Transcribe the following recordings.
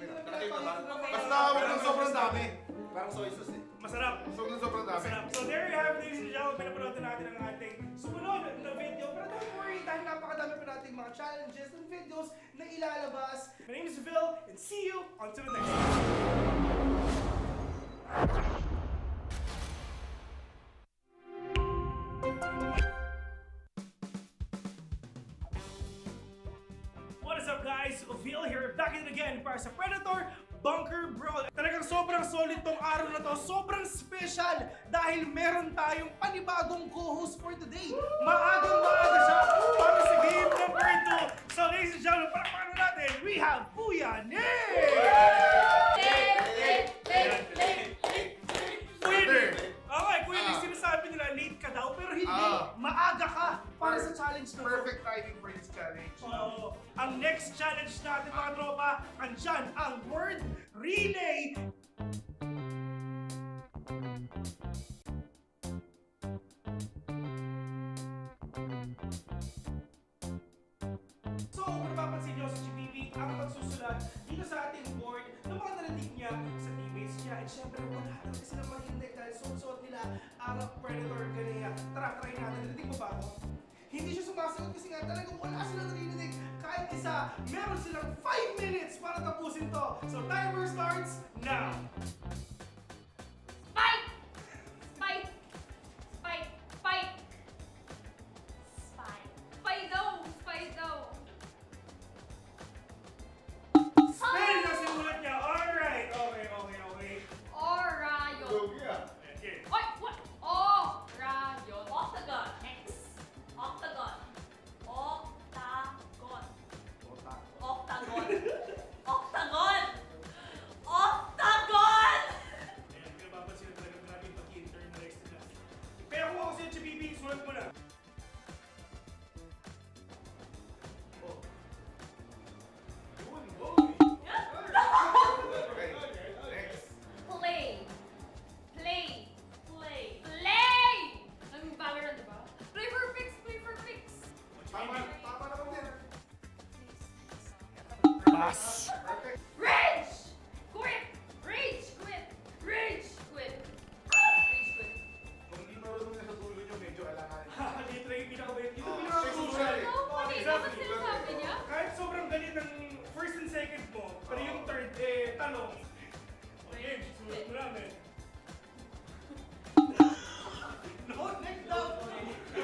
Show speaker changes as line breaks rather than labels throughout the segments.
Basta huwag ng sobrang dami. Parang soy sauce eh.
Masarap.
Huwag ng sobrang dami.
Masarap. So there you have it, ladies and gentlemen. Pinapanood natin ang ating sumunod na video. Pero don't worry, dahil napakadami pa nating mga challenges and videos na ilalabas. My name is Phil, and see you on to the next one. What is up guys? Phil here, back in again para sa Predator Bunker Brawl. Talagang sobrang solid tong araw na to, sobrang special dahil meron tayong panibagong co-host for today. Maagang-maaga siya para sa game number 2. So ladies and gentlemen, paano natin? We have Kuya Nick! Okay, Kuya Nick, sinasabi nila late ka daw, pero hindi. Maaga ka para sa challenge na to.
Perfect timing for this challenge.
Oo. Ang next challenge natin mga tropa, andyan ang word relay. So kung napapansin nyo sa GPP, ang magsusulat dito sa ating board ng mga narinig niya sa teammates niya. At syempre wala natin silang mahinig dahil suot nila ang Predator Ganea. Tara, try natin. Narinig mo ba ako? Hindi siya sumasagot kasi nga talagang wala silang narinig. Kahit isa, meron silang 5 minutes para tapusin to. So timer starts now.
Spike! Spike! Spike! Spike! Spike! Spike daw! Spike daw!
Spell na simulat niya. Alright. Okay.
Orayon!
Okay.
Oy! What? Orayon! Octagon! X! Octagon! Octagon! Octagon! Octagon! Octagon!
Ayan, pinapapansin na talaga natin pag-intern na next na. Kaya kung ako sa GPP, sulat mo na.
Okay, next.
Play! Play! Play! Play! Ang Valorant, diba? Play for picks! Play for picks!
Tama naman din.
Pass.
Perfect.
Rage! Quit! Rage! Quit! Rage! Quit! Rage quit!
Kung hindi marunong na sa dulo nyo, medyo alangan.
Dito lang yung pinakabait. Ito
Oh,
pinaka-crucial.
shit,
No, mali dapat sinasabi niya.
Kahit sobrang galit ng first and second mo, pero yung third, tanong. Okay, sulat mo namin. No, next down.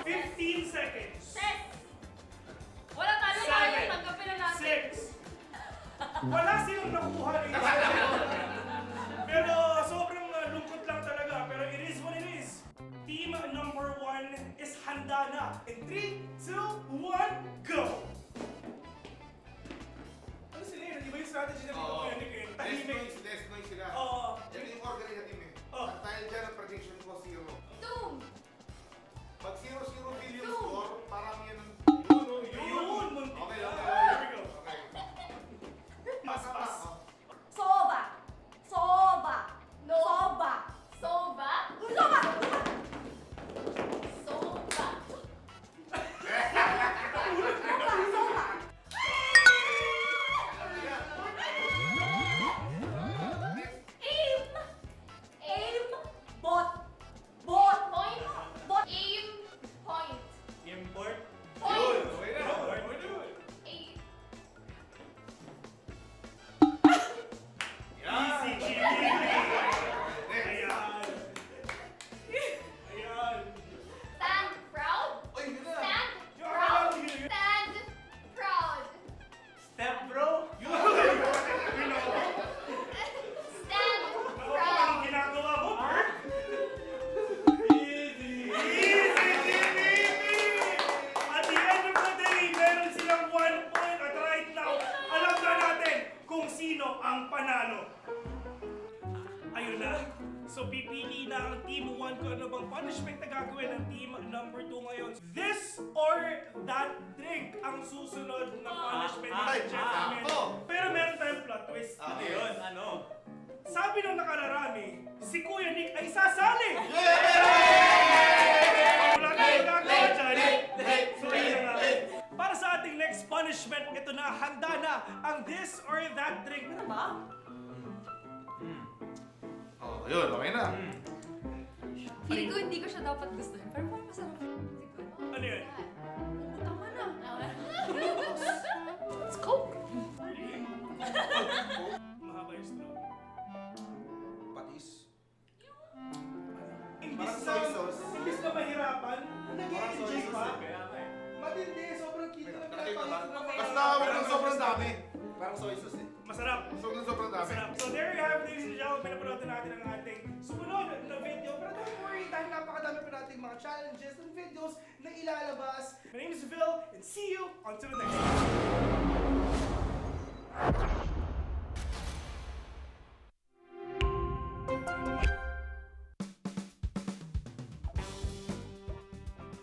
15 seconds.
Ses! Wala talo tayo, tanggapin na natin.
6. Wala silang nakuha ng isa. Pero sobrang lungkot lang talaga. Pero it is what it is. Team number 1 is handa na. In 3, 2, 1, go! Ano sila yun? Di ba yung strategy na dito ko yun? Tahimik.
Less noise sila.
Oo.
Yan yung organ na team eh.
Oh.
At dahil dyan ang prediction ko 0.
Doom!
Pag 0-0 billion
Two.
score, parang yan ang...
Yun! Muntik
Okay,
na.
okay.
Here we go.
Okay.
Pass.
Soba! Soba! No. Soba! Soba? Soba! Soba! Soba! Aim! Aim! Bot! Bot! Point! Bot! Aim! Point!
Import.
Point!
Okay na.
Aim!
Easy GG. Ayan. Ayan.
Stand proud!
Oy, yun na.
Stand
Yung
proud!
akala ko yun.
Stand proud!
Step bro. Yun.
Stand
Ano
proud!
ang ginagawa mo? Easy. At the end of the day, meron silang 1 point. At right now, alam na natin kung sino ang panalo. Ayun na. So pipili na ang Team 1 kung ano bang punishment na gagawin ng Team number 2 ngayon. This or that drink ang susunod na punishment ng gentlemen. Pero meron tayong plot twist.
Ano yun?
Ano?
Sabi ng nakararami, si Kuya Nick ay sasali! Wala tayong gagawa dyan. So yun na nga. Para sa ating next punishment, punishment. Ito na, handa na ang this or that drink. Ano ba?
Oh, yun, okay na.
Feeling ko hindi ko siya dapat gustuhin. Pero parang masarap.
Ano yun?
Tama na. It's Coke.
Mahaba yung straw.
Patis.
Imbis
Parang soy sauce.
imbis na mahirapan, nag-enjoy pa.
Matindi, sobrang cute na pinapakita.
Basta huwag ng sobrang dami.
Parang soy sauce eh.
Masarap.
Huwag ng sobrang dami.
Masarap. So there you have it, ladies and gentlemen. Pinapanood natin ang ating sumunod na video. Pero don't worry, dahil napakadami pa nating mga challenges and videos na ilalabas. My name is Phil, and see you on to the next one.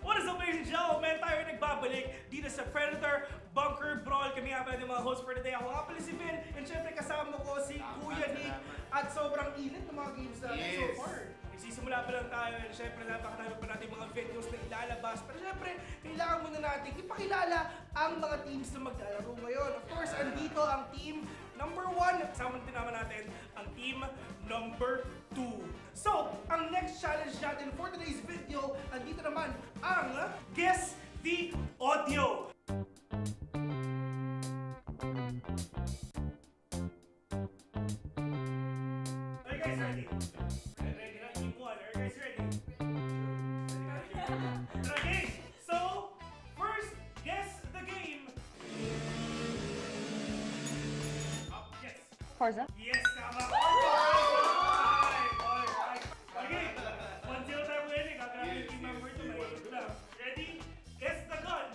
What is up, ladies and gentlemen? Tayo ay nagbabalik dito sa Predator Bunker Brawl. Kami nga pala yung mga host for today. Ako nga pala si Vin. And syempre kasama ko si Kuya Nick. At sobrang init ng mga games natin so far. Nagsisimula pa lang tayo. And syempre napakadami pa natin mga videos na ilalabas. Pero syempre, kailangan muna natin ipakilala ang mga teams na maglalaro ngayon. Of course, andito ang team number 1. Kasama natin ang team number 2. So, ang next challenge natin for today's video, andito naman ang Guess the Audio. Are you guys ready? Ready na? Team 1. Are you guys ready? Okay, so, first, guess the game. Yes.
Forza?
Yes, tama. Alright. Okay, 1-0 tayo winning. Gagawin yung team number 2. Mahirap lang. Ready? Guess the gun.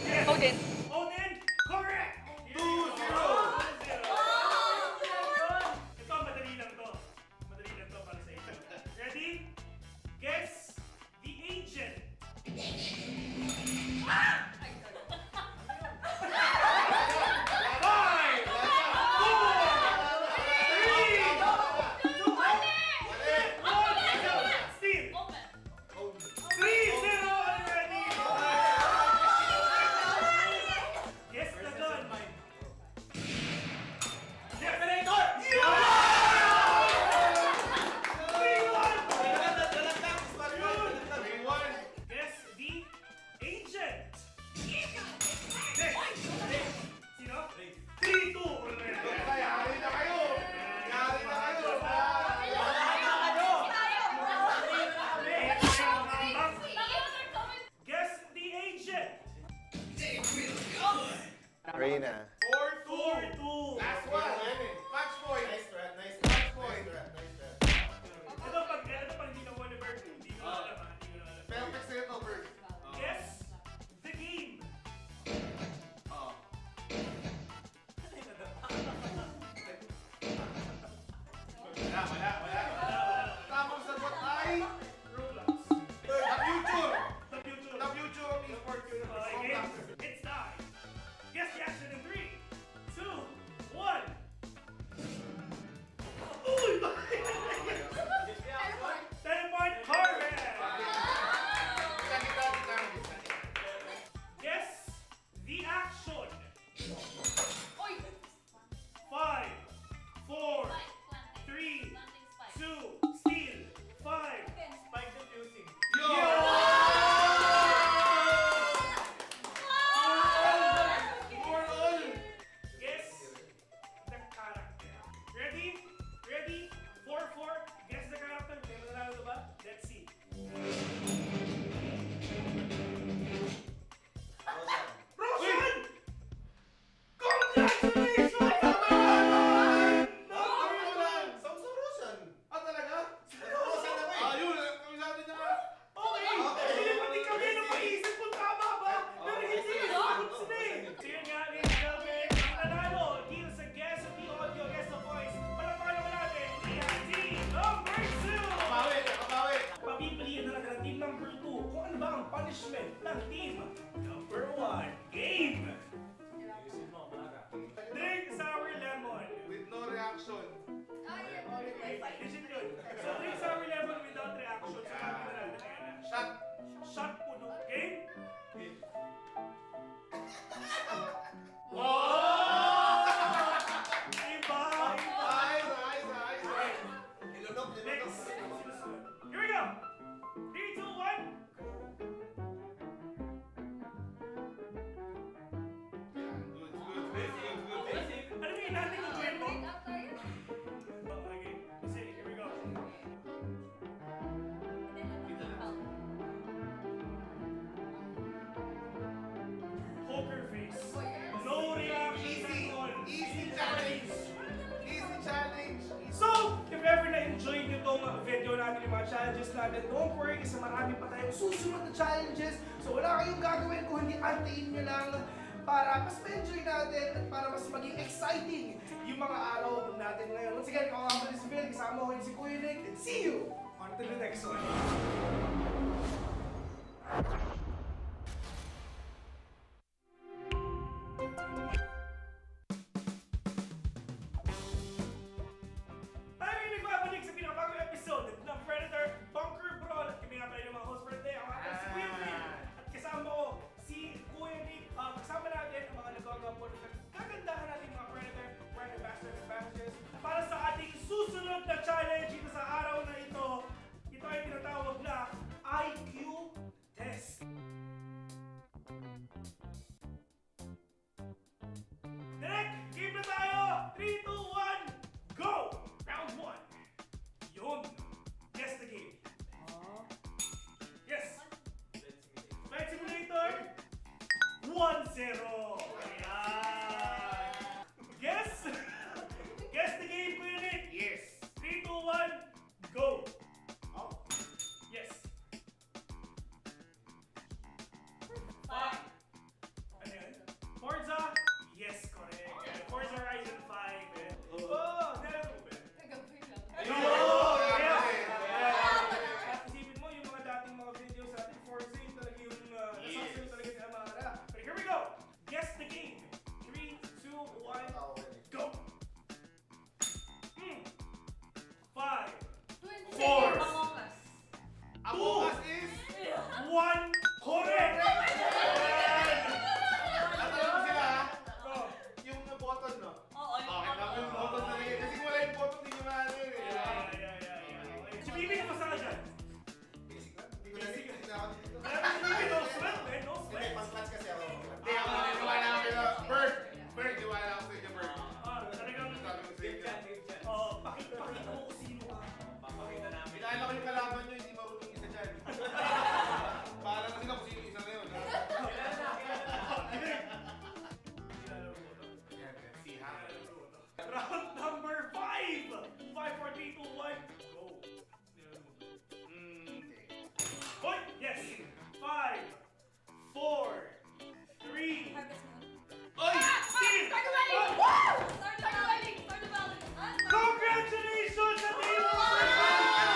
Yes.
Odin.
Odin, correct.
2-0.
Ito, madali lang to. Madali lang to para sa inyo. Ready? Guess the agent. Five, four, three, two, one. Steve. 3-0 already. Guess the gun. Generator. Guess the agent. Next. Sino? 3-2 already.
Yari na kayo. Yari na kayo.
Guess the agent.
Reyna.
4-2.
Last one. Match point.
Nice strat, nice
Match
strat,
point.
nice strat.
Ito pag hindi na Oliver, hindi ko alam ha. Hindi ko alam.
Perfect set over.
Guess the game.
Wala. Tamang sagot ay
Roblox.
the future.
The future.
The future of esports.
Okay, it's time. Guess the action in 3, 2, 1. Uy! Teleport correct. Guess the action. 5, 4, 3, 2, steal. 5.
Spike defusing.
Guess the character. Ready? Ready? 4-4. Guess the character. May nanalo ba? Let's see. Roshan! Congratulations!
Samsung Rosan.
Ah, talaga?
Rosan na ba eh?
Ayun, kami sabi na.
Okay! Hindi pati kami napaisip kung tama ba? Pero hindi nasagot sila eh. So yun nga, ladies and gentlemen, ang nanalo dito sa Guess the Audio, Guess the Voice. Palakpakan naman natin, team number 2! Papipiliin na natin ang team number 2 kung ano ba ang punishment ng team number 1. Game! Drink sour lemon.
With no reaction.
Legit yun. So drink sour lemon without reaction. So sabi na natin, ayan na.
Shot.
Shot puno. Game? ever na-enjoy nyo tong video natin, yung mga challenges natin, don't worry kasi marami pa tayong susunod na challenges. So wala kayong gagawin kung hindi antayin nyo lang para mas ma-enjoy natin at para mas maging exciting yung mga araw natin ngayon. Once again, ako nga si Phil, kasama ko yun si Kuya Nick, and see you on to the next one. Tayo yung nagbabalik sa pinakabagong episode ng Predator Bunker Brawl. At kami nga pala yung mga host for today. Ako nga pala si Kuya Nick. At kasama ko si Kuya Nick. Kasama natin ang mga nagagawa po ng kagandahan natin mga Predator, Predator Masters and Masters. Para sa ating susunod na challenge dito sa araw na ito, ito ay tinatawag na IQ Test. Direct, game na tayo! 3, 2, 1, go! Round 1. Yun. Guess the game. Yes. Flight Simulator. 1-0. Ayan. Guess. Guess the game, Kuya Nick.
Yes.
3, 2, 1, go.
Oh.
Yes.
Five.
Ano yun? Forza? Yes, correct. Forza Horizon 5. Oh,
Nagagawin lang.
Isipin mo yung mga dating mga videos natin, Forza yung talaga yung nasasayo talaga si Amara. But here we go. Guess the game. 3, 2, 1, go. 5,
20
Four.
seconds. Among Us.
Among Us is...
1, correct!
Alam mo sila ha?
Oh.
Yung button, no?
Oo, yung
Okay,
ano.
yung button talaga. Kasi kung wala yung button, hindi nyo maano yun eh.
Yeah. Si Bibi, kumusta ka dyan?
Basic lang. Hindi ko na nakikita ako dito.
Alam mo si Bibi, no sweat, man, no
Hindi,
sweat.
pang-clutch kasi ako.
Hindi, ako naniniwala ako kay Bert. Bert, niwala ako sa inyo, Bert.
Talagang,
Sabi ko sa inyo.
pakita mo kung sino ka.
Kilala ko yung kalaban nyo, hindi marunong isa dyan. Bahala na sila kung sino isa na yun. ha? Yan, yan. Si Han.
Round number 5! 5, 4, 3, 2, 1, go!
Okay.
Hoy! Yes! 5, 4, 3,
Harvest Moon.
Oy!
Steve!
Start the rally! Woo! Start the rally! Start the rally!
Congratulations sa team!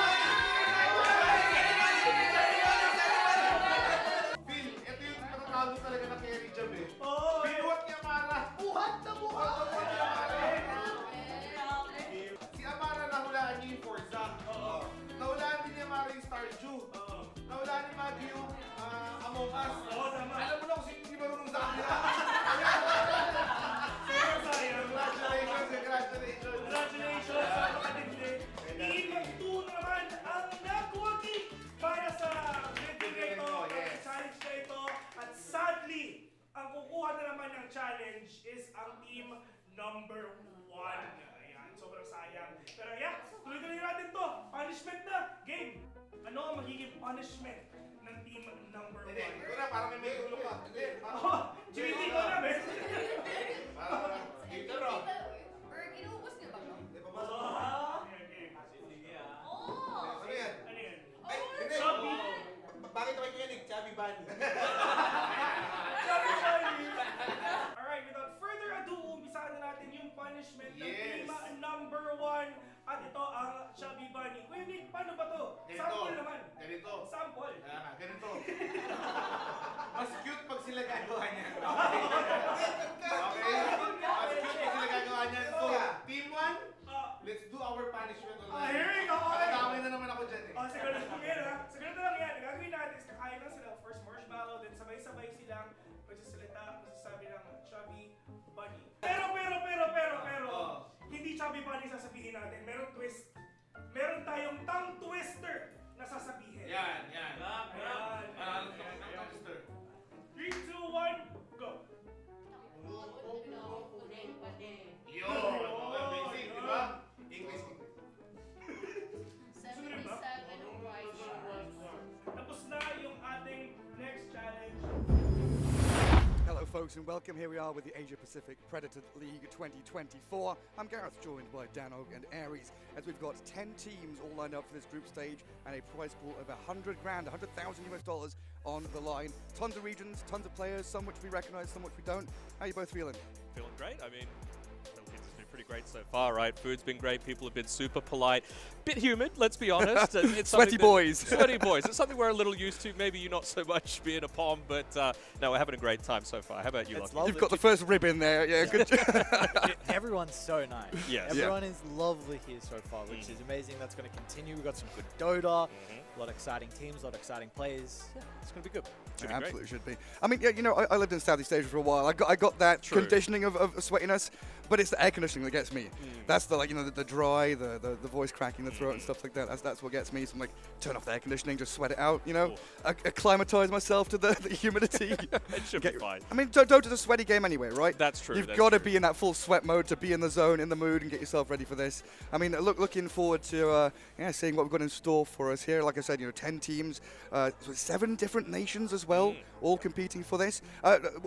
Phil, ito yung matatalo talaga na carry job eh.
Oo!
Binuhat niya Amara.
Buhat na buhat!
Buhat niya Amara.
Okay.
Si Amara nahulaan niya yung Forza.
Oo.
Nahulaan din ni Amara yung Stardew.
Oo.
Nahulaan ni Maggie yung Among Us.
Oo, tama.
Alam mo na kung sino hindi marunong sa kanila.
Pero sayang.
Congratulations, congratulations.
Congratulations sa makatindi. Team 2 naman ang nagwagi para sa video na ito, para sa challenge na ito. At sadly, ang kukuha na naman ng challenge is ang team number 1. Ayan, sobrang sayang. Pero yeah, tuloy-tuloy natin to. Punishment na. Game. Ano ang magiging punishment ng team number 1?
Hindi, ito na, parang may ulo pa. Hindi, parang...
Oh, GBT ko na, Ben.
Parang... Dito ro.
Or inuubos niyo ba? No?
Hindi, papasok ko.
Oh!
Ano yan?
Ano yan?
Ay, hindi.
Chubby.
Bakit ako kinig? Chubby Bunny.
Alright, without further ado, umpisahan na natin yung punishment ng
Yes.
team number 1. At ito ang Chubby Bunny. Kuya Nick, paano ba to?
Ganito.
Sample naman.
Ganito.
Sample.
Kaya nga, ganito. Mas cute pag sila gagawa niya. Okay? Mas cute pag sila gagawa niya. So, team 1, let's do our punishment already.
Here we go.
Nakadamay na naman ako dyan eh.
Sa ganun lang yan ha. Sa ganun lang yan. Ang gagawin natin is kakain lang sila first marshmallow, then sabay-sabay silang magsasalita, masasabi ng Chubby Bunny. Pero, hindi Chubby Bunny sasabihin natin. Meron twist. Meron tayong tongue twister na sasabihin.
Yan, yan.
Ayan.
Ayan. Mister.
3, 2, 1, go!
Yun. Okay, basic, di ba? English.
Tapos na yung ating next challenge.
folks, and welcome. Here we are with the Asia Pacific Predator League 2024. I'm Gareth, joined by Danog and Aries, as we've got 10 teams all lined up for this group stage and a prize pool of 100 grand, 100,000 US dollars on the line. Tons of regions, tons of players, some which we recognize, some which we don't. How are you both feeling?
Feeling great. I mean, Philippines has been pretty great so far, right? Food's been great. People have been super polite. Bit humid, let's be honest. It's
Sweaty boys.
Sweaty boys. It's something we're a little used to. Maybe you not so much being a pom, but no, we're having a great time so far. How about you, Lockie?
You've got the first rib in there. Yeah, good job.
Everyone's so nice.
Yes.
Everyone is lovely here so far, which is amazing. That's going to continue. We've got some good Dota, a lot of exciting teams, a lot of exciting players. Yeah, it's going to be good.
Should be
Absolutely
great.
should be. I mean, yeah, you know, I lived in Southeast Asia for a while. I got that
True.
conditioning of sweatiness, but it's the air conditioning that gets me. That's the, like, you know, the dry, the voice cracking, the throat and stuff like that. That's what gets me. So I'm like, turn off the air conditioning, just sweat it out, you know? Acclimatize myself to the humidity.
It should be fine.
I mean, Dota's a sweaty game anyway, right?
That's true.
You've
that's
got to
true.
be in that full sweat mode to be in the zone, in the mood, and get yourself ready for this. I mean, looking forward to seeing what we've got in store for us here. Like I said, you know, 10 teams, 7 different nations as well, all competing for this.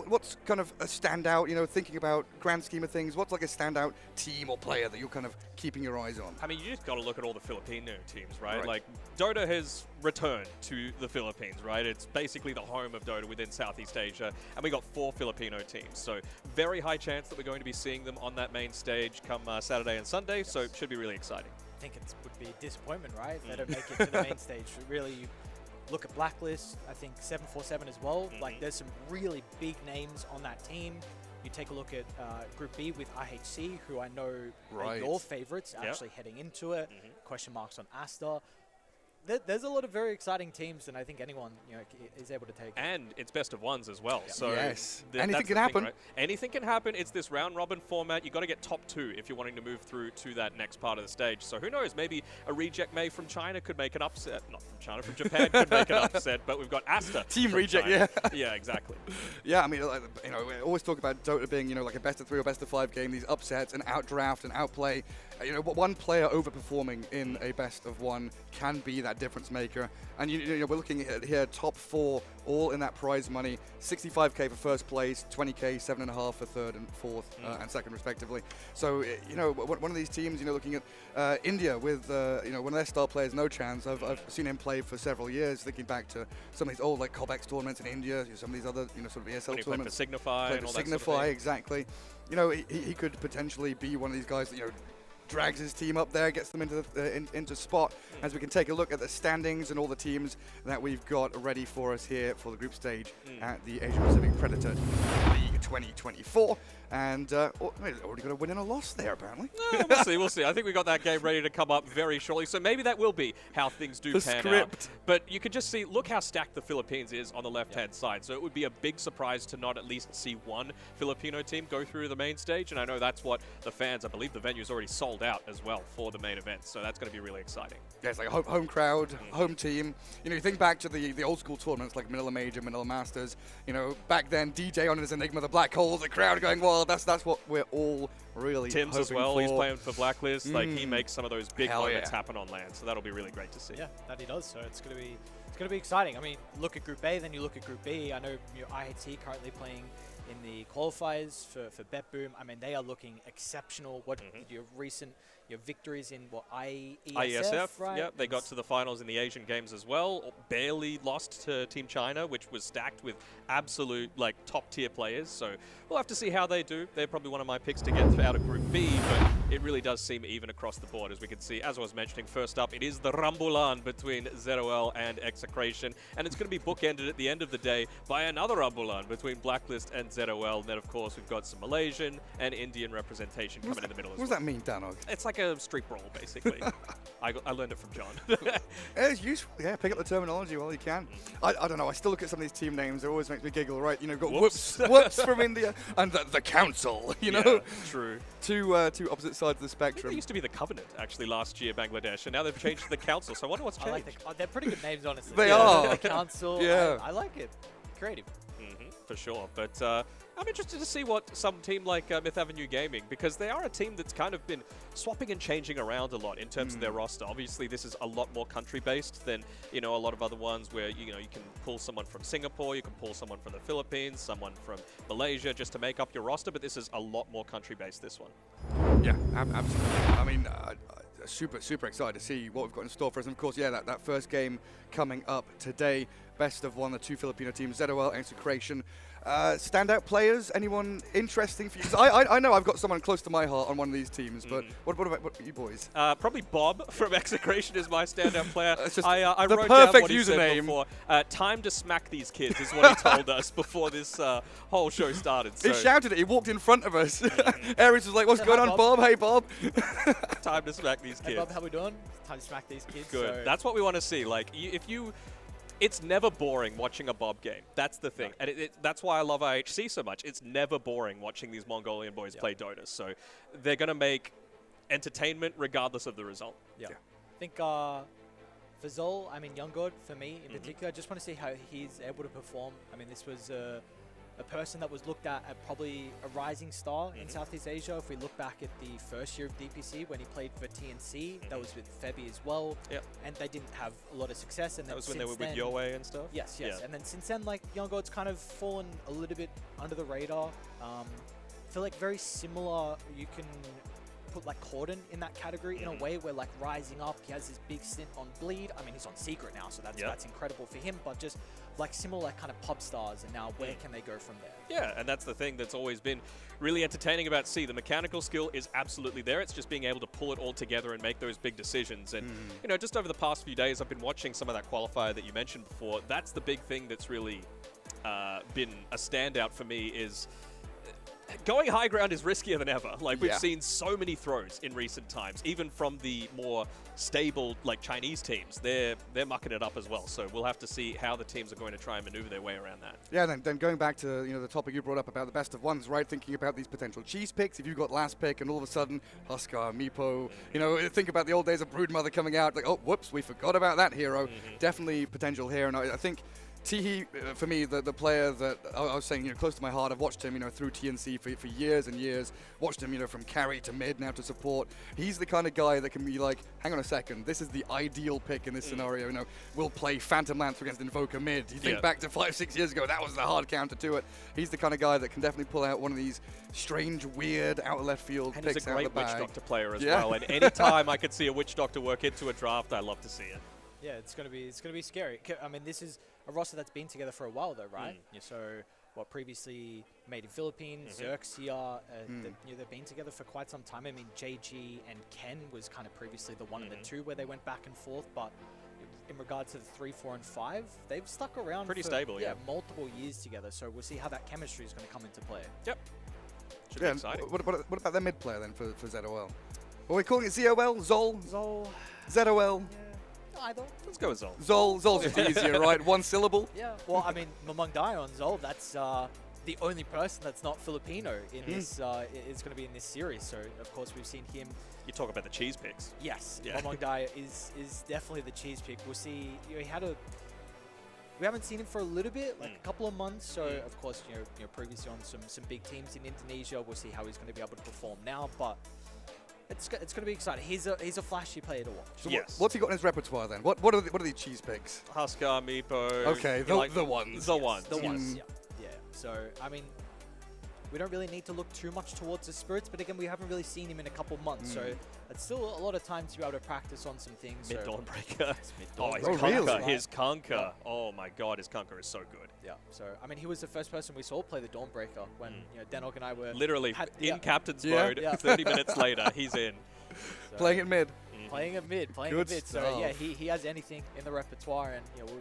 What's kind of a standout, you know, thinking about grand scheme of things, what's like a standout team or player that you're kind of keeping your eyes on?
I mean, you just got to look at all the Filipino teams, right? Like, Dota has returned to the Philippines, right? It's basically the home of Dota within Southeast Asia, and we got 4 Filipino teams. So, very high chance that we're going to be seeing them on that main stage come Saturday and Sunday, so it should be really exciting.
I think it would be a disappointment, right? If they don't make it to the main stage. Really, you look at Blacklist, I think 747 as well. Like, there's some really big names on that team. You take a look at Group B with IHC, who I know are your favorites, actually heading into it. Question marks on Asta. There's a lot of very exciting teams, and I think anyone is able to take it.
And it's best of ones as well. So
yes,
that's
anything
the
can
thing,
happen.
right? Anything can happen. It's this round robin format. You got to get top 2 if you're wanting to move through to that next part of the stage. So who knows? Maybe a reject May from China could make an upset. Not from China, from Japan could make an upset. But we've got Asta.
Team
from
reject,
China.
yeah.
Yeah, exactly.
Yeah, I mean, you know, we always talk about Dota being, you know, like a best of 3 or best of 5 game, these upsets and outdraft and outplay. You know, one player overperforming in a best of 1 can be that difference maker. And you know, we're looking at here, top 4 all in that prize money, 65k for first place, 20k, 7.5 for third and fourth and second respectively. So you know, one of these teams, you know, looking at India with you know, one of their star players, No Chance. I've seen him play for several years. Thinking back to some of these old like Cobex tournaments in India, some of these other, you know, sort of ESL
When he played for
tournaments.
Signify
Played
and all
for
that
Signify,
sort of thing.
exactly. You know, he could potentially be one of these guys that, you know, drags his team up there, gets them into into spot, as we can take a look at the standings and all the teams that we've got ready for us here for the group stage at the Asia Pacific Predator League 2024. And already got a win and a loss there, apparently.
We'll see, we'll see. I think we got that game ready to come up very shortly, so maybe that will be how things do
The
pan
script.
out. But you can just see, look how stacked the Philippines is on the left-hand side. So it would be a big surprise to not at least see one Filipino team go through the main stage, and I know that's what the fans, I believe the venue's already sold out as well for the main event, so that's going to be really exciting.
Yeah, it's like a home crowd, home team. You know, you think back to the old school tournaments like Manila Major, Manila Masters. You know, back then, DJ on his Enigma, the Black Hole, the crowd going wild. That's what we're all really
Tim's as
hoping
well,
for.
he's playing for Blacklist. Like, he makes some of those big
Hell
moments
yeah.
happen on land, so that'll be really great to see.
Yeah, that he does. So it's going to be exciting. I mean, look at Group A, then you look at Group B. I know IHT currently playing in the qualifiers for Bet Boom. I mean, they are looking exceptional. What your victories in IESF, right?
Yep, they got to the finals in the Asian Games as well. Barely lost to Team China, which was stacked with absolute like top tier players. So we'll have to see how they do. They're probably one of my picks to get out of Group B, but it really does seem even across the board, as we can see. As I was mentioning, first up, it is the Rambulan between ZOL and Execration, and it's going to be bookended at the end of the day by another Rambulan between Blacklist and ZOL. And then, of course, we've got some Malaysian and Indian representation coming in the middle as
What
well.
does that mean, Danog?
It's like a street brawl, basically. I learned it from John.
It's useful. Yeah, pick up the terminology while you can. I don't know. I still look at some of these team names. It always makes me giggle, right? You know, got
Whoops.
Whoops from India and the Council. You know,
Yeah, true.
two opposite sides of the
I think
spectrum.
they used to be the Covenant, actually, last year, Bangladesh, and now they've changed to the Council, so I wonder what's
I
changed.
like they're pretty good names, honestly.
They
Yeah.
are.
The Council.
Yeah.
I like it. Creative.
for sure. But I'm interested to see what some team like Myth Avenue Gaming, because they are a team that's kind of been swapping and changing around a lot in terms of their roster. Obviously, this is a lot more country-based than, you know, a lot of other ones where, you know, you can pull someone from Singapore, you can pull someone from the Philippines, someone from Malaysia just to make up your roster, but this is a lot more country-based, this one.
Yeah, absolutely. I mean, super excited to see what we've got in store for us. And of course, yeah, that first game coming up today. Best of one, the two Filipino teams, ZOL and Execration. Standout players, anyone interesting for you? 'Cause I know I've got someone close to my heart on one of these teams, but what about you boys?
Probably Bob from Execration is my standout player.
It's just
I
the
wrote down
perfect
what he said
username.
before. Time to smack these kids is what he told us before this whole show started. So
He shouted it. He walked in front of us. Aries was like, "What's
Said,
going
"Hi,
on,
Bob."
Bob? Hey, Bob."
time to smack these
Hey
kids.
Bob, how we doing? Time to smack these kids.
Good.
So
That's what we want to see. Like, it's never boring watching a Bob game. That's the thing. And that's why I love IHC so much. It's never boring watching these Mongolian boys play Dota. So they're going to make entertainment regardless of the result.
Yeah. I think for Zol, I mean, Younggod, for me in particular, I just want to see how he's able to perform. I mean, this was a person that was looked at probably a rising star in Southeast Asia. If we look back at the first year of DPC when he played for TNC, that was with Febby as well.
Yep.
And they didn't have a lot of success. And
That
then
was when they were
since
with
then-
Your Way and stuff?
Yes.
Yeah.
And then since then, like, Younggod's kind of fallen a little bit under the radar. I feel like very similar. You can put like Corden in that category in a way where, like, rising up, he has this big stint on Bleed. I mean, he's on Secret now, so that's incredible for him. But just like similar, like, kind of pub stars, and now where can they go from there?
Yeah, and that's the thing that's always been really entertaining about C. The mechanical skill is absolutely there. It's just being able to pull it all together and make those big decisions. And, you know, just over the past few days, I've been watching some of that qualifier that you mentioned before. That's the big thing that's really been a standout for me is going high ground is riskier than ever. Like, we've seen so many throws in recent times, even from the more stable, like, Chinese teams. They're mucking it up as well. So we'll have to see how the teams are going to try and maneuver their way around that.
Yeah, then going back to, you know, the topic you brought up about the best of ones, right? Thinking about these potential cheese picks. If you've got last pick and all of a sudden Huskar, Meepo, you know, think about the old days of Broodmother coming out. Like, oh, whoops, we forgot about that hero. Definitely potential here, and I think Tihi, for me, the player that I was saying, you know, close to my heart. I've watched him, you know, through TNC for years and years. Watched him, you know, from carry to mid, now to support. He's the kind of guy that can be like, hang on a second, this is the ideal pick in this scenario. You know, we'll play Phantom Lance against Invoker mid. You think back to 5-6 years ago, that was the hard counter to it. He's the kind of guy that can definitely pull out one of these strange, weird, out of left field
And
picks
he's a
out of
great
the
Witch
bag.
Doctor player as well. And any time I could see a Witch Doctor work into a draft, I love to see it.
Yeah, it's gonna be scary. I mean, this is a roster that's been together for a while, though, right? Yeah, so, what previously Made in Philippines, Xerxia, they've been together for quite some time. I mean, JG and Ken was kind of previously the 1 and the 2 where they went back and forth, but in regards to the 3, 4, and 5, they've stuck around
Pretty
for,
stable, yeah.
multiple years together. So we'll see how that chemistry is going to come into play.
Yep. Should
Yeah,
be
and
exciting.
what about their mid player then for ZOL? Are we calling it ZOL? Zol?
Zol,
ZOL?
either.
Let's go with Zol.
Zol's just easier, right? One syllable?
Yeah. Well, I mean, Mamang Dayon, Zol, that's the only person that's not Filipino in this is going to be in this series. So, of course, we've seen him.
You talk about the cheese picks.
Yes,
Yeah.
Mamang Dayon is definitely the cheese pick. We'll see. You know, we haven't seen him for a little bit, like a couple of months. So, of course, you know, previously on some big teams in Indonesia, we'll see how he's going to be able to perform now. But it's going to be exciting. He's a flashy player to watch.
So
Yes.
what's he got in his repertoire then? What are these cheese picks?
Huskar, Meepo.
Okay, the ones.
The ones.
The
yes.
ones, yeah. So, I mean, we don't really need to look too much towards the spirits, but again, we haven't really seen him in a couple months, so it's still a lot of time to be able to practice on some things.
Mid
so
Dawnbreaker.
Oh,
his
Oh,
conker.
really?
His conker. Oh my god, his conker is so good.
yeah, so I mean, he was the first person we saw play the Dawnbreaker when you know Denog and I were
Literally
yeah,
in captain's
Yeah.
mode.
Yeah.
30 minutes later, he's in.
so
Playing it mid.
playing a mid.
Good
So yeah,
stuff.
he has anything in the repertoire, and you know,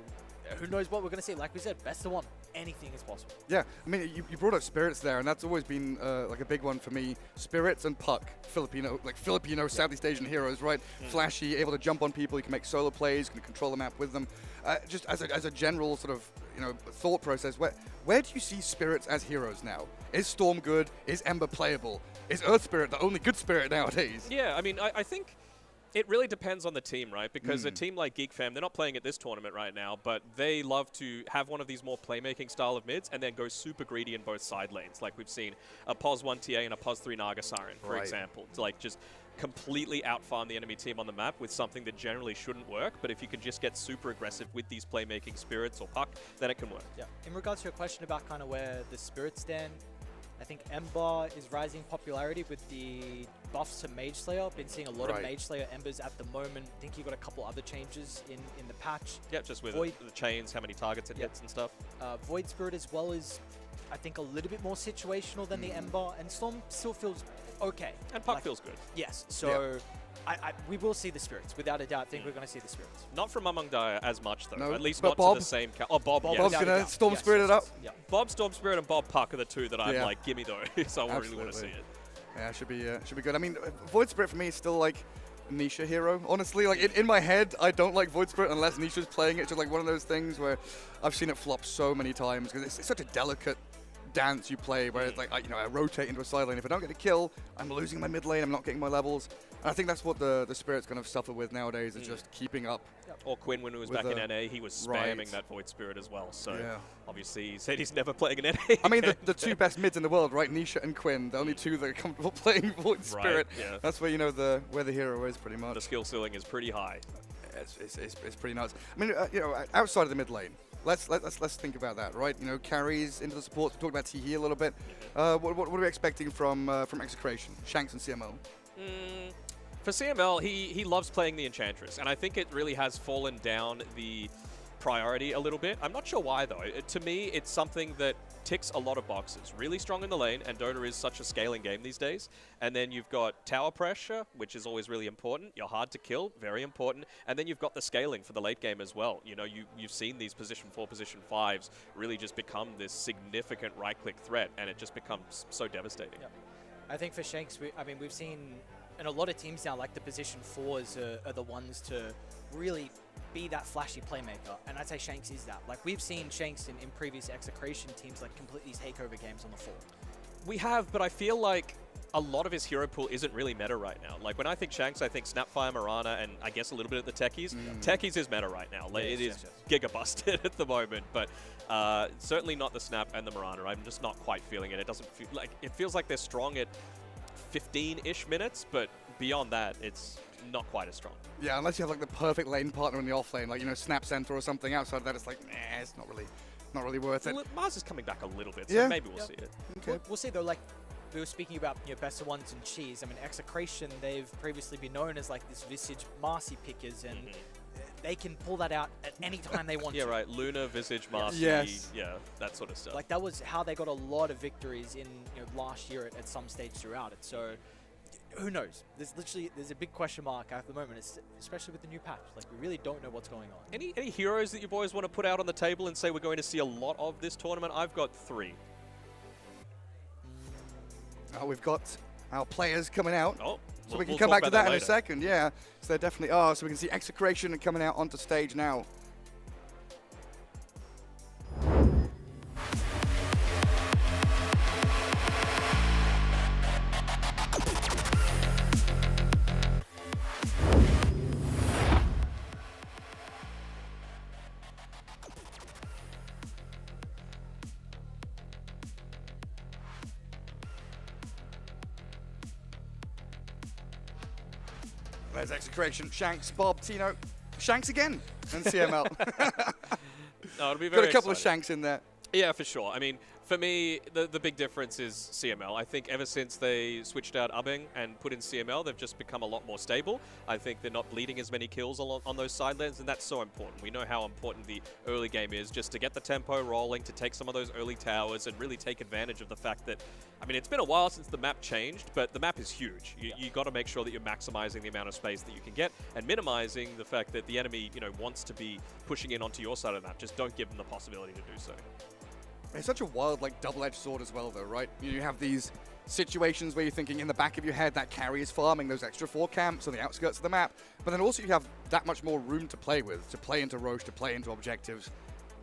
who knows what we're gonna see? Like we said, best of one, anything is possible.
Yeah, I mean, you brought up spirits there, and that's always been like a big one for me. Spirits and Puck, Filipino Southeast Asian heroes, right? Flashy, able to jump on people. You can make solo plays, you can control the map with them. Just as a general sort of thought process, where do you see spirits as heroes now? Is Storm good? Is Ember playable? Is Earth Spirit the only good spirit nowadays?
Yeah, I mean, I think It really depends on the team, right? Because a team like Geek Fam, they're not playing at this tournament right now, but they love to have one of these more playmaking style of mids and then go super greedy in both side lanes. Like we've seen a POS 1 TA and a POS 3 Naga Siren, for example. To like just completely outfarm the enemy team on the map with something that generally shouldn't work. But if you can just get super aggressive with these playmaking spirits or puck, then it can work.
Yeah. In regards to your question about kind of where the spirits stand, I think Ember is rising in popularity with the buffs to Mage Slayer. Been seeing a lot of Mage Slayer Embers at the moment. I think you got a couple other changes in the patch.
Yeah, just with the chains, how many targets it hits and stuff.
Void Spirit as well is, I think, a little bit more situational than the Ember, and Storm still feels okay.
And puck feels good.
Yes, so we will see the spirits. Without a doubt, I think we're going to see the spirits.
Not from Among Dire as much, though.
No,
At least
but
not
Bob?
to the same... Bob, yes.
Bob's going to Storm Spirit it up.
Yeah.
Bob, Storm Spirit, and Bob Puck are the two that I'm like, gimme those. I really want to see it.
Yeah, should be good. I mean, Void Spirit for me is still like a Nisha hero. Honestly, like in my head, I don't like Void Spirit unless Nisha's playing it. It's just like one of those things where I've seen it flop so many times because it's such a delicate dance you play where it's like, I rotate into a side lane. If I don't get a kill, I'm losing my mid lane, I'm not getting my levels. And I think that's what the Spirits kind of suffer with nowadays, is just keeping up.
Or Quinn, when he was back in NA, he was spamming that Void Spirit as well. So obviously he said he's never playing in NA.
I mean, the two best mids in the world, right? Nisha and Quinn, the only two that are comfortable playing Void Spirit.
Yeah.
That's where where the hero is pretty much.
The skill ceiling is pretty high.
It's pretty nuts. I mean, outside of the mid lane, let's think about that, right? Carries into the supports. We talked about TE a little bit. What are we expecting from Execration, Shanks and CMO?
For CML, he loves playing the Enchantress, and I think it really has fallen down the priority a little bit. I'm not sure why, though. To me, it's something that ticks a lot of boxes. Really strong in the lane, and Dota is such a scaling game these days. And then you've got tower pressure, which is always really important. You're hard to kill, very important. And then you've got the scaling for the late game as well. You've seen these position 4, position 5s really just become this significant right-click threat, and it just becomes so devastating.
Yeah. I think for Shanks, we've seen... And a lot of teams now, like the position 4s are the ones to really be that flashy playmaker. And I'd say Shanks is that. Like, we've seen Shanks in previous Execration teams, like, completely take over games on the 4.
We have, but I feel like a lot of his hero pool isn't really meta right now. Like, when I think Shanks, I think Snapfire, Mirana, and I guess a little bit of the Techies. Techies is meta right now. Like, it is giga busted at the moment, but certainly not the Snap and the Mirana. I'm just not quite feeling it. It doesn't feel like... It feels like they're strong at 15-ish minutes, but beyond that, it's not quite as strong.
Yeah, unless you have like the perfect lane partner in the off lane, like Snap Center or something. Outside of that, it's like, it's not really worth it.
Well, Mars is coming back a little bit, so maybe we'll see it.
Okay.
We'll see though. Like we were speaking about, best of ones and cheese. I mean, Execration, they've previously been known as like this Visage Marcy pickers, and they can pull that out at any time they want to.
Yeah, right. Luna, Visage, Marcy, that sort of stuff.
Like that was how they got a lot of victories in last year at some stage throughout it. So who knows? There's a big question mark at the moment, especially with the new patch. Like we really don't know what's going on.
Any heroes that you boys want to put out on the table and say we're going to see a lot of this tournament? I've got 3.
We've got our players coming out.
Oh.
So we can come back to that in a second, So they definitely are. So we can see Execration coming out onto stage now. There's Execration, Shanks, Bob, Tino, Shanks again, and CML.
No, it'll be very
Got a couple of
exciting.
Shanks in there.
Yeah, for sure. I mean, for me, the big difference is CML. I think ever since they switched out Ubbing and put in CML, they've just become a lot more stable. I think they're not bleeding as many kills on those side lanes, and that's so important. We know how important the early game is, just to get the tempo rolling, to take some of those early towers and really take advantage of the fact that, I mean, it's been a while since the map changed, but the map is huge. You got to make sure that you're maximizing the amount of space that you can get and minimizing the fact that the enemy, wants to be pushing in onto your side of the map. Just don't give them the possibility to do so.
It's such a wild, double-edged sword as well, though, right? You have these situations where you're thinking in the back of your head that carry is farming those extra 4 camps on the outskirts of the map, but then also you have that much more room to play with, to play into Roche, to play into objectives,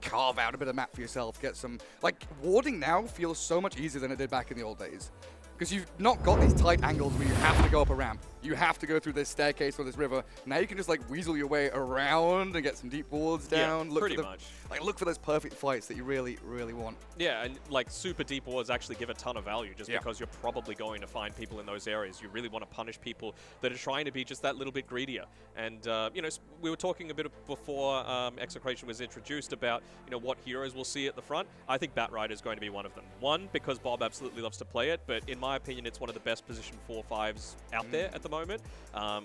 carve out a bit of map for yourself, get some... Like, warding now feels so much easier than it did back in the old days, because you've not got these tight angles where you have to go up a ramp. you have to go through this staircase or this river. Now you can just like weasel your way around and get some deep wards down.
Yeah,
look
pretty
for the,
much.
Like look for those perfect fights that you really, really want.
Yeah, and like super deep wards actually give a ton of value just
Yeah.
because you're probably going to find people in those areas. You really want to punish people that are trying to be just that little bit greedier. And, you know, we were talking a bit before Execration was introduced about, you know, what heroes we'll see at the front. I think Batrider is going to be one of them. One, because Bob absolutely loves to play it, but in my opinion, it's one of the best position 4/5s out there at the moment.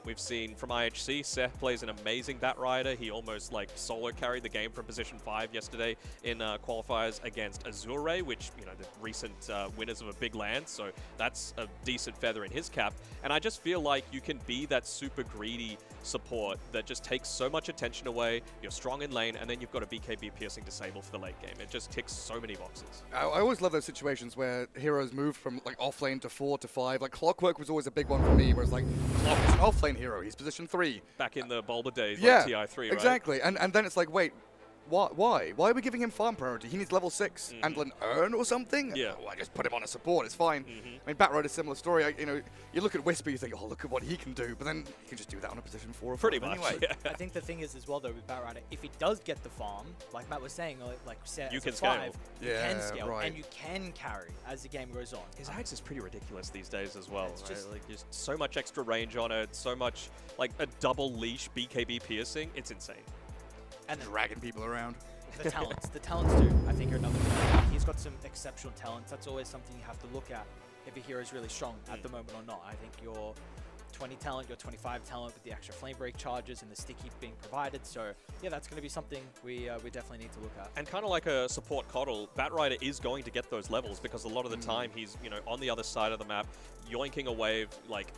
We've seen from IHC, Seth plays an amazing Batrider. He almost like solo carried the game from position 5 yesterday in qualifiers against Azure, which, you know, the recent winners of a big land, so that's a decent feather in his cap. And I just feel like you can be that super greedy support that just takes so much attention away. You're strong in lane, and then you've got a BKB piercing disable for the late game. It just ticks so many boxes.
I always love those situations where heroes move from like off lane to 4 to 5. Like Clockwork was always a big one for me, where it's like Clock is an off lane hero. He's position 3.
Back in the Bulba days,
Yeah,
like TI3, right?
exactly. And then it's like, wait, why? Why are we giving him farm priority? He needs level 6 and an earn or something?
Yeah.
Oh, I just put him on a support. It's fine. I mean, Batrider's a similar story. You know, you look at Whisper, you think, oh, look at what he can do. But then you can just do that on a position 4 or 5
Pretty much,
anyway.
yeah.
I think the thing is as well though with Batrider, if he does get the farm, like Matt was saying, like set
You
as
can
a
scale.
5, you
Yeah,
can scale
right.
and you can carry as the game goes on.
His axe is pretty ridiculous these days as well.
It's
Right?
just-
Like, there's so much extra range on it, so much, like a double leash BKB piercing. It's insane.
And
Dragging people around.
the talents too, I think are another thing. He's got some exceptional talents. That's always something you have to look at if a hero is really strong at the moment or not. I think your 20 talent, your 25 talent with the extra flame break charges and the sticky being provided. So yeah, that's going to be something we definitely need to look at.
And kind of like a support coddle, Batrider is going to get those levels because a lot of the time he's, you know, on the other side of the map, yoinking a wave, like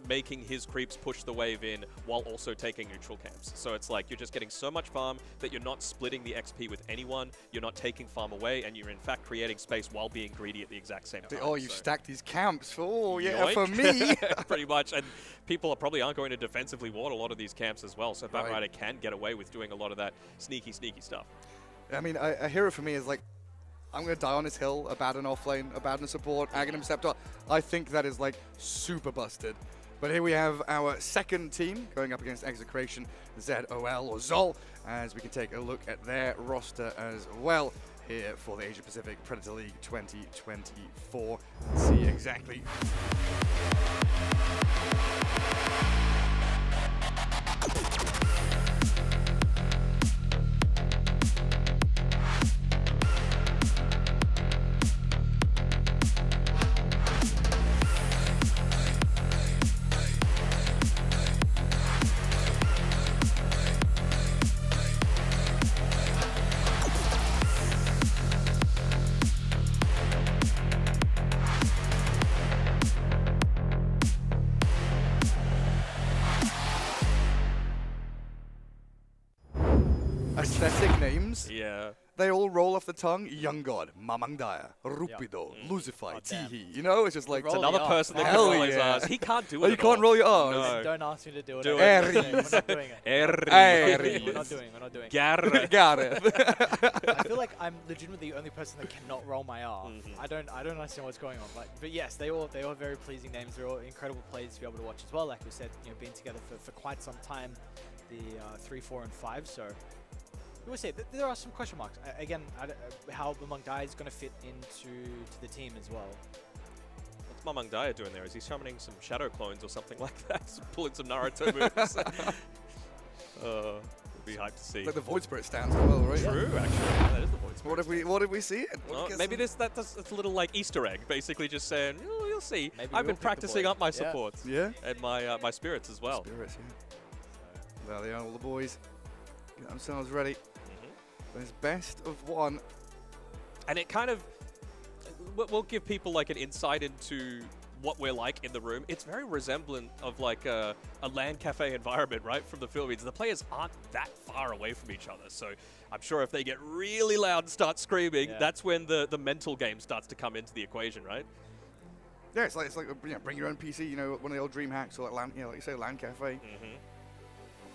making his creeps push the wave in while also taking neutral camps. So it's like you're just getting so much farm that you're not splitting the XP with anyone, you're not taking farm away, and you're in fact creating space while being greedy at the exact same time.
Oh, you've
So-
stacked these camps. Oh, yeah,
Yoink.
for me.
Pretty much, and people probably aren't going to defensively ward a lot of these camps as well, so
Right.
Batrider can get away with doing a lot of that sneaky stuff.
I mean, a hero for me is like, I'm going to die on this hill, Abaddon offlane, Abaddon support, Aghanim Scepter. I think that is like super busted. But here we have our second team going up against Execration, ZOL or Zol, as we can take a look at their roster as well here for the Asia Pacific Predator League 2024. Let's see exactly. Aesthetic names.
Yeah.
They all roll off the tongue. Young God, Mamang Daya, Rupido, Lucify,
damn.
Tihi. You know, it's just like
Roll
Another
the R.
person that can
Hell
roll his
yeah.
R's. He can't do it
Oh, you
at
can't
all.
roll your R's?
No.
Don't ask me to do it.
Do
I'm
it.
not doing it. We're not doing it.
Aries.
We're not doing it.
Gareth.
Gareth.
I feel like I'm legitimately the only person that cannot roll my R. I don't understand what's going on. But yes, they all have very pleasing names. They're all incredible players to be able to watch as well. Like we said, you know, been together for quite some time, the 3, 4, and 5. So we will say there are some question marks. Again, how Mamang Dai is going to fit into the team as well.
What's Mamang Daya doing there? Is he summoning some shadow clones or something like that? Pulling some Naruto moves. Would be hyped to see.
Like the Void Spirit stands as well, right?
True, actually. Yeah, that is the voice.
What did we see? It?
Well, maybe that's a little like Easter egg, basically just saying, oh, you'll see.
Maybe
I've
we'll
been
pick the
practicing
boy.
up my
Yeah.
supports
Yeah.
and my spirits as well.
Spirits, yeah. There they are, all the boys. Get themselves ready. There's best of one.
And it kind of will give people like an insight into what we're like in the room. It's very resemblant of like a LAN cafe environment, right, from the Philippines. The players aren't that far away from each other, so I'm sure if they get really loud and start screaming, that's when the mental game starts to come into the equation, right?
Yeah, it's like you know, bring your own PC. You know, one of the old dream hacks, or like LAN, you know, like you say, LAN cafe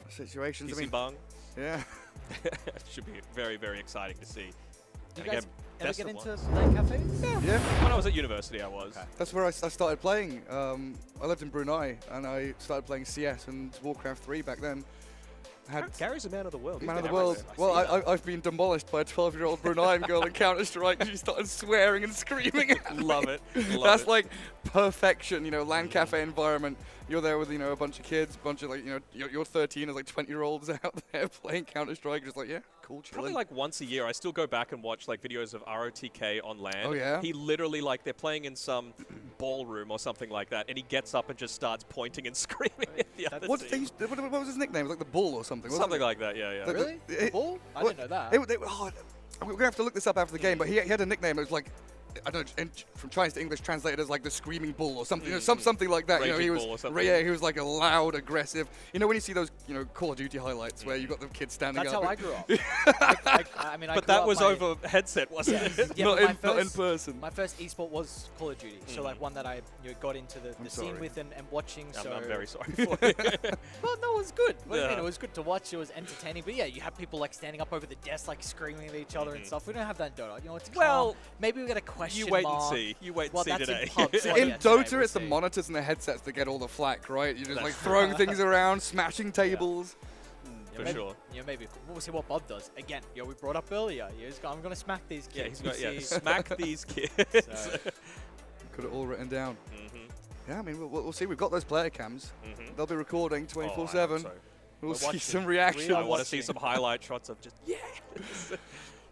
situations.
PC
I mean,
bang.
yeah.
Should be very, very exciting to see.
You
And
guys, Ever
Best
get
of
into
ones.
LAN cafes?
Yeah,
When I was at university, I was.
Okay.
that's where I started playing. I lived in Brunei, and I started playing CS and Warcraft 3 back then. Had
Gary's a man of the world.
Man of
He's
the
been
world.
everywhere.
Well, I've been demolished by a 12-year-old Bruneian girl in Counter-Strike because she started swearing and screaming at me.
Love it. Love
That's
it.
like perfection, LAN cafe environment. You're there with, a bunch of kids, bunch of you're 13 as like 20-year-olds out there playing Counter-Strike, just like, yeah, cool,
Probably
chilling.
like once a year, I still go back and watch like videos of ROTK on LAN.
Oh, yeah?
He literally like they're playing in some ballroom or something like that, and he gets up and just starts pointing and screaming at the other
What,
team.
what was his nickname? It was like the Bull or something, wasn't
Something
it?
like that. Yeah, yeah.
The-
Really?
it-
The ball? I
Well,
didn't know that.
we're going to have to look this up after the game, but he had a nickname. It was like, I don't know, from Chinese to English translated as like the Screaming Bull or something, something like that.
Raging
he was,
Bull or something.
yeah, he was like a loud, aggressive. When you see those, Call of Duty highlights where you got the kids standing
That's
up.
how I grew up. I mean, I
But
grew
that
up
was
my-
over headset, wasn't it?
Yeah,
not,
but
in, not in person.
My first esport was Call of Duty, so like one that I got into the scene
sorry.
with and watching. So
I'm very sorry for you.
well, no, it was good. What do you mean?
Yeah.
It was good to watch. It was entertaining. But yeah, you have people like standing up over the desk, like screaming at each other and stuff. We don't have that in Dota. It's calm.
Well,
maybe we get a question
You wait
mark.
and see. You wait and
Well,
see
that's
today.
in pubs. So
In
yeah, today
Dota,
we'll
it's the
see.
monitors and the headsets that get all the flack, right? You're just
That's
like
true.
throwing things around, smashing tables.
For
maybe,
sure.
Maybe we'll see what Bob does. Again, we brought up earlier. I'm gonna smack these
Yeah,
kids.
he's got
We'll see.
smack these kids.
So,
Got it all written down.
Mhm.
Yeah, I mean, we'll see. We've got those player cams.
Mhm.
They'll be recording
Oh, I hope
24/7.
so.
We'll
We're
see
watching.
some reaction.
I want to see some highlight shots of just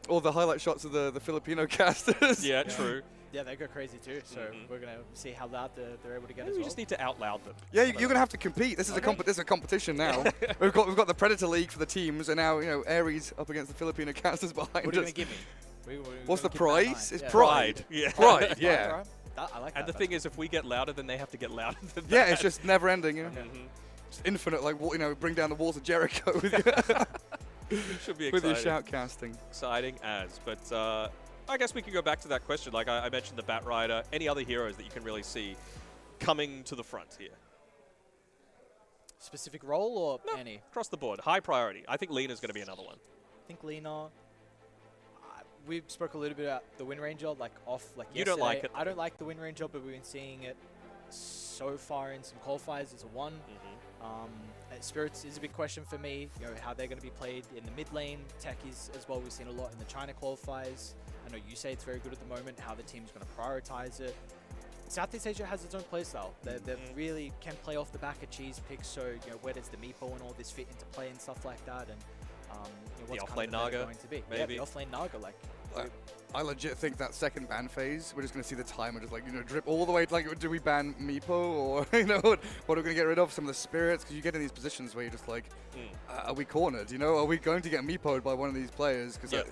All the highlight shots of the Filipino casters.
yeah, true.
yeah, they go crazy too. So we're gonna see how loud they're able to get
Maybe
as
we
well.
just need to out loud them.
Yeah, you're gonna have to compete. This is this is a competition now. we've got the Predator League for the teams, and now Ares up against the Filipino casters behind
What are you
us.
gonna give me?
What's the
gonna keep that in
prize?
mind.
It's
Yeah.
pride.
Yeah.
Pride.
Yeah,
Yeah.
right. I like that.
And the thing is, if we get louder, then they have to get louder than
Yeah,
that.
it's just never ending.
Mhm.
It's infinite. Like bring down the walls of Jericho with,
Should be
with your
exciting.
shoutcasting.
Exciting as. But I guess we can go back to that question. Like I mentioned the Bat Rider. Any other heroes that you can really see coming to the front here?
specific role or
No,
any?
across the board. High priority. I think Lena's going to be another one.
I think Lena. We spoke a little bit about the Wind Ranger, like
You don't like
yesterday.
it.
I don't like the Wind Ranger, but we've been seeing it so far in some qualifiers as a one. Spirits is a big question for me. How they're going to be played in the mid lane. Tech is as well. We've seen a lot in the China qualifiers. I know you say it's very good at the moment. How the team's going to prioritize it. Southeast Asia has its own playstyle. They really can play off the back of cheese picks. So where does the Meepo and all this fit into play and stuff like that? And what's
offlane
kind of the meta
Naga,
going to be?
maybe.
Yeah, the offlane Naga, like.
I legit think that second ban phase, we're just going to see the timer just drip all the way. Like, do we ban Meepo or what are we going to get rid of? Some of the spirits, because you get in these positions where you're just like, are we cornered? Are we going to get Meepo'd by one of these players? Because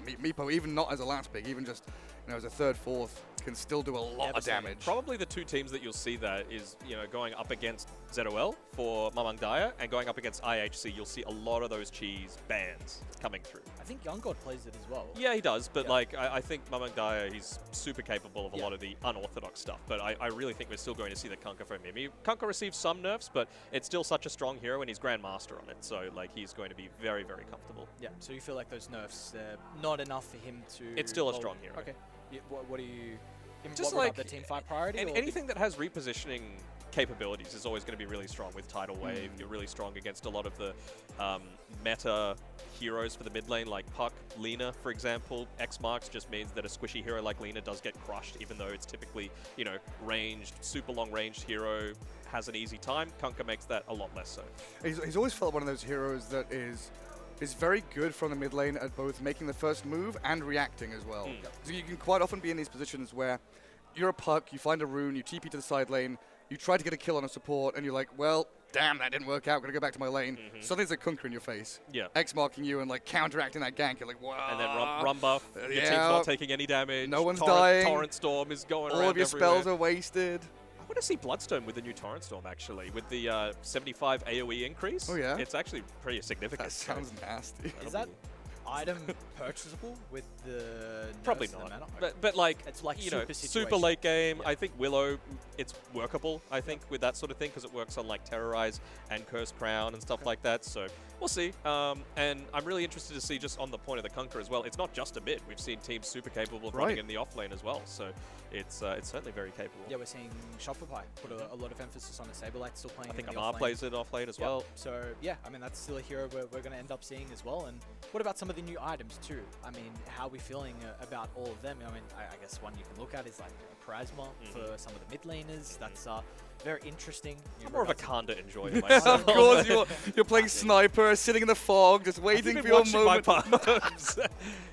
Meepo, even not as a last pick, even just as a third, fourth, can still do a lot of damage.
Probably the two teams that you'll see that is, going up against ZOL for Mamang Daya and going up against IHC. You'll see a lot of those cheese bans coming through.
I think Young God plays it as well.
Yeah, he does, but
Yeah.
I think Mamang Daya, he's super capable of a lot of the unorthodox stuff, but I really think we're still going to see the Kunkka from him. Kunkka receives some nerfs, but it's still such a strong hero and he's Grandmaster on it, so he's going to be very, very comfortable.
Yeah, so you feel like those nerfs, not enough for him to...
It's still a strong hero.
Okay. Yeah, what do you...
Just
what
like
the team fight priority? or
anything that has repositioning capabilities is always going to be really strong with Tidal Wave. You're really strong against a lot of the meta heroes for the mid lane, like Puck, Lena, for example. X marks just means that a squishy hero like Lena does get crushed, even though it's typically, ranged, super long ranged hero has an easy time. Kunkka makes that a lot less so.
He's always felt one of those heroes that is very good from the mid lane at both making the first move and reacting as well. So you can quite often be in these positions where you're a Puck, you find a rune, you TP to the side lane, you try to get a kill on a support, and you're like, well, damn, that didn't work out, gotta go back to my lane. Suddenly there's a Kunkka in your face.
Yeah.
X-marking you and counteracting that gank. You're like, wow.
And then run buff, your team's
yeah.
not taking any damage.
No one's
Torrent,
dying.
Torrent Storm is going around
All of your
everywhere.
spells are wasted.
I want to see Bloodstone with the new Torrent Storm, actually, with the 75 AoE increase.
Oh, yeah?
It's actually pretty significant.
That sounds nasty.
Is that item purchasable with the
Probably
nerfs and the
not.
mana?
But like,
It's like
you know,
super
super
situational.
late game.
Yeah.
I think Willow, it's workable. I think with that sort of thing because it works on like Terrorize and Curse Crown and stuff like that. So we'll see. And I'm really interested to see just on the point of the Conquer as well. It's not just a mid. We've seen teams super capable of running
Right.
in the off lane as well. So it's certainly very capable.
Yeah, we're seeing Shopify put a lot of emphasis on the Saberlight still playing
I think
in the
Amar
offlane.
plays it off lane as well.
So yeah, I mean that's still a hero we're going to end up seeing as well. And what about some of the new items too? I mean, how are we feeling about all of them? I mean, I guess one you can look at is like Parasma for some of the mid laners. That's very interesting. You
I'm
know,
more of a
regards
Kanda enjoyer myself.
Of course, you're playing sniper, sitting in the fog, just
Have
waiting
you
for
been
your
watching my
moment.
palms?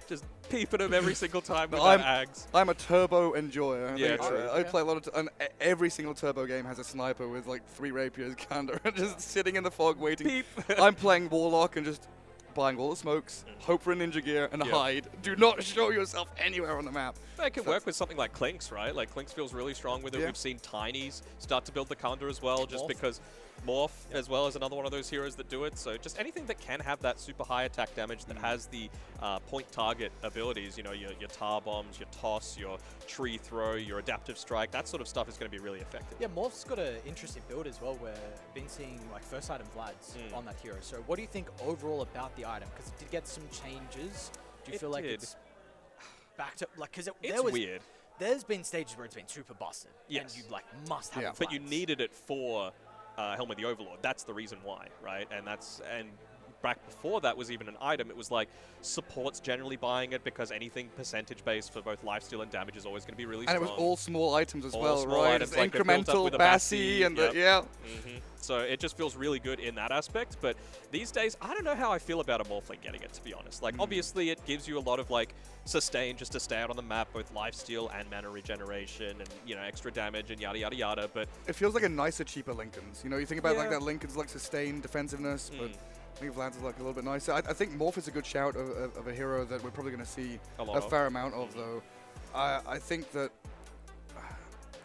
Just peeping them every single time with
I'm-
that Ags.
I'm a turbo enjoyer.
Yeah,
Like,
true.
I play a lot of, and every single turbo game has a sniper with like 3 rapiers, Kanda, just sitting in the fog waiting.
Peep.
I'm playing Warlock and just buying all the smokes, hope for a ninja gear, and
Yeah.
hide. Do not show yourself anywhere on the map.
It can work with something like Clinks, right? Like Clinks feels really strong with it.
Yeah.
We've seen Tinies start to build the Kanda as well, just
Morph.
because Morph as well is another one of those heroes that do it. So just anything that can have that super high attack damage that has the point target abilities, you know, your tar bombs, your toss, your tree throw, your adaptive strike, that sort of stuff is going to be really effective.
Yeah, Morph's got an interesting build as well. We've been seeing like first item Vlad's on that hero. So what do you think overall about the item? Because it did get some changes. Do you
It
feel like
did.
it's back to like because
It's weird.
There's been stages where it's been super busted.
Yes.
And you like must have.
Yeah.
Vlad's.
But you needed it for Helm of the Overlord. That's the reason why, right? And back before that was even an item. It was like supports generally buying it because anything percentage based for both lifesteal and damage is always going to be really
And
strong.
it was all small items as
All
well,
small
right?
items,
It's
like they're built up
incremental
with a
Bassi
Bassi,
and
yep.
the, yeah.
So it just feels really good in that aspect. But these days, I don't know how I feel about a Morphling getting it, to be honest. Like, obviously, it gives you a lot of, like, sustain just to stay out on the map, both lifesteal and mana regeneration and, you know, extra damage and yada, yada, yada. But
It feels like a nicer, cheaper Lincoln's. You know, you think about like
Yeah.
that Lincoln's like sustained defensiveness, but I think Vlad's is like a little bit nicer. I think Morph is a good shout of a hero that we're probably going to see
A lot of.
fair amount of, though. I think that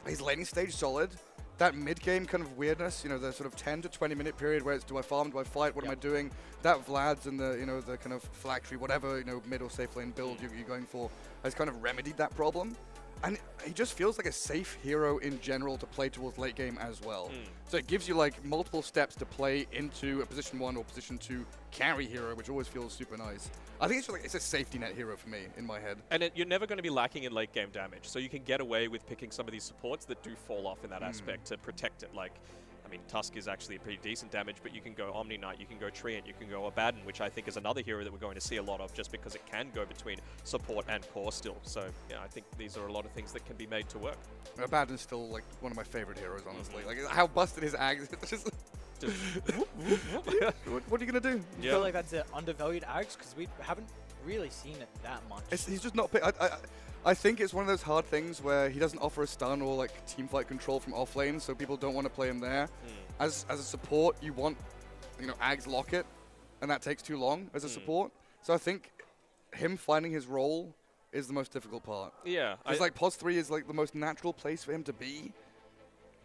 his laning stage solid. That mid-game kind of weirdness, you know, the sort of 10 to 20 minute period where it's do I farm, do I fight, what am I doing? That Vlad's and the, you know, the kind of flagtree, whatever, you know, mid or safe lane build you're going for has kind of remedied that problem. And he just feels like a safe hero in general to play towards late game as well. So it gives you like multiple steps to play into a position 1 or position 2 carry hero, which always feels super nice. I think it's just like it's a safety net hero for me in my head.
And you're never going to be lacking in late game damage, so you can get away with picking some of these supports that do fall off in that aspect to protect it. Like, I mean, Tusk is actually a pretty decent damage, but you can go Omni Knight, you can go Treant, you can go Abaddon, which I think is another hero that we're going to see a lot of just because it can go between support and core still. So, yeah, I think these are a lot of things that can be made to work.
Abaddon's still like one of my favorite heroes, honestly. Like how busted his Ags is. Just what are you gonna do?
I feel like that's an undervalued Ags because we haven't really seen it that much.
He's just not. I think it's one of those hard things where he doesn't offer a stun or like team fight control from off lane, so people don't want to play him there. As a support, you want, you know, Ags Locket, and that takes too long as a support. So I think him finding his role is the most difficult part.
Yeah.
Because like Pos 3 is like the most natural place for him to be,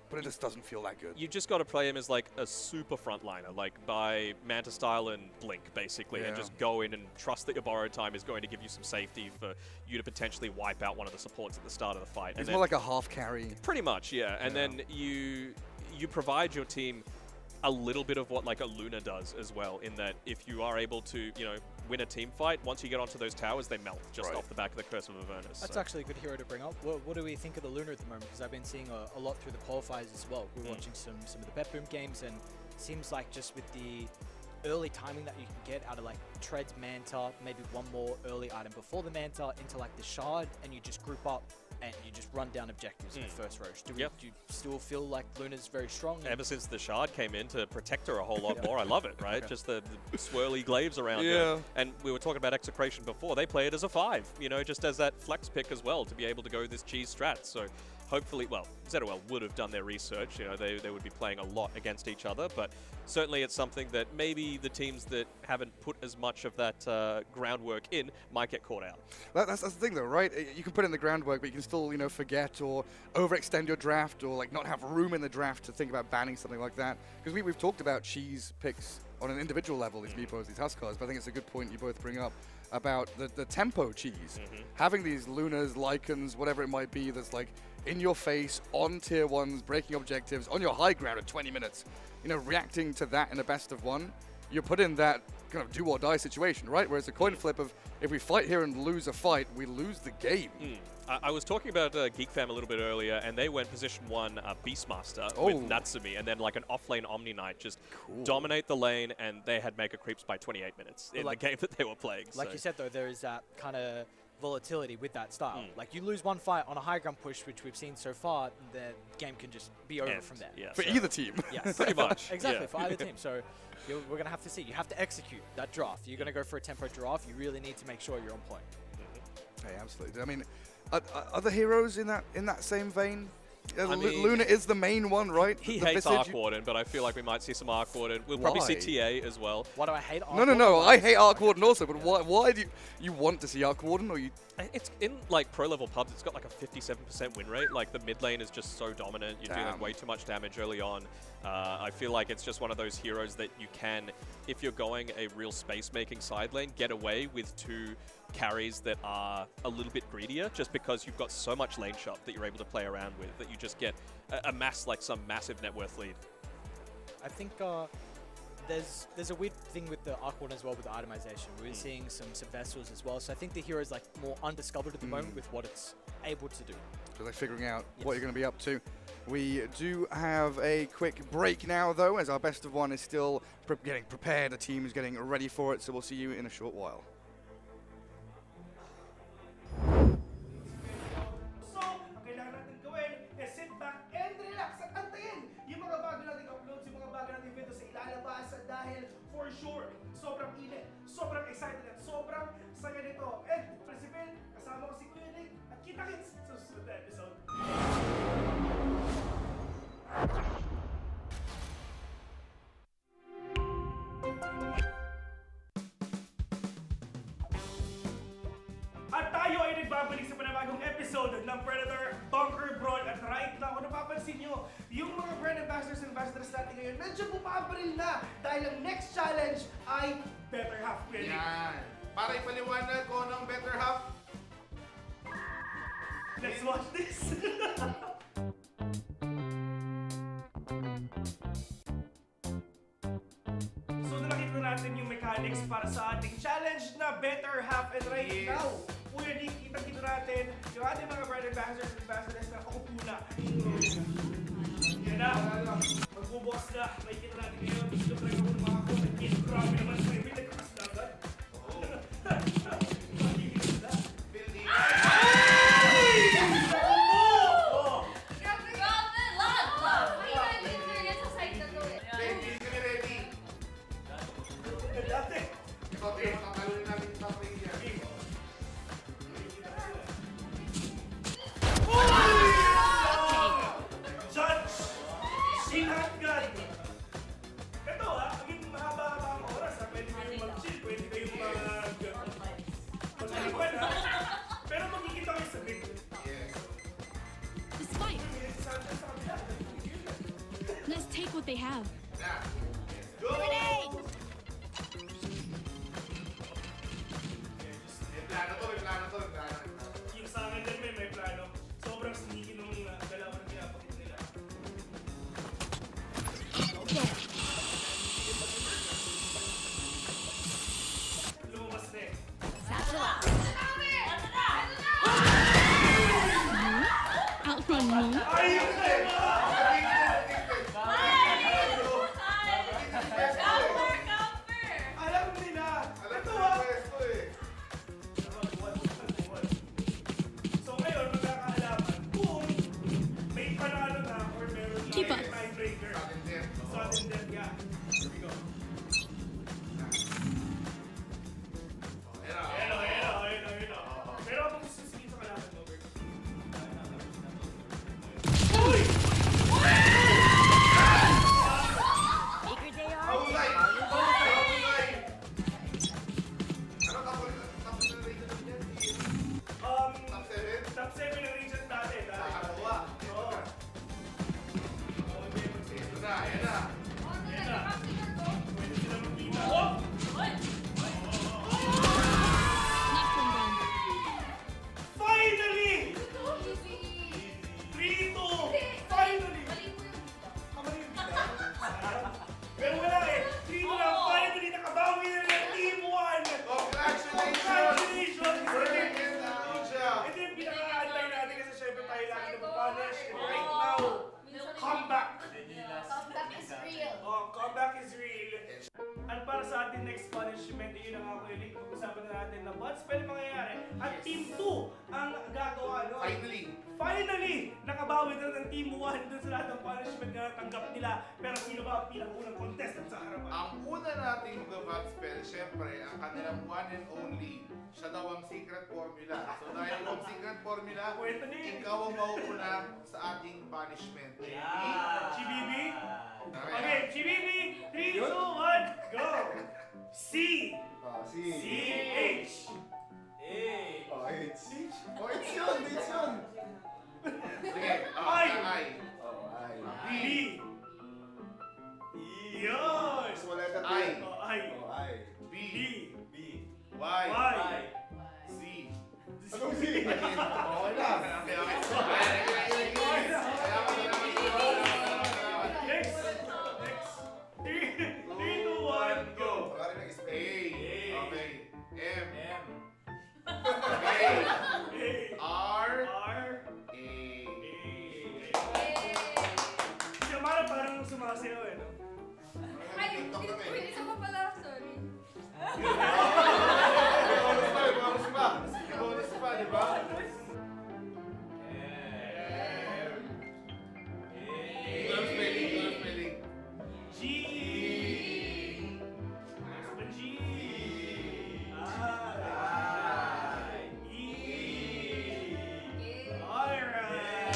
but it just doesn't feel that good.
You just got to play him as like a super frontliner, like by Manta style and Blink, basically, and
Yeah.
just go in and trust that your borrowed time is going to give you some safety for you to potentially wipe out one of the supports at the start of the fight.
It's
And
more
then,
like a half carry.
pretty much, yeah. And then you provide your team a little bit of what like a Luna does as well, in that if you are able to, you know, win a team fight, once you get onto those towers, they melt just off the back of the Curse of Avernus.
That's
so.
actually a good hero to bring up. What do we think of the Luna at the moment? Because I've been seeing a lot through the qualifiers as well. We're watching some of the Bet Boom games, and it seems like just with the early timing that you can get out of like Treads, Manta, maybe one more early item before the Manta into like the Shard, and you just group up and you just run down objectives in the first roach. Do you still feel like Luna's very strong?
Ever since the Shard came in to protect her a whole lot more, I love it, right? Just the swirly glaives around her. And we were talking about Execration before. They play it as a 5, you know, just as that flex pick as well to be able to go this cheese strat. So hopefully, well, ZOL would have done their research. You know, they would be playing a lot against each other, but certainly it's something that maybe the teams that haven't put as much of that groundwork in might get caught out.
That's the thing, though, right? You can put in the groundwork, but you can still, you know, forget or overextend your draft or like not have room in the draft to think about banning something like that. Because we've talked about cheese picks on an individual level, these Vipos, these Huskars, but I think it's a good point you both bring up. about the tempo cheese. Having these Lunas, Lycans, whatever it might be, that's like in your face, on tier 1s, breaking objectives, on your high ground at 20 minutes. You know, reacting to that in a best of 1, you're put in that kind of do or die situation, right? Whereas a coin flip of if we fight here and lose a fight, we lose the game.
I was talking about Geek Fam a little bit earlier, and they went position 1 Beastmaster with Natsumi, and then like an off-lane Omni Knight just dominate the lane, and they had Mega Creeps by 28 minutes in the game that they were playing.
Like
so.
you said, though, there is that kind of volatility with that style. Like you lose one fight on a high ground push, which we've seen so far, the game can just be over from there.
Yeah,
For either team.
Yes.
pretty much.
Exactly,
yeah.
for either team. So we're going to have to see. You have to execute that draft. You're going to go for a tempo draft. You really need to make sure you're on point.
Hey, absolutely. I mean, are the heroes in that same vein?
I mean,
Luna is the main one, right?
He
The
hates
Visage-
Arc Warden, but I feel like we might see some Arc Warden. We'll probably see TA as well.
Why do I hate
No. I hate Arc Warden also, but why do you want to see Arc Warden, or you?
It's in like pro level pubs. It's got like a 57% win rate. Like the mid lane is just so dominant. You're dealing way too much damage early on. I feel like it's just one of those heroes that you can, if you're going a real space making side lane, get away with 2 carries that are a little bit greedier, just because you've got so much lane shot that you're able to play around with that you just get amass like some massive net worth lead.
I think there's a weird thing with the Arc Warden as well with the itemization. We're seeing some vessels as well. So I think the hero is like more undiscovered at the moment with what it's able to do.
So they're figuring out what you're going to be up to. We do have a quick break now, though, as our best of 1 is still getting prepared. The team is getting ready for it, so we'll see you in a short while.
So, ang kailangan natin gawin is sit back and relax at antayin yung mga bago nating uploads, yung mga bago nating video sa ilalabas dahil for sure, sobrang init, sobrang excited at sobrang saya nito. And, Principal, kasama ko si Kuya Nick at kita-kits sa susunod na episode. At tayo ay nagbabalik sa panibagong episode ng Predator Bunker Brawl. At right now, kung napapansin nyo, yung mga brand ambassadors and ambassadors natin ngayon, medyo bumabaril na dahil ang next challenge ay Better Half Winning.
Yan. Para ipaliwanag ko ng better half.
Let's watch this! So nalakit na natin yung mechanics para sa ating challenge na Better Half. And right now, Kuya Nick, kitang-kita natin yung ating mga brand ambassadors and ambassadors na kaupo na. Yan na. Magbubukas na. Makikita natin ngayon. Gusto ko rin ako ng mga comment. Grabe naman sa ibig. Nagkakas na agad. Makikita na.
Building.
Grabe! Love! Hindi ka nag-experience sa site na to eh.
Ready, kami ready.
Dati.
Ito, makakalunin namin yung top lane yan.
Judge! Sinhatgan! Ito maging mahaba-haba ang oras pwede kayong mag-chill, pwede kayong mag-iwan pero magkikita kayo sa big.
Yes.
Despite, let's take what they have.
Na. Go! May plano to, may plano to, may plano.
Yung sa akin din may plano. Sobrang sneaky nung galaw na pinapakita nila. Lumabas na eh.
Outrun me.
Ayun na yun! Alam nila!
Alam
Ito
ko yung pwesto eh.
So ngayon, magkakaalaman kung may panalo na or meron na
Keep up.
tiebreaker.
Sudden death.
Sudden death nga. Here we go. Ayun o. Pero ako magsususin sa kalaban mo, Bert. Uy!
Mahusay! Mahusay! Ano kapag tapos na rin natin yan? Top 7?
Top 7 na region natin.
Nakakalawa.
Oo.
Ito na, yan na.
Yan na. Pwede sila magkita. Oh! next punishment, yun ang ako ulit. Pag-usapan na natin na what's pwede mangyayari. At Team 2 ang gagawa nun. Finally, nakabawi na ng Team 1 dun sa lahat ng punishment na natanggap nila. Pero sino ba ang pinakaunang contestant sa harapan?
Ang una nating mag-bat spell, syempre, ang kanilang one and only, siya daw ang secret formula. So dahil ang secret formula,
Kwento niyo yun.
ikaw ang mauuna sa ating punishment.
GBB?
Okay.
Okay, GBB, 3, 2, 1, go! C.
C.
C-H.
Oh, H.
Oh, it's yun! Sige,
I.
I.
Oh, I.
B. Yun!
Mas wala ka
I.
Oh, I.
Oh, I.
B.
B.
Y.
Y.
Z.
Anong C?
Okay lang.
Next. 3, 2, 1, go!
Wala rin ang
A.
spell.
Okay. M. A.
A.
R.
R.
A.
Si Amara parang sumasayaw eh, no?
Ay, wait, isa pa pala, sorry.
Bonus pa, di ba? Good spelling.
G. Next one, G. I. E. Alright.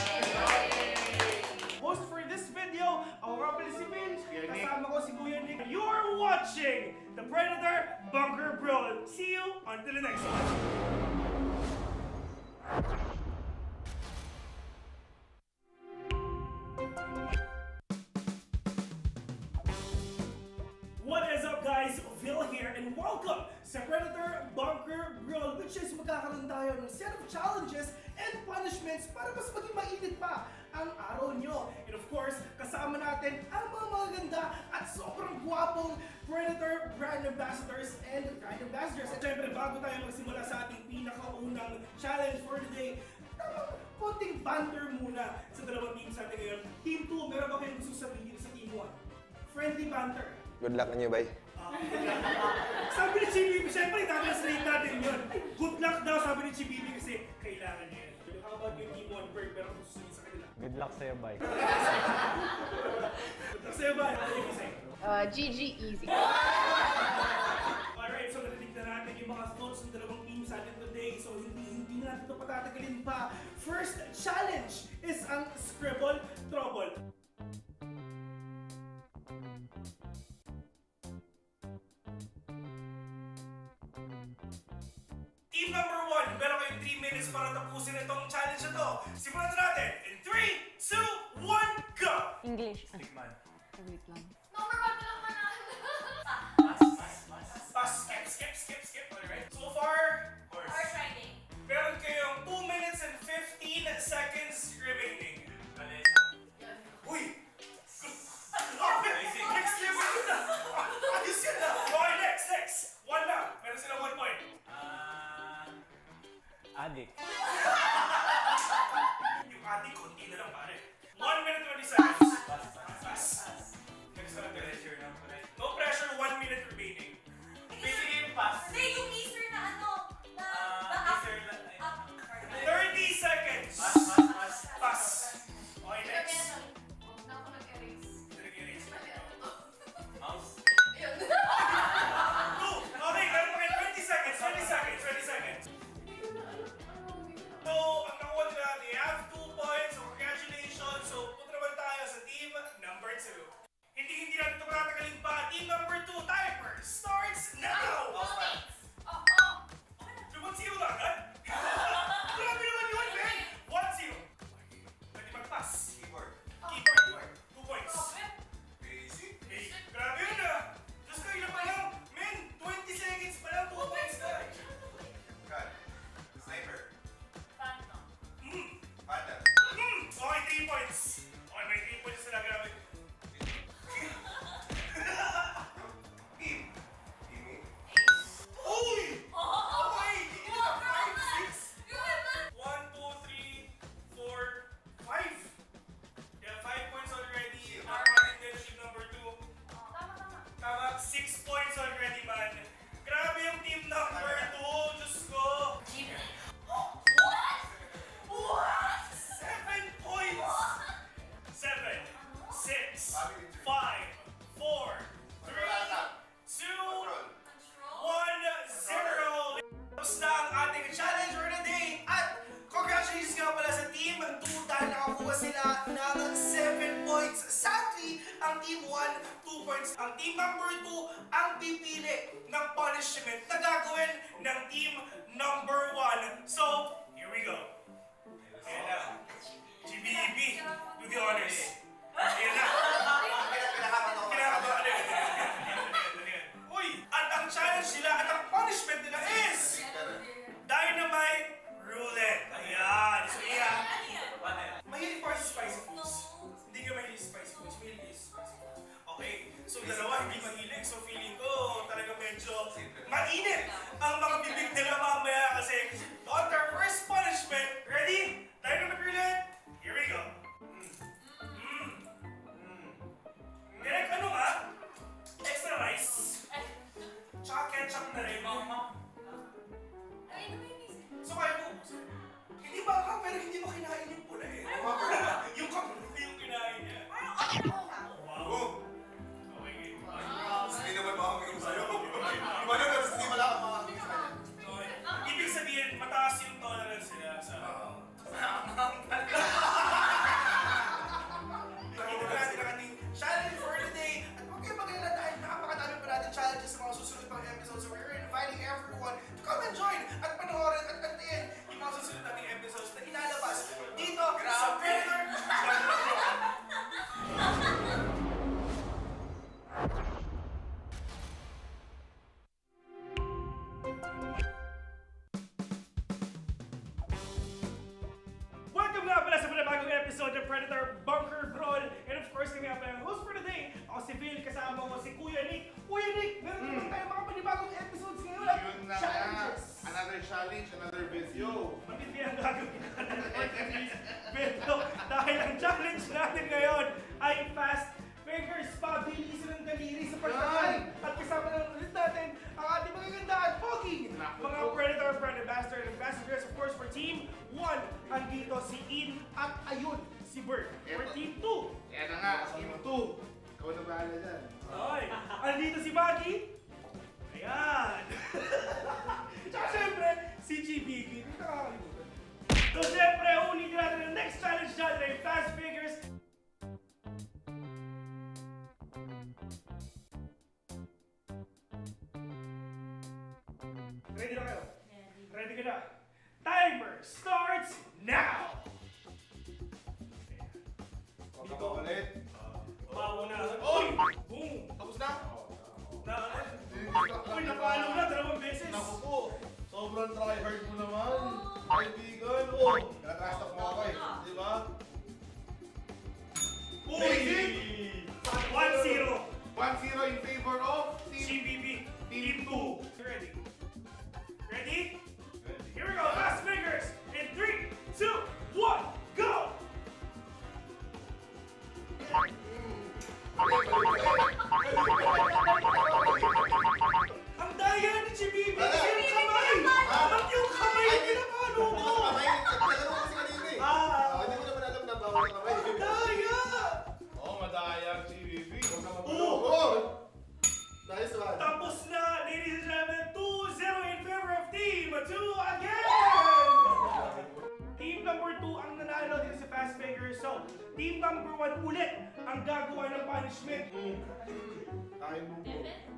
Host for this video, ako nga pala si Vince. Kasama ko si Kuya Nick. You're watching the Predator Bunker Brawl. See you until the next one. What is up guys? Phil here and welcome sa Predator Bunker Brawl, which is magkakaroon tayo ng set of challenges and punishments para mas maging mainit pa ang araw nyo. And of course, kasama natin ang mga magaganda at sobrang gwapong Predator brand ambassadors and brand ambassadors. At syempre, bago tayo magsimula sa ating pinakaunang challenge for today, konting banter muna sa dalawang teams natin ngayon. Team 2, meron ba kayong gusto sabihin sa Team 1? Friendly banter.
Good luck on you, bay.
Sabi ni Chibibi, syempre i-translate natin yun. Good luck daw, sabi ni Chibibi kasi kailangan niya yan. How about yung Team 1 Berg, pero gusto niya sa kanila?
Good luck sa'yo, bay.
Good luck sa'yo ba? Ano yung isa?
GG easy.
Alright, so narinig na natin yung mga thoughts ng dalawang teams natin today. So hindi na natin ito patatagalin pa. First challenge is ang Scribble Trouble. Team number 1, meron kayong 3 minutes para tapusin itong challenge na to. Simulan na natin in 3, 2, 1, go!
English.
Tikman.
Wait lang.
Number 1 na lang manalo.
Skip. Alright. So far,
Horse riding.
meron kayong 2 minutes and 15 seconds remaining. Uy! Next level yun na! Ayos yun na! Okay, next! 1 na! Meron sila 1 point.
Addict.
Yung ating konti na lang pare. 1 minute 20 seconds. Pass. Next na lang. No pressure, 1 minute remaining.
Basically yung pass. Hindi, yung Easter na ano. Na Easter na.
30 seconds. Pass. Okay, next.
Na ako nag-erase.
Nag-erase.
Mouse? Yun.
Two. Okay, meron pa kayo 20 seconds. So, ang nakuha nila, they have 2 points. So, congratulations. So, punta naman tayo sa team number 2. Hindi natin ito matatagalin pa. Team number 2, timer starts now! Lumang zero na agad? Grabe naman yun, man! 1-0. Pwede mag-pass. Keyboard. 2 points.
Basic.
Hey, grabe yun ah! Diyos ko, ilan pa lang? Men, 20 seconds pa lang, 2 points na!
Cut. Sniper.
Phantom.
Panda.
Okay, 3 points. Okay, may 3 points sila, grabe. 5, 4, 3, 2, 1, 0. Tapos na ang ating challenge for the day. At congratulations nga pala sa Team 2 dahil nakakuha sila ng 7 points. Sadly, ang Team 1, 2 points. Ang Team number 2 ang pipili ng punishment na gagawin ng Team number 1. So, here we go. Ayan na. GBEB, do the honors. Ayan na. Kinakabahan na yun. Uy! At ang challenge nila at ang punishment nila is Dynamite Roulette. Ayan. So, yeah. Mahilig pa sa spicy foods. Hindi ka mahilig sa spicy foods. Mahilig sa spicy foods. Okay. So, dalawa hindi mahilig. So, feeling ko talaga medyo mainit ang mga bibig nila mamaya kasi on their first punishment. Ready? Dynamite Roulette. Here we go. Direk, ano nga? Extra rice. Tsaka ketchup na rin. So kaya mo ubusin? Hindi ba ka, pero hindi mo kinain yung pula eh. Yung kaputi yung kinain niya. Wow. Okay.
Hindi naman makakaminom sa'yo. Iba na, pero hindi malakad makakaminom sa'yo.
Okay. Ibig sabihin, mataas yung tolerance nila sa... Nakita na natin ang ating challenge for the day. At huwag kayo mag-alala dahil napakadami pa natin challenges sa mga susunod pang episodes. So we're inviting everyone to come and join at panoorin at antayin yung mga susunod nating episodes na ilalabas dito sa Predator. Welcome nga pala sa panibagong episode ng Predator Bunker Brawl. And of course, kami nga pala ang host for the day. Ako si Phil, kasama ko si Kuya Nick. Kuya Nick, meron naman tayo mga panibagong episodes ngayon at
Yun na nga.
challenges.
Another challenge, another video.
Matindi ang gagawin natin for today's video dahil ang challenge natin ngayon ay fast fingers, pabilisan ng daliri sa pagkain. At kasama na ulit natin ang ating magaganda at pogi. Mga Predator, Predator, and Ambassadors, of course, for Team 1. Andito si In at ayun, si Bert. For Team 2.
Yan na nga, Team 2. Ikaw na bahala dyan.
Okay. Andito si Maggie. Ayan. Tsaka syempre, si GBB. Hindi nakakalimutan. So syempre, ulitin natin ang next challenge natin ay Fast Figures. Ready na kayo? Ready ka na? Timer starts now!
Huwag ka ulit.
Mauna. Oy! Boom!
Tapos na?
Uy, napalo na 2 beses.
Naku po, sobrang try-hard mo naman. Kaibigan, oh. Nag-astak mo ako eh. Di ba?
Uy! 1-0.
1-0 in favor of Team
GBB. Team 2. Ready? Ready?
Ready.
Here we go. Fast fingers. In 3, 2, 1, go! Ang daya ni GBB. Yung kamay. Ba't yung kamay yung pinapalo mo?
Nagtanong kasi kanina eh. Hindi ko naman alam na bawal ka kamay.
Ang daya.
Oo, madaya ang GBB.
Oh.
Nice one.
Tapos na, ladies and gentlemen, 2-0 in favor of Team 2 again! Team number 2 ang nanalo dito sa Fast Figures. So, Team number 1 ulit ang gagawa ng punishment.
Tayo mo po.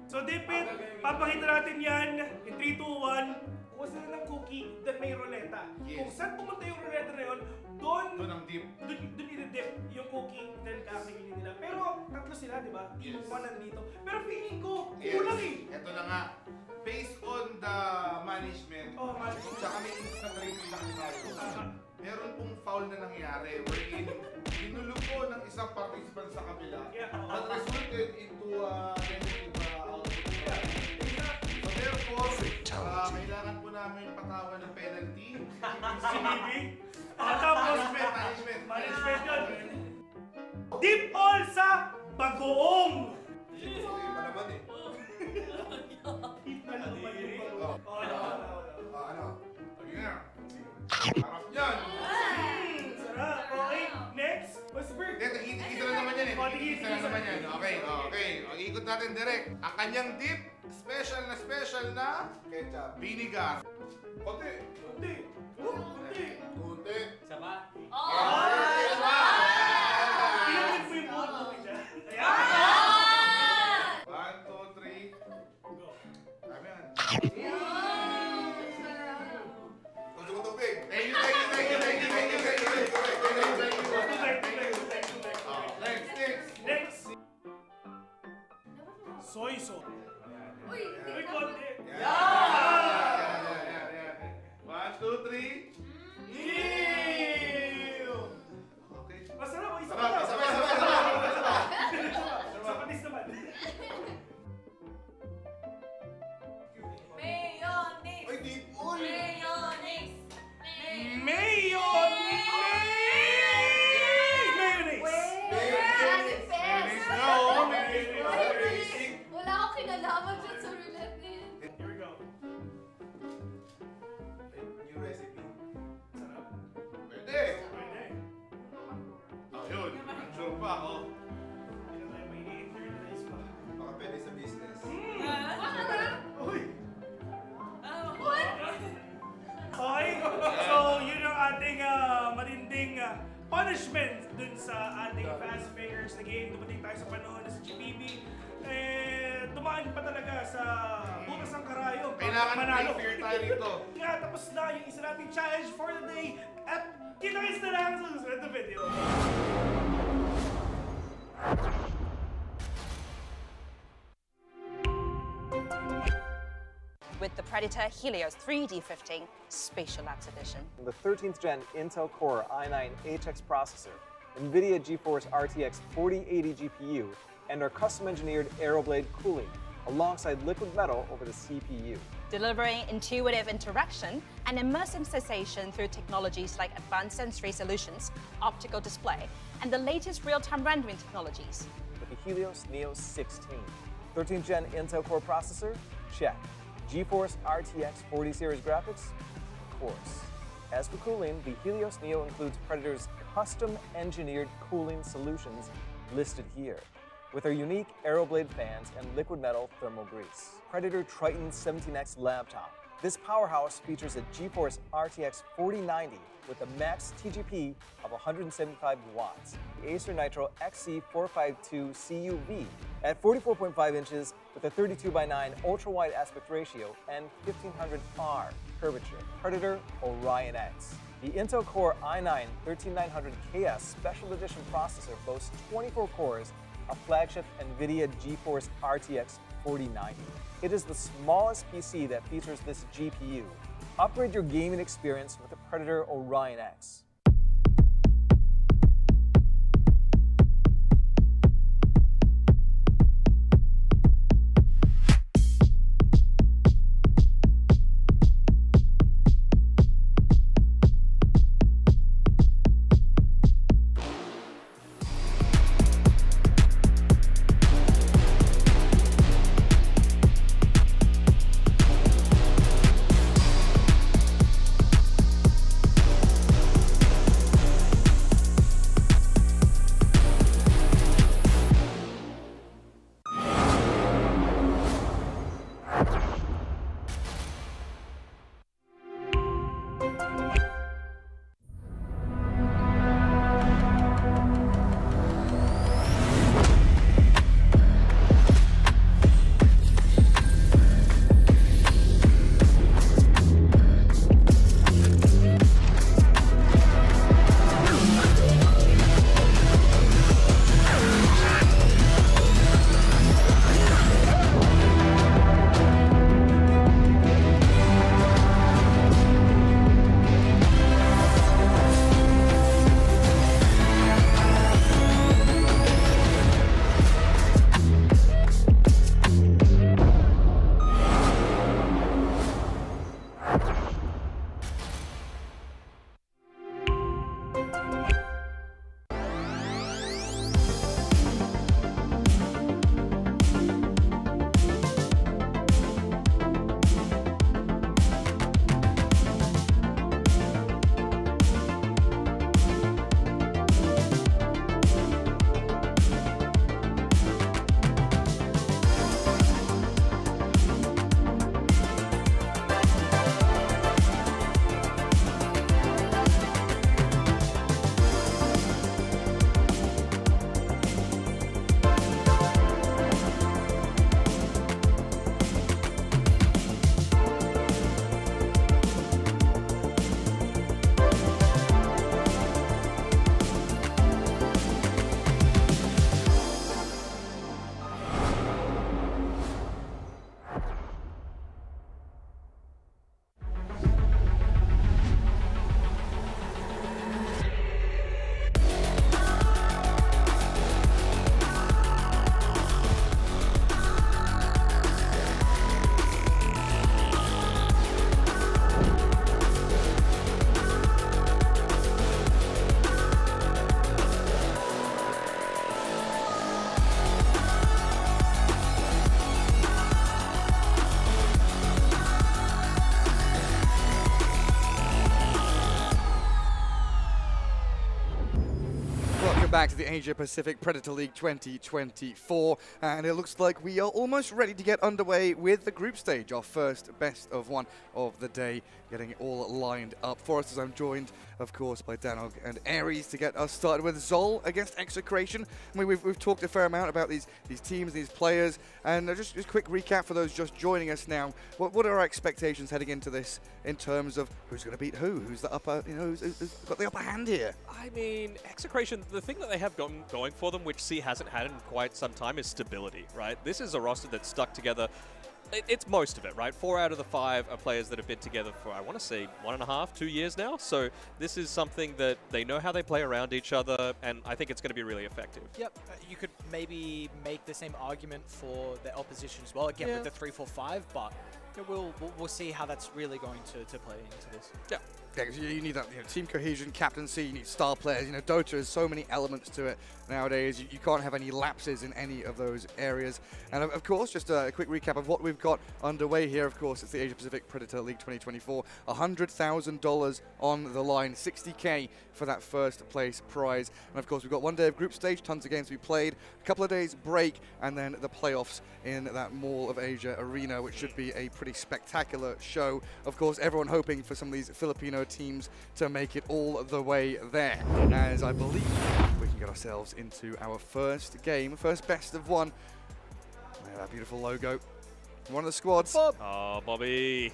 So, Dipit, papakita natin yan in 3, 2, 1. Kuha sila ng cookie that may ruleta.
Yes.
Kung saan pumunta yung ruleta na yun, doon
ang dip.
Doon i-dip yung cookie, then kakinin nila. Pero tatlo sila, di ba? Team 1 nandito. Pero feeling ko, kulang eh.
Ito na nga. Based on the management,
Management.
tsaka may instant rating na tayo. Meron pong foul na nangyari wherein dinulog po ng isang participant sa kabila that resulted into negative output. So therefore, kailangan po namin patawan ng penalty.
Si Bibi. Tapos, management yun. Deep all sa bagoong.
Hindi pa naman eh.
Hit na naman yung bagoong.
Ano? Again. Harap yan.
Sarap. Okay, next. What's the bird?
Ito, kita na naman yan eh.
Tigisa
naman yan. Okay, okay. Ang ikot natin direct. Ang kanyang dip, special na
Ketchup.
vinegar. Konti.
Kunti. Kunti.
Kunti.
Pinagin mo yung buhok mo dyan. Ayan.
1, 2, 3.
Go.
Dami yan.
Gusto ko tubig.
Thank you, thank you, thank you, thank you, thank you, thank you, thank you, thank you, thank you. Next, next.
Next. Soy sauce.
Uy,
Uy, konti.
Yan. 1, 2, 3.
Ew!
Okay.
Masarap, isa pa
Sabay,
lang.
sabay, sabay, sabay, sabay.
Sa patis naman.
Mayonnaise.
Ay, di po.
Mayonnaise.
Mayonnaise!
Mayonnaise na,
Mayonnaise.
Wala akong kinalaman dyan sa roulette na yun.
Here we go.
New recipe.
Sarap.
Pwede.
Pwede.
Ayun, ang sure pa ako.
Hindi na tayo may i-internalize pa.
Baka pwede sa business.
Uy!
What?
Okay, so yun ang ating matinding punishment dun sa ating fast players na game. Dumating tayo sa panahon na sa GBB. Eh, dumaan pa talaga sa butas ng karayom.
Kailangan
Manalo.
may fear tayo rito.
Nga, tapos na yung isa nating challenge for the day. At kita-kits na lang sa susunod na video.
with the Predator Helios 3D15 Spatial Labs Edition.
The 13th gen Intel Core i9 HX processor, NVIDIA GeForce RTX 4080 GPU, and our custom-engineered Aeroblade cooling, alongside liquid metal over the CPU.
Delivering intuitive interaction and immersive sensation through technologies like advanced sensory solutions, optical display, and the latest real-time rendering technologies.
With the Helios Neo 16. 13th gen Intel Core processor? Check. GeForce RTX 40 series graphics? Of course. As for cooling, the Helios Neo includes Predator's custom-engineered cooling solutions listed here, with our unique Aeroblade fans and liquid metal thermal grease. Predator Triton 17X laptop. This powerhouse features a GeForce RTX 4090 with a max TGP of 175 watts, the Acer Nitro XC452 CUV at 44.5 inches with a 32:9 ultra-wide aspect ratio and 1500R curvature. Predator Orion X. The Intel Core i9 13900KS Special Edition processor boasts 24 cores, a flagship NVIDIA GeForce RTX 4090. It is the smallest PC that features this GPU. Upgrade your gaming experience with the Predator Orion X.
back to the Asia Pacific Predator League 2024, and it looks like we are almost ready to get underway with the group stage, our first best of one of the day, getting it all lined up for us as I'm joined, of course, by Danog and Aries to get us started with Zol against Execration. I mean, we've talked a fair amount about these teams, these players, and just a quick recap for those just joining us now. What are our expectations heading into this in terms of who's going to beat who's the upper, who's got the upper hand here?
I mean, Execration, the thing that they have going for them, which C hasn't had in quite some time, is stability, right? This is a roster that's stuck together. It's most of it, right? 4 out of the 5 are players that have been together for, I want to say, 1.5, 2 years now. So this is something that they know how they play around each other, and I think it's going to be really effective.
Yep, you could maybe make the same argument for the opposition as well, again with the 3-4-5, but we'll see how that's really going to play into this.
Yeah.
Yeah, 'cause you need that team cohesion, captaincy, you need star players. Dota has so many elements to it nowadays. You can't have any lapses in any of those areas. And of course, just a quick recap of what we've got underway here. Of course, it's the Asia Pacific Predator League 2024. $100,000 on the line, 60K for that first place prize. And of course, we've got 1 day of group stage, tons of games to be played, a couple of days break, and then the playoffs in that Mall of Asia arena, which should be a pretty spectacular show. Of course, everyone hoping for some of these Filipino teams to make it all the way there, as I believe we can get ourselves into our first game, first best of one. Look at that beautiful logo. One of the squads.
Bob. Oh, Bobby.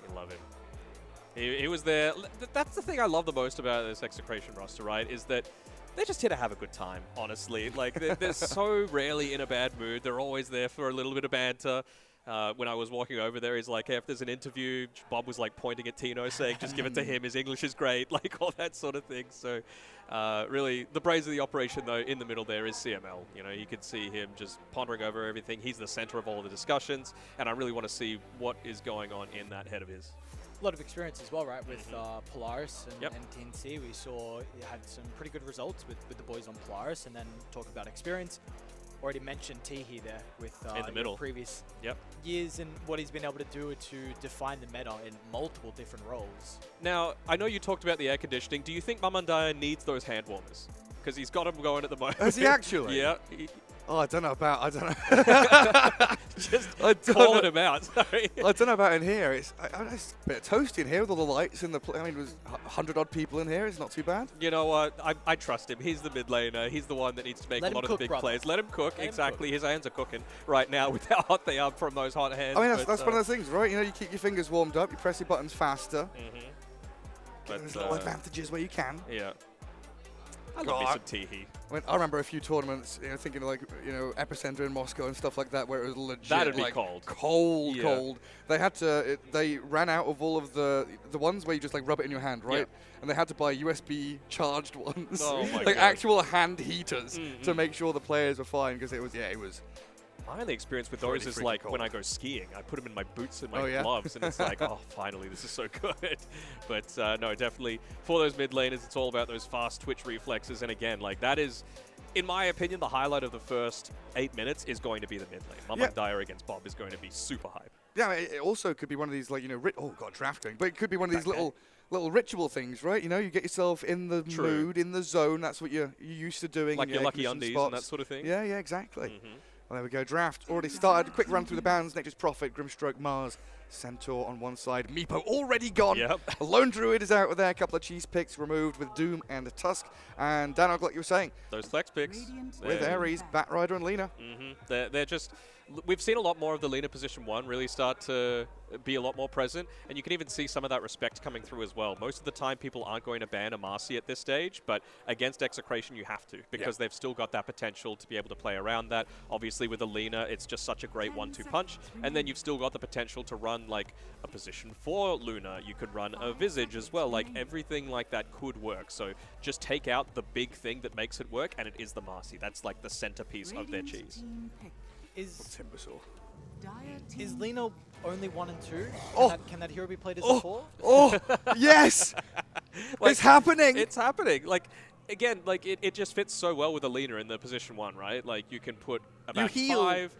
You love him. He was there. That's the thing I love the most about this Execration roster, right? Is that they're just here to have a good time, honestly. Like, they're so rarely in a bad mood. They're always there for a little bit of banter. When I was walking over there, he's like, hey, if there's an interview, Bob was like pointing at Tino saying, just give it to him, his English is great, like all that sort of thing. So really, the brains of the operation, though, in the middle there is CML. You could see him just pondering over everything. He's the center of all the discussions, and I really want to see what is going on in that head of his.
A lot of experience as well, right, with Polaris and TNC. We saw he had some pretty good results with the boys on Polaris, and then talk about experience. Already mentioned Teehee there with
in the middle.
Previous years and what he's been able to do to define the meta in multiple different roles.
Now, I know you talked about the air conditioning. Do you think Mamandaya needs those hand warmers? Because he's got them going at the moment.
Has he actually?
Yeah.
Oh, I don't know.
Just calling him out, sorry.
I don't know about in here. It's a bit toasty in here with all the lights and I mean, there's 100-odd people in here. It's not too bad. You know
what? I trust him. He's the mid laner. He's the one that needs to make a lot of the big plays. Let him cook. Exactly. His hands are cooking right now with how hot they are from those hot hands.
I mean, that's one of those things, right? You keep your fingers warmed up. You press your buttons faster.
But
there's little advantages where you can.
Yeah. I love me some Teehee.
I remember a few tournaments, thinking like, Epicenter in Moscow and stuff like that, where it was legit.
That'd be
like,
cold.
Cold. They had to, they ran out of all of the ones where you just like rub it in your hand, right? Yeah. And they had to buy USB charged ones.
Oh my
like
God.
actual hand heaters to make sure the players were fine, because it was.
My only experience with those is like when I go skiing. I put them in my boots and my gloves, and it's like, oh, finally, this is so good. But no, definitely for those mid laners, it's all about those fast twitch reflexes. And again, like that is, in my opinion, the highlight of the first 8 minutes is going to be the mid lane. Mamandaya against Bob is going to be super hype.
Yeah, it also could be one of these like draft going, but it could be one of these little ritual things, right? You get yourself in the mood, in the zone. That's what you're used to doing.
Like your lucky undies and that sort of thing.
Yeah, exactly. Well, there we go. Draft already started. Quick run through the bands. Nature's Prophet, Grimstroke, Mars, Centaur on one side. Meepo already gone.
Yep.
A Lone Druid is out with there. A couple of cheese picks removed with Doom and Tusk. And Danog, like you were saying.
Those flex picks.
With Ares, Batrider, and Lina.
They're just... We've seen a lot more of the Lina position 1 really start to be a lot more present, and you can even see some of that respect coming through as well. Most of the time, people aren't going to ban a Marcy at this stage, but against Execration, you have to, because they've still got that potential to be able to play around that. Obviously, with the Lina, it's just such a great 1-2 punch, and then you've still got the potential to run like a position 4 Luna. You could run a Visage as well. Like everything like that could work. So just take out the big thing that makes it work, and it is the Marcy. That's like the centerpiece of their cheese.
Is Lino only 1 and 2? Can that hero be played as a 4?
Oh, yes!
Like,
it's happening!
It's happening. Like, again, like it just fits so well with the Lina in the position 1, right? Like you can put about 5.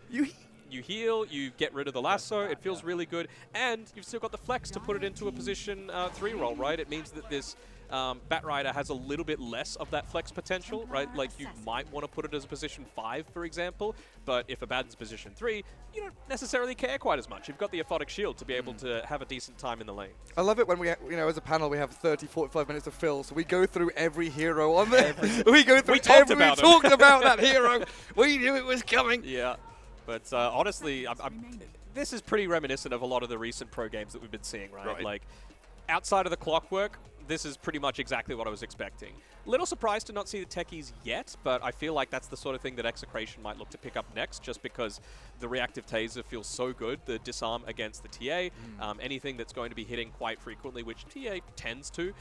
You heal, you get rid of the lasso, it feels really good, and you've still got the flex to put it into a position 3 role, right? It means that this Batrider has a little bit less of that flex potential, right? Like you might want to put it as a position 5, for example, but if Abaddon's position 3, you don't necessarily care quite as much. You've got the Aphotic Shield to be able to have a decent time in the lane.
I love it when we, as a panel, we have 30, 45 minutes to fill, so we go through every hero on there. We go through
talked
about that hero. We knew it was coming.
Yeah, but honestly, this is pretty reminiscent of a lot of the recent pro games that we've been seeing, right? Like, outside of the clockwork, this is pretty much exactly what I was expecting. Little surprised to not see the techies yet, but I feel like that's the sort of thing that Execration might look to pick up next, just because the reactive taser feels so good, the disarm against the TA, anything that's going to be hitting quite frequently, which TA tends to,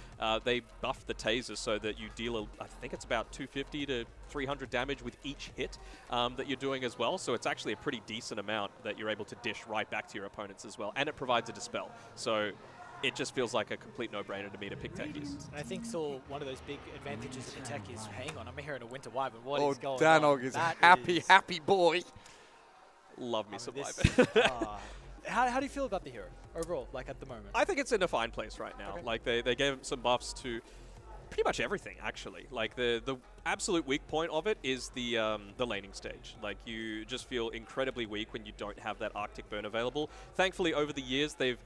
they buff the taser so that you deal, I think it's about 250 to 300 damage with each hit that you're doing as well, so it's actually a pretty decent amount that you're able to dish right back to your opponents as well, and it provides a dispel. So it just feels like a complete no-brainer to me to pick techies.
And I think still one of those big advantages of the tech is, hang on, I'm here in a Winter Wyvern. What is going
Danog
on?
is a happy boy.
Love me some Wyvern.
How do you feel about the hero overall, like at the moment?
I think it's in a fine place right now. Like they gave him some buffs to pretty much everything, actually. Like the absolute weak point of it is the laning stage. Like you just feel incredibly weak when you don't have that Arctic Burn available. Thankfully, over the years, they've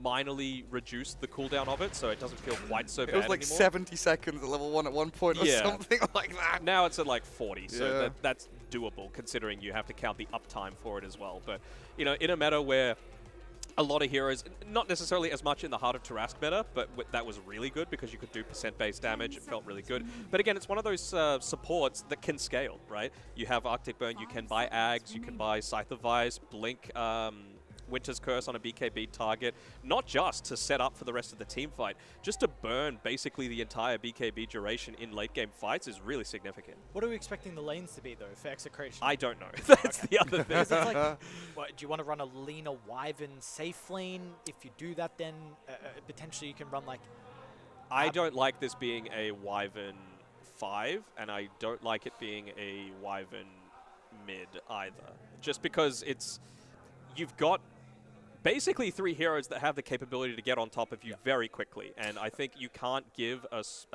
minorly reduced the cooldown of it, so it doesn't feel quite so bad
It was like
anymore.
70 seconds at level 1 at one point or something like that.
Now it's at like 40, so that's doable considering you have to count the uptime for it as well. But, in a meta where a lot of heroes, not necessarily as much in the Heart of Tarask meta, but that was really good because you could do percent-based damage. It felt really good. But again, it's one of those supports that can scale, right? You have Arctic Burn, you can buy Ags, you can buy Scythe of Vice, Blink, Winter's Curse on a BKB target, not just to set up for the rest of the team fight, just to burn basically the entire BKB duration in late game fights is really significant.
What are we expecting the lanes to be, though, for Execration?
I don't know. That's the other thing.
It's like, what, do you want to run a leaner Wyvern safe lane? If you do that, then potentially you can run like...
I don't like this being a Wyvern 5, and I don't like it being a Wyvern mid either. Just because you've got basically 3 heroes that have the capability to get on top of you very quickly, and I think you can't give us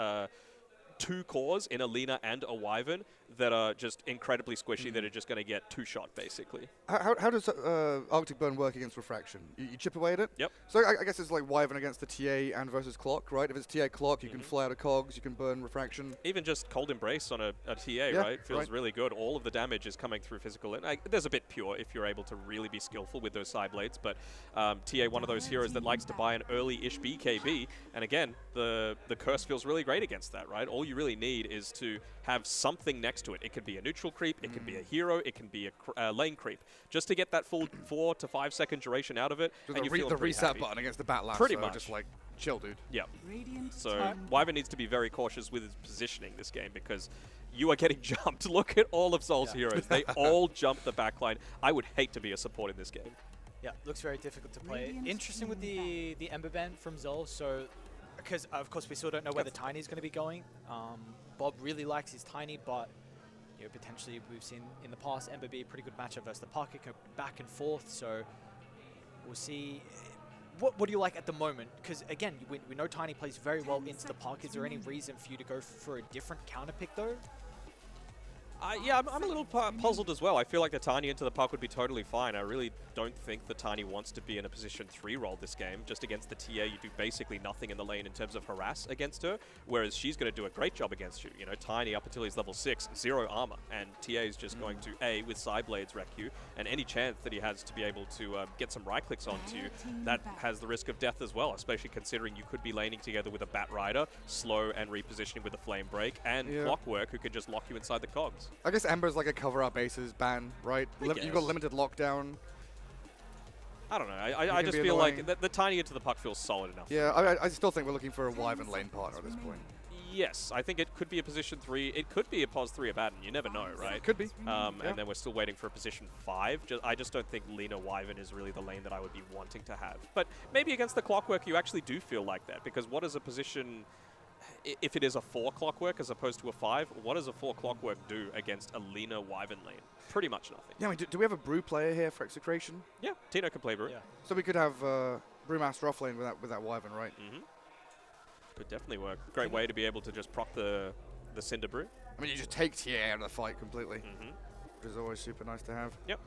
2 cores in a Lina and a Wyvern that are just incredibly squishy that are just going to get 2-shot, basically.
How does Arctic Burn work against Refraction? You chip away at it?
Yep.
So I guess it's like Wyvern against the TA and versus Clock, right? If it's TA Clock, you can fly out of cogs, you can burn Refraction.
Even just Cold Embrace on a TA, right? Feels really good. All of the damage is coming through physical. And there's a bit pure if you're able to really be skillful with those side blades, but TA, one of those heroes that likes to buy an early-ish BKB, and again, the curse feels really great against that, right? All you really need is to have something next to it. It could be a neutral creep, it could be a hero, it can be a lane creep. Just to get that full 4 to 5 second duration out of it,
Just
and you feel
the
pretty
reset
happy.
button against the Bat Lasso.
Pretty much.
Just like, chill, dude.
Yeah. So Wyvern needs to be very cautious with his positioning this game because you are getting jumped. Look at all of Sol's heroes. They all jump the backline. I would hate to be a support in this game.
Yeah, looks very difficult to play. Interesting with the Ember Ban from Zol, so because of course we still don't know where the Tiny is going to be going. Bob really likes his Tiny, but potentially we've seen in the past Ember be a pretty good matchup versus the Pocket, go back and forth, so we'll see. What do you like at the moment? Because again, we know Tiny plays very well into the Park. Is there any reason for you to go for a different counter pick though?
Yeah, I'm a little puzzled as well. I feel like the Tiny into the puck would be totally fine. I really don't think the Tiny wants to be in a position 3 role this game. Just against the TA, you do basically nothing in the lane in terms of harass against her, whereas she's going to do a great job against you. Tiny up until he's level 6, 0 armor, and TA is just going to, A, with side blades wreck you, and any chance that he has to be able to get some right clicks onto you, that has the risk of death as well, especially considering you could be laning together with a Bat Rider, slow and repositioning with a Flame Break, and Clockwork, who can just lock you inside the cogs.
I guess Ember's like a cover our bases ban, right? You've got limited lockdown.
I don't know. I just feel like the Tiny into the puck feels solid enough.
Yeah, I still think we're looking for a Wyvern lane partner at this point.
Yes, I think it could be a position 3. It could be a pos 3 Abaddon. You never know, right?
Could be.
And then we're still waiting for a position 5. I just don't think Lina Wyvern is really the lane that I would be wanting to have. But maybe against the Clockwork, you actually do feel like that, because what is a position... If it is a 4 Clockwork as opposed to a 5, what does a 4 Clockwork do against a Lina Wyvern lane? Pretty much nothing.
Yeah, I mean, do we have a Brew player here for Execration?
Yeah, Tino can play Brew.
So we could have Brewmaster off lane with that Wyvern, right?
Could definitely work. Great way to be able to just proc the Cinder Brew.
I mean, you just take TA out of the fight completely,
Mm-hmm.
which is always super nice to have.
Yep.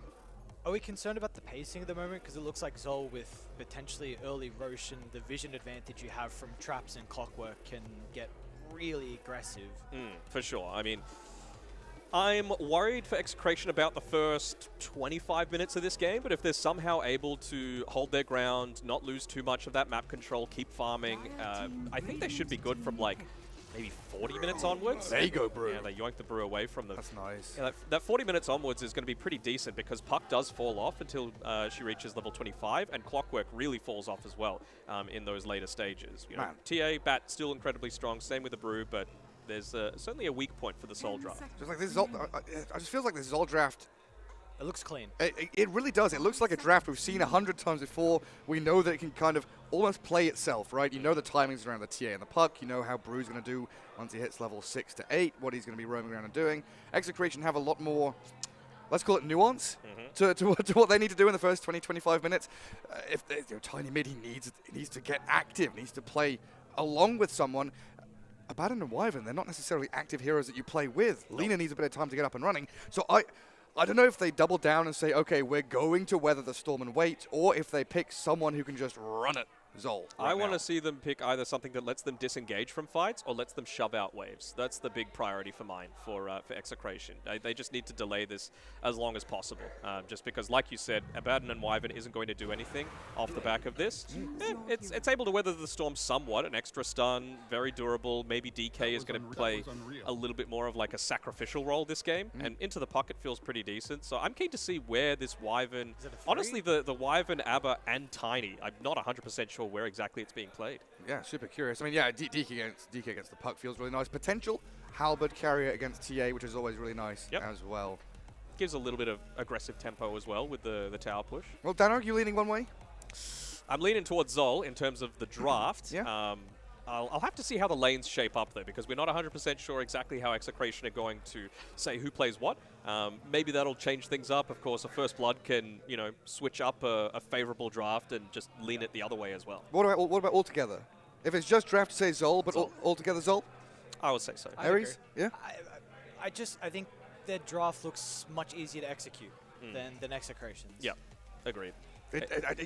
Are we concerned about the pacing at the moment? Because it looks like Zol, with potentially early Roshan, the vision advantage you have from traps and clockwork can get really aggressive.
For sure. I mean, I'm worried for Execration about the first 25 minutes of this game, but if they're somehow able to hold their ground, not lose too much of that map control, keep farming, I think they should be good from like maybe 40 minutes onwards.
There you go, Brew.
Yeah, they yoinked the Brew away from them.
That's nice.
Yeah, that 40 minutes onwards is going to be pretty decent because Puck does fall off until she reaches level 25, and Clockwork really falls off as well in those later stages. You know, TA, Bat still incredibly strong, same with the Brew, but there's certainly a weak point for the Soul draft.
Just like this Zol, I just feel like this Zol draft.
It looks clean.
It really does. It looks like a draft we've seen 100 times before. We know that it can kind of almost play itself, right? You know the timings around the TA and the Puck. You know how Brew's going to do once he hits level 6 to 8, what he's going to be roaming around and doing. Execration have a lot more, let's call it nuance, to what they need to do in the first 20, 25 minutes. If Tiny Mid, he needs to get active, needs to play along with someone. Abaddon and Wyvern, they're not necessarily active heroes that you play with. Lena needs a bit of time to get up and running. So I don't know if they double down and say, okay, we're going to weather the storm and wait, or if they pick someone who can just run it. Zol.
I want to see them pick either something that lets them disengage from fights or lets them shove out waves. That's the big priority for mine for Execration. They just need to delay this as long as possible. Just because, like you said, Abaddon and Wyvern isn't going to do anything off the back of this. It's able to weather the storm somewhat. An extra stun, very durable. Maybe DK is going to play a little bit more of like a sacrificial role this game. And into the pocket feels pretty decent. So I'm keen to see where this Wyvern... Honestly, the Wyvern, Abba, and Tiny, I'm not 100% sure where exactly it's being played.
Yeah, super curious. I mean, yeah, DK against the Puck feels really nice. Potential Halberd carrier against TA, which is always really nice as well.
Gives a little bit of aggressive tempo as well with the tower push.
Well, Dan, are you leaning one way?
I'm leaning towards Zol in terms of the draft. I'll have to see how the lanes shape up though, because we're not 100% sure exactly how Execration are going to say who plays what. Maybe that'll change things up. Of course, a First Blood can, you know, switch up a favorable draft and just lean it the other way as well.
What about altogether? If it's just draft, say Zol, but altogether Zol?
I would say so.
Ares? Yeah?
I think their draft looks much easier to execute than Execration's.
Yeah, agreed.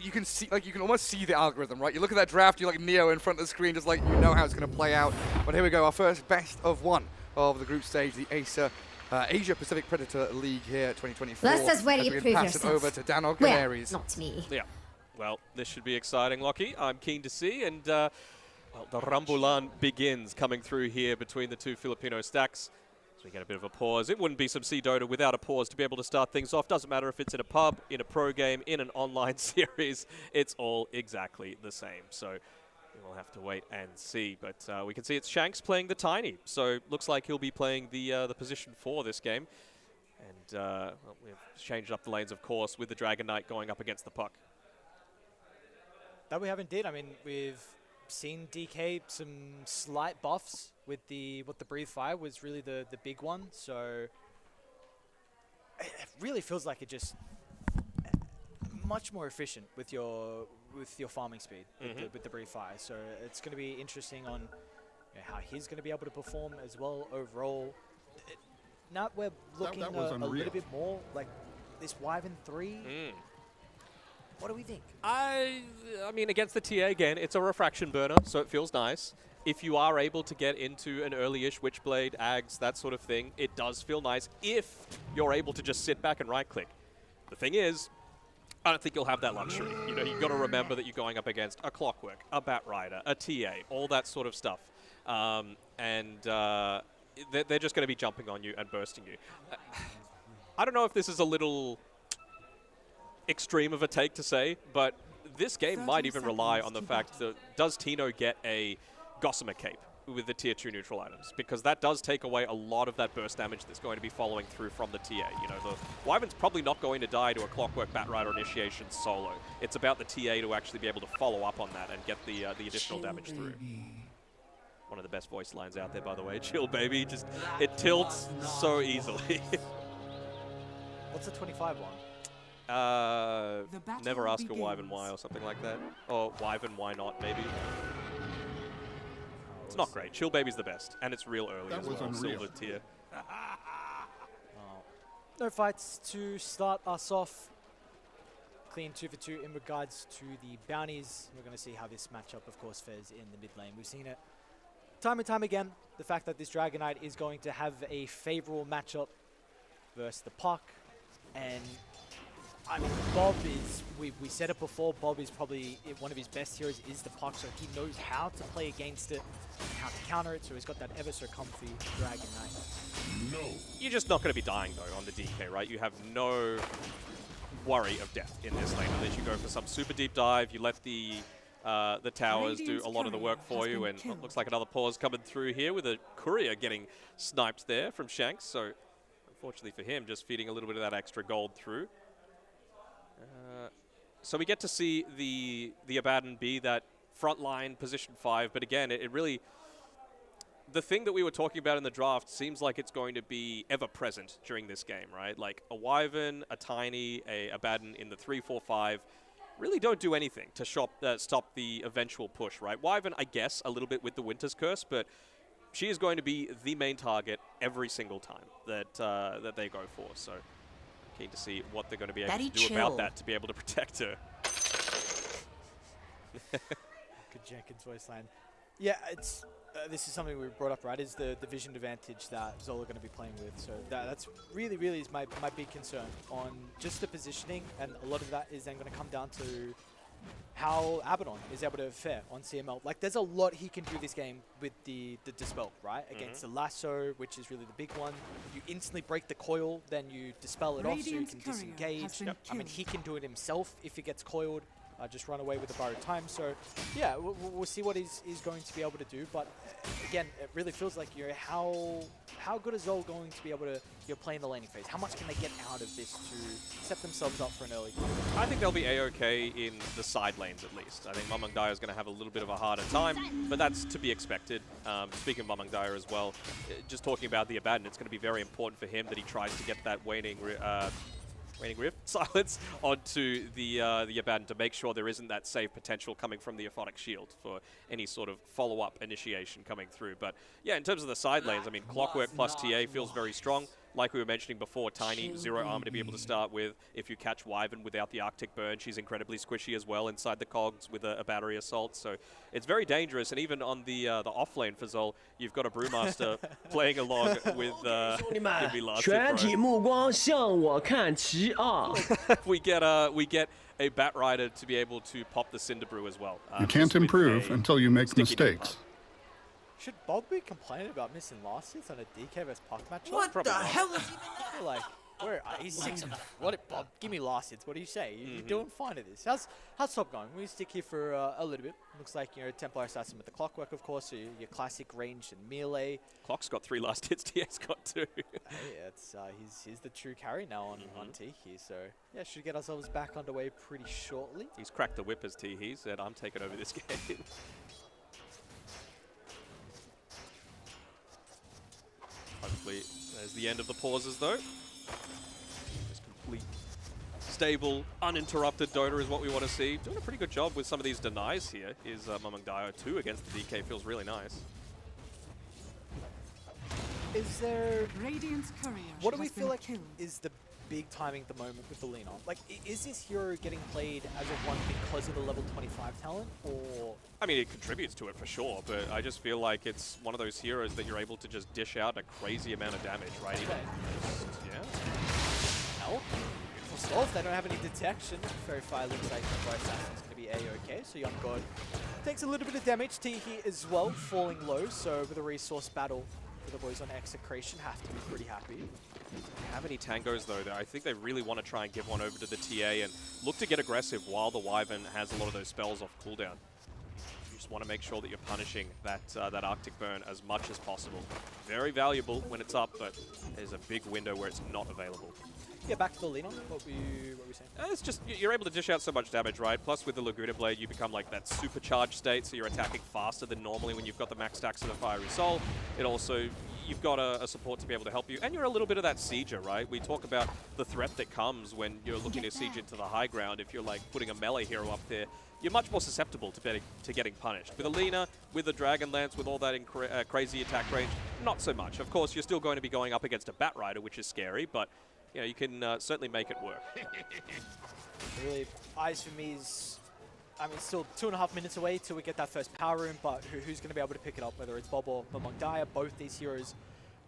You can see, like, you can almost see the algorithm, right? You look at that draft, you're like Neo in front of the screen, just like you know how it's going to play out. But here we go, our first best of one of the group stage, the Asia Pacific Predator League here, 2024.
Let's just where you prove
pass
yourself.
it over to Danog and Ares.
Not me.
Yeah. Well, this should be exciting, Lockie. I'm keen to see, and well, the Rambulan begins coming through here between the two Filipino stacks. So we get a bit of a pause. It wouldn't be some C Dota without a pause to be able to start things off. Doesn't matter if it's in a pub, in a pro game, in an online series. It's all exactly the same. So we'll have to wait and see. But we can see it's Shanks playing the Tiny. So looks like he'll be playing the position 4 this game. And well, we've changed up the lanes, of course, with the Dragon Knight going up against the Puck.
That we haven't did. I mean, we've seen DK some slight buffs with what the Breathe Fire was really the big one. So it really feels like it just much more efficient with your farming speed with the Breathe Fire. So it's going to be interesting on how he's going to be able to perform as well overall. Now we're looking a little bit more like this Wyvern 3. What do we think?
I mean, against the TA again, it's a refraction burner, so it feels nice. If you are able to get into an early-ish Witchblade, Ags, that sort of thing, it does feel nice if you're able to just sit back and right-click. The thing is, I don't think you'll have that luxury. You know, you've got to remember that you're going up against a Clockwork, a Bat Rider, a TA, all that sort of stuff. They're just going to be jumping on you and bursting you. I don't know if this is a little extreme of a take to say, but this game might even rely on the fact that does Tino get a Gossamer Cape with the tier 2 neutral items, because that does take away a lot of that burst damage that's going to be following through from the TA. You know, the Wyvern's probably not going to die to a Clockwork Bat Rider initiation solo. It's about the TA to actually be able to follow up on that and get the additional damage through. One of the best voice lines out there, by the way. Chill, baby. Just, it tilts so easily.
What's the 25 one?
Never ask a Wyvern why or something like that. Or Wyvern why not, maybe. It's not great. Chill Baby's the best, and it's real early as well. Silver tier.
No fights to start us off. Clean 2 for 2 in regards to the bounties. We're going to see how this matchup, of course, fares in the mid lane. We've seen it time and time again. The fact that this Dragon Knight is going to have a favorable matchup versus the Puck. And, I mean, Bob is, we said it before, Bob is probably one of his best heroes is the Puck, so he knows how to play against it, how to counter it, so he's got that ever so comfy Dragon Knight.
You're just not going to be dying, though, on the DK, right? You have no worry of death in this lane unless you go for some super deep dive. You let the towers do a lot of the work for you, and it looks like another pause coming through here with a courier getting sniped there from Shanks. So unfortunately for him, just feeding a little bit of that extra gold through. So we get to see the Abaddon be that frontline position 5, but again, it really, the thing that we were talking about in the draft seems like it's going to be ever present during this game, right? Like a Wyvern, a Tiny, a Abaddon in the 3-4-5 really don't do anything to stop the eventual push, right? Wyvern, I guess, a little bit with the Winter's Curse, but she is going to be the main target every single time that they go for. So keen to see what they're going to be able to do about that to be able to protect her.
Good Jenkins voice line. Yeah, it's this is something we brought up, right? Is the vision advantage that Zola are going to be playing with. So that's really is my big concern on just the positioning, and a lot of that is then going to come down to how Abaddon is able to fare on CML. Like, there's a lot he can do this game with the Dispel, right? Against the Lasso, which is really the big one. You instantly break the coil, then you dispel it off so you can disengage. I mean, he can do it himself if it gets coiled. Just run away with the borrowed time. So, yeah, we'll see what he's going to be able to do. But again, it really feels like how good is Zol going to be able to play in the laning phase? How much can they get out of this to set themselves up for an early game?
I think they'll be A-okay in the side lanes at least. I think Mamang Daya is going to have a little bit of a harder time, but that's to be expected. Speaking of Mamang Daya as well, just talking about the Abaddon, it's going to be very important for him that he tries to get that waning Rift silence onto the Abaddon to make sure there isn't that save potential coming from the Aphotic Shield for any sort of follow-up initiation coming through. But yeah, in terms of the side lanes, I mean, Clockwork plus TA feels very strong. Like we were mentioning before, Tiny, 0 armor to be able to start with. If you catch Wyvern without the Arctic Burn, she's incredibly squishy as well inside the cogs with a battery assault. So it's very dangerous. And even on the off lane for Zol, you've got a Brewmaster playing along with Give Me Last Hit Bro. We get a Bat Rider to be able to pop the Cinder Brew as well.
You can't improve until you make mistakes.
Should Bob be complaining about missing last hits on a DK vs Puck matchup?
What the hell is he
like, he's 6 of what? Bob, give me last hits. What do you say? You're doing fine at this. How's top going? We stick here for a little bit. Looks like Templar Assassin with the Clockwork, of course. So your classic ranged and melee.
Clock's got 3 last hits. TA's got 2.
Yeah, it's he's the true carry now on Tiki. So yeah, should get ourselves back underway pretty shortly.
He's cracked the whip as He said, "I'm taking over this game." Hopefully, there's the end of the pauses, though. Just complete, stable, uninterrupted Dota is what we want to see. Doing a pretty good job with some of these denies here is Mamang Daya 2 against the DK. Feels really nice.
Is there...
Radiant's courier
what do we feel like is the big timing at the moment with the Leon? Like, is this hero getting played as a 1 because of the level 25 talent, or...?
I mean, it contributes to it for sure, but I just feel like it's one of those heroes that you're able to just dish out a crazy amount of damage, right?
Okay.
Yeah.
Beautiful stuff. They don't have any detection. Very Fire looks like Templar Assassin's going to be A-okay, so Young God takes a little bit of damage. T here as well, falling low, so with a resource battle, the boys on Execration have to be pretty happy.
How many tangos though? I think they really want to try and give one over to the TA and look to get aggressive while the Wyvern has a lot of those spells off cooldown. You just want to make sure that you're punishing that Arctic Burn as much as possible. Very valuable when it's up, but there's a big window where it's not available.
Yeah, back to the Leon. What were you saying?
It's just, you're able to dish out so much damage, right? Plus with the Laguna Blade, you become like that supercharged state, so you're attacking faster than normally when you've got the max stacks of the Fiery Soul. It also, you've got a support to be able to help you, and you're a little bit of that sieger, right? We talk about the threat that comes when you're looking to siege into the high ground. If you're like putting a melee hero up there, you're much more susceptible to getting punished. With Alina, with the Dragon Lance, with all that crazy attack range, not so much. Of course, you're still going to be going up against a Bat Rider, which is scary, but you know, you can certainly make it work.
Really, Eyes for me is, I mean, still 2.5 minutes away till we get that first power room, but who's going to be able to pick it up, whether it's Bob or Mongdaya. Both these heroes,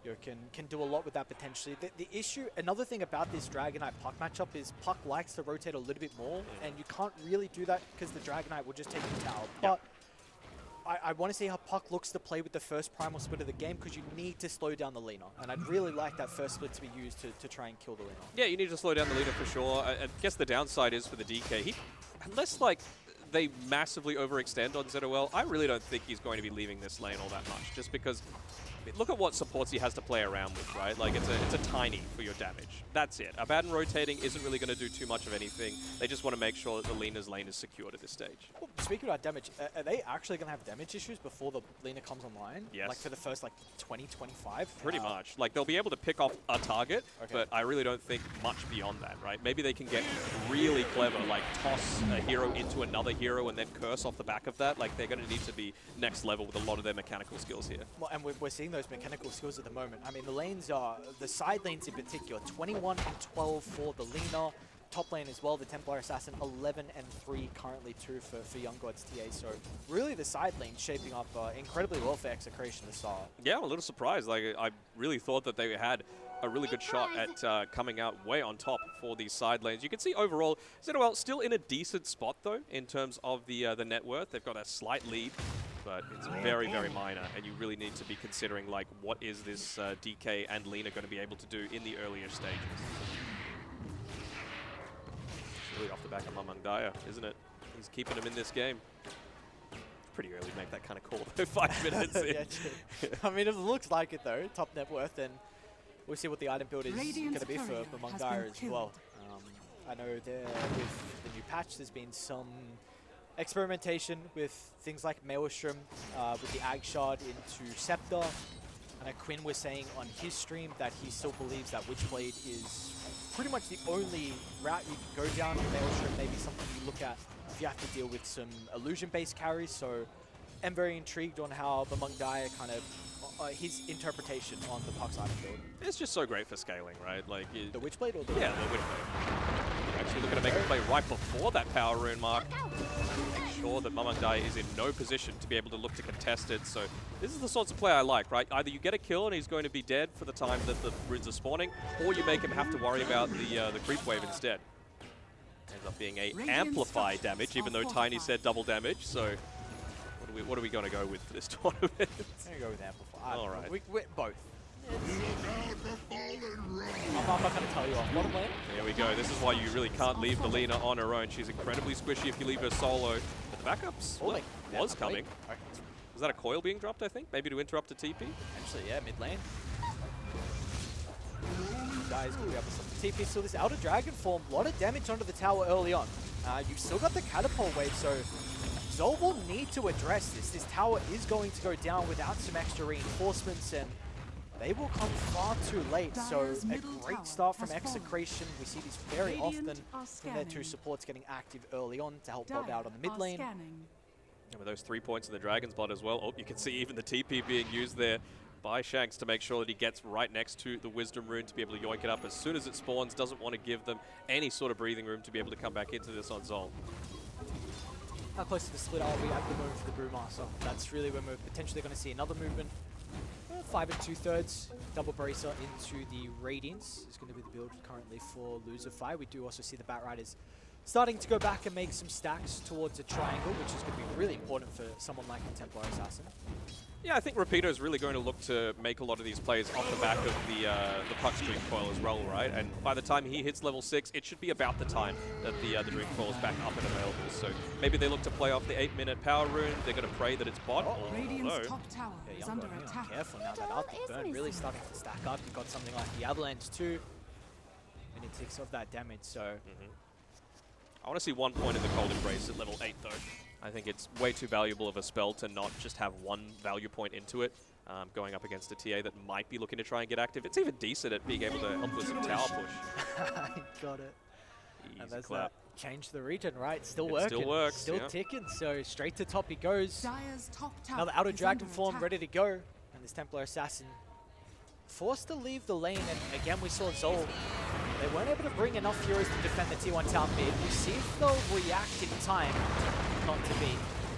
you know, can do a lot with that potentially. The issue, another thing about this Dragon Knight Puck matchup is Puck likes to rotate a little bit more, and you can't really do that because the Dragon Knight will just take the tower. But I want to see how Puck looks to play with the first primal split of the game, because you need to slow down the Lina, and I'd really like that first split to be used to try and kill the Lina.
Yeah, you need to slow down the Lina for sure. I guess the downside is for the DK, unless like they massively overextend on ZOL, I really don't think he's going to be leaving this lane all that much, just because look at what supports he has to play around with, right? Like, it's a tiny for your damage. That's it. Abaddon rotating isn't really going to do too much of anything. They just want to make sure that the Lina's lane is secured at this stage.
Well, speaking about damage, are they actually going to have damage issues before the Lina comes online?
Yes.
Like, for the first, 20, 25?
Pretty much. Like, they'll be able to pick off a target, but I really don't think much beyond that, right? Maybe they can get really clever, like toss a hero into another hero and then curse off the back of that. Like, they're going to need to be next level with a lot of their mechanical skills here.
Well, and we're seeing those mechanical skills at the moment. I mean, the lanes are, the side lanes in particular, 21 and 12 for the Lina. Top lane as well, the Templar Assassin, 11 and 3 currently too for Young Gods TA. So really the side lane shaping up incredibly well for Execration to start.
Yeah, I'm a little surprised. Like, I really thought that they had a really good shot at coming out way on top for these side lanes. You can see overall, ZOL still in a decent spot though in terms of the net worth. They've got a slight lead, but it's very, very minor, and you really need to be considering like what is this DK and Lina going to be able to do in the earlier stages. It's really off the back of Mongdaya, isn't it? He's keeping him in this game. Pretty early to make that kind of call though, 5 minutes in.
Yeah, I mean, if it looks like it though, top net worth, then we'll see what the item build is going to be for Mongdaya as well. I know there with the new patch, there's been some experimentation with things like Maelstrom, with the Ag Shard into Scepter. And Quinn was saying on his stream that he still believes that Witchblade is pretty much the only route you can go down. Maelstrom may be something you look at if you have to deal with some illusion-based carries. So I'm very intrigued on how the Mongdaya kind of, his interpretation on the Puck's item build.
It's just so great for scaling, right? Like
the Witchblade or the...
Yeah, the Witchblade. Actually looking to make a play right before that power rune mark. Make sure that Mongdaya is in no position to be able to look to contest it. So this is the sorts of play I like, right? Either you get a kill and he's going to be dead for the time that the runes are spawning, or you make him have to worry about the creep wave instead. Ends up being a amplify damage, even though Tiny said double damage. So what are we going to go with for this tournament?
I'm going to go with amplify.
All right.
We're both. I'm not going to tell you off. Bottom lane.
There we go. This is why you really can't leave the Lina on her own. She's incredibly squishy if you leave her solo. But the backups was coming.
Okay.
Was that a coil being dropped, I think? Maybe to interrupt a TP?
Actually, yeah, mid lane. Guys, going to be able to stop the TP. So this Outer Dragon form, a lot of damage onto the tower early on. You've still got the Catapult wave, so Zol will need to address this. This tower is going to go down without some extra reinforcements, and they will come far too late. So a great start from Execration. We see these very often from their two supports getting active early on to help Bob out on the mid lane.
And with those 3 points in the Dragon's Blood as well, you can see even the TP being used there by Shanks to make sure that he gets right next to the Wisdom Rune to be able to yoink it up as soon as it spawns. Doesn't want to give them any sort of breathing room to be able to come back into this on Zol.
How close to the split are we at the moment for the Brewmaster? That's really when we're potentially going to see another movement. 5 2/3 double bracer into the Radiance is going to be the build currently for Losify. We do also see the Bat Riders starting to go back and make some stacks towards a triangle, which is going to be really important for someone like the Templar Assassin.
Yeah, I think Rapido is really going to look to make a lot of these plays off the back of the Puck Stream Coil as well, right? And by the time he hits level 6, it should be about the time that the Dream Coil is back up and available. So maybe they look to play off the 8-minute power rune. They're going to pray that it's bot.
Radiant's top tower is under attack.
Careful now, that Arctic Burn really starting to stack up. You've got something like the Avalanche too, and it takes off that damage, so...
I want to see 1 point in the Cold Embrace at level 8 though. I think it's way too valuable of a spell to not just have 1 value point into it. going up against a TA that might be looking to try and get active. It's even decent at being able to help with some tower push.
Got it.
Easy
And that's
clap.
that. Change the region, right? Still
It
working.
still works,
Still
yeah.
ticking. So straight to top he goes.
Dire's top tower
Another Outer
is
Dragon
under
form
attack.
ready to go. And this Templar Assassin forced to leave the lane. And again, we saw Zol. They weren't able to bring enough heroes to defend the T1 tower mid. We'll see if they'll react in time. Not to be.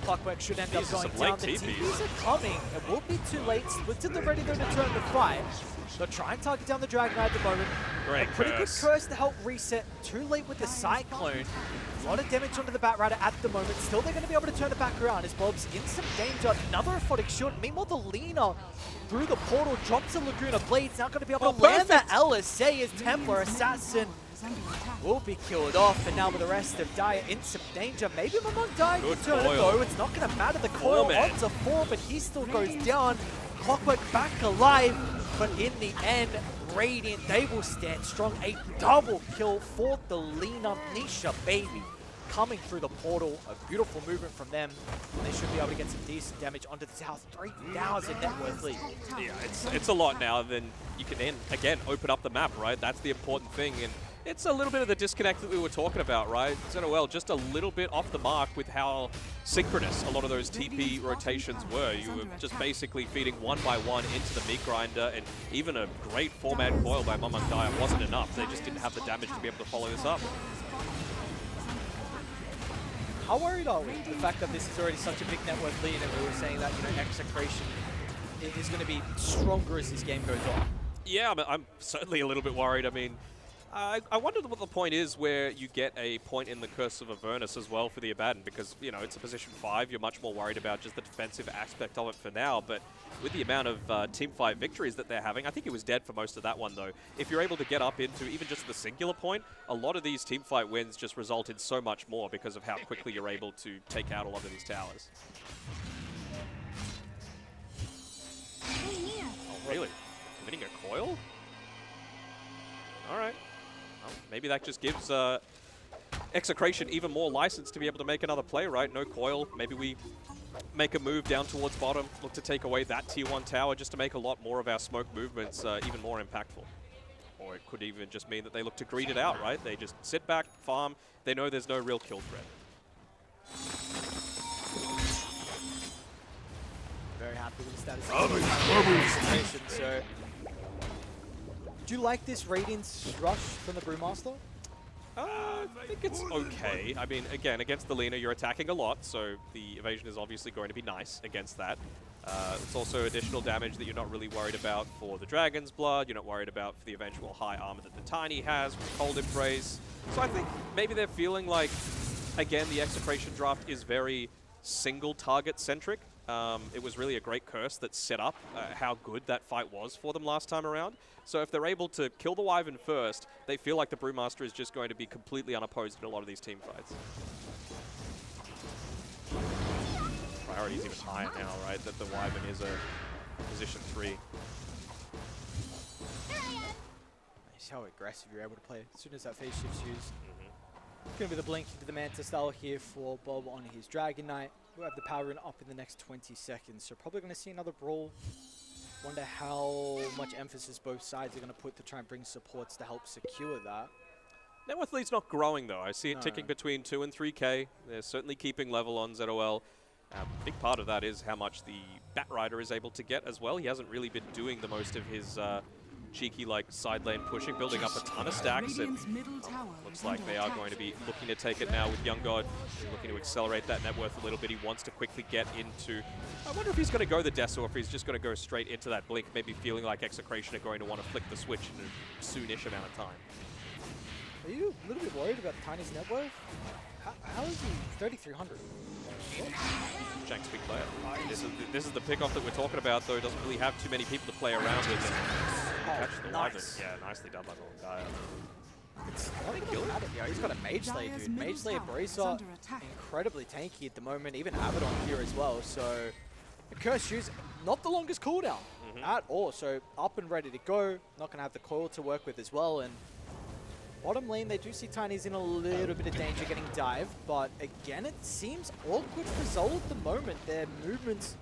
Clockwork should end up
These are
going
some
down.
late
The
TPs.
TPs are coming. It will be too late. Split to the ready though to turn the fight. They'll try and target down the Dragon at the moment.
Great
A pretty
curse.
good curse to help reset. Too late with the Cyclone. A lot of damage onto the Bat Rider at the moment. Still, they're going to be able to turn it back around as Bob's in some danger. Another aphotic shot. Meanwhile, the Lina through the portal drops a Laguna Blades. Now going to be able to land that LSA as Templar Assassin will be killed off. And now with the rest of Dire in some danger. Maybe Mamon Dire can
Good
turn it
coil.
though. It's not going to matter. The coil
man.
odds are 4, but he still goes down. Clockwork back alive. But in the end, Radiant, they will stand strong. A double kill for the Lina Nisha, baby. Coming through the portal, a beautiful movement from them. And they should be able to get some decent damage onto the tower. 3,000 net worth lead.
Yeah, it's a lot now. Then you can then, again, open up the map, right? That's the important thing. And it's a little bit of the disconnect that we were talking about, right? ZOL just a little bit off the mark with how synchronous a lot of those TP rotations were. You were just basically feeding one by one into the meat grinder, and even a great 4-man coil by Mamon Dire wasn't enough. They just didn't have the damage to be able to follow this up.
How worried are we? The fact that this is already such a big net worth lead, and we were saying that, you know, Execration is going to be stronger as this game goes on.
Yeah, I'm certainly a little bit worried. I mean, I wonder what the point is where you get a point in the Curse of Avernus as well for the Abaddon, because, you know, it's a position 5. You're much more worried about just the defensive aspect of it for now. But with the amount of teamfight victories that they're having, I think he was dead for most of that one, though. If you're able to get up into even just the singular point, a lot of these teamfight wins just result in so much more because of how quickly you're able to take out a lot of these towers. Oh, really? Committing a coil? All right. Well, maybe that just gives Execration even more license to be able to make another play, right? No coil. Maybe we make a move down towards bottom, look to take away that tier 1 tower just to make a lot more of our smoke movements even more impactful. Or it could even just mean that they look to greed it out, right? They just sit back, farm. They know there's no real kill threat.
Very happy with the status of the situation. So, do you like this Radiance rush from the Brewmaster?
I think it's okay. I mean, again, against the Lina, you're attacking a lot, so the evasion is obviously going to be nice against that. It's also additional damage that you're not really worried about for the Dragon's Blood. You're not worried about for the eventual high armor that the Tiny has with Cold Embrace. So I think maybe they're feeling like, again, the Execration draft is very single target centric. It was really a great curse that set up how good that fight was for them last time around. So if they're able to kill the Wyvern first, they feel like the Brewmaster is just going to be completely unopposed in a lot of these team fights. Priority is even higher now, right? That the Wyvern is a position 3.
Nice how aggressive you're able to play as soon as that phase shift's used. Going to be the blink into the Manta style here for Bob on his Dragon Knight. We'll have the power run up in the next 20 seconds, so probably going to see another brawl. Wonder how much emphasis both sides are going to put to try and bring supports to help secure that.
Net worth lead's not growing though. I see it ticking between 2 and 3k. They're certainly keeping level on ZOL. A big part of that is how much the Bat Rider is able to get as well. He hasn't really been doing the most of his cheeky like side lane pushing, building up a ton of stacks, and looks like they are going to be looking to take it now with Young God, looking to accelerate that net worth a little bit. He wants to quickly get into, I wonder if he's going to go the Deso or if he's just going to go straight into that blink, maybe feeling like Execration are going to want to flick the switch in a soonish amount of time.
Are you a little bit worried about Tiny's net worth? How is he 3,300?
Jank's big player. This is the pickoff that we're talking about, though. Doesn't really have too many people to play around with. Catch the Wyvern. Yeah, nicely done by Gaia.
It's not even kill him. Yeah, he's got a Mage Slayer, dude. Mage Slayer Bracer, incredibly tanky at the moment. Even Abaddon here as well. So the Curse Shoes, not the longest cooldown at all. So up and ready to go. Not going to have the coil to work with as well. And bottom lane, they do see Tiny's in a little bit of danger getting dived, but again, it seems awkward for Zol at the moment. Their movements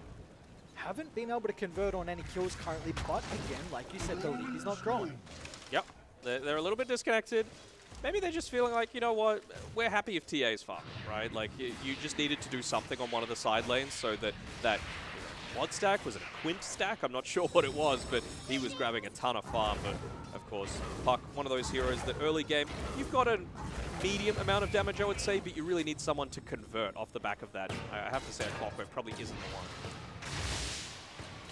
haven't been able to convert on any kills currently, but again, like you said, the lead is not growing.
Yep, they're a little bit disconnected. Maybe they're just feeling like, you know what, we're happy if TA's farm, right? Like, you just needed to do something on one of the side lanes so that quad stack, was it a quint stack? I'm not sure what it was, but he was grabbing a ton of farm. But of course, Puck, one of those heroes that early game, you've got a medium amount of damage, I would say, but you really need someone to convert off the back of that. I have to say a Clockwork probably isn't the one.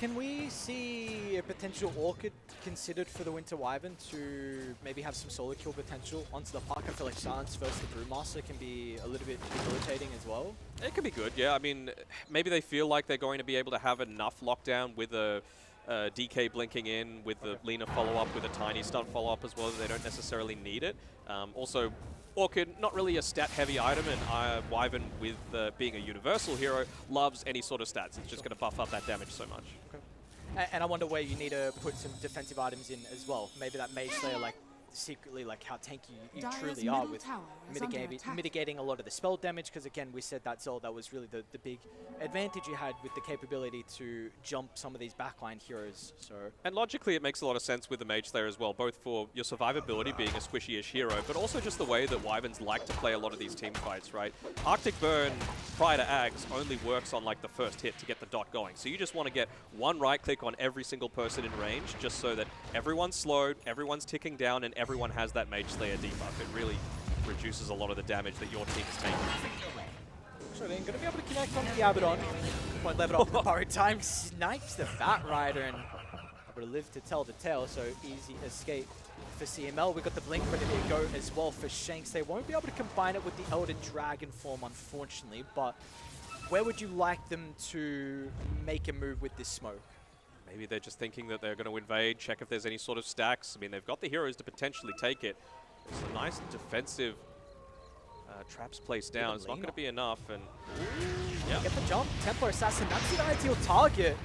Can we see a potential Orchid considered for the Winter Wyvern to maybe have some solo kill potential onto the Puck? I feel like Silence versus the Brewmaster can be a little bit debilitating as well.
It could be good, yeah. I mean, maybe they feel like they're going to be able to have enough lockdown with a DK blinking in, with the Lina follow-up, with a tiny stun follow-up as well, that they don't necessarily need it. Also, Orchid, not really a stat-heavy item, and Wyvern, with being a universal hero, loves any sort of stats. It's just going to buff up that damage so much.
Okay. And I wonder where you need to put some defensive items in as well. Maybe that Mage Slayer, like, secretly, like, how tanky you truly are with mitigating a lot of the spell damage, because again, we said that Zol, that was really the big advantage you had with the capability to jump some of these backline heroes. So,
and logically, it makes a lot of sense with the Mage Slayer as well, both for your survivability being a squishy-ish hero, but also just the way that Wyverns like to play a lot of these team fights, right? Arctic Burn, prior to Ags, only works on like the first hit to get the dot going. So you just want to get one right click on every single person in range, just so that everyone's slowed, everyone's ticking down, and everyone has that Mage Slayer debuff. It really reduces a lot of the damage that your team is taking.
So they're going to be able to connect onto the Abaddon. Point level off the borrowed time, snipes the Bat Rider, and able to live to tell the tale, so easy escape for CML. We've got the Blink ready to go as well for Shanks. They won't be able to combine it with the Elder Dragon form, unfortunately, but where would you like them to make a move with this smoke?
Maybe they're just thinking that they're going to invade, check if there's any sort of stacks. I mean, they've got the heroes to potentially take it. It's a nice defensive traps placed down. It's not going to be enough. And yeah,
get the jump. Templar Assassin, that's the ideal target.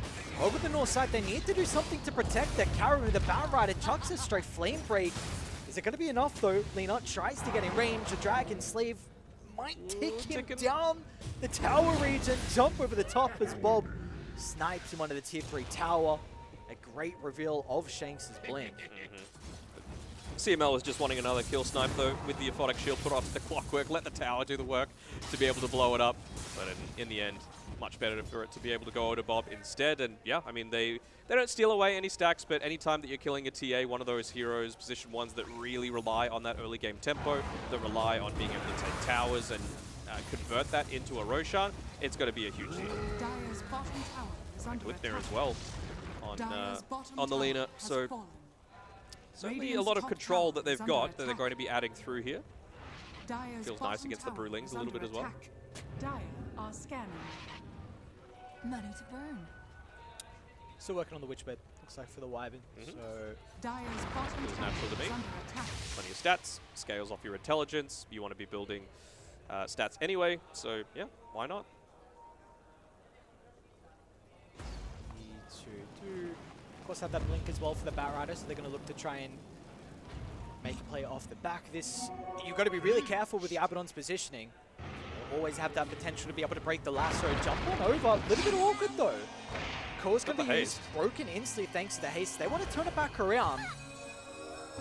Over the north side, they need to do something to protect their Karamu. The Bat Rider chucks a straight flame break. Is it going to be enough though? Lina tries to get in range. The Dragon Slave might tick him down the tower region. Jump over the top as Bob snipes him under the tier 3 tower. A great reveal of Shanks' Blink.
CML is just wanting another kill snipe though, with the Aphotic Shield put off the Clockwork. Let the tower do the work to be able to blow it up. But in the end, much better for it to be able to go over to Bob instead. And yeah, I mean, they don't steal away any stacks, but anytime that you're killing a TA, one of those heroes, position ones that really rely on that early game tempo, that rely on being able to take towers and convert that into a Roshan, it's going to be a huge deal.
Dire's bottom tower is under
Glipnir
attack.
as well on the Lina, so certainly a lot of control that they've got that they're going to be adding through here.
Dire's
Feels nice against the Brewlings a little bit as well.
Dire are scanning. Money to burn.
Still working on the Witchbed, looks like, for the Wyvern. So
Dire's bottom
feels
tower
natural to me.
is under attack.
Plenty of stats, scales off your intelligence. You want to be building stats anyway, so yeah, why not?
Of course, have that Blink as well for the Bat Rider, so they're going to look to try and make a play off the back. You've got to be really careful with the Abaddon's positioning. Always have that potential to be able to break the lasso, jump on over. A little bit awkward though. Core's going to be used, broken instantly thanks to the haste. They want to turn it back around.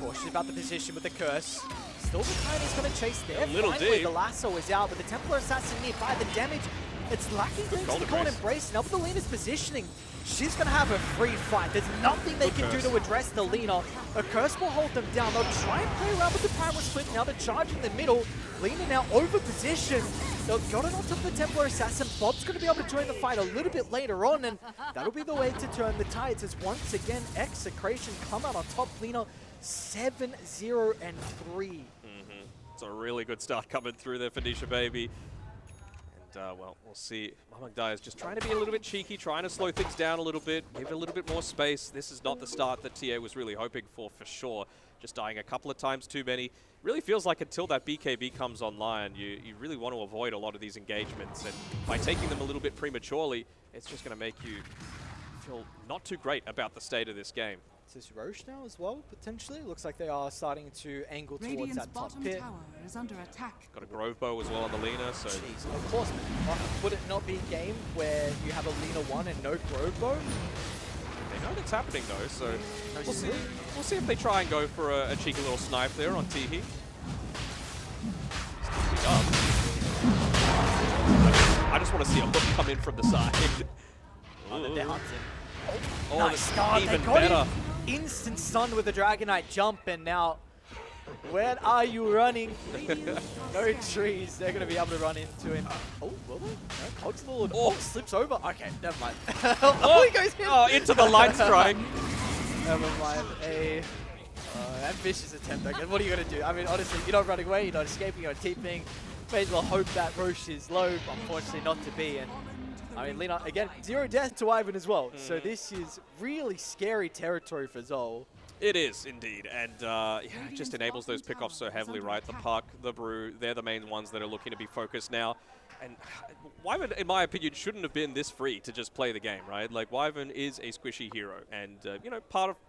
Cautious about the position with the curse. Still the Tiny's going to chase there. Finally, the lasso is out, but the Templar Assassin nearby. The damage, it's lacking thanks to Cold Embrace. Now with the Lina's positioning, she's going to have a free fight. There's nothing they can do to address the Lina. A curse will hold them down. They'll try and play around with the Pyro Split. Now they're charging the middle. Lina now over position. They've got it on top of the Templar Assassin. Bob's going to be able to join the fight a little bit later on, and that'll be the way to turn the tides as once again Execration come out on top. Lina 7-0-3.
It's a really good start coming through there for Nisha Baby. And, well, we'll see. Mamang Dai is just trying to be a little bit cheeky, trying to slow things down a little bit, give it a little bit more space. This is not the start that TA was really hoping for sure. Just dying a couple of times too many. Really feels like until that BKB comes online, you really want to avoid a lot of these engagements. And by taking them a little bit prematurely, it's just going to make you feel not too great about the state of this game.
Is this Roche now as well, potentially? Looks like they are starting to angle towards
Radiant's
that top
bottom
pit.
tower is under attack.
Got a Grove Bow as well on the Lina, so
Jeez, of course, man. Would it not be a game where you have a Lina 1 and no Grove Bow?
they know that's happening though, so
No,
we'll see.
seriously?
We'll see if they try and go for a cheeky little snipe there on Teehee. I just want to see a hook come in from the side.
They're hunting.
Oh,
Nice
that's
start. They
even
got
better.
him. Instant stun with the Dragonite jump, and now, where are you running? No trees. They're going to be able to run into him. Oh, will they? No, Cog's Lord. Oh, slips over. Okay, never mind. Oh, he goes in.
Oh, into the light strike.
Never mind. A ambitious attempt, I guess. What are you going to do? I mean, honestly, you're not running away. You're not escaping. You're TPing. May as well hope that Roche is low. Unfortunately, not to be. And I mean, Lina, again, 0 death to Ivan as well. So this is really scary territory for Zol.
It is, indeed. And yeah, it just enables those pickoffs so heavily, right? The Puck, the Brew, they're the main ones that are looking to be focused now. And Wyvern, in my opinion, shouldn't have been this free to just play the game, right? Like, Wyvern is a squishy hero. And, you know,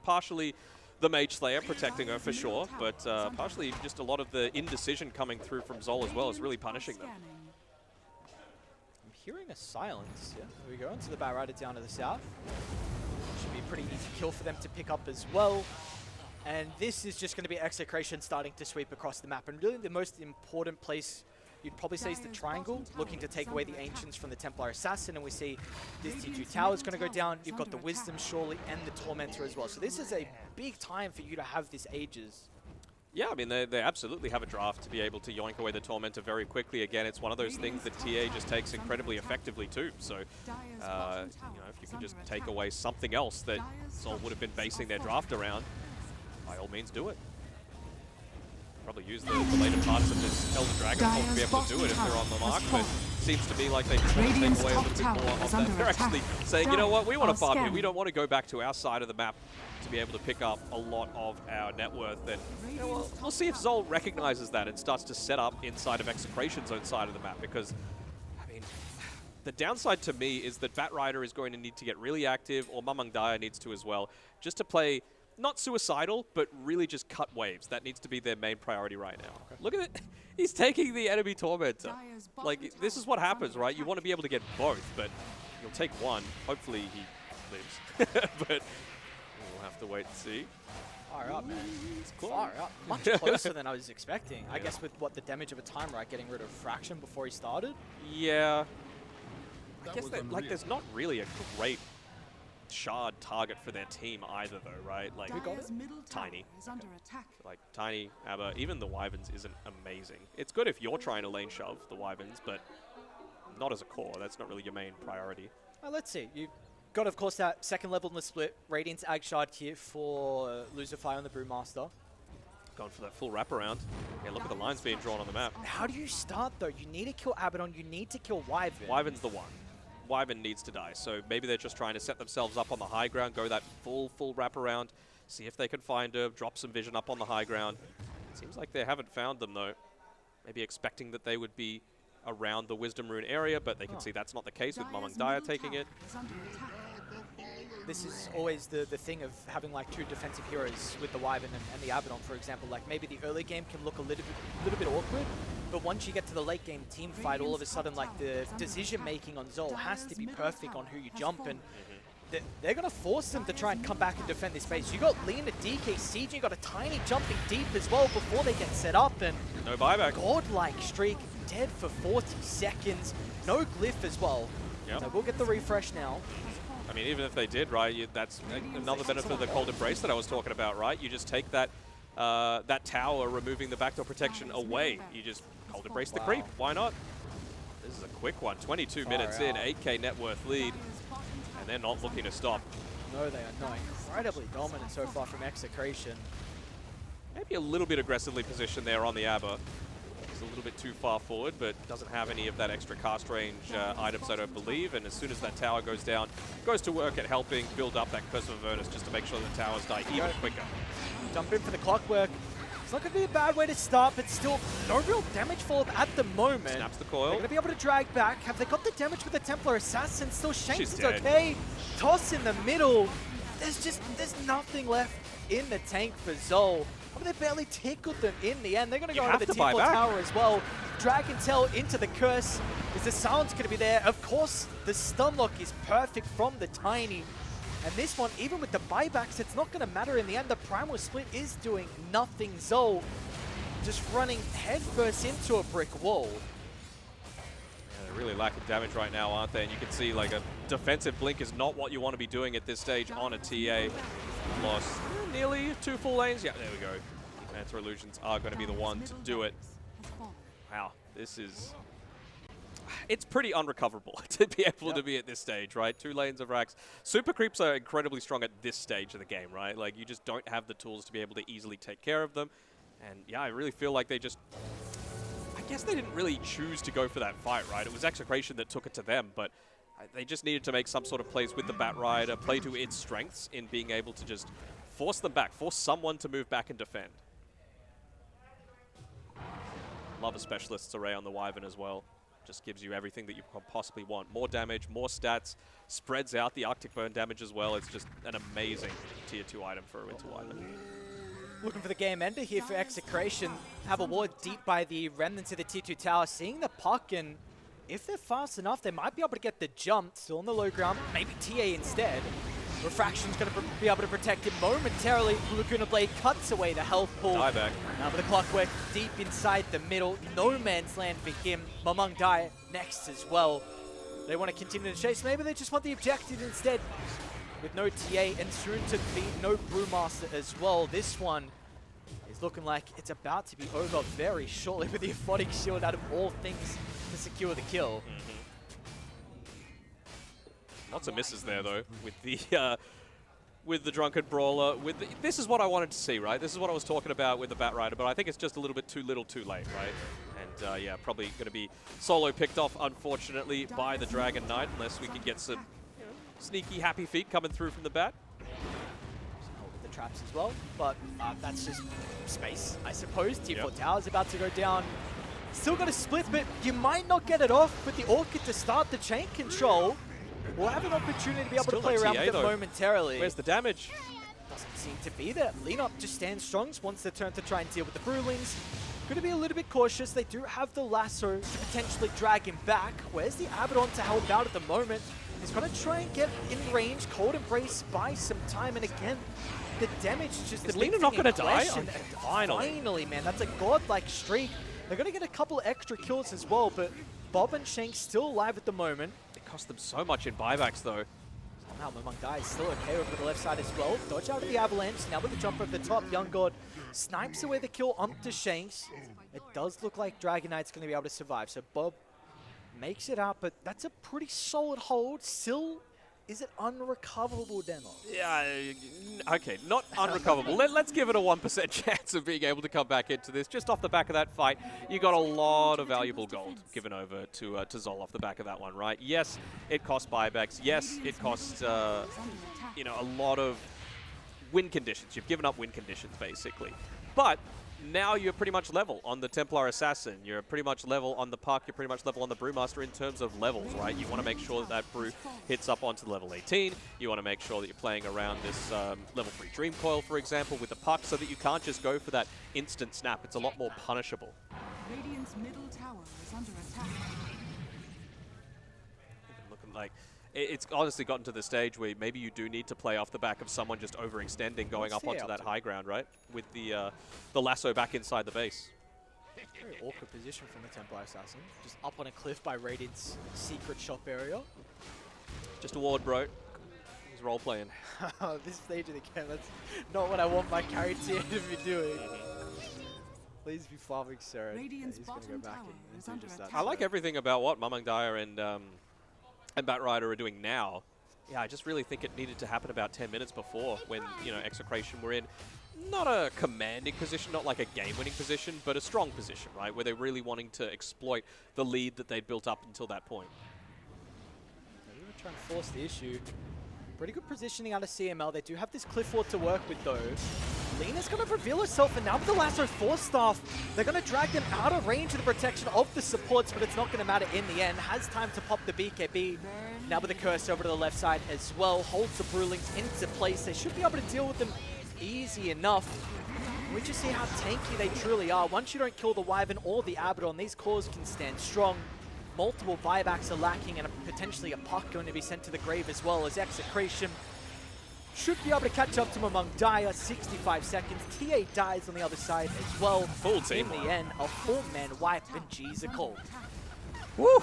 partially the Mage Slayer protecting her for sure, but partially just a lot of the indecision coming through from Zol as well is really punishing them.
I'm hearing a silence. Yeah, there we go. Into the Batrider down to the south. Should be a pretty easy kill for them to pick up as well. And this is just going to be Execration starting to sweep across the map. And really the most important place you'd probably say is the triangle, looking to take away the Ancients from the Templar Assassin. And we see this T2 tower is going to go down. You've got the Wisdom surely and the Tormentor as well. So this is a big time for you to have this Aegis.
Yeah, I mean, they absolutely have a draft to be able to yoink away the Tormentor very quickly. Again, it's one of those things that TA just takes incredibly effectively too. So, you know, if you can just take away something else that Zol would have been basing their draft around, by all means do it. Probably use the later parts of this Elder Dragon Force to be able to do it if they're on the mark, but seems to be like they just want to take away a little bit more of that. They're actually saying, you know what, we want to farm here. We don't want to go back to our side of the map to be able to pick up a lot of our net worth. And you know, we'll see if Zol recognizes that and starts to set up inside of Execration's own side of the map, because, I mean, the downside to me is that Batrider is going to need to get really active, or Mamang Daya needs to as well, just to play not suicidal, but really just cut waves. That needs to be their main priority right now. Okay. Look at it. He's taking the enemy Tormentor. Like, this is what happens, right? You want to be able to get both, but you'll take one. Hopefully he lives. But we'll have to wait and see.
Far up, man. It's far up. Much closer than I was expecting. I guess with what the damage of a time, right? Getting rid of Fraction before he started.
Yeah. I guess that, like, there's not really a great shard target for their team either, though, right? Like, Tiny. Like, Tiny, Aber, even the Wyverns isn't amazing. It's good if you're trying to lane shove the Wyverns, but not as a core. That's not really your main priority.
Well, let's see. You've got, of course, that second level in the split. Radiant's Ag Shard here for Lucifer on the Brewmaster.
Going for that full wraparound. Yeah, look at the lines being drawn on the map.
How do you start, though? You need to kill Abaddon. You need to kill Wyvern.
Wyvern's the one. Wyvern needs to die, so maybe they're just trying to set themselves up on the high ground, go that full wraparound, see if they can find her, drop some vision up on the high ground. Seems like they haven't found them, though. Maybe expecting that they would be around the Wisdom Rune area, but they can see that's not the case with Mamang Daya taking it.
This is always the thing of having like two defensive heroes with the Wyvern and the Abaddon, for example. Like maybe the early game can look a little bit awkward, but once you get to the late game team fight, all of a sudden like the decision making on Zol has to be perfect on who you jump, and they're going to force them to try and come back and defend this base. You got Lina, DK, Siege, you got a Tiny jumping deep as well before they get set up, and
no buyback.
Godlike streak, dead for 40 seconds. No glyph as well.
Yep.
So we'll get the refresh now.
I mean, even if they did, right, that's another benefit of the Cold Embrace that I was talking about, right? You just take that that tower, removing the backdoor protection away. You just Cold Embrace the creep. Why not? This is a quick one. 22 minutes in, 8K net worth lead, and they're not looking to stop.
No, they are not. Incredibly dominant so far from Execration.
Maybe a little bit aggressively positioned there on the Aber. A little bit too far forward, but doesn't have any of that extra cast range items, I don't believe. And as soon as that tower goes down, goes to work at helping build up that Curse of Avernus just to make sure the towers die even quicker.
Jump in for the clockwork. It's not going to be a bad way to start, but still no real damage for them at the moment.
Snaps the coil.
They're going to be able to drag back. Have they got the damage with the Templar Assassin? Still Shanks is
dead.
okay. Toss in the middle. there's nothing left in the tank for Zol. I mean, they barely tickled them in the end. They're going to go into the T4 tower as well. Dragon Tail into the curse. Is the silence going to be there? Of course, the stun lock is perfect from the Tiny. And this one, even with the buybacks, it's not going to matter in the end. The Primal Split is doing nothing. Zol just running headfirst into a brick wall.
They're really lacking damage right now, aren't they? And you can see like a defensive blink is not what you want to be doing at this stage on a TA. Lost nearly 2 full lanes. Yeah, there we go. Manta Illusions are going to be the one to do it. Wow, this is... It's pretty unrecoverable to be able to be at this stage, right? 2 lanes of racks. Super creeps are incredibly strong at this stage of the game, right? Like, you just don't have the tools to be able to easily take care of them. And yeah, I really feel like they just... I guess they didn't really choose to go for that fight, right? It was Execration that took it to them, but they just needed to make some sort of plays with the Bat Rider, play to its strengths in being able to just force them back, force someone to move back and defend. Love a Specialist's Array on the Wyvern as well. Just gives you everything that you can possibly want. More damage, more stats, spreads out the Arctic Burn damage as well. It's just an amazing tier 2 item for a Winter Wyvern.
Looking for the game ender here for Execration. Have a ward deep by the remnants of the T2 tower, seeing the puck, and if they're fast enough, they might be able to get the jump. Still on the low ground, maybe TA instead. Refraction's going to be able to protect him momentarily. Laguna Blade cuts away the health pool.
Dieback.
Now for the Clockwork deep inside the middle. No man's land for him. Mamang Dai next as well. They want to continue to chase. Maybe they just want the objective instead. With no TA and soon to be no Brewmaster as well. This one is looking like it's about to be over very shortly with the Aphotic Shield out of all things to secure the kill.
Lots of misses there, though, with the Drunken Brawler. This is what I wanted to see, right? This is what I was talking about with the Bat Rider, but I think it's just a little bit too little too late, right? And yeah, probably going to be solo picked off, unfortunately, by the Dragon Knight, unless we can get some sneaky happy feet coming through from the Bat.
With the traps as well, but that's just space, I suppose. T4 Tower's about to go down. Still got a split, but you might not get it off with the Orchid to start the chain control. We'll have an opportunity to be able to play around with it momentarily.
Where's the damage?
Doesn't seem to be there. Leanup just stands strong, wants the turn to try and deal with the Brewlings. Going to be a little bit cautious. They do have the lasso to potentially drag him back. Where's the Abaddon to help out at the moment? He's going to try and get in range. Cold Embrace buy some time, and again, the damage is just...
Is Lena not going to die?
Finally, man. That's a godlike streak. They're going to get a couple extra kills as well, but Bob and Shank still alive at the moment.
It cost them so much in buybacks, though.
Somehow Mamang Dai is still okay over the left side as well. Dodge out of the Avalanche. Now with the jump over the top, Young God snipes away the kill onto Shanks. It does look like Dragon Knight's going to be able to survive. So Bob makes it out, but that's a pretty solid hold. Still, is it unrecoverable, Demo?
Yeah, okay, not unrecoverable. Let's give it a 1% chance of being able to come back into this. Just off the back of that fight, you got a lot of valuable gold given over to Zol off the back of that one, right? Yes, it costs buybacks. Yes, it costs, you know, a lot of win conditions. You've given up win conditions, basically. But now you're pretty much level on the Templar Assassin. You're pretty much level on the Puck. You're pretty much level on the Brewmaster in terms of levels, right? You want to make sure that Brew hits up onto level 18. You want to make sure that you're playing around this level 3 Dream Coil, for example, with the Puck, so that you can't just go for that instant snap. It's a lot more punishable.
Radiant's middle tower is under attack.
Looking like it's honestly gotten to the stage where maybe you do need to play off the back of someone just overextending, going up onto that high ground, right? With the lasso back inside the base.
Very awkward position from the Templar Assassin. Just up on a cliff by Radiant's secret shop area.
Just a ward, bro. He's role-playing.
This stage of the game, that's not what I want my carry tier to be doing. Please be farming Saren.
Radiant's
he's going to go back and do just that.
I like everything about what Mamang Dyer and Bat Rider are doing now. Yeah, I just really think it needed to happen about 10 minutes before, when, you know, Execration were in not a commanding position, not like a game-winning position, but a strong position, right? Where they're really wanting to exploit the lead that they'd built up until that point.
They're going to try and force the issue. Pretty good positioning out of CML. They do have this cliff ward to work with, though. Lena's going to reveal herself, and now with the Lasso Force Staff, they're going to drag them out of range of the protection of the supports, but it's not going to matter in the end. Has time to pop the BKB. Now with the Curse over to the left side as well, holds the Brewlings into place. They should be able to deal with them easy enough. We just see how tanky they truly are. Once you don't kill the Wyvern or the Abaddon, these cores can stand strong. Multiple buybacks are lacking, and potentially a puck going to be sent to the grave as well, as Execration should be able to catch up to him among Dire. 65 seconds. TA dies on the other side as well.
Full team.
In the end, a 4-man wipe, and G's are called.
Woo!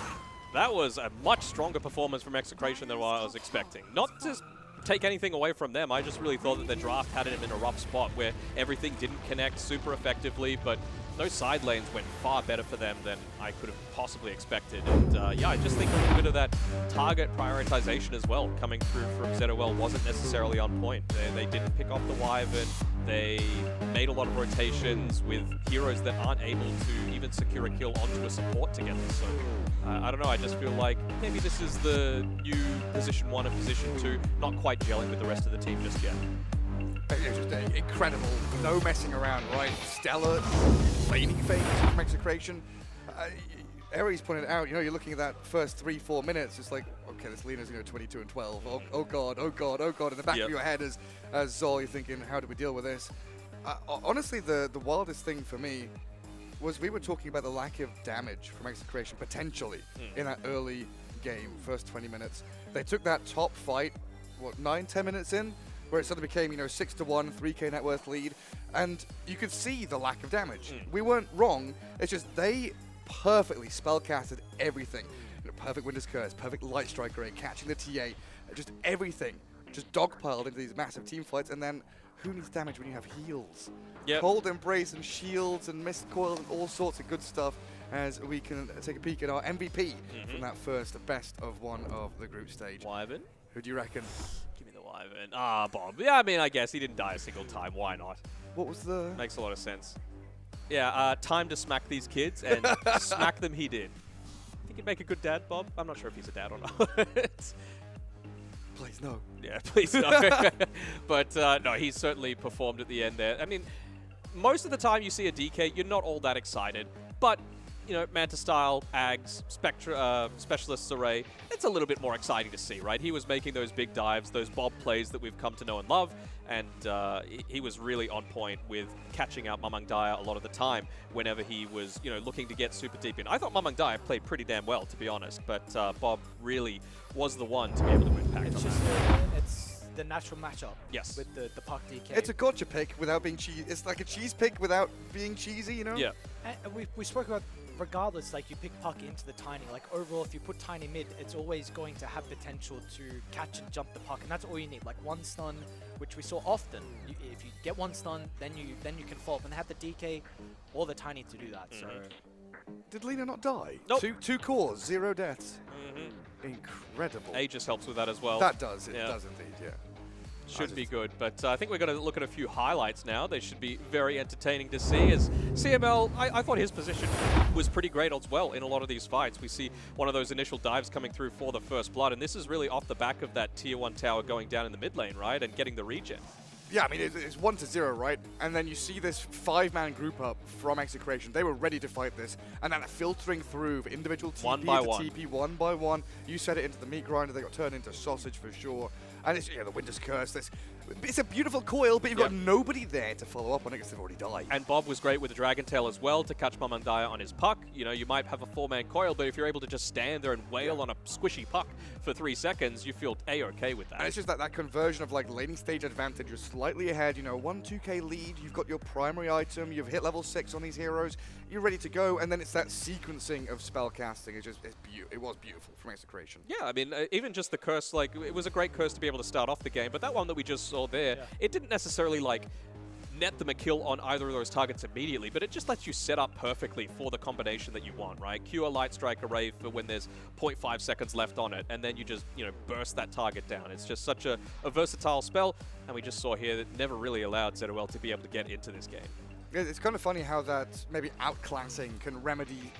That was a much stronger performance from Execration than what I was expecting. Not to take anything away from them, I just really thought that their draft had him in a rough spot where everything didn't connect super effectively, but those side lanes went far better for them than I could have possibly expected. And yeah, I just think a little bit of that target prioritization as well coming through from ZOL wasn't necessarily on point. They didn't pick off the Wyvern. They made a lot of rotations with heroes that aren't able to even secure a kill onto a support together. So I don't know, I just feel like maybe this is the new position 1 and position 2, not quite gelling with the rest of the team just yet.
It's just incredible, no messing around, right? Stellar laning phase from Execration. Aries pointed out, you're looking at that first 3-4 minutes, it's like, okay, this Lena's 22 and 12. Oh god, oh god, oh god. In the back of your head as Zol, you're thinking, how do we deal with this? Honestly, the wildest thing for me was we were talking about the lack of damage from Execration potentially in that early game, first 20 minutes. They took that top fight, 9-10 minutes in, where it suddenly became, 6-1, 3k net worth lead, and you could see the lack of damage. We weren't wrong, it's just they perfectly spellcasted everything. Perfect Winter's Curse, perfect Light Strike rate, catching the TA, just everything, just dogpiled into these massive team fights, and then who needs damage when you have heals?
Yep.
Cold Embrace and shields and Mist Coil and all sorts of good stuff as we can take a peek at our MVP from that first best of 1 of the group stage.
Wyvern?
Who do you reckon?
Give me the Wyvern. Bob. Yeah, I mean, I guess he didn't die a single time. Why not?
What was the...
Makes a lot of sense. Yeah, time to smack these kids, and smack them he did. Think he'd make a good dad, Bob? I'm not sure if he's a dad or not.
Please, no.
Yeah, please, no. But, no, he certainly performed at the end there. I mean, most of the time you see a DK, you're not all that excited. But, Manta Style, Ags, Specialists Array, it's a little bit more exciting to see, right? He was making those big dives, those Bob plays that we've come to know and love, and he was really on point with catching out Mamang Daya a lot of the time whenever he was, looking to get super deep in. I thought Mamang Daya played pretty damn well, to be honest, but Bob really was the one to be able to impact on that.
It's the natural matchup.
Yes.
With the puck DK.
It's a gotcha pick without being cheesy. It's like a cheese pick without being cheesy,
Yeah.
And we spoke about, regardless, like you pick puck into the Tiny, like overall if you put Tiny mid, it's always going to have potential to catch and jump the puck, and that's all you need, like 1 stun, which we saw often. If you get 1 stun, then you can fall up, and have the DK or the Tiny to do that. So
did Lena not die?
Nope.
Two cores, 0 deaths. Incredible.
Aegis helps with that as well.
That does, it does indeed, yeah.
Should be good, but I think we're going to look at a few highlights now. They should be very entertaining to see. As CML, I thought his position was pretty great as well in a lot of these fights. We see one of those initial dives coming through for the first blood, and this is really off the back of that tier 1 tower going down in the mid lane, right, and getting the regen.
Yeah, I mean, it's 1-0, right? And then you see this 5-man group up from Execration. They were ready to fight this, and then filtering through for individual TP
one by
to
one.
TP, 1 by 1. You set it into the meat grinder, they got turned into sausage for sure. And it's, the Winter's Curse. It's a beautiful coil, but you've got nobody there to follow up on it because they've already died.
And Bob was great with the Dragon Tail as well to catch Mamang Daya on his puck. You might have a 4-man coil, but if you're able to just stand there and wail on a squishy puck for 3 seconds, you feel A-okay with that.
And it's just that conversion of laning stage advantage. You're slightly ahead, 1-2k lead. You've got your primary item. You've hit level 6 on these heroes. You're ready to go. And then it's that sequencing of spell casting. It was beautiful from Execration.
Yeah, I mean, even just the curse, it was a great curse to be able to start off the game. But that one that we just saw there, it didn't necessarily net them a kill on either of those targets immediately, but it just lets you set up perfectly for the combination that you want, right? Cure Light Strike Array for when there's 0.5 seconds left on it, and then you just, burst that target down. It's just such a versatile spell, and we just saw here that never really allowed ZOL to be able to get into this game.
It's kind of funny how that maybe outclassing can remedy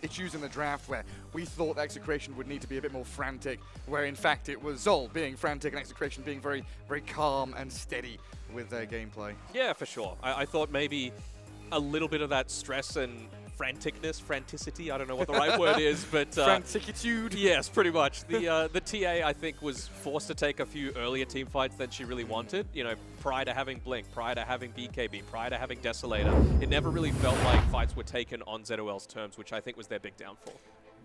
issues in the draft where we thought Execration would need to be a bit more frantic, where in fact it was Zol being frantic and Execration being very, very calm and steady with their gameplay.
Yeah, for sure. I thought maybe a little bit of that stress and franticity, I don't know what the right word is, but...
Franticitude.
Yes, pretty much. The TA, I think, was forced to take a few earlier team fights than she really wanted. Prior to having Blink, prior to having BKB, prior to having Desolator, it never really felt like fights were taken on ZOL's terms, which I think was their big downfall.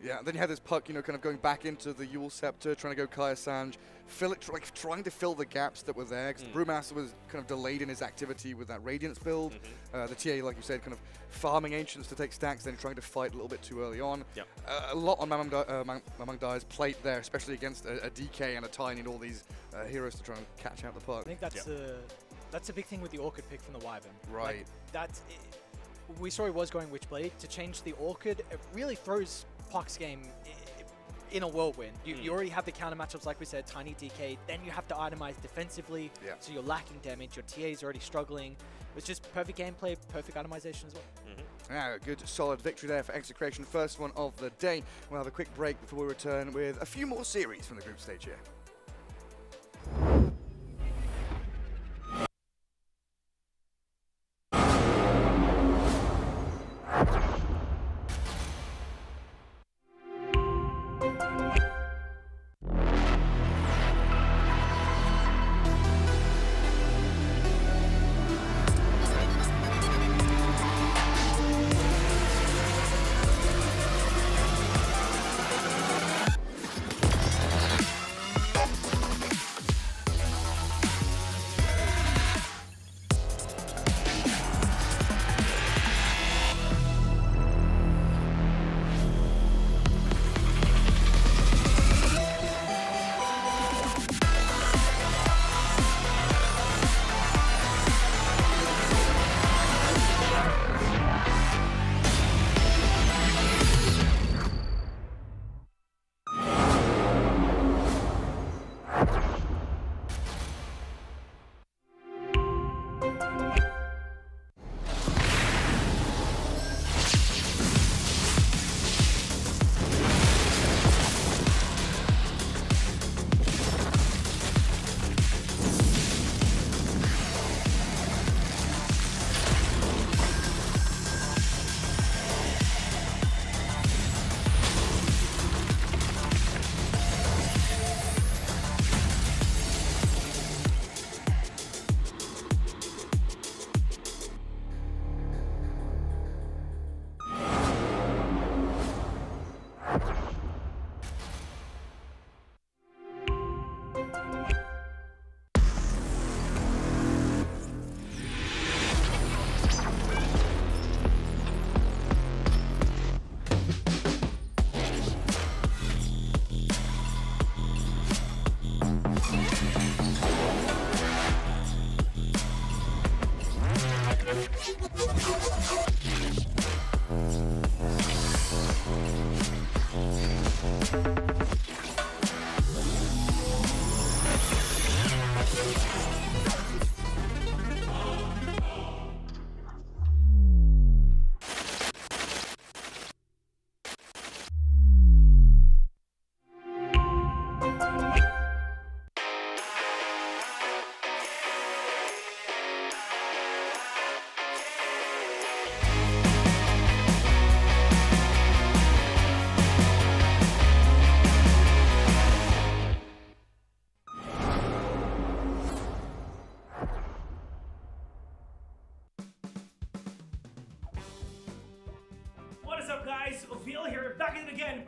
Yeah, and then you had this puck, kind of going back into the Yule Scepter, trying to go Kaya Sanj, trying to fill the gaps that were there, because Brewmaster was kind of delayed in his activity with that Radiance build. The TA, like you said, kind of farming Ancients to take stacks, then trying to fight a little bit too early on.
Yep.
A lot on Mamang Dai's plate there, especially against a DK and a Tiny and all these heroes to try and catch out the puck.
I think that's a big thing with the Orchid pick from the Wyvern.
Right.
Like, we saw he was going Witchblade. To change the Orchid, it really throws Puck's game in a whirlwind. You already have the counter matchups, like we said, Tiny DK, then you have to itemize defensively, so you're lacking damage, your TA is already struggling. It was just perfect gameplay, perfect itemization as well.
Yeah, good solid victory there for Execration, first one of the day. We'll have a quick break before we return with a few more series from the group stage here.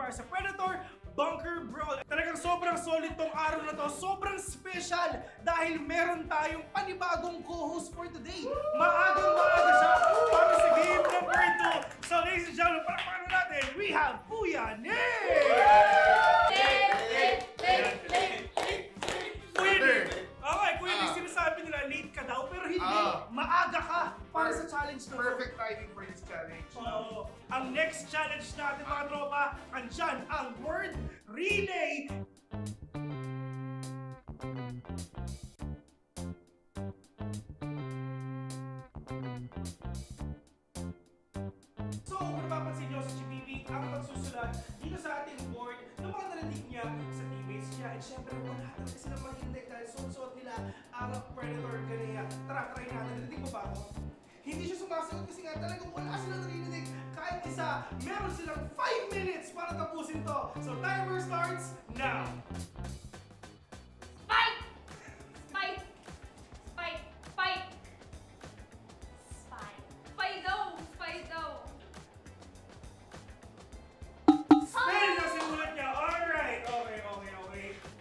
para sa Predator Bunker Brawl. Talagang sobrang solid tong araw na to. Sobrang special dahil meron tayong panibagong co-host for today. Maagang-maaga siya para sa game number 2. So ladies and gentlemen, palakpakan natin, we have Kuya Nick! Kuya Nick! Okay, Kuya Nick, sinasabi nila late ka daw, pero hindi. Maaga ka para sa challenge na to.
Perfect timing for this challenge.
Oo. Ang next challenge natin mga tropa, andyan ang word relay. So, kung napapansin nyo sa GBB, ang syempre wala talaga sila mahindig dahil suot nila ang Predator Ganea. Tara, try natin. Narinig mo ba ako? Hindi siya sumasagot kasi nga talagang wala sila narinig. Kahit isa, meron silang 5 minutes para tapusin to. So timer starts now.
Spike! Spike! Spike! Spike! Spike. Spike daw! Spike daw!
Spell na simulat niya. Alright. Okay.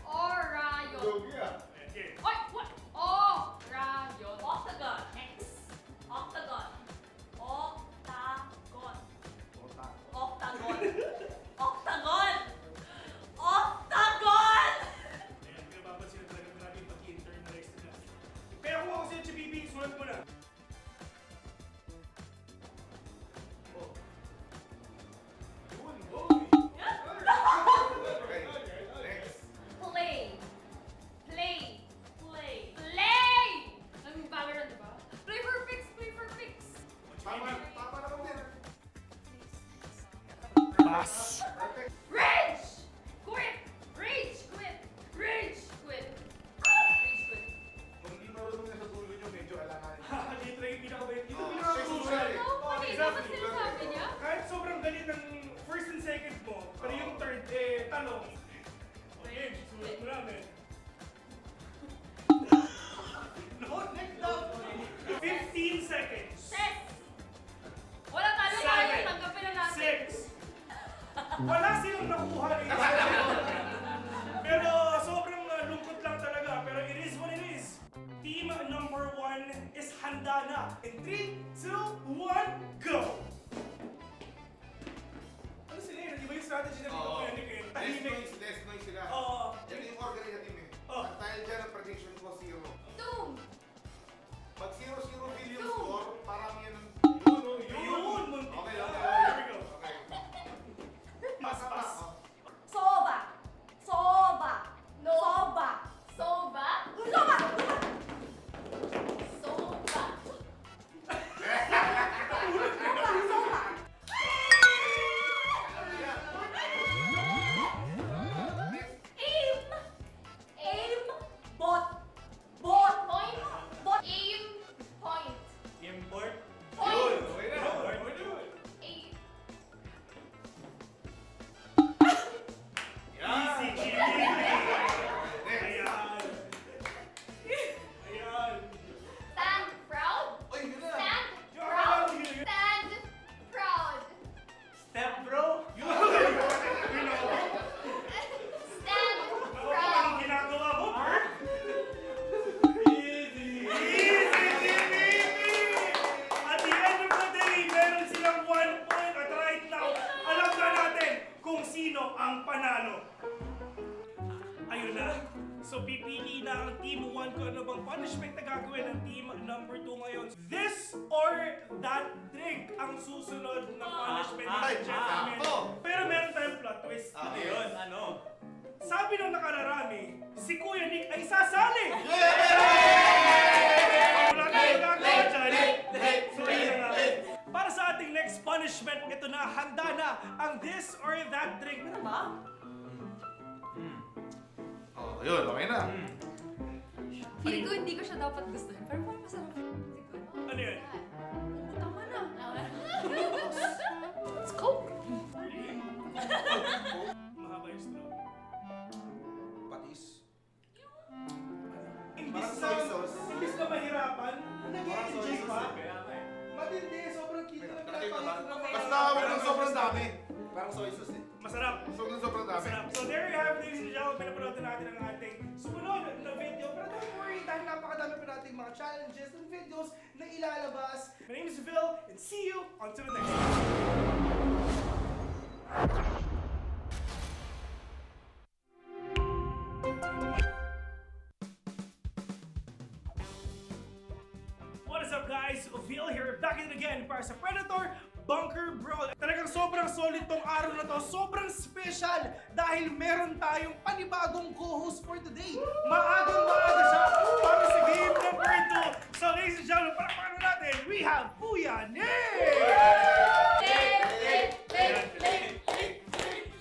Orayon.
Lugi ah.
Okay.
Oy! What? Orayon. Octagon. X. Octagon. Octagon. Octagon. Octagon! Octagon!
Ayan, pinapapansin na talaga grabe yung pag-internalize nila. Kaya kung ako sa'yo, Chibibi, sulat mo na.
Okay, next.
Play. Play. Play. Play! Ang Valorant, diba? Play for picks. Play for picks.
Tama naman din.
Pass.
Rage! Quit! Rage! Quit! Rage! Quit! Rage quit.
Kung hindi marunong na sa dulo nyo, medyo alangan.
Dito lang yung pinakabait. Dito
Oh,
pinakabait.
shit,
No, mali. Dapat sinasabi niya.
Kahit sobrang galit ng first and second mo, pero yung third, tanong. Okay, sulat mo namin. No, next down. 15 seconds.
Set! Wala talo tayo.
Seven.
Tanggapin na natin.
6. Wala silang nakuha rin. Pero sobrang lungkot lang talaga. Pero it is what it is. Team number 1 is handa na. In 3, 2, 1, go! Ano sila yun? Di ba yung strategy na dito kaya ni Ken? Tahimik.
Less noise sila.
Oo.
Yan yung organize team eh.
Oh.
At dahil dyan ang prediction ko 0.
Doom!
Pag 0-0 billion
Two.
score, parang yan ang...
Yun, muntik.
Okay.
Here we go.
Okay.
Pass, pass.
Soba! Soba! No. Soba! Soba! Soba! Soba! Soba! Aim! Aim! Bot! Bot! Point! Bot! Aim! Point!
Import.
Point!
Okay na.
Aim!
Easy, Jimmy. Ayan. Ayan.
Stand proud!
Oy, yun na.
Stand
Yung
proud!
akala ko yun.
Stand proud!
Step bro. Yun.
Stand
Ako,
proud!
anong ginagawa mo? Easy. Easy, Jimmy. At the end of the day, meron silang 1 point. At right now, alam na natin kung sino ang panalo. Ayun na. So pipili na ang Team 1 kung ano bang punishment na gagawin ng Team number 2 ngayon. This or that drink ang susunod na punishment ng gentlemen. Pero meron tayong plot twist.
Ano yun? Ano?
Sabi ng nakararami, si Kuya Nick ay sasali! Wala tayong gagawa dyan. So ayun na nga. Para sa ating next punishment, ito na, handa na ang this or that drink. Meron ba?
Oh, yun, okay na.
Feeling ko hindi ko siya dapat gustuhin, pero parang masarap.
Ano yun?
Tama na.
Let's go!
Mahaba yung straw.
Patis.
Imbis na mahirapan, nag-enjoy pa. Matindi, sobrang cute na pinapakita.
Basta wala ng sobrang dami.
Parang soy sauce eh.
Masarap.
Sobrang dami.
Masarap. So there you have it, ladies and gentlemen, pinapanood natin ang ating sumunod na video. Pero don't worry, dahil napakadami pa nating mga challenges and videos na ilalabas. My name is Phil, and see you on to the next one. What is up guys? Phil here, back in again para sa Predator Bunker Brawl. Talagang sobrang solid tong araw na to. Sobrang special dahil meron tayong panibagong co-host for today. Maagang-maaga siya para sa game number 2. So ladies and gentlemen, para natin, we have Kuya Nick!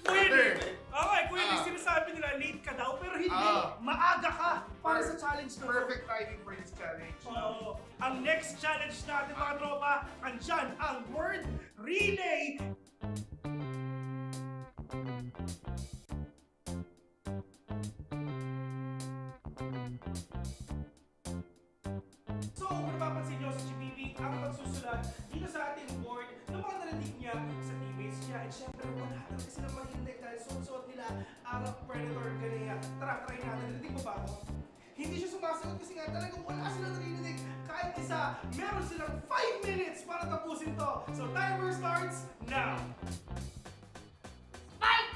Kuya Nick! Okay, Kuya Nick, sinasabi nila late ka daw, pero hindi. talagang wala silang narinig kahit isa. Meron silang 5 minutes para tapusin to. So timer starts now.
Spike!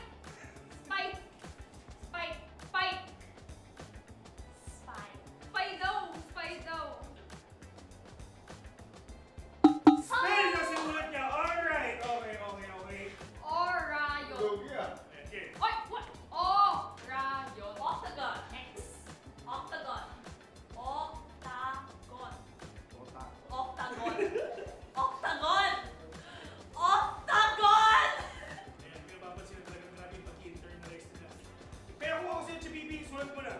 Spike! Spike! Spike! Spike. Spido! Spido!
Spell na simulat niya. Alright. Okay.
Orayon.
Lugi ah.
Okay.
Oy! What? Orayon. Octagon. X. Octagon. Octagon. Octagon. Octagon! Octagon!
Ayan, pinapapansin na talaga maraming pag-internalize nila. Pero kung ako sa'yo, Chibibi, sulat mo na.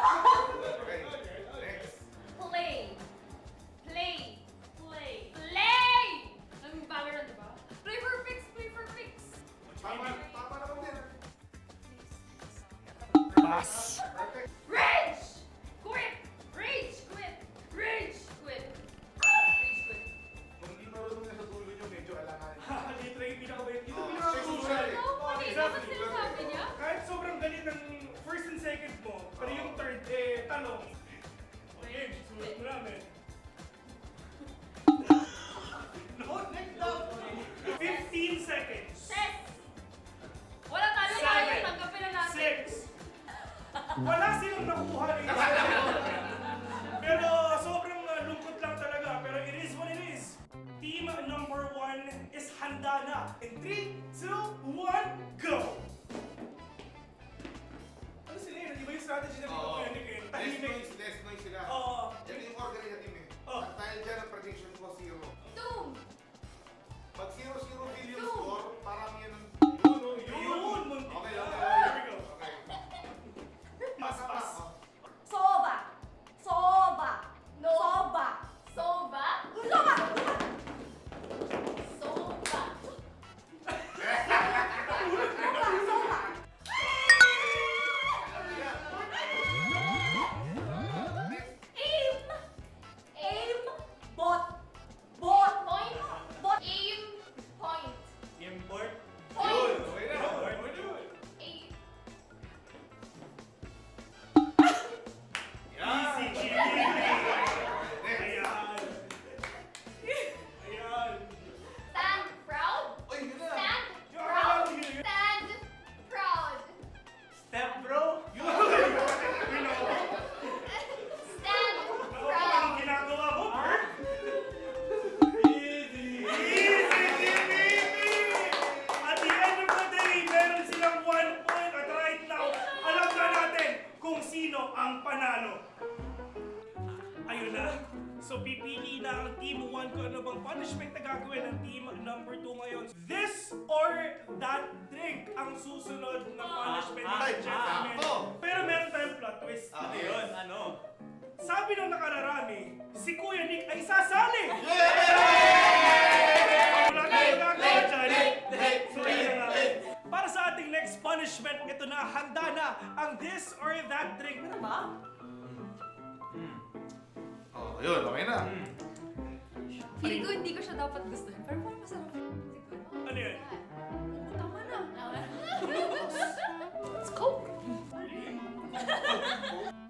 Okay, next.
Play. Play. Play. Play! Ang power nun, diba? Play for fix. Play for fix.
Tama naman din.
Pass.
Perfect.
Rage! Quit! Rage! Quit! Rage! Quit! Rage quit.
Kung hindi marunong na sa dulo nyo, medyo alanganin.
Dito lang yung pinakabait. Dito
Ah,
pinakakusulat.
siya
No, pwede. Dapat sinasabi niya.
Kahit sobrang galing ng first and second mo, pero yung third, tanong. Okay, sulat mo namin. No, next down. 15 seconds.
Set! Wala talo
Seven.
tayo. Tanggapin na natin.
6. Wala silang nakuha ng isa. Pero sobrang lungkot lang talaga. Pero it is what it is. Team number 1 is handa na. In 3, 2, 1, go! Ano sila yun? Di ba yung strategy na bigyan ko yun? Tahimik.
Less noise sila.
Oo.
Yan yung order nila team eh.
Oh.
At dahil dyan ang prediction ko 0.
Doom!
Pag 0-0 billion
Two.
score, parang yan ang...
Yun! Muntik
Okay,
na.
okay.
Here we go.
Okay.
Pass, pass.
Soba! Soba! No. Soba! Soba? Soba! Soba! Aim! Aim! Bot! Bot! Point! Bot! Aim! Point!
Import.
Point!
Yun, okay na.
Aim!
Easy, Jimmy. Ayan. Ayan.
Stand proud!
Uy, yun na.
Stand
Yung
proud!
akala ko yun.
Stand proud!
Step bro. Yun.
Stand
Ako
proud!
ang ginagawa mo, Bert. Easy, Jimmy. At the end of the day, meron silang 1 point. At right now, alam na natin kung sino ang panalo. Ayun na. So pipili na ang team 1 kung ano bang punishment na gagawin ng team number 2 ngayon. This or that drink ang susunod na punishment ng gentlemen. Pero meron tayong plot twist. Ano yun? Ano? Sabi ng nakararami, si Kuya Nick ay sasali! Wala tayong gagawa dyan. So yun na nga. Para sa ating next punishment, ito na, handa na ang this or that drink. Ano ba?
Oh, yun, okay na.
Feeling ko hindi ko siya dapat gustuhin. Pero parang masarap.
Ano yun?
Tama na. It's Coke.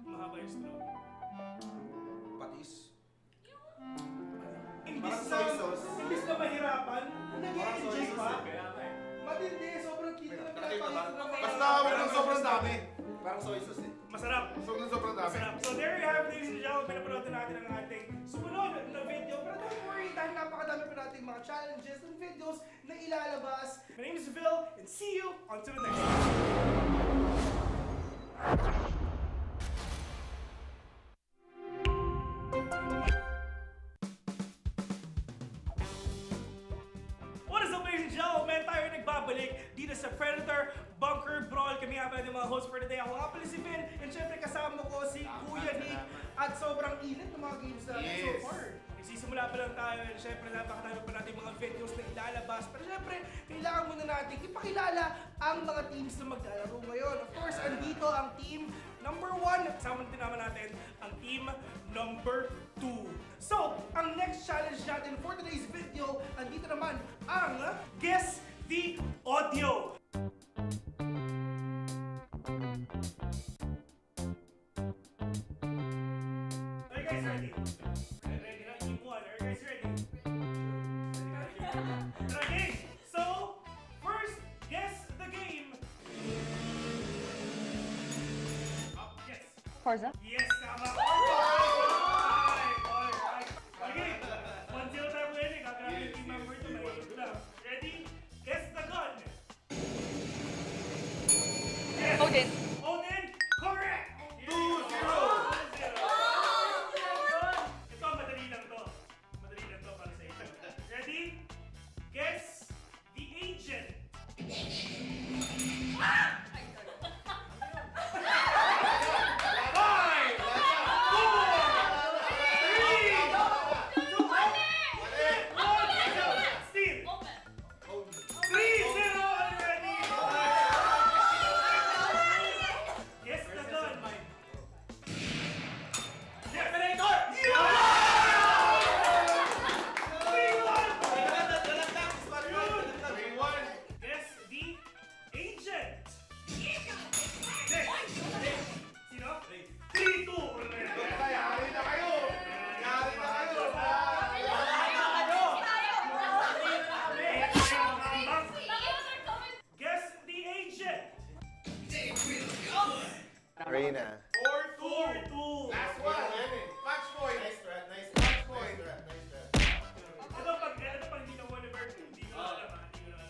Mahaba yung straw.
Patis.
Imbis
Parang soy sauce.
Imbis na mahirapan, nag-i-enjoy
soy
pa.
sauce
Matindi, sobrang cute na pinapakita.
Basta kami ng sobrang dami. Parang soy sauce eh.
Masarap.
Sobrang dami.
Masarap. So there you have it, ladies and gentlemen. Pinapanood natin ang ating sumunod na video. Pero don't worry, dahil napakadami pa nating mga challenges and videos na ilalabas. My name is Phil, and see you until the next one. What is up, ladies and gentlemen? Tayo ay nagbabalik dito sa Predator Bunker Brawl. Kami nga pala yung mga host for today. Ako nga pala si Vin. And syempre kasama ko si Kuya Nick. At sobrang init ng mga games natin so far. Nagsisimula pa lang tayo. And syempre napakadami pa natin mga videos na ilalabas. Pero syempre, kailangan muna natin ipakilala ang mga teams na maglalaro ngayon. Of course, andito ang team number 1. Kasama din naman natin ang team number 2. So, ang next challenge natin for today's video, andito naman ang Guess the Audio.
Forza?
Yes, tama. Alright. Okay. 1-0 tayo winning. Gagawin yung team member 2. May lang. Ready? Guess the gun. Yes.
Odin.
Odin. Correct.
2-0.
Ito, madali lang to. Madali lang to para sa inyo. Ready? Guess the agent.
Reyna.
4-2.
Last one. Match point.
Nice threat, nice
Match
threat,
point.
nice threat.
Ito pag hindi na mo ni Bert, hindi ko alam.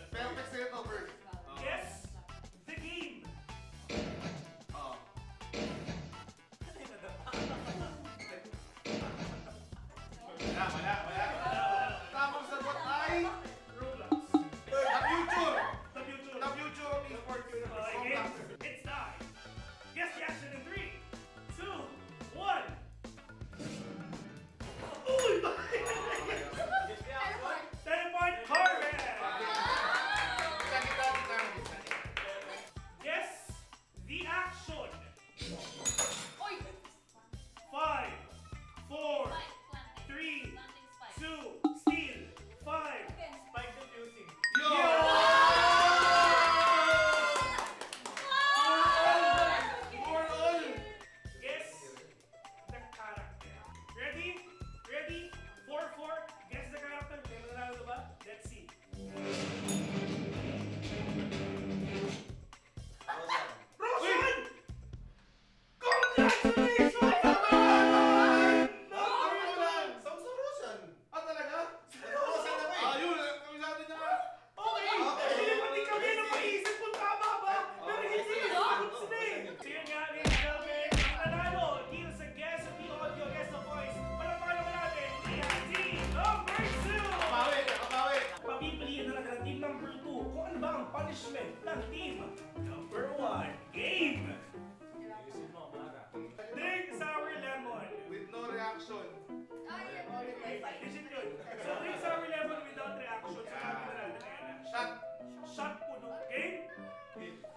Perfect setup, Bert.
Guess the game.
Wala. Tamang sagot ay
Roblox.
the future.
The future.
The future of esports.
Okay, it's time. Guess the action in 3, 2, 1. Teleport correct. Guess the action. 5, 4, 3, 2, steal. 5.
Spike defusing.
Guess the character. Ready? Ready? 4-4. Guess the character. May nanalo ba? Let's see. Roshan! Congratulations!
Samsung Roshan.
Ah, talaga?
Roshan na ba eh?
Yun. Kami sabi na.
Okay! Hindi pati kami napaisip kung tama ba? Pero hindi nasagot sila eh. So yun nga, ladies and gentlemen, ang nanalo dito sa Guess the Audio, Guess the Voice. Palapaan naman natin, team number 2! Papipiliin na lang ng team number 2 kung ano ba ang punishment ng team number 1. Game! Drink sour lemon.
With no reaction.
Legit yun. So drink sour lemon without reaction. So sabi na natin ngayon.
Shot.
Shot puno. Game? Iba!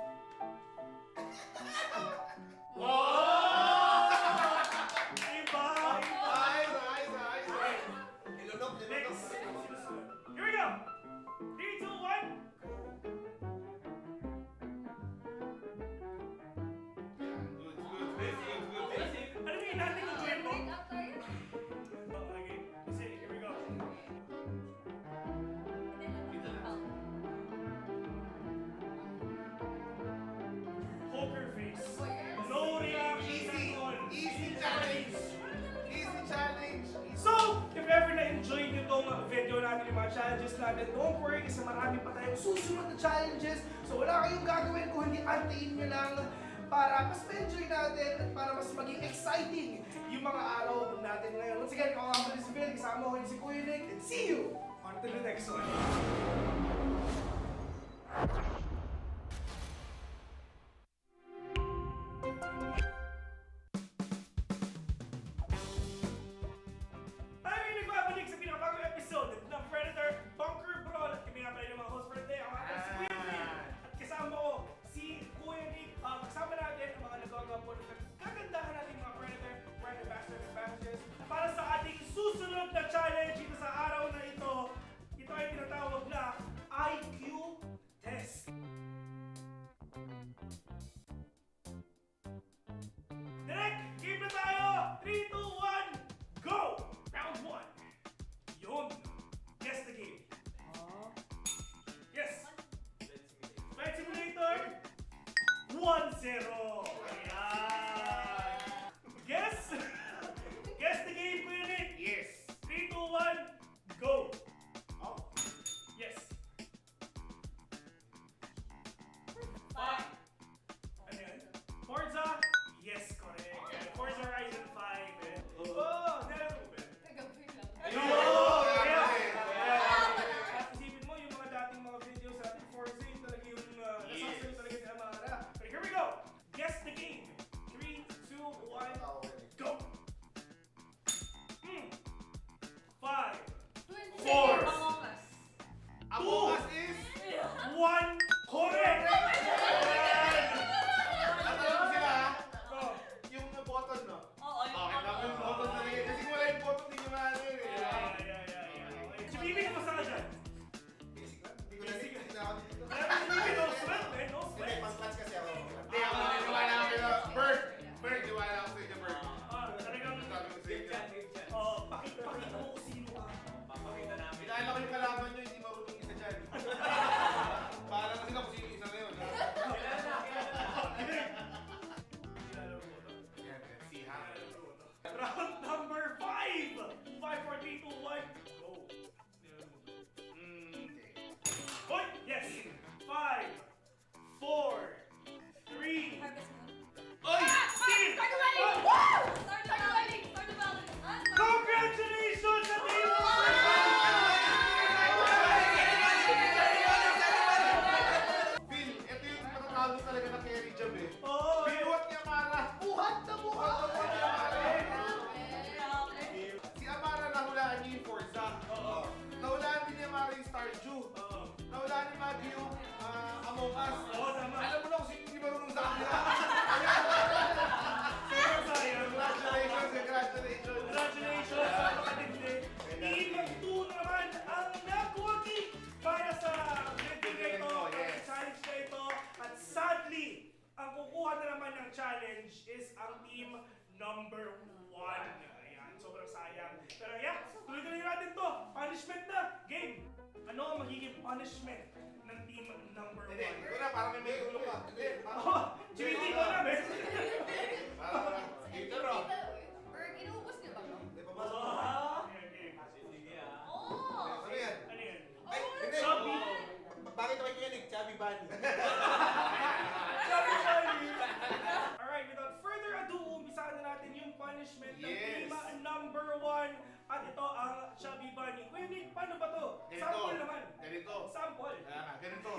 Next. Here we go! 3, 2, 1. Ano yung natin yung join mo? Okay. Kasi, here we go. Poker face. No reaction at all.
Easy challenge.
So, if ever na-enjoy nyo itong video natin, yung mga challenges natin, don't worry kasi marami pa tayong susunod na challenges. So, wala kayong gagawin kung hindi antayin nyo lang para mas ma-enjoy natin at para mas maging exciting yung mga araw natin ngayon. Once again, ako nga si Phil, kasama ko si Kuya Nick, and see you on to the next one. Tayo yung nagbabalik sa pinakabagong episode ng Predator Bunker Brawl. At kami nga pala yung mga host for today. Ako nga pala si Kuya Nick. At kasama ko si Kuya Nick. Kasama natin ang mga nagagawa po ng kagandahan natin mga Predator brand ambassador and ambassadors para sa ating susunod na challenge dito sa araw na ito. Ito ay tinatawag na IQ test.
yung Among Us.
Oo, tama.
Alam mo na kung sino hindi marunong sa kanila.
Pero sayang.
Congratulations.
Congratulations sa makatindi. Team 2 naman ang nakuha para sa video na ito, ang challenge na ito. At sadly, ang kukuha na naman ng challenge is ang team number 1. Ayan, sobrang sayang. Pero yeah, tuloy-tuloy natin to. Punishment na. Game. Ano ang magiging punishment ng team number 1?
Hindi, ito na, parang may ulo ka. Hindi,
Oh, hindi ko na, men.
parang dito ro.
Or inuubos niyo ba?
Hindi, papasok.
Oh!
Ano yan?
Ano yan?
Ay,
Hindi.
Chubby.
Bakit ako yung Chubby Bunny?
Chubby Bunny. Alright, without further ado, umpisahan na natin yung punishment ng
Yes.
team number 1. At ito ang Chubby Bunny. Kuya Nick, paano ba to?
Ganito.
Sample naman.
Ganito.
Sample.
Kaya nga, ganito.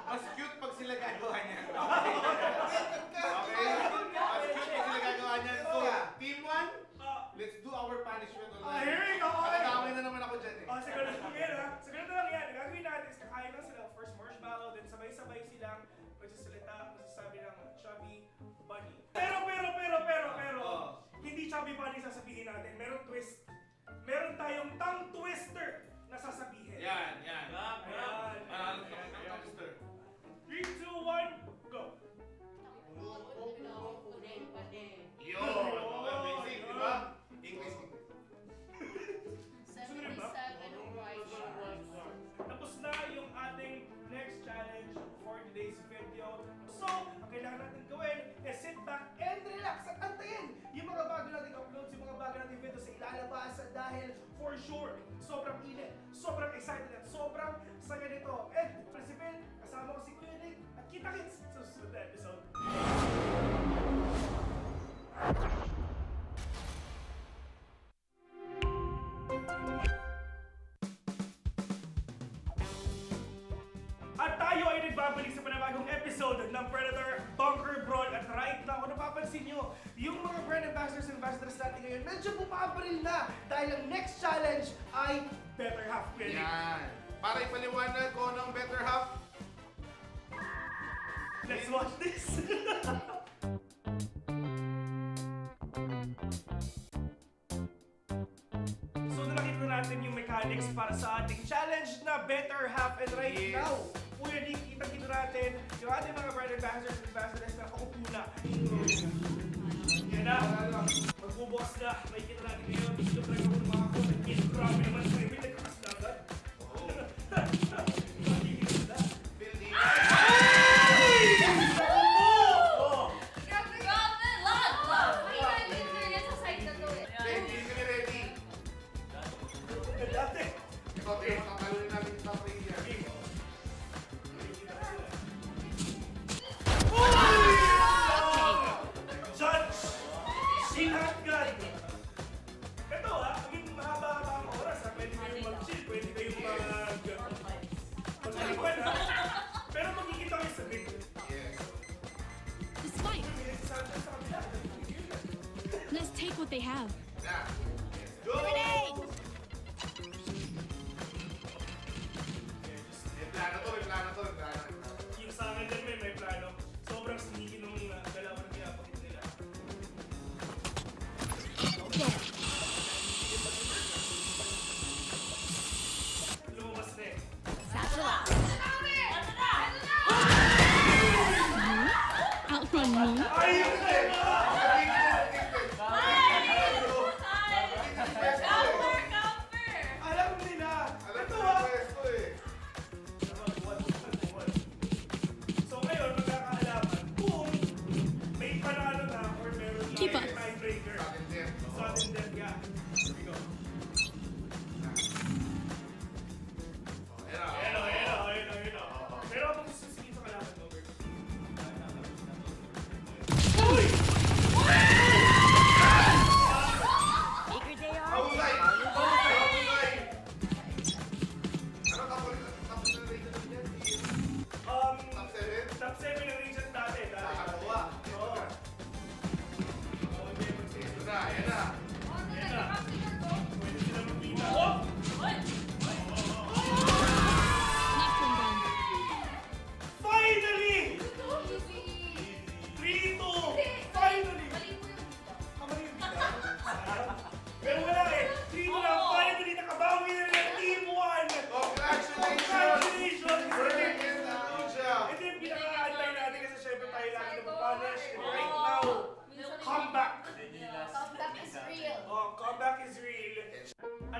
Mas cute pag sila gagawa niya. Okay? Mas cute pag sila gagawa niya. So, team 1, let's do our punishment already.
Here we go.
Nakadamay na naman ako dyan eh.
Oh, siguro lang yan ha. Siguro lang yan. Ang gagawin natin is kakain lang sila. First marshmallow, then sabay-sabay silang magsasalita, magsasabi ng Chubby Bunny. Pero, hindi Chubby Bunny sasabihin natin. Meron twist. Meron tayong tongue twister na sasabihin.
Yan.
Ayan.
Ano to?
Ayan.
Mister?
3, 2, 1, go!
Yun! Okay, basic, di ba? English.
Tapos na yung ating next challenge for today's video. So, ang kailangan natin gawin is sit back and relax at antayin yung mga bago nating uploads, yung mga bago nating video sa ilalabas dahil for sure, sobrang init, sobrang excited at sobrang saya nito. And, si Phil, kasama ko si Kuya Nick at kita-kits sa susunod na episode. At tayo ay nagbabalik sa panibagong episode ng Predator Bunker Brawl. At right now, kung napapansin nyo, yung mga brand ambassadors and ambassadors natin ngayon, medyo bumabaril na dahil ang next challenge ay Better Half Winning.
Yan. Para ipaliwanag ko ng better half.
Let's watch this! So nakita natin yung mechanics para sa ating challenge na Better Half. And right now, Kuya Nick, kita natin yung ating mga brand ambassadors and ambassadors na kaupo na. Yan na, magbubukas na. Makikita natin ngayon. Gusto pa rin ako ng mga comment. Grabe naman sa ibig. Nagkakas na agad. Makikita na.
Building.
Grabe! Love! Hindi ka nag-experience sa site na to eh.
Ready, kami ready.
Dati.
Okay, kakalunin natin yung top 3 yan.
Judge! Sinatgan! Ito maging mahaba-haba ang oras ha. Pwede kayong mag-chill, pwede kayong mag-alipan ha. Pero magkikita kayo sa video.
Yes.
The spike. Let's take what they have.
Na. Go!
Grenade!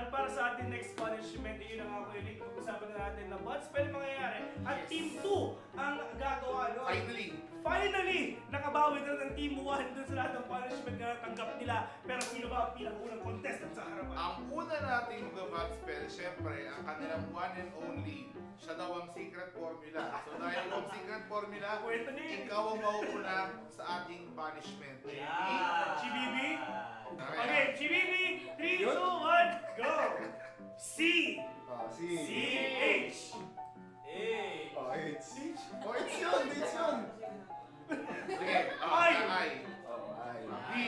At para sa ating next punishment, yun ang ako ulit. Pag-usapan na natin na what spell mangyayari. At Team 2 ang gagawa nun. Finally, nakabawi na ng Team 1 dun sa lahat ng punishment na natanggap nila. Pero sino ba ang pinakaunang contestant sa harapan?
Ang una nating mag-bat spell, syempre, ang kanilang one and only, siya daw ang secret formula. So dahil ang secret formula, ikaw ang mauuna sa ating punishment.
GBB? Okay, GBB, 3, 2, 1, go! C! C-H!
It's yun!
Sige, I.
B!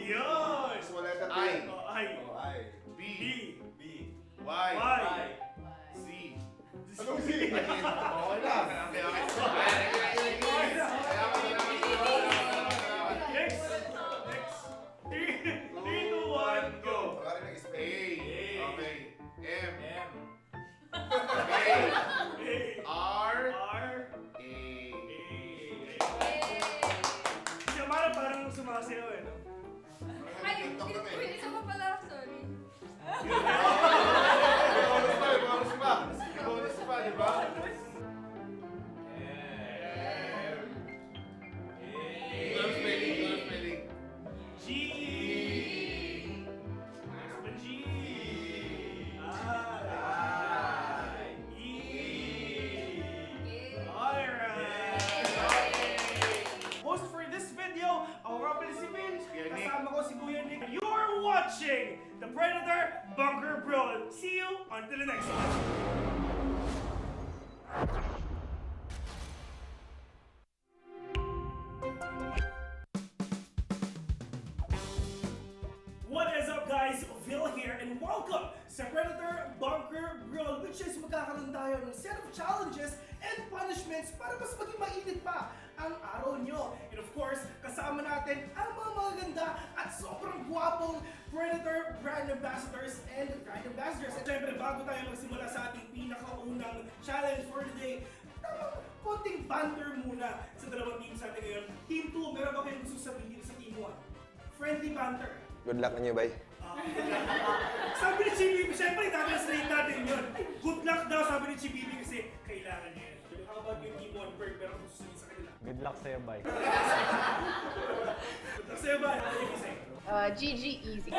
Yun!
Wala ka
I.
I.
B.
B.
Y.
Y.
Z.
Anong Z?
Okay na.
Next! 3, 2, 1, go!
A. Okay. M. R. A.
Si Amara parang sumasayaw eh, no?
Ay, isa pa pala, sorry.
Bonus pa, di ba? Good spelling.
G! Next one, G! E! Alright! Host for this video, ako nga pala si Vince, kasama ko si Kuya Nick. You are watching the Predator Bunker Brawl. See you until the next one. What is up guys? Phil here and welcome sa Predator Bunker Brawl, which is magkakaroon tayo ng set of challenges and punishments para mas maging mainit pa ang araw nyo. And of course, kasama natin ang mga magaganda at sobrang gwapong Predator brand ambassadors and brand ambassadors. At syempre, bago tayo magsimula sa ating pinakaunang challenge for today, konting banter muna sa dalawang teams natin ngayon. Team 2, meron ba kayong gusto sabihin sa Team 1? Friendly banter.
Good luck on you, bye.
Sabi ni Chibibi, syempre translate natin yun. Good luck daw, sabi ni Chibibi kasi kailangan niya yun. How about yung Team 1 Berg, pero gusto niya sa kanila?
Good luck sa'yo, bye.
Good luck sa'yo ba? Ano yung isa?
GG easy.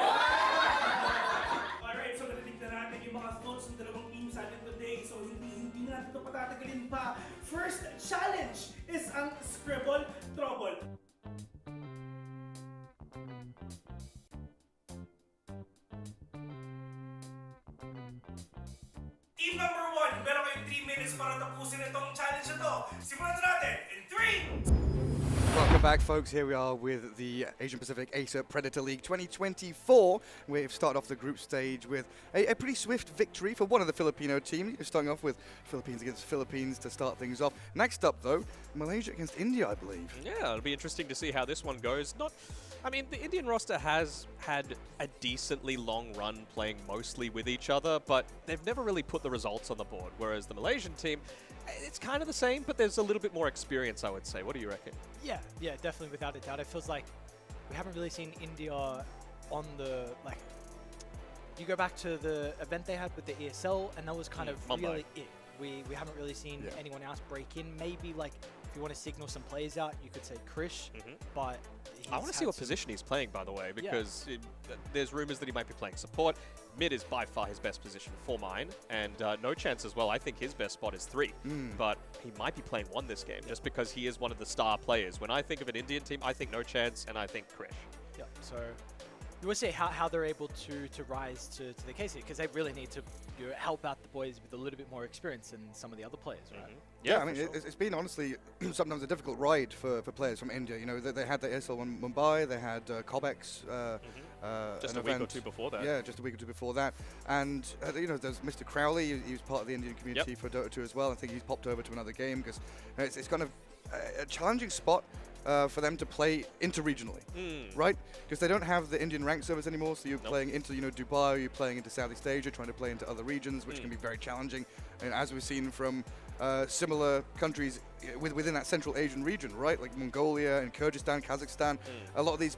Alright, so narinig na natin yung mga thoughts ng dalawang teams natin today. So hindi natin ito patatagalin pa. First challenge is ang Scribble Trouble. Team number 1, meron kayong 3 minutes para tapusin itong challenge na to. Simulan na natin in 3!
Welcome back, folks. Here we are with the Asian Pacific Acer Predator League 2024. We've started off the group stage with a pretty swift victory for one of the Filipino teams. Starting off with Philippines against Philippines to start things off. Next up, though, Malaysia against India, I believe.
Yeah, it'll be interesting to see how this one goes. I mean, the Indian roster has had a decently long run playing mostly with each other, but they've never really put the results on the board, whereas the Malaysian team, it's kind of the same, but there's a little bit more experience, I would say. What do you reckon?
Yeah, definitely, without a doubt. It feels like we haven't really seen India on the, like, you go back to the event they had with the ESL, and that was kind of really it. We haven't really seen anyone else break in. Maybe, like, if you want to signal some players out, you could say Krish, but
I want to see what position he's playing, by the way, because there's rumors that he might be playing support. Mid is by far his best position for mine, and No Chance as well. I think his best spot is 3, but he might be playing 1 this game just because he is one of the star players. When I think of an Indian team, I think No Chance and I think Krish.
Yeah, so you want to see how they're able to rise to the case here, because they really need to help out the boys with a little bit more experience than some of the other players, right?
Yeah, I mean, it's been honestly sometimes a difficult ride for players from India. You know, they had the ESL in Mumbai, they had Cobex.
Just a week or two before that.
Yeah, just a week or two before that. And, you know, there's Mr. Crowley, he was part of the Indian community for Dota 2 as well. I think he's popped over to another game because it's kind of a challenging spot for them to play interregionally, right? Because they don't have the Indian rank service anymore, so you're playing into, you know, Dubai, you're playing into Southeast Asia, trying to play into other regions, which can be very challenging. And as we've seen from similar countries within that Central Asian region, right? Like Mongolia and Kyrgyzstan, Kazakhstan. A lot of these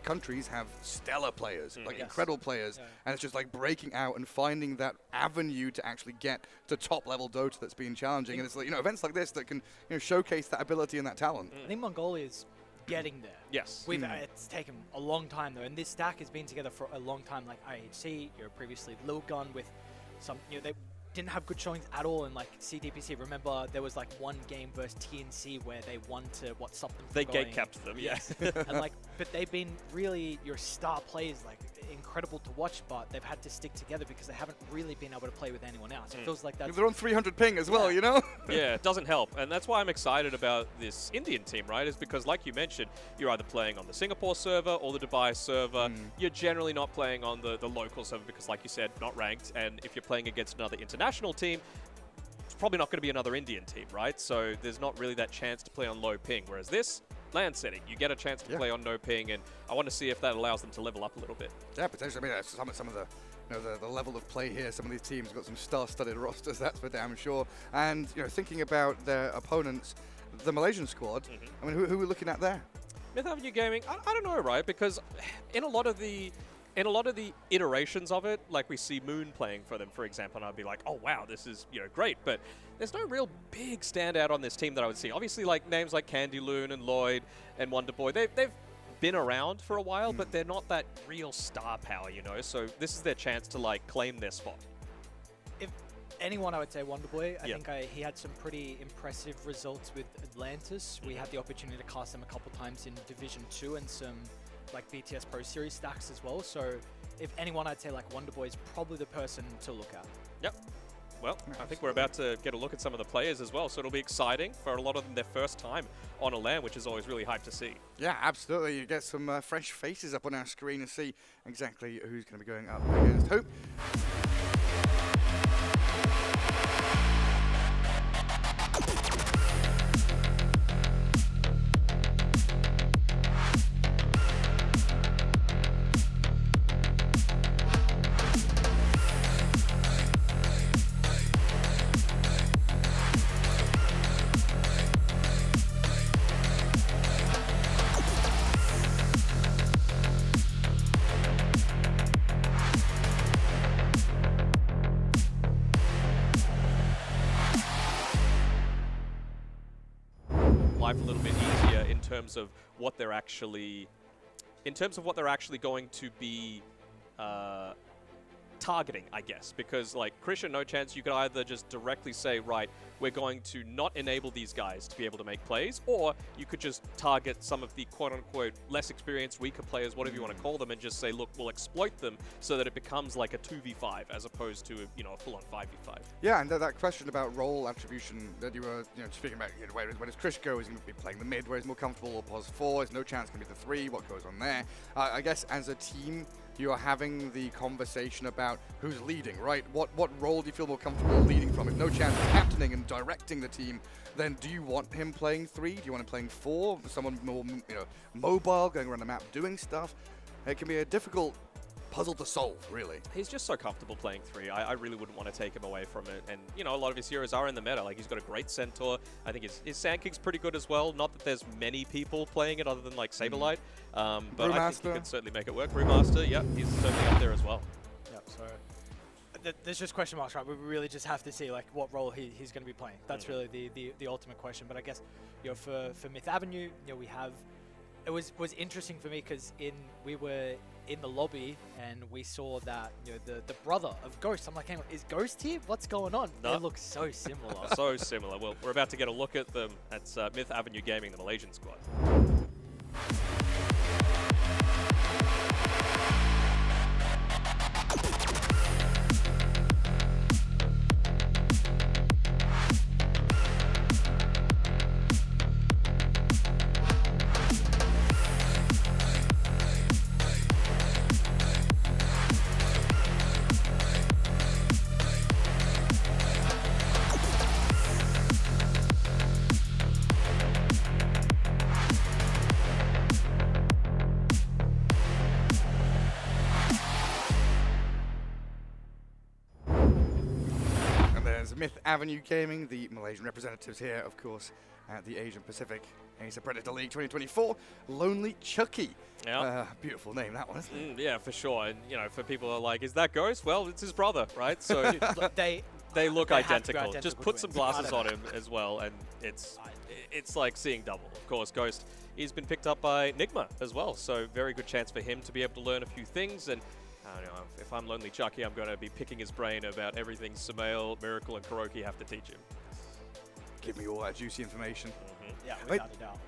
countries have stellar players, like incredible players, and it's just like breaking out and finding that avenue to actually get to top level Dota that's been challenging. And it's like, you know, events like this that can, you know, showcase that ability and that talent.
I think Mongolia's getting there.
Yes.
It's taken a long time though, and this stack has been together for a long time. Like IHC, you know, previously Lil Gun with some, you know, they didn't have good showings at all in like CDPC. Remember, there was like one game versus TNC where they won to stop them from
They
going.
gatekept them, yes.
And like, but they've been really your star players, like incredible to watch, but they've had to stick together because they haven't really been able to play with anyone else. It feels like that's...
They're on 300 ping as well, you know?
Yeah, it doesn't help. And that's why I'm excited about this Indian team, right? Is because, like you mentioned, you're either playing on the Singapore server or the Dubai server. You're generally not playing on the local server because, like you said, not ranked. And if you're playing against another international team, it's probably not going to be another Indian team, right? So there's not really that chance to play on low ping. Whereas this, land setting, you get a chance to play on no ping, and I want to see if that allows them to level up a little bit.
Yeah, potentially. I mean, some of the, you know, the level of play here. Some of these teams have got some star-studded rosters, that's for damn sure. And you know, thinking about their opponents, the Malaysian squad. I mean, who are we looking at there?
Myth Avenue Gaming, I don't know, right? Because in a lot of the iterations of it, like we see Moon playing for them, for example, and I'd be like, oh wow, this is, you know, great. But there's no real big standout on this team that I would see. Obviously, like names like Candy Loon and Lloyd and Wonder Boy, they've been around for a while, but they're not that real star power, you know. So this is their chance to like claim their spot.
If anyone, I would say Wonder Boy. I think he had some pretty impressive results with Atlantis. We had the opportunity to cast them a couple times in Division 2 and some like BTS Pro Series stacks as well. So if anyone, I'd say like Wonder Boy is probably the person to look at.
Yep. Well, I think we're about to get a look at some of the players as well, so it'll be exciting for a lot of them, their first time on a LAN, which is always really hyped to see.
Yeah, absolutely. You get some fresh faces up on our screen and see exactly who's going to be going up against who.
Life a little bit easier in terms of what they're actually, going to be targeting, I guess, because like Christian, no chance you could either just directly say, right, we're going to not enable these guys to be able to make plays, or you could just target some of the quote-unquote less experienced, weaker players, whatever you want to call them, and just say, look, we'll exploit them so that it becomes like a 2v5 as opposed to, you know, a full-on 5v5.
Yeah, and that question about role attribution that you were, you know, speaking about, you know, where does Chris go? Is he going to be playing the mid, where he's more comfortable, or pos 4? There's no chance going to be the 3. What goes on there? I guess as a team, you are having the conversation about who's leading, right? What role do you feel more comfortable leading from? If no chance of captaining and directing the team, then do you want him playing 3? Do you want him playing 4? Someone more, you know, mobile, going around the map doing stuff? It can be a difficult puzzle to solve, really.
He's just so comfortable playing 3. I really wouldn't want to take him away from it. And, you know, a lot of his heroes are in the meta. Like, he's got a great Centaur. I think his Sand King's pretty good as well. Not that there's many people playing it other than, like, Saberlight. But I think he could certainly make it work. Brewmaster, yep, he's certainly up there as well.
Yep, so there's just question marks, right? We really just have to see, like, what role he's going to be playing. That's really the ultimate question. But I guess, you know, for Myth Avenue, you know, we have... It was interesting for me because we were in the lobby and we saw that, you know, the brother of Ghost. I'm like, hang on, is Ghost here? What's going on?
No.
They look so similar.
So similar. Well, we're about to get a look at them. That's Myth Avenue Gaming, the Malaysian squad.
Myth Avenue Gaming, the Malaysian representatives here, of course, at the Asian Pacific Acer Predator League 2024. Lonely Chucky.
Yeah.
Beautiful name, that one, isn't it?
Yeah, for sure. And, you know, for people who are like, is that Ghost? Well, it's his brother, right? So they look identical. Just put some glasses on him as well, and it's like seeing double. Of course, Ghost, he's been picked up by Nigma as well, so very good chance for him to be able to learn a few things. And I don't know, if I'm Lonely Chucky, I'm going to be picking his brain about everything Sumail, Miracle, and Kuroki have to teach him.
Give me all that juicy information.
Yeah, without a doubt.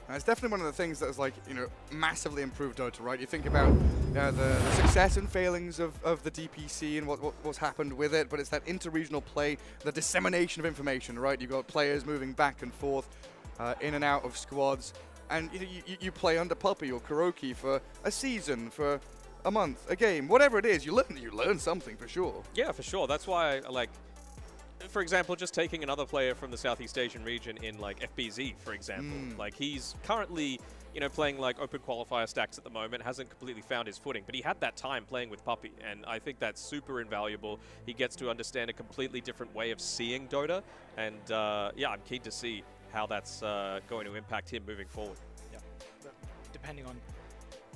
And it's definitely one of the things that has, like, you know, massively improved Dota, right? You think about the success and failings of the DPC and what's happened with it, but it's that inter-regional play, the dissemination of information, right? You've got players moving back and forth, in and out of squads, and you play under Puppy or Kuroki for a season, for a month, a game, whatever it is, you learn something for sure.
Yeah, for sure. That's why I like, for example, just taking another player from the Southeast Asian region in like FBZ, for example. Like he's currently, you know, playing like open qualifier stacks at the moment, hasn't completely found his footing, but he had that time playing with Puppy, and I think that's super invaluable. He gets to understand a completely different way of seeing Dota, and yeah, I'm keen to see how that's going to impact him moving forward.
Yeah, depending on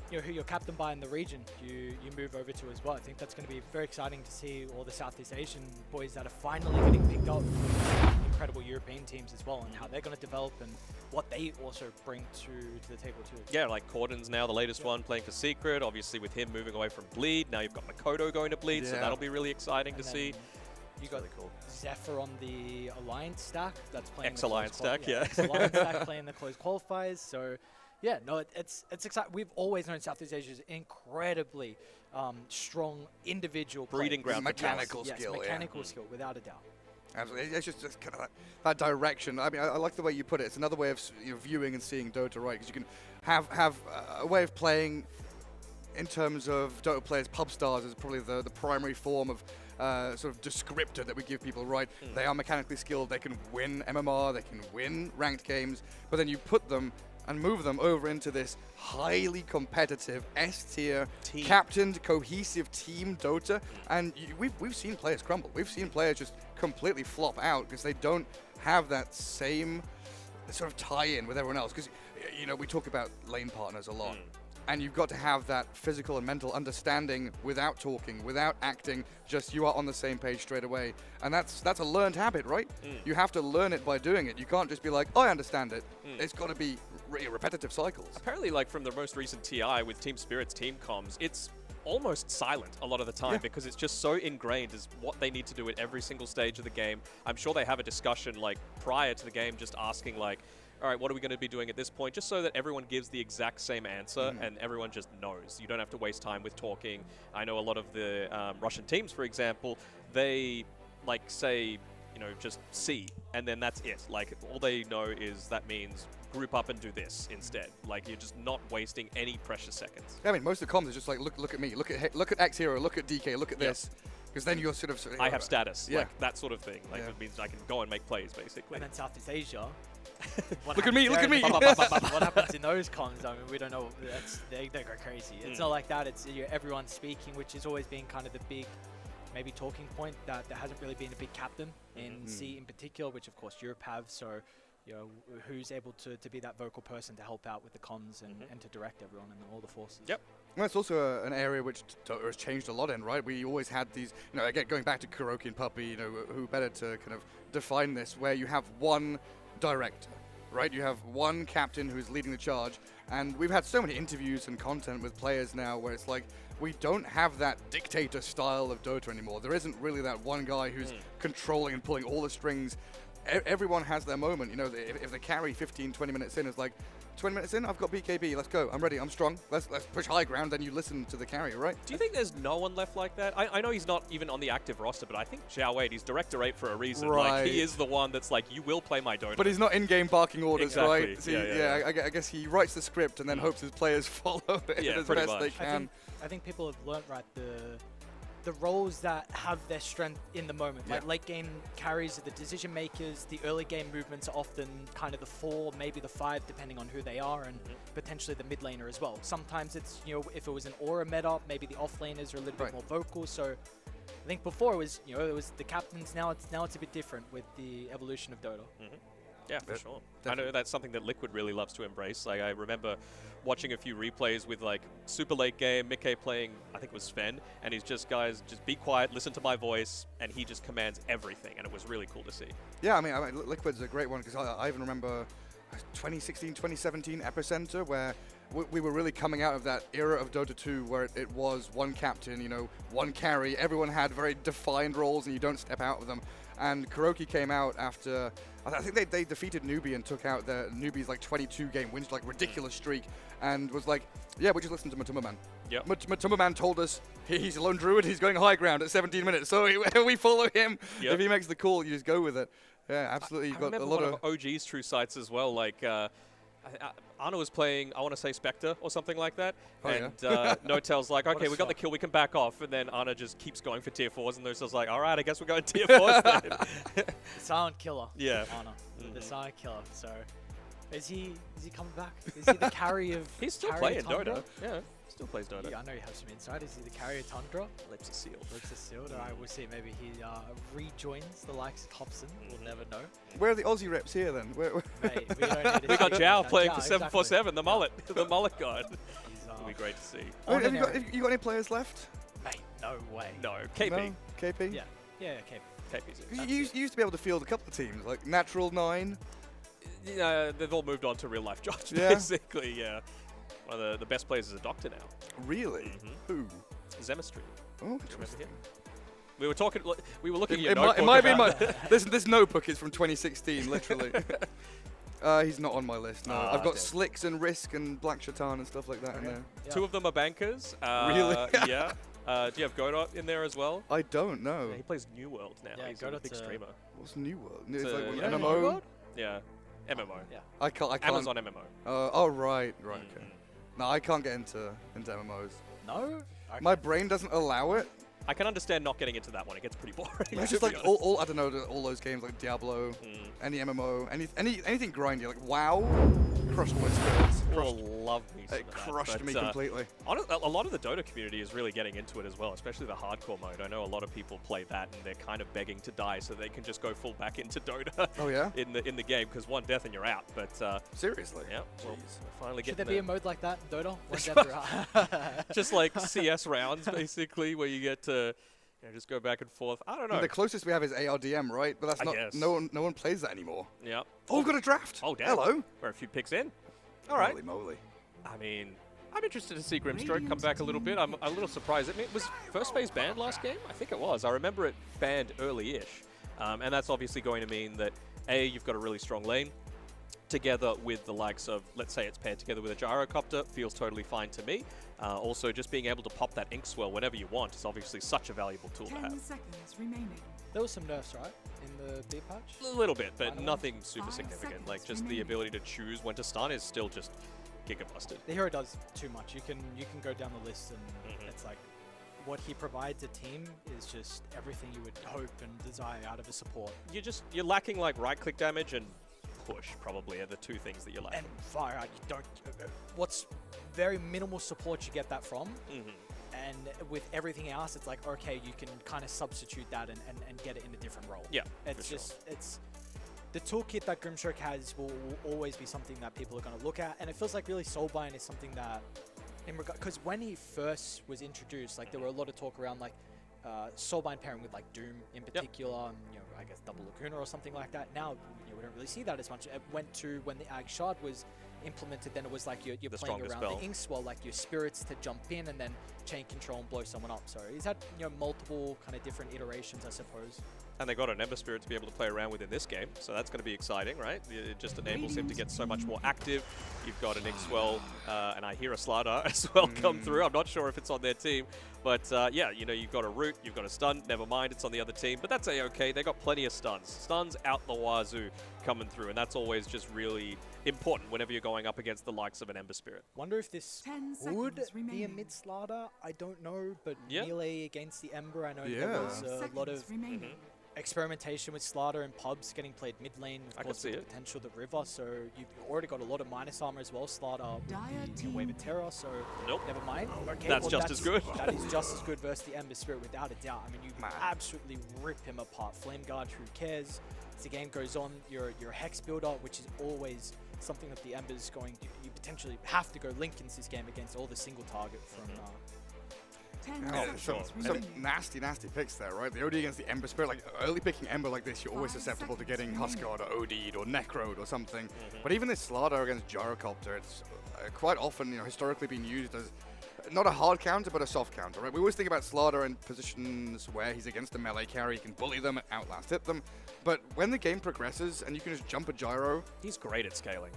who you're captained by in the region, you move over to as well. I think that's going to be very exciting to see all the Southeast Asian boys that are finally getting picked up with incredible European teams as well, and how they're going to develop and what they also bring to the table too.
Yeah, like Corden's now the latest one playing for Secret, obviously with him moving away from Bleed. Now you've got Makoto going to Bleed, so that'll be really exciting to see.
You got cool. Zephyr on the Alliance stack that's playing
X-Alliance stack, yeah.
X-Alliance stack playing the closed qualifiers, so yeah, no, it's exciting. We've always known Southeast Asia is incredibly strong individual
breeding ground,
mechanical skill,
mechanical skill, without a doubt.
Absolutely, it's just kind of that direction. I mean, I like the way you put it. It's another way of viewing and seeing Dota, right? Because you can have a way of playing. In terms of Dota players, pub stars is probably the primary form of sort of descriptor that we give people, right? They are mechanically skilled. They can win MMR. They can win ranked games. But then you put them and move them over into this highly competitive S-tier, captained, cohesive team Dota. And we've seen players crumble. We've seen players just completely flop out because they don't have that same sort of tie-in with everyone else. Because, we talk about lane partners a lot. And you've got to have that physical and mental understanding without talking, without acting, just you are on the same page straight away. And that's a learned habit, right? You have to learn it by doing it. You can't just be like, oh, I understand it. It's got to be repetitive cycles.
Apparently, like from the most recent TI with Team Spirit's team comms, it's almost silent a lot of the time because it's just so ingrained as what they need to do at every single stage of the game. I'm sure they have a discussion like prior to the game just asking like, all right, what are we going to be doing at this point? Just so that everyone gives the exact same answer and everyone just knows. You don't have to waste time with talking. I know a lot of the Russian teams, for example, they like say, just C, and then that's it. Like all they know is that means group up and do this instead. Like you're just not wasting any precious seconds.
I mean, most of the comms is just like, look at me, look at X Hero, look at DK, look at this. Because then you're sort of
I have status, like that sort of thing. Like it means I can go and make plays, basically.
And then Southeast Asia.
Look at me!
What happens in those comms? I mean, we don't know. They go crazy. It's not like that. It's everyone speaking, which has always been kind of the big, maybe talking point that there hasn't really been a big captain in C in particular, which of course Europe have. So, who's able to be that vocal person to help out with the comms and to direct everyone and all the forces.
Yep.
Well, it's also an area which Dota has changed a lot in, right? We always had these, again, going back to Kuroki and Puppy, who better to kind of define this, where you have one director, right? You have one captain who's leading the charge, and we've had so many interviews and content with players now where it's like, we don't have that dictator style of Dota anymore. There isn't really that one guy who's controlling and pulling all the strings. Everyone has their moment. If they carry 15, 20 minutes in, it's like, 20 minutes in, I've got BKB, let's go, I'm ready, I'm strong, let's push high ground, then you listen to the carrier, right?
Do you think there's no one left like that? I know he's not even on the active roster, but I think Xiao Wade, he's Director 8 for a reason.
Right.
Like, he is the one that's like, you will play my Dota.
But he's not in-game barking orders,
exactly.
right? So I guess he writes the script and then hopes his players follow it as best
much.
they can.
I think people have learnt, right, the roles that have their strength in the moment. Like late game carries are the decision makers, the early game movements are often kind of the 4, maybe the 5, depending on who they are, and potentially the mid laner as well. Sometimes it's, if it was an aura meta, maybe the off laners are a little bit more vocal. So I think before it was, it was the captains. Now it's a bit different with the evolution of Dota.
Yeah, for sure. I know that's something that Liquid really loves to embrace. Like, I remember watching a few replays with like super late game, Mickey playing, I think it was Sven, and he's just, guys, just be quiet, listen to my voice, and he just commands everything, and it was really cool to see.
Yeah, I mean Liquid's a great one because I even remember 2016, 2017 Epicenter where we were really coming out of that era of Dota 2 where it was one captain, one carry. Everyone had very defined roles and you don't step out of them. And Kuroki came out after, I think they defeated Newbie and took out Newbie's like 22-game win, like ridiculous streak, and was like, yeah, we just listened to Matuma Man.
Yep.
Matuma Man told us he's a lone druid, he's going high ground at 17 minutes, so we follow him.
Yep.
If he makes the call, you just go with it. Yeah, absolutely.
I remember one of OG's true sites as well, like Anna was playing, I want to say Spectre or something like that, and No-Tail's like, okay, we got the kill, we can back off, and then Anna just keeps going for tier 4s, and No-Tail's like, all right, I guess we're going tier 4s then.
The silent killer.
Yeah.
Anna. The silent killer. So, is he coming back? Is he the carry of?
He's still
carry
playing
of Tundra?
Dota. Yeah, still plays Dota.
Yeah, I know you have some insight. Is he the carry of Tundra?
Lips are sealed.
Lips are sealed. All right, we'll see. Maybe he rejoins the likes of Hobson. We'll never know.
Where are the Aussie reps here then?
Mate, we don't need to
We got
see
Zhao
it.
playing
Zhao,
for 747, the mullet, the mullet god.
He's,
It'll be great to see.
Have you got any players left?
Mate, no way.
No, KP.
No? KP?
Yeah, KP.
KP's it.
You used to be able to field a couple of teams, like Natural 9.
Yeah, they've all moved on to real life jobs,
Yeah.
basically, yeah. One of the best players is a doctor now.
Really? Who?
Zemistry.
Oh, interesting.
We were talking. We were looking at your
It
notebook.
might be my. This notebook is from 2016, literally. He's not on my list. No, I've got Slicks and Risk and Black Shaitan and stuff like that in there.
Yeah.
2 of them are bankers.
Really?
Yeah. Do you have Godot in there as well?
I don't know.
Yeah, he plays New World now.
Yeah,
He's a
Godot's
big streamer.
What's New World? It's
It's
like
a-
what,
you don't
know
MMO.
New World?
Yeah. MMO.
Yeah.
I can't.
Amazon MMO.
Oh right. Okay. No, I can't get into MMOs.
No. Okay.
My brain doesn't allow it.
I can understand not getting into that one. It gets pretty boring.
It's
to
just
be
like
honest.
all I don't know, all those games like Diablo, any MMO, anything grindy, like WoW, crushed my spirits.
Oh, love me some
It
of that,
crushed
but,
me completely.
A lot of the Dota community is really getting into it as well, especially the hardcore mode. I know a lot of people play that and they're kind of begging to die so they can just go full back into Dota.
Oh yeah.
in the game, because one death and you're out. But
Seriously.
yeah, well, we're finally
Should
getting
there be a mode like that in Dota? One death or
just like CS rounds, basically, where you get to just go back and forth. I don't know.
The closest we have is ARDM, right? But that's
I
not.
guess.
No one plays that anymore.
Yeah.
Oh, we've got a draft.
Oh, damn.
Hello.
We're a few picks in. All right.
Holy moly.
I mean, I'm interested to see Grimstroke come back a little bit. I'm a little surprised. I mean, was first phase banned last game? I think it was. I remember it banned early-ish. And that's obviously going to mean that, A, you've got a really strong lane, together with the likes of, let's say it's paired together with a gyrocopter, feels totally fine to me. Also, just being able to pop that ink swell whenever you want is obviously such a valuable tool to
10
have.
seconds remaining.
There was some nerfs, right, in the B patch?
A little bit, but
Final
nothing super
5
significant.
seconds
Like, just the
remaining.
ability to choose when to stun is still just giga-busted.
The hero does too much. You can go down the list and it's like what he provides a team is just everything you would hope and desire out of a support.
You're lacking like right-click damage and push, probably, are the 2 things that you're lacking.
And fire out, you don't. What's very minimal support you get that from, and with everything else, it's like okay, you can kind of substitute that and get it in a different role.
Yeah,
it's
for
just it's the toolkit that Grimstroke has will always be something that people are going to look at, and it feels like really Soulbind is something that, in regard, because when he first was introduced, like there were a lot of talk around like Soulbind pairing with like Doom in particular, and I guess Double Laguna or something like that. Now we don't really see that as much. It went to when the Ag Shard was implemented, then it was like you're playing
strongest
around
spell.
the Inkswell, like your spirits to jump in and then chain control and blow someone up. So he's had multiple kind of different iterations, I suppose.
And they got an Ember Spirit to be able to play around with in this game, so that's going to be exciting, right? It just enables him to get so much more active. You've got an Inkswell, and I hear a Slardar as well come through. I'm not sure if it's on their team, but yeah, you've got a Root, you've got a Stun, never mind, it's on the other team, but that's A-okay. They got plenty of stuns. Stuns out the wazoo coming through, and that's always just really important whenever you're going up against the likes of an Ember Spirit.
Wonder if this
10
would
seconds
be a
remaining.
mid-Slardar. I don't know, but
Yeah.
melee against the Ember, I know
Yeah.
there was a lot of
Seconds remaining.
experimentation with Slaughter and Pubs getting played mid lane,
I
of
can
course,
see
with the
it.
potential of the River, so you've already got a lot of minus armor as well. Slaughter with the Wave of Terror, so
Nope.
never mind. Okay,
That's just as good.
That is just as good versus the Ember Spirit, without a doubt. I mean, you absolutely rip him apart. Flame Guard, who cares? As the game goes on, you're a Hex Builder, which is always something that the Ember's going to, you potentially have to go Linken's this game against all the single target from...
10
Oh,
seconds
some
remaining.
nasty picks there, right? The OD against the Ember Spirit, like early picking Ember like this, you're always
5
susceptible to
seconds
getting
remaining.
Huskard or OD'd or Necroed or something. But even this Slaughter against Gyrocopter, it's quite often, historically been used as not a hard counter, but a soft counter, right? We always think about Slaughter in positions where he's against a melee carry, he can bully them, outlast hit them. But when the game progresses and you can just jump a gyro,
He's great at scaling.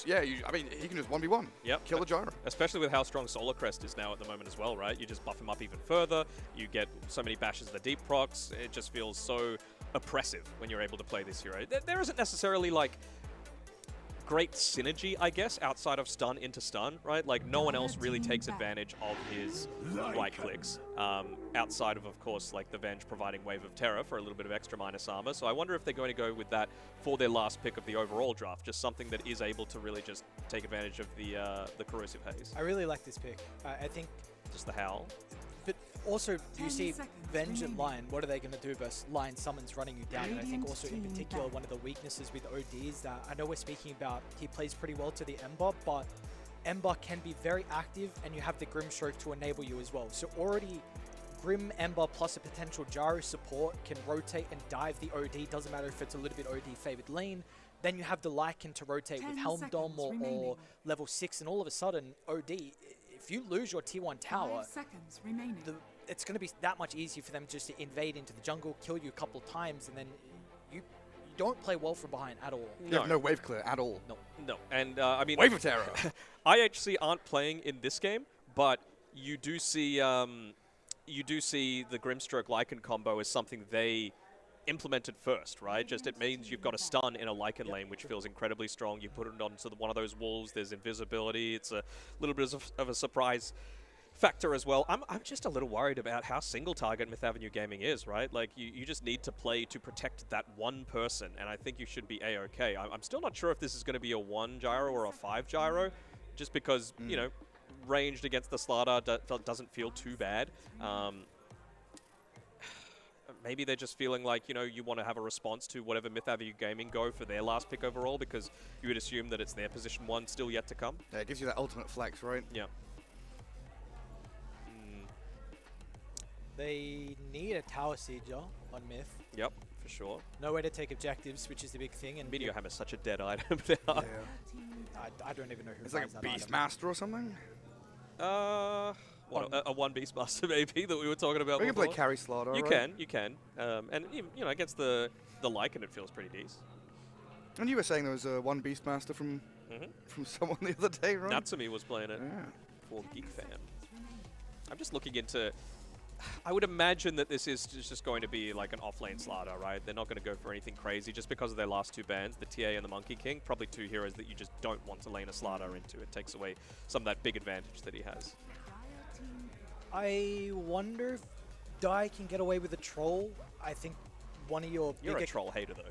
yeah, I mean, he can just 1v1.
Yep.
Kill a gyro.
Especially with how strong Solar Crest is now at the moment as well, right? You just buff him up even further. You get so many bashes of the deep procs. It just feels so oppressive when you're able to play this hero. There isn't necessarily like great synergy, I guess, outside of stun into stun, right? Like no one else really takes advantage of his right clicks, outside of course, like the Venge providing Wave of Terror for a little bit of extra minus armor. So I wonder if they're going to go with that for their last pick of the overall draft, just something that is able to really just take advantage of the Corrosive Haze.
I really like this pick. I think...
Just the Howl.
But also, do you
10
see
seconds
Venge and
remaining.
Lion? What are they going to do versus Lion summons running you down? And I think
Radiant
also in
team
particular,
back.
one of the weaknesses with OD is that I know we're speaking about he plays pretty well to the Ember, but Ember can be very active and you have the Grimstroke to enable you as well. So already Grim Ember plus a potential Gyro support can rotate and dive the OD. Doesn't matter if it's a little bit OD favored lane. Then you have the Lycan to rotate
10
with Helm Dome
seconds
or
remaining.
level 6, and all of a sudden OD, if you lose your T1 tower,
5 seconds remaining.
it's going to be that much easier for them just to invade into the jungle, kill you a couple of times, and then you don't play well from behind at all.
You have no wave clear at all.
No. And I mean,
Wave of Terror.
IHC aren't playing in this game, but you do see the Grimstroke Lycan combo as something they implemented first, right? Just it means you've got a stun in a Lycan lane, which feels incredibly strong. You put it onto one of those wolves. There's invisibility. It's a little bit of a surprise factor as well. I'm just a little worried about how single target Myth Avenue Gaming is, right? Like you just need to play to protect that one person, and I think you should be A-okay. I'm still not sure if this is going to be a 1 gyro or a 5 gyro, just because, ranged against the Slaughter doesn't feel too bad. Maybe they're just feeling like, you want to have a response to whatever Myth Avenue Gaming go for their last pick overall, because you would assume that it's their position 1 still yet to come.
Yeah, it gives you that ultimate flex, right?
Yeah.
They need a Tower Sieger on Myth.
Yep, for sure.
No way to take objectives, which is the big thing. And
Meteor Hammer's such a dead item now.
I don't even know who
It's like
buys
a
that item.
Beastmaster or something?
What, a 1 Beastmaster maybe that we were talking about
We can
before?
play carry Slaughter,
You
right?
can. And against the Lycan it feels pretty decent.
And you were saying there was a 1 Beastmaster from someone the other day, right?
Natsumi was playing it
Yeah.
for Geek Fam. I'm just looking into... I would imagine that this is just going to be like an off-lane Slaughter, right? They're not going to go for anything crazy just because of their last 2 bans, the TA and the Monkey King. Probably 2 heroes that you just don't want to lane a Slaughter into. It takes away some of that big advantage that he has.
I wonder if Dai can get away with a troll. I think one of your
You're
bigger...
a troll hater, though.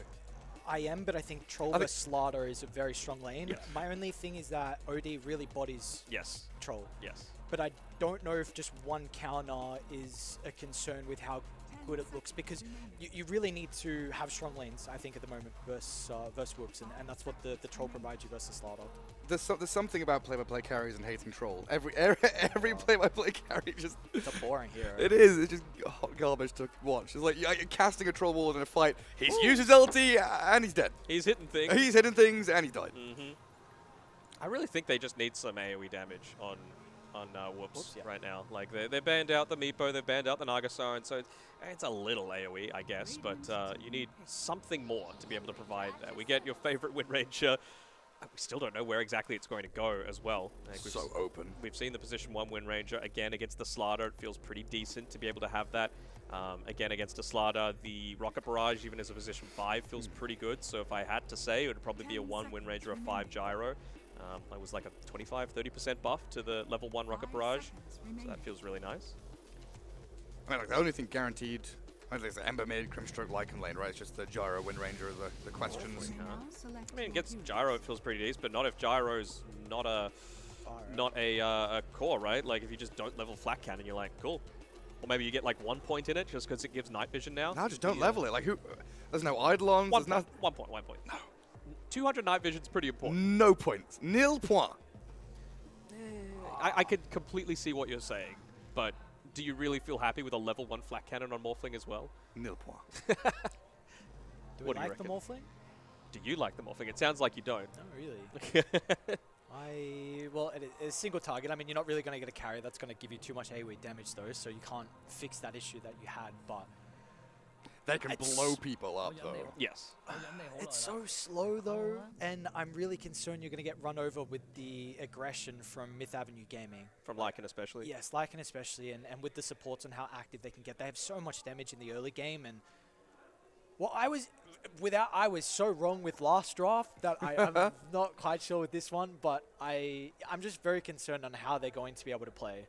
I am, but I think troll versus Slaughter is a very strong lane.
Yeah.
My only thing is that OD really bodies
Yes.
troll.
Yes.
But I don't know if just one counter is a concern with how good it looks, because you really need to have strong lanes, I think, at the moment versus Whoops, and that's what the troll provides you versus Slaughter.
There's something about play-by-play carries and hating troll. Every play-by-play carry just...
It's a boring hero.
It is. It's just hot garbage to watch. It's like you're casting a troll wall in a fight. He's used his ulti and he's dead.
He's hitting things.
He's hitting things and he's died.
I really think they just need some AoE damage on Whoops
yeah.
right now. Like they banned out the Meepo, they banned out the Nagasaur, and so it's a little AoE, I guess, but you need something more to be able to provide that. We get your favorite Wind Ranger. We still don't know where exactly it's going to go as well. Like
So open.
We've seen the position 1 Wind Ranger again against the Slaughter. It feels pretty decent to be able to have that. Again against a Slaughter, the Rocket Barrage, even as a position 5, feels pretty good. So if I had to say, it would probably be a 1 Wind Ranger, a 5 Gyro. I was like a 25-30% buff to the level 1 Rocket Barrage, so that feels really nice.
I mean, like, the only thing guaranteed I think it's Ember mid, Grimstroke, Lycan lane, right? It's just the Gyro, Wind Ranger, the questions.
I mean, against Gyro, it feels pretty decent, but not if Gyro's not a core, right? Like if you just don't level Flat Cannon, you're like, cool. Or maybe you get like 1 point in it just because it gives night vision now.
No, just don't level it. Like who? There's no Eidolons.
One
There's
point. No. 200 night vision's pretty important.
no points. Nil point.
I could completely see what you're saying, but do you really feel happy with a level 1 Flat Cannon on Morphling as well?
Nil point.
Do we
What do you
like the
reckon?
Morphling?
Do you like the Morphling? It sounds like you don't.
No, really. Well, it's a single target. I mean, you're not really going to get a carry. That's going to give you too much AoE damage, though, so you can't fix that issue that you had, but...
They can blow people up, though.
Yes.
It's so slow, though, and I'm really concerned you're going to get run over with the aggression from Myth Avenue Gaming.
From Lycan especially.
Yes, Lycan especially, and with the supports and how active they can get. They have so much damage in the early game, and... Well, I was so wrong with last draft that I'm not quite sure with this one, but I'm just very concerned on how they're going to be able to play.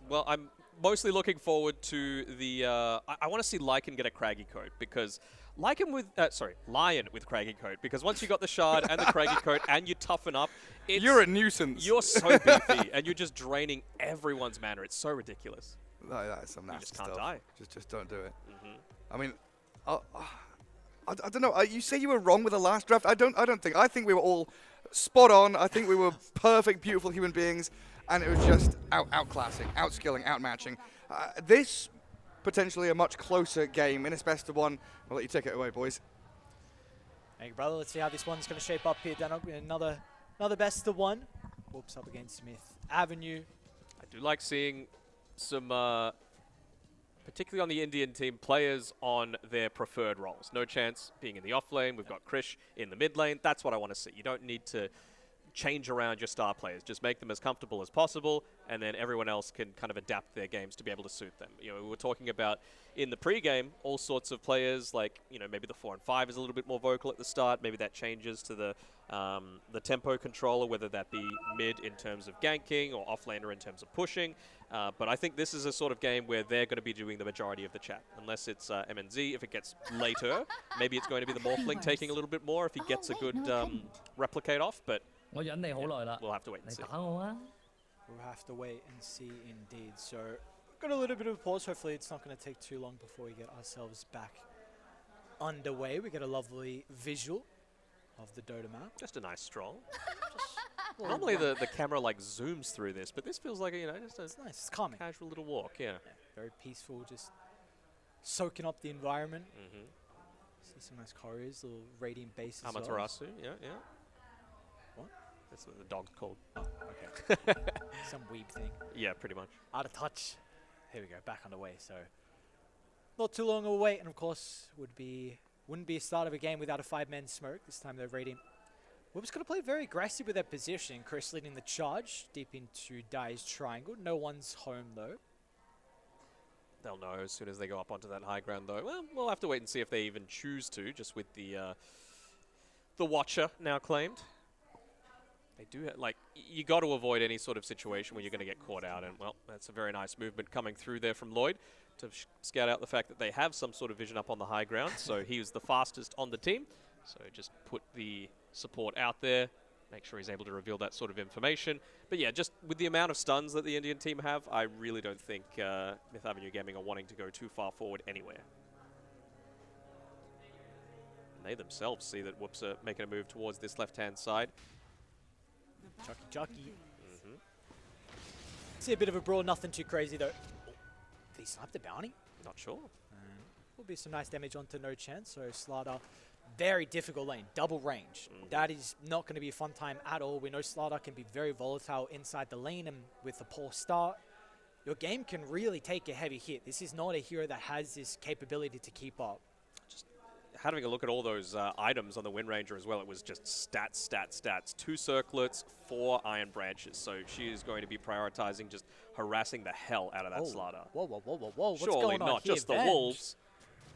Well, I'm mostly looking forward to the... I want to see Lycan get a Craggy coat, because... Lion with Craggy coat, because once you got the Shard and the Craggy coat and you toughen up...
You're a nuisance.
You're so beefy, and you're just draining everyone's mana. It's so ridiculous.
No, that's some nasty
just can't
stuff.
die.
Just don't do it. I mean, I don't know. You say you were wrong with the last draft. I don't think. I think we were all spot on. I think we were perfect, beautiful human beings, and it was just outclassing, outskilling, outmatching. This potentially a much closer game in its best of one. I'll let you take it away, boys.
Thank you, brother. Let's see how this one's going to shape up here. Danok, another best of one. Whoops, up against Smith Avenue.
I do like seeing some... particularly on the Indian team, players on their preferred roles. No chance being in the off lane. We've got Krish in the mid lane. That's what I want to see. You don't need to change around your star players. Just make them as comfortable as possible, and then everyone else can kind of adapt their games to be able to suit them. You know, we were talking about in the pre-game all sorts of players, like, you know, maybe the 4 and 5 is a little bit more vocal at the start. Maybe that changes to the tempo controller, whether that be mid in terms of ganking or offlaner in terms of pushing. But I think this is a sort of game where they're going to be doing the majority of the chat, unless it's MNZ. If it gets later, maybe it's going to be the Morphling taking a little bit more if he gets a good replicate off. But we'll have to wait and see.
We'll have to wait and see indeed. So, got a little bit of a pause. Hopefully it's not going to take too long before we get ourselves back underway. We get a lovely visual of the Dota map.
Just a nice stroll. Normally the camera like zooms through this, but this feels like, you know, just
it's nice. It's calming.
Casual little walk, yeah.
Very peaceful, just soaking up the environment. See some nice corridors, little radiant bases.
Amaterasu, yeah.
What?
That's what the dog's called.
Oh, okay. Some weeb thing.
Yeah, pretty much.
Out of touch. Here we go, back underway. So, not too long of a wait, and of course, wouldn't be a start of a game without a 5-man smoke. This time they're Radiant. We're just going to play very aggressive with their position. Chris leading the charge deep into Dai's triangle. No one's home, though.
They'll know as soon as they go up onto that high ground, though. Well, we'll have to wait and see if they even choose to, just with the Watcher now claimed. They do, like, you got to avoid any sort of situation where you're going to get caught out. And, well, that's a very nice movement coming through there from Lloyd to scout out the fact that they have some sort of vision up on the high ground. So he was the fastest on the team. So just put the support out there, make sure he's able to reveal that sort of information. But yeah, just with the amount of stuns that the Indian team have, I really don't think Myth Avenue Gaming are wanting to go too far forward anywhere. And they themselves see that Whoops are making a move towards this left-hand side.
Chucky. See a bit of a brawl, nothing too crazy though. Did he snipe the bounty?
Not sure.
Will be some nice damage onto No Chance. So Slaughter, very difficult lane, double range. That is not going to be a fun time at all. We know Slaughter can be very volatile inside the lane, and with a poor start, your game can really take a heavy hit. This is not a hero that has this capability to keep up.
Having a look at all those items on the Wind Ranger as well, it was just stats. 2 circlets, 4 iron branches. So she is going to be prioritizing just harassing the hell out of that Slaughter.
Whoa. What's
Surely
going on
not
here?
just the
Venge.
wolves.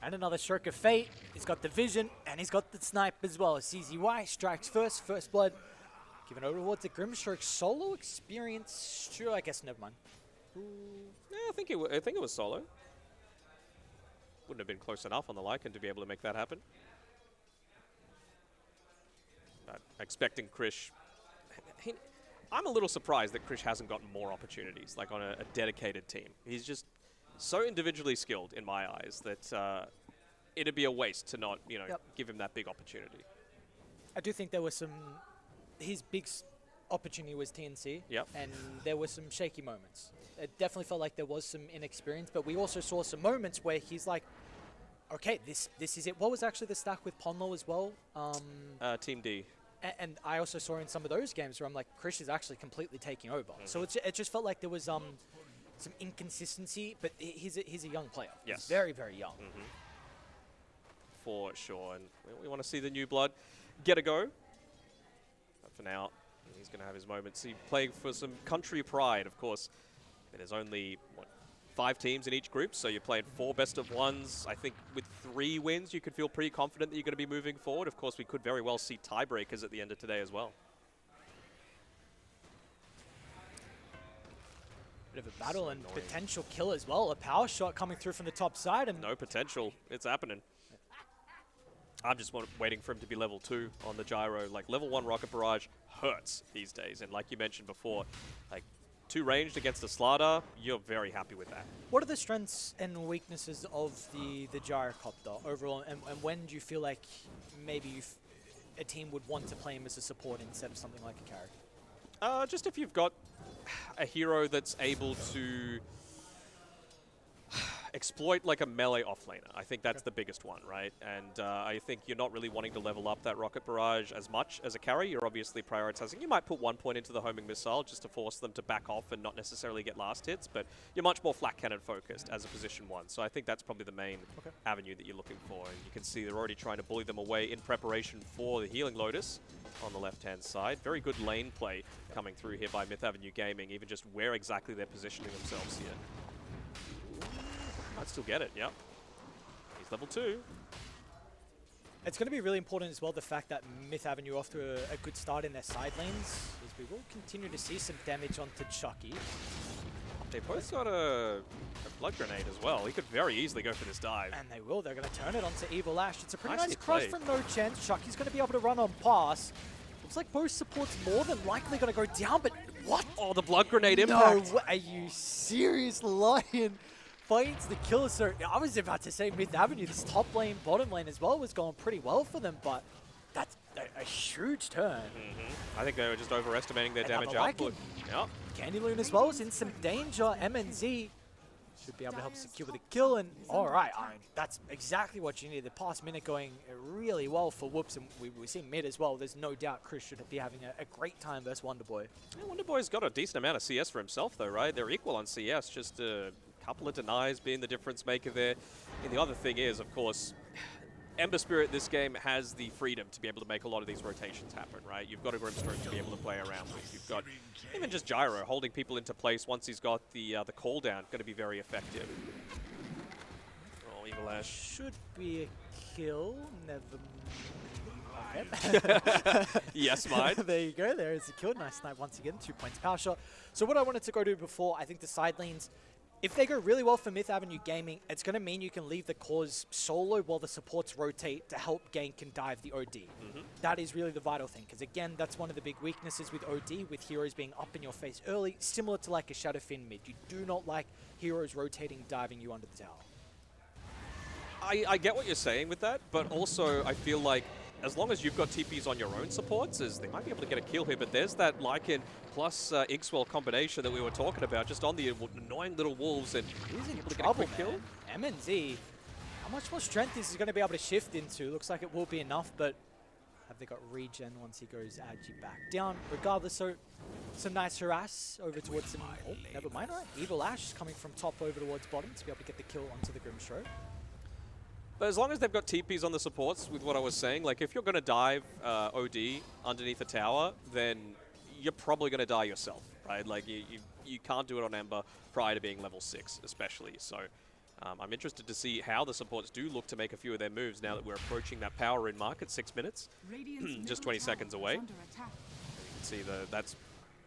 And another Stroke of Fate. He's got the vision, and he's got the snipe as well. CZY strikes first blood. Given over towards the Grimstroke. Solo experience. Sure, I guess never mind.
Yeah, I think it was solo. wouldn't have been close enough on the Lycan to be able to make that happen. But expecting Krish... I'm a little surprised that Krish hasn't gotten more opportunities, like on a dedicated team. He's just so individually skilled in my eyes that it'd be a waste to not, you know, give him that big opportunity.
I do think there was some... His big opportunity was TNC, and there were some shaky moments. It definitely felt like there was some inexperience, but we also saw some moments where he's like, okay, this is it. What was actually the stack with Ponlo as well?
Team D.
And I also saw in some of those games where I'm like, Krish is actually completely taking over. So it just felt like there was some inconsistency, but he's a young player.
Yes.
He's very, very young.
For sure, and we want to see the new blood get a go. But for now, he's going to have his moments. He's playing for some country pride, of course. There's only, what, 5 teams in each group, so you're playing 4 best-of-1s. I think with 3 wins, you could feel pretty confident that you're going to be moving forward. Of course, we could very well see tiebreakers at the end of today as well.
Bit of a battle and potential kill as well. A power shot coming through from the top side. And
no potential. It's happening. I'm just waiting for him to be level 2 on the gyro. Like, level 1 Rocket Barrage hurts these days. And like you mentioned before, like, 2 ranged against a Slardar, you're very happy with that.
What are the strengths and weaknesses of the gyrocopter overall? And when do you feel like maybe a team would want to play him as a support instead of something like a carry?
Just if you've got a hero that's able to exploit like a melee offlaner. I think that's the biggest one, right? And I think you're not really wanting to level up that Rocket Barrage as much as a carry. You're obviously prioritizing. You might put 1 point into the homing missile just to force them to back off and not necessarily get last hits, but you're much more flat cannon focused as a position 1. So I think that's probably the main avenue that you're looking for. And you can see they're already trying to bully them away in preparation for the Healing Lotus on the left-hand side. Very good lane play coming through here by Myth Avenue Gaming, even just where exactly they're positioning themselves here. Might still get it, yep. He's level 2.
It's going to be really important as well, the fact that Myth Avenue off to a good start in their side lanes, as we will continue to see some damage onto Chucky.
They both got a blood grenade as well. He could very easily go for this dive.
And they will. They're going to turn it onto Evil Ash. It's a pretty
Nicely
nice cross
played.
from No Chance. Chucky's going to be able to run on pass. Looks like both supports more than likely going to go down, but what?
Oh, the blood grenade impact.
No, are you serious? Lion finds the killer. So I was about to say Myth Avenue, this top lane, bottom lane as well was going pretty well for them, but that's a huge turn.
I think they were just overestimating their damage output. Yep.
Candy Loon as well is in some danger. MNZ should be able to help secure the kill, and all right, that's exactly what you need. The past minute going really well for Whoops, and we see mid as well. There's no doubt Chris should be having a great time versus Wonderboy.
Yeah, Wonderboy's got a decent amount of CS for himself though, right? They're equal on CS, just a couple of denies being the difference maker there. And the other thing is, of course, Ember Spirit this game has the freedom to be able to make a lot of these rotations happen, right? You've got a Grimstroke to be able to play around with. You've got even just Gyro holding people into place once he's got the call down, going to be very effective. Oh, Evil Ash.
Should be a kill. Never mind.
Yes, mate.
There you go. There is a kill. Nice snipe once again. 2 points power shot. So what I wanted to go to before, I think the side lanes, if they go really well for Myth Avenue Gaming, it's going to mean you can leave the cores solo while the supports rotate to help gank and dive the OD. That is really the vital thing, because again, that's one of the big weaknesses with OD, with heroes being up in your face early, similar to like a Shadowfin mid. You do not like heroes rotating, diving you under the tower.
I get what you're saying with that, but also I feel like as long as you've got TPs on your own supports, they might be able to get a kill here, but there's that Lycan plus Inkswell combination that we were talking about, just on the annoying little wolves, and
he's in
able to
trouble,
get a quick kill.
MNZ, how much more strength is he going to be able to shift into? Looks like it will be enough, but have they got regen once he goes Agi back down? Regardless, so some nice harass over towards some... Oh, never mind, all right. Evil Ash coming from top over towards bottom to be able to get the kill onto the Grimstroke.
But as long as they've got TPs on the supports, with what I was saying, like if you're going to dive OD underneath a tower, then you're probably going to die yourself, right? Like you can't do it on Ember prior to being level 6, especially. So I'm interested to see how the supports do look to make a few of their moves now that we're approaching that power in mark at 6 minutes, just 20 seconds away. You can see that's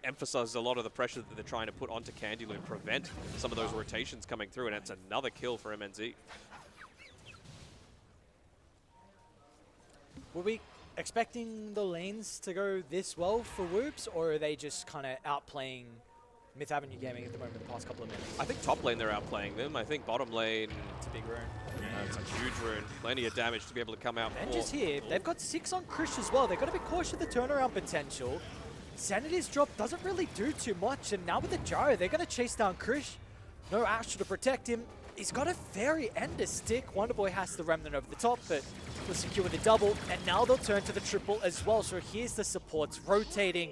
emphasizes a lot of the pressure that they're trying to put onto Candy Loon, prevent some of those rotations coming through, and it's another kill for MNZ.
Were we expecting the lanes to go this well for Whoops, or are they just kind of outplaying Myth Avenue Gaming at the moment the past couple of minutes?
I think top lane they're outplaying them. I think bottom lane,
It's a big rune.
it's a huge rune. Plenty of damage to be able to come out.
And just here, they've got 6 on Krish as well. They've got to be cautious of the turnaround potential. Sanity's drop doesn't really do too much, and now with the gyro, they're going to chase down Krish. No Astra to protect him. He's got a fairy and a stick. Wonderboy has the remnant over the top, but will secure the double, and now they'll turn to the triple as well. So here's the supports rotating,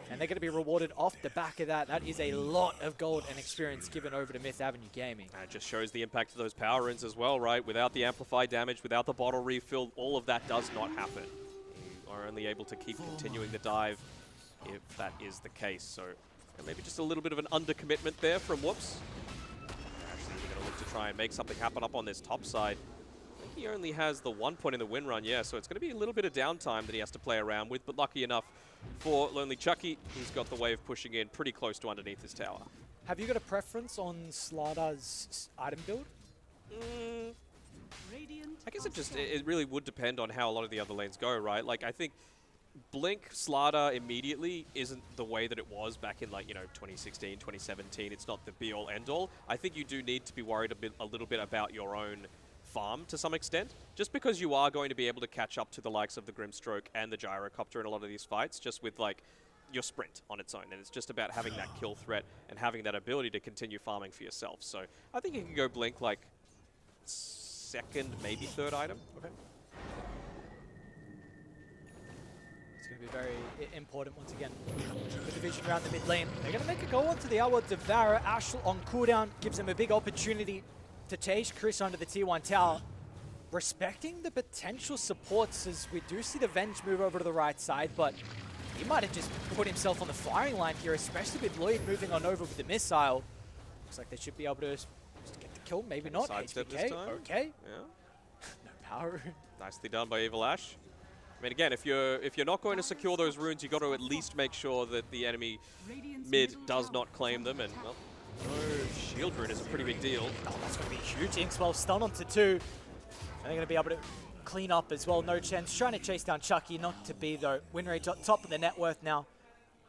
and they're going to be rewarded off the back of that. That is a lot of gold and experience given over to Myth Avenue Gaming.
It just shows the impact of those power runes as well, right? Without the amplified damage, without the bottle refill, all of that does not happen. You are only able to keep continuing the dive if that is the case. So maybe just a little bit of an undercommitment there from Whoops. Actually, we're going to look to try and make something happen up on this top side. I think he only has the 1 point in the win run, yeah, so it's going to be a little bit of downtime that he has to play around with, but lucky enough for Lonely Chucky, he's got the wave pushing in pretty close to underneath his tower.
Have you got a preference on Slada's item build?
I guess it really would depend on how a lot of the other lanes go, right? Like, I think Blink Slada immediately isn't the way that it was back in, like, 2016, 2017. It's not the be-all, end-all. I think you do need to be worried a little bit about your own farm to some extent, just because you are going to be able to catch up to the likes of the Grimstroke and the Gyrocopter in a lot of these fights, just with, like, your sprint on its own. And it's just about having that kill threat and having that ability to continue farming for yourself. So I think you can go Blink, like, second, maybe third item.
Okay. It's going to be very important once again. With the vision around the mid lane. They're going to make a go onto the outward Devourer. Ashel on cooldown gives them a big opportunity to chase Chris onto the tier 1 tower. Respecting the potential supports as we do see the Venge move over to the right side, but he might have just put himself on the firing line here, especially with Lloyd moving on over with the missile. Looks like they should be able to just get the kill, maybe not.
Sidestep
HBK,
this time.
okay.
Yeah.
No power rune.
Nicely done by Evil Ash. I mean, again, if you're not going to secure those runes, you got to at least make sure that the enemy mid does not claim them. And well, no shield rune is a pretty big deal.
Oh, that's going to be huge. Inkswell stun onto 2. And they're going to be able to clean up as well. No chance. Trying to chase down Chucky. Not to be, though. Win rate top of the net worth now.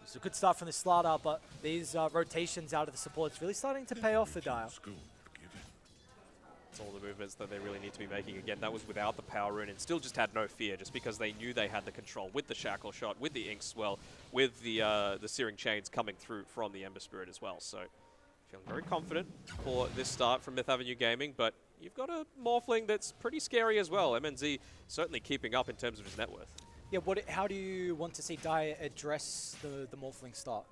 It's a good start from the Slada, but these rotations out of the supports really starting to pay off for Dial.
It's all the movements that they really need to be making. Again, that was without the power rune and still just had no fear, just because they knew they had the control with the Shackle Shot, with the Inkswell, with the Searing Chains coming through from the Ember Spirit as well. So feeling very confident for this start from Myth Avenue Gaming, but you've got a Morphling that's pretty scary as well. MNZ certainly keeping up in terms of his net worth.
Yeah, how do you want to see Dyer address the Morphling start?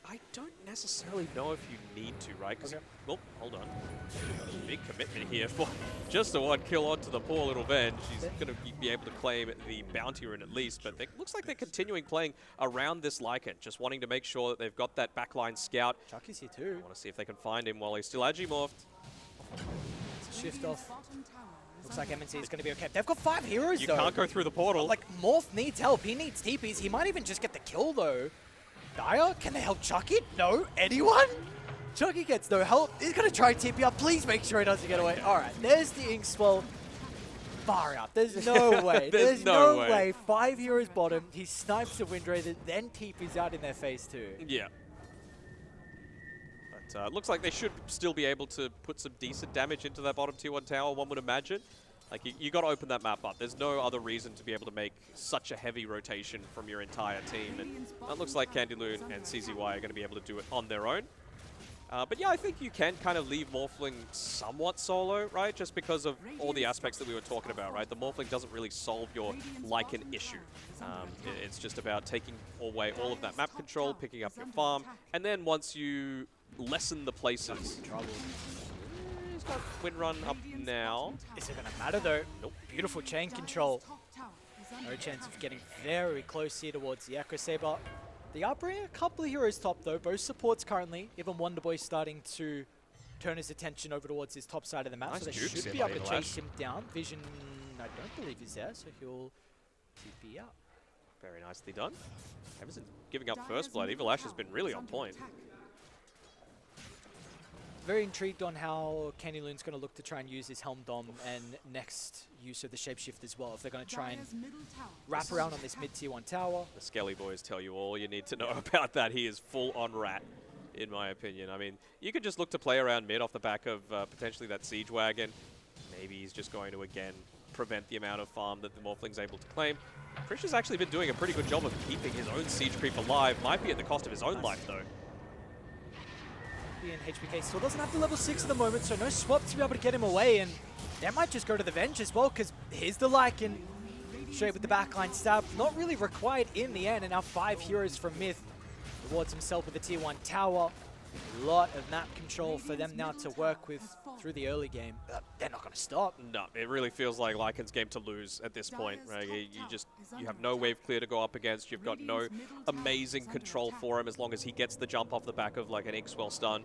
I don't necessarily know if you need to, right? Because, well, hold on. Big commitment here for just the 1 kill onto the poor little Venge. He's going to be able to claim the bounty rune at least, but it looks like they're continuing playing around this Lycan, just wanting to make sure that they've got that backline scout.
Chucky's here too.
I want to see if they can find him while he's still Agimorphed.
It's a shift off. Looks like MNC is going to be okay. They've got 5 heroes,
You
though.
can't go through the portal.
Like, Morph needs help. He needs TPs. He might even just get the kill, though. Dyer, can they help Chucky? No. Anyone? Chucky gets no help. He's going to try TP up. Please make sure he doesn't get away. All right, there's the Inkswell. Far out. There's no way. There's no way. 5 heroes bottom. He snipes the Wind Raider, then TP's out in their face, too.
Yeah. But looks like they should still be able to put some decent damage into that bottom tier 1 tower, one would imagine. Like, you got to open that map up. There's no other reason to be able to make such a heavy rotation from your entire team. And that looks like Candyloon and CZY are going to be able to do it on their own. But yeah, I think you can kind of leave Morphling somewhat solo, right? Just because of all the aspects that we were talking about, right? The Morphling doesn't really solve your Lycan issue. It's just about taking away all of that map control, picking up your farm, and then once you lessen the places. He's got Wind Run up now.
Is it going to matter, though? Nope. Beautiful chain control. No chance of getting very close here towards the Echo Saber. They are bringing a couple of heroes top, though. Both supports currently. Even Wonderboy starting to turn his attention over towards his top side of the map.
Nice
so they
jukes
should be able to chase him down. Vision, I don't believe is there, so he'll TP out.
Very nicely done. Emerson giving up first blood. Evil Ash has been really on point.
very intrigued on how Candy Loon's going to look to try and use his Helm Dom and next use of the Shapeshift as well. If they're going to try and wrap around on this mid-tier 1 tower.
The Skelly boys tell you all you need to know about that. He is full on rat, in my opinion. I mean, you could just look to play around mid off the back of potentially that Siege Wagon. Maybe he's just going to, again, prevent the amount of farm that the Morphling's able to claim. Krish has actually been doing a pretty good job of keeping his own Siege Creep alive. Might be at the cost of his own life, though.
And HBK still doesn't have the level 6 at the moment, so no swap to be able to get him away, and that might just go to the Venge as well, because here's the Lycan. Straight with the backline stab, not really required in the end, and now 5 heroes from Myth rewards himself with the tier 1 tower. A lot of map control for them now to work with through the early game. They're not going to stop.
No, it really feels like Lycan's game to lose at this point, right? You have no wave clear to go up against. You've got no amazing control for him as long as he gets the jump off the back of like an Inkswell stun.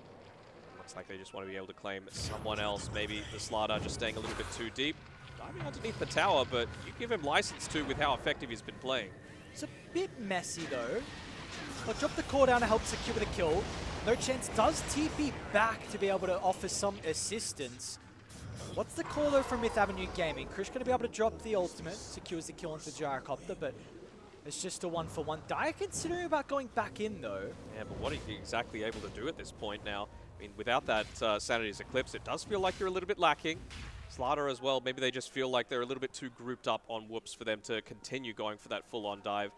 Looks like they just want to be able to claim someone else. Maybe the Slardar just staying a little bit too deep. Diving underneath the tower, but you give him license to with how effective he's been playing.
It's a bit messy though. But drop the core down to help secure the kill. No Chance does TP back to be able to offer some assistance. What's the call though from Myth Avenue Gaming? Krish going to be able to drop the ultimate, secures the kill into Gyrocopter, but it's just a 1-for-1. Dire considering about going back in though.
Yeah, but what are you exactly able to do at this point now? I mean, without that Sanity's Eclipse, it does feel like you're a little bit lacking. Slardar as well, maybe they just feel like they're a little bit too grouped up on Whoops for them to continue going for that full-on dive.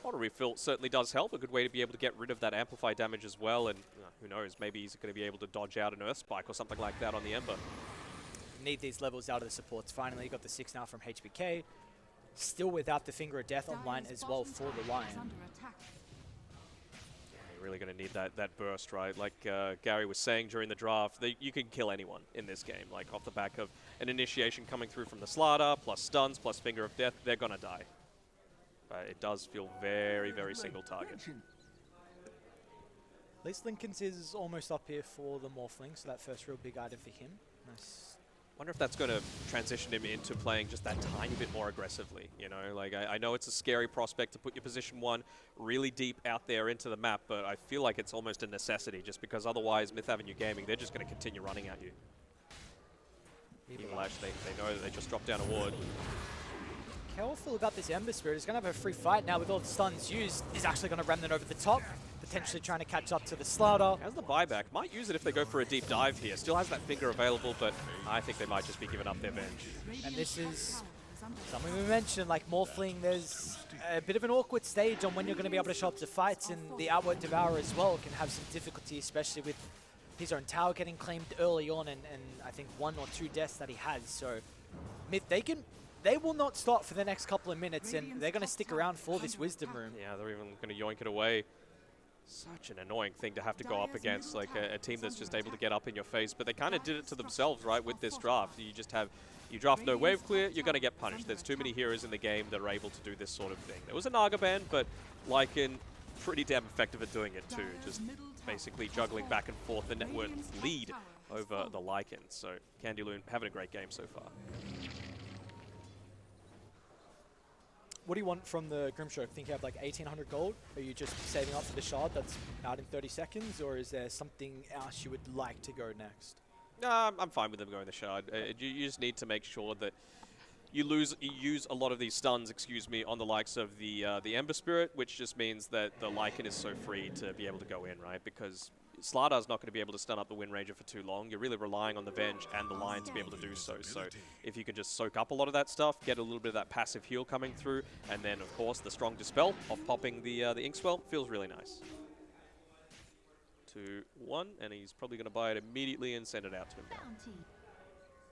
Water Refill certainly does help, a good way to be able to get rid of that amplified damage as well, and who knows, maybe he's going to be able to dodge out an Earth Spike or something like that on the Ember.
Need these levels out of the supports. Finally, got the 6 now from HBK. Still without the Finger of Death online as well for the Lion.
You're really going to need that burst, right? Like Gary was saying during the draft, you can kill anyone in this game. Like off the back of an initiation coming through from the Slardar, plus stuns, plus Finger of Death, they're going to die. But it does feel very, very single target.
At least Lincoln's is almost up here for the Morphling, so that first real big item for him. Nice.
Wonder if that's going to transition him into playing just that tiny bit more aggressively, you know? Like, I know it's a scary prospect to put your position 1 really deep out there into the map, but I feel like it's almost a necessity, just because otherwise Myth Avenue Gaming, they're just going to continue running at you. Evil Ash, they know that they just dropped down a ward.
Careful about this Ember Spirit. He's going to have a free fight now with all the stuns used. He's actually going to Remnant over the top, potentially trying to catch up to the Slardar.
Has the buyback. Might use it if they go for a deep dive here. Still has that Finger available, but I think they might just be giving up their Venge.
And this is something we mentioned, like Morphling, there's a bit of an awkward stage on when you're going to be able to show up to fights, and the Outward Devourer as well can have some difficulty, especially with his own tower getting claimed early on, and I think 1 or 2 deaths that he has. So Myth, they will not stop for the next couple of minutes, and they're going to stick around for this Wisdom Room.
Yeah, they're even going to yoink it away. Such an annoying thing to have to go up against, like a team that's just able to get up in your face. But they kind of did it to themselves, right, with this draft. You draft no wave clear, you're going to get punished. There's too many heroes in the game that are able to do this sort of thing. There was a Naga ban, but Lycan, pretty damn effective at doing it too. Just basically juggling back and forth the net worth lead over the Lycan. So Candy Loon having a great game so far.
What do you want from the Grimstroke? Think you have like 1,800 gold? Are you just saving up for the shard that's out in 30 seconds? Or is there something else you would like to go next?
No, I'm fine with them going the shard. You just need to make sure that you use a lot of these stuns, on the likes of the Ember Spirit, which just means that the Lycan is so free to be able to go in, right? Because Slardar's not going to be able to stun up the Wind Ranger for too long. You're really relying on the Venge and the Lion to be able to do so. So if you can just soak up a lot of that stuff, get a little bit of that passive heal coming through, and then, of course, the strong Dispel of popping the Inkswell feels really nice. 2-1, and he's probably going to buy it immediately and send it out to him now.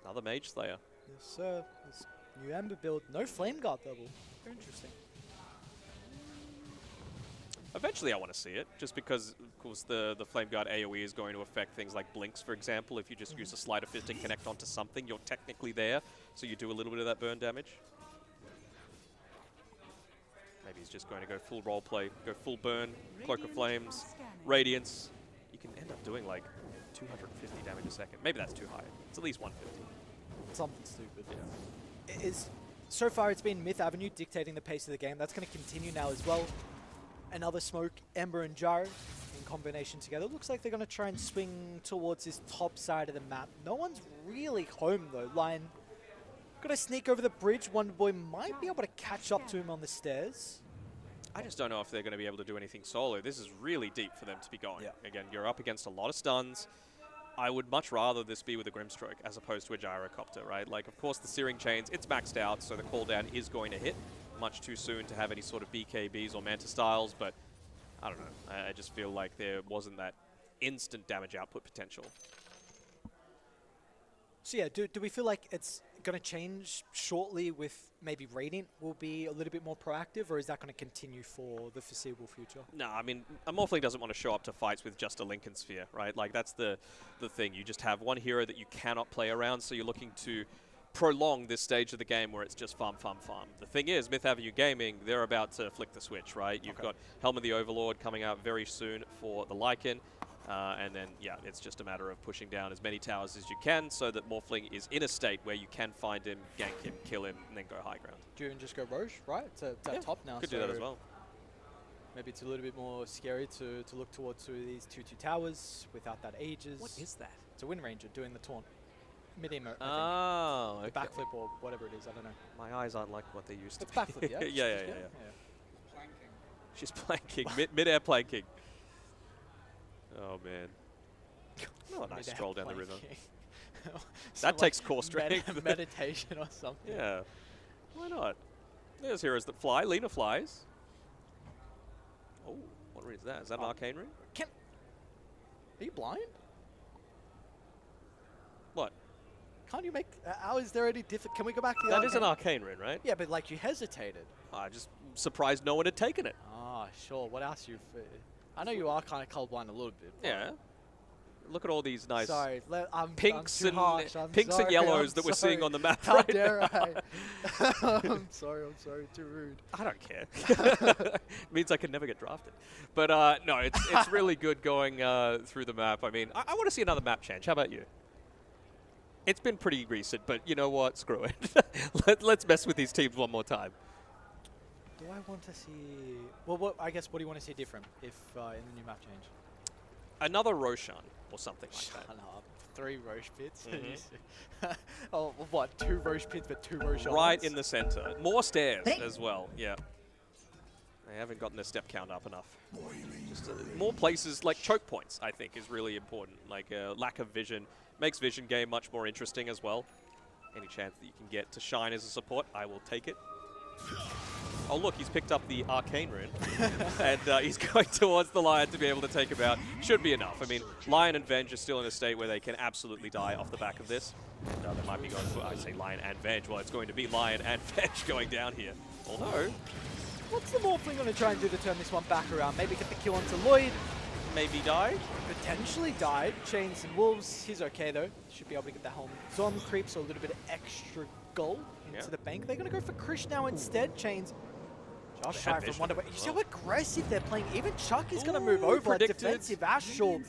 Another Mage Slayer.
Yes, sir. This new Ember build. No Flame Guard double. Very interesting.
Eventually I want to see it, just because, of course, the Flame Guard AoE is going to affect things like Blinks, for example. If you just use a Sleight of Fist and connect onto something, you're technically there, so you do a little bit of that burn damage. Maybe he's just going to go full roleplay, go full burn, Cloak of Flames, Radiance. You can end up doing like 250 damage a second. Maybe that's too high. It's at least 150.
Something stupid, yeah. So far it's been Myth Avenue dictating the pace of the game. That's going to continue now as well. Another smoke, Ember and Jar. combination together. Looks like they're going to try and swing towards this top side of the map. No one's really home though. Lion going to sneak over the bridge. Wonder Boy might be able to catch up to him on the stairs.
I just don't know if they're going to be able to do anything solo. This is really deep for them to be going. Again, you're up against a lot of stuns. I would much rather this be with a Grimstroke as opposed to a Gyrocopter, right? Like, of course, the Searing Chains, it's maxed out, so the cooldown is going to hit. Much too soon to have any sort of BKBs or Manta Styles, but I don't know. I just feel like there wasn't that instant damage output potential.
So yeah, do we feel like it's going to change shortly with maybe Radiant will be a little bit more proactive, or is that going to continue for the foreseeable future?
No, I mean, a Morphling doesn't want to show up to fights with just a Lincoln Sphere, right? Like, that's the thing. You just have one hero that you cannot play around, so you're looking to prolong this stage of the game where it's just farm, farm, farm. The thing is, Myth Avenue Gaming, they're about to flick the switch, right? You've got Helm of the Overlord coming out very soon for the Lycan. And then, yeah, it's just a matter of pushing down as many towers as you can so that Morphling is in a state where you can find him, gank him, kill him, and then go high ground.
Do you just go Roche, right? It's at top now.
Could do that as well.
Maybe it's a little bit more scary to look towards these 2-2 towers without that Aegis.
What is that?
It's a Wind Ranger doing the taunt. Mid-emote,
Oh, okay.
Backflip or whatever it is, I don't know.
My eyes aren't like what they used to
It's
be.
backflip, yeah?
yeah. She's planking, mid-air planking. Oh, man. Oh, a nice stroll down the river. That takes core strength.
Meditation or something.
Yeah. Why not? There's heroes that fly. Lena flies. Oh, what rune is that? Is that an arcane rune?
Are you blind?
What?
Can't you make... how is there any different... Can we go back to the
That is an arcane rune, right?
Yeah, but like you hesitated.
I just surprised no one had taken it.
Ah, sure. What else you've... I know you are kind of colorblind a little bit.
Yeah. Look at all these nice
pinks
and yellows that we're seeing on the map
How
right
dare
now.
I'm sorry, too rude.
I don't care. It means I can never get drafted. But no, it's really good going through the map. I mean, I want to see another map change. How about you? It's been pretty recent, but you know what? Screw it. Let's mess with these teams one more time.
Do I want to see... Well, I guess what do you want to see different if in the new map change?
Another Roshan or something like that.
Shut up. 3 Roche pits? Oh, what? 2 Roche pits, but 2 Roche
Right in the center. More stairs as well, yeah. They haven't gotten their step count up enough. Just more places, like choke points, I think, is really important. Like lack of vision makes vision game much more interesting as well. Any chance that you can get to shine as a support, I will take it. Oh look, he's picked up the arcane rune, and he's going towards the Lion to be able to take him out. Should be enough. I mean, Lion and Venge are still in a state where they can absolutely die off the back of this. And they might be going for, I say Lion and Venge, well it's going to be Lion and Venge going down here. Although...
What's the Morphling going to try and do to turn this one back around? Maybe get the kill onto Lloyd.
Maybe die?
Potentially died. Chains and Wolves. He's okay though. Should be able to get that home. Zon creep, so a little bit of extra gold into the bank. They're going to go for Krish now instead. Chains. Josh Shy from Wonder Boy. You see how aggressive they're playing. Even Chuck is going to move over.
Predicted.
Defensive Astral.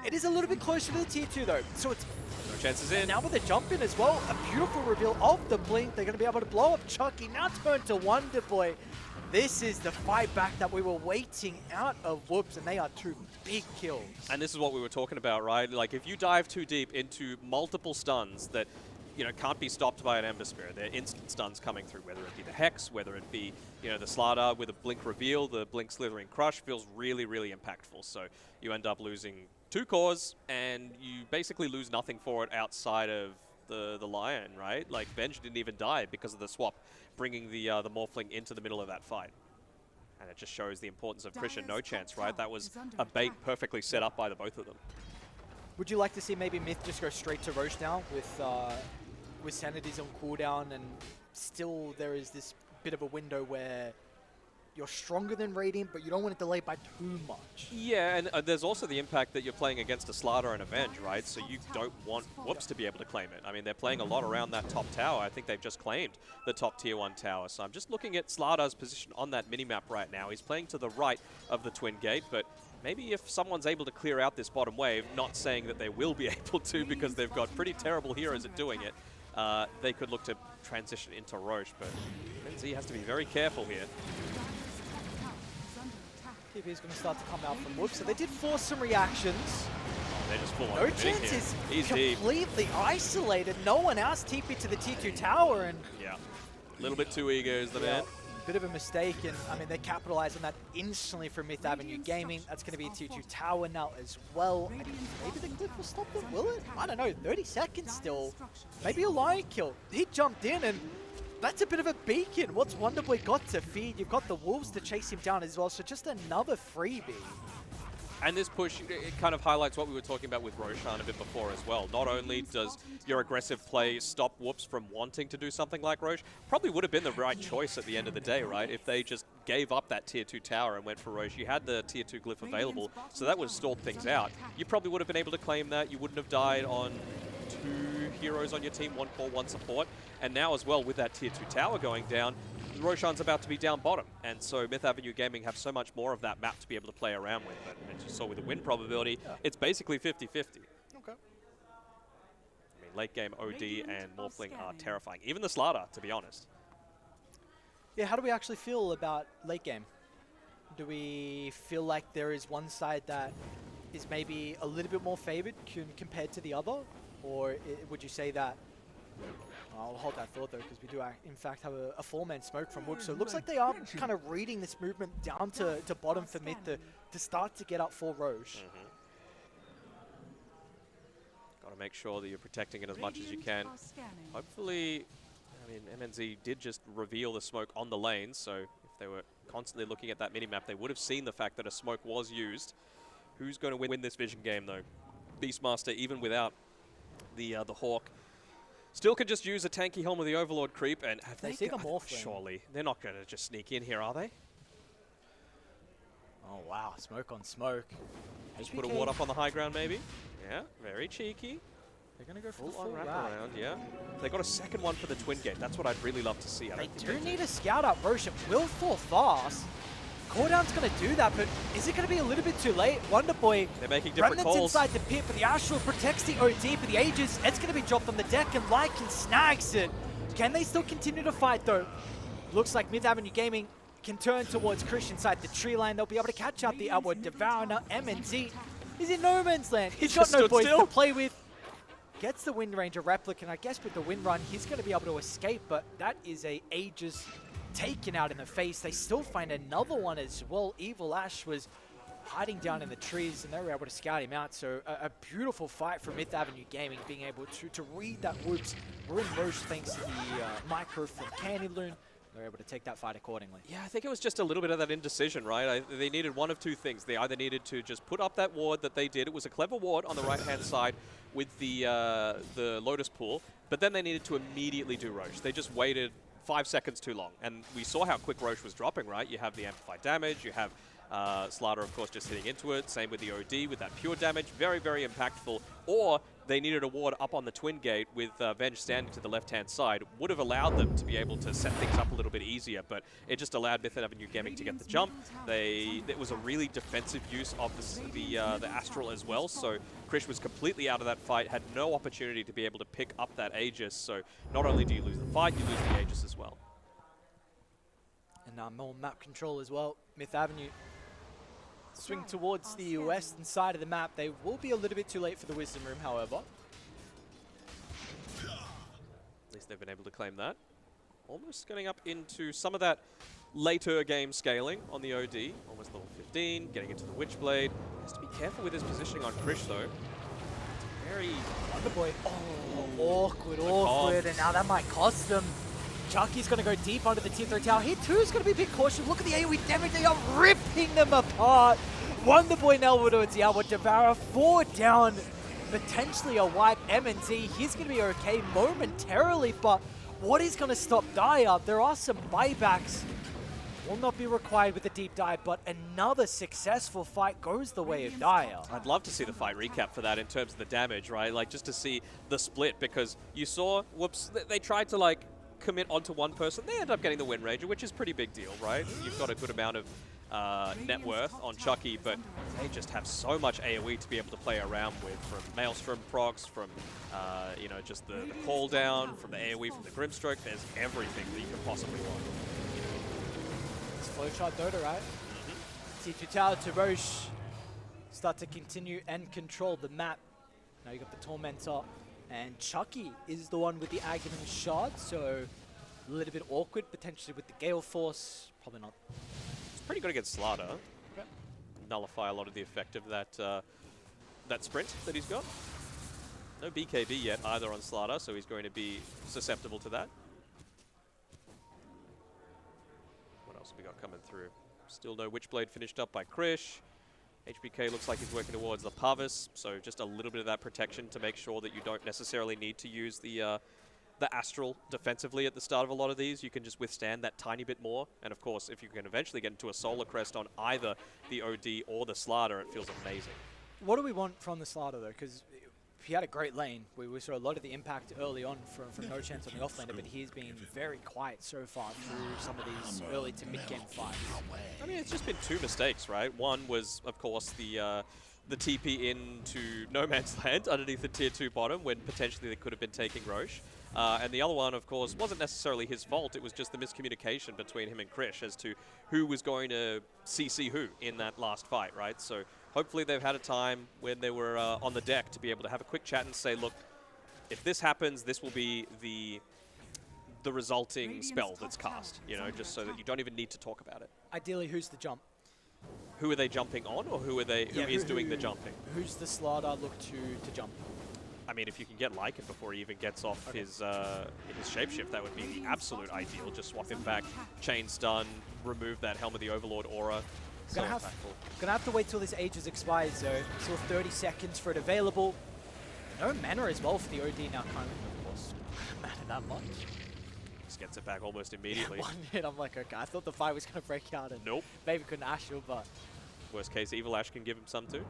It is a little bit closer to the tier 2 though. So it's...
No chances in.
Now with the jump in as well. A beautiful reveal of the blink. They're going to be able to blow up Chucky. Now turn to Wonder Boy. This is the fight back that we were waiting out of Whoops, and they are 2 big kills.
And this is what we were talking about, right? Like, if you dive too deep into multiple stuns that, you know, can't be stopped by an Ember Spirit, they're instant stuns coming through, whether it be the Hex, whether it be, you know, the Slardar with a Blink reveal, the Blink Slithering Crush feels really, really impactful. So you end up losing 2 cores, and you basically lose nothing for it outside of the Lion, right? Like, Venge didn't even die because of the swap, bringing the Morphling into the middle of that fight. And it just shows the importance of Krish and No Chance, right? That was a bait perfectly set up by the both of them.
Would you like to see maybe Myth just go straight to Roche now with Sanity's on cooldown, and still there is this bit of a window where you're stronger than Radiant, but you don't want to delay by too much.
Yeah, and there's also the impact that you're playing against a Slardar and a Venge, right? So you don't want Whoops to be able to claim it. I mean, they're playing a lot around that top tower. I think they've just claimed the top tier 1 tower. So I'm just looking at Slardar's position on that minimap right now. He's playing to the right of the Twin Gate, but maybe if someone's able to clear out this bottom wave, not saying that they will be able to because they've got pretty terrible heroes at doing it, they could look to transition into Roche, but Menzi has to be very careful here.
TP is going to start to come out from Whoops. So they did force some reactions.
They're just full on.
No chances.
He's deep.
Completely isolated. No one else TP to the T2 tower. And
Yeah. A little bit too eager is the man.
bit of a mistake, and I mean, they capitalized on that instantly from Myth Avenue Gaming. That's going to be a T2 tower now as well. And maybe the clip will stop them, will it? I don't know, 30 seconds still. Maybe a Lion kill. He jumped in, and that's a bit of a beacon. What's Wonderboy got to feed? You've got the Wolves to chase him down as well, so just another freebie.
And this push, it kind of highlights what we were talking about with Roshan a bit before as well. Not only does your aggressive play stop Whoops from wanting to do something like Roche, probably would have been the right choice at the end of the day, right? If they just gave up that tier 2 tower and went for Roche, you had the tier 2 glyph available, so that would have stalled things out. You probably would have been able to claim that. You wouldn't have died on 2 heroes on your team, 1 core, 1 support. And now as well, with that tier 2 tower going down, Roshan's about to be down bottom, and so Myth Avenue Gaming have so much more of that map to be able to play around with. But as you saw with the win probability, it's basically 50-50. Okay. I mean, late game OD and Morphling are terrifying. Even the Slardar, to be honest.
Yeah, how do we actually feel about late game? Do we feel like there is one side that is maybe a little bit more favored compared to the other? Or would you say that... I'll hold that thought though, because we do in fact have a 4-man smoke from Whoops. So it looks like they are kind of reading this movement down to bottom for mid to start to get up for Roche.
Got to make sure that you're protecting it as much as you can. Hopefully, I mean, MNZ did just reveal the smoke on the lane, so if they were constantly looking at that minimap, they would have seen the fact that a smoke was used. Who's going to win this Vision game though? Beastmaster, even without the Hawk, still could just use a tanky helm with the Overlord creep, and have
they see the Morphling.
Surely they're not going to just sneak in here, are they?
Oh wow, smoke on smoke.
Just put a ward up on the high ground, maybe. Yeah, very cheeky.
They're going to go for
full on wraparound. Yeah. They got a second one for the twin gate. That's what I'd really love to see.
They do need a scout up. Roche will fall fast. Cooldown's going to do that, but is it going to be a little bit too late? Wonderboy,
they're making different
Remnant's
calls.
Inside the pit, but the Astral protects the OD for the Aegis. It's going to be dropped on the deck, and Lycan snags it. Can they still continue to fight, though? Looks like Myth Avenue Gaming can turn towards Krish inside the tree line. They'll be able to catch out the Outward Devourer. Now MNZ is in no man's land. He's got no boys to play with. Gets the Wind Ranger Replicant. I guess with the Wind Run, he's going to be able to escape, but that is a Aegis taken out in the face. They still find another one as well. Evil Ash was hiding down in the trees, and they were able to scout him out. So a beautiful fight from Myth Avenue Gaming, being able to read that Whoops. We're in Roche thanks to the micro from Candy Loon. They're able to take that fight accordingly.
Yeah, I think it was just a little bit of that indecision, right? They needed one of two things. They either needed to just put up that ward that they did. It was a clever ward on the right-hand side with the Lotus Pool, but then they needed to immediately do Roche. They just waited 5 seconds too long, and we saw how quick Roche was dropping, right? You have the amplified damage, you have Slardar, of course, just hitting into it, same with the OD with that pure damage, very, very impactful. Or they needed a ward up on the twin gate with Venge standing to the left-hand side, would have allowed them to be able to set things up a little bit easier, but it just allowed Myth Avenue Gaming to get the jump. It was a really defensive use of the Astral as well, so Krish was completely out of that fight, had no opportunity to be able to pick up that Aegis, so not only do you lose the fight, you lose the Aegis as well.
And more map control as well. Myth Avenue swing towards the western side of the map. They will be a little bit too late for the Wisdom Room, however.
At least they've been able to claim that. Almost getting up into some of that later game scaling on the OD. Almost level 15, getting into the Witchblade. Has to be careful with his positioning on Krish, though. It's very...
Wonderboy. Oh, awkward. And now that might cost them. Chucky's going to go deep under the tier 3 tower. He too is going to be a bit cautious. Look at the AoE damage. They are ripping them apart. Wonderboy now towards the Outward Devourer. 4 down. Potentially a wipe. MNZ, he's going to be okay momentarily, but what is going to stop Dire? There are some buybacks. Will not be required with the deep dive, but another successful fight goes the way of Dire.
I'd love to see the fight recap for that in terms of the damage, right? Like, just to see the split, because you saw, whoops, they tried to, like, commit onto one person. They end up getting the Wind Ranger, which is pretty big deal, right? You've got a good amount of net worth on Chucky, but they just have so much AoE to be able to play around with, from Maelstrom procs, from you know, just the call down, from the AoE from the Grimstroke. There's everything that you could possibly want.
It's Flowchart Dota, right? see Tutal to Roche start to continue and control the map. Now you got the Tormentor, and Chucky is the one with the Aghanim shard, so a little bit awkward potentially with the Gale Force. Probably not.
It's pretty good against Slaughter. Nullify a lot of the effect of that that sprint that he's got. No BKB yet either on Slaughter, so he's going to be susceptible to that. What else have we got coming through? Still no Witchblade finished up by Krish. HBK looks like he's working towards the Pavis, so just a little bit of that protection to make sure that you don't necessarily need to use the Astral defensively at the start of a lot of these. You can just withstand that tiny bit more. And of course, if you can eventually get into a Solar Crest on either the OD or the Slaughter, it feels amazing.
What do we want from the Slaughter though? Because he had a great lane. We saw a lot of the impact early on from No Chance on the offlaner, but he's been very quiet so far through some of these early to mid-game fights.
I mean, it's just been two mistakes, right? One was, of course, the TP into No Man's Land underneath the tier 2 bottom when potentially they could have been taking Roche. And the other one, of course, wasn't necessarily his fault. It was just the miscommunication between him and Krish as to who was going to CC who in that last fight, right? So hopefully they've had a time when they were on the deck to be able to have a quick chat and say, look, if this happens, this will be the resulting spell that's cast, you know, just so that you don't even need to talk about it.
Ideally, who's the jump?
Who are they jumping on, or who is doing the jumping?
Who's the Slaughter look to jump?
I mean, if you can get Lycan before he even gets off his shapeshift, that would be the absolute ideal. Just swap him back, chain stun, remove that Helm of the Overlord aura. So
gonna have to wait till this Aegis expires though. Still 30 seconds for it available. No mana as well for the OD now, kind of course. Mana that much.
Just gets it back almost immediately.
One hit, I'm like, okay, I thought the fight was gonna break out and
nope.
Maybe couldn't Astral, but
worst case, Evil Ash can give him some too.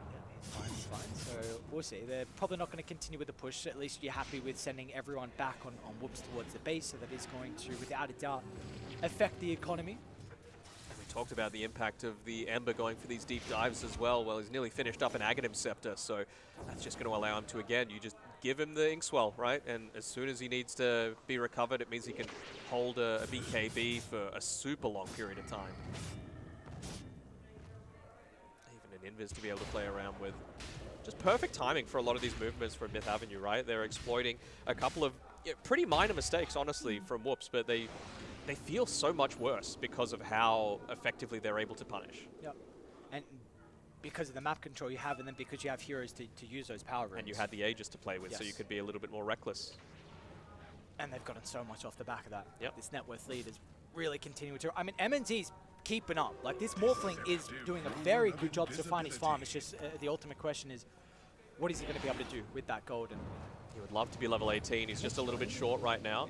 Yeah, it's fine. So we'll see. They're probably not going to continue with the push. At least you're happy with sending everyone back on whoops towards the base, so that is going to, without a doubt, affect the economy.
And we talked about the impact of the Ember going for these deep dives as well. Well, he's nearly finished up an Aghanim Scepter, so that's just going to allow him to, again, you just give him the Inkswell, right? And as soon as he needs to be recovered, it means he can hold a BKB for a super long period of time. Invis to be able to play around with. Just perfect timing for a lot of these movements from Myth Avenue, right? They're exploiting a couple of pretty minor mistakes, honestly, from Whoops, but they feel so much worse because of how effectively they're able to punish.
Yep. And because of the map control you have, and then because you have heroes to use those power rooms.
And you had the Aegis to play with, so you could be a little bit more reckless.
And they've gotten so much off the back of that.
Yep.
This net worth lead is really continuing to... I mean, MNT's keeping up. Like, this Morphling is doing a very good job to find his farm. It's just the ultimate question is, what is he going to be able to do with that gold? And
he would love to be level 18. He's just a little bit short right now.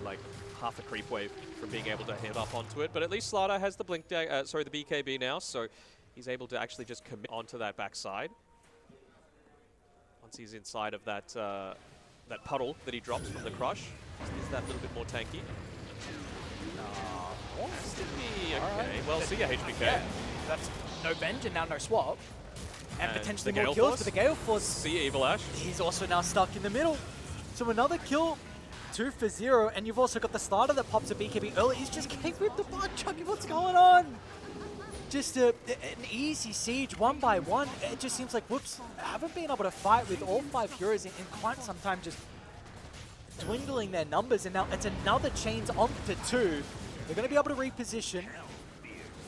Like half a creep wave from being able to head up onto it. But at least Slaughter has the the BKB now, so he's able to actually just commit onto that backside. Once he's inside of that that puddle that he drops from the crush, is that little bit more tanky. Okay, well, see ya, HBK.
Yeah, that's no Venge and now no swap. And potentially
the
more
Gale
kills
Force.
for the Gale Force.
See ya, Evil Ash.
He's also now stuck in the middle. So another kill, 2 for 0, and you've also got the Slaughter that pops a BKB early. He's just getting ripped apart, Chucky, what's going on? Just an easy siege, 1 by 1. It just seems like Whoops haven't been able to fight with all 5 heroes in quite some time, just dwindling their numbers, and now it's another chains onto 2. They're going to be able to reposition.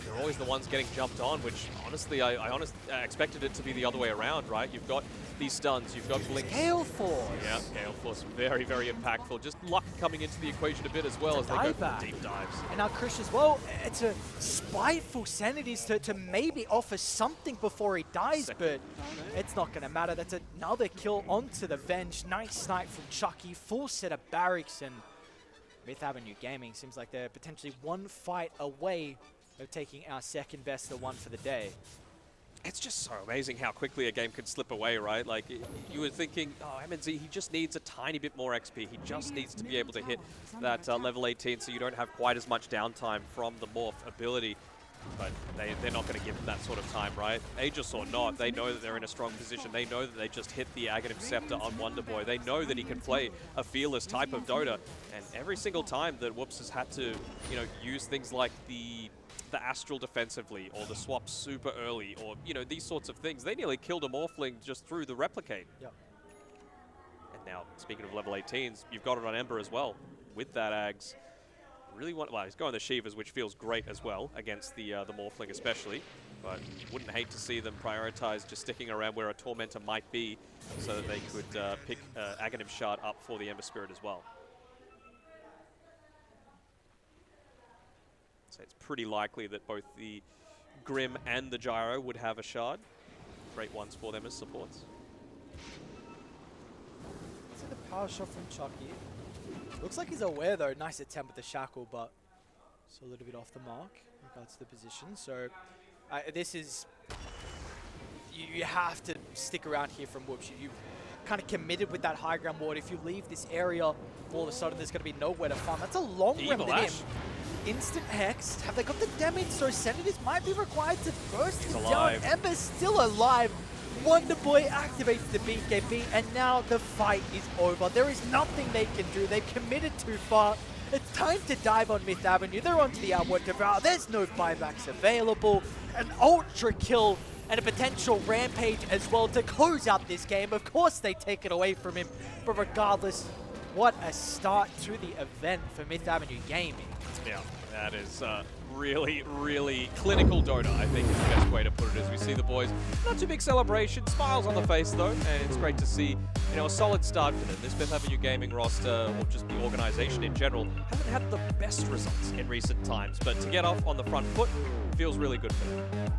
They're always the ones getting jumped on, which honestly, I honestly expected it to be the other way around, right? You've got these stuns, you've got blinks.
Gale Force!
Yeah, Gale Force, very, very impactful. Just luck coming into the equation a bit as well as they go for the deep dives.
And now Krish as well, it's a spiteful Sanities to maybe offer something before he dies, but it's not going to matter. That's another kill onto the Venge. Nice snipe from Chucky, full set of barracks, and Myth Avenue Gaming seems like they're potentially 1 fight away of taking our second best of 1 for the day.
It's just so amazing how quickly a game can slip away, right? Like, you were thinking, oh, MNZ, he just needs a tiny bit more XP. He just needs to be able to hit that level 18 so you don't have quite as much downtime from the Morph ability. But they're not going to give them that sort of time, right? Aegis or not, they know that they're in a strong position. They know that they just hit the Aghanim Scepter on Wonderboy. They know that he can play a fearless type of Dota. And every single time that Whoops has had to, you know, use things like the Astral defensively or the swap super early or, you know, these sorts of things, they nearly killed a Morphling just through the Replicate.
Yep.
And now, speaking of level 18s, you've got it on Ember as well with that Ags. Really want, well, he's going the Shivas, which feels great as well against the Morphling especially, but wouldn't hate to see them prioritize just sticking around where a Tormentor might be so that they could pick Aghanim Shard up for the Ember Spirit as well. So it's pretty likely that both the Grim and the Gyro would have a Shard. Great ones for them as supports.
See the power shot from Chucky. Looks like he's aware though. Nice attempt with the Shackle, but it's a little bit off the mark in regards to the position. So this is, you have to stick around here from Whoops. You've kind of committed with that high ground ward. If you leave this area, all of a sudden there's going to be nowhere to farm. That's a long remnant in. Instant Hex. Have they got the damage? So Senators might be required to burst him down. Ember's still alive. Wonderboy activates the BKB, and now the fight is over. There is nothing they can do. They've committed too far. It's time to dive on Myth Avenue. They're onto the Outward Devour. There's no buybacks available. An ultra kill and a potential rampage as well to close out this game. Of course they take it away from him, but regardless, what a start to the event for Myth Avenue Gaming.
Yeah, that is really, really clinical Dota, I think is the best way to put it, as we see the boys. Not too big celebration, smiles on the face though, and it's great to see, you know, a solid start for them. This Myth Avenue Gaming roster, or just the organization in general, haven't had the best results in recent times, but to get off on the front foot feels really good for them.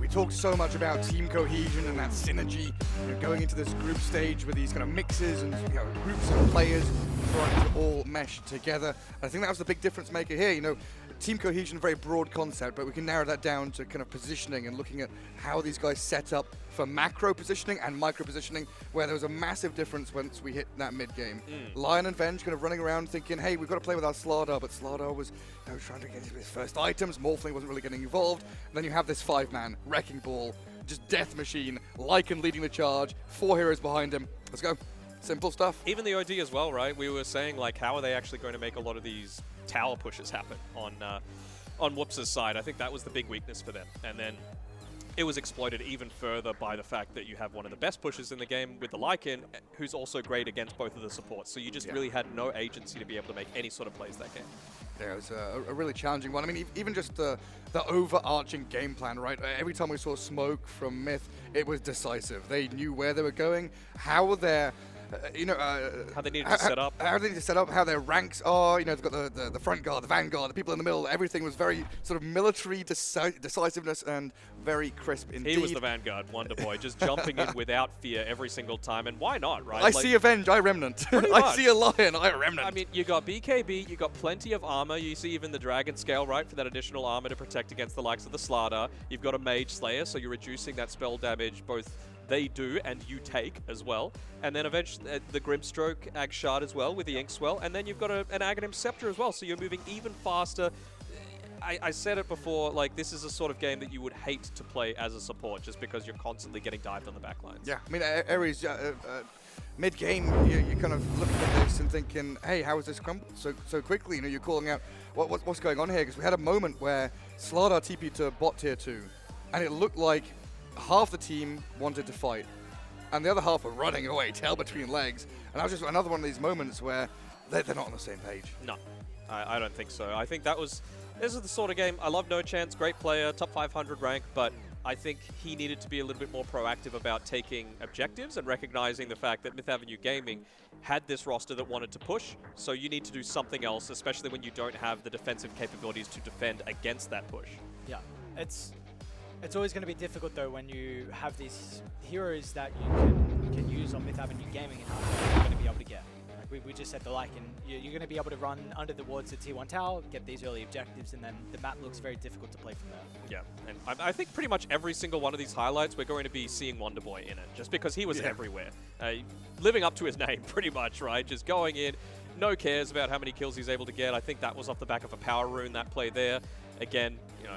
We talked so much about team cohesion and that synergy, you know, going into this group stage with these kind of mixes and, you know, groups of players trying to all mesh together. I think that was the big difference maker here. You know, team cohesion, very broad concept, but we can narrow that down to kind of positioning and looking at how these guys set up for macro positioning and micro positioning, where there was a massive difference once we hit that mid game. Lion and Venge kind of running around thinking, hey, we've got to play with our Slardar, but Slardar was, you know, trying to get his first items. Morphling wasn't really getting involved. And then you have this 5-man Wrecking Ball, just death machine, Lycan leading the charge, 4 heroes behind him. Let's go. Simple stuff.
Even the OD as well, right? We were saying, like, how are they actually going to make a lot of these tower pushes happen on Whoops' side? I think that was the big weakness for them. And then it was exploited even further by the fact that you have one of the best pushers in the game with the Lycan, who's also great against both of the supports. So you just really had no agency to be able to make any sort of plays that game.
Yeah, it was a really challenging one. I mean, even just the overarching game plan, right? Every time we saw smoke from Myth, it was decisive. They knew where they were going, how their
how they needed to set up.
How they need to set up, how their ranks are. You know, they've got the front guard, the vanguard, the people in the middle. Everything was very sort of military decisiveness and very crisp indeed.
He was the vanguard, Wonderboy, just jumping in without fear every single time. And why not, right?
I see Avenge, I Remnant. I see a Lion, I Remnant.
I mean, you got BKB, you got plenty of armor. You see even the Dragon Scale, right, for that additional armor to protect against the likes of the Slardar. You've got a Mage Slayer, so you're reducing that spell damage both they do and you take as well. And then eventually the Grimstroke Ag Shard as well with the Inkswell. And then you've got an Aghanim Scepter as well, so you're moving even faster. I said it before, like, this is a sort of game that you would hate to play as a support just because you're constantly getting dived on the backlines.
Yeah, I mean, Ares, mid-game, you're kind of looking at this and thinking, hey, how is this crumbled so quickly? You know, you're calling out, what's going on here? Because we had a moment where Slardar TP'd to bot tier 2, and it looked like half the team wanted to fight, and the other half were running away, tail between legs. And that was just another one of these moments where they're not on the same page.
No, I don't think so. I think this is the sort of game, I love No Chance, great player, top 500 rank, but I think he needed to be a little bit more proactive about taking objectives and recognizing the fact that Myth Avenue Gaming had this roster that wanted to push, so you need to do something else, especially when you don't have the defensive capabilities to defend against that push.
Yeah, it's always going to be difficult though when you have these heroes that you can use on Myth Avenue Gaming and how you're going to be able to get. Like we just said, the Lycan, you're going to be able to run under the wards of Tier 1 Tower, get these early objectives, and then the map looks very difficult to play from there.
Yeah, and I think pretty much every single one of these highlights we're going to be seeing Wonderboy in it, just because he was everywhere. Living up to his name pretty much, right? Just going in, no cares about how many kills he's able to get. I think that was off the back of a power rune, that play there. again, you know,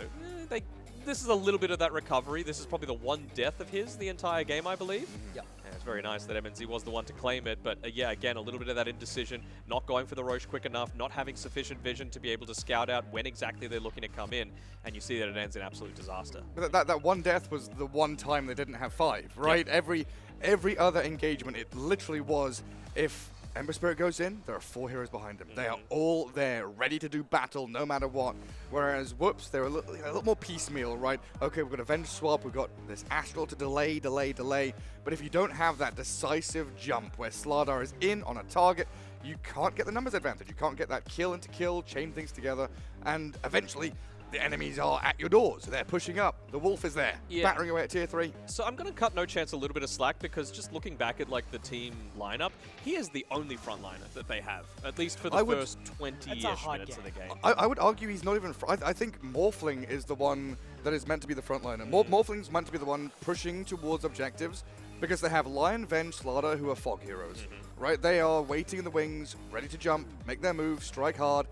this is a little bit of that recovery. This is probably the one death of his the entire game, I believe.
Yeah.
And it's very nice that MNZ was the one to claim it, but yeah, again, a little bit of that indecision, not going for the Roche quick enough, not having sufficient vision to be able to scout out when exactly they're looking to come in, and you see that it ends in absolute disaster.
But that one death was the one time they didn't have 5, right?
Yep.
Every other engagement, it literally was, if Ember Spirit goes in, there are 4 heroes behind him. They are all there, ready to do battle no matter what. Whereas Whoops, they're a little more piecemeal, right? Okay, we've got Avenge Swap, we've got this Astral to delay. But if you don't have that decisive jump where Slardar is in on a target, you can't get the numbers advantage. You can't get that kill into kill, chain things together, and eventually the enemies are at your doors. They're pushing up. The Wolf is there, battering away at tier 3.
So I'm going to cut No Chance a little bit of slack because just looking back at like the team lineup, he is the only frontliner that they have, at least for the first 20-ish minutes of the game.
I would argue he's not even... I think Morphling is the one that is meant to be the frontliner. Morphling's meant to be the one pushing towards objectives because they have Lion, Venge, Slardar, who are fog heroes, right? They are waiting in the wings, ready to jump, make their move, strike hard.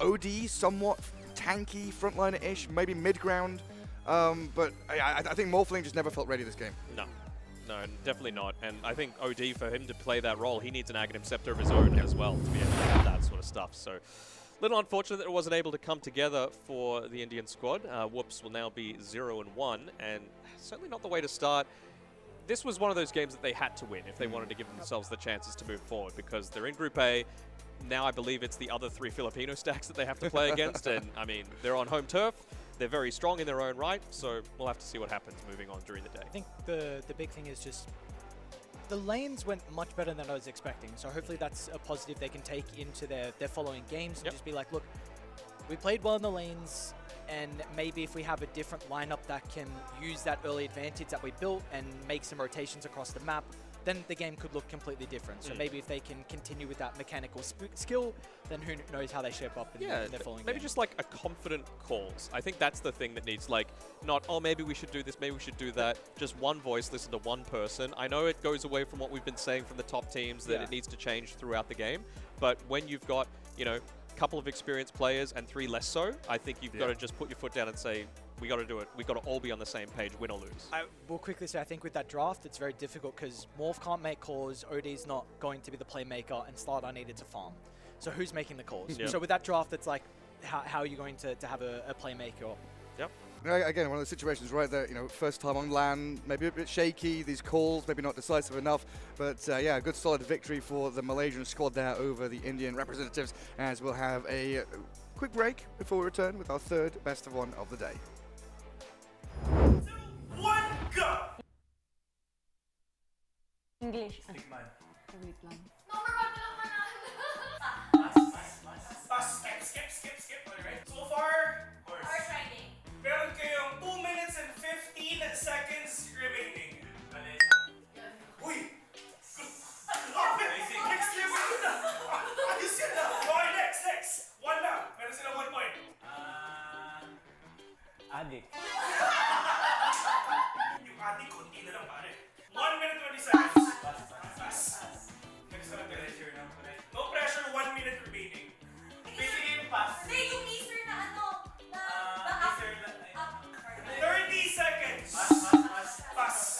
OD, somewhat tanky, frontliner-ish, maybe mid-ground, but I think Morphling just never felt ready this game.
No, definitely not. And I think OD, for him to play that role, he needs an Aghanim Scepter of his own as well to be able to have that sort of stuff. So, little unfortunate that it wasn't able to come together for the Indian squad. Whoops will now be 0-1, and certainly not the way to start. This was one of those games that they had to win if they wanted to give themselves the chances to move forward, because they're in Group A. Now I believe it's the other 3 Filipino stacks that they have to play against, and I mean, they're on home turf. They're very strong in their own right, so we'll have to see what happens moving on during the day.
I think the big thing is just the lanes went much better than I was expecting, so hopefully that's a positive they can take into their following games and just be like, look, we played well in the lanes, and maybe if we have a different lineup that can use that early advantage that we built and make some rotations across the map, then the game could look completely different. So maybe if they can continue with that mechanical skill, then who knows how they shape up in their following
maybe
game.
just like a confident calls. I think that's the thing that needs, like, not, oh, maybe we should do this, maybe we should do that. Just one voice, listen to one person. I know it goes away from what we've been saying from the top teams that it needs to change throughout the game. But when you've got, you know, a couple of experienced players and 3 less so, I think you've got to just put your foot down and say, we got to do it. We got to all be on the same page, win or lose.
I will quickly say, I think with that draft, it's very difficult because Morph can't make calls, OD's not going to be the playmaker, and Slardar needed to farm. So who's making the calls? So with that draft, it's like, how are you going to have a playmaker?
Yep.
Again, one of the situations right there, you know, first time on LAN, maybe a bit shaky, these calls, maybe not decisive enough, but yeah, a good solid victory for the Malaysian squad there over the Indian representatives, as we'll have a quick break before we return with our 3rd best of 1 of the day.
1, go!
English.
Speak man.
Wait lang.
Number 1 na lang manalo.
Skip. Alright. So far,
Horse riding.
meron kayong 2 minutes and 15 seconds remaining. Uy! Next level na! Ayos yan na! Okay, next! 1 na! Meron sila 1 point.
Addict.
Yung ating konti na lang pare. 1 minute 20 seconds. Pass. Next na lang no pressure, 1 minute remaining. Basically, pass.
Hindi, yung Easter na ano. Na
30 seconds. Pass.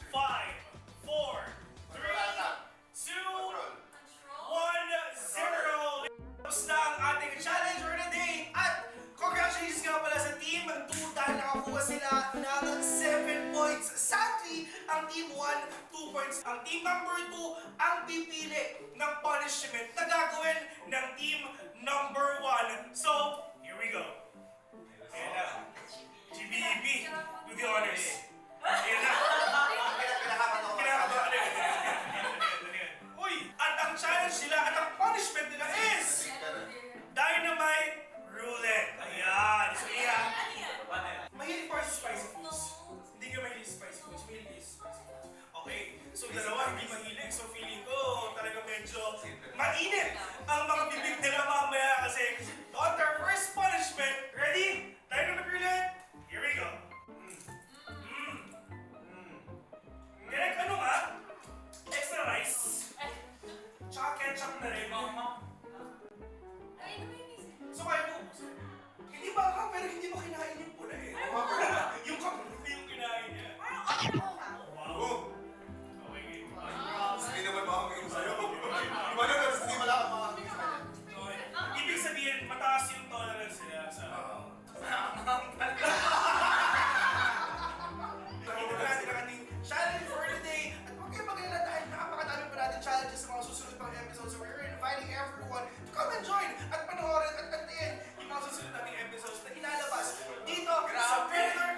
5, 4, 3, 2, 1, 0. Tapos na ang ating challenge for the day. At congratulations nga pala sa Team 2 dahil nakakuha sila ng 7 points. Sadly, ang Team 1, 2 points. Ang Team number 2 ang pipili ng punishment na gagawin ng Team number 1. So, here we go. Ayan na. GBEB, do the honors. Ayan na. Kinakabahan na. Uy, at ang challenge nila at ang punishment nila is Dynamite Roulette. Ayan. So, yeah. Mahilig pa sa spicy foods. Hindi ka mahilig sa spicy foods. Mahilig ka sa spicy foods. Okay. So, dalawa hindi mahilig. So, feeling ko talaga medyo mainit ang mga bibig nila mamaya kasi on their first punishment. Ready? Dynamite Roulette. Here we go. Direk, ano nga? Extra rice. Tsaka ketchup na rin. So kaya mo, hindi ba ka, pero hindi mo kinain yung pula eh. Yung kapula yung kinain niya. Wow. Okay, game.
Hindi naman makakagay sa'yo. Iba na, pero hindi malakad makakagay sa kanya.
Okay. Ibig sabihin, mataas yung tolerance nila sa... Nakita natin ang ating challenge for the day. At huwag kayo mag-alala dahil napakadami pa natin challenges sa mga susunod pang episodes. So we're inviting everyone to come and join at panoorin at antayin yung mga susunod nating episodes na ilalabas dito sa Predator.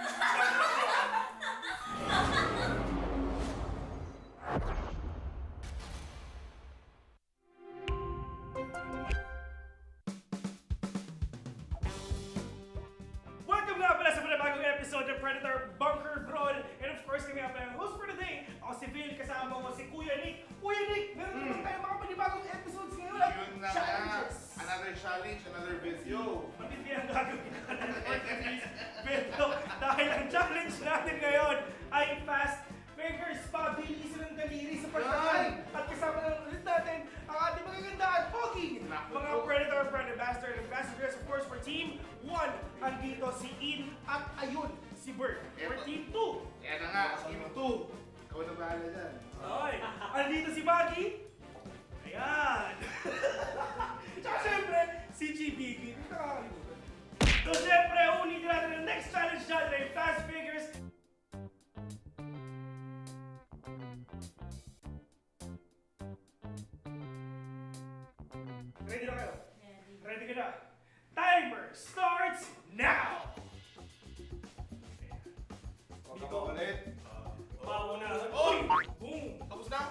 Welcome nga pala sa panibagong episode ng Predator Bunker Brawl. And of course, kami nga pala ang host for the day. Ako si Phil, kasama ko si Kuya Nick. Kuya Nick, meron naman tayo mga panibagong episodes ngayon.
Yun na nga.
Challenges.
Another challenge, another video.
Matindi ang gagawin natin for today's video. Dahil ang challenge natin ngayon ay fast fingers, pabilisan ng daliri sa pagkakain. At kasama na ulit natin ang ating magaganda at pogi. Mga Predator, Brand Ambassador, and Ambassadors, of course, for Team 1. Andito si In at ayun, si Bert. For Team 2.
Yan na nga, Team 2. Ikaw na bahala dyan.
Okay. Andito si Maggie. Ayan. Tsaka syempre, si GBB. Hindi nakakalimutan. So syempre, ulitin natin ang next challenge natin ay fast fingers. Ready na kayo? Ready ka na? Timer starts now!
Huwag ka makalit.
Bawo na. Uy! Boom!
Tapos na?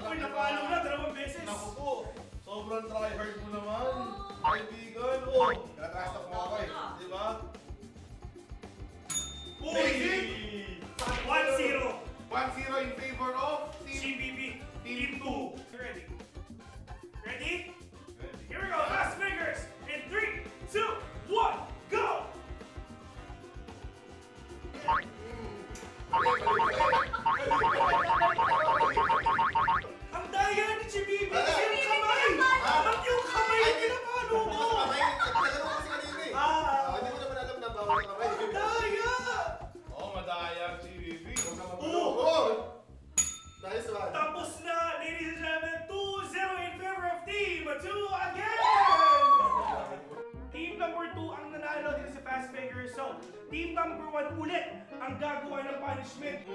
Uy, napalo na 2 beses.
Naku po, sobrang tryhard mo naman. Kaibigan, oh. Kinatrastok mo ako eh. Di ba?
Uy! 1-0.
1-0 in favor of Team
GBB. Team 2. Ready? Ready? Here we go. Fast fingers. In 3, 2, 1, go! Ang daya ni GBB. Yung kamay! Ba't yung kamay yung pinapalo mo?
Nagtanong kasi kanina eh. Hindi mo naman alam na bawal ang kamay.
Ang daya!
Oo, madaya ang GBB. Huwag ka
Oo.
mabulong. Nice one.
Tapos na, ladies and gentlemen, 2-0 in favor of Team 2 again! Team number 2 ang nanalo dito sa Fast Fingers. So, Team number 1 ulit ang gagawa ng punishment.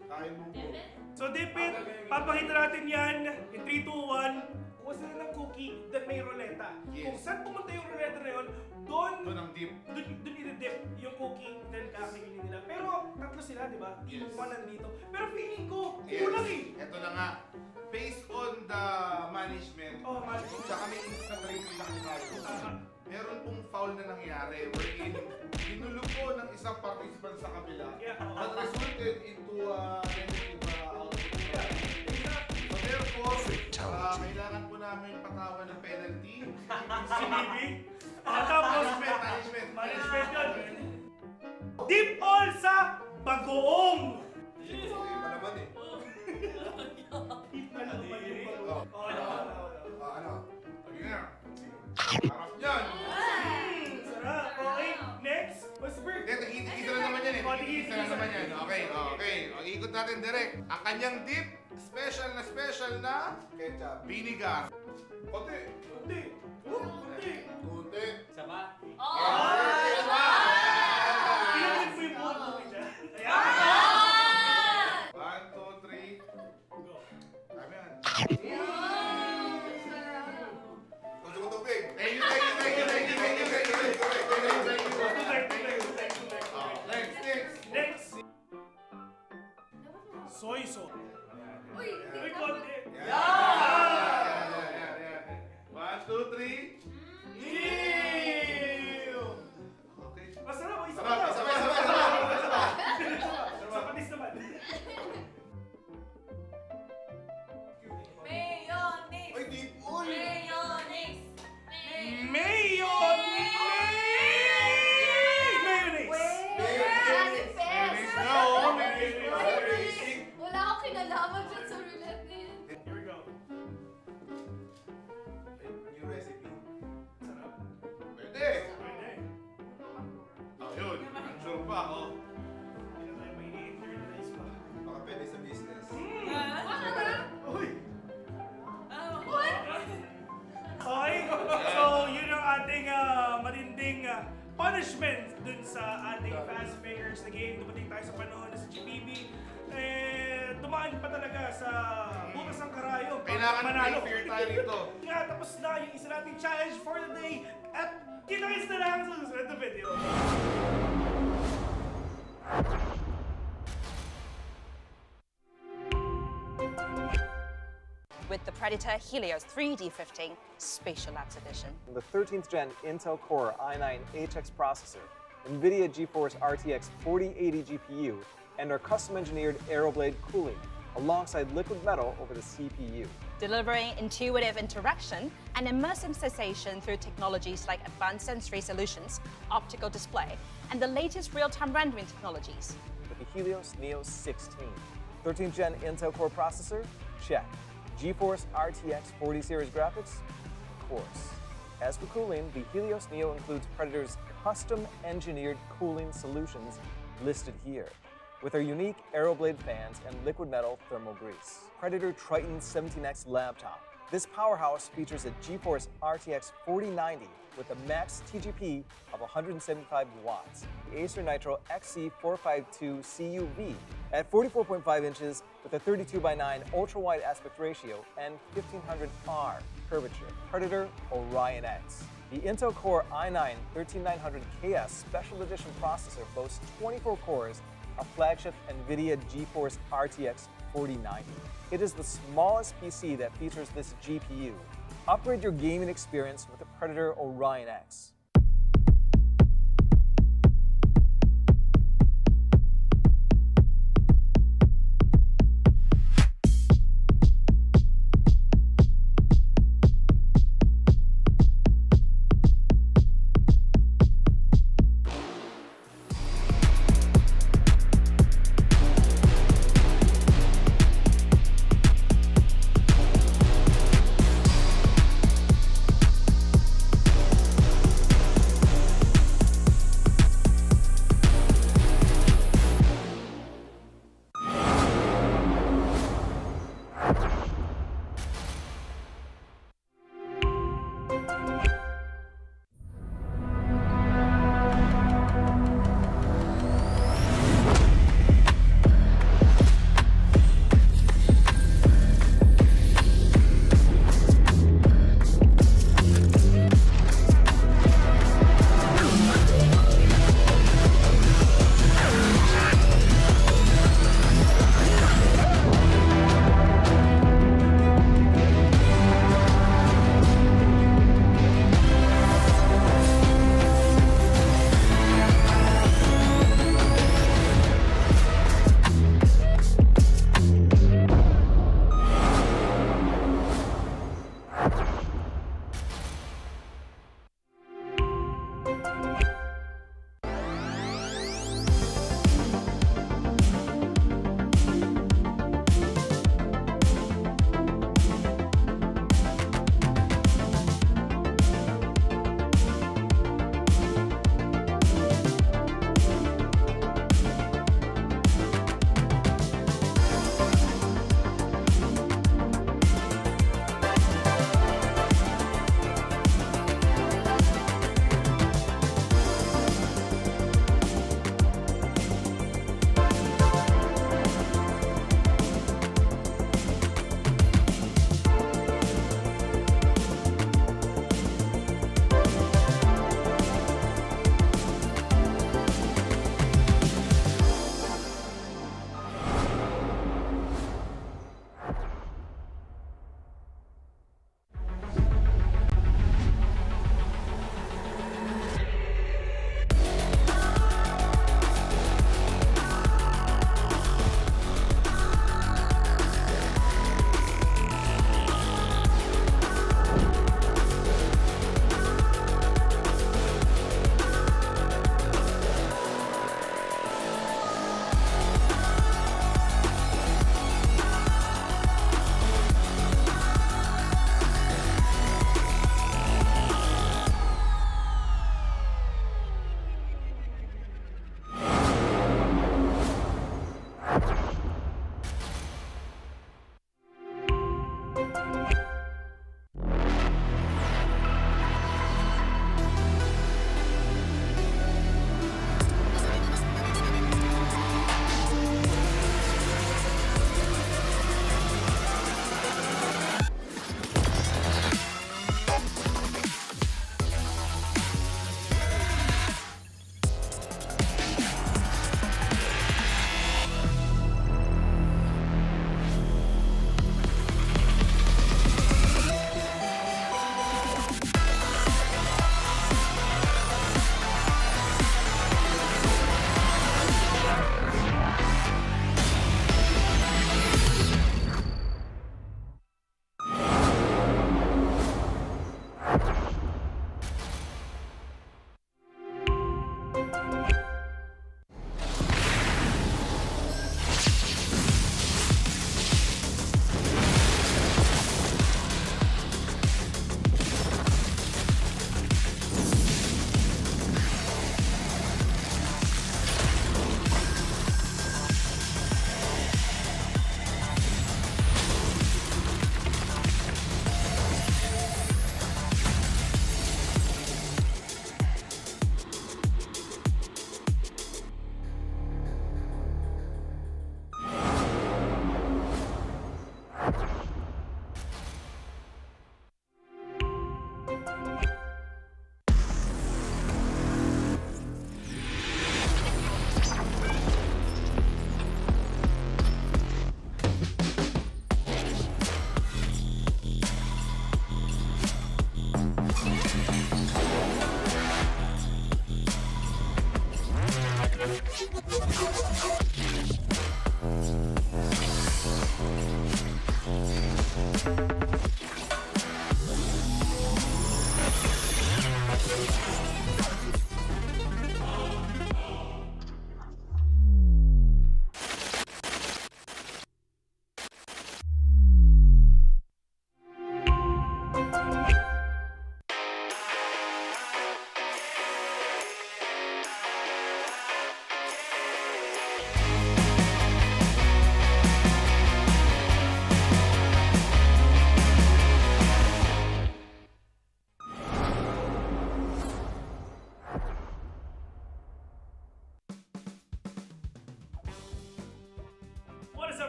Kain mo po.
So, Dipit, papakita natin yan in 3, 2, 1. Kuha sila ng cookie, then may ruleta.
Yes.
Kung saan pumunta yung ruleta na yun, doon
ang dip.
Doon i-dip yung cookie, then kakingin nila. Pero tatlo sila, di ba? Team 1 nandito. Pero feeling ko, kulang eh.
Ito na nga. Based on the management,
Oh, management.
tsaka may instant rating na tayo. Meron pong foul na nangyari wherein ginulo po ng isang participant sa kabila that resulted into negative output. So therefore, kailangan po namin patawan ng penalty.
Si Bibi? Tapos, management yun. Dip all sa bagoong!
Sorry pa naman eh.
Ano? Again. Harap yan.
Sarap. Okay, next. What's the break?
Isa na naman yan eh. Isa na naman yan. Okay, o, ikot natin direct. Ang kanyang dip, special na
Ketchup.
vinegar.
Konti.
Kunti. Kunti.
Kunti.
Oh!
Pinagin mo yung buhok mo dyan. Ayan.
1, 2, 3.
Go.
Kami yan.
Gusto ko tubig.
Thank you.
Next. Soy sauce.
Uy!
Uy, konti.
Yan. 1, 2, 3.
Ew!
Okay.
Masarap, isa
Sarap,
pa.
sabay.
Sa patis naman.
Mayonnaise!
Ay, di po.
Mayonnaise!
Mayonnaise!
No,
Wala akong kinalaman dyan sa roulette na yun.
Here we go.
New recipe.
Sarap.
Pwede.
Pwede.
Ayun, ang sure pa ako.
Hindi na tayo mai-internalize pa.
Baka pwede sa business.
Uy!
What?
Okay, so yun ang ating matinding punishment dun sa ating fast players na game. Dumating tayo sa panahon na sa GPB. Dumaan pa talaga sa butas ng karayom.
Kailangan
manalo.
may fair tayo rito.
Nga, tapos na yung isa nating challenge for the day. At kita-kits na lang sa susunod na video.
With the Predator Helios 3D15 Spatial Labs Edition.
The 13th gen Intel Core i9 HX processor, NVIDIA GeForce RTX 4080 GPU, and our custom-engineered Aeroblade cooling, alongside liquid metal over the CPU.
Delivering intuitive interaction and immersive sensation through technologies like advanced sensory solutions, optical display, and the latest real-time rendering technologies.
With the Helios Neo 16. 13th gen Intel Core processor? Check. GeForce RTX 40 series graphics? Of course. As for cooling, the Helios Neo includes Predator's custom-engineered cooling solutions listed here, with our unique Aeroblade fans and liquid metal thermal grease. Predator Triton 17X laptop. This powerhouse features a GeForce RTX 4090 with a max TGP of 175 watts, the Acer Nitro XC452 CUV at 44.5 inches with a 32:9 ultra-wide aspect ratio and 1500R curvature. Predator Orion X. The Intel Core i9 13900KS Special Edition processor boasts 24 cores, a flagship NVIDIA GeForce RTX 4090. It is the smallest PC that features this GPU. Upgrade your gaming experience with the Predator Orion X.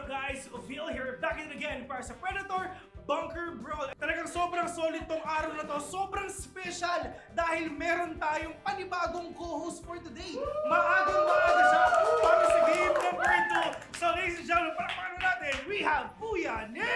up guys? Ovil here, back in again para sa Predator Bunker Brawl. Talagang sobrang solid tong araw na to, sobrang special dahil meron tayong panibagong co-host for today. Maagang-maaga siya para sa game number 2. So ladies and gentlemen, para paano natin, we have Kuya Nick!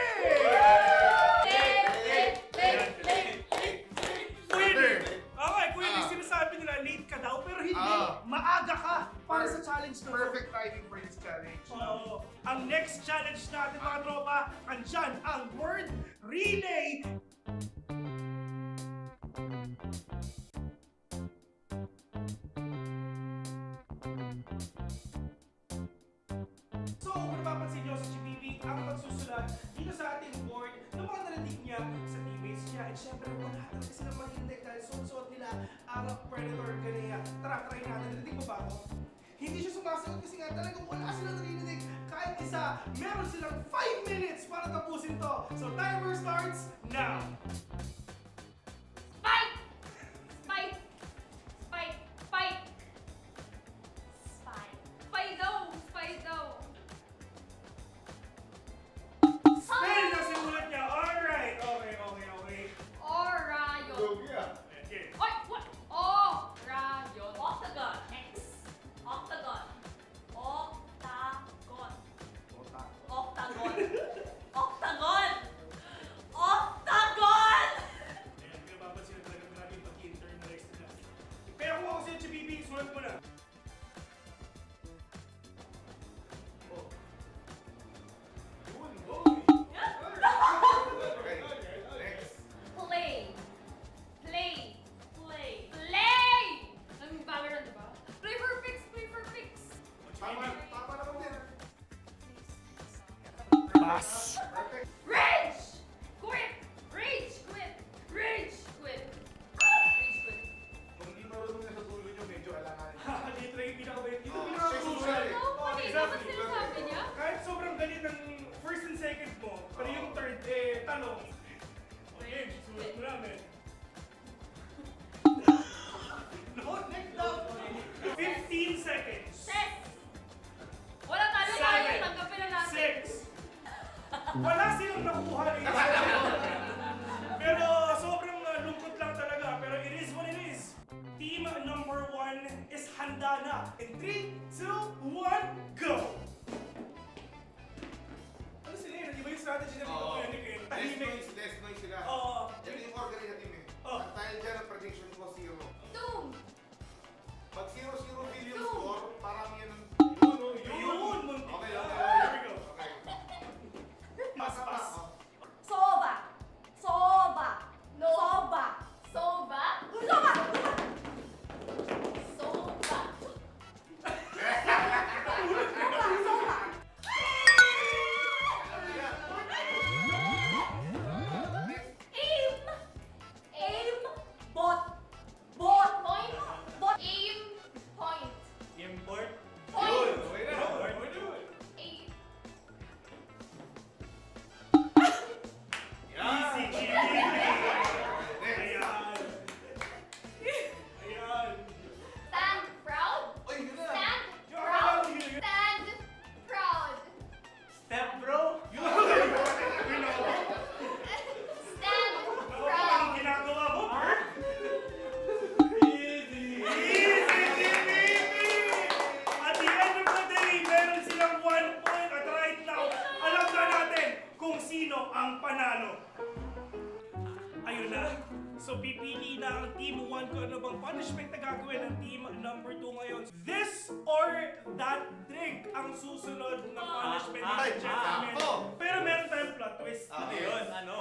Kuya Nick! Okay, Kuya Nick, sinasabi nila late ka daw, pero hindi. Maaga ka para sa challenge na to.
Perfect timing for this challenge.
Oo. Ang next challenge natin mga tropa, andyan ang word relay. So, kung napapansin nyo sa GPP, ang magsusulat dito sa ating board ng mga narating niya sa teammates niya. At syempre, wala talaga silang mahilig dahil suot nila ang Predator Ganea. Tara, try natin. Narinig mo ba ako? Hindi siya sumasagot kasi nga talagang wala silang narinig. Kahit isa, meron silang 5 minutes para tapusin to. So, timer starts now.
Spike! Spike! Spike! Spike! Spike! Spike daw! Spike daw!
Spell na simulat niya. Alright. Okay.
Orayon.
Okay.
Oy! What? Orayon. Octagon. X. Octagon. Octagon. Octagon. Octagon! Octagon!
Ayan, pinapapansin na talagang grabe yung pag-internalize nila. Pero kung ako sa'yo, GPP, sulat mo na.
Okay, next.
Play. Play. Play. Play! Ang background, di ba? Play for picks. Play for picks.
Tama naman din.
Pass.
Perfect.
Rage! Quit! Rage! Quit! Rage! Quit! Rage quit.
Kung hindi marunong na sa dulo nyo, medyo alanganin.
Dito lang yung pinakabait. Dito
Oh,
pinakakusulat.
siya
No, pwede. Dapat sinasabi niya.
Kahit sobrang galit ng first and second mo, pero yung third, tanong. Okay, sulat mo namin. No, next down. 15 seconds.
Set! Wala talo tayo. Tanggapin na natin.
6. Wala silang nakuha rin. Pero sobrang lungkot lang talaga. Pero it is what it is. Team number 1 is handa na. In 3, 2, 1, go! Ano sila yun? Iba yung strategy na
Oo.
pinag-communicate.
Less noise sila.
Oo.
Yan yung organ na team eh.
Oh.
At dahil dyan ang prediction ko 0.
Doom!
Pag 0-0 billion
Two.
score, parang yan ang...
Yun! Muntik
Okay,
na.
okay.
Here we go.
Okay.
Pass, pass.
Soba! Soba! Soba! Soba? Soba! Soba! Aim! Aim! Bot! Bot! Point! Bot! Aim! Point!
Import.
Point!
Okay na.
Aim!
Easy, GG. Ayan. Ayan.
Stand proud!
Oy, yun na.
Stand
Yung
proud!
akala ko yun.
Stand proud!
Step bro.
Stand
Ano
proud!
ang ginagawa mo, Bert? Easy, Jimmy! At the end of the day, meron silang 1 point. At right now, alam na natin kung sino ang panalo. Ayun na. So pipili na ang team 1 kung ano bang punishment na gagawin ng team number 2 ngayon. This or that drink ang susunod na punishment natin, gentlemen. Pero meron tayong plot twist. Ano yun? Ano?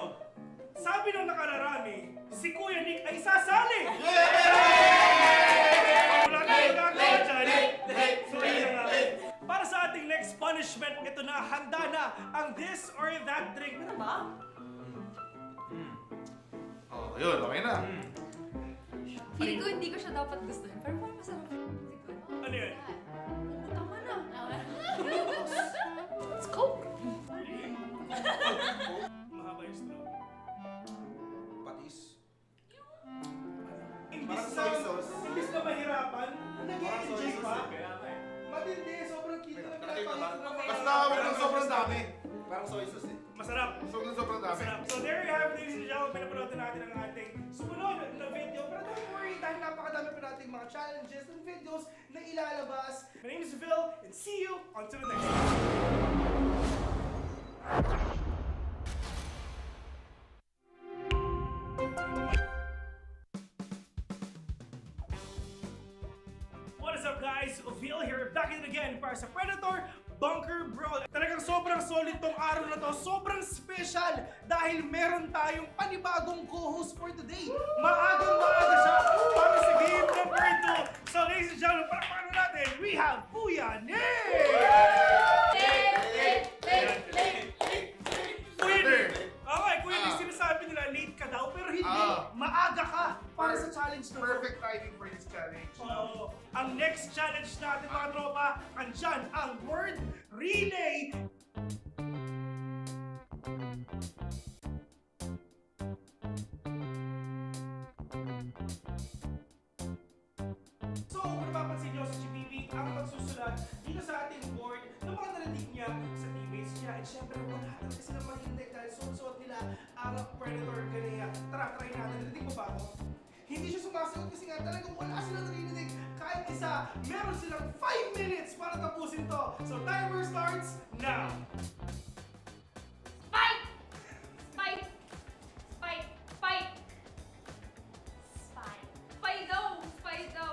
Sabi ng nakararami, si Kuya Nick ay sasali! Wala na magagawa dyan. So yun na nga. Para sa ating next punishment, ito na, handa na ang this or that drink. Ano ba?
Oh, yun, okay na.
Feeling ko hindi ko siya dapat gustuhin. Pero parang masarap.
Ano yun?
Tama na. It's Coke.
Mahaba yung straw.
Patis.
Imbis na mahirapan, nag-i-enjoy pa.
Kaya nga eh.
Matindi, sobrang cute na
Nakita ba?
pinapakita ng mga-
Basta kami ng sobrang dami.
dami. Parang soy sauce eh.
Masarap.
Sobrang dami.
Masarap. So there you have it, ladies and gentlemen. Pinapanood natin ang ating sumunod na video. Pero don't worry, dahil napakadami pa nating mga challenges and videos na ilalabas. My name is Phil, and see you until the next time. What is up guys? Phil here, back in again para sa Predator Bunker Brawl. Talagang sobrang solid tong araw na to, sobrang special dahil meron tayong panibagong co-host for today. Maagang-maaga siya para sa game number 2. So ladies and gentlemen, para paano natin, we have Kuya Nick! Kuya Nick! Okay, Kuya Nick, sinasabi nila late ka daw, pero hindi. Maaga ka para sa challenge na to.
Perfect timing for this challenge.
Oo. Ang next challenge natin mga tropa, andyan ang word relay. So, kung napapansin nyo sa GPP, ang magsusulat dito sa ating board ng mga narinig niya sa teammates niya. At syempre, wala talaga silang mahindig dahil suot nila ang Predator Ganea. Tara, try natin. Narinig mo ba ako? Hindi siya sumasagot kasi nga talagang wala silang narinig. Kahit isa, meron silang 5 minutes para tapusin to. So, timer starts now.
Spike! Spike! Spike! Spike! Spike! Spido! Spido!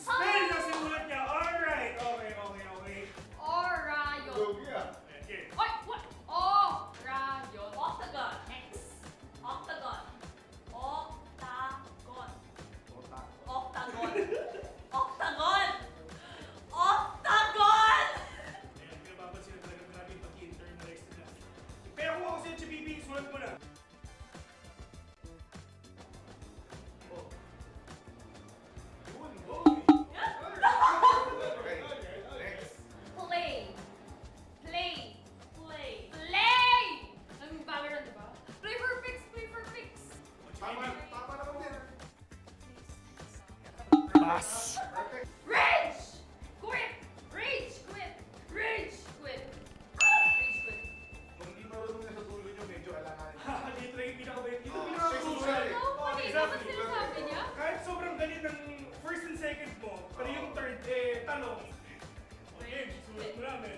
Spell na simulat niya. Alright. Okay.
Orayon.
Lugia.
Okay.
Oy! What? Oh! Rayon. Octagon. X. Octagon. Octagon. Octagon. Octagon! Octagon!
Ayan, pinapapansin na talaga grabe yung pag-internalize nila. Kaya kung ako sa'yo, GPP, sulat mo na.
Okay, next.
Play. Play. Play. Play! Ang banger di ba? Play for fix. Play for fix.
Tama naman din.
Pass.
Perfect.
Rage! Quit! Rage! Quit! Rage! Quit! Rage quit.
Kung hindi marunong na sa dulo nyo, medyo alangan.
Dito lang yung pinakabait. Ito
Oh,
pinakakusulat.
siya
No, hindi. Dapat sinasabi niya.
Kahit sobrang galit ng first and second mo, pero yung third, tanong. Okay, sulat mo namin.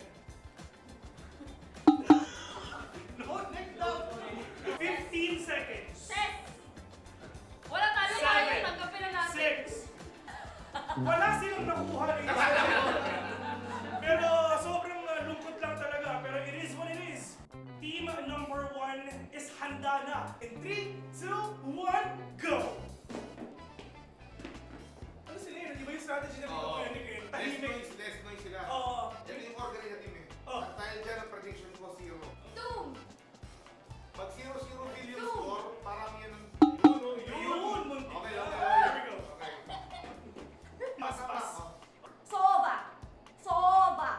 No, next down. 15 seconds.
Ses! Wala talo tayo. Tanggapin na natin.
6. Wala silang nakuha ng isa. Pero sobrang lungkot lang talaga. Pero it is what it is. Team number 1 is handa na. In 3, 2, 1, go! Ano sila yun? Di ba yung strategy na dito kaya ni Ken? Tahimik.
Less noise sila.
Oo.
Yan yung organize na team eh.
Oh.
At dahil dyan ang prediction ko 0.
Doom!
Pag 0-0 billion
Two.
score, parang yan ang...
Yun! Muntik
Okay,
na.
okay.
Here we go.
Okay.
Pass, pass.
Soba! Soba!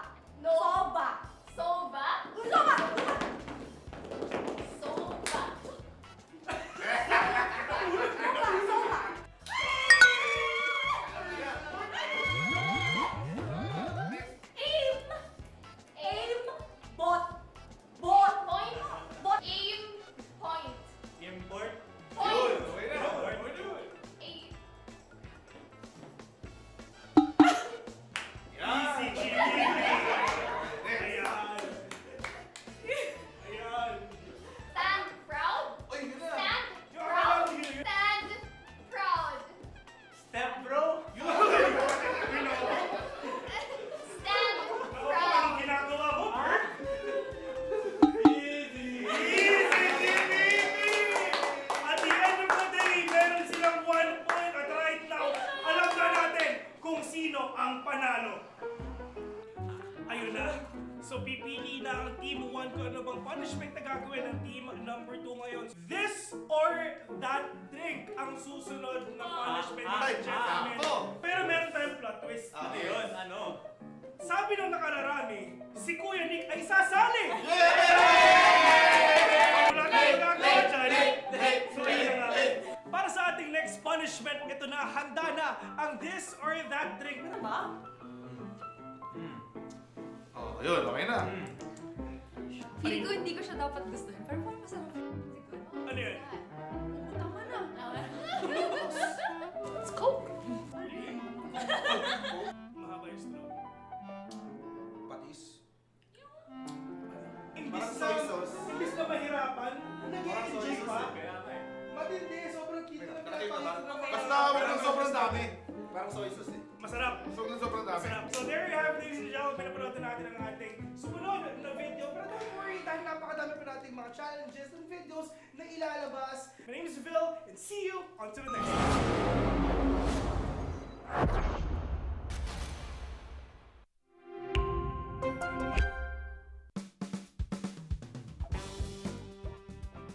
No. Soba! Soba? Soba! Soba! Soba! Aim! Aim! Bot! Bot! Point! Bot! Aim! Point!
Import.
Point!
Okay na.
Aim!
Easy GG. Ayan. Ayan.
Stand proud!
Oy, yun na.
Stand
Yung
proud!
akala ko yun.
Stand proud!
Step bro. Yun.
Stand
Ano
proud!
ang ginagawa mo, Bert? Easy, Jimmy! At the end of the day, meron silang 1 point. At right now, alam na natin kung sino ang panalo. Ayun na. So pipili na ang Team 1 kung ano bang punishment na gagawin ng Team number 2 ngayon. This or that drink ang susunod na punishment ng gentlemen. Pero meron tayong plot twist. Ano yun? Ano? Sabi ng nakararami, si Kuya Nick ay sasali! Wala tayong gagawa dyan. So yun na nga. Para sa ating next punishment, ito na, handa na ang this or that drink. Meron ba?
Ayun, okay na.
Feeling ko hindi ko siya dapat gustuhin. Pero parang masarap.
Ano yun?
Tama na. It's Coke.
Mahaba yung straw.
Patis.
Imbis
Parang
na,
soy sauce.
imbis na mahirapan, nag-i-enjoy pa. Matindi, sobrang cute na pinapakita.
Basta wala ng sobrang dami.
Parang soy sauce eh.
Masarap.
Sobrang dami.
Masarap. So there you have it, ladies and gentlemen. Pinapanood natin ang ating sumunod na video. Pero don't worry, dahil napakadami pa nating mga challenges and videos na ilalabas. My name is Phil, and see you on to the next one.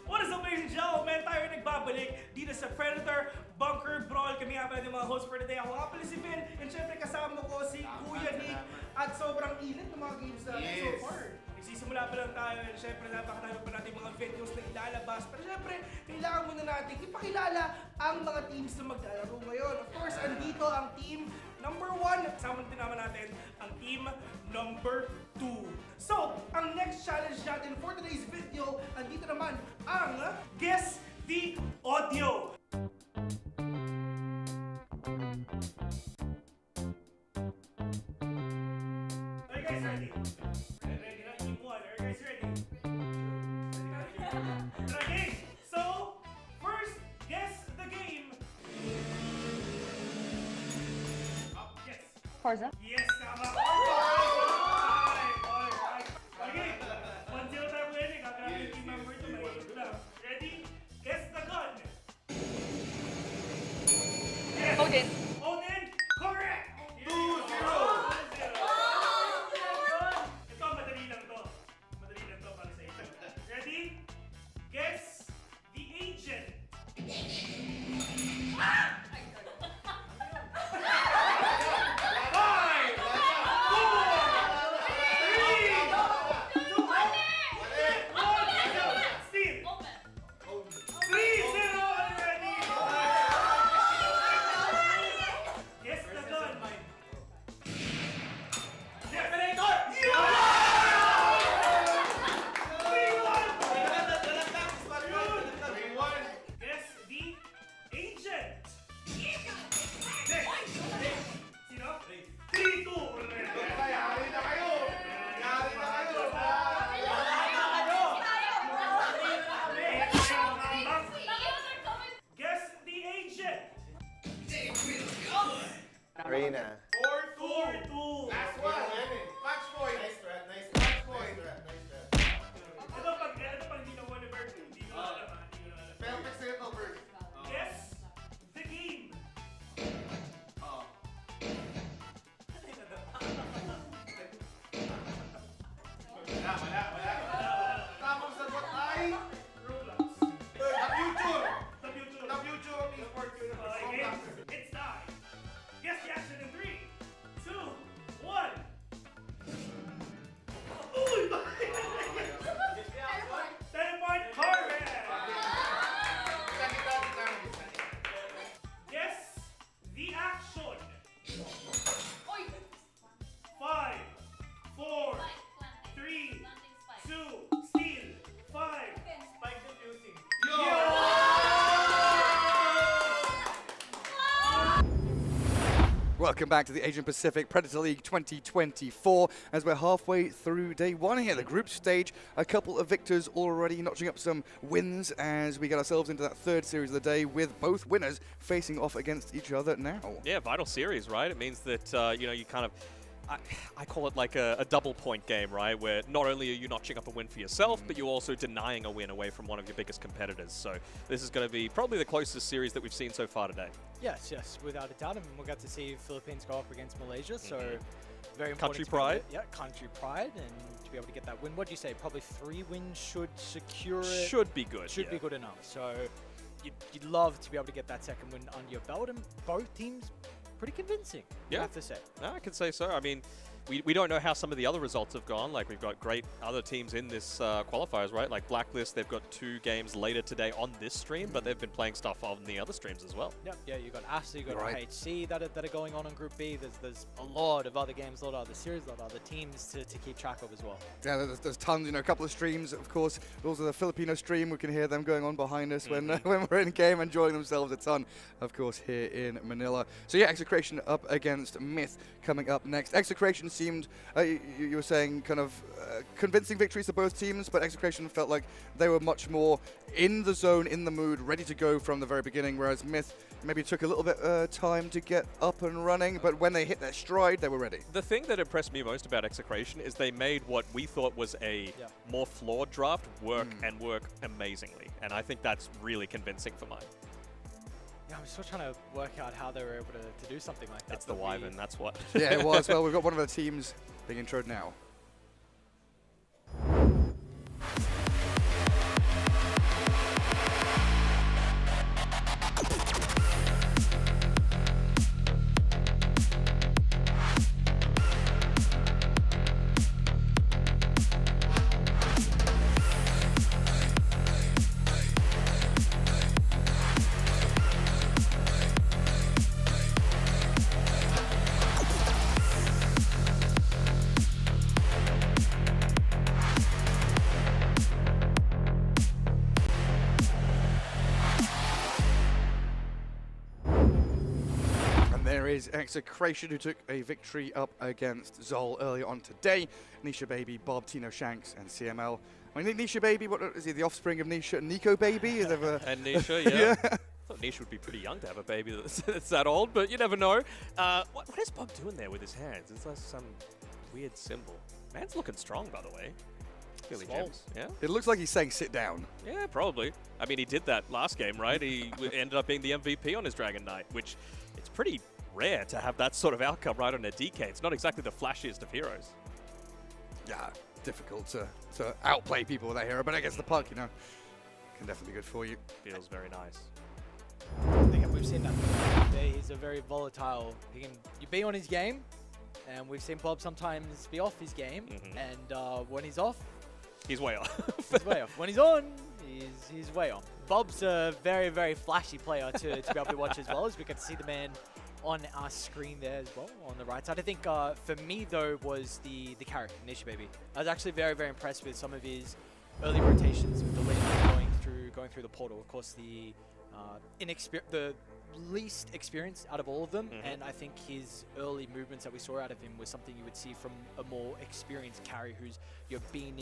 What is up, ladies and gentlemen? Tayo ay nagbabalik dito sa Predator Bunker Brawl. Kami nga pala yung mga host for today. Ako nga pala si Vin, and syempre kasama ko si Kuya Nick. At sobrang init ng mga games natin so far. Nagsisimula pa lang tayo, and syempre napakadami pa natin mga videos na ilalabas. Pero syempre, kailangan muna natin ipakilala ang mga teams na maglalaro ngayon. Of course, andito ang team number 1. Kasama din naman natin ang team number 2. So, ang next challenge natin for today's video, andito naman ang Guess the Audio. Are you guys ready? Ready na, team 1. Are you guys ready? Okay, so, first, guess the game. Yes.
Forza.
Yes, tama. Alright. Okay, 1-0 tayo winning. Kakaroon yung team member 2. May lang. Ready? Guess the gun. Yes.
Odin.
Odin, correct.
2-0.
Ito, madali lang to. Madali lang to para sa inyo. Ready? Guess the agent. Five, four, three, two, one. Steve. 3-0 already. Guess the gun. Generator. Guess the agent. Next. Sino? 3-2 already.
Yari na kayo. Yari na kayo.
Guess the agent.
Reina.
4-2.
Last one. Match point.
Nice strat, nice
Match
strat.
point.
Nice strat.
Ito pag hindi na one over, hindi ko alam ha. Hindi ko alam.
Perfect setup, Bert.
Guess the game.
Wala. Tamang sagot ay
Roblox.
the future.
The future.
The future of esports.
Okay, it's time. Guess the action in 3, 2, 1. Uy! Teleport correct. Guess the action. 5, 4, 3, 2, steal. 5. Spike defusing.
Welcome back to the Asian Pacific Predator League 2024 as we're halfway through day 1 here, the group stage. A couple of victors already notching up some wins as we get ourselves into that third series of the day with both winners facing off against each other now.
Yeah, vital series, right? It means that, you know, you kind of, I call it like a double point game, right? Where not only are you notching up a win for yourself, but you're also denying a win away from one of your biggest competitors. So this is going to be probably the closest series that we've seen so far today.
Yes, without a doubt. I mean, we'll get to see Philippines go up against Malaysia, so very important.
Country
to be able
pride.
to- yeah, country pride, and to be able to get that win. What do you say? Probably 3 wins should secure it.
Should be good.
Should
yeah.
be good enough. So you'd love to be able to get that second win under your belt, and both teams pretty convincing,
Yeah.
I have to say.
No, I can say so. I mean, we don't know how some of the other results have gone. Like, we've got great other teams in this qualifiers, right? Like Blacklist, they've got 2 games later today on this stream, but they've been playing stuff on the other streams as well.
Yep, yeah, you've got ASA, you've got IHC that are going on Group B. There's a lot of other games, a lot of other series, a lot of other teams to keep track of as well.
Yeah, there's tons, you know, a couple of streams, of course. Also the Filipino stream, we can hear them going on behind us when we're in game, enjoying themselves a ton, of course, here in Manila. So yeah, Execration up against Myth coming up next. Execration seemed, you were saying, kind of convincing victories to both teams, but Execration felt like they were much more in the zone, in the mood, ready to go from the very beginning, whereas Myth maybe took a little bit time to get up and running, but when they hit their stride, they were ready.
The thing that impressed me most about Execration is they made what we thought was a more flawed draft work and work amazingly, and I think that's really convincing for mine.
Yeah, I'm still trying to work out how they were able to do something like that.
It's the Wyvern, that's what.
Yeah, it was. Well, we've got one of the teams being introed now. Execration, who took a victory up against Zol earlier on today. Nisha Baby, Bob, Tino Shanks, and CML. I mean, Nisha Baby, what is he, the offspring of Nisha? Nico Baby? Is ever
and Nisha, yeah. I thought Nisha would be pretty young to have a baby that's that old, but you never know. What is Bob doing there with his hands? It's like some weird symbol. Man's looking strong, by the way. Really gems. Yeah.
It looks like he's saying sit down.
Yeah, probably. I mean, he did that last game, right? He ended up being the MVP on his Dragon Knight, which it's pretty rare to have that sort of outcome right on a DK. It's not exactly the flashiest of heroes.
Yeah, difficult to outplay people with that hero, but I guess the puck, you know, can definitely be good for you.
Feels very nice.
I think we've seen that. He's a very volatile. He can be on his game, and we've seen Bob sometimes be off his game, and when he's off,
he's way off.
He's way off. When he's on, he's way on. Bob's a very, very flashy player to be able to watch as well, as we can see the man on our screen there as well, on the right side. I think for me, though, was the carry, Nisha Baby. I was actually very, very impressed with some of his early rotations with the lane going through the portal. Of course, the least experienced out of all of them, and I think his early movements that we saw out of him was something you would see from a more experienced carry who's been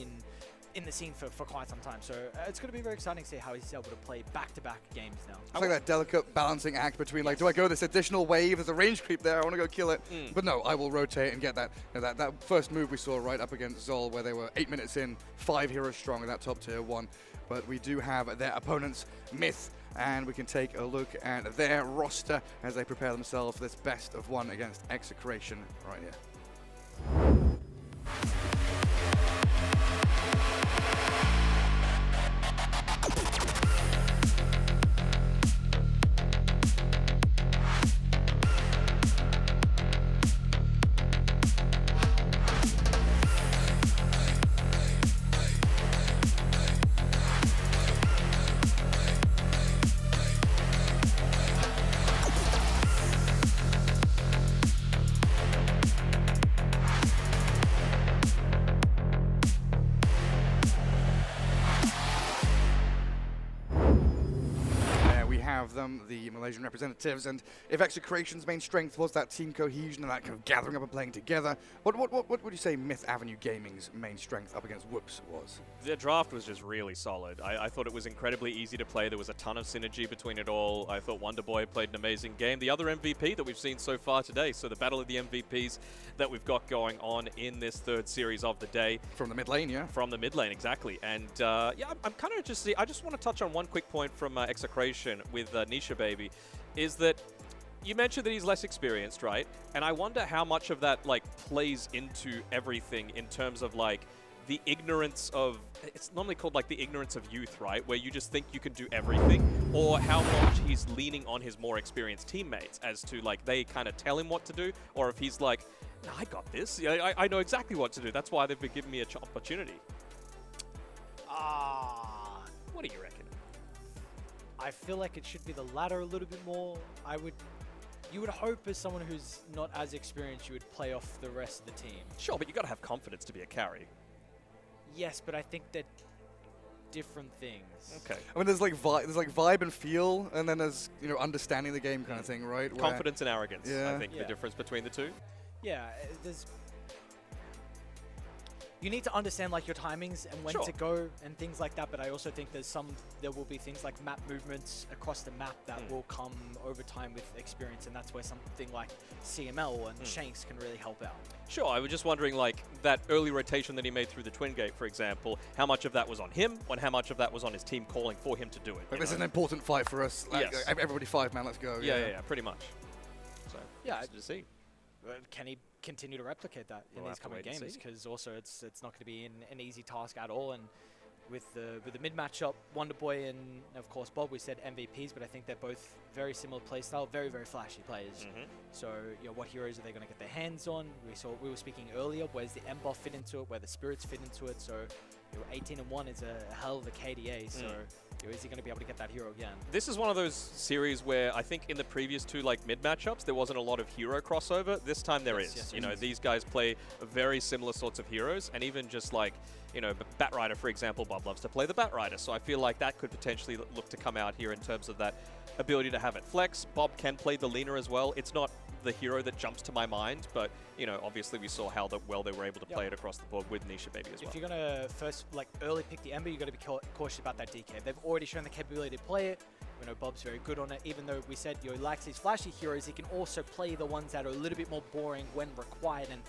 in the scene for quite some time. So it's going to be very exciting to see how he's able to play back-to-back games now.
It's like that delicate balancing act between, like, do I go this additional wave? There's a range creep there. I want to go kill it. But no, I will rotate and get that. You know, that first move we saw right up against Zol, where they were 8 minutes in, 5 heroes strong in that top tier 1. But we do have their opponents, Myth, and we can take a look at their roster as they prepare themselves for this best of 1 against Execration right here. Them, the Malaysian representatives, and if Execration's main strength was that team cohesion and that kind of gathering up and playing together, what would you say Myth Avenue Gaming's main strength up against Whoops was?
Their draft was just really solid. I thought it was incredibly easy to play. There was a ton of synergy between it all. I thought Wonder Boy played an amazing game. The other MVP that we've seen so far today, so the battle of the MVPs that we've got going on in this third series of the day.
From the mid lane, yeah?
From the mid lane, exactly. And yeah, I'm kind of just, I just want to touch on one quick point from Execration with Nisha Baby, is that you mentioned that he's less experienced, right? And I wonder how much of that like plays into everything in terms of like the ignorance of, it's normally called like the ignorance of youth, right? Where you just think you can do everything, or how much he's leaning on his more experienced teammates as to like they kind of tell him what to do, or if he's like I got this. Yeah, I know exactly what to do. That's why they've been giving me an opportunity. What do you reckon?
I feel like it should be the latter a little bit more. You would hope as someone who's not as experienced, you would play off the rest of the team.
Sure, but you got to have confidence to be a carry.
Yes, but I think they're different things.
Okay.
I mean, there's like vibe and feel, and then there's understanding the game kind of thing, right? Where
Confidence and arrogance.
Yeah.
I think the difference between the two.
Yeah, you need to understand like your timings and when to go and things like that, but I also think there will be things like map movements across the map that will come over time with experience, and that's where something like CML and Shanks can really help out.
Sure, I was just wondering, like, that early rotation that he made through the Twin Gate, for example, how much of that was on him, and how much of that was on his team calling for him to do it?
Like, this is an important fight for us. Like,
Yes.
everybody 5 man, let's go.
Yeah, pretty much. So,
Yeah,
interesting to see.
Can he continue to replicate that in
We'll
these
have to
coming
wait and
games?
see.
Because also it's not going to be an easy task at all. And with the mid matchup, Wonderboy and of course Bob, we said MVPs, but I think they're both very similar playstyle, very very flashy players. So what heroes are they going to get their hands on? We were speaking earlier. Where's the M buff fit into it? Where the spirits fit into it? So 18-1 is a hell of a KDA. So is he going to be able to get that hero again?
This is one of those series where I think in the previous two mid matchups there wasn't a lot of hero crossover. This time there is.
Yes,
you know, these guys play very similar sorts of heroes, and even just like Bat Rider, for example, Bob loves to play the Bat Rider, so I feel like that could potentially look to come out here in terms of that ability to have it flex. Bob can play the Lina as well. It's not the hero that jumps to my mind, but obviously we saw how well they were able to play it across the board with Nisha Baby as well.
If you're going to first early pick the Ember, you've got to be cautious about that DK. They've already shown the capability to play it. We know Bob's very good on it, even though we said he likes these flashy heroes, he can also play the ones that are a little bit more boring when required and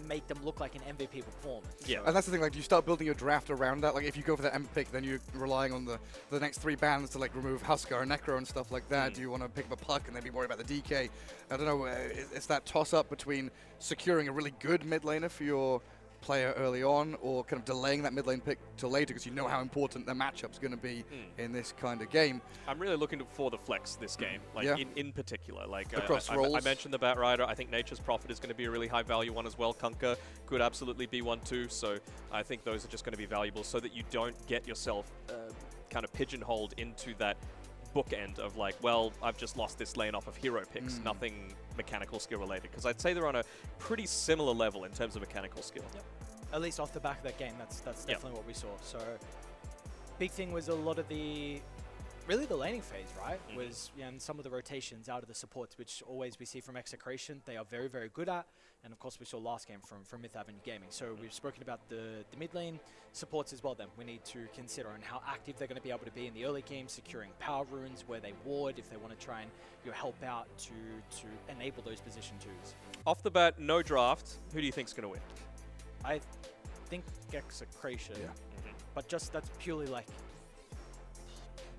make them look like an MVP performance.
Yeah, and that's the thing, like, do you start building your draft around that? Like, if you go for that M pick, then you're relying on the next 3 bans to, like, remove Huskar and Necro and stuff like that. Do you want to pick up a Puck and then be worried about the DK? I don't know, it's that toss-up between securing a really good mid laner for your player early on, or kind of delaying that mid lane pick till later because you know how important the matchup's going to be in this kind of game.
I'm really looking for the flex this game, like in particular. Like
across
I
roles.
mentioned the Bat Rider. I think Nature's Prophet is going to be a really high value one as well. Kunkka could absolutely be one too. So I think those are just going to be valuable so that you don't get yourself kind of pigeonholed into that bookend of like, well, I've just lost this lane off of hero picks, nothing mechanical skill related. Because I'd say they're on a pretty similar level in terms of mechanical skill.
Yep. At least off the back of that game, that's definitely what we saw. So big thing was a lot of the laning phase, right? Was and some of the rotations out of the supports, which always we see from Execration, they are very, very good at. And of course, we saw last game from Myth Avenue Gaming. So we've spoken about the mid lane supports as well. Then we need to consider and how active they're going to be able to be in the early game, securing power runes, where they ward, if they want to try and help out to enable those position twos.
Off the bat, no draft. Who do you think's going to win?
I think Execration, but just that's purely like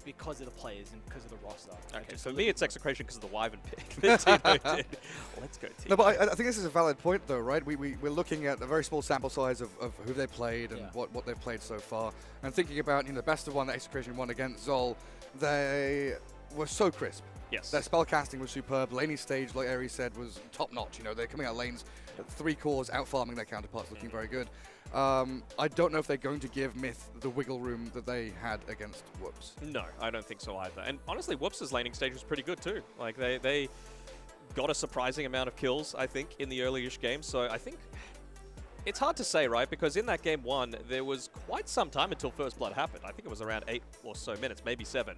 because of the players and because of the roster.
Okay, so me it's Execration because of the Wyvern pick. Let's go team.
No, but I think this is a valid point though, right? We're looking at a very small sample size of who they played and what they've played so far. And thinking about the best of one that Execration won against Zol, they were so crisp.
Yes.
Their spell casting was superb. Laning stage, like Aries said, was top notch. They're coming out lanes, 3 cores, out farming their counterparts, looking very good. I don't know if they're going to give Myth the wiggle room that they had against Whoops.
No, I don't think so either. And honestly, Whoops' laning stage was pretty good too. Like they got a surprising amount of kills, I think, in the early-ish game. So I think it's hard to say, right? Because in that game 1, there was quite some time until First Blood happened. I think it was around 8 or so minutes, maybe 7.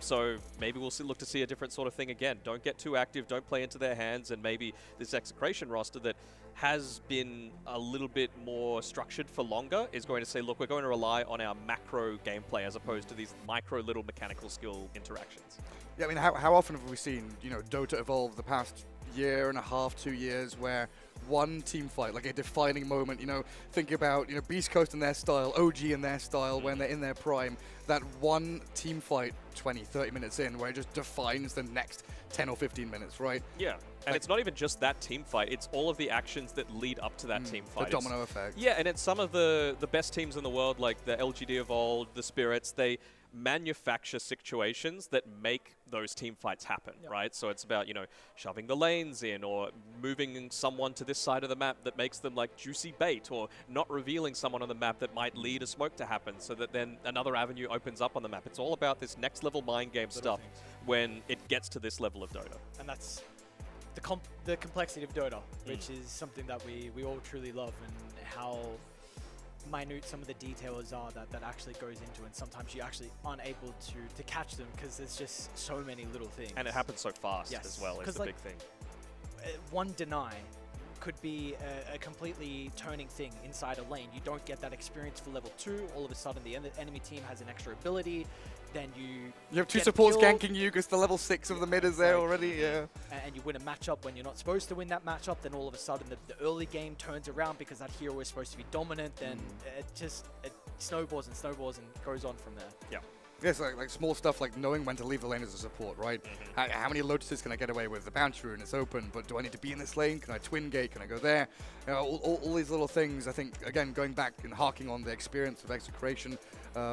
So maybe we'll look to see a different sort of thing again. Don't get too active, don't play into their hands, and maybe this Execration roster that has been a little bit more structured for longer is going to say, look, we're going to rely on our macro gameplay as opposed to these micro little mechanical skill interactions.
Yeah, I mean, how often have we seen, Dota evolve the past year and a half, 2 years, where one team fight, like a defining moment, think about, Beast Coast in their style, OG in their style, when they're in their prime, that one team fight 20, 30 minutes in, where it just defines the next 10 or 15 minutes, right?
Yeah, and it's not even just that team fight, it's all of the actions that lead up to that team fight.
The domino effect.
Yeah, and it's some of the best teams in the world, like the LGD of old, the Spirits, they manufacture situations that make those team fights happen, right? So it's about, you know, shoving the lanes in or moving someone to this side of the map that makes them like juicy bait, or not revealing someone on the map that might lead a smoke to happen so that then another avenue opens up on the map. It's all about this next level mind game stuff when it gets to this level of Dota.
And that's the complexity of Dota, which is something that we all truly love, and how minute some of the details are that actually goes into, and sometimes you actually aren't able to catch them because there's just so many little things.
And it happens so fast as well, is the big thing.
One deny could be a completely turning thing inside a lane. You don't get that experience for level 2. All of a sudden the enemy team has an extra ability. Then you
have 2
get
supports
killed.
ganking you because the level 6 of the mid is there already,
And you win a matchup when you're not supposed to win that matchup. Then all of a sudden the early game turns around because that hero is supposed to be dominant. Then it snowballs and snowballs and goes on from there.
Yeah.
Yes, like small stuff like knowing when to leave the lane as a support, right? How many lotuses can I get away with? The bounce rune, it's open, but do I need to be in this lane? Can I twin gate? Can I go there? You know, all these little things, I think, again, going back and harking on the experience of Execration,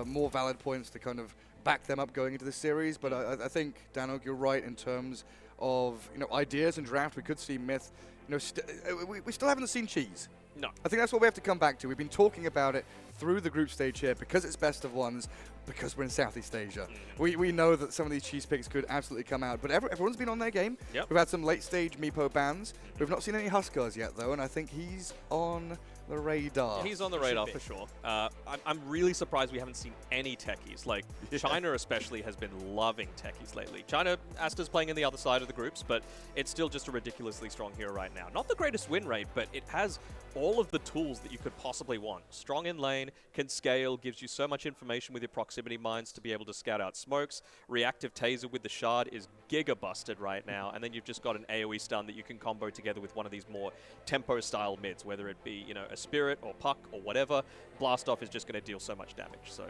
more valid points to kind of back them up going into the series. But I think, Danog, you're right in terms of, you know, ideas and draft. We could see Myth, you know, we still haven't seen Cheese.
No.
I think that's what we have to come back to. We've been talking about it through the group stage here because it's best of ones, because we're in Southeast Asia. We know that some of these cheese picks could absolutely come out, but everyone's been on their game.
Yep.
We've had some late stage Meepo bans. We've not seen any Huskars yet, though, and I think he's on the radar.
He's on the radar for sure. I'm really surprised we haven't seen any techies. Like, China especially has been loving techies lately. China, Asta's playing in the other side of the groups, but it's still just a ridiculously strong hero right now. Not the greatest win rate, but it has all of the tools that you could possibly want. Strong in lane, can scale, gives you so much information with your proximity mines to be able to scout out smokes. Reactive taser with the shard is giga busted right now, and then you've just got an AoE stun that you can combo together with one of these more tempo style mids, whether it be, you know, a Spirit or Puck or whatever. Blast off is just going to deal so much damage.
So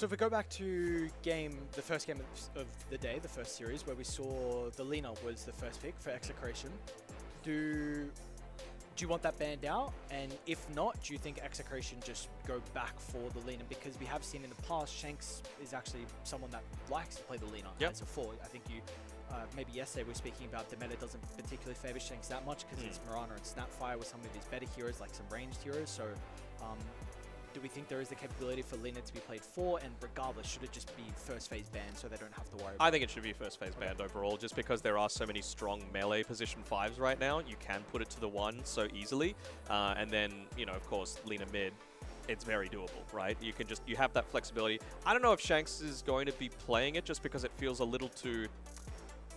if we go back to the first game of the day, the first series, where we saw the Lina was the first pick for Execration, do you want that banned out? And if not, do you think Execration just go back for the Lina? Because we have seen in the past, Shanks is actually someone that likes to play the Lina as a forward. I think you, maybe yesterday we were speaking about the meta doesn't particularly favor Shanks that much because it's Mirana and Snapfire with some of his better heroes, like some ranged heroes. So do we think there is the capability for Lina to be played 4, and regardless, should it just be first phase banned so they don't have to worry about
I think it should be first phase banned overall, just because there are so many strong melee position 5s right now. You can put it to the 1 so easily, and then, you know, of course, Lina mid, it's very doable, right? You have that flexibility. I don't know if Shanks is going to be playing it just because it feels a little too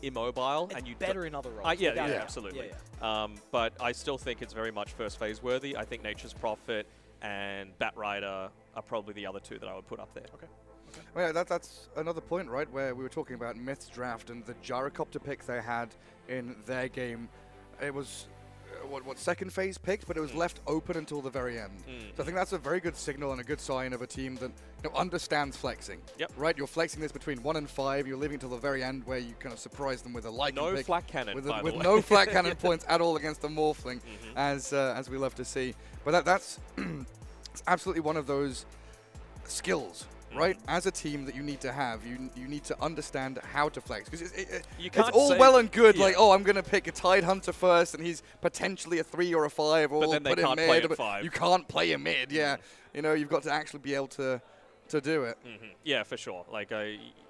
immobile.
It's
and you
better in other roles.
yeah, absolutely. But I still think it's very much first phase worthy. I think Nature's Prophet and Batrider are probably the other 2 that I would put up there.
Okay.
Well, yeah, that's another point, right, where we were talking about Myth's draft and the gyrocopter pick they had in their game. It was, what second phase picked, but it was left open until the very end. So I think that's a very good signal and a good sign of a team that, you know, understands flexing.
Yep.
Right, you're flexing this between 1 and 5. You're leaving until the very end where you kind of surprise them with a Lycan
No
pick.
flat cannon,
with
by the way.
no flat cannon points at all against the Morphling, as we love to see. But that's it's absolutely one of those skills, right? As a team that you need to have, you need to understand how to flex, because it's all well and good, like, oh, I'm going to pick a Tide Hunter first, and he's potentially a 3 or a 5, or
but then they
put him
can't
mid,
play at
but
5.
you can't play a mid, you know, you've got to actually be able to do it.
Yeah, for sure. Like,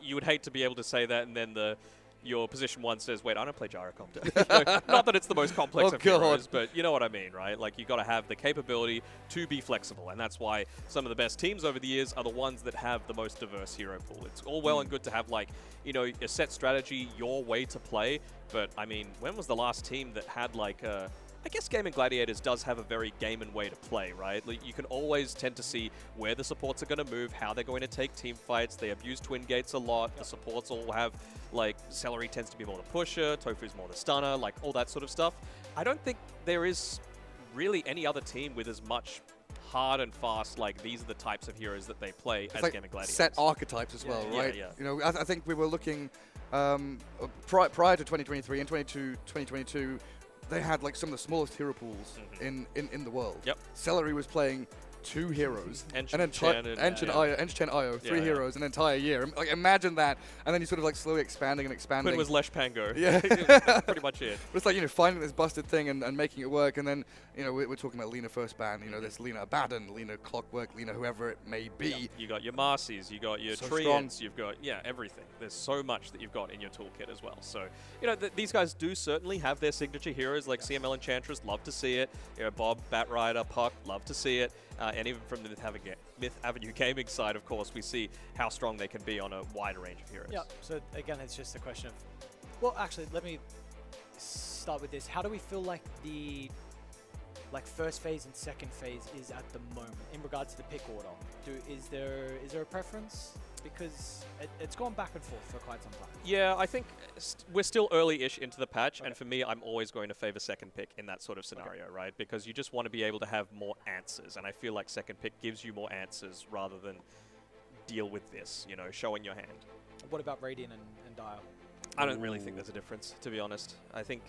you would hate to be able to say that, and then your position 1 says, wait, I don't play gyrocopter. You know, not that it's the most complex of heroes, but you know what I mean, right? Like, you got to have the capability to be flexible, and that's why some of the best teams over the years are the ones that have the most diverse hero pool. It's all well and good to have, like, you know, a set strategy, your way to play, but I mean, when was the last team that had, like, I guess Game & Gladiators does have a very game and way to play, right? Like, you can always tend to see where the supports are going to move, how they're going to take team fights. They abuse twin gates a lot. The supports all have, like, Celery tends to be more the pusher, Tofu's more the stunner, like, all that sort of stuff. I don't think there is really any other team with as much hard and fast, like, these are the types of heroes that they play as
like
Game & Gladiators.
set archetypes as well, right?
Yeah.
You know, I think we were looking prior to 2023 and 2022, they had like some of the smallest hero pools in the world.
Yep.
Celery was playing 2 heroes,
Enchen
and then
Chen and-
Enchen
yeah.
Io, Enchen Io, 3
Yeah, yeah.
heroes an entire year. Like imagine that, and then you sort of like slowly expanding and expanding.
Quinn was Lesh Pango.
Yeah.
That's pretty much it.
But it's like, finding this busted thing and making it work, and then, we're talking about Lena first ban, there's Lena Abaddon, Lena Clockwork, Lena whoever it may be.
You got your Marcies, you got your
So
Treants, you've got, everything. There's so much that you've got in your toolkit as well. So, these guys do certainly have their signature heroes like CML Enchantress, love to see it. Bob, Batrider, Puck, love to see it. And even from the Myth Avenue Gaming side, of course, we see how strong they can be on a wider range of heroes.
Yeah, so again, it's just a question of... Well, actually, let me start with this. How do we feel like the first phase and second phase is at the moment in regards to the pick order? Is there a preference? Because it's gone back and forth for quite some time.
Yeah, I think we're still early-ish into the patch, and for me, I'm always going to favor second pick in that sort of scenario, right? Because you just want to be able to have more answers, and I feel like second pick gives you more answers rather than deal with this, showing your hand.
What about Radiant and Dire?
I don't really think there's a difference, to be honest. I think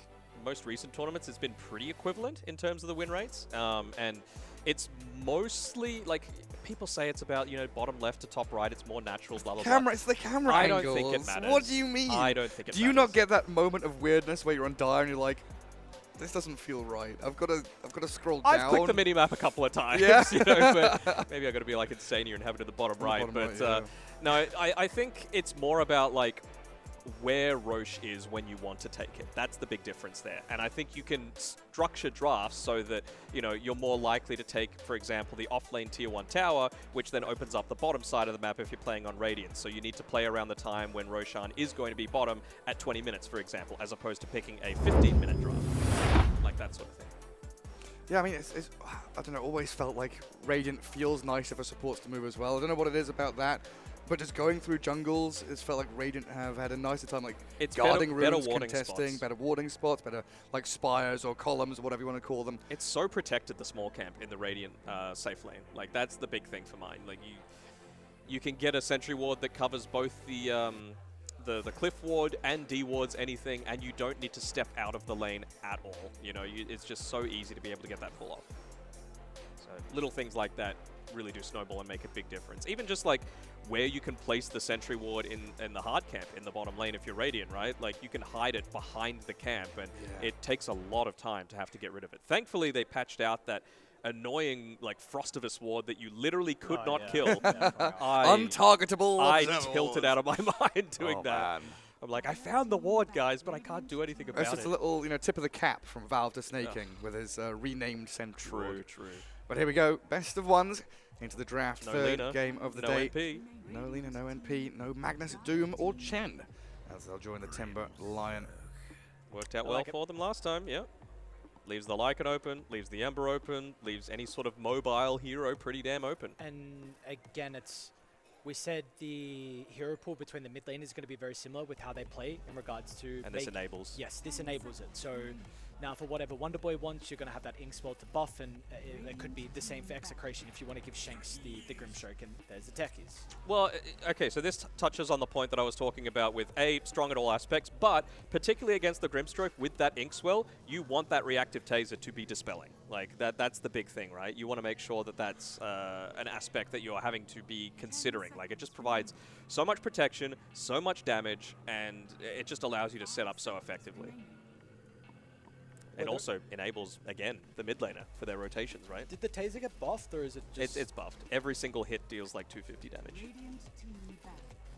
most recent tournaments it's been pretty equivalent in terms of the win rates, and it's mostly like people say it's about bottom left to top right. It's more natural. Blah blah blah.
It's the camera
I
angles.
don't think it matters.
What do you mean?
I don't think it matters.
Do you not get that moment of weirdness where you're on Dire and you're like, this doesn't feel right. I've got to scroll down.
I've clicked the minimap a couple of times.
Yeah.
But maybe I got to be like insane here and have it at the bottom right.
bottom
But
right,
no, I think it's more about like where Roche is when you want to take it. That's the big difference there. And I think you can structure drafts so that, you're more likely to take, for example, the off-lane tier 1 tower, which then opens up the bottom side of the map if you're playing on Radiant. So you need to play around the time when Roshan is going to be bottom at 20 minutes, for example, as opposed to picking a 15-minute draft. Like that sort of thing.
Yeah, I mean, it's I don't know, always felt like Radiant feels nice if it supports to move as well. I don't know what it is about that. But just going through jungles, it's felt like Radiant have had a nicer time, like
it's
guarding
better
rooms,
warding
contesting,
spots.
better warding spots, better like spires or columns or whatever you want to call them.
It's so protected, the small camp in the Radiant safe lane. Like that's the big thing for mine. Like you can get a sentry ward that covers both the cliff ward and D wards, anything, and you don't need to step out of the lane at all. It's just so easy to be able to get that pull off. So little things like that really do snowball and make a big difference. Even just like where you can place the sentry ward in the hard camp in the bottom lane if you're Radiant, right? Like you can hide it behind the camp, and it takes a lot of time to have to get rid of it. Thankfully, they patched out that annoying like Frostivus ward that you literally could not kill.
Untargetable.
I tilted out of my mind doing that.
Man.
I'm like, I found the ward, guys, but I can't do anything about it.
It's just a little, tip of the cap from Valve to Snaking with his renamed sentry ward.
True.
But here we go, best of ones into the draft.
No
Third
Lena,
game of the
no
day.
NP.
No Lena, no NP, no Magnus, Doom, or Chen, as they'll join the Timber Lion.
Worked out well for them last time, yeah. Leaves the Lycan open, leaves the Ember open, leaves any sort of mobile hero pretty damn open.
And again, we said the hero pool between the mid lane is going to be very similar with how they play in regards to...
And this enables.
Yes, this enables it. So now for whatever Wonder Boy wants, you're going to have that Ink Spell to buff, and it could be the same for Execration if you want to give Shanks the Grimstroke, and there's the techies.
Well, okay, so this touches on the point that I was talking about with strong at all aspects, but particularly against the Grimstroke with that Ink Swell, you want that reactive taser to be dispelling. Like, that's the big thing, right? You want to make sure that that's an aspect that you're having to be considering. Like, it just provides so much protection, so much damage, and it just allows you to set up so effectively. It also enables, again, the mid laner for their rotations, right?
Did the taser get buffed, or is it just...
It's buffed. Every single hit deals like 250 damage.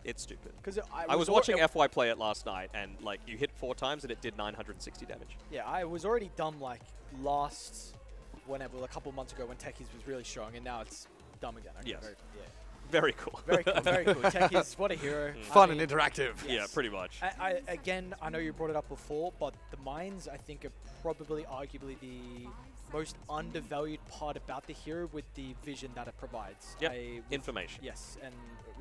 It's stupid.
Because
I was watching FY play it last night, and like you hit 4 times and it did 960 damage.
Yeah, I was already dumb like a couple months ago when Techies was really strong, and now it's dumb again. Okay,
Yes.
Very
cool.
Very cool, very cool. Techies, what a hero.
Fun and interactive.
Yes.
Yeah, pretty much.
Again, I know you brought it up before, but the mines, I think, are probably arguably the most undervalued part about the hero with the vision that it provides.
Yeah, information.
Yes, and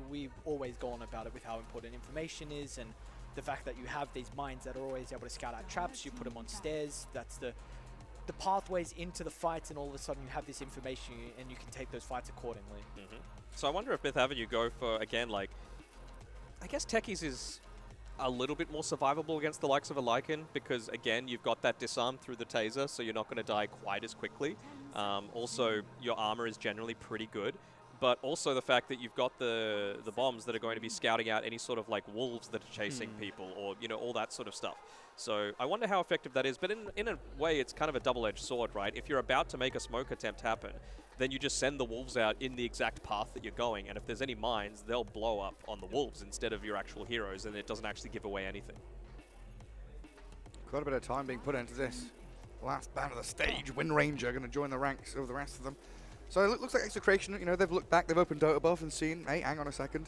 we've always gone about it with how important information is, and the fact that you have these mines that are always able to scout out traps, you put them on stairs, that's the pathways into the fights, and all of a sudden you have this information and you can take those fights accordingly.
So I wonder if Myth Avenue go for, again, like, I guess Techies is a little bit more survivable against the likes of a Lycan because, again, you've got that disarm through the taser, so you're not going to die quite as quickly. Also, your armor is generally pretty good, but also the fact that you've got the bombs that are going to be scouting out any sort of like wolves that are chasing people or, you know, all that sort of stuff. So I wonder how effective that is, but in a way, it's kind of a double-edged sword, right? If you're about to make a smoke attempt happen, then you just send the wolves out in the exact path that you're going, and if there's any mines, they'll blow up on the wolves instead of your actual heroes, and it doesn't actually give away anything.
Quite a bit of time being put into this. Last band of the stage, Wind Ranger going to join the ranks of the rest of them. So it looks like Execration, you know, they've looked back, they've opened Dota buff and seen, hey, hang on a second,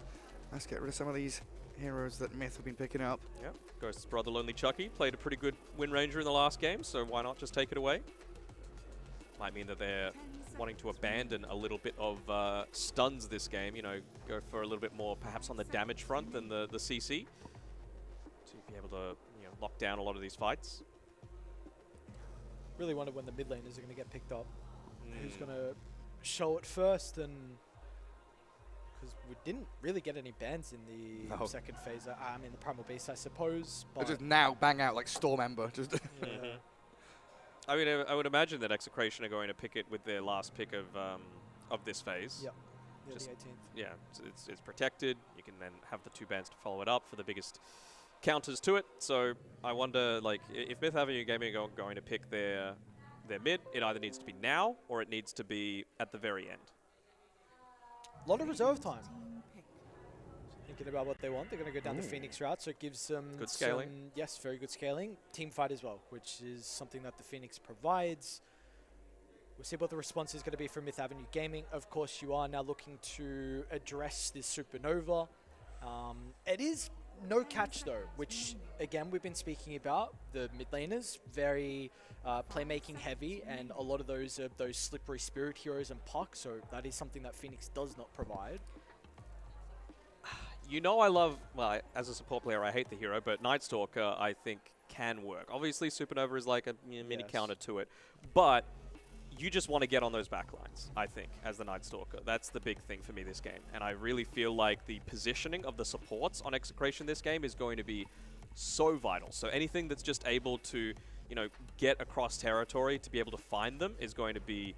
let's get rid of some of these heroes that Myth have been picking up.
Yep, Ghost's brother Lonely Chucky played a pretty good Wind Ranger in the last game, so why not just take it away? Might mean that they're wanting to abandon a little bit of stuns this game, you know, go for a little bit more perhaps on the damage front than the CC to be able to, you know, lock down a lot of these fights.
Really wonder when the mid laners are going to get picked up. Who's going to show it first, and because we didn't really get any bans in the second phase. I mean, the Primal Beast, I suppose. But
Just now bang out like Storm Ember. Just
I mean, I would imagine that Execration are going to pick it with their last pick of this phase.
Yep. Yeah,
Just,
the 18th.
yeah, so it's protected. You can then have the 2 bans to follow it up for the biggest counters to it. So I wonder, like, if Myth Avenue Gaming are going to pick their mid, it either needs to be now or it needs to be at the very end.
A lot of reserve time. Thinking about what they want, they're going to go down the Phoenix route, so it gives them
good scaling.
Yes, very good scaling. Team fight as well, which is something that the Phoenix provides. We'll see what the response is going to be from Myth Avenue Gaming. Of course, you are now looking to address this Supernova. It is no catch though, which again we've been speaking about. The mid laners very playmaking heavy, and a lot of those are those slippery spirit heroes and puck. So that is something that Phoenix does not provide.
You know, I love, well, as a support player, I hate the hero, but Night Stalker I think can work. Obviously, Supernova is like a mini counter to it, but you just want to get on those backlines, I think, as the Night Stalker. That's the big thing for me this game. And I really feel like the positioning of the supports on Execration this game is going to be so vital. So anything that's just able to, you know, get across territory to be able to find them is going to be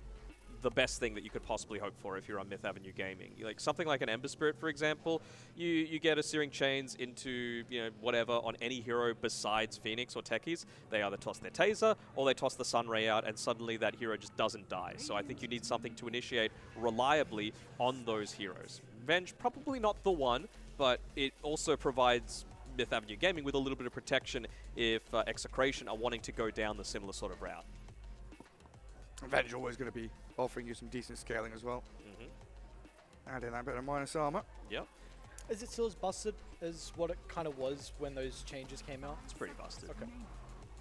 the best thing that you could possibly hope for if you're on Myth Avenue Gaming. Like something like an Ember Spirit, for example, you get a Searing Chains into, you know, whatever on any hero besides Phoenix or Techies. They either toss their Taser or they toss the Sun Ray out, and suddenly that hero just doesn't die. So I think you need something to initiate reliably on those heroes. Venge, probably not the one, but it also provides Myth Avenue Gaming with a little bit of protection if Execration are wanting to go down the similar sort of route.
Venge always going to be offering you some decent scaling as well. Add in that bit of minus armor.
Yep.
Is it still as busted as what it kind of was when those changes came out?
It's pretty busted.
Okay.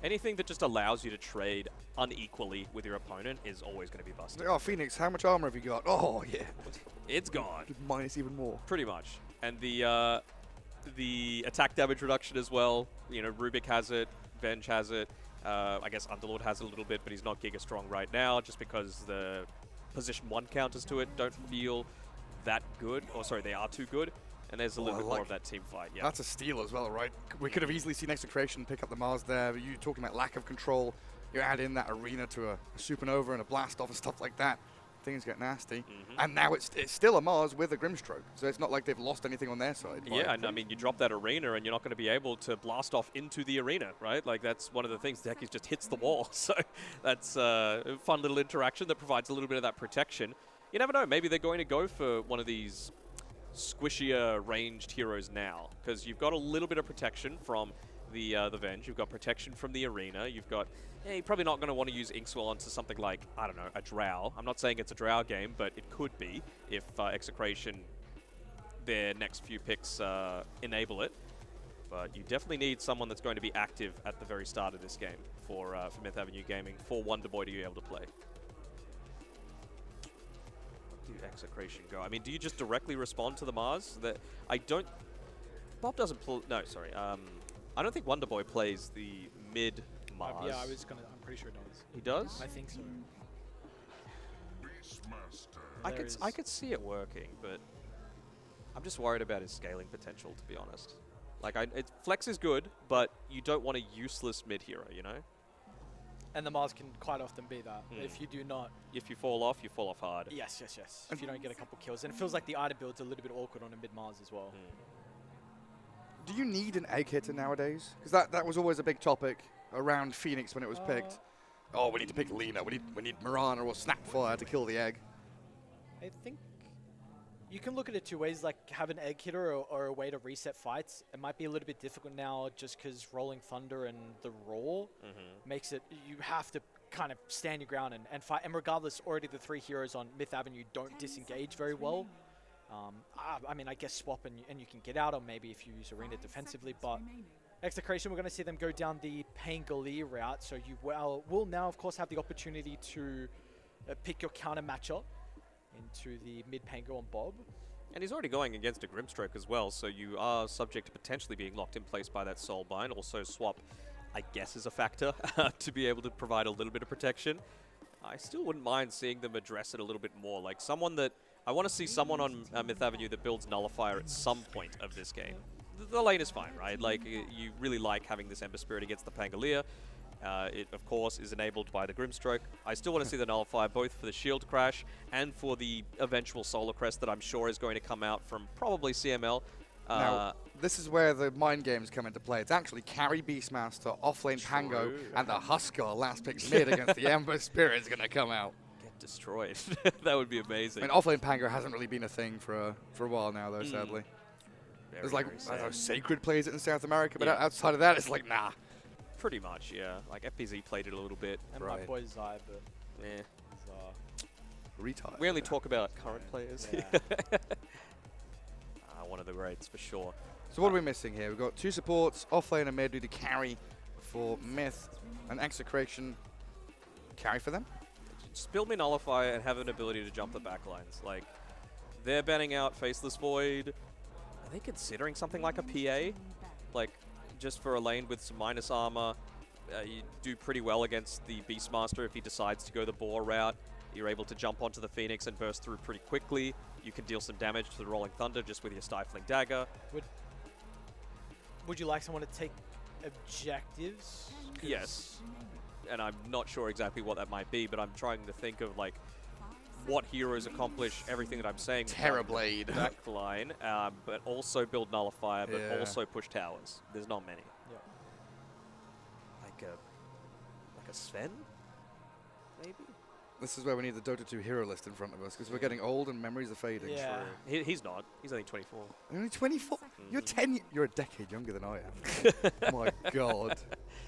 Anything that just allows you to trade unequally with your opponent is always going to be busted.
Oh, Phoenix, how much armor have you got? Oh, yeah.
It's gone.
Minus even more.
Pretty much. And the attack damage reduction as well. You know, Rubik has it. Venge has it. I guess Underlord has it a little bit, but he's not Giga Strong right now just because the position 1 counters to it don't feel that good. Or sorry, they are too good. And there's a little bit more of that team fight. Yeah.
That's a steal as well, right? We could have easily seen Execration pick up the Mars there. You talking about lack of control. You add in that arena to a Supernova and a blast off and stuff like that. Things get nasty. And now it's still a Mars with a Grimstroke. So it's not like they've lost anything on their side.
Yeah, and I mean, you drop that arena and you're not going to be able to blast off into the arena, right? Like, that's one of the things. The Hekies just hits the wall. So that's a fun little interaction that provides a little bit of that protection. You never know. Maybe they're going to go for one of these squishier ranged heroes now, because you've got a little bit of protection from the Venge. You've got protection from the arena. You've got, you're probably not going to want to use Inkswell onto something like, I don't know, a Drow. I'm not saying it's a Drow game, but it could be if Execration, their next few picks enable it. But you definitely need someone that's going to be active at the very start of this game for Myth Avenue Gaming, for Wonderboy to be able to play. Do Execration go? I mean, do you just directly respond to the Mars? That I don't... Bob doesn't pull... No, sorry. I don't think Wonderboy plays the mid Mars.
Yeah, I'm pretty sure it does.
He does?
I think so.
I could see it working, but I'm just worried about his scaling potential, to be honest. Like, Flex is good, but you don't want a useless mid hero, you know?
And the Mars can quite often be that. If you do not...
If you fall off hard.
Yes. If you don't get a couple kills. And it feels like the item build's a little bit awkward on a mid-Mars as well.
Do you need an egg hitter nowadays? Because that was always a big topic around Phoenix when it was picked. Oh, we need to pick Lina. We need Mirana or Snapfire to kill the egg.
I think you can look at it two ways, like have an egg hitter or a way to reset fights. It might be a little bit difficult now just because Rolling Thunder and the Roar makes it, you have to kind of stand your ground and fight. And regardless, already the 3 heroes on Myth Avenue don't disengage very well. I mean, I guess swap and you can get out, or maybe if you use Arena defensively, but Execration, we're going to see them go down the Pangolier route, so you will now, of course, have the opportunity to pick your counter matchup into the mid-Pango on Bob.
And he's already going against a Grimstroke as well, so you are subject to potentially being locked in place by that Soulbind. Also, swap, I guess, is a factor to be able to provide a little bit of protection. I still wouldn't mind seeing them address it a little bit more. Like someone that, I want to see someone on Myth Avenue that builds Nullifier at some point of this game. The lane is fine, right? Like, you really like having this Ember Spirit against the Pangolier. It, of course, is enabled by the Grimstroke. I still want to see the Nullifier both for the Shield Crash and for the eventual Solar Crest that I'm sure is going to come out from probably CML.
Now, this is where the mind games come into play. It's actually carry Beastmaster, offlane Pango, and the Husker last pick mid against the Ember Spirit is going to come out.
Get destroyed. That would be amazing.
I mean, offlane Pango hasn't really been a thing for a while now, though, sadly.
Very,
There's like,
very
I don't know,
sad.
Sacred plays it in South America, but outside of that, it's like, nah.
Pretty much, yeah. Like, FPZ played it a little bit.
And my boy Zai, but
Yeah.
Retired.
We only talk about current players.
Yeah.
One of the greats, for sure.
So what are we missing here? We've got 2 supports, offlane and mid, do the carry for Myth, and Execration. Carry for them?
Just build me Nullify and have an ability to jump the backlines. Like, they're banning out Faceless Void. Are they considering something like a PA? Like, just for a lane with some minus armor, you do pretty well against the Beastmaster if he decides to go the Boar route. You're able to jump onto the Phoenix and burst through pretty quickly. You can deal some damage to the Rolling Thunder just with your Stifling Dagger.
Would you like someone to take objectives?
Yes. And I'm not sure exactly what that might be, but I'm trying to think of, like, what heroes accomplish everything that I'm saying.
Terrorblade.
Backline, but also build Nullifier, but also push towers. There's not many.
Yeah.
Like a Sven? Maybe?
This is where we need the Dota 2 hero list in front of us, because we're getting old and memories are fading.
Yeah.
He's not. He's only 24.
You're only 24? You're a decade younger than I am. Oh my god.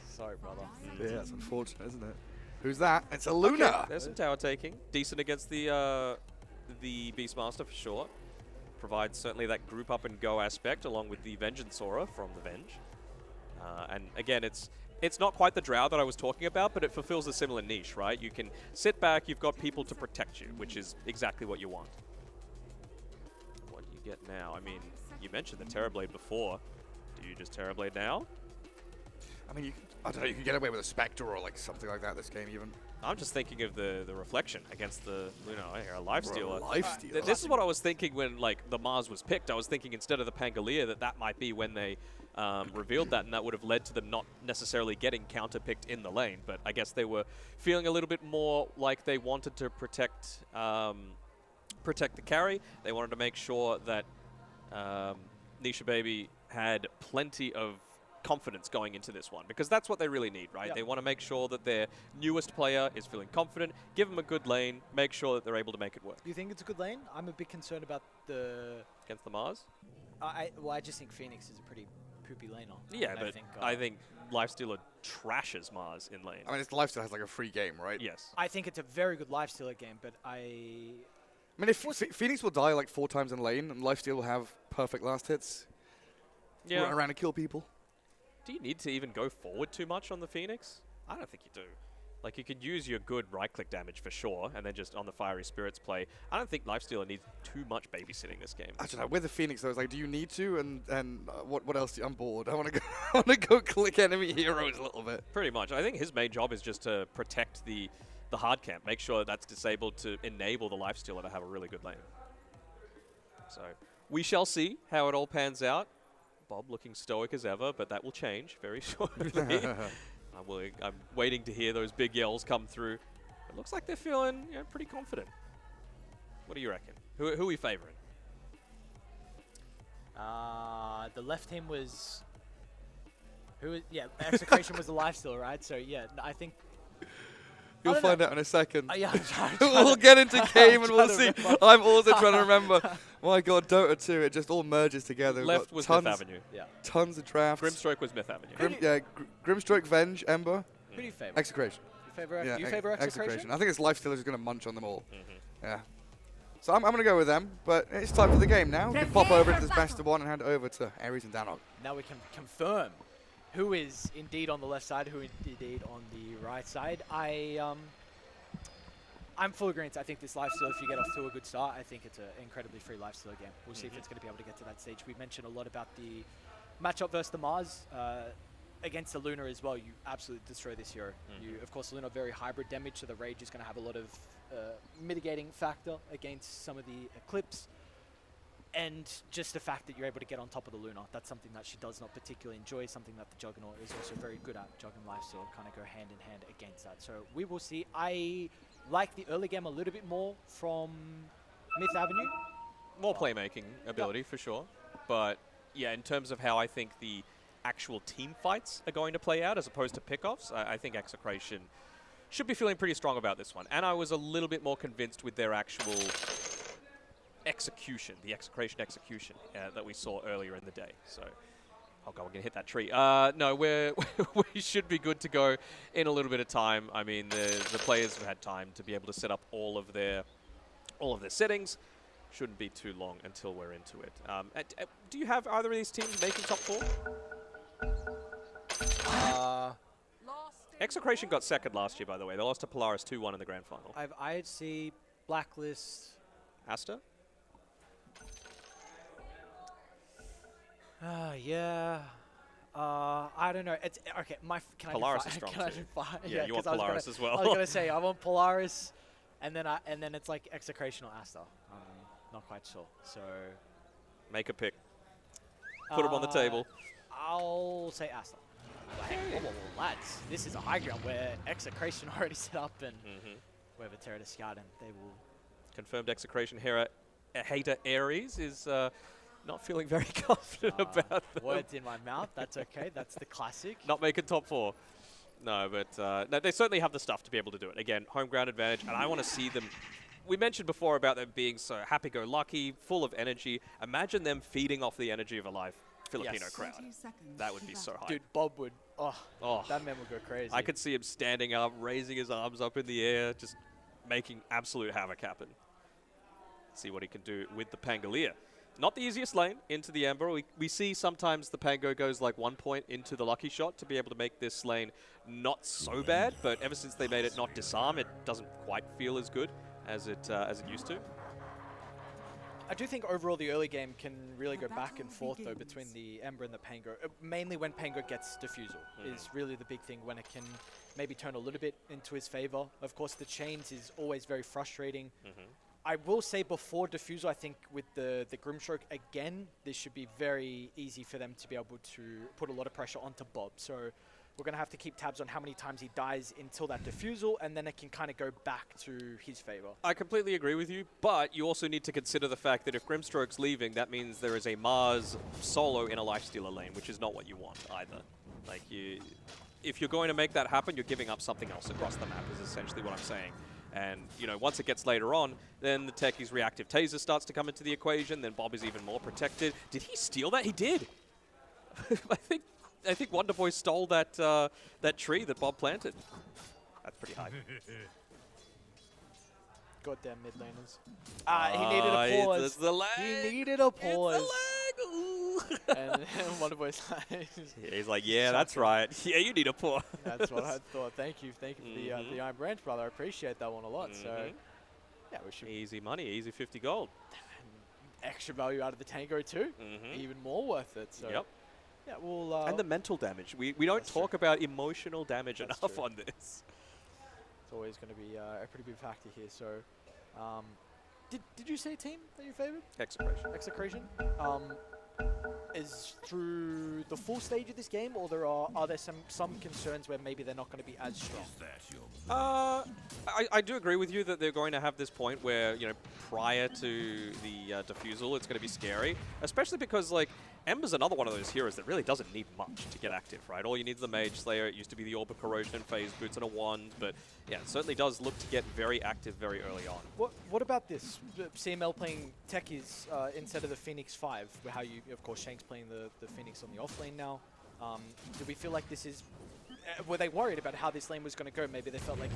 Sorry, brother.
Yeah, it's unfortunate, isn't it? Who's that? It's a Luna!
Okay, there's some tower taking. Decent against the Beastmaster for sure. Provides certainly that group up and go aspect along with the Vengeance Aura from the Venge. And again, it's not quite the Drow that I was talking about, but it fulfills a similar niche, right? You can sit back, you've got people to protect you, which is exactly what you want. What do you get now? I mean, you mentioned the Terrorblade before. Do you just Terrorblade now?
I mean, I don't know, you can get away with a Spectre or like something like that this game even.
I'm just thinking of the reflection against the, a Lifestealer.
Lifestealer.
This is what I was thinking when, like, the Mars was picked. I was thinking instead of the Pangolier that might be when they revealed that, and that would have led to them not necessarily getting counter-picked in the lane. But I guess they were feeling a little bit more like they wanted to protect the carry. They wanted to make sure that Nisha Baby had plenty of confidence going into this one, because that's what they really need, right?
Yep.
They want to make sure that their newest player is feeling confident, give them a good lane, make sure that they're able to make it work.
Do you think it's a good lane? I'm a bit concerned about the...
Against the Mars?
I just think Phoenix is a pretty poopy laner.
Yeah,
And
but I think Lifestealer trashes Mars in lane.
I mean, Lifestealer has like a free game, right?
Yes.
I think it's a very good Lifestealer game, but
I mean, if Phoenix will die like 4 times in lane, and Lifesteal will have perfect last hits, run around and kill people.
Do you need to even go forward too much on the Phoenix? I don't think you do. Like, you could use your good right-click damage for sure, and then just on the Fiery Spirits play. I don't think Lifestealer needs too much babysitting this game.
I don't know. With the Phoenix, though, it's like, do you need to? And what else? I'm bored. I want to go click enemy heroes a little bit.
Pretty much. I think his main job is just to protect the hard camp, make sure that's disabled to enable the Lifestealer to have a really good lane. So we shall see how it all pans out. Bob looking stoic as ever, but that will change very shortly. I'm waiting to hear those big yells come through. It looks like they're feeling pretty confident. What do you reckon? Who are we favoring?
The left team was... Yeah, Execration was the lifesteal, right? So yeah, I think...
You'll find out in a second.
Yeah,
we'll get into game and we'll see.
remember.
I'm also trying to remember. My God, Dota 2, it just all merges together. We've
Left
got
was
tons,
Myth Avenue.
Yeah.
Tons of drafts.
Grimstroke was Myth Avenue.
Grimstroke, Venge, Ember.
Who do you favor?
Execration.
You favor Execration?
I think it's Lifesteal who's going to munch on them all. Yeah. So I'm going to go with them, but it's time for the game now. We can pop over into this best of one and hand it over to Aries and Danog.
Now we can confirm who is indeed on the left side, who is indeed on the right side. I'm full agreement. I think this lifesteal, if you get off to a good start, I think it's an incredibly free lifesteal game. We'll see if it's going to be able to get to that stage. We mentioned a lot about the matchup versus the Mars. Against the Luna as well, you absolutely destroy this hero. Of course, Luna very hybrid damage, so the Rage is going to have a lot of mitigating factor against some of the Eclipse. And just the fact that you're able to get on top of the Luna, that's something that she does not particularly enjoy, something that the Juggernaut is also very good at. Jug and Lifesteal kind of go hand in hand against that. So we will see. I like the early game a little bit more from Myth Avenue.
More playmaking ability for sure. But yeah, in terms of how I think the actual team fights are going to play out as opposed to pickoffs, I think Execration should be feeling pretty strong about this one. And I was a little bit more convinced with their actual execution, the Execration execution that we saw earlier in the day. So, oh god, we're gonna hit that tree. No, we should be good to go in a little bit of time. I mean, the players have had time to be able to set up all of their settings. Shouldn't be too long until we're into it. Do you have either of these teams making top 4? Execration got second last year, by the way. They lost to Polaris 2-1 in the grand final.
I'd see Blacklist.
Asta?
Yeah. I don't know. It's okay.
Polaris is strong too. Yeah, you want Polaris as well.
I was gonna say I want Polaris, and then it's like Execration or Asta. Not quite sure. So
make a pick. Put them on the table.
I'll say Asta. Whoa, lads, this is a high ground where Execration already set up, and we have a Terra Discard, and they will.
Confirmed Execration hater Aries is not feeling very confident about them.
Words in my mouth. That's okay. That's the classic.
Not making top 4. No, but no, they certainly have the stuff to be able to do it. Again, home ground advantage, and I want to see them. We mentioned before about them being so happy-go-lucky, full of energy. Imagine them feeding off the energy of a live Filipino crowd. That would be so high.
Dude, Bob would. Oh, that man would go crazy.
I could see him standing up, raising his arms up in the air, just making absolute havoc happen. See what he can do with the Pangolier. Not the easiest lane into the Ember. We see sometimes the Pango goes like 1 point into the lucky shot to be able to make this lane not so bad, but ever since they made it not disarm, it doesn't quite feel as good as it used to.
I do think overall the early game can really go back and forth though between the Ember and the Pango. Mainly when Pango gets Diffusal is really the big thing, when it can maybe turn a little bit into his favor. Of course the chains is always very frustrating. I will say before Diffusal, I think with the Grimstroke again, this should be very easy for them to be able to put a lot of pressure onto Bob. So we're going to have to keep tabs on how many times he dies until that Diffusal, and then it can kind of go back to his favor.
I completely agree with you, but you also need to consider the fact that if Grimstroke's leaving, that means there is a Mars solo in a Lifestealer lane, which is not what you want either. Like, if you're going to make that happen, you're giving up something else across the map, is essentially what I'm saying. And, you know, once it gets later on, then the Techie's reactive taser starts to come into the equation, then Bob is even more protected. Did he steal that? He did! I think Wonderboy stole that that tree that Bob planted. That's pretty high.
Goddamn mid laners. He needed a pause.
It's the lag.
He needed a pause.
It's the lag. Ooh.
And Wonderboy's like,
he's like, yeah, that's right. Yeah, you need a pause.
That's what I thought. Thank you for the Iron Branch, brother. I appreciate that one a lot. So, yeah, we should.
Easy money, easy 50 gold.
Extra value out of the Tango too. Even more worth it. So.
Yep.
Yeah, we'll,
and the mental damage. We don't talk about emotional damage enough on this.
It's always going to be a pretty big factor here. So, did you say team that you favored?
Execration.
Execration. is through the full stage of this game, or are there some concerns where maybe they're not going to be as strong?
I do agree with you that they're going to have this point where, you know, prior to the defusal, it's going to be scary, especially because, like, Ember's another one of those heroes that really doesn't need much to get active, right? All you need is the Mage Slayer. It used to be the Orb of Corrosion and Phase Boots and a Wand, but yeah, it certainly does look to get very active very early on.
What about this? CML playing Techies instead of the Phoenix 5, where how you, of course, Shank's playing the Phoenix on the off lane now. Do we feel like this is... were they worried about how this lane was going to go? Maybe they felt like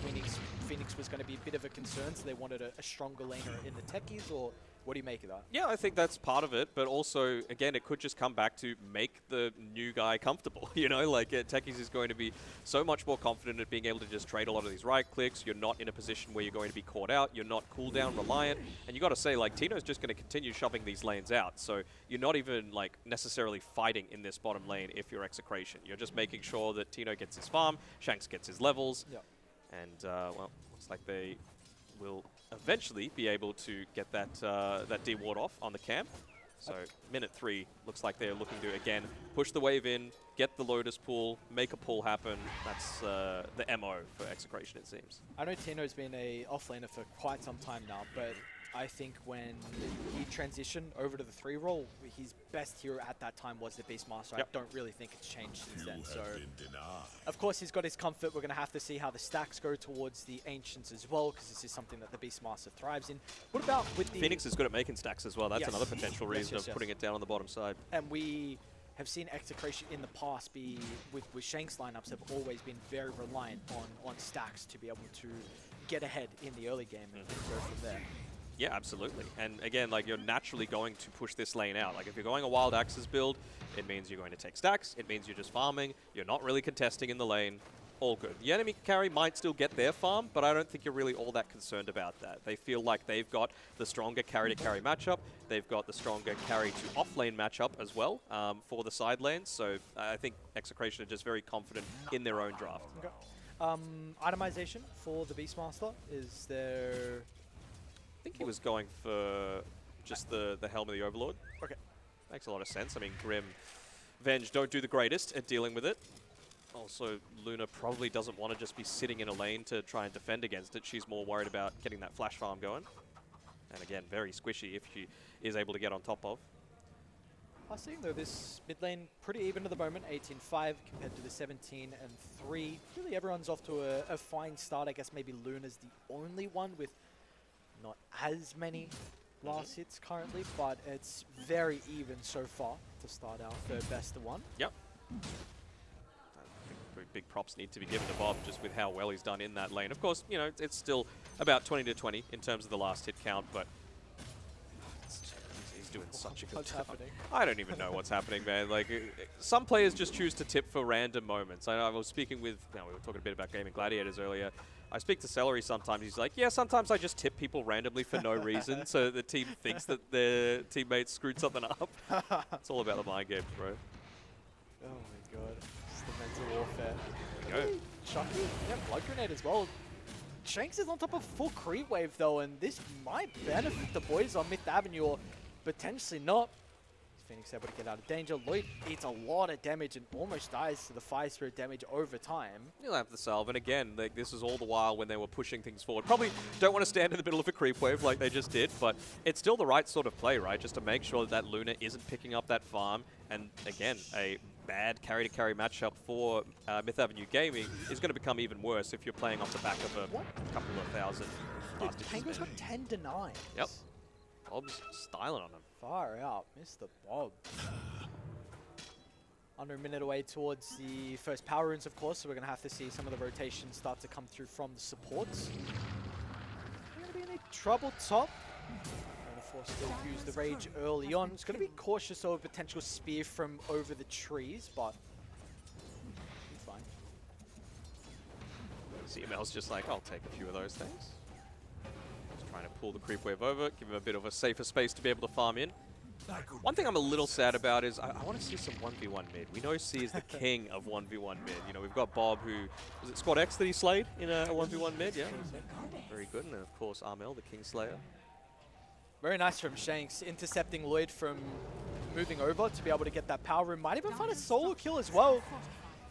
Phoenix was going to be a bit of a concern, so they wanted a stronger laner in the Techies, or what do you make of that?
Yeah, I think that's part of it, but also, again, it could just come back to make the new guy comfortable. You know, like Techies is going to be so much more confident at being able to just trade a lot of these right clicks. You're not in a position where you're going to be caught out. You're not cooldown reliant. And you got to say, like, Tino's just going to continue shoving these lanes out. So you're not even, like, necessarily fighting in this bottom lane if you're Execration. You're just making sure that Tino gets his farm, Shanks gets his levels.
Yep.
And, well, looks like they will eventually be able to get that that D-ward off on the camp. So minute 3 looks like they're looking to, again, push the wave in, get the Lotus pool, make a pull happen. That's the MO for Execration, it seems.
I know Tino's been a offlaner for quite some time now, but I think when he transitioned over to the 3 role, his best hero at that time was the Beastmaster.
Yep.
I don't really think it's changed since then. So, of course, he's got his comfort. We're going to have to see how the stacks go towards the Ancients as well, because this is something that the Beastmaster thrives in. What about with the...
Phoenix is good at making stacks as well. That's
Yes.
another potential reason of putting it down on the bottom side.
And we have seen Execration in the past be, with Shank's lineups, have always been very reliant on stacks to be able to get ahead in the early game and go from there.
Yeah, absolutely. And again, like, you're naturally going to push this lane out. Like, if you're going a Wild Axes build, it means you're going to take stacks. It means you're just farming. You're not really contesting in the lane. All good. The enemy carry might still get their farm, but I don't think you're really all that concerned about that. They feel like they've got the stronger carry-to-carry matchup. They've got the stronger carry-to-off-lane matchup as well for the side lanes. So I think Execration are just very confident in their own draft.
Okay. Itemization for the Beastmaster, is there...
I think he was going for just the Helm of the Overlord.
Okay.
Makes a lot of sense. I mean, Grim, Venge don't do the greatest at dealing with it. Also, Luna probably doesn't want to just be sitting in a lane to try and defend against it. She's more worried about getting that flash farm going. And again, very squishy if she is able to get on top of.
I see, though, this mid lane pretty even at the moment, 18-5 compared to the 17-3. Really, everyone's off to a fine start. I guess maybe Luna's the only one with not as many last hits currently, but it's very even so far to start our third best of 1.
Yep. I think big props need to be given to Bob just with how well he's done in that lane. Of course, you know, it's still about 20-20 in terms of the last hit count, but he's doing such a good job. I don't even know what's happening, man. Like, some players just choose to tip for random moments. I was speaking with, we were talking a bit about Gaming Gladiators earlier. I speak to Celery sometimes. He's like, yeah, sometimes I just tip people randomly for no reason, so the team thinks that their teammates screwed something up. It's all about the mind games, bro.
Oh my god, it's the mental warfare.
Go.
Chucky, yeah, Blood Grenade as well. Shanks is on top of full creep wave though, and this might benefit the boys on Myth Avenue, or potentially not. Phoenix able to get out of danger. Lloyd eats a lot of damage and almost dies to the Fire Spirit damage over time.
He'll have the salve, and again, like, this is all the while when they were pushing things forward. Probably don't want to stand in the middle of a creep wave like they just did, but it's still the right sort of play, right? Just to make sure that Luna isn't picking up that farm, and again, a bad carry-to-carry matchup for Myth Avenue Gaming is going to become even worse if you're playing off the back of a couple of thousand.
Dude, Tango's got 10 denies.
Yep. Bob's styling on him.
Far out, Mr. Bob. Under a minute away towards the first power runes, of course, so we're going to have to see some of the rotations start to come through from the supports. We're going to be in a trouble top. Going to force to use the rage early on. It's going to be cautious of a potential spear from over the trees, but be fine.
CML's just like, I'll take a few of those things. Trying to pull the creep wave over, give him a bit of a safer space to be able to farm in. One thing I'm a little sad about is I want to see some 1v1 mid. We know C is the king of 1v1 mid. You know, we've got Bob, who was it Squad X that he slayed in a 1v1 mid? Yeah, very good. And then of course Armel, the King Slayer.
Very nice from Shanks, intercepting Lloyd from moving over to be able to get that power room. Might even find a solo kill as well.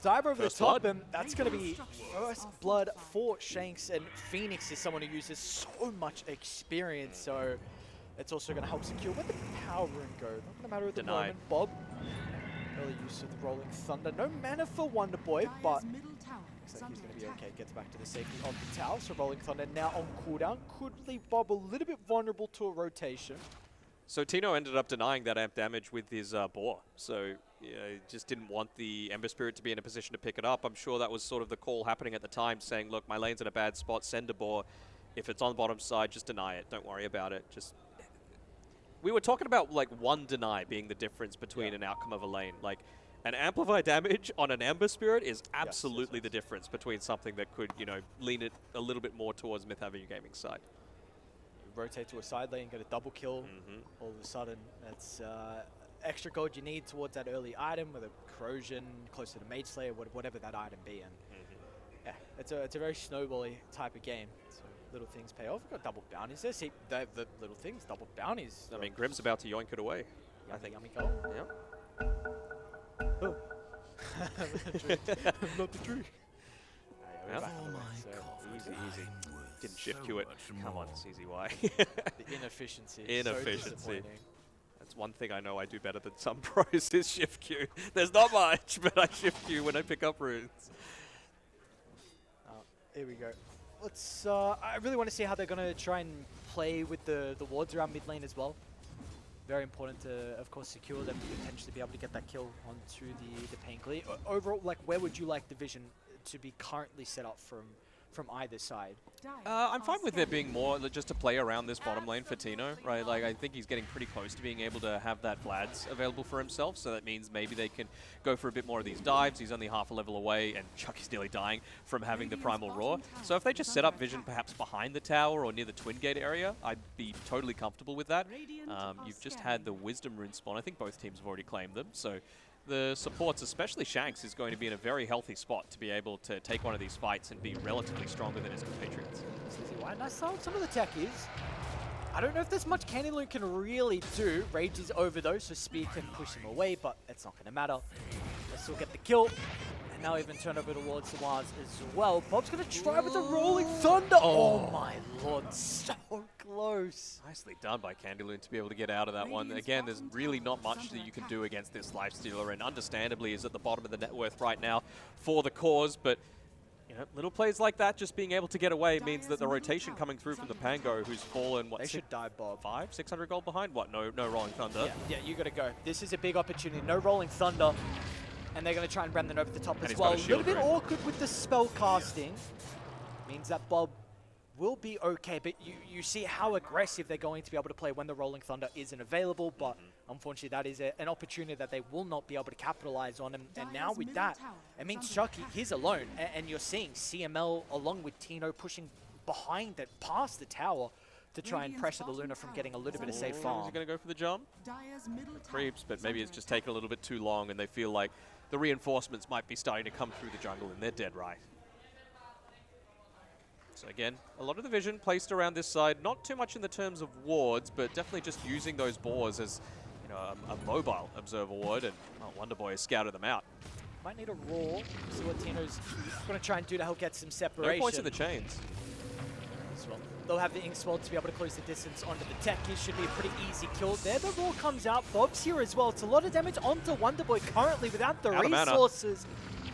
Dive over
First
the top,
blood.
and that's going to be first blood for Shanks. And Phoenix is someone who uses so much experience, so it's also going to help secure. Where did the power room go? Not going to matter at the
Denied.
moment. Bob, early use of the Rolling Thunder. No mana for Wonder Boy, but looks like he's going to be okay. Gets back to the safety of the tower. So Rolling Thunder now on cooldown. Could leave Bob a little bit vulnerable to a rotation.
So Tino ended up denying that amp damage with his boar. So he just didn't want the Ember Spirit to be in a position to pick it up. I'm sure that was sort of the call happening at the time, saying, look, my lane's in a bad spot, send a boar. If it's on the bottom side, just deny it. Don't worry about it. Just. We were talking about like one deny being the difference between an outcome of a lane. Like an amplify damage on an Ember Spirit is absolutely the difference between something that could, lean it a little bit more towards Myth Avenue Gaming's side.
Rotate to a side lane, get a double kill. All of a sudden, that's extra gold you need towards that early item, whether corrosion, close to the Mage Slayer, whatever that item be. And yeah, it's a very snowbally type of game. So little things pay off. We've got double bounties there. See, the little things, double bounties.
I mean, Grim's about to yoink it away.
I think yummy goal.
Yeah.
Oh. Not the tree.
Easy. Didn't shift queue it. Come on, CZY.
The inefficiency.
Inefficiency.
So disappointing.
That's one thing I know I do better than some pros is shift queue. There's not much, but I shift queue when I pick up runes.
Here we go. Let's. I really want to see how they're going to try and play with the wards around mid lane as well. Very important to, of course, secure them to potentially be able to get that kill onto the Painkley. Overall, like, where would you like the vision to be currently set up from either side?
I'm fine with there being more just to play around this bottom lane for Tino, right? Like, I think he's getting pretty close to being able to have that Vlad's available for himself, so that means maybe they can go for a bit more of these dives. He's only half a level away, and Chucky's nearly dying from having the Primal Roar. So if they just set up vision perhaps behind the tower or near the Twin Gate area, I'd be totally comfortable with that. You've just had the Wisdom Rune spawn. I think both teams have already claimed them, so the supports, especially Shanks, is going to be in a very healthy spot to be able to take one of these fights and be relatively stronger than his compatriots.
Nice how some of the tech is. I don't know if there's much Candy Loon can really do. Rage is over though, so Speed can push him away, but it's not going to matter. Let's still get the kill. And now even turn over towards the Mars as well. Bob's going to try with the Rolling Thunder. Oh my lord, so close.
Nicely done by Candyloon to be able to get out of that one. Again, there's really not much that you can do against this Lifestealer, and understandably is at the bottom of the net worth right now for the cause, but little plays like that, just being able to get away means that the rotation coming through from the Pango, who's fallen, what,
they should die, Bob.
600 gold behind? What, no Rolling Thunder?
Yeah, you got to go. This is a big opportunity. No Rolling Thunder. And they're going to try and Brandon over the top as well. A little bit awkward with the spell casting. Means that Bob will be okay, but you see how aggressive they're going to be able to play when the Rolling Thunder isn't available, but unfortunately that is an opportunity that they will not be able to capitalize on. And now with that, it means Chucky, he's alone, and you're seeing CML along with Tino pushing behind it, past the tower, to try and pressure the Luna from getting a little bit of safe farm.
Is he going to go for the jump? Creeps, but maybe it's just taken a little bit too long, and they feel like the reinforcements might be starting to come through the jungle, and they're dead right. So again, a lot of the vision placed around this side, not too much in the terms of wards, but definitely just using those boars as a mobile observer ward, and Wonder Boy has scouted them out.
Might need a roar, see what Tino's going to try and do to help get some separation.
No points in the chains.
Well, they'll have the Ink Swell to be able to close the distance onto the tech. It should be a pretty easy kill there. The roar comes out. Bob's here as well. It's a lot of damage onto Wonder Boy currently without the resources.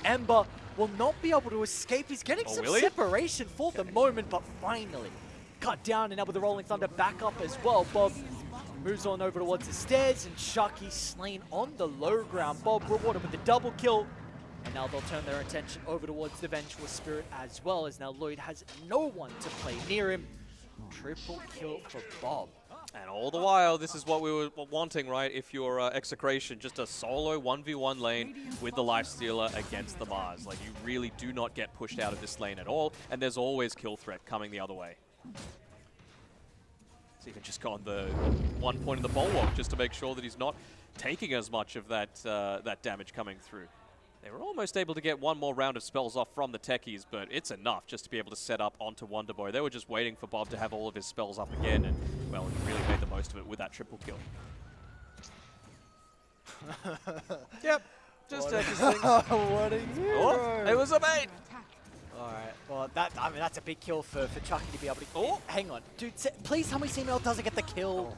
Ember will not be able to escape. He's getting some separation for the moment, but finally cut down, and now with the Rolling Thunder back up as well. Bob moves on over towards the stairs, and Chucky slain on the low ground. Bob rewarded with the double kill. And now they'll turn their attention over towards the Vengeful Spirit as well, as now Lloyd has no one to play near him. Triple kill for Bob.
And all the while, this is what we were wanting, right? If you're Execration, just a solo 1v1 lane with the Lifestealer against the Mars. Like, you really do not get pushed out of this lane at all, and there's always kill threat coming the other way. So even just gone the 1 point in the Bulwark just to make sure that he's not taking as much of that, that damage coming through. They were almost able to get one more round of spells off from the techies, but it's enough just to be able to set up onto Wonderboy. They were just waiting for Bob to have all of his spells up again, and, well, he really made the most of it with that triple kill. Yep, just Techie's thing.
What a hero!
Oh, it was a bait!
Alright, well, I mean, that's a big kill for Chucky to be able to... Oh, hang on. Dude, please tell me CML doesn't get the kill.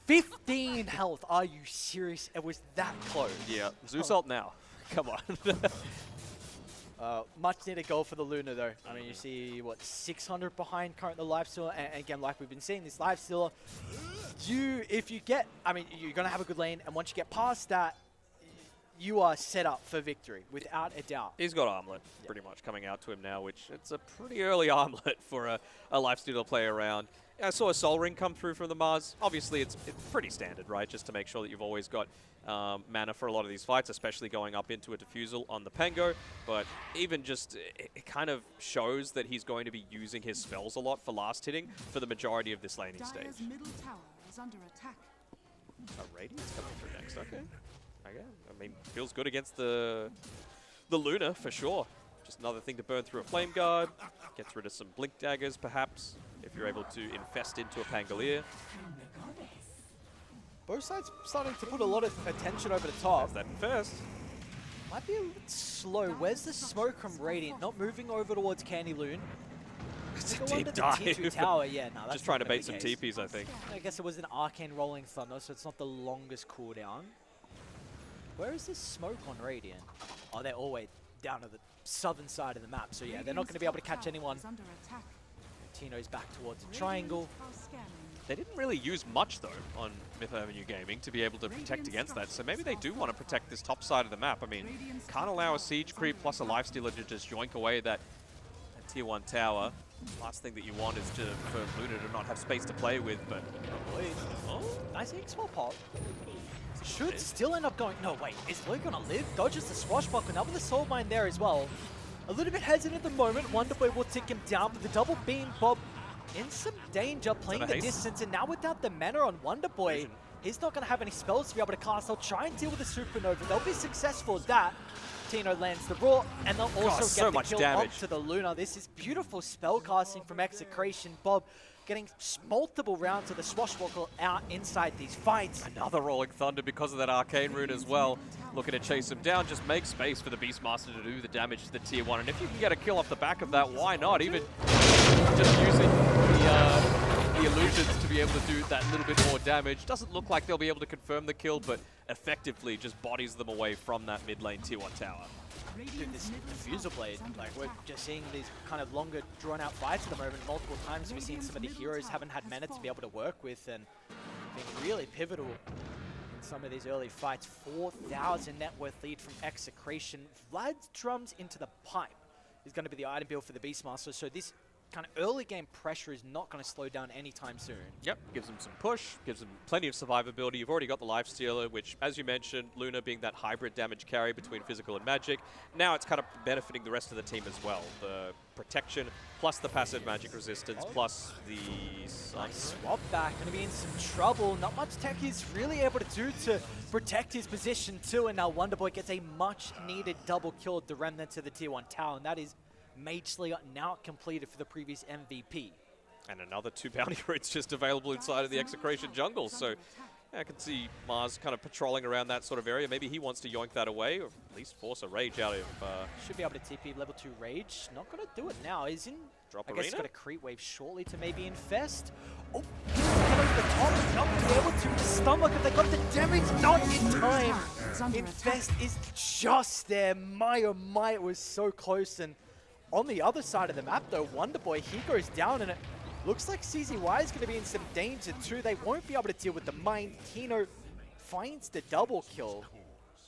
15 health. Are you serious? It was that close.
Yeah, Zeus ult now. Come on.
Much needed goal for the Luna, though. I mean, you see, what, 600 behind current the lifestealer. And again, like we've been seeing, this lifestealer, if you get... I mean, you're going to have a good lane. And once you get past that, you are set up for victory, without a doubt.
He's got Armlet pretty much coming out to him now, which it's a pretty early Armlet for a lifestealer to play around. I saw a Soul Ring come through from the Mars. Obviously, it's pretty standard, right? Just to make sure that you've always got mana for a lot of these fights, especially going up into a Diffusal on the Pango. But even just, it kind of shows that he's going to be using his spells a lot for last hitting for the majority of this laning stage.
Middle tower is under attack.
A Radiance coming through next, okay. Okay, I mean, feels good against the Luna, for sure. Just another thing to burn through a Flame Guard. Gets rid of some Blink Daggers, perhaps, if you're able to infest into a Pangolier.
Both sides starting to put a lot of attention over the top.
There's that infest.
Might be a little bit slow. Where's the smoke from Radiant? Not moving over towards Candy Loon.
It's a
Go
deep
under the
dive.
T2 tower. Yeah, no, that's
just trying to
not gonna
bait some
be the case.
TPs, I think.
I guess it was an Arcane Rolling Thunder, so it's not the longest cooldown. Where is this smoke on Radiant? Oh, they're all the way down to the southern side of the map. So yeah, they're not going to be able to catch anyone. Tino's back towards a triangle.
They didn't really use much, though, on Myth Avenue Gaming to be able to protect against that. So maybe they do want to protect this top side of the map. I mean, can't allow a Siege Creep plus a Lifestealer to just yoink away that Tier 1 tower. Last thing that you want is for Luna to not have space to play with, but...
Oh, nice X-Wall pop. Should still end up going... No, wait. Is Blue going to live? Dodges the Swashbuckler. Now with the Soul Mine there as well. A little bit hesitant at the moment. Wonderboy will tick him down, but the double beam, Bob in some danger, playing the distance. And now without the mana on Wonderboy, he's not going to have any spells to be able to cast. They'll try and deal with the Supernova. They'll be successful at that. Tino lands the Raw, and they'll also get the kill onto the Luna. This is beautiful spell casting from Execration. Bob getting multiple rounds of the Swashbuckle out inside these fights.
Another Rolling Thunder because of that Arcane Rune as well. Looking to chase him down, just make space for the Beastmaster to do the damage to the Tier 1. And if you can get a kill off the back of that, why not? Even just using the illusions to be able to do that little bit more damage. Doesn't look like they'll be able to confirm the kill, but effectively just bodies them away from that mid lane Tier 1 tower.
Dude, this Diffusal Blade, like we're just seeing these kind of longer drawn out fights at the moment. Multiple times we've seen some of the heroes haven't had mana to be able to work with, and being really pivotal in some of these early fights. 4,000 net worth lead from Execration. Vlad's drums into the pipe is going to be the item build for the Beastmaster, so this kind of early game pressure is not going to slow down anytime soon.
Yep, gives them some push, gives them plenty of survivability. You've already got the Lifestealer, which, as you mentioned, Luna being that hybrid damage carry between physical and magic. Now it's kind of benefiting the rest of the team as well. The protection, plus the passive magic resistance, plus the
Nice swap back, going to be in some trouble. Not much tech he's really able to do to protect his position too, and now Wonderboy gets a much needed double kill at the remnants of the Tier 1 tower, and that is Mage Slayer now completed for the previous MVP.
And another 2 bounty routes just available inside of the Execration jungle. So I can see Mars kind of patrolling around that sort of area. Maybe he wants to yoink that away, or at least force a Rage out of...
Should be able to TP level 2 Rage. Not going to do it now. He's in...
Drop
I
Arena?
guess he's got a creep wave shortly to maybe infest. Oh, get over the top. Not be able to. The stomach, if they got the damage, not in time. Infest is just there. My oh my, it was so close. And on the other side of the map, though, Wonderboy, he goes down, and it looks like CZY is going to be in some danger, too. They won't be able to deal with the mine. Tino finds the double kill.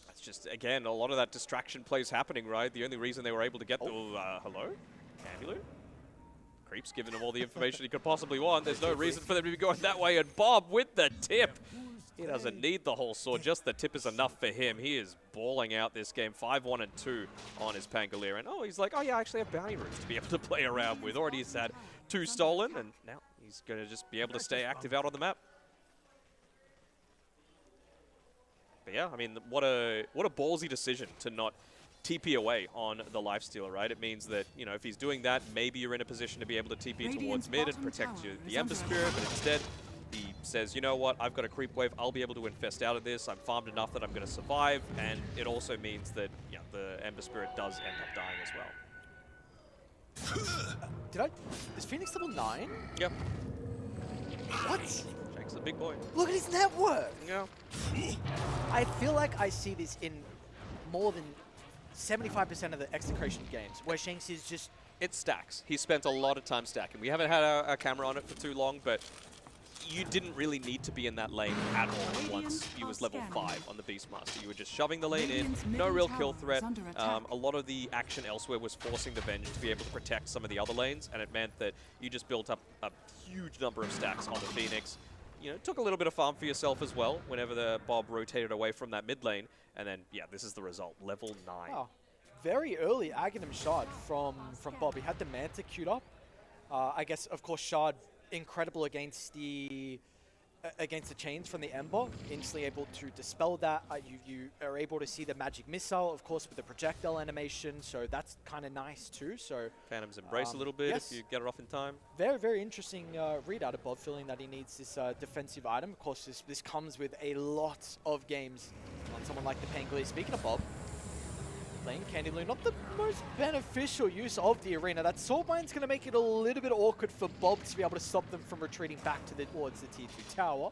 That's just, again, a lot of that distraction plays happening, right? The only reason they were able to get the... hello? Candyloon? Creep's giving him all the information he could possibly want. There's no reason for them to be going that way. And Bob with the tip. He doesn't need the whole sword. Just the tip is enough for him. He is balling out this game. 5-1 and 2 on his Pangolier. And he's like, oh yeah, I actually have bounty roots to be able to play around with. Already he's had 2 stolen, and now he's going to just be able to stay active out on the map. But yeah, I mean, what a ballsy decision to not TP away on the lifestealer, right? It means that, you know, if he's doing that, maybe you're in a position to be able to TP towards mid and protect the Ember Spirit, but instead he says, you know what, I've got a creep wave, I'll be able to infest out of this, I'm farmed enough that I'm going to survive, and it also means that, yeah, the Ember Spirit does end up dying as well.
Is Phoenix level 9?
Yep.
What?
Jake's a big boy.
Look at his network!
Yeah.
I feel like I see this in more than 75% of the execration games, where Shanks is just...
It stacks. He spent a lot of time stacking. We haven't had our camera on it for too long, but you didn't really need to be in that lane at all once you was level 5 on the Beastmaster. You were just shoving the lane in, no real kill threat. A lot of the action elsewhere was forcing the Venge to be able to protect some of the other lanes, and it meant that you just built up a huge number of stacks on the Phoenix. You know, took a little bit of farm for yourself as well whenever the Bob rotated away from that mid lane, and then, yeah, this is the result, level 9.
Wow. Very early Aghanim shot from Bob. He had the Manta queued up. I guess, of course, Shard incredible against the chains from the Ember, instantly able to dispel that. You are able to see the magic missile, of course, with the projectile animation, so that's kind of nice too. So
Phantom's embrace a little bit if you get it off in time.
Very, very interesting read out of Bob, feeling that he needs this defensive item. Of course, this comes with a lot of games on someone like the Pangolier. Speaking of Bob, playing Candy Balloon, not the most beneficial use of the arena. That Sword Mine's going to make it a little bit awkward for Bob to be able to stop them from retreating back towards the Tier 2 tower.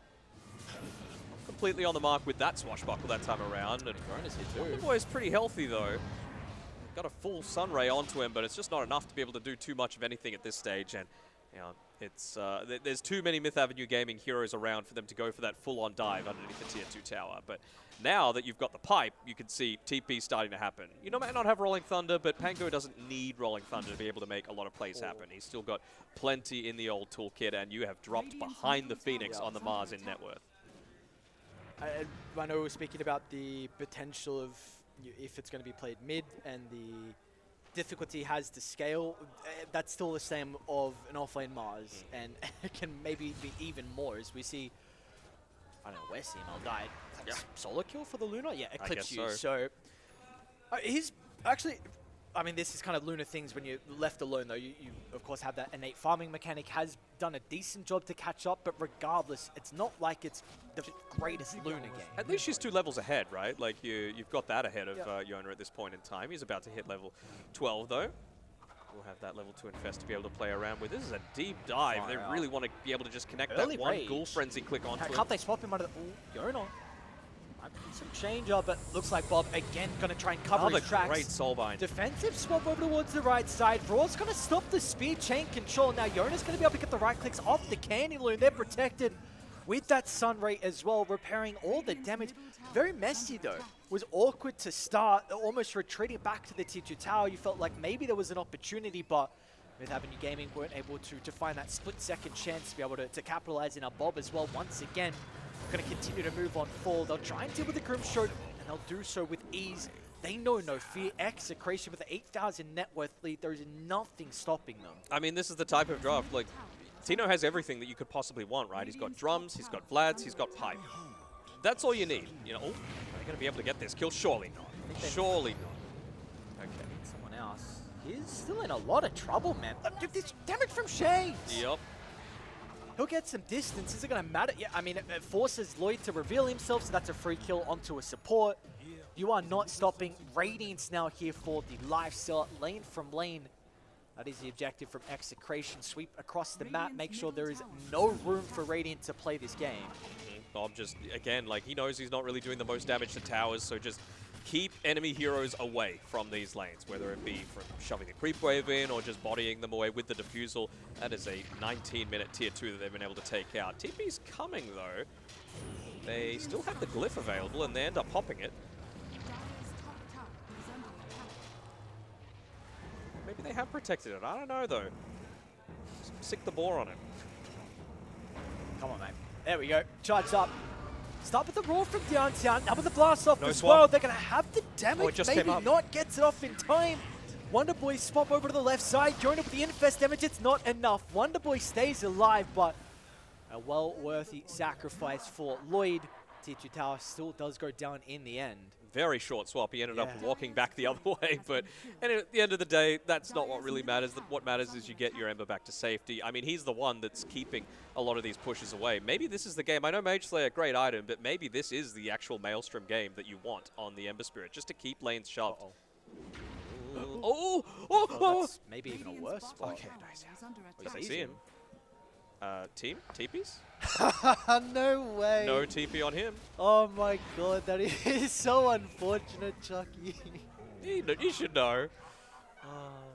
Completely on the mark with that swashbuckle that time around. And Wonder Boy's pretty healthy though. Got a full Sunray onto him, but it's just not enough to be able to do too much of anything at this stage. And you know, it's there's too many Myth Avenue Gaming heroes around for them to go for that full-on dive underneath the Tier 2 tower. But now that you've got the pipe, you can see TP starting to happen. You might not have Rolling Thunder, but Pango doesn't need Rolling Thunder to be able to make a lot of plays happen. He's still got plenty in the old toolkit, and you have dropped behind the Phoenix on the Mars in net worth.
I know we were speaking about the potential of if it's going to be played mid and the difficulty has to scale. That's still the same of an offlane Mars, and it can maybe be even more as we see. I don't know where CML died. Solo kill for the Luna? Yeah, Eclipse you. So he's actually, I mean, this is kind of Luna things when you're left alone, though. You of course, have that innate farming mechanic, has done a decent job to catch up, but regardless, it's not like it's the greatest Luna game.
At least she's 2 levels ahead, right? Like, you've got that ahead of Yona at this point in time. He's about to hit level 12, though. We'll have that level 2 infest to be able to play around with. This is a deep dive. They really want to be able to just connect
Early
that one
rage.
Ghoul Frenzy click onto him.
Can't they swap him out of the... Yona. Some change up, but looks like Bob again going to try and cover his tracks.
Great Soulbind.
Defensive swap over towards the right side. Raw's going to stop the speed chain control. Now Yona's going to be able to get the right clicks off the Candy Balloon. They're protected with that Sunray as well, repairing all the damage. Very messy though. Was awkward to start, almost retreating back to the Tier 2 tower. You felt like maybe there was an opportunity, but Myth Avenue Gaming weren't able to find that split-second chance to be able to capitalize in our Bob as well. Once again, going to continue to move on forward. They'll try and deal with the Grimstroke, and they'll do so with ease. They know no fear. Execration with the 8,000 net worth lead. There is nothing stopping them.
I mean, this is the type of draft. Like, Tino has everything that you could possibly want, right? He's got drums, he's got Vlads, he's got pipe. That's all you need. You know, are they going to be able to get this kill? Surely not. Surely not. Okay.
Someone else. He's still in a lot of trouble, man. Look, this damage from Shades.
Yep.
He'll get some distance. Is it going to matter? Yeah, I mean, it forces Lloyd to reveal himself, so that's a free kill onto a support. You are not stopping. Radiance now here for the lifesteal, lane from lane. That is the objective from Execration. Sweep across the map, make sure there is no room for Radiant to play this game.
Bob just, again, like, he knows he's not really doing the most damage to towers, so just keep enemy heroes away from these lanes, whether it be from shoving the creep wave in or just bodying them away with the defusal. That is a 19-minute tier 2 that they've been able to take out. TP's coming, though. They still have the glyph available, and they end up popping it. Maybe they have protected it. I don't know, though. Sick the bore on it.
Come on, mate. There we go. Charged up. Start with the roar from downtown. Now with the blast off
No
as
swap.
well. They're going to have the damage.
Oh, it just
maybe
came up.
not. Gets it off in time. Wonderboy swap over to the left side. Join up with the infest damage. It's not enough. Wonderboy stays alive, but a well-worthy sacrifice for Lloyd. Tier 2 tower still does go down in the end.
very short swap. He ended up walking back the other way, but at the end of the day, that's not what really matters. What matters is you get your Ember back to safety. I mean, he's the one that's keeping a lot of these pushes away. Maybe this is the game. I know Mage Slayer, great item, but maybe this is the actual Maelstrom game that you want on the Ember Spirit, just to keep lanes shoved.
That's maybe even a worse spot.
Okay, nice. I see him. Team? TPs?
No way.
No TP on him.
Oh my god, that is so unfortunate, Chucky.
You should know.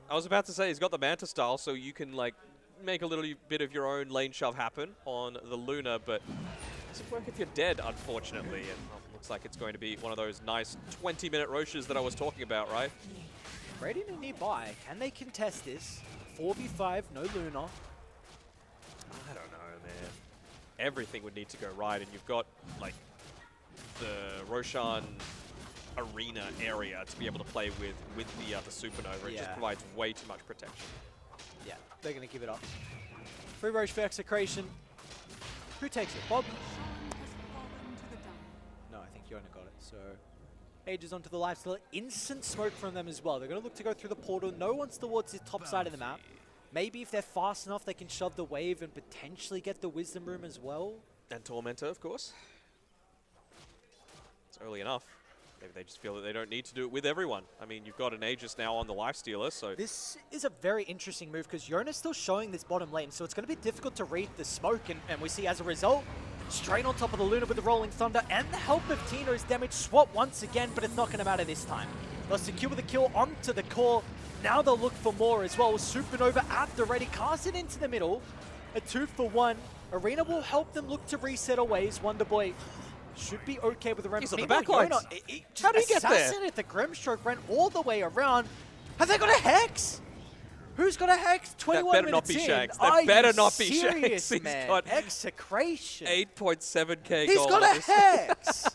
I was about to say, he's got the Manta style, so you can like make a little bit of your own lane shove happen on the Luna, but it doesn't work if you're dead, unfortunately. And looks like it's going to be one of those nice 20-minute Roches that I was talking about, right?
Ready to nearby. Can they contest this? 4v5, no Luna.
I don't know, man. Everything would need to go right, and you've got like the Roshan arena area to be able to play with the Supernova. It just provides way too much protection.
Yeah, they're going to give it up. Free Roche for Execration. Who takes it? Bob? No, I think Yona got it. So Ages onto the lifesteal. Instant smoke from them as well. They're going to look to go through the portal. No one's towards the top side of the map. Maybe if they're fast enough, they can shove the wave and potentially get the Wisdom Room as well.
And Tormentor, of course. It's early enough. Maybe they just feel that they don't need to do it with everyone. I mean, you've got an Aegis now on the Lifestealer, so...
This is a very interesting move because Yona's still showing this bottom lane, so it's going to be difficult to read the smoke, and we see as a result, straight on top of the Luna with the Rolling Thunder and the help of Tino's damage swap once again, but it's not going to matter this time. They'll secure the kill onto the core. Now they'll look for more as well. Supernova at the ready, cast it into the middle. A 2-for-1. Arena will help them look to reset aways. Wonderboy should be okay with the rem.
He's on the backlines.
How did he get there? The Grimstroke ran all the way around. Have they got a Hex? Who's got a Hex? 21 minutes in.
That better not be Shax. That better not be
serious,
Shax. He's
man?
got
Execration.
8.7k
He's
gold.
got a Hex.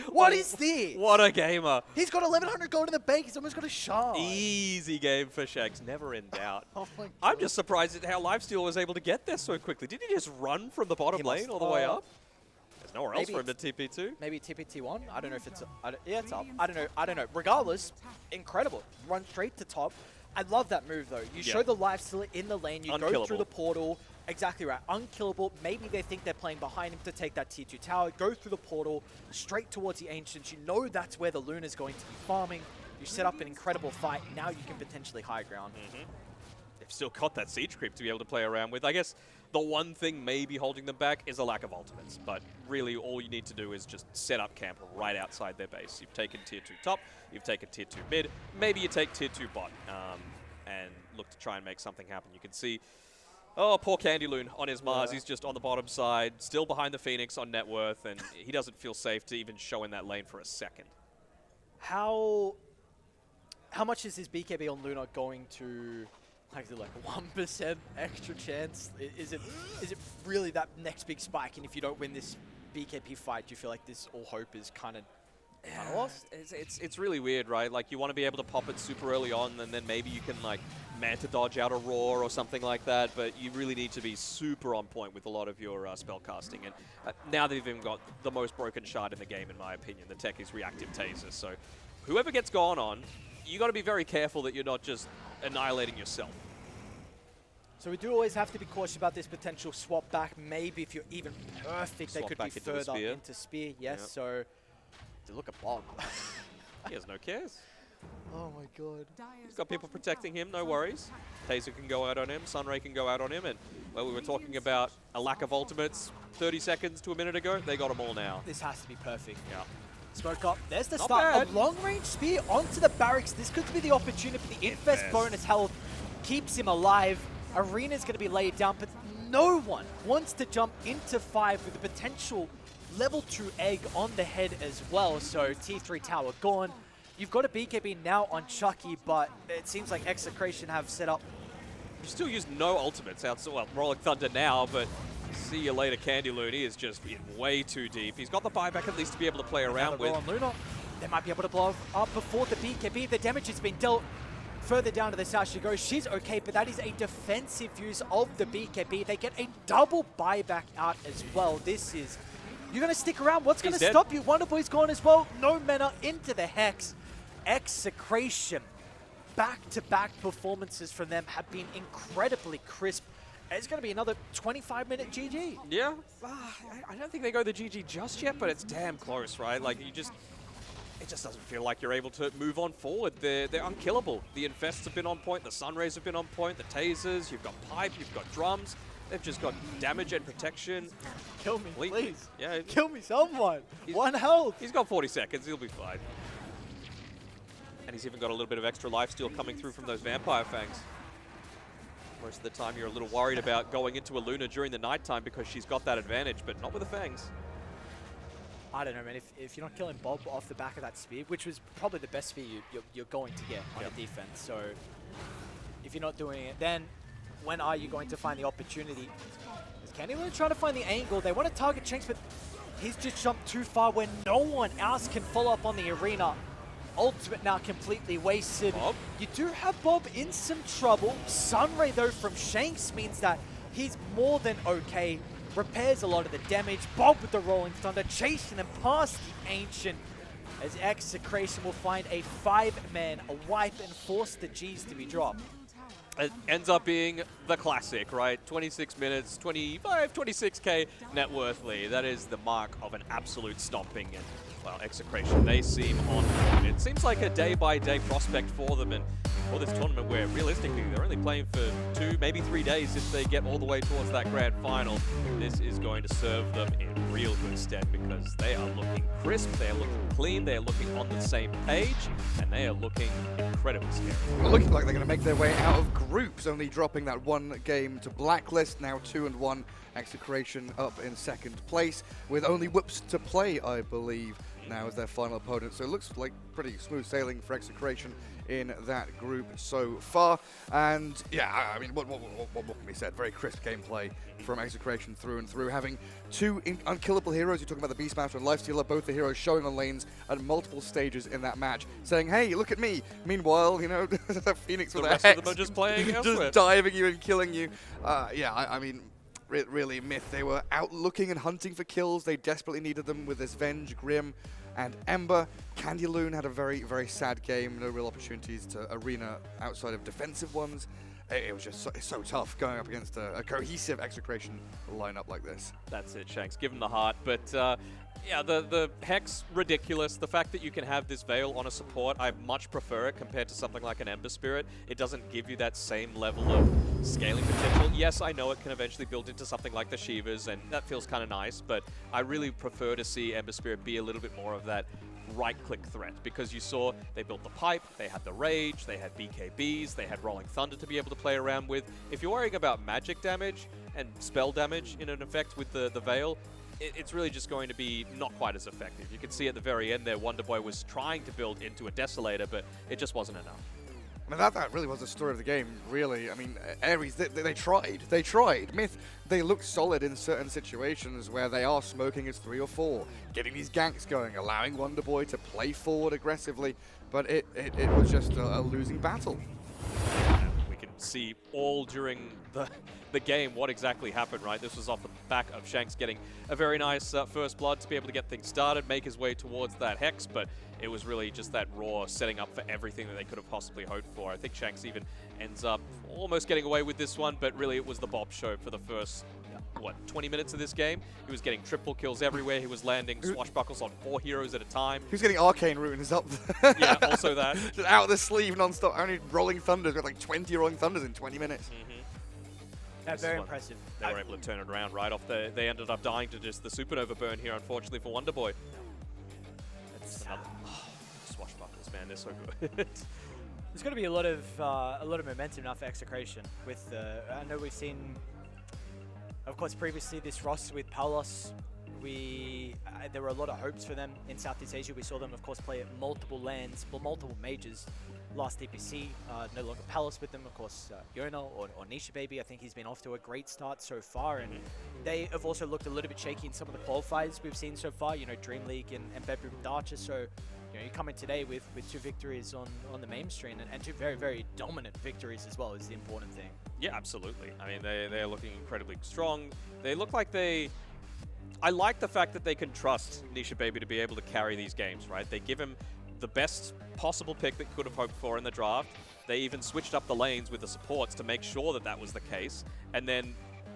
What is this?
What a gamer.
He's got 1,100 gold in the bank. He's almost got a shard.
Easy game for Shax, never in doubt.
Oh my God.
I'm just surprised at how Lifesteal was able to get there so quickly. Did he just run from the bottom lane all the way up? There's nowhere else for him to TP2.
Maybe TPT1? I don't know if it's... yeah, it's up. I don't know. Regardless, incredible. Run straight to top. I love that move, though. You show the Lifestealer in the lane. You go through the portal. Exactly right. Unkillable. Maybe they think they're playing behind him to take that tier 2 tower. Go through the portal, straight towards the Ancients. You know that's where the Luna's going to be farming. You set up an incredible fight. Now you can potentially high ground.
They've still got that siege creep to be able to play around with. I guess the one thing maybe holding them back is a lack of ultimates. But really all you need to do is just set up camp right outside their base. You've taken tier 2 top. You've taken tier 2 mid. Maybe you take tier 2 bot and look to try and make something happen. You can see... Oh, poor Candyloon on his Mars. He's just on the bottom side, still behind the Phoenix on net worth, and he doesn't feel safe to even show in that lane for a second.
How much is this BKB on Luna going to, like 1% extra chance? Is it really that next big spike? And if you don't win this BKB fight, do you feel like this all hope is kind of lost?
It's really weird, right? Like you want to be able to pop it super early on, and then maybe you can like Manta dodge out a Roar or something like that, but you really need to be super on point with a lot of your spell casting. And now they've even got the most broken shard in the game, in my opinion. The tech is reactive taser, so whoever gets gone on, you got to be very careful that you're not just annihilating yourself.
So we do always have to be cautious about this potential swap back. Maybe if you're even perfect, they could be further into Spear. Yes, so to look at Bob.
He has no cares.
Oh my God.
He's got people protecting him, no worries. Taser can go out on him, Sunray can go out on him, and well, we were talking about a lack of ultimates 30 seconds to a minute ago. They got them all now.
This has to be perfect.
Yeah.
Smoke up. There's the
Not
start.
bad.
A long-range spear onto the barracks. This could be the opportunity. The Infest bonus health keeps him alive. Arena's going to be laid down, but no one wants to jump into 5 with the potential level 2 egg on the head as well. So T3 tower gone. You've got a BKB now on Chucky, but it seems like Execration have set up.
You still use no ultimates outside, well, Rolling Thunder now, but see you later, Candyloon. He is just in way too deep. He's got the buyback at least to be able to play around with.
On Luna. They might be able to blow up before the BKB. The damage has been dealt. Further down to the south she goes. She's okay, but that is a defensive use of the BKB. They get a double buyback out as well. This is You're going to stick around. What's going to
He's dead.
stop you? Wonderboy's gone as well. No mana into the Hex. Execration. Back-to-back performances from them have been incredibly crisp. It's going to be another 25-minute GG.
Yeah, I don't think they go the GG just yet, but it's damn close, right? Like, it just doesn't feel like you're able to move on forward. They're unkillable. The Infests have been on point, the Sunrays have been on point, the Tasers, you've got Pipe, you've got Drums. They've just got damage and protection.
Kill me, please.
Yeah.
Kill me, someone. 1 health.
He's got 40 seconds, he'll be fine. And he's even got a little bit of extra lifesteal coming through from those Vampire Fangs. Most of the time you're a little worried about going into a Luna during the nighttime because she's got that advantage, but not with the Fangs.
I don't know, man. If you're not killing Bob off the back of that spear, which was probably the best spear you're going to get on a defense, so if you're not doing it, then when are you going to find the opportunity? Is Kenny really trying to find the angle? They want to target Shanks, but he's just jumped too far where no one else can follow up on the arena. Ultimate now completely wasted.
Bob?
You do have Bob in some trouble. Sunray, though, from Shanks means that he's more than okay. Repairs a lot of the damage. Bob with the Rolling Thunder, chasing them past the Ancient. As Execration will find a 5-man wipe and force the Gs to be dropped.
It ends up being the classic, right? 26 minutes, 25, 26k net worthly. That is the mark of an absolute stomping. And, well, Execration, they seem on point. It seems like a day-by-day prospect for them and for this tournament where, realistically, they're only playing for 2, maybe 3 days if they get all the way towards that grand final. This is going to serve them in real good stead because they are looking crisp, they are looking clean, they are looking on the same page, and they are looking incredibly scary.
Looking like they're going to make their way out of groups, only dropping that 1 game to Blacklist, now 2-1. Execration up in 2nd place with only Whoops to play, I believe, now as their final opponent. So it looks like pretty smooth sailing for Execration in that group so far. And yeah, I mean, what can be said? Very crisp gameplay from Execration through and through. Having 2 unkillable heroes, you're talking about the Beastmaster and Lifestealer, both the heroes showing on lanes at multiple stages in that match, saying, hey, look at me. Meanwhile, you know, Phoenix with
The
a
rest
Hex
of them are just playing elsewhere.
just diving you and killing you. Yeah, I mean, really Myth. They were out looking and hunting for kills. They desperately needed them with this Venge, Grim, and Ember. Candy Loon had a very, very sad game. No real opportunities to arena outside of defensive ones. It was just so tough going up against a cohesive Execration lineup like this.
That's it, Shanks. Give him the heart. But yeah, the Hex, ridiculous. The fact that you can have this Veil on a support, I much prefer it compared to something like an Ember Spirit. It doesn't give you that same level of scaling potential. Yes, I know it can eventually build into something like the Shivas, and that feels kind of nice, but I really prefer to see Ember Spirit be a little bit more of that right-click threat, because you saw they built the Pipe, they had the Rage, they had BKBs, they had Rolling Thunder to be able to play around with. If you're worrying about magic damage and spell damage in an effect with the Veil, it's really just going to be not quite as effective. You can see at the very end there, Wonderboy was trying to build into a Desolator, but it just wasn't enough.
I mean, that really was the story of the game, really. I mean, Ares, they tried. Myth, they look solid in certain situations where they are smoking as 3 or 4, getting these ganks going, allowing Wonderboy to play forward aggressively, but it was just a losing battle.
We can see all during the game what exactly happened, right? This was off the back of Shanks getting a very nice first blood to be able to get things started, make his way towards that Hex, but it was really just that Raw setting up for everything that they could have possibly hoped for. I think Shanks even ends up almost getting away with this one, but really it was the Bob show for the first, 20 minutes of this game. He was getting triple kills everywhere. He was landing swashbuckles on 4 heroes at a time.
He was getting Arcane Runes up.
Yeah, also that.
Just out of the sleeve non-stop. Only Rolling Thunders, got like 20 Rolling Thunders in 20 minutes.
That's very impressive.
They were able to turn it around right off. They ended up dying to just the supernova burn here, unfortunately, for Wonderboy. That's another swashbuckles, man. They're so good.
There's going to be a lot of momentum now for Execration. With I know we've seen, of course, previously this roster with Palos. There were a lot of hopes for them in Southeast Asia. We saw them, of course, play at multiple lands, well, multiple majors. Last DPC, no longer Palace with them, of course, Yona or Nisha Baby. I think he's been off to a great start so far, and they have also looked a little bit shaky in some of the qualifiers we've seen so far, Dream League and Bedroom Darcher. So, you come in today with 2 victories on the mainstream and 2 very, very dominant victories as well is the important thing.
Yeah, absolutely. I mean, they are looking incredibly strong. They look like they I like the fact that they can trust Nisha Baby to be able to carry these games, right? They give him the best possible pick that could have hoped for in the draft. They even switched up the lanes with the supports to make sure that that was the case. And then,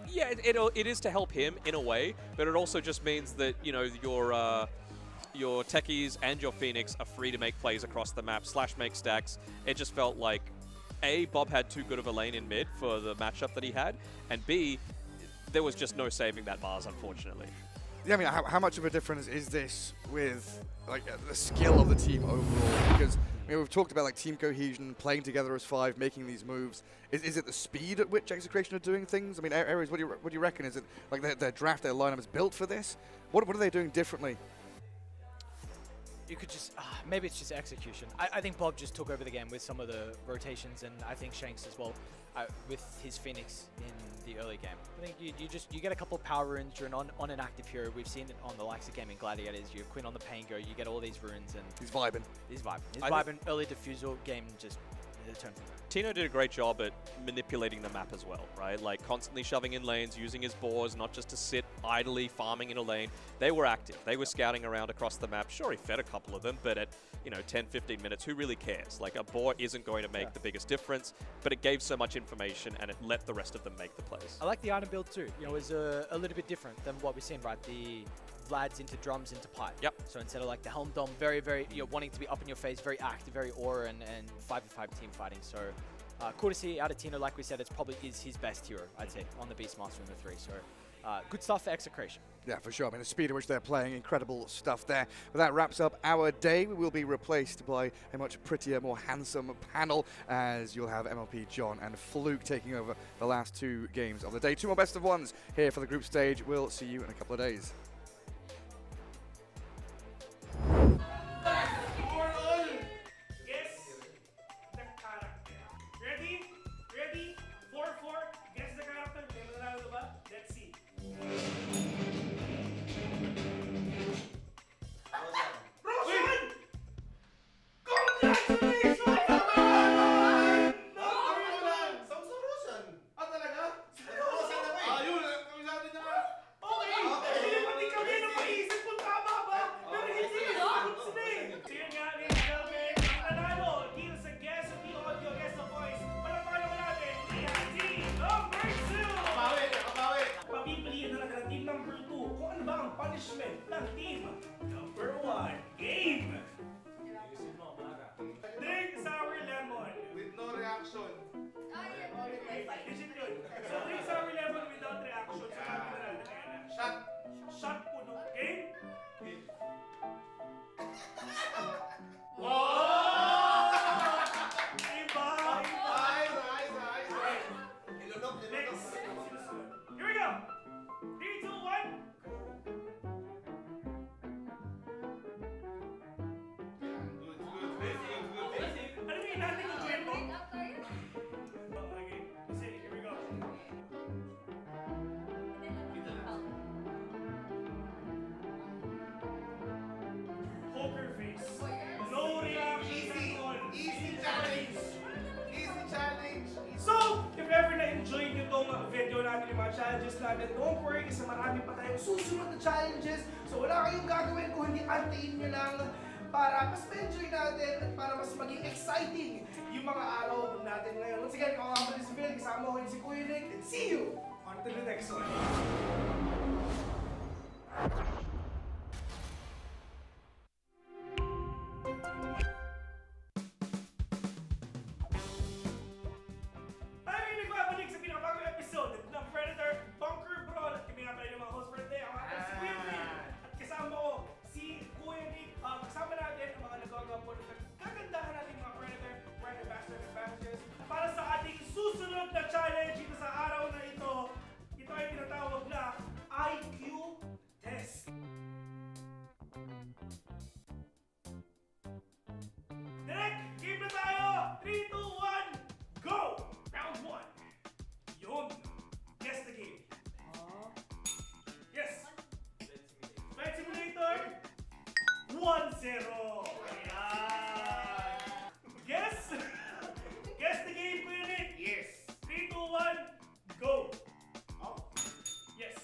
yeah, it is to help him in a way, but it also just means that, you know, your techies and your Phoenix are free to make plays across the map, / make stacks. It just felt like, A, Bob had too good of a lane in mid for the matchup that he had, and B, there was just no saving that Mars, unfortunately.
Yeah, I mean, how much of a difference is this with like the skill of the team overall? Because I mean, we've talked about like team cohesion, playing together as 5, making these moves. Is it the speed at which Execration are doing things? I mean, Aries, what do you reckon? Is it like their draft, their lineup is built for this? What are they doing differently?
You could just, maybe it's just execution. I think Bob just took over the game with some of the rotations, and I think Shanks as well with his Phoenix in the early game. I think you get a couple of power runes, you're on an active hero. We've seen it on the likes of Gaming Gladiators. You Quinn on the Pain Go, you get all these runes, and
he's vibing.
He's vibing. Early diffusal game just turn from that.
Tino did a great job at manipulating the map as well, right? Like constantly shoving in lanes, using his boars, not just to sit idly farming in a lane. They were active. They were scouting around across the map. Sure, he fed a couple of them, but at 10, 15 minutes, who really cares? Like a boar isn't going to make the biggest difference, but it gave so much information and it let the rest of them make the plays.
I like the item build too. You know, it's a little bit different than what we've seen, right? The Vlad's into drums, into pipe.
Yep.
So instead of like the Helm Dom, very, very, wanting to be up in your face, very active, very aura, and 5v5 team fighting. So cool to see out of Tino. Like we said, it's probably his best hero, I'd say, on the Beastmaster in the 3. So good stuff for Execration.
Yeah, for sure. I mean, the speed at which they're playing, incredible stuff there. But that wraps up our day. We will be replaced by a much prettier, more handsome panel, as you'll have MLP John and Fluke taking over the last 2 games of the day. 2 more best of ones here for the group stage. We'll see you in a couple of days.
Ready? 4-4. Guess the character. Let's see. Roshan! Congratulations!
Samsung Roshan. Talaga? Roshan na ba eh? Yun, kami sabi na.
Okay! Hindi pati kami napaisip kung tama ba? Pero hindi sila sila eh. So yun nga, ladies and gentlemen, ang nanalo dito sa Guess of the Audio, Guess the Voice. Palapala naman natin, team number 2! Papipiliin na natin ang team number 2 kung ano ba ang punishment ng team number 1. Game! Drink sour lemon.
With no reaction.
Legit yun. So drink sour lemon without reaction. So sabi na natin, ayan na.
Shot.
Shot po no. Game? Iba! Next. Here we go. 3, 2, 1. Ano yung natin yung join mo? Okay. Kasi, here we go. Poker face. No reaction at all.
Easy challenge. Easy challenge.
So, if ever na-enjoy nyo tong video natin, yung mga challenges natin, don't worry kasi marami pa tayong susunod na challenges. So, wala kayong gagawin kung hindi antayin nyo lang para mas ma-enjoy natin at para mas maging exciting yung mga araw natin ngayon. Once again, ako nga si Phil, kasama ko si Kuya Nick, and see you on to the next one. Tayo nagbabalik sa pinakabagong episode ng Predator Bunker Brawl. At kami nga pala yung mga host for today. Ako nga pala si Kuya Nick. At kasama ko si Kuya Nick. Kasama natin ang mga nagagawa po ng kagandahan natin mga Predator Bastard Advantages para sa ating susunod na challenge dito sa araw na ito. Ito ay tinatawag na IQ Test. Direct, game na tayo! 3, 2, 1, go! Round 1. Yun. Guess the game. Yes. Flight Simulator. 1-0. Ayan. Guess. Guess the game, Kuya Nick. Yes. 3, 2, 1, go. Yes.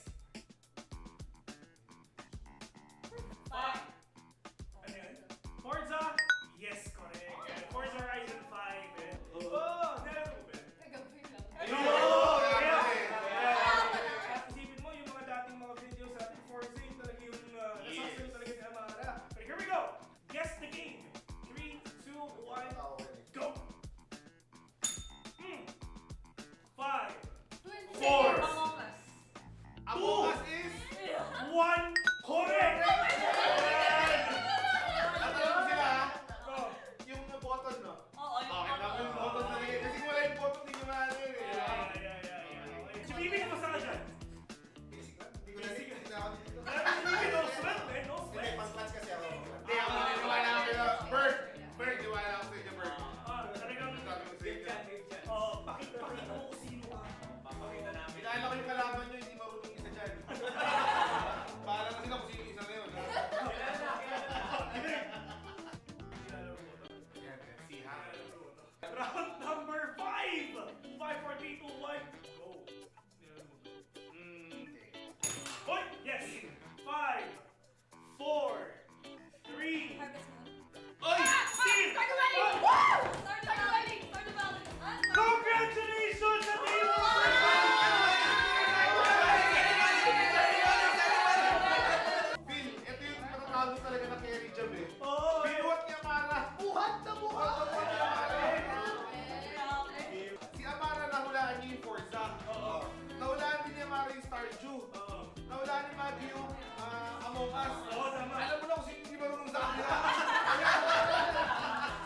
tumaas.
Oo, tama.
Alam mo na kung sino hindi marunong sa kanila.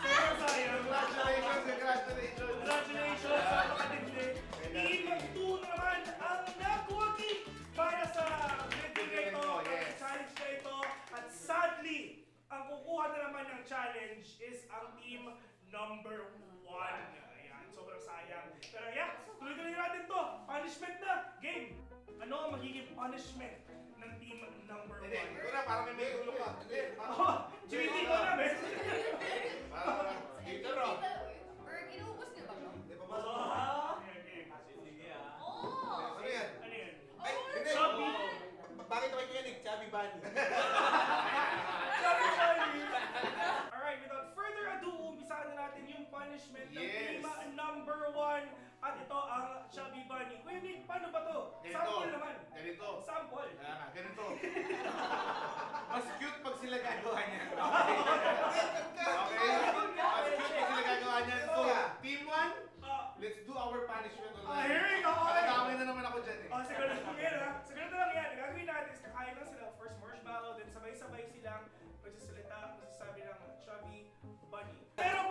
Sobrang sayang.
Congratulations.
Congratulations sa makatindi. Team 2 naman ang nakuwagi para sa meeting na ito,
Yes.
challenge na ito. At sadly, ang kukuha na naman ng challenge is ang team number 1. Ayan, sobrang sayang. Pero yeah, tuloy-tuloy natin to. Punishment na. Game. Ano ang magiging punishment ng team number 1?
Hindi, ito na, parang may ulo ka. Hindi,
Oh, hindi ko na, men.
parang dito ro.
Or inuubos niyo ba ito?
Hindi, papasok.
Oh!
Ano yan?
Ano yan?
Ay,
Hindi.
Chubby.
Bakit naman yan eh? Chubby Bunny.
Alright, without further ado, umpisahan na natin yung punishment ng
Yes.
team number 1. At ito ang Chubby Bunny. Kuya Nick, paano ba to?
Ganito.
Sample naman.
Ganito.
Sample.
Kaya nga, ganito. Mas cute pag sila gagawa niya. Okay? Mas cute pag sila gagawa niya. So, team 1, let's do our punishment already.
Here we go.
Nakadamay na naman ako dyan eh.
Oh, siguro lang yan ha. Siguro lang yan. Ang gagawin natin is kakain lang sila. First marshmallow, then sabay-sabay silang magsasalita, magsasabi ng Chubby Bunny. Pero,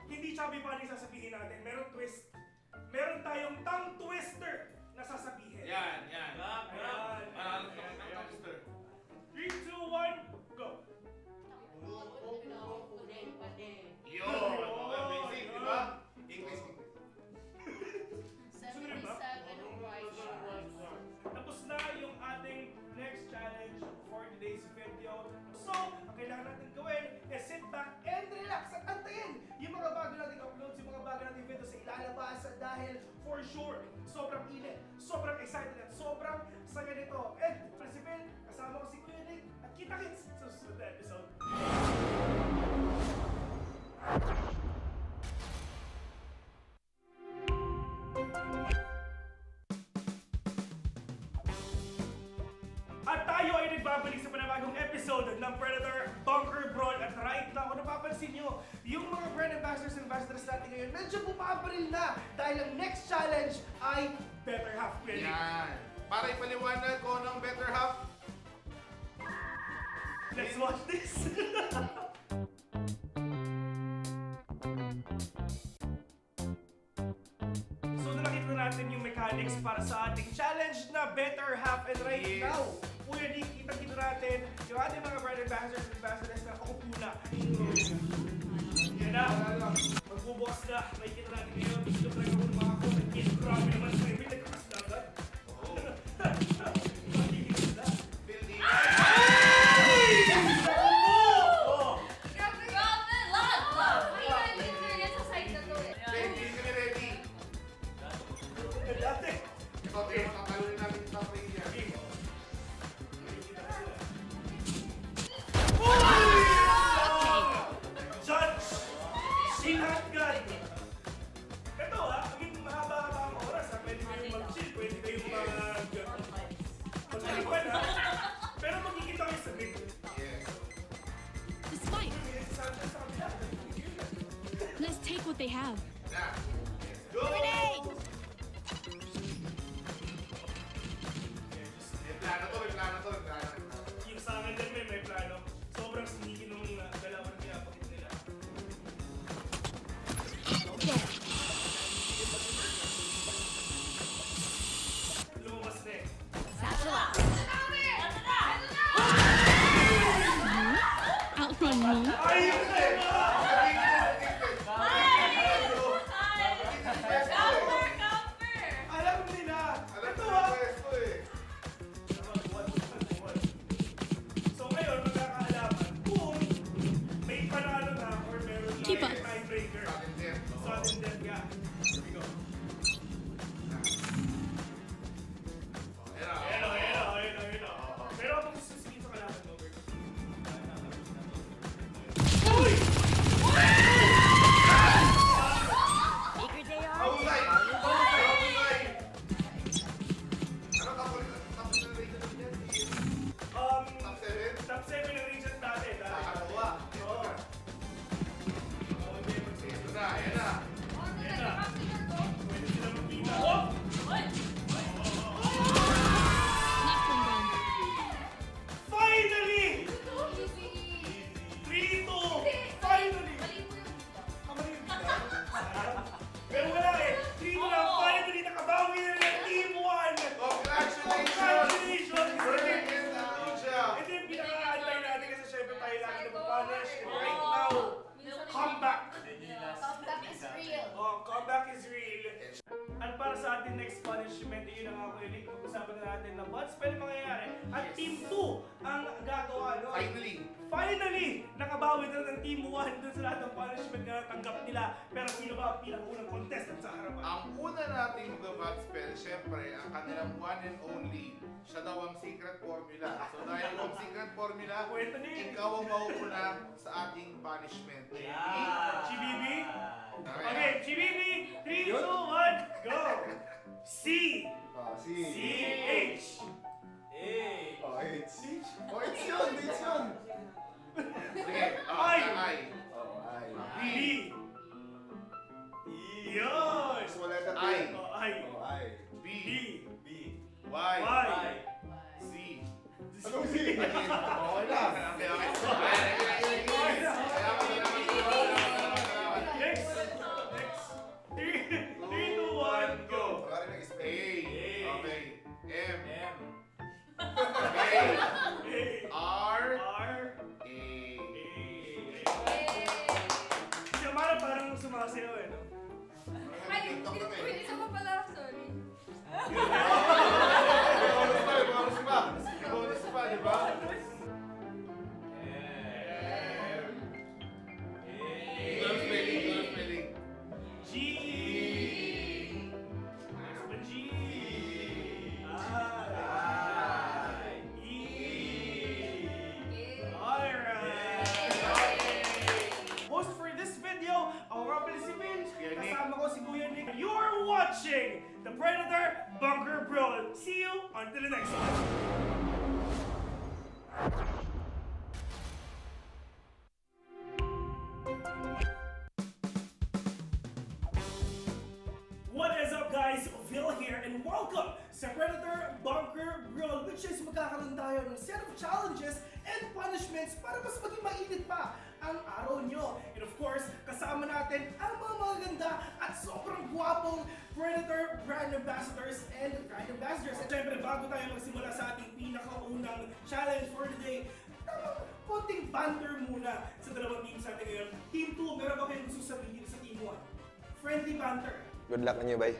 hindi Chubby Bunny sasabihin natin. Meron twist. Meron tayong tongue twister na sasabihin.
Yan.
Ayan.
Ayan.
3, 2, 1, go!
Yun. Basic, di ba? English.
Tapos na yung ating next challenge for today's video. So, ang kailangan natin gawin is sit back and relax at antayin yung mga bago nating uploads, yung mga bago nating video sa ilalabas dahil for sure, sobrang init, sobrang excited at sobrang saya nito. And, si Phil, kasama ko si Kuya Nick at kita-kits sa susunod na episode. At tayo ay nagbabalik sa panibagong episode ng Predator Bunker Brawl. At right now, kung napapansin nyo, yung mga brand ambassadors and ambassadors natin ngayon, medyo bumabaril na dahil ang next challenge ay Better Half Winning.
Yan. Para ipaliwanag ko ng better half.
Let's watch this! So nakita natin yung mechanics para sa ating challenge na Better Half. And right
Yes.
now, Kuya Nick, kita natin yung ating mga brand ambassadors and ambassadors na kaupo na. Yan na. Magbubukas na. May kita natin ngayon. Gusto ko lang ako mga comment. Grabe naman sa ibig. Nagkakas na agad. Magiging na.
Building.
Grabe! Lag! Ay, internet sa site na to eh.
Ready, kami ready.
Dati.
Ito, tatalunin natin yung top 3 yan.
Judge! Sinatgan! Ito I mean, mahaba-haba ang oras ha. Pwede kayong mag-chill, pwede kayong mag-alipan ha. Pero magkikita kayo sa big.
Yes.
This fight. Let's take what they have.
Na. Go! May plano to.
Yung sa akin din may plano. Sobrang sneaky nung galawan na pinapakit nila. Lumabas na eh.
Satchel out.
Grabe! Ano na?
Outrun me.
Ayun na yun! Alam nila! Ito ha! So ngayon, magkakaalaman kung may panalo na or meron na
Keep up.
tiebreaker. Sudden death, yeah. Here we go. Ayun na. Pero kung susunod sa kalaban mo, Bert. Uy!
Bigger they are.
Hawlay! Ano tapos na rin natin yan? Top 7?
Top 7 ang region natin.
Nakakalawa.
Oo.
Ito na, yan na.
Oh,
na bad spell mangyayari. At Team 2 ang gagawa nun. Finally, nakabawi na ng Team 1 dun sa lahat ng punishment na natanggap nila. Pero sino ba ang pinakaunang contestant sa harapan?
Ang una nating mag-bad spell, syempre, ang kanilang one and only, siya daw ang secret formula. So dahil ang secret formula, ikaw ang mauuna sa ating punishment.
GBB? Okay, GBB, 3, 2, 1, go! C. C-H.
It's yun!
Sige, I.
B. Yun!
Wala ka
I.
I.
B.
B.
Y.
Y.
Z.
Anong Z? Okay na.
Next. 3, 2, 1, go!
A. Okay. M. R. A.
Si Amara parang sumasayaw eh, no?
Ay, hindi isa pa pala. Sorry.
Bonus pa, di ba? Spelling.
G. Next one, G. I. E. Alright. Host for this video, ako nga pala si Vince. Kasama ko si Kuya Nick. You are watching the Predator Bunker Brawl. See you until the next one. What is up guys? Phil here and welcome sa Predator Bunker Brawl, which is magkakaroon tayo ng set of challenges and punishments para mas maging mainit pa ang araw nyo. And of course, kasama natin ang mga magaganda at sobrang gwapong Predator brand ambassadors and brand ambassadors. At syempre, bago tayo magsimula sa ating pinakaunang challenge for today, konting banter muna sa dalawang teams natin ngayon. Team 2, meron ba kayong gusto sabihin sa Team 1? Friendly banter.
Good luck on you, bye.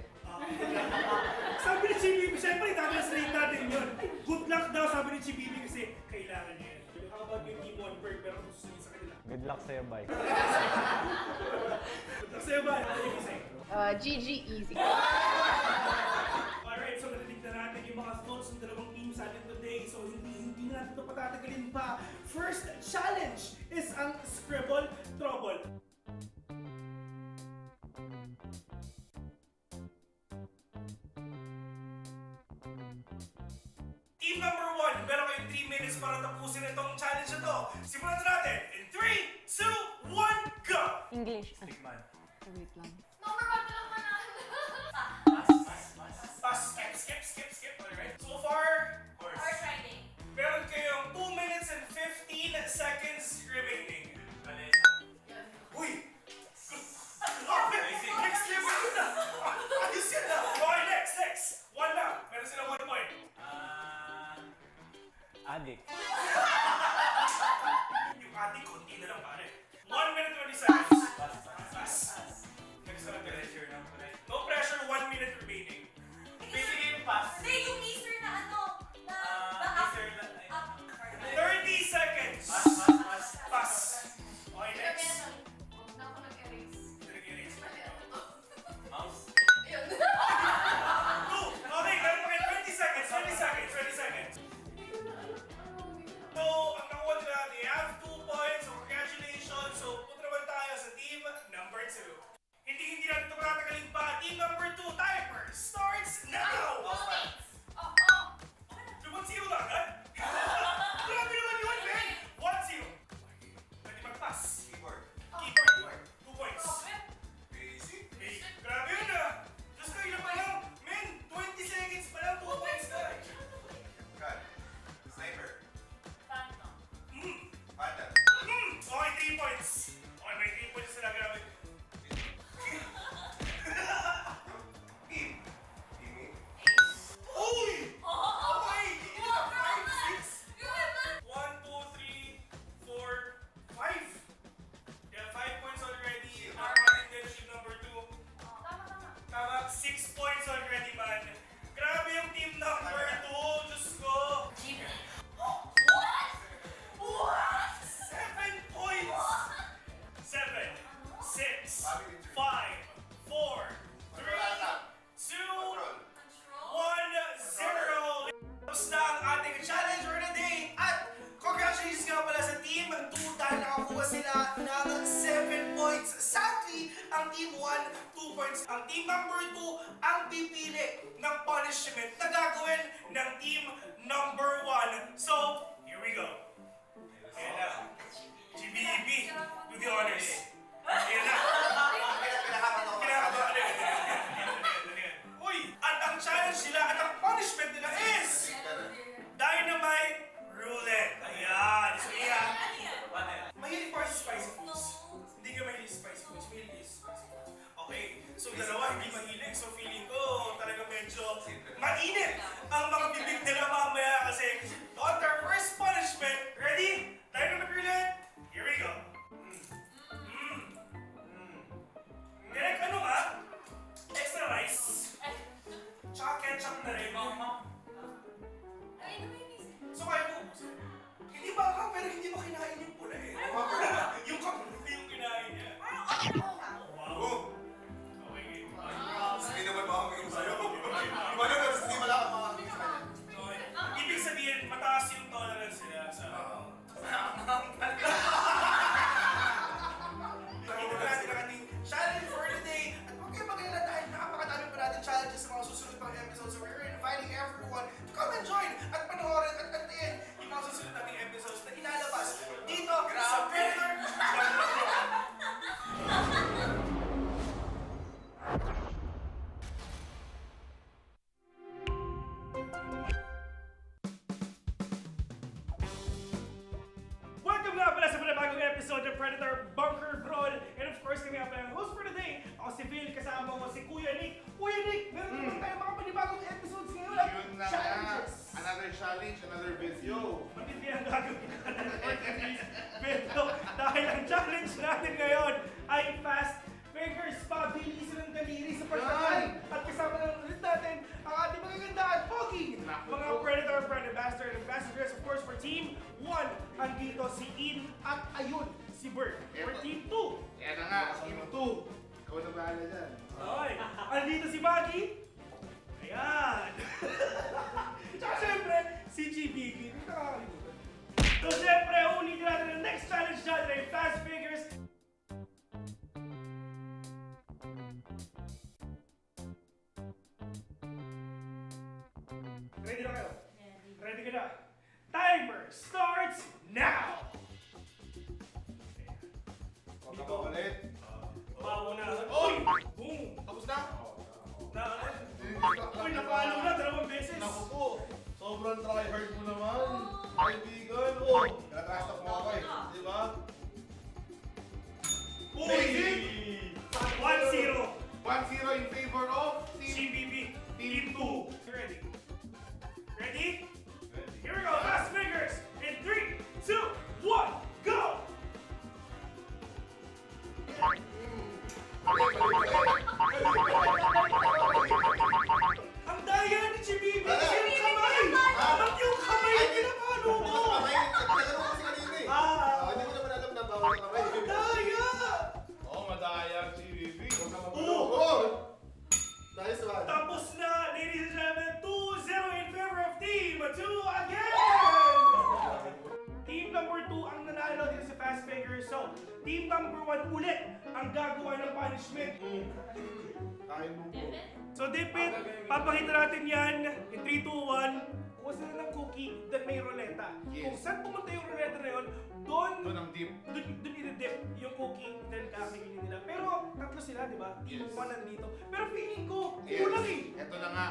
Sabi ni Chibibi, syempre i-translate natin yun. Good luck daw, sabi ni Chibibi kasi kailangan niya yan. How about yung Team 1 Berg, pero gusto niya sa kanila?
Good luck sa'yo, bye.
Good luck sa'yo ba? Ano yung isa?
GG easy.
Alright, so narinig na natin yung mga thoughts ng dalawang teams natin today. So hindi natin ito patatagalin pa. First challenge is ang Scribble Trouble. Team number 1, meron kayong 3 minutes para tapusin itong challenge na to. Simulan na natin in 3, 2, 1, go!
English.
Big man.
Wait lang.
Number 1 na lang manalo.
Skip. Alright. So far,
Horse riding.
meron kayong 2 minutes and 15 seconds remaining. Uy! Next level yun na! Ayos yun na! Okay, next! 1 na! Meron silang 1 point.
Adik.
Yung ating konti na lang pare. 1 minute 20 seconds. Pass. Next na lang. No pressure, 1 minute remaining. Basically, pass.
Hindi, yung Easter na ano. Na
30 seconds. Pass. Okay, next.
Huwag na ako nag-erase.
Nag-erase.
Ayun.
Okay, meron pa kayo 20 seconds. So, ang nakuha nila, they have 2 points. So, congratulations. So, punta naman tayo sa team number 2. Hindi natin ito matatagalin pa. Team number 2, timer starts now!
Oh,
2 points. Ang team number 2 ang pipili ng punishment na gagawin ng team number 1. So, here we go. Ayan na. GBEB, do the honors. Ayan na. Kinakabahan. Uy, at ang challenge nila at ang punishment nila is Dynamite Roulette. Ayan. So, yeah. Mahilig pa sa spicy foods. Hindi ka mahilig sa spicy foods. Mahilig ka sa spicy foods. Okay. So, dalawa hindi mahilig. So, feeling ko talaga medyo mainit ang mga bibig nila mamaya kasi on their first punishment. Ready? Dynamite Roulette. Here we go. Direk, ano nga? Extra rice. Tsaka ketchup na rin. So, kaya mo, hindi ba ka, pero hindi mo kinain yung pula eh. Yung kapula yung kinain niya. Wow. Okay.
Hindi naman makakagin sa'yo. Iba na kasi hindi malakad makakagin sa kanya.
Ibig sabihin, mataas yung tolerance nila sa... Nakita natin ang ating challenge for the day. At huwag kayo mag-alala dahil napakadami pa natin challenges sa mga susunod pang episodes. So we're inviting everyone to come and join at panoorin at antayin yung mga susunod nating episodes na ilalabas dito sa Predator. Welcome nga pala sa panibagong episode ng Predator Bunker Broad. And of course, kami nga pala ang host for today. Ako si Phil, kasama mo si Kuya Nick. Kuya Nick, meron naman tayo mga panibagong episodes ngayon at
Yun na nga.
challenges.
Another challenge, another video.
Matindi ang gagawin natin for today's video dahil ang challenge natin ngayon ay fast fingers, pabilisan ng daliri sa pagkakan. At kasama na ulit natin ang ating magagandaan, Pogi! Mga Predator, Brand Ambassador, and Ambassadors, of course, for Team 1, andito si In at ayun, si Bert. For Team 2,
Yan na nga, Team 2. Ikaw na bahala dyan.
okay, andito si Baggy. Ayan. Tsaka syempre, si GBB. Hindi nakakalimutan. So syempre, ulitin natin ang next challenge natin ay Fast Fingers. Ready na kayo? Ready ka na? Timer starts now!
Huwag ka makalit.
Bawo na. Uy! Boom!
Tapos na?
Uy, napalo na 2 beses.
Naku po, sobrang tryhard mo naman. Kaibigan, oh. Nag-trust mo ako eh. Di ba?
Uy! 1-0.
1-0 in favor of Team
GBB. Team 2. Ready? Ready? Here we go. Fast fingers. In 3, 2, 1, go! Ang daya ni GBB! Yung kamay! Ba't yung kamay yung pinapalo mo?
Kamay, nagtanong ko kasi kanina eh. Hindi ko naman alam na bawal ang kamay.
Ang daya!
Oh, madaya si BB.
Oh! Nice one.
Tapos na, ladies and gentlemen, 2-0 in favor of Team 2 again! Team number 2 ang nanalo dito sa Fast Fingers. So, Team number 1 ulit ang gagawa ng punishment.
Tayo mo po.
So, Dipit, papakita natin yan in 3, 2, 1. Kuha sila ng cookie, then may ruleta.
Yes.
Kung saan pumunta yung ruleta na yun, doon
ang dip.
Doon i-dip yung cookie, then kakinin nila. Pero tatlo sila, di ba? Team 1 nandito. Pero feeling ko, kulang eh.
Ito na nga.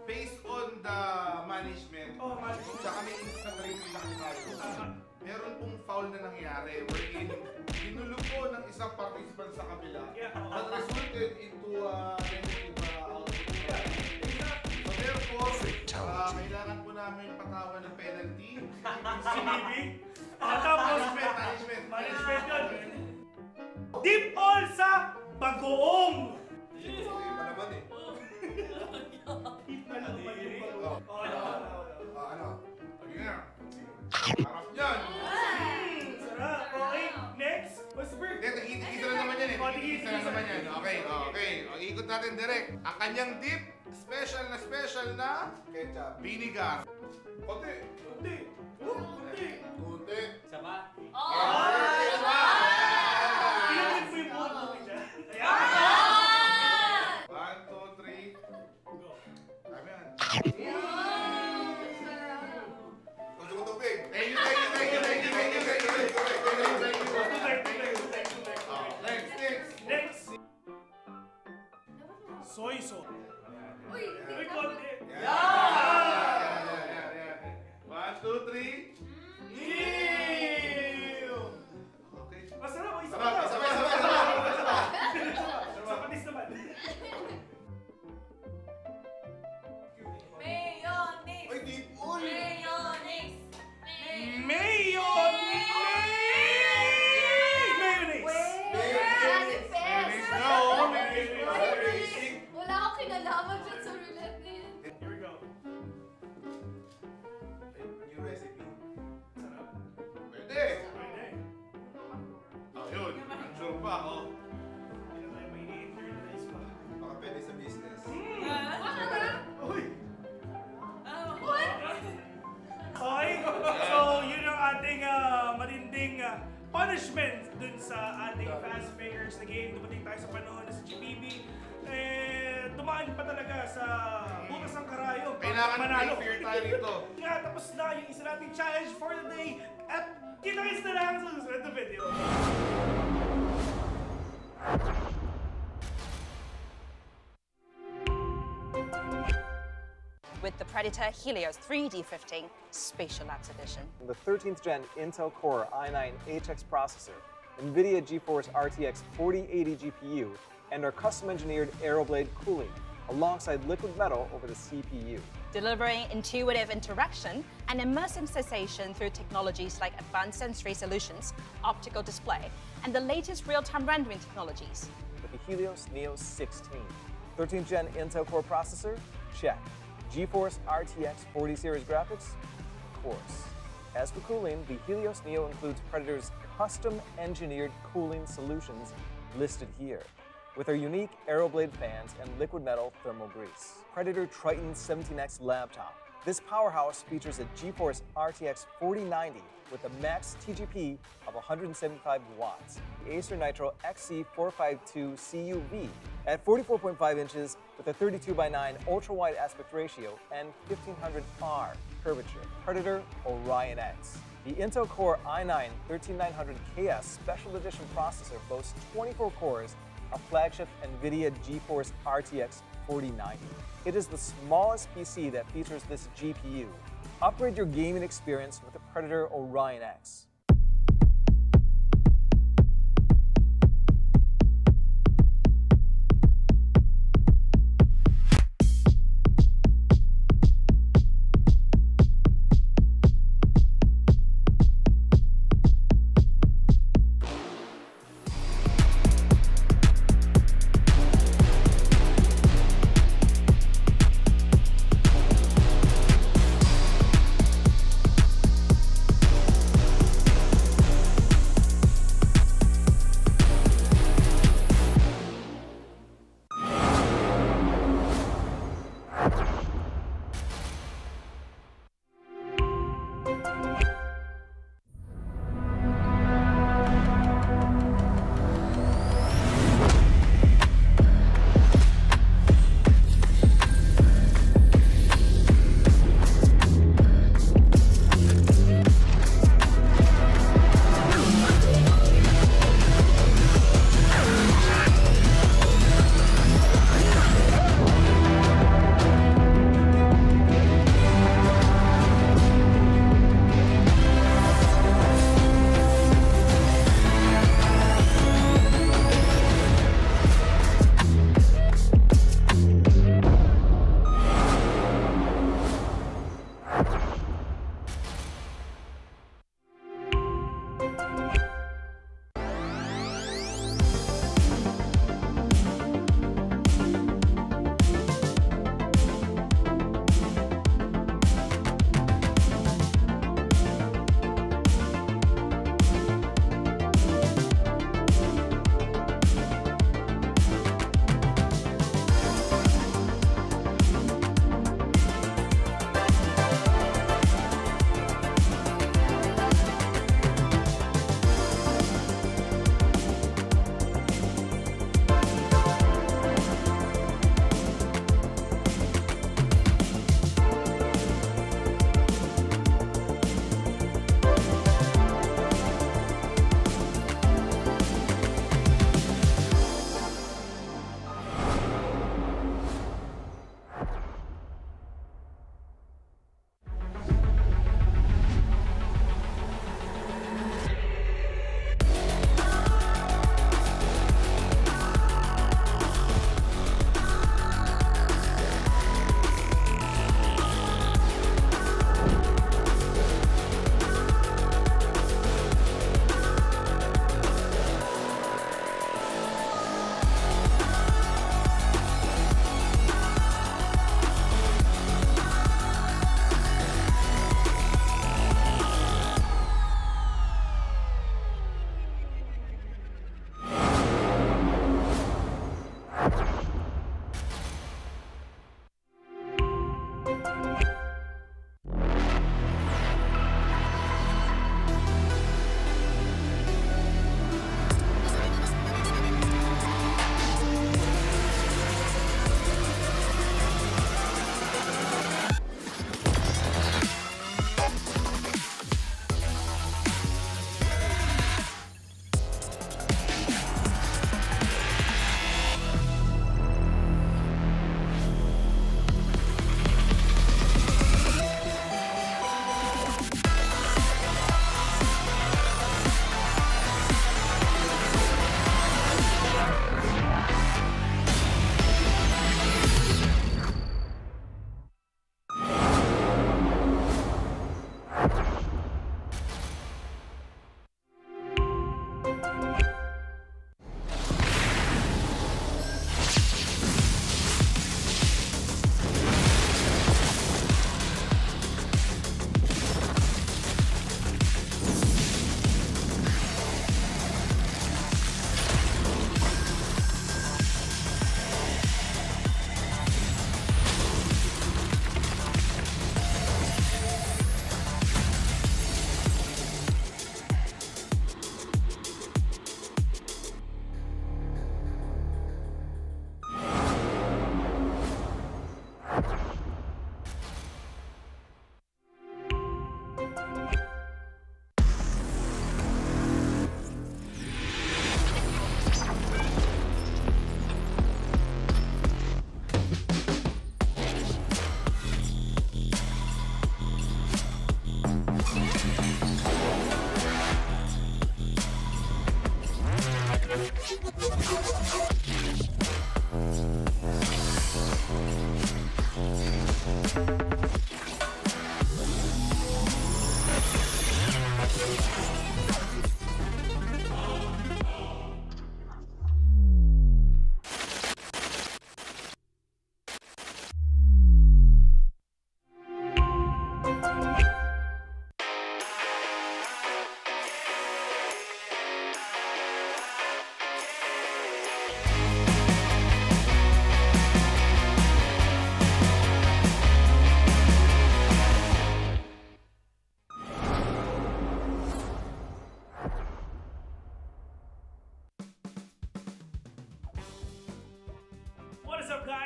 Based on the management,
Oh, management.
tsaka may instant review na tayo. Meron pong foul na nangyari wherein ginulo po ng isang participant sa kabila that resulted into negative output. So therefore, kailangan po namin patawan ng penalty.
Si Bibi. Tapos, management yun. Dip all sa bagoong.
Hindi pa naman eh.
Ano? Again. Harap yan.
Sarap. Okay, next. What's the bird?
Isa na naman yan eh. Isa na naman yan. Okay, okay. O, ikot natin direct. Ang kanyang dip, special na
Ketchup.
vinegar.
Konti.
Kunti. Kunti.
Konti.
Sama.
Pinagin mo yung buhok mo dyan. Ayan. Ew!
Okay.
Masarap, isa
Sarap,
pa.
sabay.
Sa patis naman.
Mayonnaise!
Ay, di po.
Mayonnaise!
Mayonnaise!
No, mayonnaise.
Wala akong kinalaman dyan sa roulette na yun.
Here we go.
New recipe.
Sarap.
Pwede.
Pwede.
Ayun, ang sure pa ako.
Hindi na tayo may-i-internalize pa.
Baka pwede sa business.
Uy!
What?
Okay, so yun ang ating matinding punishment dun sa ating fast players na game. Dumating tayo sa panahon na sa GPB. Dumaan pa talaga sa butas ng karayom.
Kailangan
manalo.
may fair tayo rito.
Nga, tapos na yung isa nating challenge for the day. At kita-kits na lang sa susunod na video.
With the Predator Helios 3D15 Spatial Labs Edition.
The 13th gen Intel Core i9 HX processor, NVIDIA GeForce RTX 4080 GPU, and our custom-engineered Aeroblade cooling, alongside liquid metal over the CPU.
Delivering intuitive interaction and immersive sensation through technologies like advanced sensory solutions, optical display, and the latest real-time rendering technologies.
With the Helios Neo 16. 13th gen Intel Core processor? Check. GeForce RTX 40 series graphics? Of course. As for cooling, the Helios Neo includes Predator's custom-engineered cooling solutions listed here, with our unique Aeroblade fans and liquid metal thermal grease. Predator Triton 17X laptop. This powerhouse features a GeForce RTX 4090 with a max TGP of 175 watts. The Acer Nitro XC452 CUV at 44.5 inches with a 32:9 ultra-wide aspect ratio and 1500R curvature. Predator Orion X. The Intel Core i9 13900KS Special Edition processor boasts 24 cores, a flagship NVIDIA GeForce RTX 4090. It is the smallest PC that features this GPU. Upgrade your gaming experience with the Predator Orion X.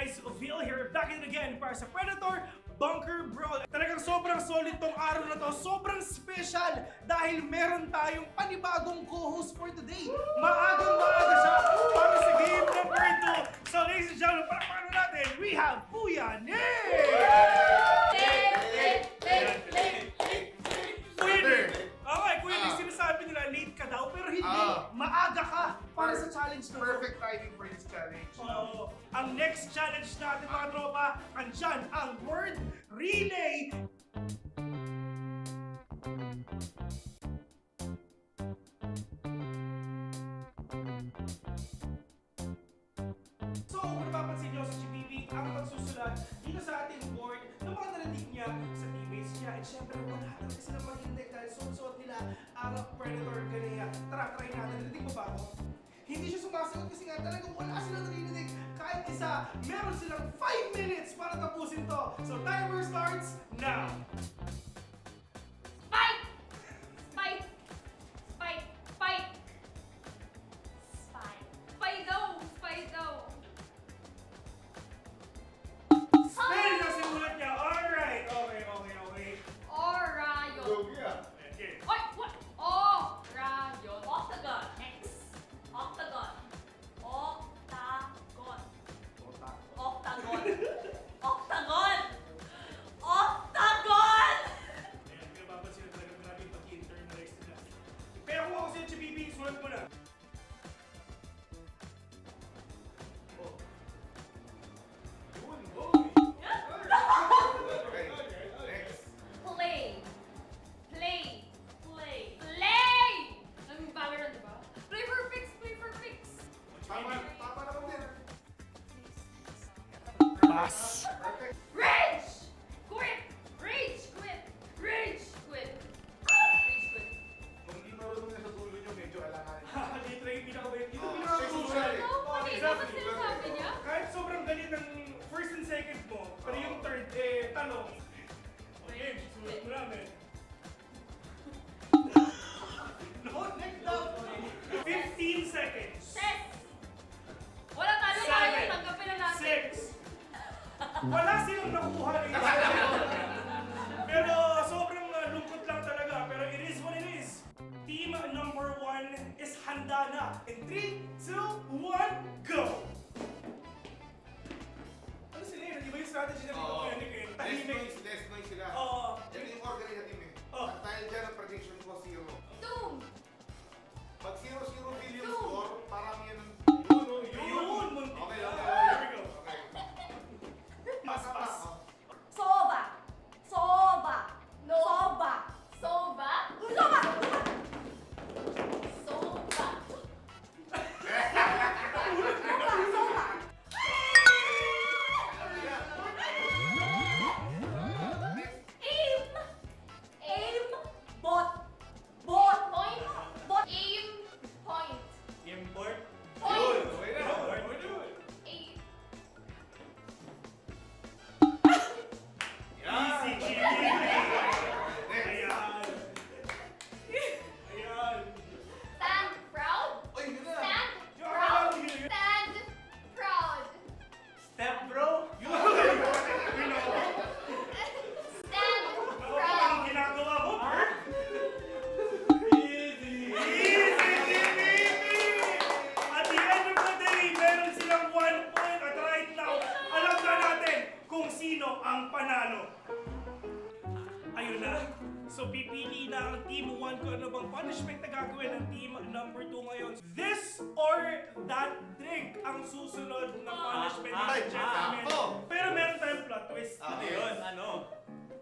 guys, Vil here, back in again para sa Predator Bunker Brawl. Talagang sobrang solid tong araw na to, sobrang special dahil meron tayong panibagong co-host for today. Maagang-maaga siya para sa game number 2. So ladies and gentlemen, palakpakan natin, we have Kuya Nick! Kuya Nick! Okay, Kuya Nick, sinasabi nila late ka daw, pero hindi. Maaga ka para sa challenge na to.
Perfect timing for this challenge.
Oo. Ang next challenge natin mga tropa, andyan ang word relay. So kung napapansin nyo sa GPP, ang magsusulat dito sa ating board ng mga narinig niya sa teammates niya. At syempre wala talaga sila mag-index dahil suot nila ang Predator Ganea. Tara, try natin. Narinig mo ba ako? Hindi siya sumasagot kasi nga talagang wala silang narinig. Kahit isa, meron silang 5 minutes para tapusin to. So timer starts now.
Spike! Spike! Spike! Spike! Spike! Spike daw! Spike daw!
Spell na simulat niya. Alright. Okay.
Orayon!
Okay.
Oy! What? Orayon! Octagon! X! Octagon! Octagon! Octagon! Octagon! Octagon!
Ayan, pinapapansin na talaga natin pag-internalize nila. Kaya kung ako sa GPP, sulat mo na.
Play! Play! Play! Play! Ang Valorant, diba? Play for picks! Play for picks!
Tama naman din.
Pass.
Rage! Quit! Rage! Quit! Rage! Quit! Rage quit!
Kung hindi marunong na sa dulo nyo, medyo alangan.
Dito lang yung pinakabait. Dito
Oh,
pinaka-crucial.
shit,
No, hindi dapat sinasabi niya.
Kahit sobrang galing ng first and second mo, pero yung third, tanong. Okay, sulat mo namin. No, next down. 15 seconds.
Ses! Wala talo tayo, tanggapin na natin.
6. Wala silang nakuha ng isa. Pero sobrang lungkot lang talaga. Pero it is what it is. Team number 1 is handa na. In 3, 2, 1, go! Ano sila yun? Di ba yung strategy na dito kaya Nick? Tahimik.
Less noise sila.
Oo.
Yan yung organize team eh. At dahil dyan ang prediction ko 0.
Doom!
Pag 0-0 billion
Two.
score, parang yan ang...
Yun! Muntik.
Okay.
Here we go.
Okay.
Pass.
Soba! Soba! No. Soba! Soba? Soba! Soba! Soba! Aim! Aim! Bot! Bot! Point! Bot! Aim! Point!
Import.
Point!
Okay na.
Aim!
Easy GG. Ayan.
Stand proud!
Oy, yun na.
Stand
Yung
proud!
akala ko yun.
Stand proud!
Step bro.
Stand
Ako,
proud!
anong ginagawa mo, Bert? Easy, Jimmy! At the end of the day, meron silang 1 point. At right now, alam na natin kung sino ang panalo. Ayun na. So pipili na ang Team 1 kung ano bang punishment na gagawin ng Team number 2 ngayon. This or that drink ang susunod na punishment ng gentlemen. Pero meron tayong plot twist.
Ano yun? Ano?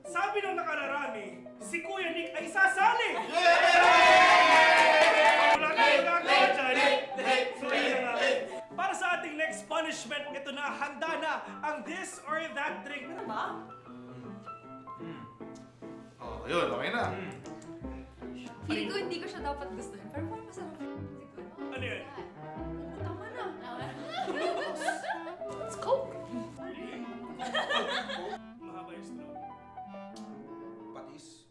Sabi ng nakararami, si Kuya Nick ay sasali! Wala tayong gagawa dyan. So yun na nga. Para sa ating next punishment, ito na, handa na ang this or that drink. Meron ba?
Oh, yun, okay na.
Feeling ko hindi ko siya dapat gustuhin. Pero parang masarap. Siguro.
Ano yun?
Tama na. It's Coke.
Mahaba yung straw.
Patis.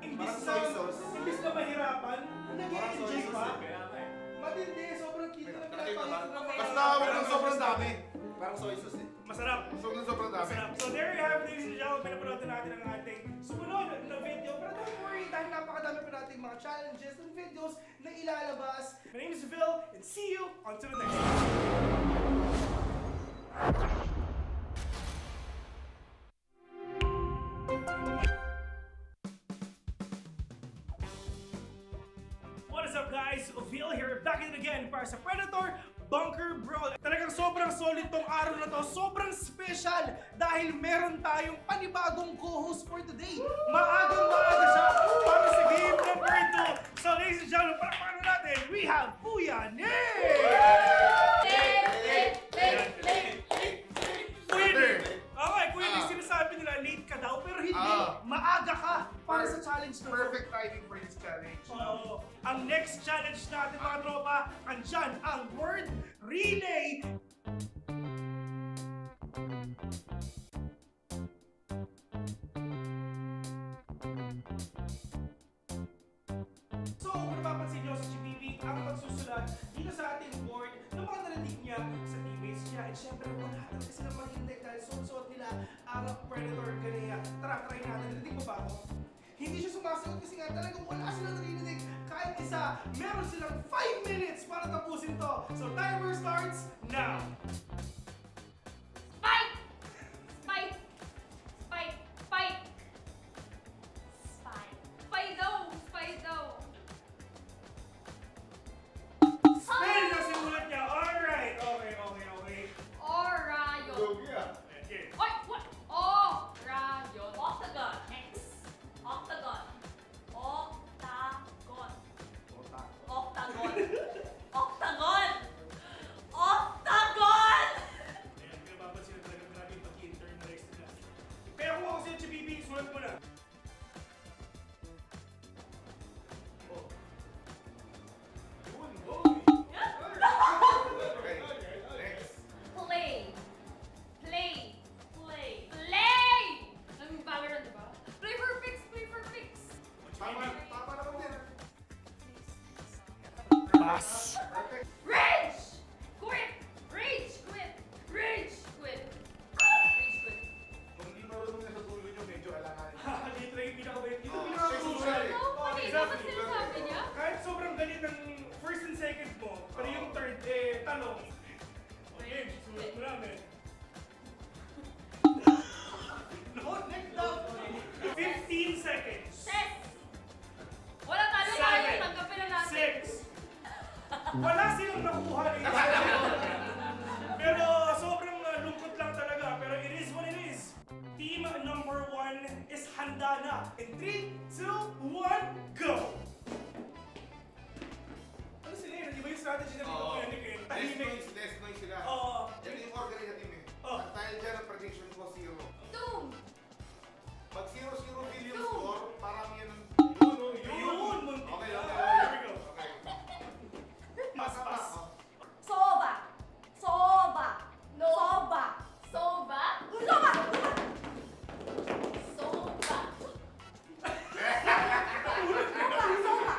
Imbis na mahirapan, nag-i-enjoy pa. Matindi, sobrang cute na
Basta, sobrang dami.
Parang soy sauce eh.
Masarap.
Sobrang dami.
Masarap. So there you have it, ladies and gentlemen. Pinapanood natin ang ating sumunod na video. Pero don't worry, dahil napakadami pa natin mga challenges and videos na ilalabas. My name is Phil, and see you on to the next one. What is up guys? Phil here, back in again para sa Predator Bunker Brawl. Talagang sobrang solid tong araw na to. Sobrang special dahil meron tayong panibagong co-host for today. Maagang-maaga siya para sa game number 2. So ladies and gentlemen, para natin, we have Kuya Nick! Kuya Nick! Okay, Kuya Nick, sinasabi nila late ka daw, pero hindi. Maaga ka para sa challenge na to.
Perfect timing for this challenge.
Oo. Ang next challenge natin mga tropa, andyan ang word relay. So kung napapansin nyo sa GBB, ang magsusulat dito sa ating board ng mga narinig niya sa teammates niya. And syempre wala talaga silang mahinig dahil suot nila ang Predator Ganea. Tara, try natin. Narinig mo ba ako? Hindi siya sumasagot kasi nga talagang wala silang narinig. Kahit isa, meron silang 5 minutes para tapusin to. So timer starts now.
Spike! Spike! Spike! Spike! Spike! Spido! Spido!
Spell na simulat niya. Alright. Okay.
Orayon.
Okay.
Oy! What? Orayon. Octagon. X. Octagon. Octagon. Octagon. Octagon! Octagon!
Ayan, pinapapansin na talaga grabe yung pag-internalize nila. Kaya kung ako sa GBB, sulat mo na.
Okay, next.
Play. Play. Play. Play! Ang Valorant, diba? Play for fix. Play for fix.
Tama naman din.
Pass.
Perfect.
Rage! Quit! Rage! Quit! Rage! Quit! Rage quit.
Kung hindi marunong na sa dulo nyo, medyo alangan.
Dito lang yung pinaka-bait. Dito
Oh,
pinaka-crucial.
shit,
No, mali. Dapat sinasabi niya.
Kahit sobrang galit ng first and second mo, pero yung third, tanong. Okay, sulat mo namin. No, next up. 15 seconds.
Set! Wala tayo tayo. Tanggapin na natin.
6. Wala silang nakuha na isa. Pero sobrang lungkot lang talaga. Pero it is what it is. Team number 1 is handa na. In 3, 2, 1, go! Ano sila yun? Di ba yung strategy na dito kaya ni Ken? Tahimik.
Less noise sila.
Oo.
Yan yung order na team eh.
Oh.
At dahil dyan ang prediction ko 0.
Doom!
Pag 0-0 billion
Two.
score, parang yan ang...
Yun! Muntik.
Okay.
Here we go.
Okay.
Pass.
Soba! Soba! No. Soba! Soba! Soba! Soba!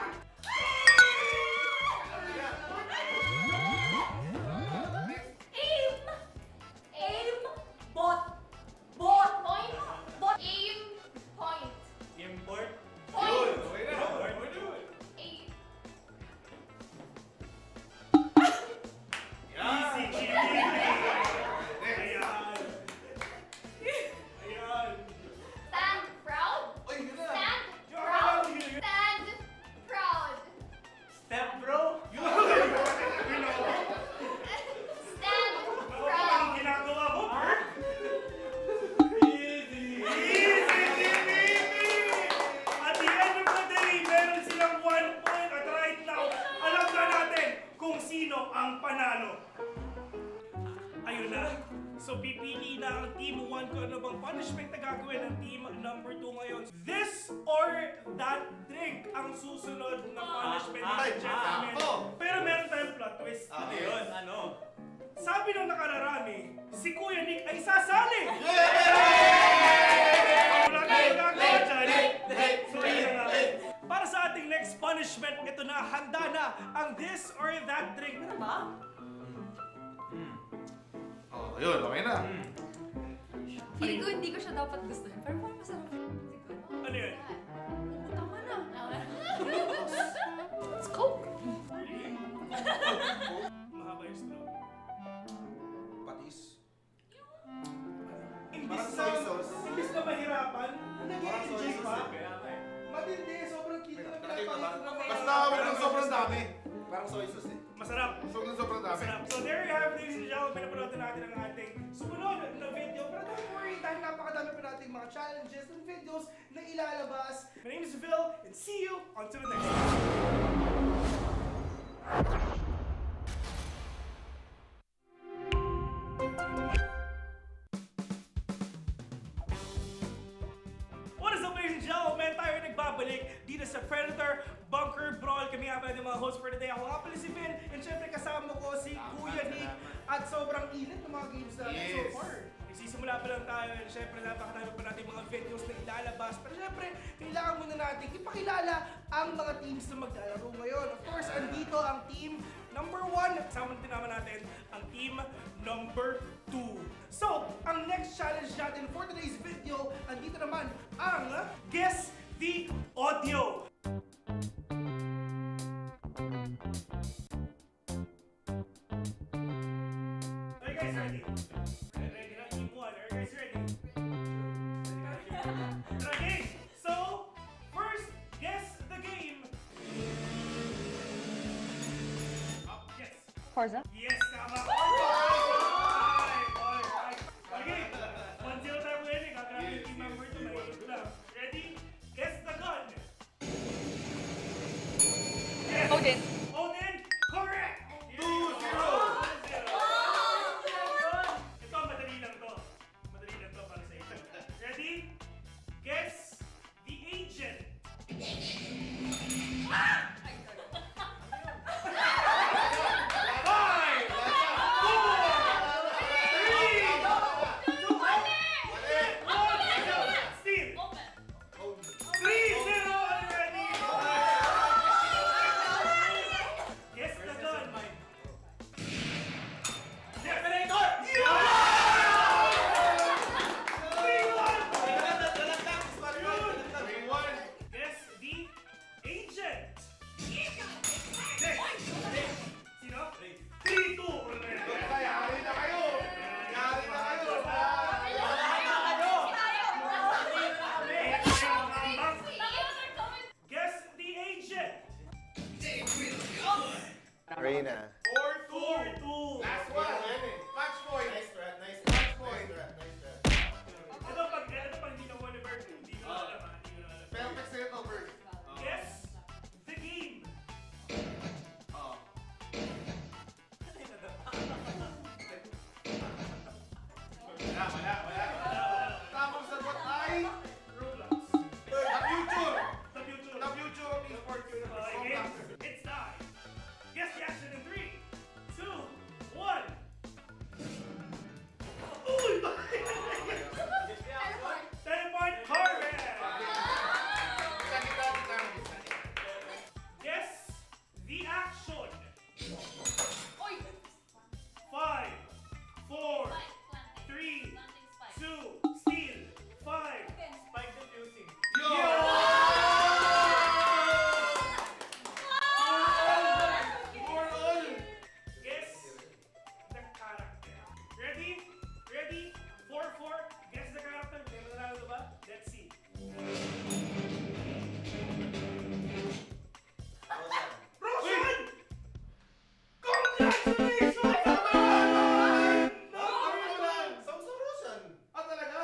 Aim! Aim! Bot! Bot! Point! Bot! Aim! Point!
Import.
Point!
Okay na.
Aim!
Easy GG. Ayan.
Stand proud!
Oy, yun na.
Stand
Yung
proud!
akala ko yun.
Stand proud!
Step bro. Yun.
Stand
Ako,
proud!
anong ginagawa mo, Bert? Easy, Jimmy! At the end of the day, meron silang 1 point. At right now, alam na natin kung sino ang panalo. Ayun na. So pipili na ang Team 1 kung ano bang punishment na gagawin ng Team number 2 ngayon. This or that drink ang susunod na punishment ng gentlemen. Pero meron tayong plot twist.
Ano yun? Ano?
Sabi ng nakararami, si Kuya Nick ay sasali! Wala tayong gagawa dyan. So yun na nga. Para sa ating next punishment, ito na, handa na ang this or that drink. Meron ba?
Ayun, okay na.
Feeling ko hindi ko siya dapat gustuhin. Pero parang masarap.
Ano yun?
Tama na. Let's go.
Mahaba yung straw.
Patis.
Imbis na mahirapan, nag-i-enjoy pa.
Matindi, sobrang cute na
Basta wala ng sobrang dami.
Parang soy sauce eh.
Masarap.
Sobrang dami.
Masarap. So there you have it, ladies and gentlemen. Pinapanood natin ang ating sumunod na video. Pero don't worry, dahil napakadami pa nating mga challenges and videos na ilalabas. My name is Phil, and see you on to the next one. What is up, ladies and gentlemen? Tayo ay nagbabalik dito sa Predator Bunker Brawl. Kami nga pala yung mga host for today. Ako nga pala si Vin, and syempre kasama ko si Kuya Nick. At sobrang init ng mga games natin so far. Nagsisimula pa lang tayo, and syempre napakadami pa natin mga videos na ilalabas. Pero syempre, kailangan muna natin ipakilala ang mga teams na maglalaro ngayon. Of course, andito ang team number 1. Kasama naman natin ang team number 2. So, ang next challenge natin for today's video, andito naman ang Guess the Audio. Are you guys ready? Ready na, team 1. Are you guys ready? Okay, so, first, guess the game. Yes.
Forza?
Yes, tama. Alright. Okay, 1-0 tayo winning. Kakarami yung team member 2. May lang. Ready? Guess the gun. Yes.
Odin.
Odin, correct.
2-0.
Ito, madali lang to. Madali lang to para sa inyo. Ready? Guess the agent. Five, four, three, two, one. Steve. 3-0 already. Guess the gun. Generator. Guess the agent. Next. Sino? 3-2 already.
Yari na kayo. Yari na kayo.
Guess the agent.
Reyna.
4-2.
Last one. Match point.
Nice strat, nice
Match
strat.
point.
Ito pag hindi na mo ni Bert, hindi ko alam. Hindi ko alam.
Perfect setup, Bert.
Guess the game.
Wala. Tamang sagot ay
Roblox.
the future.
The future.
The future of esports.
Okay, it's time. Guess the action in 3, 2, 1. Teleport Harvest. Guess the action. 5, 4, 3, 2, steal. 5. Spike defusing. Guess the character. Ready? Ready? 4-4. Guess the character. May mananalo ba? Let's see. Roshan! Congratulations!
Ah, talaga?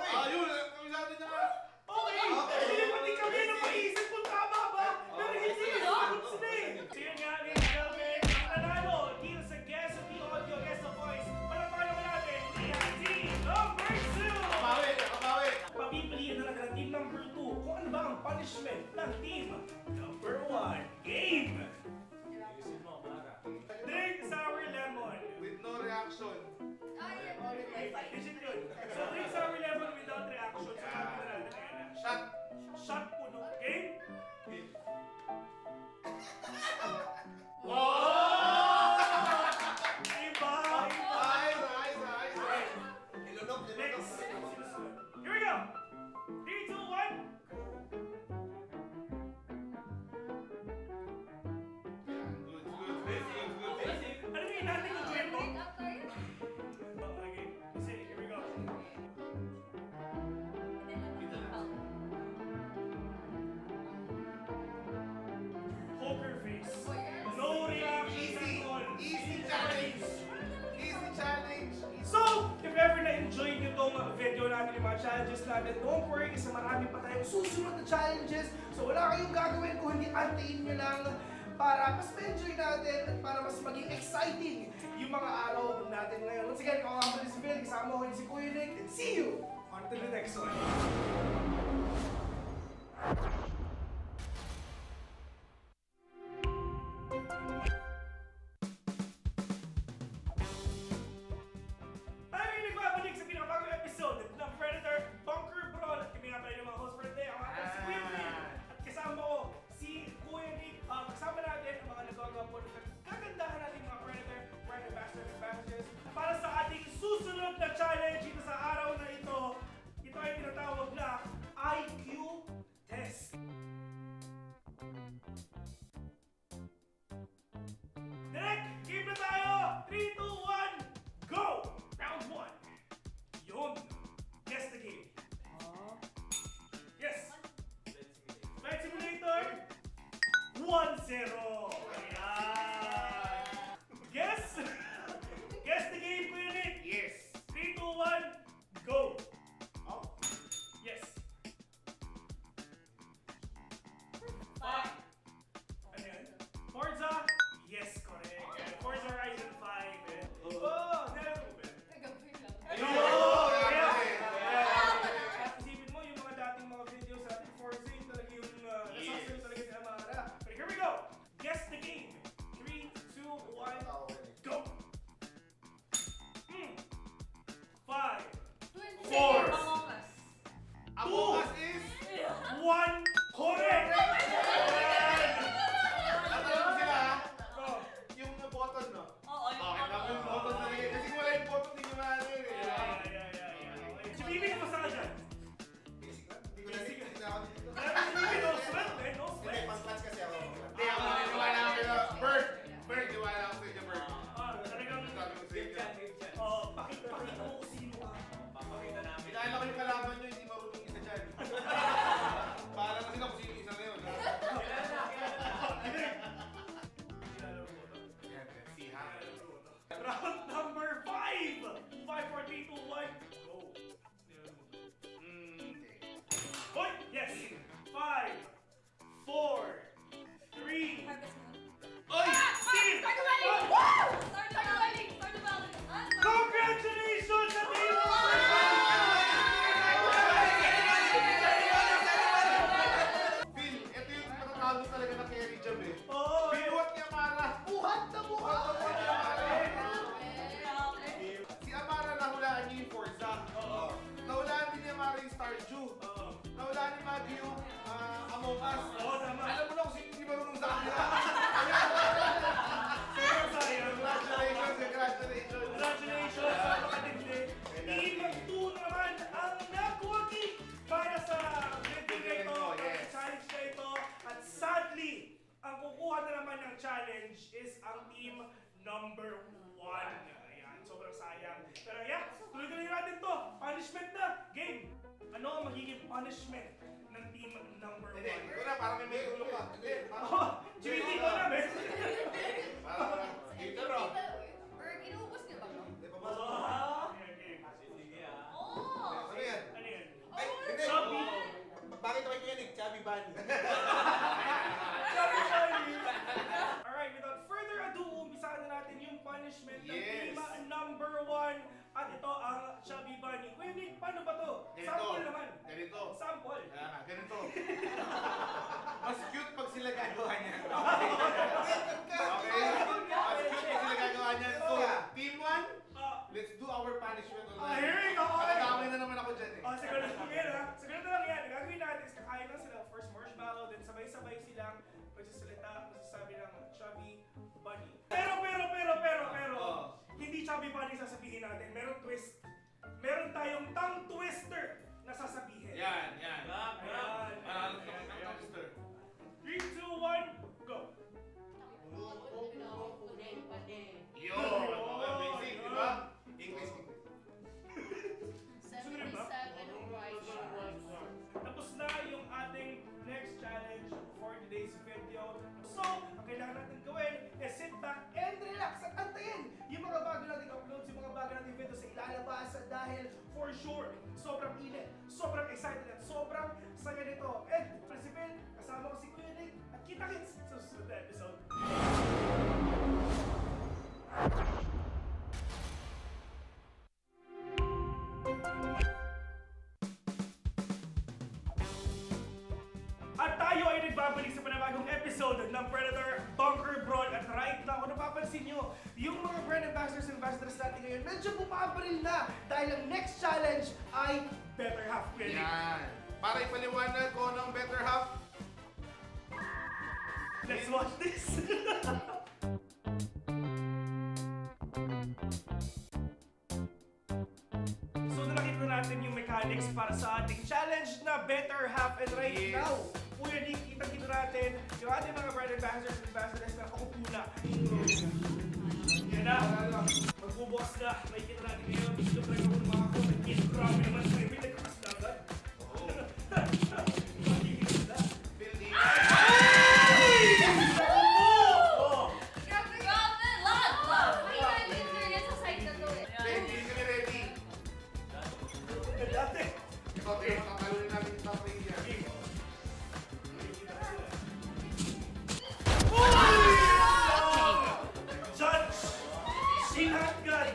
Ayun, kamisado niya nga.
Okay! Hindi pati kami na maisip kung tama ba? Pero hindi sagot sila eh. So yun nga, ladies and gentlemen, ang nanalo dito sa Guess the Audio, Guess the Voice. Palapakan naman natin, team number 2! Papipiliin na lang ng team number 2 kung ano ba ang punishment ng team number 1. Game! Drink sour lemon.
With no reaction.
Is it good? So drink sour lemon without reaction. So gagawin na natin ngayon.
Shot.
Shot puno. Game? Iba! video natin, yung mga challenges natin. Don't worry, kasi marami pa tayong susunod na challenges. So wala kayong gagawin kung hindi antayin nyo lang para mas ma-enjoy natin at para mas maging exciting yung mga araw natin ngayon. Once again, ako nga si Phil, kasama ko si Kuya Nick, and see you on to the next one. Tayo yung nagbabalik sa pinakabagong episode ng Predator Bunker Brawl. At kami nga pala yung mga host for today. Ako nga pala si Kuya Nick. At kasama ko si Kuya Nick. Kasama natin ang mga nagagawa po ng kagandahan natin mga Predator brand ambassador and ambassadors para sa ating susunod na challenge dito sa araw na ito. Ito ay tinatawag na IQ Test. Direct, game na tayo! 3, 2, 1, go! Round 1. Yun. Guess the game. Yes. Flight Simulator. 1-0. Ayan. Guess? Guess the game, Kuya Nick.
Yes.
3, 2, 1, go!
Oh.
Yes. 5. Ano yan? Forza? Yes, correct. Forza Horizon 5. Oh, never. Isipin mo yung mga dating mga videos sa ating Forza, yung talaga yung nasasalit talaga si Amara. But here we go. Guess the game. 3, 2, 1, go! 5, 4,
Among Us is...
1, correct!
Alam mo sila ha?
Oh.
Yung button, no?
Oo, yung
Okay, tapos yung button talaga. Kasi kung wala yung button, hindi nyo maano yun eh.
Yeah. Si Bibi, kumusta ka dyan?
Basic lang. Hindi ko na ako dito.
Si Bibi, no sweat, eh, no
Hindi,
sweat.
pang-class kasi ako. Hindi, ako naniniwala ako sa'yo. Bert! Bert, niwala ako sa'yo, Bert.
Talagang,
Sabi ko sa'yo.
pakita mo kung sino ka.
Kilala ko yung kalaban nyo, hindi marunong isa dyan. Para kasi na kung sino isa na yun. See how.
Round number 5! 5, 4, 3, 2, 1, go! Hoy! Yes! 5, 4, 3,
Oy!
Steve!
Start the wedding! Start the wedding! Start the wedding!
Congratulations sa team!
Phil, ito yung matatalo talaga na carry jam eh.
Oo!
Binuhat niya Amara. Buhat na buhat! Si Amara nahulaan niya yung Forza. Nahulaan din niya Amara yung Stardew. Nahulaan ni Maggie yung Among Us.
Oo, tama.
Alam mo na kung sino hindi marunong sa kanila.
Super sayang!
Congratulations!
Congratulations sa makatindi! Team 2 naman ang nakuwagi para sa meeting na ito,
Yes.
challenge na ito. At sadly, ang kukuha na naman ng challenge is ang team number 1. Ayan, sobrang sayang. Pero yeah, tuloy-tuloy natin to. Punishment na, game. Ano ang magiging punishment ng team number 1?
Hindi, ito na, parang may ulo ka. Hindi,
Oh, GBT ko na, be.
parang dito ro.
Berg, inuubos niya ba?
Hindi, papasok.
Okay.
Oh!
Ano yan?
Ano yan?
Ay, hindi.
Chubby.
Bakit ako kinig? Chubby Bunny.
Alright, without further ado, umpisahan na natin yung punishment ng
Yes.
team number 1. At ito ang Chubby Bunny. Kuya Nick, paano ba to?
Ganito.
Sample naman.
Ganito.
Sample.
Kaya nga, ganito. Mas cute pag sila gagawa niya. Okay? Mas cute pag sila gagawa niya. So, team 1, let's do our punishment already.
Here we go.
Nakadamay na naman ako dyan eh.
Siguro lang yan ha. Siguro lang yan. Gagawin natin is kakain lang sila. First marshmallow, then sabay-sabay silang magsasalita, magsasabi ng Chubby Bunny. Pero, hindi Chubby Bunny sasabihin natin. Meron twist. Meron tayong tongue twister na sasabihin.
Yan.
Ayan.
Ano to?
3, 2, 1, go!
Yun! Basic, di ba? English.
Tapos na yung ating next challenge for today's video. So, ang kailangan natin gawin is sit back and relax at antayin yung mga bago nating uploads, yung mga bago nating video sa ilalabas dahil for sure, sobrang init, sobrang excited at sobrang saya nito. And, si Phil, kasama ko si Kuya Nick at kita-kits sa susunod na episode. At tayo ay nagbabalik sa panibagong episode ng Predator Bunker Brawl. At right now, kung napapansin nyo, yung mga brand ambassadors and ambassadors natin ngayon, medyo bumabaril na dahil ang next challenge ay Better Half Winning.
Yan. Para ipaliwanag ko ng better half,
Let's watch this! So nakita natin yung mechanics para sa ating challenge na Better Half. And right
Yes.
now, Kuya Nick, kita natin yung ating mga brand ambassadors and ambassadors na ako na. Yan na, magbubukas na. May kita natin ngayon. Gusto ko rin ako ng mga comment. Grabe naman sa iyo. Nagkakas na agad. Magiging na.
building.
Grabe! Lag! May nag-internet sa site na to eh.
Ready, kami ready.
Dati.
Ikaw, Tim, kakalunin natin yung top range yan.
Judge! Sinhatgan!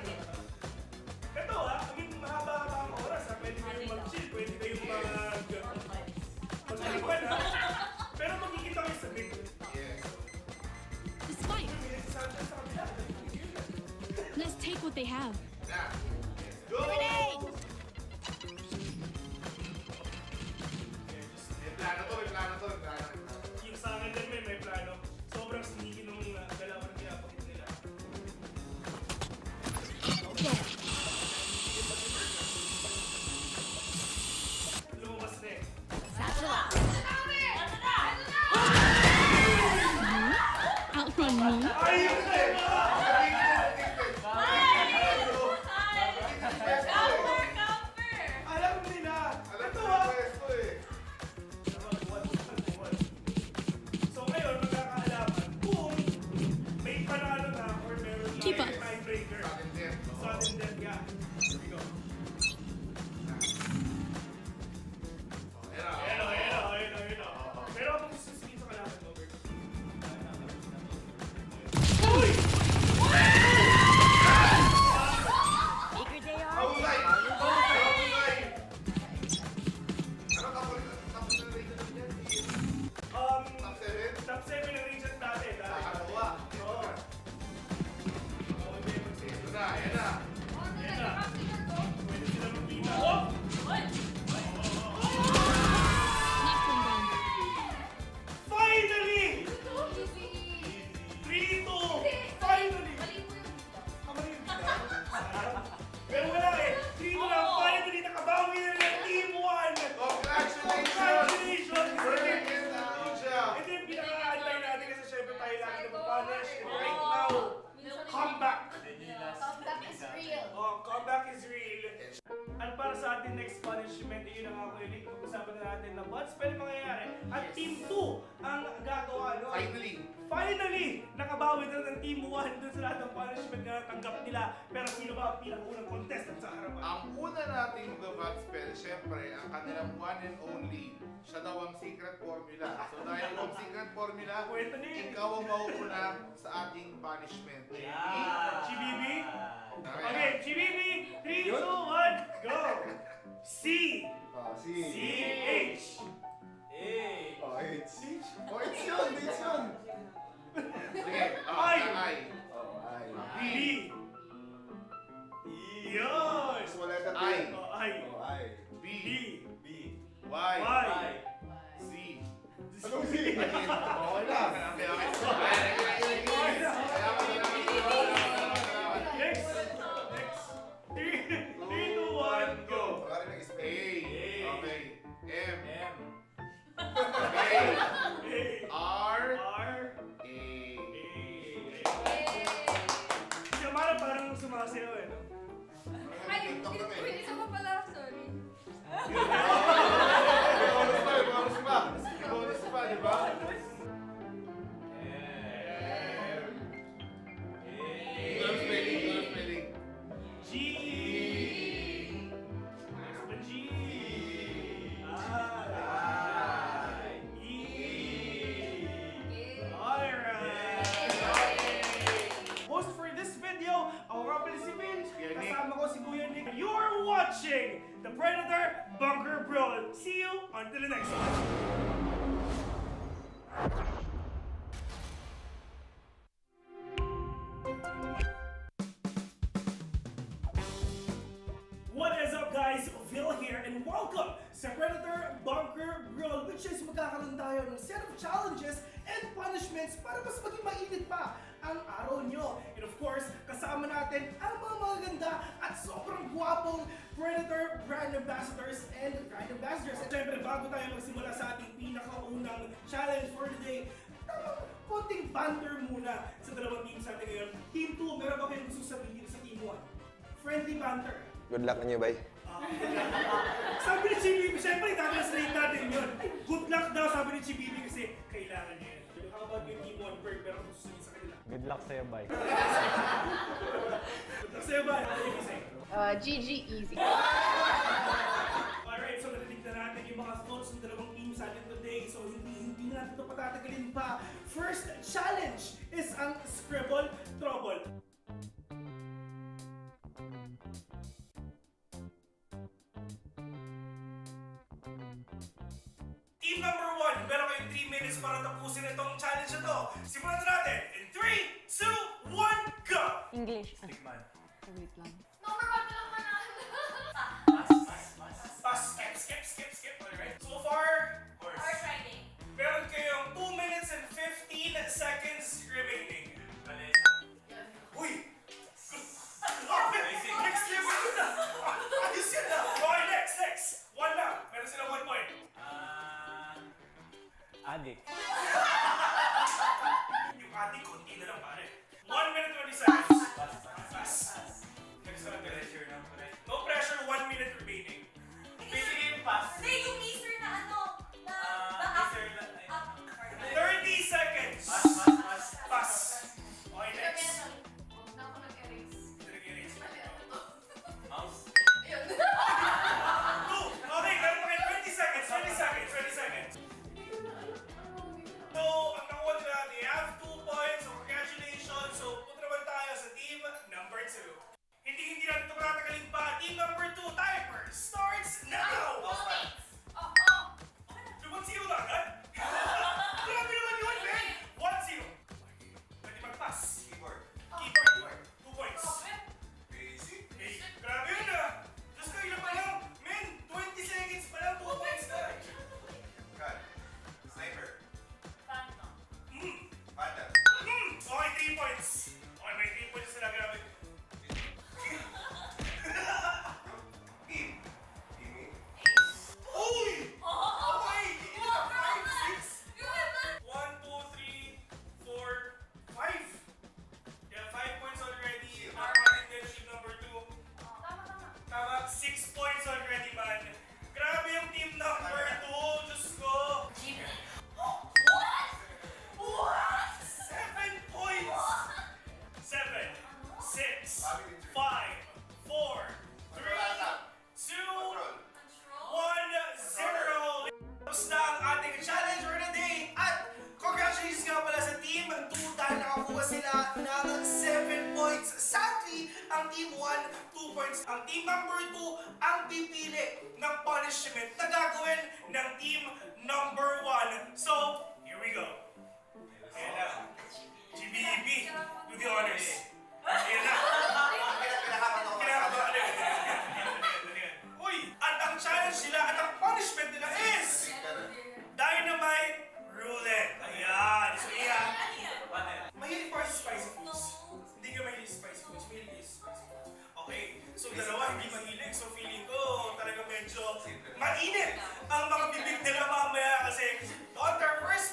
Ito I mean, mahaba-haba ang oras Pwede kayong mag-chill, pwede kayong mag-alipan Pero magkikita kayo sa big.
Yes.
Despite, let's take what they have.
Na. Let's go! May plano to, may plano to, may plano.
Yung sa akin din may plano. Sobrang sneaky nung dalawa na pinapakita nila. Lumabas na eh.
Outrun me.
Ayun na yun! Alam nila!
Alam
Ito
ko
ah!
yung pwesto eh.
So ngayon, magkakaalaman kung may panalo na or meron na
Keep up.
tiebreaker.
Sudden death.
Sudden death, yeah. Here we go. Ayun na. Pero ako magsususin sa kalaban mo, Bert. Uy!
Bigger they are.
Husay! Husay! Ano tapos na region natin yan? Top 7?
Top 7 ang region natin.
Nakakalawa.
Oo.
Ito na, yan na.
Pwede sila magkita. Oh!
Next one down.
Finally! 3-2! Finally! Pero wala eh. 3-2 na finally nakabawi na ng Team 1!
Congratulations!
Congratulations!
Brilliant ninja!
Ito yung pinaka-antay natin kasi syempre tayo lagi na punish. Right now, comeback! Oh, comeback is real. At para sa ating next punishment, yun ang ako ulit. Pag-usapan na natin na what spell mangyayari. At Team 2 ang gagawa. No? Finally! Nakabawi na ng Team 1 dun sa lahat ng punishment na natanggap nila. Pero sino ba ang pinakaunang contestant sa harapan?
Ang una nating mag-bat spell, syempre, ang kanilang one and only, siya daw ang secret formula. So dahil ang secret formula,
Kwento na yun.
ikaw ang mauuna sa ating punishment.
GBB?
Okay.
Okay, GBB! 3, 2, 1, go! C!
C.
C-H!
Oh, it's yun.
Sige,
Ay!
ay.
B! Yun!
Mas wala ka
I.
Oh, I.
B.
B.
Y.
Y.
C.
Anong C?
Okay na.
Next! 3, 2, 1, go!
A. Okay. M.
A.
R.
R.
A.
Si Amara parang sumasayaw eh, no?
Ay, isa pa pala, sorry.
Bonus pa, di ba?
On to the next one. What is up guys? Phil here and welcome sa Predator Bunker Brawl, which is magkakaroon tayo ng set of challenges and punishments para mas maging mainit pa ang araw nyo. And of course, kasama natin ang mga magaganda at sobrang gwapong Predator Brand Ambassadors and Brand Ambassadors. At syempre, bago tayo magsimula sa ating pinakaunang challenge for today, konting banter muna sa dalawang teams natin ngayon. Team 2, meron ba kayong gusto sabihin sa Team 1? Friendly banter.
Good luck na niyo, bay.
Sabi ni Chibibi, syempre i-translate natin yun. Good luck daw, sabi ni Chibibi kasi kailangan niya yan. How about yung Team 1, Berg? Pero gusto niyo sa kanila.
Good luck sa'yo, bay.
Good luck sa'yo ba? Ano yung isa?
GG easy.
Alright, so narinig na natin yung mga thoughts ng dalawang teams natin today. So hindi natin ito patatagalin pa. First challenge is ang Scribble Trouble. Team number 1, meron kayong 3 minutes para tapusin itong challenge na to. Simulan na natin in 3, 2, 1, go!
English.
Stickman.
Wait lang.
Number 1 na lang manalo.
Pass. Skip. Alright. So far,
Horse riding.
meron kayong 2 minutes and 15 seconds remaining. Uy! Next level na! Ayos yan na! Okay, next! 1 na! Meron sila 1 point.
Adik.
Yung ating konti na lang pare. 1 minute 20 seconds. Pass. Next na lang. No pressure, 1 minute remaining. Basically yung pass.
Hindi, yung laser na ano. Na
30 seconds. Pass. Okay, next.
Na ako nag-erase.
Nag-erase.
Mouse? Yun.
2. Okay, meron pa kayo 20 seconds. So, ang nakuha nila, they have 2 points. So, congratulations. So, punta naman tayo sa team number 2. Hindi natin ito matatagalin pa. Team number 2, timer starts now! Yung 1-0 na agad? Grabe naman yun, man! 1-0. Pwede mag-pass. Keyboard. 2 points. Basic. Hey, grabe yun ah! Diyos ko, ilan pa lang? Men, 20 seconds pa lang, 2 points na!
Sniper.
Okay, 3 points. Okay, may 3 points sila, grabe.
Team.
Uy! Okay! 5, 6. 1, 2, 3, 4, 5. Yeah, 5 points already. Nakapalit din team number 2. Tama, 6 points already, man. Grabe yung team number 2. Diyos ko. 7 points. 7, 6, 5, 4, 3, 2, 1, 0. Tapos na ang ating challenge for the day. At congratulations nga pala sa team 2 dahil nakakuha sila ng 7 points. Sadly, ang team 1, 2 points. Ang team number 2 ang pipili ng punishment na gagawin ng team number 1. So, here we go. Ayan na. GBEB, do the honors. Ayan na. Kinakabahan na. Uy! At ang challenge nila at ang punishment nila is Dynamite Roulette. Ayan. So, yan. Mahilig pa sa spicy foods. Hindi ka mahilig sa spicy foods. Mahilig sa spicy foods. Okay. So, dalawa hindi mahilig. So, feeling ko talaga medyo mainit ang mga bibig nila mamaya kasi on their first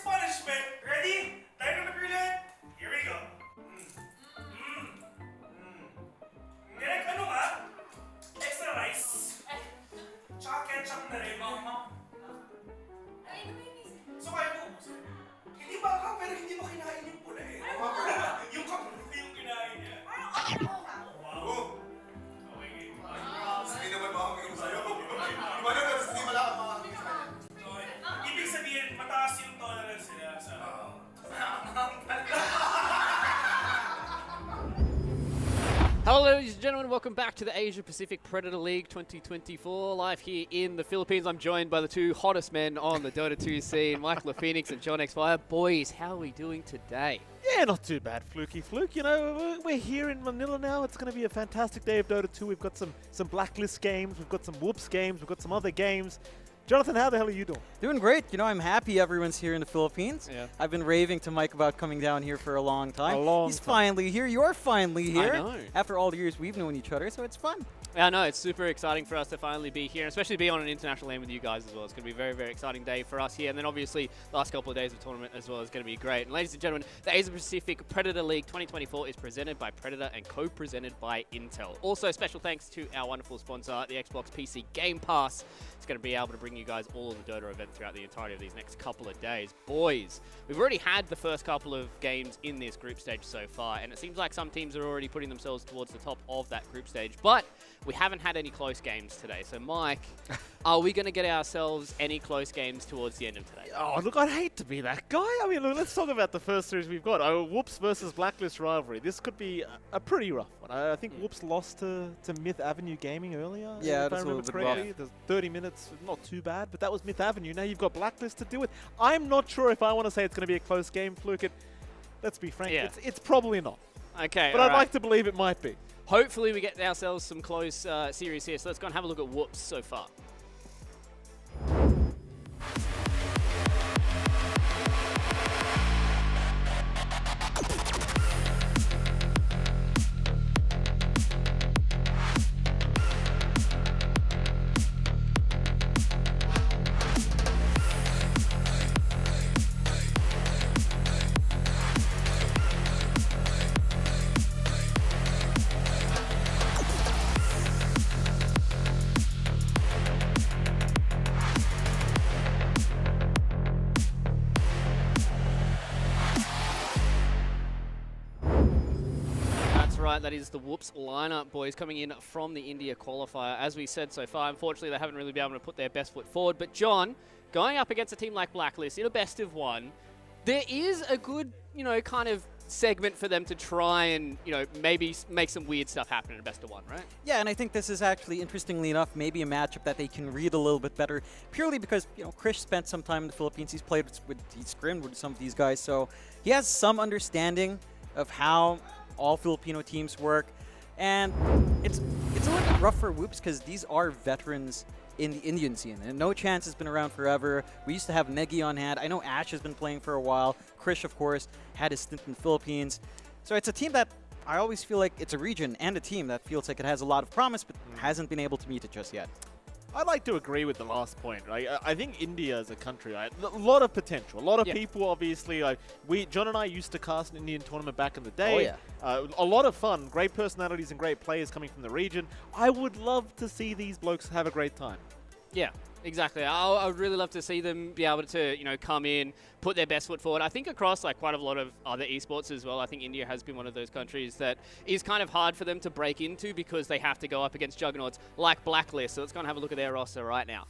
Hello, ladies and gentlemen. Welcome back to the Asia Pacific Predator League 2024. Live here in the Philippines. I'm joined by the two hottest men on the Dota 2 scene, Michael Phoenix and John X Fire. Boys, how are we doing today?
Yeah, not too bad, Fluky Fluke. You know, we're here in Manila now. It's going to be a fantastic day of Dota 2. We've got some Blacklist games. We've got some Whoops games. We've got some other games. Jonathan, how the hell are you doing?
Doing great. You know, I'm happy everyone's here in the Philippines.
Yeah.
I've been raving to Mike about coming down here for a long time. He's
time.
finally here. You're finally here.
I know.
After all the years we've known each other, so it's fun.
Yeah, I know. It's super exciting for us to finally be here, and especially be on an international lane with you guys as well. It's going to be a very, very exciting day for us here. And then obviously, last couple of days of tournament as well is going to be great. And ladies and gentlemen, the Asia Pacific Predator League 2024 is presented by Predator and co-presented by Intel. Also, special thanks to our wonderful sponsor, the Xbox PC Game Pass. It's going to be able to bring you guys all of the Dota events throughout the entirety of these next couple of days. Boys, we've already had the first couple of games in this group stage so far, and it seems like some teams are already putting themselves towards the top of that group stage, but we haven't had any close games today. So, Mike, are we going to get ourselves any close games towards the end of today?
Oh, look, I'd hate to be that guy. I mean, look, let's talk about the first series we've got. Whoops versus Blacklist rivalry. This could be a pretty rough one. I think Whoops lost to Myth Avenue Gaming earlier.
Yeah,
if I
that's a
remember
little bit
correctly.
rough.
There's 30 minutes, not too bad, but that was Myth Avenue. Now you've got Blacklist to deal with. I'm not sure if I want to say it's going to be a close game, Fluke. Let's be frank,
Yeah.
it's probably not.
Okay,
But I'd like to believe it might be.
Hopefully we get ourselves some close series here. So let's go and have a look at Whoops so far. Right, that is the Whoops lineup, boys, coming in from the India qualifier. As we said so far, unfortunately, they haven't really been able to put their best foot forward. But John, going up against a team like Blacklist in a best of one, there is a good, you know, kind of segment for them to try and, you know, maybe make some weird stuff happen in a best of one, right?
Yeah, and I think this is actually, interestingly enough, maybe a matchup that they can read a little bit better, purely because, you know, Krish spent some time in the Philippines. He's played he's scrimmed with some of these guys, so he has some understanding of how all Filipino teams work, and it's a little bit rough for Whoops because these are veterans in the Indian scene, and No Chance has been around forever. We used to have Negi on hand. I know Ash has been playing for a while. Krish, of course, had his stint in the Philippines. So it's a team that I always feel like it's a region and a team that feels like it has a lot of promise, but hasn't been able to meet it just yet.
I'd like to agree with the last point. Right? I think India as a country, right? A lot of potential. A lot of people, obviously. Like John and I used to cast an Indian tournament back in the day.
Oh, yeah.
A lot of fun. Great personalities and great players coming from the region. I would love to see these blokes have a great time.
Yeah, exactly. I would really love to see them be able to, you know, come in, put their best foot forward. I think across like quite a lot of other esports as well, I think India has been one of those countries that is kind of hard for them to break into because they have to go up against juggernauts like Blacklist. So let's go and have a look at their roster right now.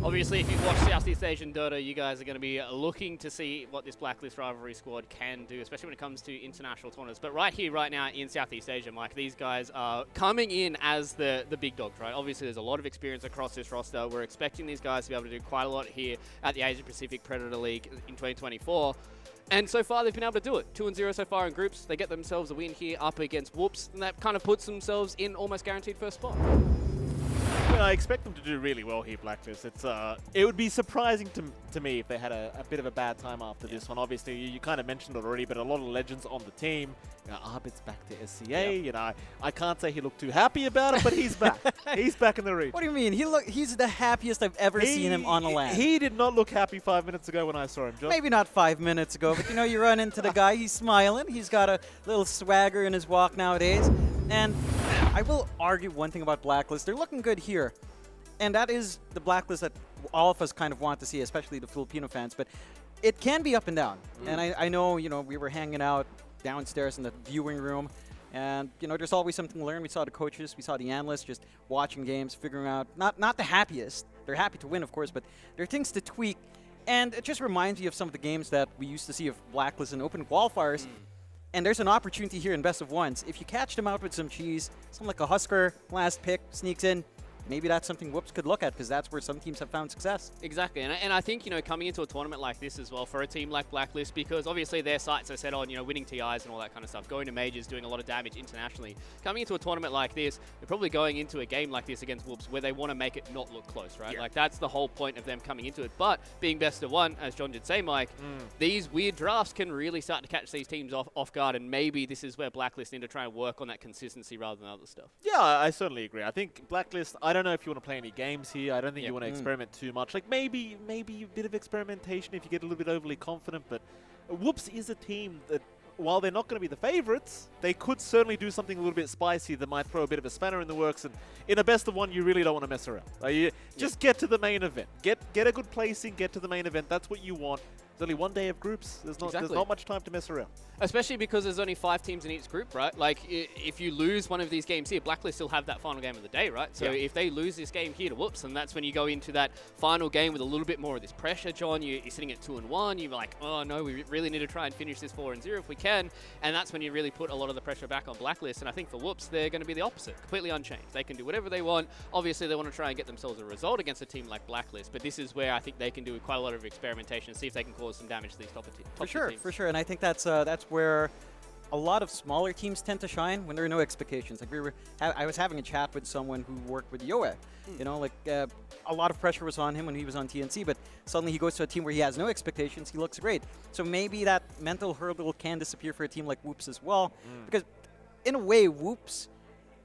Obviously, if you've watched Southeast Asian Dota, you guys are going to be looking to see what this Blacklist rivalry squad can do, especially when it comes to international tournaments. But right here, right now in Southeast Asia, Mike, these guys are coming in as the big dogs, right? Obviously, there's a lot of experience across this roster. We're expecting these guys to be able to do quite a lot here at the Asia Pacific Predator League in 2024. And so far, they've been able to do it. 2-0 so far in groups. They get themselves a win here up against Whoops, and that kind of puts themselves in almost guaranteed first spot.
I expect them to do really well here, Blacklist. It would be surprising to me if they had a bit of a bad time after this one. Obviously, you kind of mentioned it already, but a lot of legends on the team. Arbit's back to SCA. I can't say he looked too happy about it, but he's back. He's back in the region.
What do you mean? He's the happiest I've ever seen him on a LAN.
He did not look happy 5 minutes ago when I saw him, John.
Maybe not 5 minutes ago, but you run into the guy, he's smiling. He's got a little swagger in his walk nowadays. And I will argue one thing about Blacklist. They're looking good here. And that is the Blacklist that all of us kind of want to see, especially the Filipino fans. But it can be up and down. And I know, we were hanging out downstairs in the viewing room. And, there's always something to learn. We saw the coaches, we saw the analysts just watching games, figuring out, not the happiest. They're happy to win, of course, but there are things to tweak. And it just reminds me of some of the games that we used to see of Blacklist in open qualifiers. And there's an opportunity here in best of ones. If you catch them out with some cheese, something like a Husker last pick sneaks in, maybe that's something Whoops could look at, because that's where some teams have found success.
Exactly, and I think, coming into a tournament like this as well, for a team like Blacklist, because obviously their sights are set on, winning TIs and all that kind of stuff, going to majors, doing a lot of damage internationally. Coming into a tournament like this, they're probably going into a game like this against Whoops where they want to make it not look close, right?
Yeah.
Like, that's the whole point of them coming into it. But being best of one, as John did say, Mike, these weird drafts can really start to catch these teams off guard, and maybe this is where Blacklist need to try and work on that consistency rather than other stuff.
Yeah, I certainly agree. I think Blacklist, I don't know if you want to play any games here. I don't think you want to experiment too much. Like maybe a bit of experimentation if you get a little bit overly confident, but Whoops is a team that, while they're not going to be the favorites, they could certainly do something a little bit spicy that might throw a bit of a spanner in the works. And in a best of one, you really don't want to mess around. Just get to the main event. Get a good placing, get to the main event. That's what you want. There's only one day of groups. There's not much time to mess around.
Especially because there's only 5 teams in each group, right? Like, if you lose one of these games here, Blacklist still have that final game of the day, right? So if they lose this game here to Whoops, and that's when you go into that final game with a little bit more of this pressure, John. You're sitting at 2-1. You're like, oh no, we really need to try and finish this 4-0 if we can. And that's when you really put a lot of the pressure back on Blacklist. And I think for Whoops, they're going to be the opposite, completely unchanged. They can do whatever they want. Obviously, they want to try and get themselves a result against a team like Blacklist. But this is where I think they can do quite a lot of experimentation and see if they can cause some damage to these top teams.
For sure. And I think that's where a lot of smaller teams tend to shine when there are no expectations. Like I was having a chat with someone who worked with Yoe. A lot of pressure was on him when he was on TNC, but suddenly he goes to a team where he has no expectations. He looks great. So maybe that mental hurdle can disappear for a team like Whoops as well, because in a way, Whoops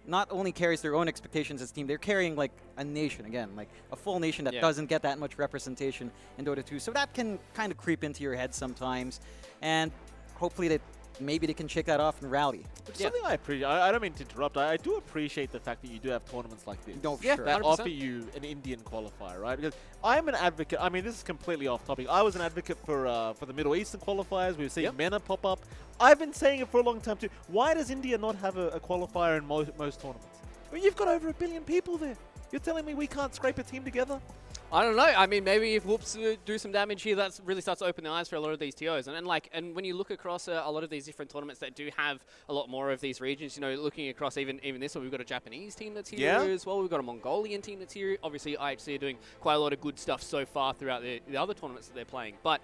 not only carries their own expectations as a team, they're carrying like a nation again, like a full nation that doesn't get that much representation in Dota 2. So that can kind of creep into your head sometimes, and hopefully maybe they can shake that off and rally.
Something I appreciate, I don't mean to interrupt, I do appreciate the fact that you do have tournaments like this.
No, sure.
That
100%.
offer you an Indian qualifier, right? Because I'm an advocate, I mean, this is completely off topic. I was an advocate for the Middle Eastern qualifiers. We've seen MENA pop up. I've been saying it for a long time too. Why does India not have a qualifier in most tournaments? I mean, you've got over 1 billion people there. You're telling me we can't scrape a team together?
I don't know. I mean, maybe if Whoops do some damage here, that really starts to open the eyes for a lot of these TOs. And when you look across a lot of these different tournaments that do have a lot more of these regions, looking across even this one, we've got a Japanese team that's here as well. We've got a Mongolian team that's here. Obviously, IHC are doing quite a lot of good stuff so far throughout the other tournaments that they're playing. But,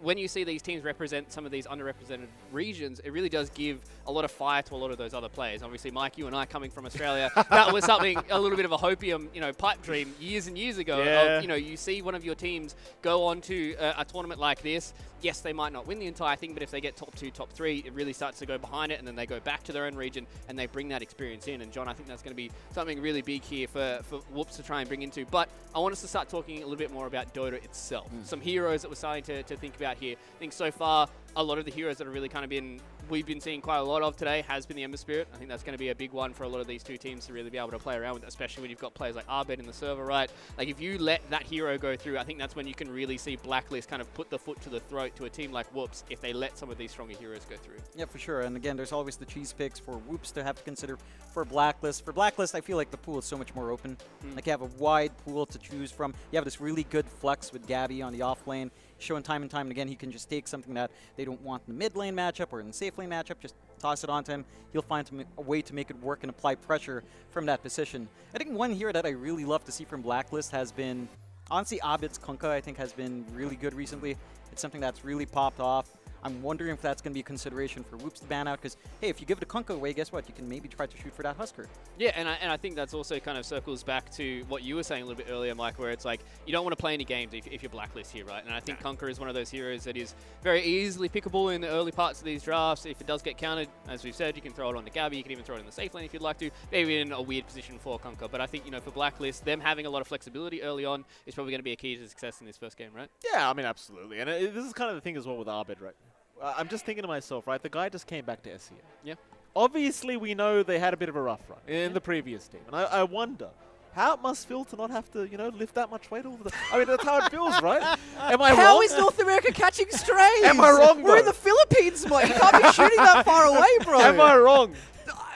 when you see these teams represent some of these underrepresented regions, it really does give a lot of fire to a lot of those other players. Obviously, Mike, you and I coming from Australia, that was something, a little bit of a hopium, pipe dream years and years ago. You see one of your teams go on to a tournament like this. Yes, they might not win the entire thing, but if they get top 2, top 3, it really starts to go behind it, and then they go back to their own region and they bring that experience in. And John, I think that's going to be something really big here for Whoops to try and bring into. But I want us to start talking a little bit more about Dota itself. Some heroes that we're starting to think about here. I think so far, a lot of the heroes that have really kind of we've been seeing quite a lot of today has been the Ember Spirit. I think that's going to be a big one for a lot of these two teams to really be able to play around with, especially when you've got players like Arbed in the server, right? Like, if you let that hero go through, I think that's when you can really see Blacklist kind of put the foot to the throat to a team like Whoops if they let some of these stronger heroes go through.
Yeah, for sure. And again, there's always the cheese picks for Whoops to have to consider for Blacklist. For Blacklist, I feel like the pool is so much more open. Like, you have a wide pool to choose from. You have this really good flex with Gabby on the off lane, showing time and time and again he can just take something that they don't want in the mid lane matchup or in the safe lane matchup, just toss it onto him. He'll find a way to make it work and apply pressure from that position. I think one hero that I really love to see from Blacklist has been, honestly, Abid's Kunkka, I think, has been really good recently. It's something that's really popped off. I'm wondering if that's going to be a consideration for Whoops to ban out, because, hey, if you give it a Kunkka away, guess what? You can maybe try to shoot for that Husker.
Yeah, and I think that's also kind of circles back to what you were saying a little bit earlier, Mike, where it's like, you don't want to play any games if you're Blacklist here, right? And I think Kunkka is one of those heroes that is very easily pickable in the early parts of these drafts. If it does get countered, as we've said, you can throw it on the Gabby, you can even throw it in the safe lane if you'd like to. Maybe in a weird position for Kunkka, but I think, for Blacklist, them having a lot of flexibility early on is probably going to be a key to success in this first game, right?
Yeah, I mean, absolutely. And this is kind of the thing as well with Arbed, right? I'm just thinking to myself, right? The guy just came back to SEA.
Yeah.
Obviously, we know they had a bit of a rough run in the previous team. And I wonder how it must feel to not have to, lift that much weight all the time. I mean, that's how it feels, right? Am I wrong?
How is North America catching strays?
Am I wrong,
We're in
bro?
the Philippines, Mike. You can't be shooting that far away, bro.
Am I wrong?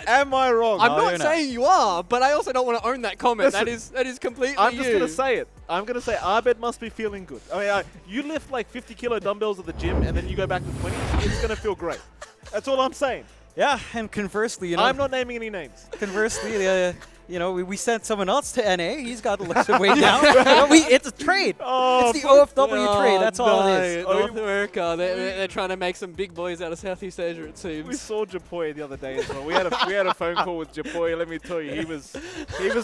Am I wrong?
I'm not saying you are, but I also don't want to own that comment.
Listen,
that is completely
I'm just going to say it. I'm going to say Arbed must be feeling good. I mean, you lift like 50-kilo dumbbells at the gym and then you go back to 20, it's going to feel great. That's all I'm saying.
Yeah, and conversely,
I'm not naming any names.
Conversely, we sent someone else to NA. He's got to look some way down. It's a trade. It's the OFW trade. That's all it is.
North America, they're trying to make some big boys out of Southeast Asia, it seems.
We saw Japoy the other day as well. We had a phone call with Japoy. Let me tell you, he was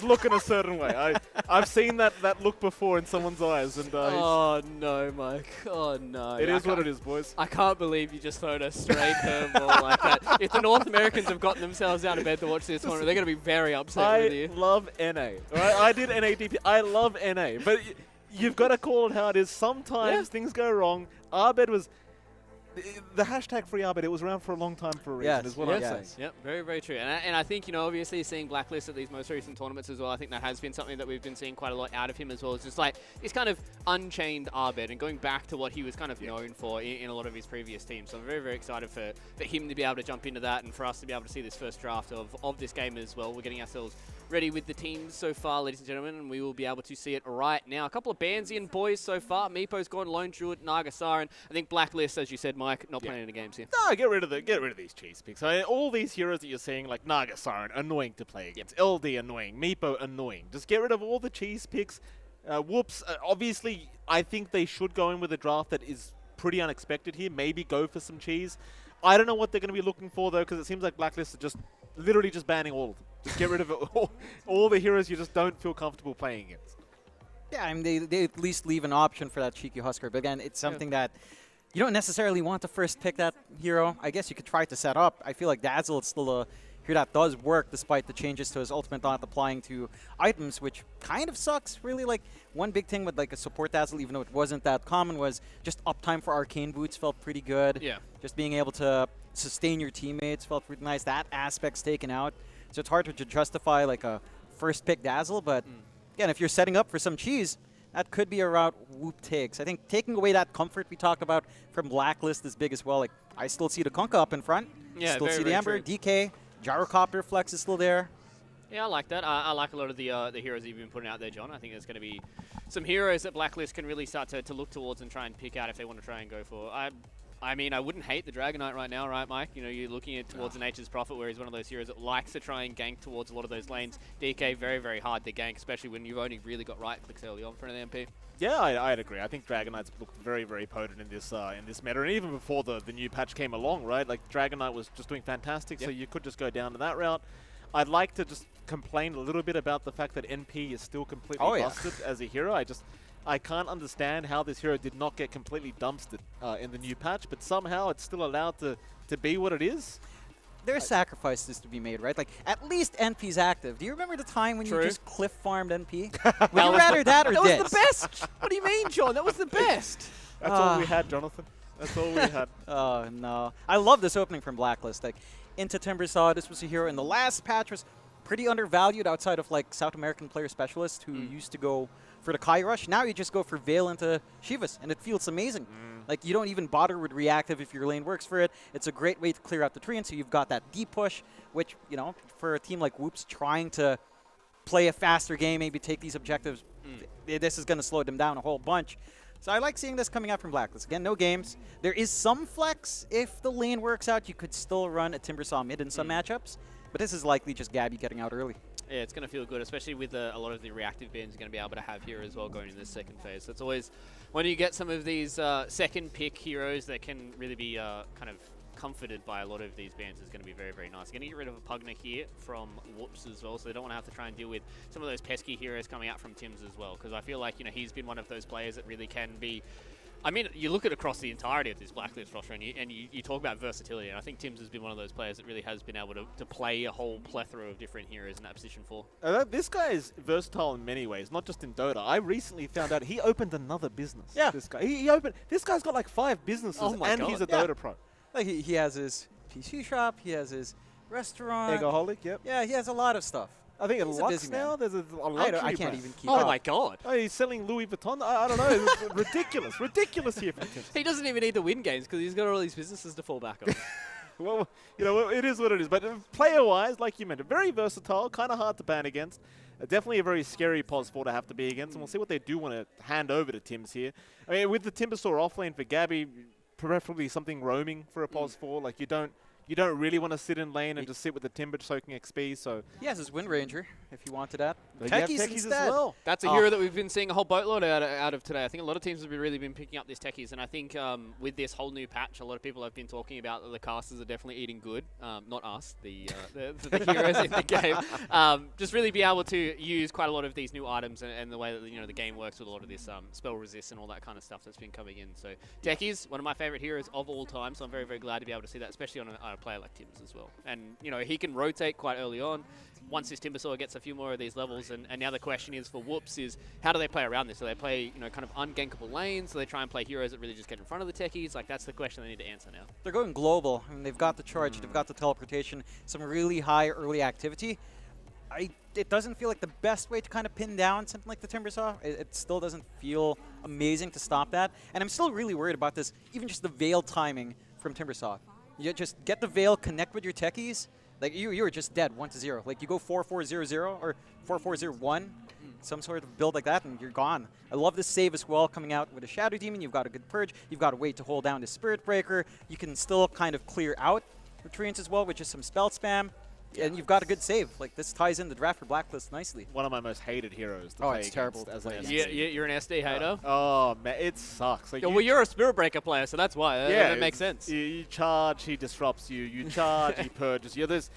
looking a certain way. I've seen that look before in someone's eyes, and
oh no, Mike. Oh no.
It is what it is, boys.
I can't believe you just thrown a stray curveball like that. If the North Americans have gotten themselves out of bed to watch this tournament, they're going to be very upset with you.
I love NA. Right? I did NADP. I love NA, but you've got to call it how it is. Sometimes things go wrong. Arbed was the hashtag free Arbed. It was around for a long time for a reason. Is what I'm saying.
Yep, very, very true. And I think obviously seeing Blacklist at these most recent tournaments as well, I think that has been something that we've been seeing quite a lot out of him as well. It's just like this kind of unchained Arbed and going back to what he was kind of known for in a lot of his previous teams. So I'm very, very excited for him to be able to jump into that and for us to be able to see this first draft of this game as well. We're getting ourselves ready with the teams so far, ladies and gentlemen, and we will be able to see it right now. A couple of bans in, boys, so far. Meepo's gone, Lone Druid, Naga Siren. I think Blacklist, as you said, Mike, not playing any games here.
No, get rid of these cheese picks. I mean, all these heroes that you're seeing, like Naga Siren, annoying to play against. LD annoying, Meepo annoying. Just get rid of all the cheese picks. Whoops. Obviously, I think they should go in with a draft that is pretty unexpected here. Maybe go for some cheese. I don't know what they're going to be looking for, though, because it seems like Blacklist are just literally just banning all of them. Just get rid of all the heroes you just don't feel comfortable playing against.
Yeah, I mean, they at least leave an option for that cheeky Husker. But again, it's something that you don't necessarily want to first pick that hero. I guess you could try to set up. I feel like Dazzle is still a hero that does work despite the changes to his ultimate not applying to items, which kind of sucks, really. Like, one big thing with like a support Dazzle, even though it wasn't that common, was just uptime for Arcane Boots felt pretty good.
Yeah.
Just being able to sustain your teammates felt pretty nice. That aspect's taken out. So it's hard to justify like a first pick Dazzle, but again, if you're setting up for some cheese, that could be a route Whoop takes. I think taking away that comfort we talked about from Blacklist is big as well. Like, I still see the Kunkka up in front.
Yeah,
still
very,
see the
very
Ember,
true.
DK, Gyrocopter Flex is still there.
Yeah, I like that. I like a lot of the heroes that you've been putting out there, John. I think there's going to be some heroes that Blacklist can really start to look towards and try and pick out if they want to try and go for. I mean, I wouldn't hate the Dragon Knight right now, right, Mike? You're looking at towards Nature's Prophet, where he's one of those heroes that likes to try and gank towards a lot of those lanes. DK, very, very hard to gank, especially when you've only really got right clicks early on for an MP.
Yeah, I'd agree. I think Dragon Knights look very, very potent in this meta, and even before the new patch came along, right? Like, Dragon Knight was just doing fantastic, so you could just go down to that route. I'd like to just complain a little bit about the fact that NP is still completely busted as a hero. I can't understand how this hero did not get completely dumpstered in the new patch, but somehow it's still allowed to be what it is.
There are sacrifices to be made, right? Like, at least NP's active. Do you remember the time when you just cliff farmed NP? Would you rather that or this?
That was the best! What do you mean, John? That was the best!
That's all we had, Jonathan. That's all we had.
Oh, no. I love this opening from Blacklist. Like, into Timbersaw, this was a hero in the last patch was pretty undervalued outside of, like, South American player specialists who used to go for the Kai Rush. Now you just go for Veil into Shivas, and it feels amazing. Like, you don't even bother with reactive if your lane works for it. It's a great way to clear out the tree, and so you've got that deep push, which, for a team like Whoops trying to play a faster game, maybe take these objectives, this is going to slow them down a whole bunch. So I like seeing this coming out from Blacklist. Again, no games. There is some flex. If the lane works out, you could still run a Timbersaw mid in some matchups, but this is likely just Gabby getting out early.
Yeah, it's going to feel good, especially with a lot of the reactive bans you're going to be able to have here as well going in this second phase. So it's always, when you get some of these second pick heroes that can really be kind of comforted by a lot of these bans, is going to be very, very nice. Going to get rid of a Pugna here from Whoops as well, so they don't want to have to try and deal with some of those pesky heroes coming out from Tim's as well, because I feel like, you know, he's been one of those players that really can be... I mean, you look at across the entirety of this Blacklist roster and you talk about versatility, and I think Tim's has been one of those players that really has been able to play a whole plethora of different heroes in that position 4.
This guy is versatile in many ways, not just in Dota. I recently found out he opened another business.
Yeah.
This guy. He opened... This guy's got like 5 businesses, and he's a Dota pro.
Like he has his PC shop, he has his restaurant.
Eggaholic, yep.
Yeah, he has a lot of stuff.
I think at
He's a
Lux
busy man.
now, there's a luxury
I can't
brand.
even keep
Oh
up.
my god.
Oh, he's selling Louis Vuitton. I don't know. It's ridiculous. Ridiculous here from Tim.
He doesn't even need to win games because he's got all these businesses to fall back on.
Well, you know, it is what it is. But player-wise, like you mentioned, very versatile, kind of hard to ban against. Definitely a very scary pos 4 to have to be against, and we'll see what they do want to hand over to Tim's here. I mean, with the Timbersaw offlane for Gabby, preferably something roaming for a pos 4. Like, you don't really want to sit in lane and just sit with the Timber soaking XP, so...
He has his Wind Ranger, if you wanted that.
But you have
Techies
Techies
instead.
as well.
That's a hero that we've been seeing a whole boatload out of today. I think a lot of teams have really been picking up this Techies, and I think with this whole new patch, a lot of people have been talking about that the casters are definitely eating good. Not us, the heroes in the game. Just really be able to use quite a lot of these new items and the way that, you know, the game works with a lot of this spell resist and all that kind of stuff that's been coming in. So Techies, one of my favorite heroes of all time, so I'm very, very glad to be able to see that, especially on a player like Tim's as well. And, you know, he can rotate quite early on once his Timbersaw gets a few more of these levels. And now the question is for Whoops is, how do they play around this? Do they play, you know, kind of ungankable lanes? Do they try and play heroes that really just get in front of the techies? Like, that's the question they need to answer now.
They're going global. I mean, they've got the charge, they've got the teleportation, some really high early activity. It doesn't feel like the best way to kind of pin down something like the Timbersaw. It still doesn't feel amazing to stop that. And I'm still really worried about this, even just the Veil timing from Timbersaw. You just get the Veil, connect with your techies. Like, you were just dead 1-0. Like, you go 4-4-0-0 or 4-4-0-1, some sort of build like that, and you're gone. I love this save as well, coming out with a Shadow Demon. You've got a good Purge. You've got a way to hold down the Spirit Breaker. You can still kind of clear out Retreats as well, with just some spell spam. And you've got a good save. Like, this ties in the draft for Blacklist nicely.
One of my most hated heroes to
oh,
play
it's terrible
as an SD.
You're an SD hater?
Oh, man, it sucks. Like,
yeah, well, you're a Spirit Breaker player, so that's why.
Yeah,
that makes sense.
You charge, he disrupts you. You charge, he purges you. This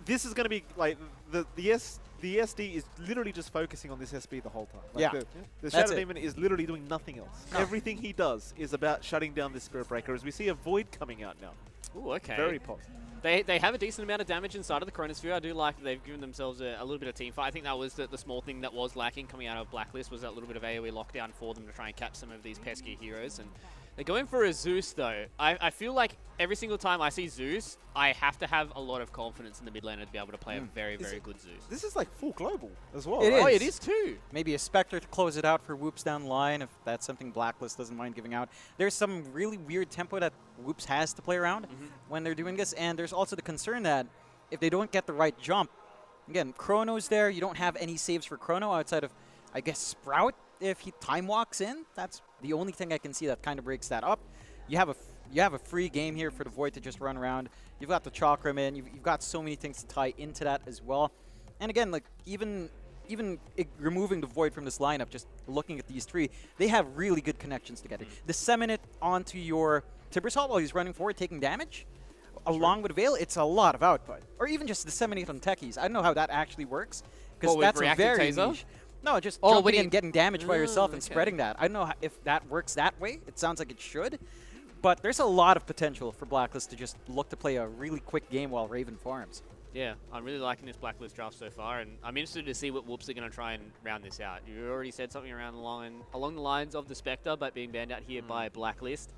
is going to be, like, the SD is literally just focusing on this SB the whole time. Like
yeah.
The Shadow Demon is literally doing nothing else. No. Everything he does is about shutting down this Spirit Breaker, as we see a Void coming out now.
Ooh, okay.
Very positive.
They have a decent amount of damage inside of the Chronosphere. I do like that they've given themselves a little bit of team fight. I think that was the small thing that was lacking coming out of Blacklist, was that little bit of AoE lockdown for them to try and catch some of these pesky heroes. And they're going for a Zeus, though. I feel like every single time I see Zeus, I have to have a lot of confidence in the mid laner to be able to play a very, very good Zeus.
This is like full global as well.
It
right?
is.
Oh, it is too.
Maybe a Spectre to close it out for Whoops down the line, if that's something Blacklist doesn't mind giving out. There's some really weird tempo that Whoops has to play around when they're doing this, and there's also the concern that if they don't get the right jump, again, Chrono's there, you don't have any saves for Chrono outside of, I guess, Sprout. If he time walks in, that's the only thing I can see that kind of breaks that up. You have a free game here for the Void to just run around. You've got the Chakra Man. You've got so many things to tie into that as well. And again, like even removing the Void from this lineup, just looking at these three, they have really good connections together. Disseminate onto your Timbersaw while he's running forward, taking damage. Along with Veil, it's a lot of output. Or even just disseminate on techies. I don't know how that actually works, because that's a very niche. No, just jumping and getting damage by yourself and spreading that. I don't know if that works that way. It sounds like it should. But there's a lot of potential for Blacklist to just look to play a really quick game while Raven farms.
Yeah, I'm really liking this Blacklist draft so far, and I'm interested to see what Whoops are going to try and round this out. You already said something along the lines of the Spectre, but being banned out here by Blacklist.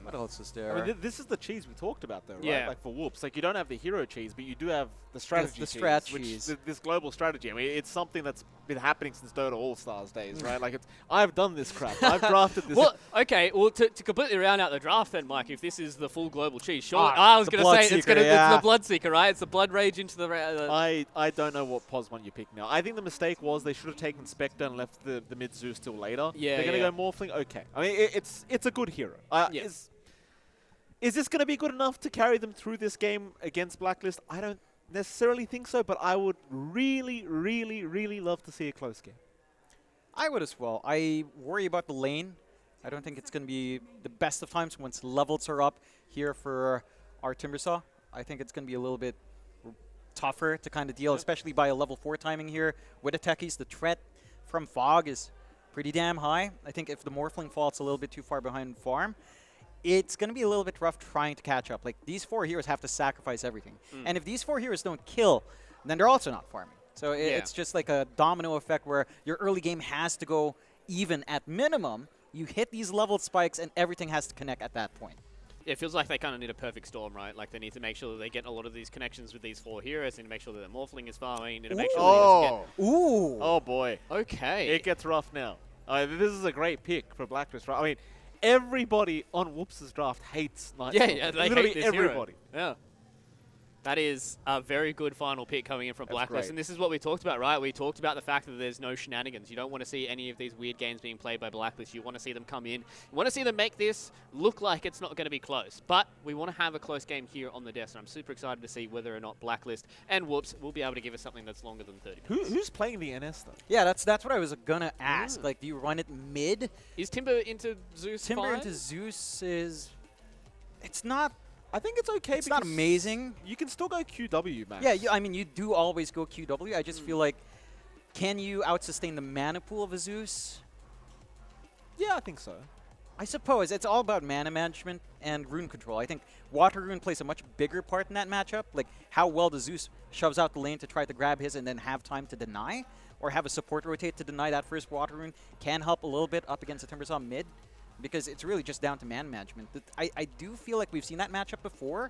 What else is there?
I mean, this is the cheese we talked about, though, right?
Yeah.
Like for Whoops, like you don't have the hero cheese, but you do have the strategy
the
cheese.
strat
which
cheese.
This global strategy. I mean, it's something that's been happening since Dota All-Stars days, right? Like, I've done this crap. I've drafted this.
Well, okay. Well, to completely round out the draft then, Mike, if this is the full global cheese, sure.
Ah,
I was going to say it's the Blood Seeker, right? It's the Blood Rage into the...
I don't know what pos one you pick now. I think the mistake was they should have taken Spectre and left the mid Zeus till later.
Yeah,
They're going to go Morphling? Okay. I mean, it's a good hero. Is this going to be good enough to carry them through this game against Blacklist? I don't necessarily think so, but I would really, really, really love to see a close game.
I would as well. I worry about the lane. I don't think it's going to be the best of times once levels are up here for our Timbersaw. I think it's going to be a little bit tougher to kind of deal, especially by a level 4 timing here. With the techies, the threat from Fog is pretty damn high. I think if the Morphling falls a little bit too far behind farm, it's going to be a little bit rough trying to catch up. Like, these 4 heroes have to sacrifice everything. And if these 4 heroes don't kill, then they're also not farming. So it's just like a domino effect where your early game has to go even at minimum. You hit these level spikes and everything has to connect at that point.
It feels like they kind of need a perfect storm, right? Like they need to make sure that they get a lot of these connections with these 4 heroes. They need to make sure that their Morphling is farming. Need to make sure that he doesn't get...
Ooh!
Oh boy.
Okay.
It gets rough now. This is a great pick for Blacklist, right? I mean, everybody on Whoops' draft hates Night Stalker.
Yeah, they
literally
hate this
everybody.
Hero. Yeah. That is a very good final pick coming in from
That's
Blacklist.
great.
And this is what we talked about, right? We talked about the fact that there's no shenanigans. You don't want to see any of these weird games being played by Blacklist. You want to see them come in. You want to see them make this look like it's not going to be close. But we want to have a close game here on the desk. And I'm super excited to see whether or not Blacklist and Whoops will be able to give us something that's longer than 30 minutes.
Who's playing the NS, though?
Yeah, that's what I was going to ask. Like, do you run it mid?
Is Timber into Zeus
Timber
fine?
into Zeus is... It's not...
I think it's okay.
It's not amazing.
You can still go QW, Max.
Yeah, I mean, you do always go QW. I just feel like, can you out-sustain the mana pool of a Zeus?
Yeah, I think so.
I suppose. It's all about mana management and rune control. I think Water Rune plays a much bigger part in that matchup. Like, how well the Zeus shoves out the lane to try to grab his and then have time to deny, or have a support rotate to deny that first Water Rune can help a little bit up against the Timbersaw mid. Because it's really just down to man management. I do feel like we've seen that matchup before,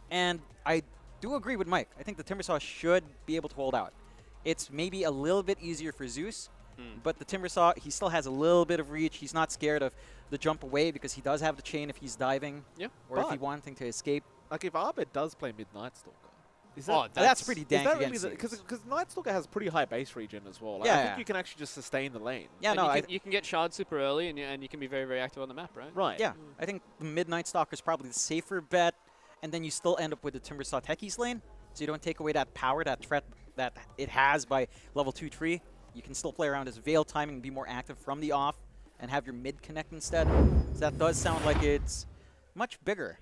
and I do agree with Mike. I think the Timbersaw should be able to hold out. It's maybe a little bit easier for Zeus, but the Timbersaw, he still has a little bit of reach. He's not scared of the jump away because he does have the chain if he's diving, or if he's wanting to escape.
Like, if Arbet does play Midnight Stalker, is that,
Oh, that's pretty dank
really
against
because Night Stalker has pretty high base regen as well. Like,
Yeah,
I think
yeah.
you can actually just sustain the lane.
Yeah,
And
no,
you can get shard super early, and you can be very, very active on the map, right?
Right.
Yeah, I think the Midnight Stalker is probably the safer bet, and then you still end up with the Timbersaw Techies lane, so you don't take away that power, that threat that it has by level 2 tree. You can still play around his Veil timing and be more active from the off, and have your mid connect instead. So that does sound like it's much bigger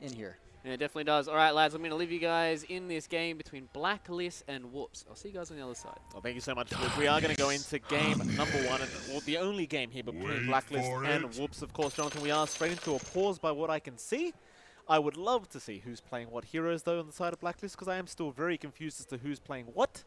in here.
Yeah, it definitely does. All right, lads, I'm going to leave you guys in this game between Blacklist and Whoops. I'll see you guys on the other side.
Well, thank you so much, Luke. We are going to go into game number 1, and well, the only game here between Blacklist and Whoops, of course, Jonathan. We are straight into a pause by what I can see. I would love to see who's playing what heroes, though, on the side of Blacklist, because I am still very confused as to who's playing what.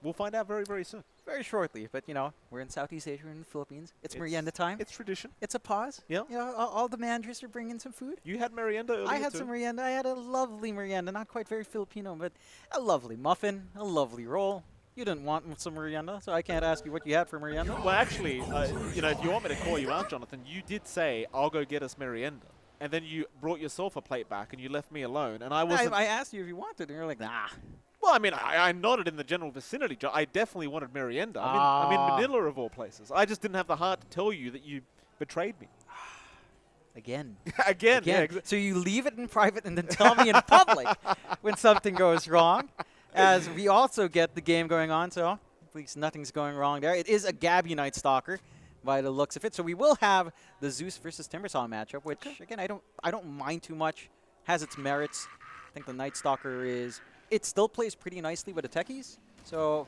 We'll find out very, very soon.
Very shortly, but you know, we're in Southeast Asia, we're in the Philippines. It's merienda time.
It's tradition.
It's a pause.
Yeah.
You know, all the managers are bringing some food.
You had merienda earlier
I had
too.
some merienda. I had a lovely merienda, not quite very Filipino, but a lovely muffin, a lovely roll. You didn't want some merienda, so I can't ask you what you had for merienda.
Well, actually, you know, if you want me to call you out, Jonathan, you did say, I'll go get us merienda. And then you brought yourself a plate back and you left me alone. And I wasn't...
I asked you if you wanted, and you're like, nah.
Well, I mean, I nodded in the general vicinity. I definitely wanted merienda. I'm in Manila, of all places. I just didn't have the heart to tell you that you betrayed me.
Again.
Again. Yeah,
So you leave it in private and then tell me in public when something goes wrong. As we also get the game going on, so at least nothing's going wrong there. It is a Gabby Night Stalker by the looks of it. So we will have the Zeus versus Timbersaw matchup, which, again, I don't mind too much. Has its merits. I think the Night Stalker is... It still plays pretty nicely with the techies, so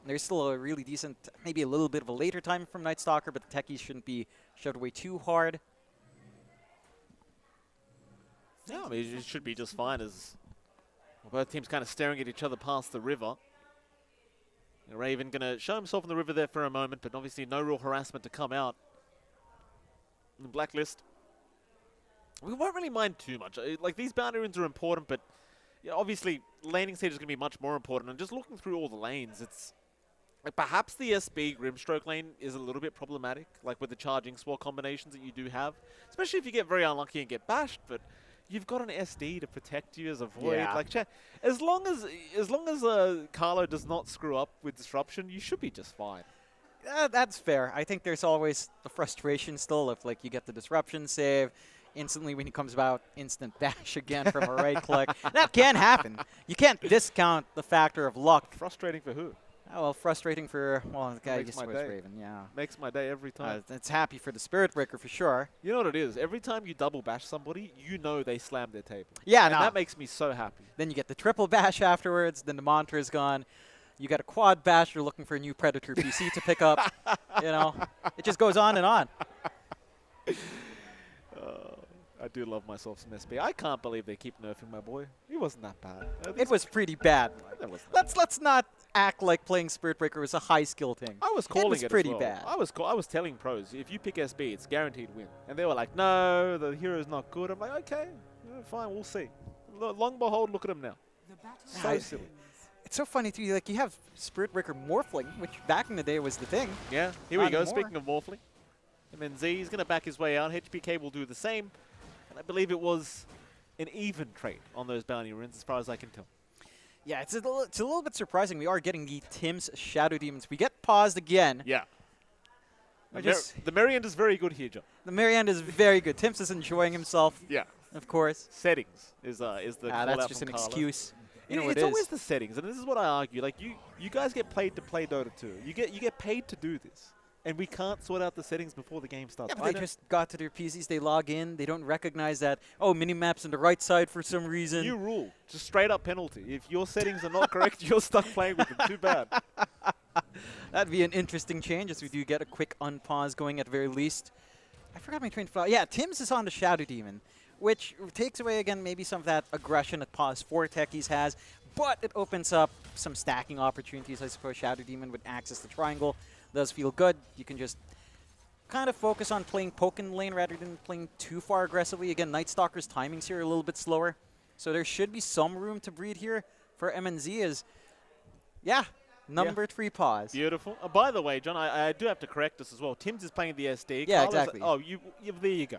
there's still a really decent, maybe a little bit of a later time from Night Stalker, but the techies shouldn't be shoved away too hard.
No, I mean, it should be just fine as both teams kind of staring at each other past the river. Raven going to show himself in the river there for a moment, but obviously no real harassment to come out. In Blacklist, we won't really mind too much. Like, these boundary runes are important, but yeah, obviously, laning stage is going to be much more important. And just looking through all the lanes, it's like perhaps the SB Grimstroke lane is a little bit problematic, like with the charging sword combinations that you do have, especially if you get very unlucky and get bashed. But you've got an SD to protect you as a void.
Yeah.
Like, as long as Carlo does not screw up with disruption, you should be just fine.
That's fair. I think there's always the frustration still of, like, you get the disruption save, instantly when he comes about, instant dash again from a right click. That can happen. You can't discount the factor of luck.
Frustrating for who?
Oh, well, frustrating for, well, the guy
Makes
just
my
was
day.
Raven, yeah.
Makes my day every time.
It's happy for the Spirit Breaker for sure.
You know what it is? Every time you double bash somebody, you know they slammed their table.
Yeah,
and
no.
that makes me so happy.
Then you get the triple bash afterwards, then the monitor is gone. You got a quad bash, you're looking for a new Predator PC to pick up. You know, it just goes on and on.
I do love myself some SB. I can't believe they keep nerfing my boy. He wasn't that bad.
It was pretty bad. Let's not act like playing Spirit Breaker was a high skill thing.
I was calling it
pretty
as well.
bad.
I was telling pros, if you pick SB, it's guaranteed win. And they were like, no, the hero's not good. I'm like, okay, fine, we'll see. Long behold, look at him now. So silly.
It's so funny too. Like you have Spirit Breaker Morphling, which back in the day was the thing.
Yeah, here we
Not
go.
anymore.
Speaking of Morphling, MNZ is going to back his way out. HBK will do the same. And I believe it was an even trade on those bounty runes, as far as I can tell.
Yeah, it's a little bit surprising. We are getting the Tim's Shadow Demons. We get paused again.
Yeah.
The
The Mariand is very good here, John.
The Mariand is very good. Tim's is enjoying himself.
Yeah.
Of course.
Settings is the call
that's
out
just
from
an
Carlo.
excuse. You know
It's
it is.
always the settings, and this is what I argue. Like you guys get paid to play Dota 2. You get paid to do this, and we can't sort out the settings before the game starts.
Yeah, but they just got to their PCs, they log in, they don't recognize that, oh, minimap's on the right side for some reason.
New rule, just straight up penalty. If your settings are not correct, you're stuck playing with them. Too bad.
That'd be an interesting change as we do get a quick unpause going at the very least. I forgot my train of thought. Yeah, Tim's is on the Shadow Demon, which takes away, again, maybe some of that aggression that Pause 4 Techies has, but it opens up some stacking opportunities, I suppose. Shadow Demon with access to triangle does feel good. You can just kind of focus on playing poke in the lane rather than playing too far aggressively. Again, Night Stalker's timings here are a little bit slower, so there should be some room to breathe here for MNZ is, yeah, number 3 pause.
Beautiful. By the way, John, I do have to correct this as well. Tim's is playing the SD.
Yeah,
Carlo's
exactly.
Oh, there you go.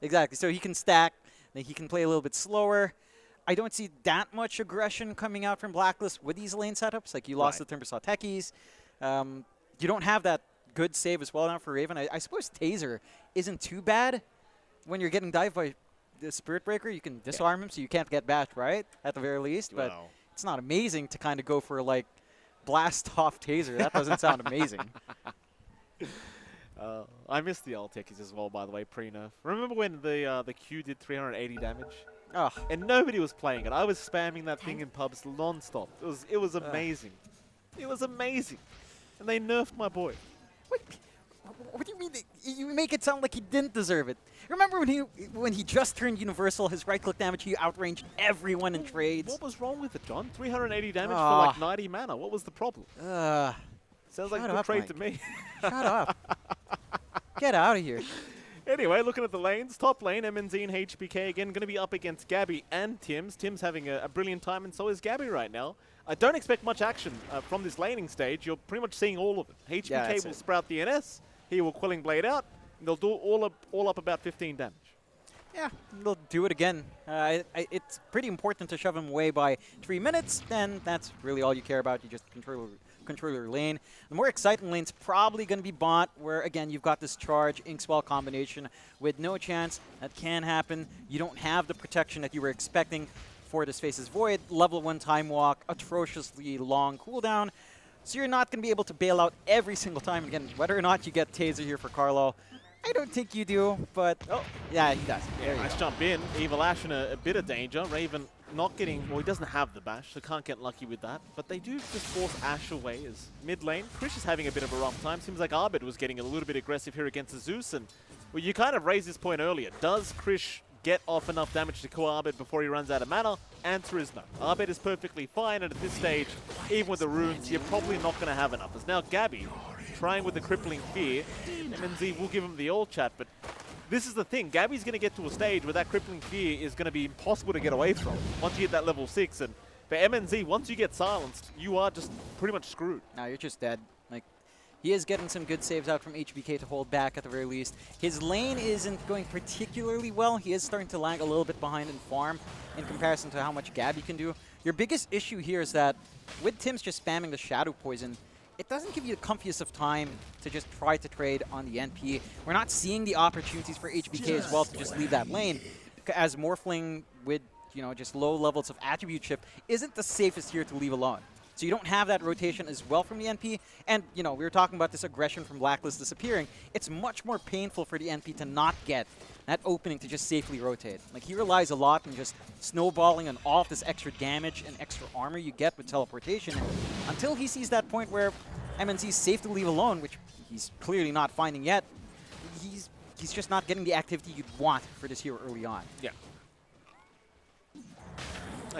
Exactly. So he can stack. Then he can play a little bit slower. I don't see that much aggression coming out from Blacklist with these lane setups. Like you lost the Timbersaw Techies. You don't have that good save as well now for Raven. I suppose Taser isn't too bad when you're getting dived by the Spirit Breaker. You can disarm him so you can't get bashed, right? At the very least. But it's not amazing to kind of go for like blast off Taser. That doesn't sound amazing.
I missed the alt techies as well, by the way, pre-nerf. Remember when the Q did 380 damage?
Oh.
And nobody was playing it. I was spamming that thing in pubs non-stop. It was amazing. It was amazing. And they nerfed my boy.
What do you mean? You make it sound like he didn't deserve it. Remember when he just turned universal, his right-click damage, he outranged everyone in trades.
What was wrong with it, John? 380 damage for
Ah.
like 90 mana. What was the problem? Sounds like a good trade to me.
Shut up. Get out of here.
Anyway, looking at the lanes, top lane, MNZ and HBK again going to be up against Gabby and Tim's. Tim's having a brilliant time, and so is Gabby right now. I don't expect much action from this laning stage. You're pretty much seeing all of it. HBK will sprout the NS. He will Quelling Blade out. And they'll do all up about 15 damage.
Yeah, they'll do it again. It's pretty important to shove him away by 3 minutes, then that's really all you care about. You just control your lane. The more exciting lane's probably going to be bot, where, again, you've got this charge Inkswell combination with no chance. That can happen. You don't have the protection that you were expecting for this Face's Void. Level 1 time walk, atrociously long cooldown. So you're not going to be able to bail out every single time. Again, whether or not you get Taser here for Carlo, I don't think you do, but yeah, he does.
Yeah, nice jump in. Evil Ash in a bit of danger. Raven not getting, well, he doesn't have the bash, so can't get lucky with that. But they do just force Ash away as mid lane. Krish is having a bit of a rough time. Seems like Arbed was getting a little bit aggressive here against Zeus. And well, you kind of raised this point earlier. Does Krish get off enough damage to kill Arbed before he runs out of mana? Answer is no. Arbed is perfectly fine, and at this stage, even with the runes, you're probably not going to have enough. As now Gabby trying with the Crippling Fear. MNZ will give him the all chat, but this is the thing. Gabby's going to get to a stage where that Crippling Fear is going to be impossible to get away from once you hit that level 6. And for MNZ, once you get silenced, you are just pretty much screwed.
Now you're just dead. Like, he is getting some good saves out from HBK to hold back at the very least. His lane isn't going particularly well. He is starting to lag a little bit behind in farm in comparison to how much Gabby can do. Your biggest issue here is that with Tim's just spamming the Shadow Poison, it doesn't give you the comfiest of time to just try to trade on the NP. We're not seeing the opportunities for HBK as well to just leave that lane, as Morphling with, you know, just low levels of attribute shift isn't the safest here to leave alone. So you don't have that rotation as well from the NP. And, you know, we were talking about this aggression from Blacklist disappearing. It's much more painful for the NP to not get that opening to just safely rotate. Like, he relies a lot on just snowballing on all of this extra damage and extra armor you get with teleportation. And until he sees that point where MNZ is safe to leave alone, which he's clearly not finding yet, he's just not getting the activity you'd want for this hero early on.
Yeah.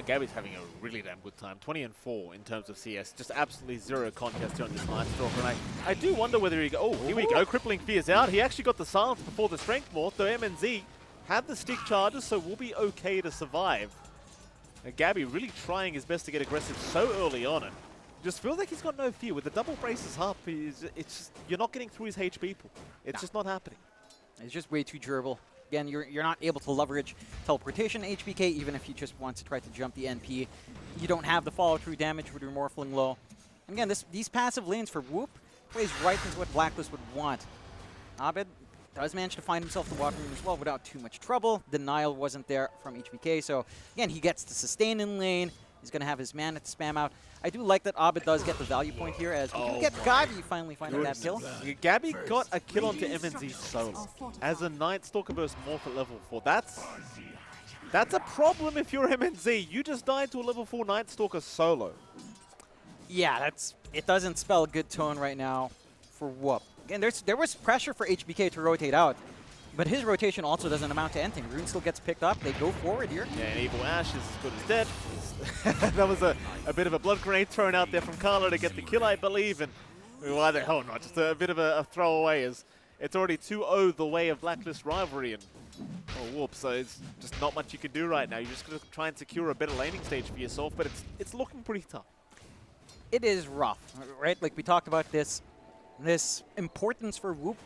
Gabby's having a really damn good time. 20-4 in terms of CS. Just absolutely zero contest here on this Night Stalker. And I do wonder whether he oh, here we go. Crippling Fear's out. He actually got the silence before the Strength Morph, though MNZ have the stick charges, so we'll be okay to survive. Gabby really trying his best to get aggressive so early on. And just feels like he's got no fear. With the double braces up, it's just, you're not getting through his HP pool. It's just not happening.
It's just way too durable. Again, you're not able to leverage teleportation HBK, even if you just want to try to jump the NP. You don't have the follow-through damage with your Morphling low. And again, these passive lanes for Whoop plays right into what Blacklist would want. Abed does manage to find himself the water room as well without too much trouble. Denial wasn't there from HBK, so again, he gets to sustain in lane. He's going to have his mana to spam out. I do like that Abed does get the value point here, as we do get Gabi finally finding that kill.
Gabby got a kill onto MNZ solo as a Night Stalker versus Morph at level 4. That's a problem if you're MNZ. You just died to a level 4 Night Stalker solo.
Yeah, it doesn't spell a good tone right now for Whoop. Again, there was pressure for HBK to rotate out, but his rotation also doesn't amount to anything. Rune still gets picked up. They go forward here.
Yeah, and Evil Ash is as good as dead. That was a bit of a blood grenade thrown out there from Carlo to get the kill, I believe. And well, oh no, just a bit of a throwaway, as it's already 2-0 the way of Blacklist rivalry. And oh, whoops, so it's just not much you can do right now. You're just going to try and secure a better laning stage for yourself, but it's looking pretty tough.
It is rough, right? Like we talked about this importance for Whoop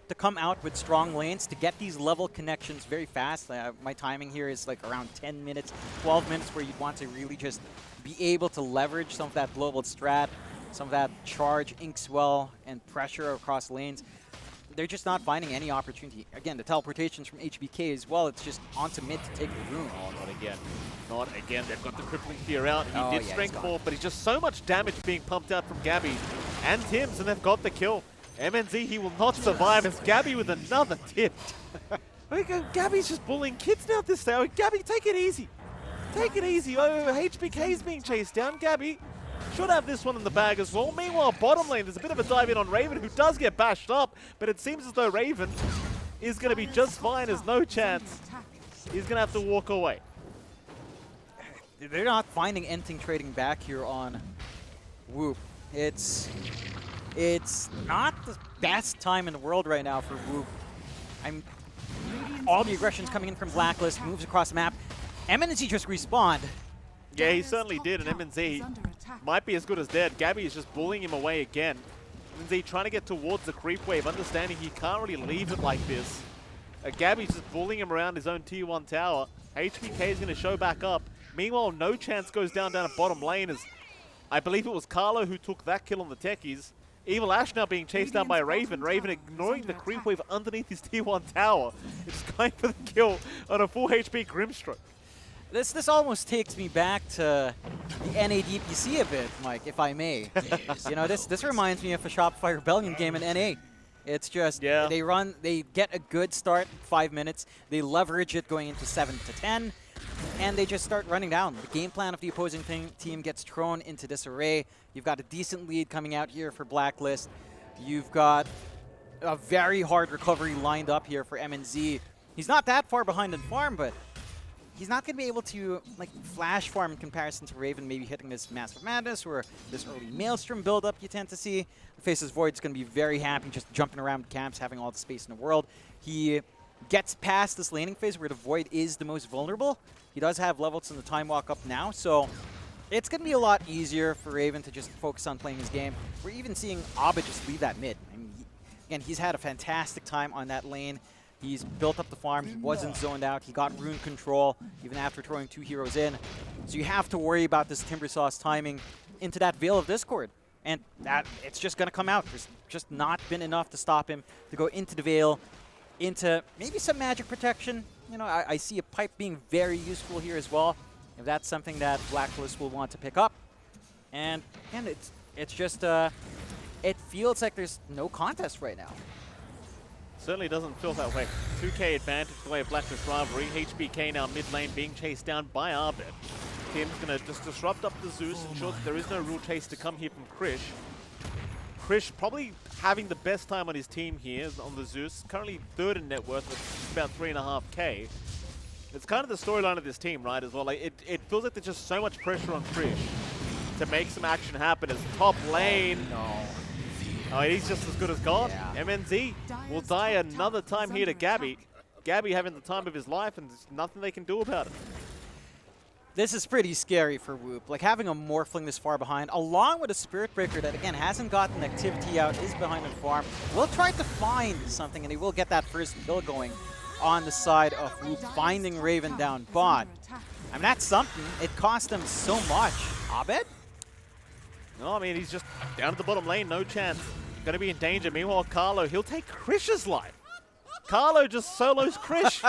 to come out with strong lanes, to get these level connections very fast. My timing here is like around 10 minutes, 12 minutes, where you'd want to really just be able to leverage some of that global strat, some of that charge, ink swell, and pressure across lanes. They're just not finding any opportunity. Again, the teleportations from HBK as well, it's just onto mid to take the room.
Oh, not again. Not again. They've got the Crippling Fear out. He did Strength Morph, but he's just so much damage being pumped out from Gabby and Tim's, and they've got the kill. MNZ, he will not survive. As Gabby with another tip. Gabby's just bullying kids now this day. Gabby, take it easy. Take it easy. Oh, HBK's being chased down. Gabby should have this one in the bag as well. Meanwhile, bottom lane, there's a bit of a dive in on Raven, who does get bashed up, but it seems as though Raven is going to be just fine. There's no chance. He's going to have to walk away.
They're not finding anything trading back here on Whoop. It's not the best time in the world right now for Whoop. All the aggression's coming in from Blacklist, moves across the map. MNZ just respawned.
Yeah, he certainly did, and MNZ might be as good as dead. Gabby is just bullying him away again. MNZ trying to get towards the creep wave, understanding he can't really leave it like this. Gabby's just bullying him around his own tier 1 tower. HBK is going to show back up. Meanwhile, No Chance goes down at bottom lane, as I believe it was Carlo who took that kill on the techies. Evil Ash now being chased down by Raven. Raven ignoring the creep wave underneath his tier 1 tower. It's going for the kill on a full HP Grimstroke.
This almost takes me back to the NA/DPC a bit, Mike, if I may. You know, this reminds me of a Shopify Rebellion game in NA. It's just, they get a good start, 5 minutes, they leverage it going into 7 to 10, and they just start running down. The game plan of the opposing team gets thrown into disarray. You've got a decent lead coming out here for Blacklist. You've got a very hard recovery lined up here for MNZ. He's not that far behind in farm, but he's not going to be able to like flash farm in comparison to Raven maybe hitting this Massive Madness or this early Maelstrom build-up you tend to see. Faces Void's going to be very happy just jumping around camps, having all the space in the world. He gets past this laning phase where the Void is the most vulnerable. He does have levels in the Time Walk up now, so it's going to be a lot easier for Raven to just focus on playing his game. We're even seeing Abed just leave that mid. I mean, again, he's had a fantastic time on that lane. He's built up the farm. He wasn't zoned out. He got rune control even after throwing 2 heroes in. So you have to worry about this Timber Sauce timing into that Veil of Discord. And that it's just going to come out. There's just not been enough to stop him to go into the Veil, into maybe some magic protection. You know, I see a pipe being very useful here as well, if that's something that Blacklist will want to pick up. And it's just, it feels like there's no contest right now.
Certainly doesn't feel that way. 2K advantage the way of Blacklist rivalry. HBK now mid lane being chased down by Arbit. Tim's going to just disrupt up the Zeus, ensure that there is no real chase to come here from Krish. Krish probably having the best time on his team here on the Zeus. Currently third in net worth with about 3.5k. It's kind of the storyline of this team, right, as well. Like it feels like there's just so much pressure on Krish to make some action happen as top lane. Oh, he's just as good as gone. Yeah. MNZ will die another time here to Gabby. Gabby having the time of his life, and there's nothing they can do about it.
This is pretty scary for Whoop. Like, having a Morphling this far behind, along with a Spirit Breaker that, again, hasn't gotten activity out, is behind on farm, will try to find something, and he will get that first kill going on the side of Whoop, finding Raven down bot. I mean, that's something. It cost them so much. Abed?
No, I mean, he's just down at the bottom lane, no chance. Going to be in danger. Meanwhile, Carlo, he'll take Krish's life. Carlo just solos Krish.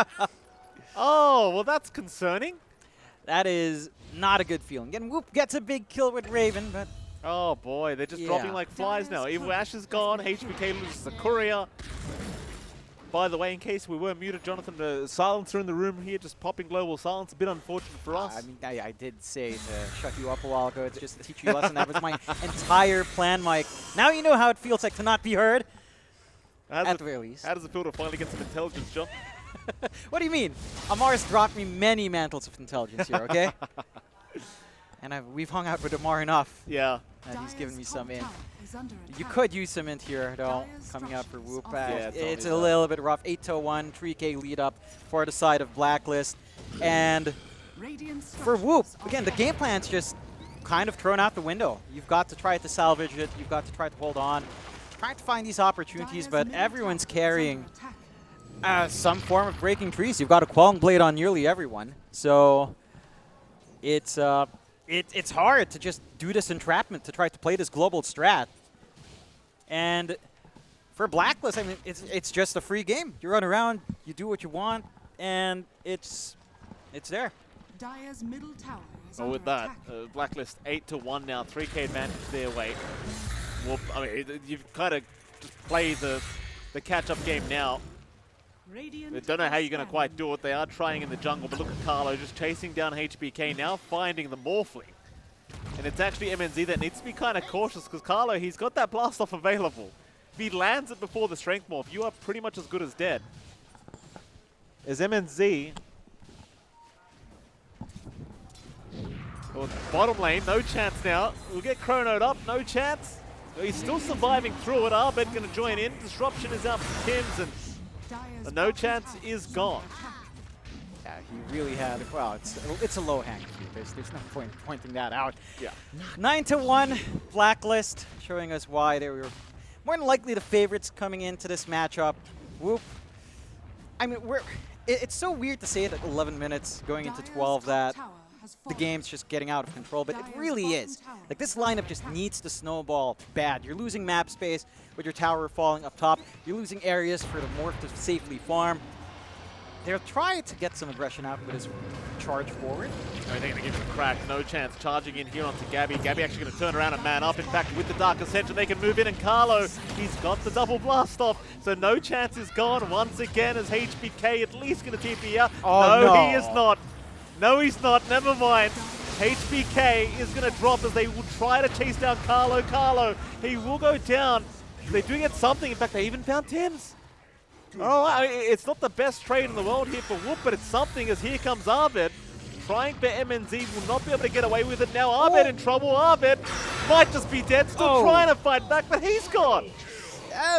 Oh, well, that's concerning.
That is not a good feeling. Again, Whoop gets a big kill with Raven, but...
Oh, boy, they're just dropping like flies now. Evil Ash is gone. HBK loses the courier. By the way, in case we were muted, Jonathan, the silencer in the room here, just popping global silence. A bit unfortunate for us.
I mean, I did say to shut you up a while ago. It's just to teach you a lesson. That was my entire plan, Mike. Now you know how it feels like to not be heard. At the very least.
How does it feel to finally get some intelligence, John?
What do you mean? Amar's dropped me many mantles of intelligence here, okay? And we've hung out with Amar enough.
Yeah.
And he's given me some in. You could use some int here, though, coming out for Whoop. It's a little bit rough. 8-1, 3K lead up for the side of Blacklist. And for Whoop, again, the game plan's just kind of thrown out the window. You've got to try to salvage it. You've got to try to hold on. Try to find these opportunities, but everyone's carrying some form of breaking trees. You've got a Quelling Blade on nearly everyone. So it's hard to just do this entrapment, to try to play this global strat. And for Blacklist, I mean, it's just a free game. You run around, you do what you want, and it's there.
Dire's middle tower is
with that, Blacklist 8-1 now, 3K advantage their way. Well, I mean, you've kind of just played the catch-up game now. I don't know how you're going to quite do it. They are trying in the jungle, but look at Carlo just chasing down HBK, now finding the Morphling. And it's actually MNZ that needs to be kind of cautious, because Carlo, he's got that blast off available. If he lands it before the Strength Morph, you are pretty much as good as dead. As MNZ... Well, bottom lane, no chance now. We'll get chronoed up, no chance. He's still surviving through it. Arbed going to join in. Disruption is out for Tims, and the no chance is gone.
Yeah, he really had, well, it's a low hang. There's no point pointing that out.
Yeah.
9-1, Blacklist, showing us why they were more than likely the favorites coming into this matchup. Whoop. I mean, it's so weird to say it at 11 minutes going into 12 that the game's just getting out of control, but it really is. Like, this lineup just needs to snowball bad. You're losing map space with your tower falling up top. You're losing areas for the Morph to safely farm. They'll try to get some aggression out with his charge forward.
They're going to give it a crack. No chance. Charging in here onto Gabby. Gabby actually going to turn around and man up. In fact, with the Dark Ascension, they can move in. And Carlo, he's got the double blast off. So no chance is gone once again as HBK at least going to TP out.
Oh,
no, he is not. No, he's not. Never mind. HBK is going to drop as they will try to chase down Carlo. Carlo, he will go down. They do get something. In fact, they even found Tims. Oh, I mean, it's not the best trade in the world here for Whoop, but it's something as here comes Arbed. Trying for MNZ, will not be able to get away with it now. Arbed in trouble. Arbed might just be dead. Still trying to fight back, but he's gone.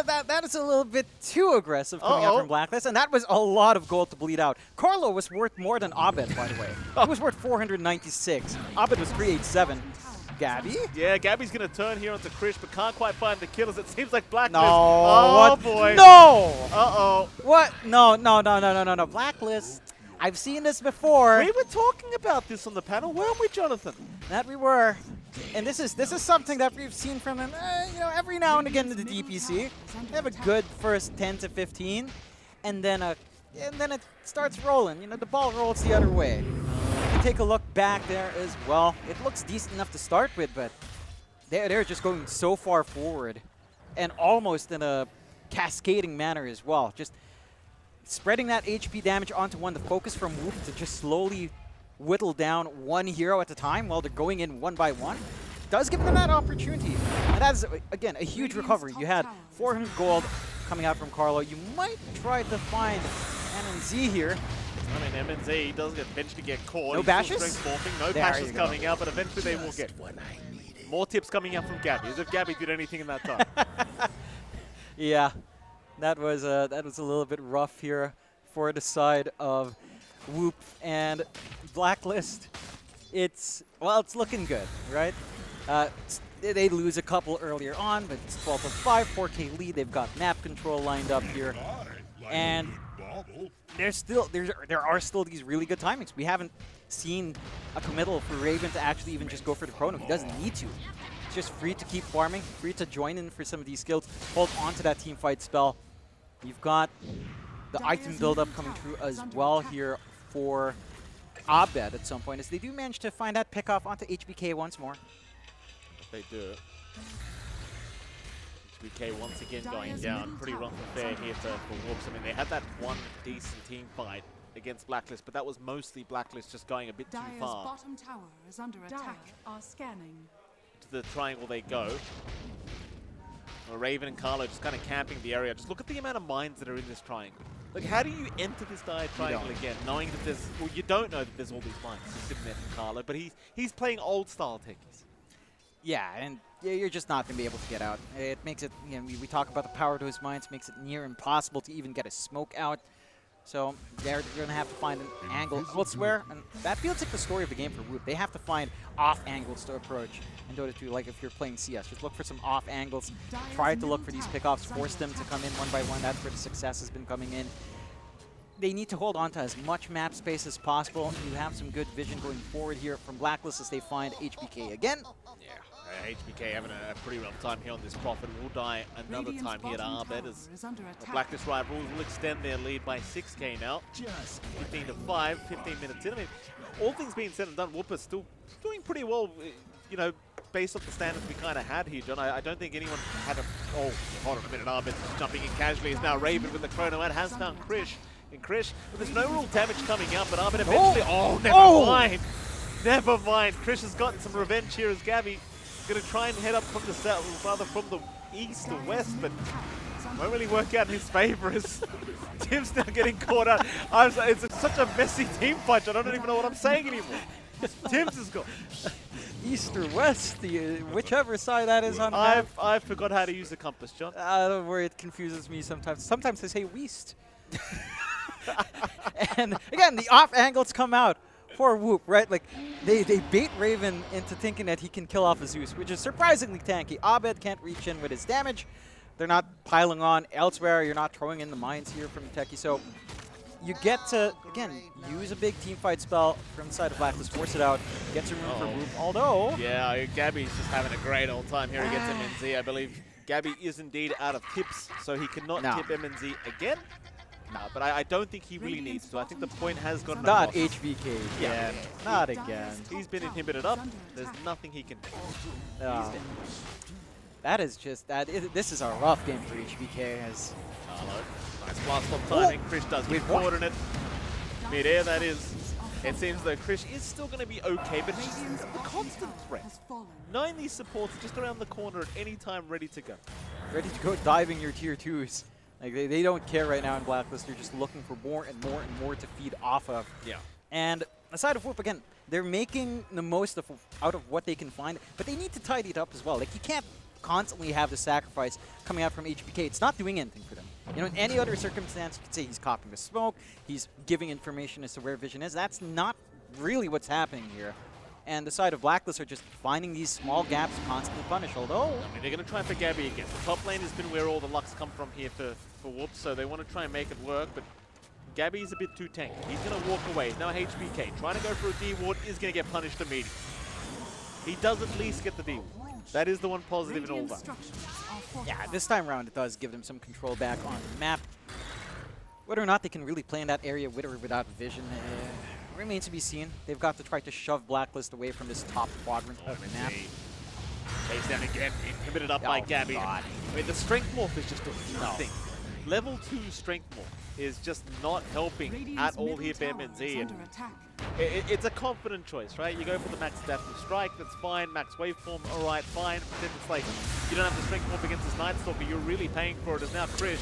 That is a little bit too aggressive coming out from Blacklist, and that was a lot of gold to bleed out. Carlo was worth more than Abed, by the way. He was worth 496. Abed was 387. Gabby?
Yeah, Gabby's going to turn here onto Krish, but can't quite find the killers. It seems like Blacklist.
No.
Oh,
what?
boy.
No!
Uh-oh.
What? No. Blacklist. I've seen this before.
We were talking about this on the panel, weren't we, Jonathan?
That we were. And this is something that we've seen from them, every now and again in the DPC. They have a good first 10 to 15, and then it starts rolling. The ball rolls the other way. You take a look back there as well. It looks decent enough to start with, but they're just going so far forward, and almost in a cascading manner as well. Just spreading that HP damage onto one. The focus from Whoop to just slowly whittle down one hero at a time while they're going in one by one does give them that opportunity. And that's, again, a huge recovery. You had 400 gold coming out from Carlo. You might try to find MNZ here.
I mean, MNZ does eventually get caught.
No bashes?
No bashes coming out, but eventually they will get more tips coming out from Gabby, as if Gabby did anything in that time.
Yeah, that was a little bit rough here for the side of Whoop and Blacklist. It's looking good, right? They lose a couple earlier on, but it's 12-5, 4K lead. They've got map control lined up here, and there are still these really good timings. We haven't seen a committal for Raven to actually even just go for the chrono. He doesn't need to. It's just free to keep farming, free to join in for some of these skills, hold on to that team fight spell. You've got the item build-up coming through as well here for Abed at some point, as they do manage to find that pick off onto HBK once more.
They do. HBK once again going down. Pretty rough affair here for Wolves. I mean, they had that one decent team fight against Blacklist, but that was mostly Blacklist just going a bit too far.
Bottom tower is under attack. Are scanning.
To the triangle they go. Well, Raven and Carlo just kind of camping the area. Just look at the amount of mines that are in this triangle. Like, how do you enter this dire triangle again, knowing that there's... Well, you don't know that there's all these mines just sitting there for Carlo, but he's playing old-style techies.
Yeah, and you're just not going to be able to get out. It makes it, we talk about the power to his mines, makes it near impossible to even get a smoke out. So they're going to have to find an angle elsewhere, and that feels like the story of the game for Whoop. They have to find off angles to approach in Dota 2, like if you're playing CS. Just look for some off angles, try to look for these pickoffs, force them to come in one by one. That's where the success has been coming in. They need to hold on to as much map space as possible. You have some good vision going forward here from Blacklist as they find HBK again.
Yeah, HBK having a pretty rough time here on this Prophet. Will die another time here at Arbed as the Blacklist rivals will extend their lead by 6K now. 15-5, 15 minutes in. I mean, all things being said and done, Whooper's still doing pretty well, based off the standards we kind of had here, John. I don't think anyone had a... Oh, hold on a minute. Arbed jumping in casually is now Raven with the chrono and has found Krish. And Krish, but there's no real damage coming out, but Arbed eventually... Oh, never mind. Never mind. Krish has gotten some revenge here as Gabby going to try and head up from the south, rather from the east or west, but won't really work out in his favor as Tim's now getting caught out. It's such a messy team fight, I don't even know what I'm saying anymore. Tim's has gone.
East or west, whichever side that is on the map.
I forgot how to use the compass, John.
Don't worry, it confuses me sometimes. Sometimes I say west. And again, the off angles come out for Whoop, right? Like, they bait Raven into thinking that he can kill off a Zeus, which is surprisingly tanky. Abed can't reach in with his damage. They're not piling on elsewhere. You're not throwing in the mines here from Techie. So you get to, again, use a big team fight spell from the side of Blacklist, force it out, get some room for Whoop, although...
Yeah, Gabby's just having a great old time here against MNZ. I believe Gabby is indeed out of tips, so he cannot tip MNZ again. No, but I don't think he really needs to. I think the point has gone
Not
across.
HBK.
Yeah,
not again.
He's been inhibited up. There's nothing he can do.
That is just that. This is a rough game for HBK. As
Carlo, nice blast off timing. Krish does get caught in it. Mid-air, that is. It seems though Krish is still going to be okay, but he's a constant threat. Knowing these supports just around the corner at any time, ready to go.
Ready to go diving your tier 2s. Like they don't care right now in Blacklist. They're just looking for more and more and more to feed off of.
Yeah.
And aside of Whoop, again, they're making the most out of what they can find, but they need to tidy it up as well. Like, you can't constantly have the sacrifice coming out from HBK. It's not doing anything for them. In any other circumstance, you could say he's copying the smoke, he's giving information as to where vision is. That's not really what's happening here. And the side of Blacklist are just finding these small gaps to constantly punish, although...
I mean, they're going to try for Gabby again. The top lane has been where all the lucks come from here for Whoop, so they want to try and make it work, but Gabby is a bit too tanky. He's going to walk away. Now HBK trying to go for a D ward is going to get punished immediately. he does at least get the deal. That is the one positive in all that.
Yeah, this time around it does give them some control back on the map. Whether or not they can really play in that area with or without vision remains to be seen. They've got to try to shove Blacklist away from this top quadrant of the map.
Chase down again, committed up by Gabby. I mean, the strength morph is just a thing. Level 2 strength morph is just not helping at all here for MNZ. And it's a confident choice, right? You go for the max adaptive strike, that's fine. Max waveform, alright, fine. But then it's like, you don't have the strength morph against this Night Stalker, you're really paying for it as now Krish.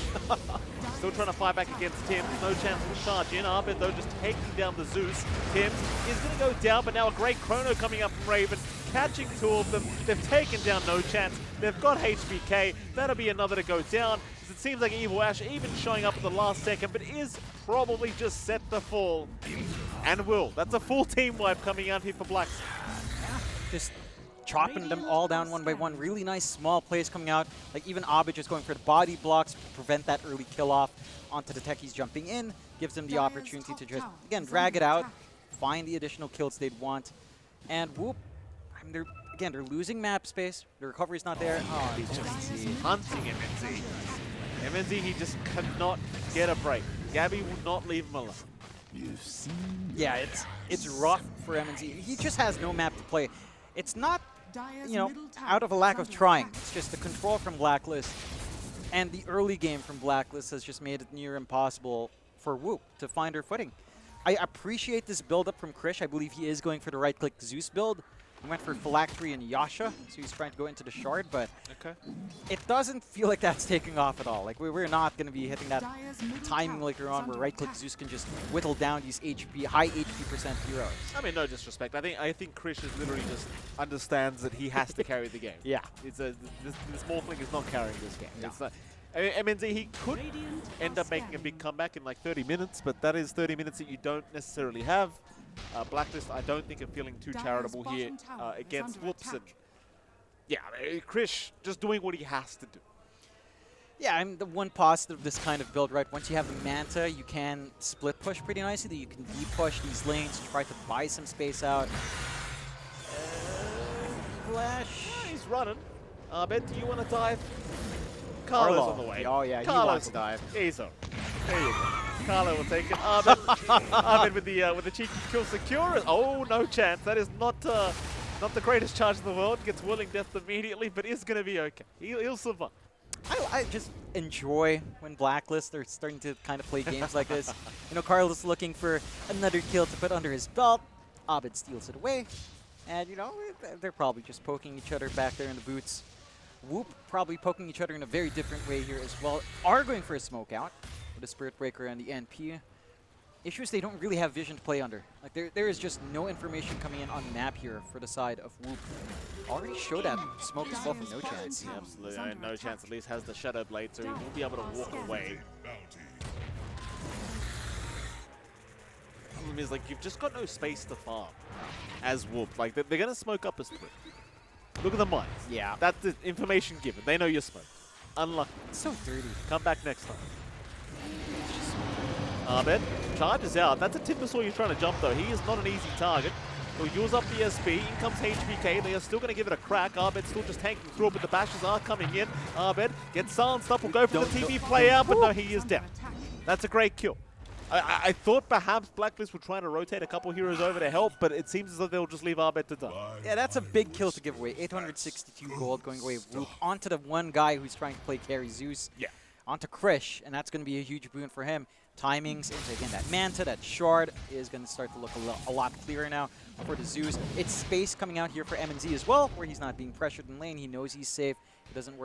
Still trying to fight back against Tim. No chance to charge in. Arbit, though, just taking down the Zeus. Tim is going to go down, but now a great chrono coming up from Raven, catching 2 of them. They've taken down No Chance. They've got HBK. That'll be another to go down. It seems like Evil Ash even showing up at the last second, but is probably just set to fall. And will. That's a full team wipe coming out here for Blacks.
Just chopping them all down one by one. Really nice small plays coming out. Like even Abid just going for the body blocks to prevent that early kill off onto the techies jumping in. Gives them the opportunity to just, again, drag it out, find the additional kills they'd want. And whoop, I mean, they're losing map space. The recovery's not there. Oh,
he's just hunting MNZ. MNZ, he just cannot get a break. Gabby will not leave him alone.
Yeah, it's rough for MNZ. He just has no map to play. It's not, you know, out of a lack of trying. It's just the control from Blacklist and the early game from Blacklist has just made it near impossible for Whoop to find her footing. I appreciate this build-up from Krish. I believe he is going for the right-click Zeus build. He went for Phylactery and Yasha, so he's trying to go into the Shard, but it doesn't feel like that's taking off at all. Like, we're not going to be hitting that timing later on where right-click Zeus can just whittle down these high HP percent heroes.
I mean, no disrespect. I think Krish is literally just understands that he has to carry the game.
Yeah.
It's this Morphling is not carrying this game. No. It's not, I mean, he could end up making a big comeback in like 30 minutes, but that is 30 minutes that you don't necessarily have. Blacklist, I don't think, are feeling too charitable here against Whoops. And yeah, Krish just doing what he has to do.
Yeah, I mean, the one positive of this kind of build, right? Once you have the Manta, you can split push pretty nicely. You can de-push these lanes, try to buy some space out. Flash.
Yeah, he's running. Bet, do you want to dive? Carlo's on the way.
Oh, yeah, he
Carlo's
wants to dive.
He's on. There you go. Carlo will take it. Ahmed with the cheeky kill secure. Oh, no chance. That is not the greatest charge in the world. Gets willing death immediately, but is going to be okay. He'll survive.
I just enjoy when Blacklist are starting to kind of play games like this. You know, Carlos looking for another kill to put under his belt. Abid steals it away. And, you know, they're probably just poking each other back there in the boots. Whoop probably poking each other in a very different way here as well. Are going for a smoke out with the Spirit Breaker and the NP. Issue is they don't really have vision to play under. Like there is just no information coming in on the map here for the side of Whoop. Already showed that smoke as well for No Chance.
Yeah, absolutely. I mean, No Chance at least has the Shadow Blade, so he will be able to walk away. Problem is, like, you've just got no space to farm as Whoop. Like, they're going to smoke up a split. Look at the mines.
Yeah.
That's the information given. They know you're smoked. Unlucky.
It's so dirty.
Come back next time. Ahmed charges out. That's a Timbersaw you're trying to jump, though. He is not an easy target. He'll use up the SB. In comes HBK. They are still going to give it a crack. Ahmed still just tanking through it, but the bashes are coming in. Ahmed gets silenced up. Will go for the TV play out, but no, he is down. That's a great kill. I thought perhaps Blacklist were trying to rotate a couple heroes over to help, but it seems as though they'll just leave Ahmed to die.
Yeah, that's a big kill to give away. 862 gold going away. Whoop onto the one guy who's trying to play carry Zeus.
Yeah.
Onto Krish, and that's going to be a huge boon for him. Timings into, again, that Manta, that Shard is going to start to look a lot clearer now for the Zeus. It's space coming out here for MNZ as well, where he's not being pressured in lane. He knows he's safe. He doesn't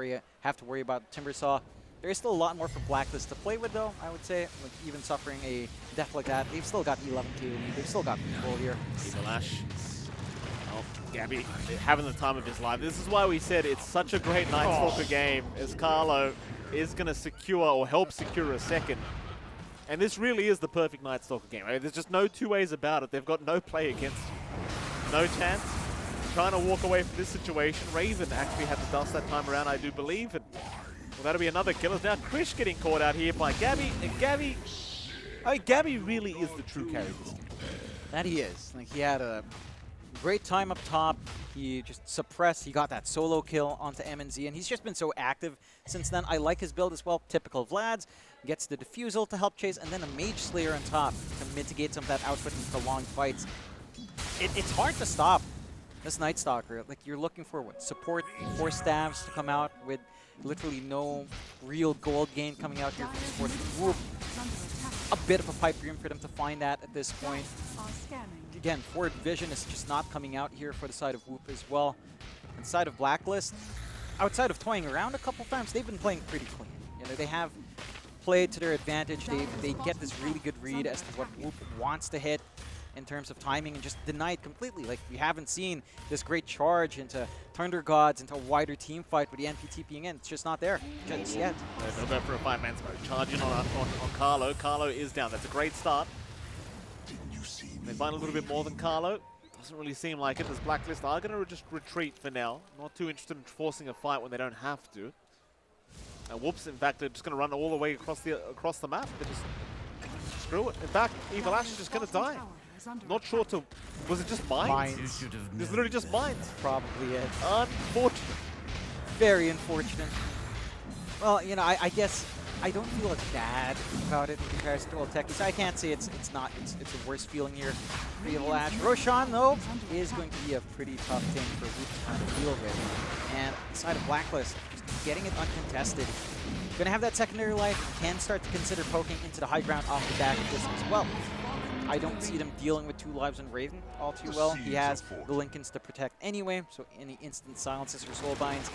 have to worry about Timbersaw. There is still a lot more for Blacklist to play with, though, I would say. Like, even suffering a death like that, they've still got 11k lead. They've still got control here.
Evil Ash. Oh, Gabby having the time of his life. This is why we said it's such a great Night Stalker game, as Carlo is going to secure or help secure a second. And this really is the perfect Night Stalker game. I mean, there's just no two ways about it. They've got no play against you. No chance. Trying to walk away from this situation. Raven actually had the dust that time around, I do believe. And well, that'll be another killer. Now Krish getting caught out here by Gabby. And Gabby, I mean, Gabby really is the true carry of this game.
That he is. Like, he had a Great time up top. He just suppressed. He got that solo kill onto MNZ, and he's just been so active since then. I like his build as well. Typical Vlad's. Gets the Diffusal to help chase, and then a Mage Slayer on top to mitigate some of that output in prolonged fights. It's hard to stop this Night Stalker. Like, you're looking for what? Support, 4 staves to come out with literally no real gold gain coming out here from Sports. Whoop. A bit of a pipe dream for them to find that at this point. Again, forward vision is just not coming out here for the side of Whoop as well. Inside of Blacklist, outside of toying around a couple times, they've been playing pretty clean. You know, they have played to their advantage. They get this really good read as to what Whoop wants to hit in terms of timing and just deny it completely. Like, we haven't seen this great charge into Thunder Gods, into a wider team fight with the NP TPing in. It's just not there just yet.
They'll go for a 5-man smoke. Charging on Carlo. Carlo is down. That's a great start. They find a little bit more than Carlo. Doesn't really seem like it, as Blacklist are going to just retreat for now. Not too interested in forcing a fight when they don't have to. And Whoops, in fact, they're just going to run all the way across the map. They just screw it. In fact, Evil Ash is just going to die. Not sure to... Was it just mines? It was literally just mines.
Probably it.
Unfortunate.
Very unfortunate. Well, you know, I guess I don't feel as bad about it in comparison to old Techies. I can't say it's a worse feeling here for Evil Ash. Roshan, though, is going to be a pretty tough thing for Whoop to kind of deal with. And side of Blacklist, just getting it uncontested. Going to have that secondary life, can start to consider poking into the high ground off the back of this as well. I don't see them dealing with 2 lives on Raven all too well. He has the Lincolns to protect anyway, so any instant silences or soul binds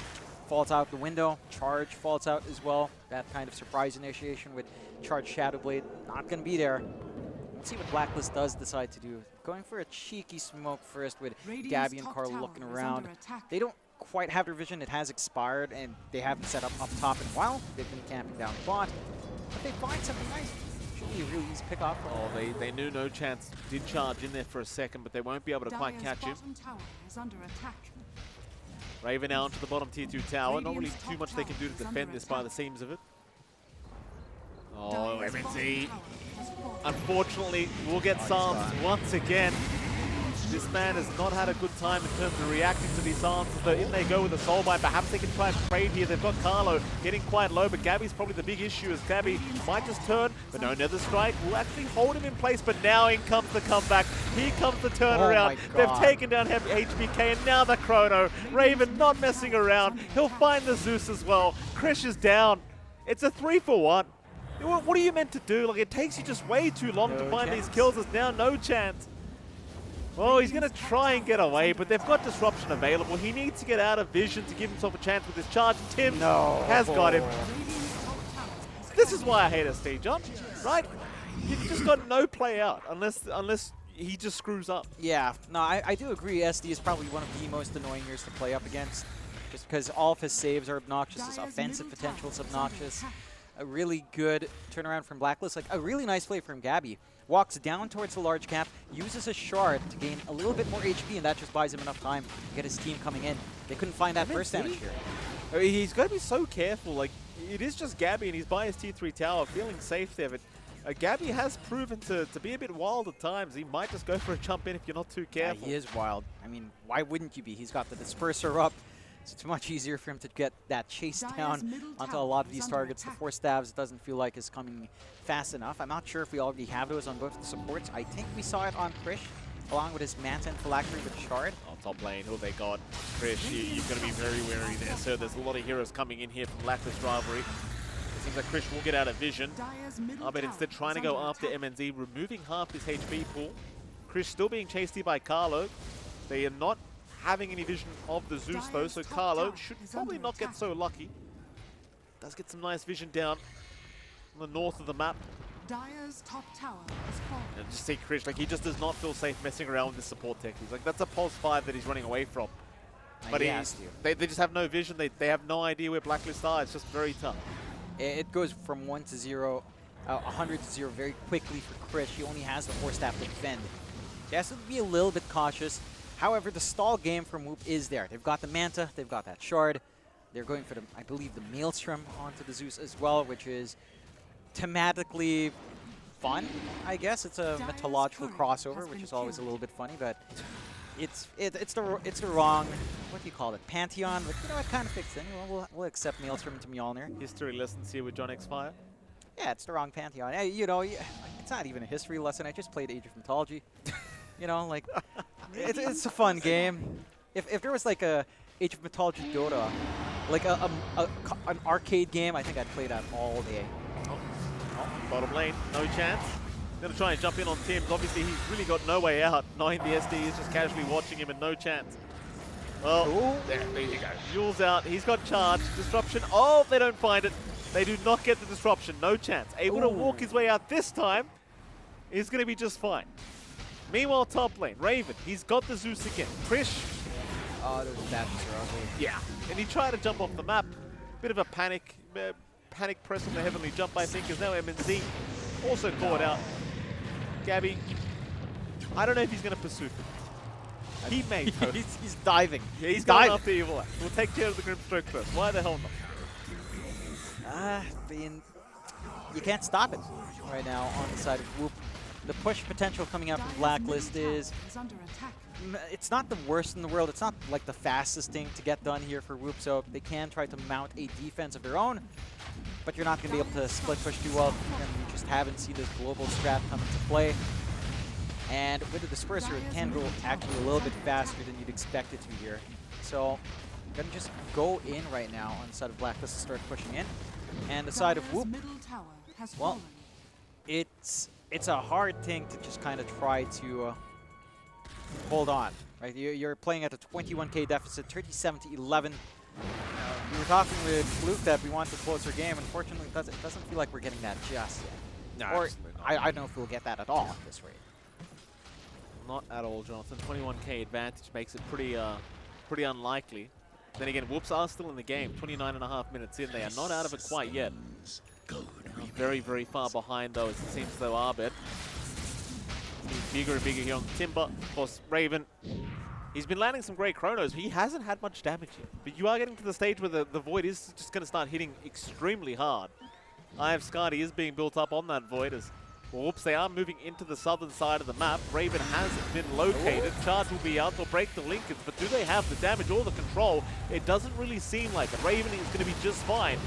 falls out the window. Charge falls out as well. That kind of surprise initiation with Charge Shadowblade not going to be there. Let's see what Blacklist does decide to do. Going for a cheeky smoke first with Gabby and Carl looking around. They don't quite have their vision. It has expired, and they haven't set up top in a while. They've been camping down bot. But they find something nice. Should be a really easy pick off.
Oh, they knew no chance. Did charge in there for a second, but they won't be able to quite catch him. Raven now into the bottom tier 2 tower. Not really too much they can do to defend this by the seams of it. Oh, MNZ. Unfortunately, we'll get Psalms once again. This man has not had a good time in terms of reacting to these answers. So in they go with a soul bind. Perhaps they can try and trade here. They've got Carlo getting quite low, but Gabby's probably the big issue, as Gabby might just turn, but no, Nether Strike will actually hold him in place. But now in comes the comeback. Here comes the turnaround. They've taken down HBK, and now the Chrono. Raven not messing around. He'll find the Zeus as well. Krish is down. It's a 3-for-1. What are you meant to do? Like, it takes you just way too long to find these kills. There's now no chance. Well, he's going to try and get away, but they've got Disruption available. He needs to get out of vision to give himself a chance with his charge. Tim has got him. This is why I hate SD, John, right? You've just got no play out unless he just screws up.
Yeah, no, I do agree. SD is probably one of the most annoying heroes to play up against, just because all of his saves are obnoxious, his offensive potential is obnoxious. A really good turnaround from Blacklist, like a really nice play from Gabby. Walks down towards the large cap, uses a shard to gain a little bit more HP, and that just buys him enough time to get his team coming in. They couldn't find that burst damage here.
I mean, he's got to be so careful. Like, it is just Gabby, and he's by his tier 3 tower, feeling safe there. But Gabby has proven to be a bit wild at times. He might just go for a jump in if you're not too careful.
Yeah, he is wild. I mean, why wouldn't you be? He's got the disperser up. So it's much easier for him to get that chase down onto a lot of these targets. The 4 stabs doesn't feel like is coming fast enough. I'm not sure if we already have those on both the supports. I think we saw it on Krish, along with his Manta and Phylactery with Shard.
On top lane, who they got? Krish, you're going to be very wary there, sir. There's a lot of heroes coming in here from Blacklist Rivalry. It seems like Krish will get out of vision. But instead trying to go after MNZ, removing half his HP pool. Krish still being chased here by Carlo. They are not having any vision of the Zeus though, so Carlo should probably not get so lucky. Does get some nice vision down on the north of the map.
Dire's top tower is fallen.
And just see Krish, like, he just does not feel safe messing around with the support tech. He's like, that's a pulse 5 that he's running away from. But they just have no vision. They have no idea where Blacklist are. It's just very tough.
It goes from 1 to 0, 100 to 0 very quickly for Krish. He only has the 4 staff to defend. He has to be a little bit cautious. However, the stall game from Whoop is there. They've got the Manta, they've got that Shard. They're going for, I believe, the Maelstrom onto the Zeus as well, which is thematically fun, I guess. It's a mythological crossover, which is always a little bit funny, but it's the wrong, what do you call it, pantheon, but you know, it kind of fits in. We'll accept Maelstrom into Mjolnir.
History lessons here with John X Fire.
Yeah, it's the wrong pantheon. You know, it's not even a history lesson. I just played Age of Mythology. You know, like, it's a fun game. If there was like a Age of Mythology Dota, like an arcade game, I think I'd play that all day.
Oh, bottom lane, no chance. Gonna try and jump in on Tim's. Obviously, he's really got no way out, knowing the SD is just casually watching him and no chance. Well, there you go. Yule's out. He's got charge. Disruption. Oh, they don't find it. They do not get the disruption. No chance. Able to walk his way out this time. He's going to be just fine. Meanwhile, top lane, Raven. He's got the Zeus again. Krish.
Oh, those dashes are ugly.
Yeah. And he tried to jump off the map. Bit of a panic press on the heavenly jump, I think, is now MNZ. Also caught out. Gabby. I don't know if he's going to pursue him. He may.
he's diving.
Yeah, he's going after Evil Eye. We'll take care of the Grimstroke first. Why the hell not?
You can't stop it right now on the side of Whoop. The push potential coming out from Blacklist is it's not the worst in the world. It's not like the fastest thing to get done here for Whoop, so they can try to mount a defense of their own, but you're not going to be able to split push too well, and you just haven't seen this global strat come into play. And with the disperser, it can go actually a little bit faster than you'd expect it to here. So I'm going to just go in right now on the side of Blacklist and start pushing in. And the side of Whoop, well, it's a hard thing to just kind of try to hold on, right? You're playing at a 21k deficit, 37-11. We were talking with Luke that we want a closer game. Unfortunately, it doesn't feel like we're getting that just yet.
No,
or I don't know if we'll get that at all at this rate.
Not at all, Jonathan. 21k advantage makes it pretty unlikely. Then again, Whoops are still in the game. 29.5 minutes in. They are not out of it quite yet. Very, very far behind, though, as it seems though Arbet. He's bigger and bigger here on the Timber. Of course, Raven. He's been landing some great chronos, but he hasn't had much damage yet. But you are getting to the stage where the Void is just going to start hitting extremely hard. Eye of Skadi is being built up on that Void as Whoops, they are moving into the southern side of the map. Raven has been located. Charge will be out. They'll break the Lincolns, but do they have the damage or the control? It doesn't really seem like it. Raven is going to be just fine.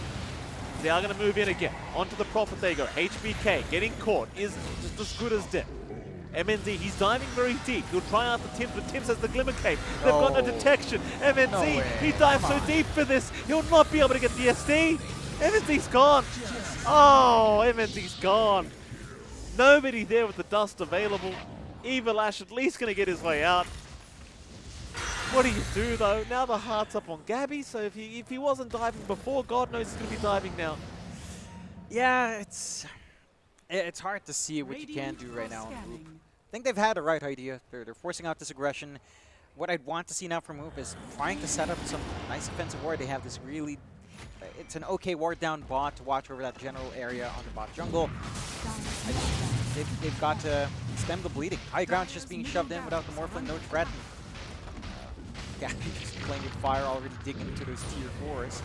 They are going to move in again. Onto the Prophet they go. HBK getting caught is just as good as dead. MNZ, he's diving very deep. He'll try out the Tims, but Tims has the Glimmer Cape. They've got no detection. MNZ, he dives so deep for this. He'll not be able to get the SD. MNZ's gone. Oh, MNZ's gone. Nobody there with the dust available. Evil Ash at least going to get his way out. What do you do, though? Now the heart's up on Gabby, so if he wasn't diving before, God knows he's going to be diving now.
Yeah, it's hard to see what you can do right now. I think they've had the right idea. They're forcing out this aggression. What I'd want to see now from Whoop is trying to set up some nice offensive ward. They have this really... It's an okay ward down bot to watch over that general area on the bot jungle. They've got to stem the bleeding. High ground's just being shoved in without the Morphling, no threat. Gabby just playing with fire, already digging into those tier 4s.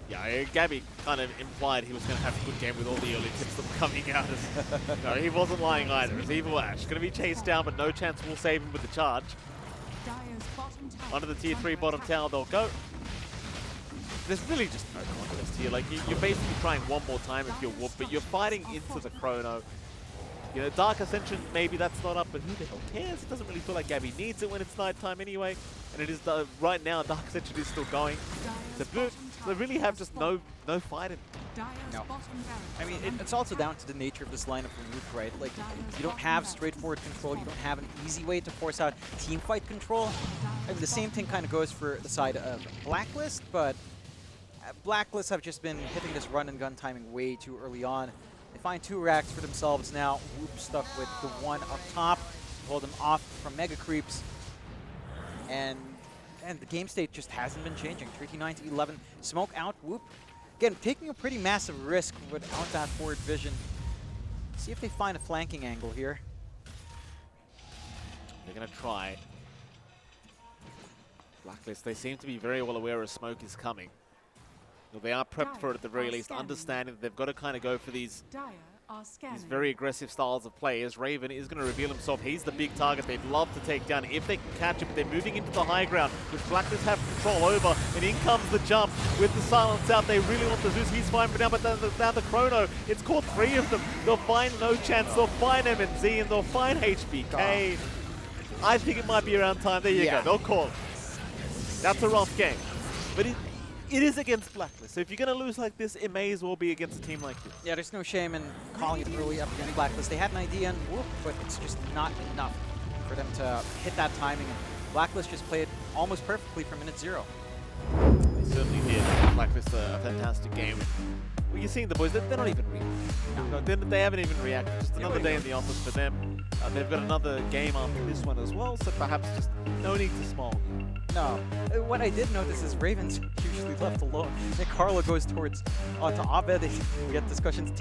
Yeah, Gabby kind of implied he was going to have a good game with all the early tips that were coming out. No, he wasn't lying either. It's Evil Ash. Going to be chased down, but no chance we'll save him with the charge. Onto the tier 3 bottom tower they'll go. There's really just no contest here. Like, you're basically trying one more time if you're Whoop, but you're fighting into the chrono. You know, Dark Ascension, maybe that's not up, but who the hell cares? It doesn't really feel like Gabby needs it when it's nighttime anyway. And it is, right now, Dark Ascension is still going. They really have just no fight in.
No. I mean, it's also down to the nature of this lineup from Whoop, right? Like, you don't have straightforward control. You don't have an easy way to force out team fight control. I mean, the same thing kind of goes for the side of Blacklist, but Blacklist have just been hitting this run and gun timing way too early on. They find 2 racks for themselves now. Whoop stuck with the one up top to hold them off from mega creeps. And the game state just hasn't been changing. 39-11. Smoke out Whoop. Again, taking a pretty massive risk without that forward vision. See if they find a flanking angle here.
They're going to try. Blacklist, they seem to be very well aware a smoke is coming. Well, they are prepped for it at the very least, understanding that they've got to kind of go for these
Are scanning.
these very aggressive styles of play, as Raven is going to reveal himself. He's the big target they'd love to take down if they can catch him. But they're moving into the high ground, which Blacklist have control over. And in comes the jump with the silence out. They really want the Zeus. He's fine for now, but now the Chrono. It's caught 3 of them. They'll find No Chance. They'll find MNZ, and they'll find HBK. I think it might be around time. There you go. They'll call it. That's a rough game. But it is against Blacklist, so if you're going to lose like this, it may as well be against a team like this.
Yeah, there's no shame in calling it early up against Blacklist. They had an idea, and whoop, but it's just not enough for them to hit that timing. And Blacklist just played almost perfectly from minute 0.
They certainly did. Blacklist a fantastic game. Well, you're seeing the boys, they're not even reacting. No, they haven't even reacted. Just another day in the office for them. They've got another game after this one as well, so perhaps just no need to smile.
No. What I did notice is Raven's usually left alone. And Carlo goes towards to Abed. They get discussions.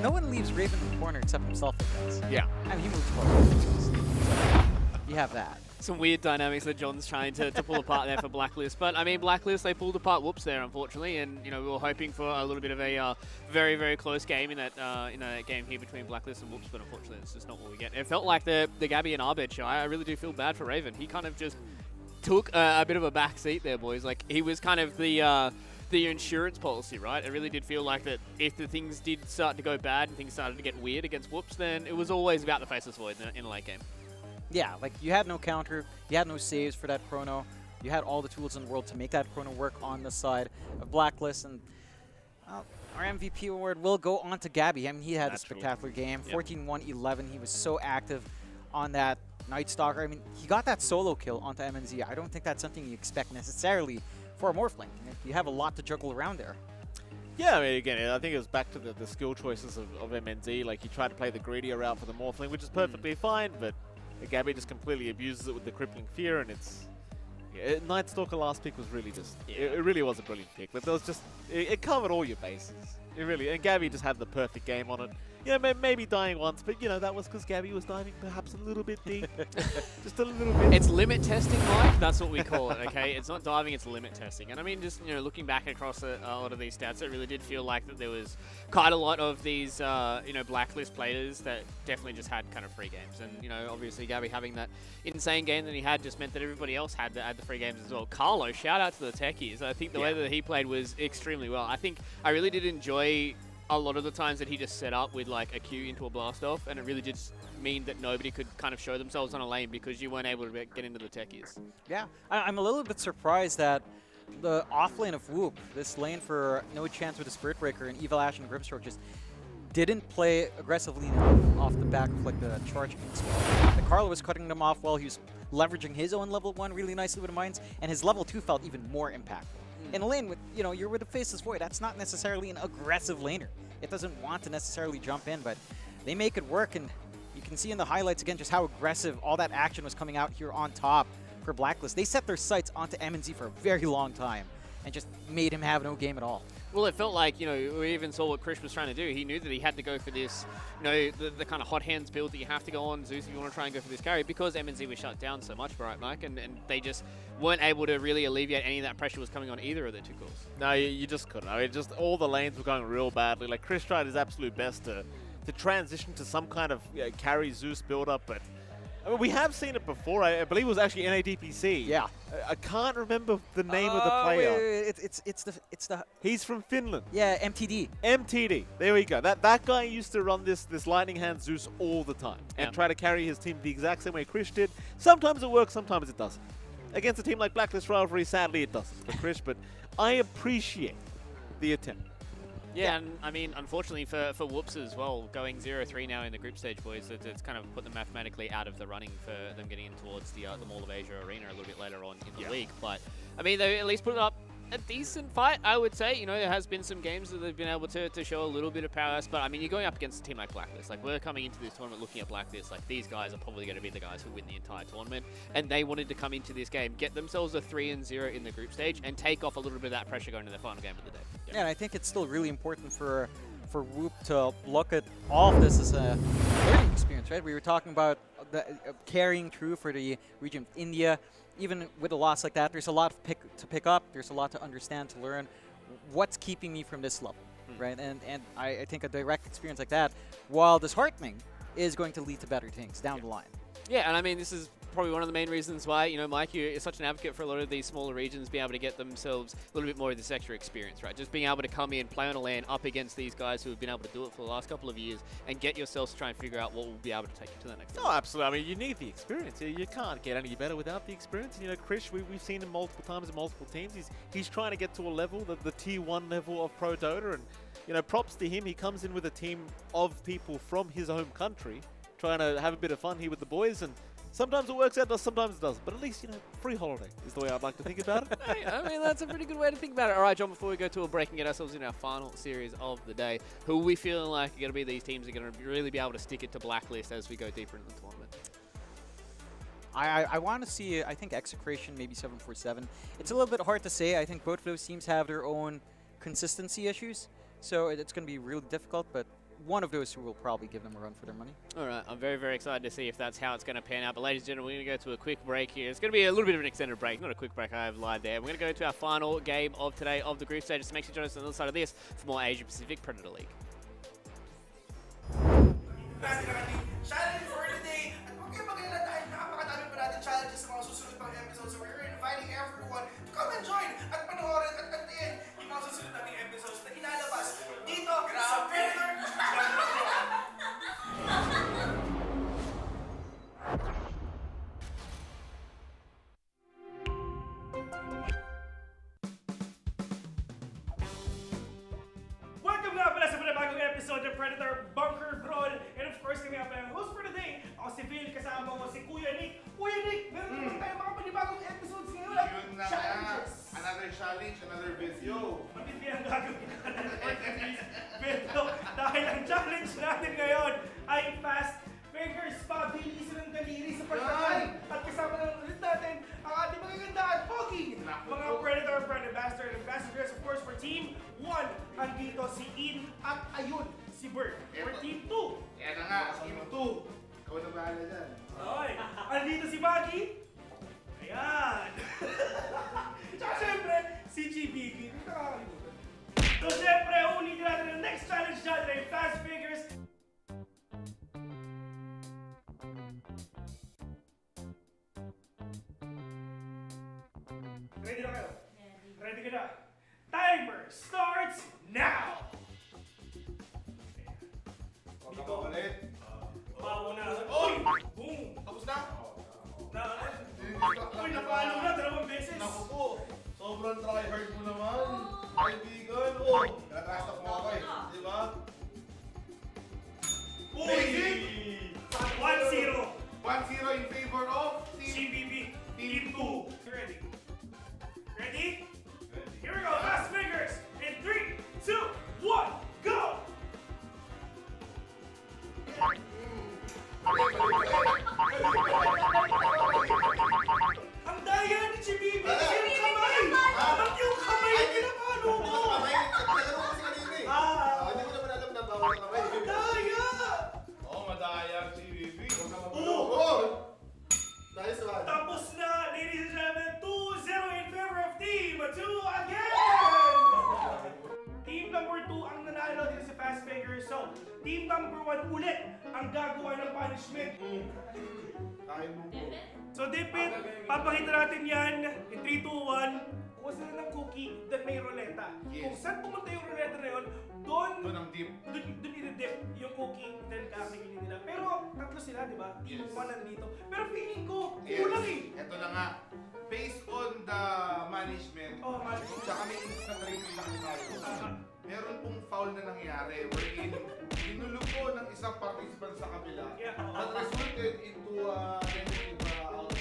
No one leaves Raven in the corner except himself, I guess.
Yeah.
I mean, he moves close. So you have that.
Some weird dynamics that John's trying to pull apart there for Blacklist. But, I mean, Blacklist, they pulled apart Whoops there, unfortunately. And, you know, we were hoping for a little bit of a very, very close game in that that game here between Blacklist and Whoops. But, unfortunately, it's just not what we get. It felt like the Gabby and Arbed show. I really do feel bad for Raven. He kind of just took a bit of a back seat there, boys. Like, he was kind of the insurance policy, right? It really did feel like that if the things did start to go bad and things started to get weird against Whoops, then it was always about the Faceless Void in a late game.
Yeah, like you had no counter, you had no saves for that Chrono, you had all the tools in the world to make that Chrono work on the side of Blacklist, and our MVP award will go on to Gabby. I mean, he had a spectacular game, 14-1-11. He was so active on that Night Stalker. I mean, he got that solo kill onto MNZ. I don't think that's something you expect necessarily for a Morphling. You have a lot to juggle around there.
Yeah, I mean, again, I think it was back to the skill choices of MNZ. Like, he tried to play the greedier route for the Morphling, which is perfectly fine, but Gabby just completely abuses it with the crippling fear, and it's Night Stalker last pick was really just it really was a brilliant pick. But there was just it covered all your bases. It really, and Gabby just had the perfect game on it. You know, maybe dying once, but you know that was because Gabby was diving perhaps a little bit deep, just a little bit.
It's limit testing, Mike. That's what we call it. Okay, it's not diving; it's limit testing. And I mean, just looking back across a lot of these stats, it really did feel like that there was quite a lot of these Blacklist players that definitely just had kind of free games. And obviously Gabby having that insane game that he had just meant that everybody else had the free games as well. Carlo, shout out to the techies. I think the way that he played was extremely well. I think I really did enjoy a lot of the times that he just set up with like a Q into a blast off, and it really did mean that nobody could kind of show themselves on a lane because you weren't able to get into the techies.
Yeah, I'm a little bit surprised that the off lane of Whoop, this lane for No Chance with a Spirit Breaker and Evil Ash and Grimstroke, just didn't play aggressively enough off the back of like the charge kicks. The Carlo was cutting them off while he was leveraging his own level 1 really nicely with the mines, and his level 2 felt even more impactful. In a lane with, you're with a Faceless Void, that's not necessarily an aggressive laner. It doesn't want to necessarily jump in, but they make it work, and you can see in the highlights again just how aggressive all that action was coming out here on top for Blacklist. They set their sights onto MNZ for a very long time and just made him have no game at all.
Well, it felt like, we even saw what Krish was trying to do. He knew that he had to go for this, the kind of hot hands build that you have to go on Zeus if you want to try and go for this carry, because MNZ was shut down so much, right, Mike? And they just weren't able to really alleviate any of that pressure was coming on either of their two calls.
No, you just couldn't. I mean, just all the lanes were going real badly. Like, Krish tried his absolute best to transition to some kind of carry Zeus build-up, but I mean, we have seen it before. I believe it was actually NADPC.
Yeah.
I can't remember the name of the player.
Wait, it's the.
He's from Finland.
Yeah, MTD.
MTD. There we go. That guy used to run this Lightning Hand Zeus all the time and try to carry his team the exact same way Krish did. Sometimes it works, sometimes it doesn't. Against a team like Blacklist Rivalry, sadly it doesn't for Krish, but I appreciate the attempt.
Yeah, and I mean, unfortunately for Whoops as well, going 0-3 now in the group stage, boys, it's kind of put them mathematically out of the running for them getting in towards the Mall of Asia arena a little bit later on in the league. But, I mean, they at least put up a decent fight, I would say. There has been some games that they've been able to show a little bit of prowess, but, I mean, you're going up against a team like Blacklist. Like, we're coming into this tournament looking at Blacklist, like, these guys are probably going to be the guys who win the entire tournament, and they wanted to come into this game, get themselves a 3-0 in the group stage, and take off a little bit of that pressure going to their final game of the day.
Yeah, and I think it's still really important for Whoop to look at all of this as a learning experience, right? We were talking about the, carrying through for the region of India. Even with a loss like that, there's a lot to pick up. There's a lot to understand, to learn. What's keeping me from this level? right? And I think a direct experience like that, while disheartening, is going to lead to better things down the line.
Yeah, and I mean, this is probably one of the main reasons why, you know, Mike, you're such an advocate for a lot of these smaller regions being able to get themselves a little bit more of this extra experience, right? Just being able to come in, play on a LAN up against these guys who have been able to do it for the last couple of years and get yourselves to try and figure out what will be able to take you to the next level.
No, absolutely. I mean, you need the experience. You can't get any better without the experience. You know, Krish, we've seen him multiple times in multiple teams. He's trying to get to a level, the tier 1 level of Pro Dota, and, you know, props to him. He comes in with a team of people from his home country, trying to have a bit of fun here with the boys, and sometimes it works out, sometimes it doesn't. But at least, you know, free holiday is the way I'd like to think about it.
Hey, I mean, that's a pretty good way to think about it. All right, John, before we go to a break and get ourselves in our final series of the day, who are we feeling like are going to be these teams that are going to really be able to stick it to Blacklist as we go deeper into the tournament?
I want to see, I think, Execration, maybe 747. It's a little bit hard to say. I think both of those teams have their own consistency issues, so it's going to be really difficult, but one of those two will probably give them a run for their money.
All right, I'm very, very excited to see if that's how it's going to pan out. But ladies and gentlemen, we're going to go to a quick break here. It's going to be a little bit of an extended break, not a quick break, I have lied there. We're going to go to our final game of today of the group stage. So make sure to join us on the other side of this for more Asia Pacific Predator League.
Challenge for today. At huwag kayo mag-alala dahil napakadami pa natin challenges sa mga susunod pang episodes. So we're inviting everyone to come and join at panoorin at antayin yung mga susunod nating episodes na ilalabas dito sa Predator. Welcome nga pala sa panibagong episode ng Predator Bunker Brawl. And of course, kami nga pala ang host for today. Ako si Phil, kasama ko si Kuya Nick. Kuya Nick, meron naman tayo mga panibagong episodes ngayon.
Yun na nga.
Challenges.
Another challenge, another video.
Matindi ang gagawin natin video dahil ang challenge natin ngayon ay fast fingers pa, bilisan ng daliri sa pagkakain. At kasama na ulit natin ang ating magagandaan, Pogi! Mga Predator, Predator, and Ambassadors, of course, for Team 1, andito si In at ayun, si Bert. For Team 2,
Yan na nga, Team 2. Ikaw na bahala dyan.
okay, andito si Maggie. Ayan. Tsaka syempre, si GBB. Hindi nakakalimutan. So syempre, ulitin natin ang next challenge natin ay fast figures. Ready na kayo? Ready ka na? Timer starts now!
Huwag ka ulit.
Bago na. Oy! Boom!
Tapos na?
Uy, napalo na 2 beses.
Naku po, sobrang try-hard mo naman. Kaibigan, oh. Nakatrastok mo ako eh. Di ba?
Uy! 1-0.
1-0 in favor of
CBB. Team 2. You ready? Ready? Here we go. Fast fingers. In 3, 2, 1, go! Ang daya ni GBB! Yung kamay! Ba't yung kamay yung pinapalo mo?
Nagano kasi kanina eh. Hindi ko naman alam na bawal kamay.
Ang daya!
Oo, madaya si Bibi.
Oh!
Nice one.
Tapos na, ladies and gentlemen, 2-0 in favor of Team 2 again! Team number 2 ang nanalo dito sa Fast Fingers. So, Team number 1 ulit ang gagawa ng punishment.
Kain mo po.
So, Dipit, papakita natin yan in 3, 2, 1. Kuha sila ng cookie, then may ruleta.
Yes.
Kung saan pumunta yung ruleta na yun, doon
ang dip.
Doon i-dip yung cookie, then kakingin nila. Pero tatlo sila, di ba? Team 1 nandito. Pero feeling ko, kulang eh.
Ito na nga. Based on the management, tsaka may instant rating na tayo. Meron pong foul na nangyari wherein ginulo po ng isang participant sa kabila that resulted into negative output.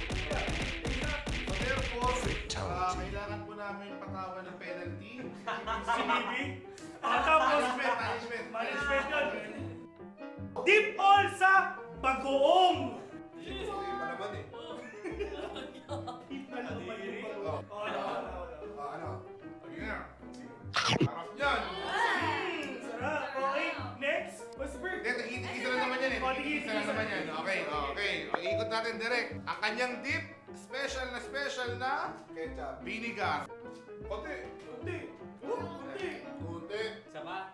So therefore, kailangan po namin patawan ng penalty.
Si Bibi? Tapos, management yun. Deep all sa bagoong!
Hindi pa naman eh.
Ano? Yeah. Harap yan.
Sarap. Okay, next. What's the bird?
Tigisa na naman yan eh. Tigisa na naman yan. Okay. Ikot natin direct. Ang kanyang dip, special na
Ketchup.
vinegar.
Konti.
Kunti. Kunti.
Kunti.
Sama.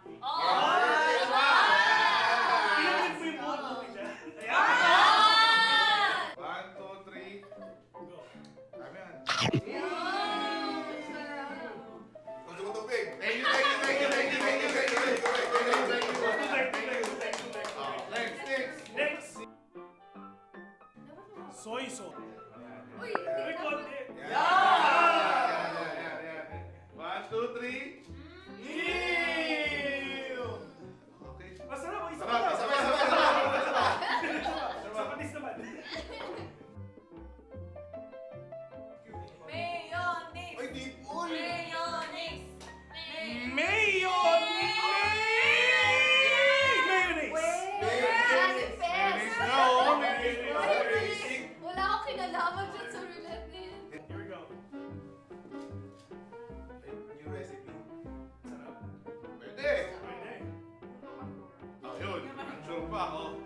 pa ako.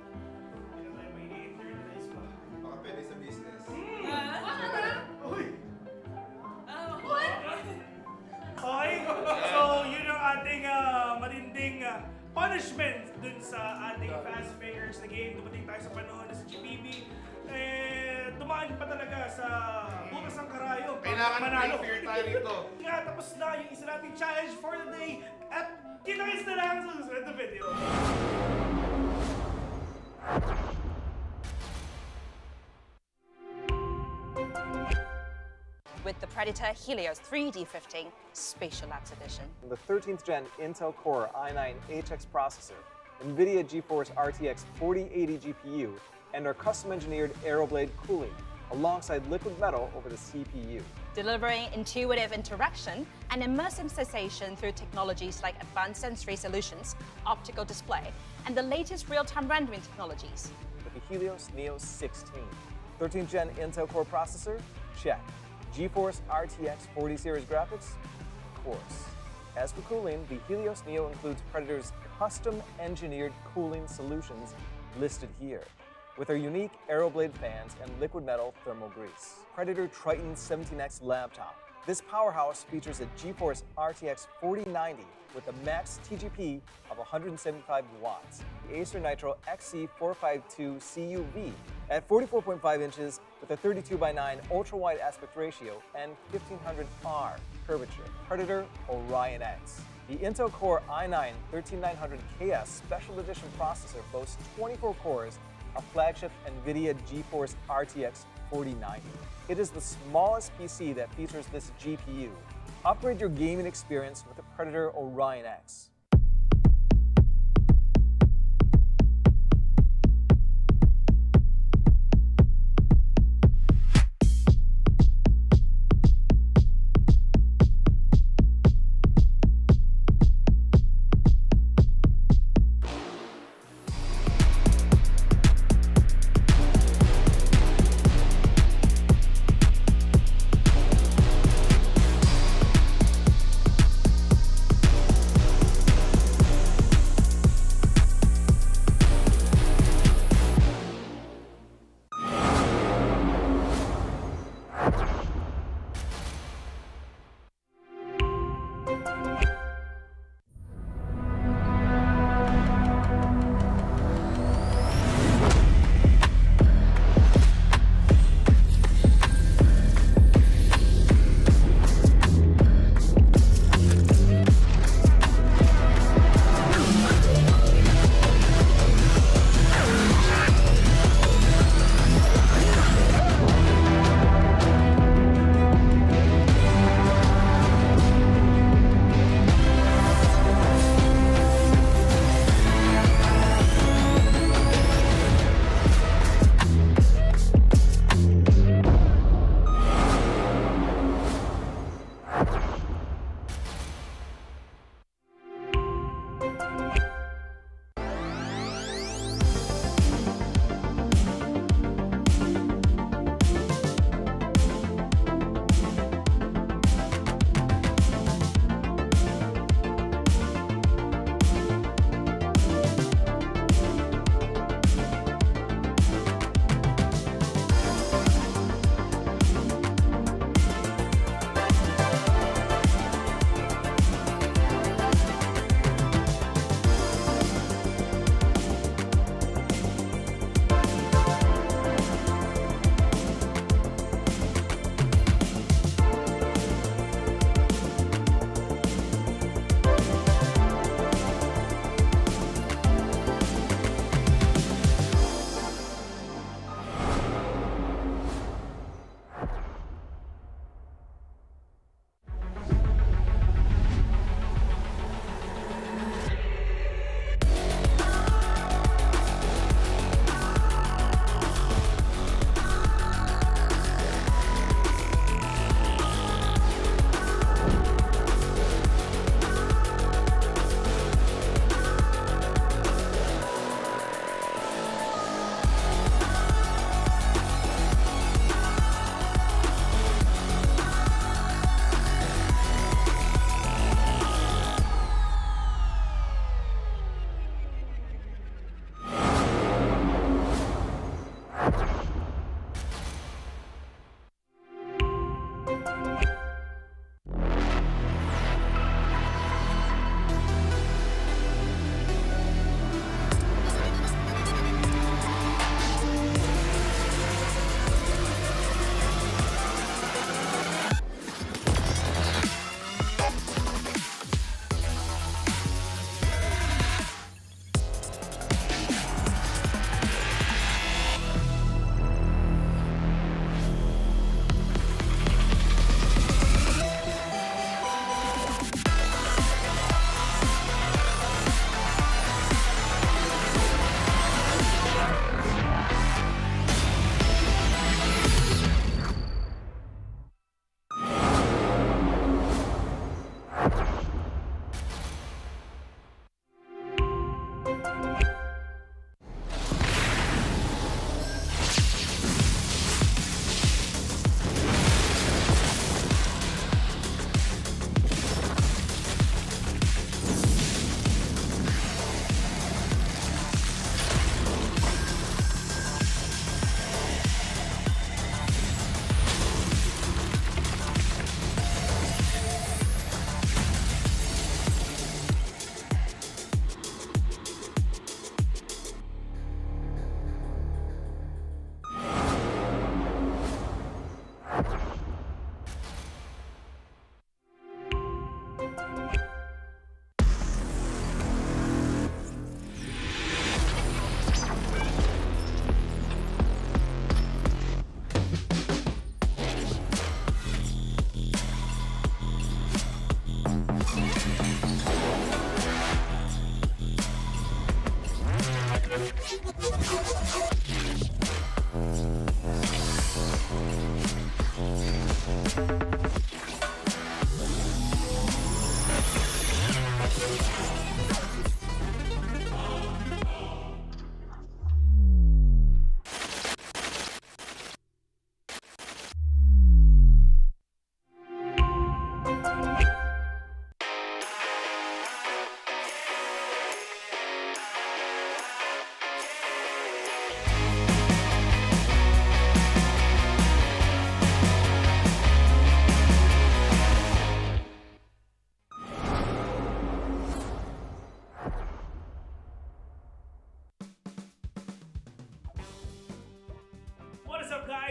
Hindi na tayo may internalize pa.
Baka pwede sa business.
Uy!
What?
Okay, so yun ang ating matinding punishment dun sa ating fast players na game. Dumating tayo sa panahon na sa GPB. Dumaan pa talaga sa butas ng karayom.
Kailangan
manalo.
may fear tayo rito.
Nga, tapos na yung isa nating challenge for the day. At kinakis na lang sa susunod na video.
With the Predator Helios 3D15 Spatial Labs Edition.
The 13th gen Intel Core i9 HX processor, NVIDIA GeForce RTX 4080 GPU, and our custom-engineered Aeroblade cooling, alongside liquid metal over the CPU.
Delivering intuitive interaction and immersive sensation through technologies like advanced sensory solutions, optical display, and the latest real-time rendering technologies.
With the Helios Neo 16. 13th gen Intel Core processor? Check. GeForce RTX 40 series graphics? Of course. As for cooling, the Helios Neo includes Predator's custom-engineered cooling solutions listed here, with our unique Aeroblade fans and liquid metal thermal grease. Predator Triton 17X laptop. This powerhouse features a GeForce RTX 4090 with a max TGP of 175 watts, the Acer Nitro XC452 CUV at 44.5 inches with a 32:9 ultra-wide aspect ratio and 1500R curvature. Predator Orion X. The Intel Core i9 13900KS Special Edition processor boasts 24 cores, a flagship NVIDIA GeForce RTX 4090. It is the smallest PC that features this GPU. Upgrade your gaming experience with the Predator Orion X.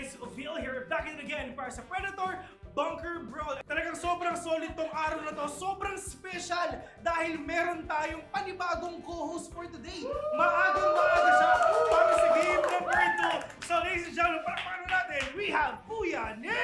guys, Vil here, back in again para sa Predator Bunker Brawl. Talagang sobrang solid tong araw na to, sobrang special dahil meron tayong panibagong co-host for today. Maaga siya para sa game number 2. So ladies and gentlemen, para paano natin, we have Kuya Nick!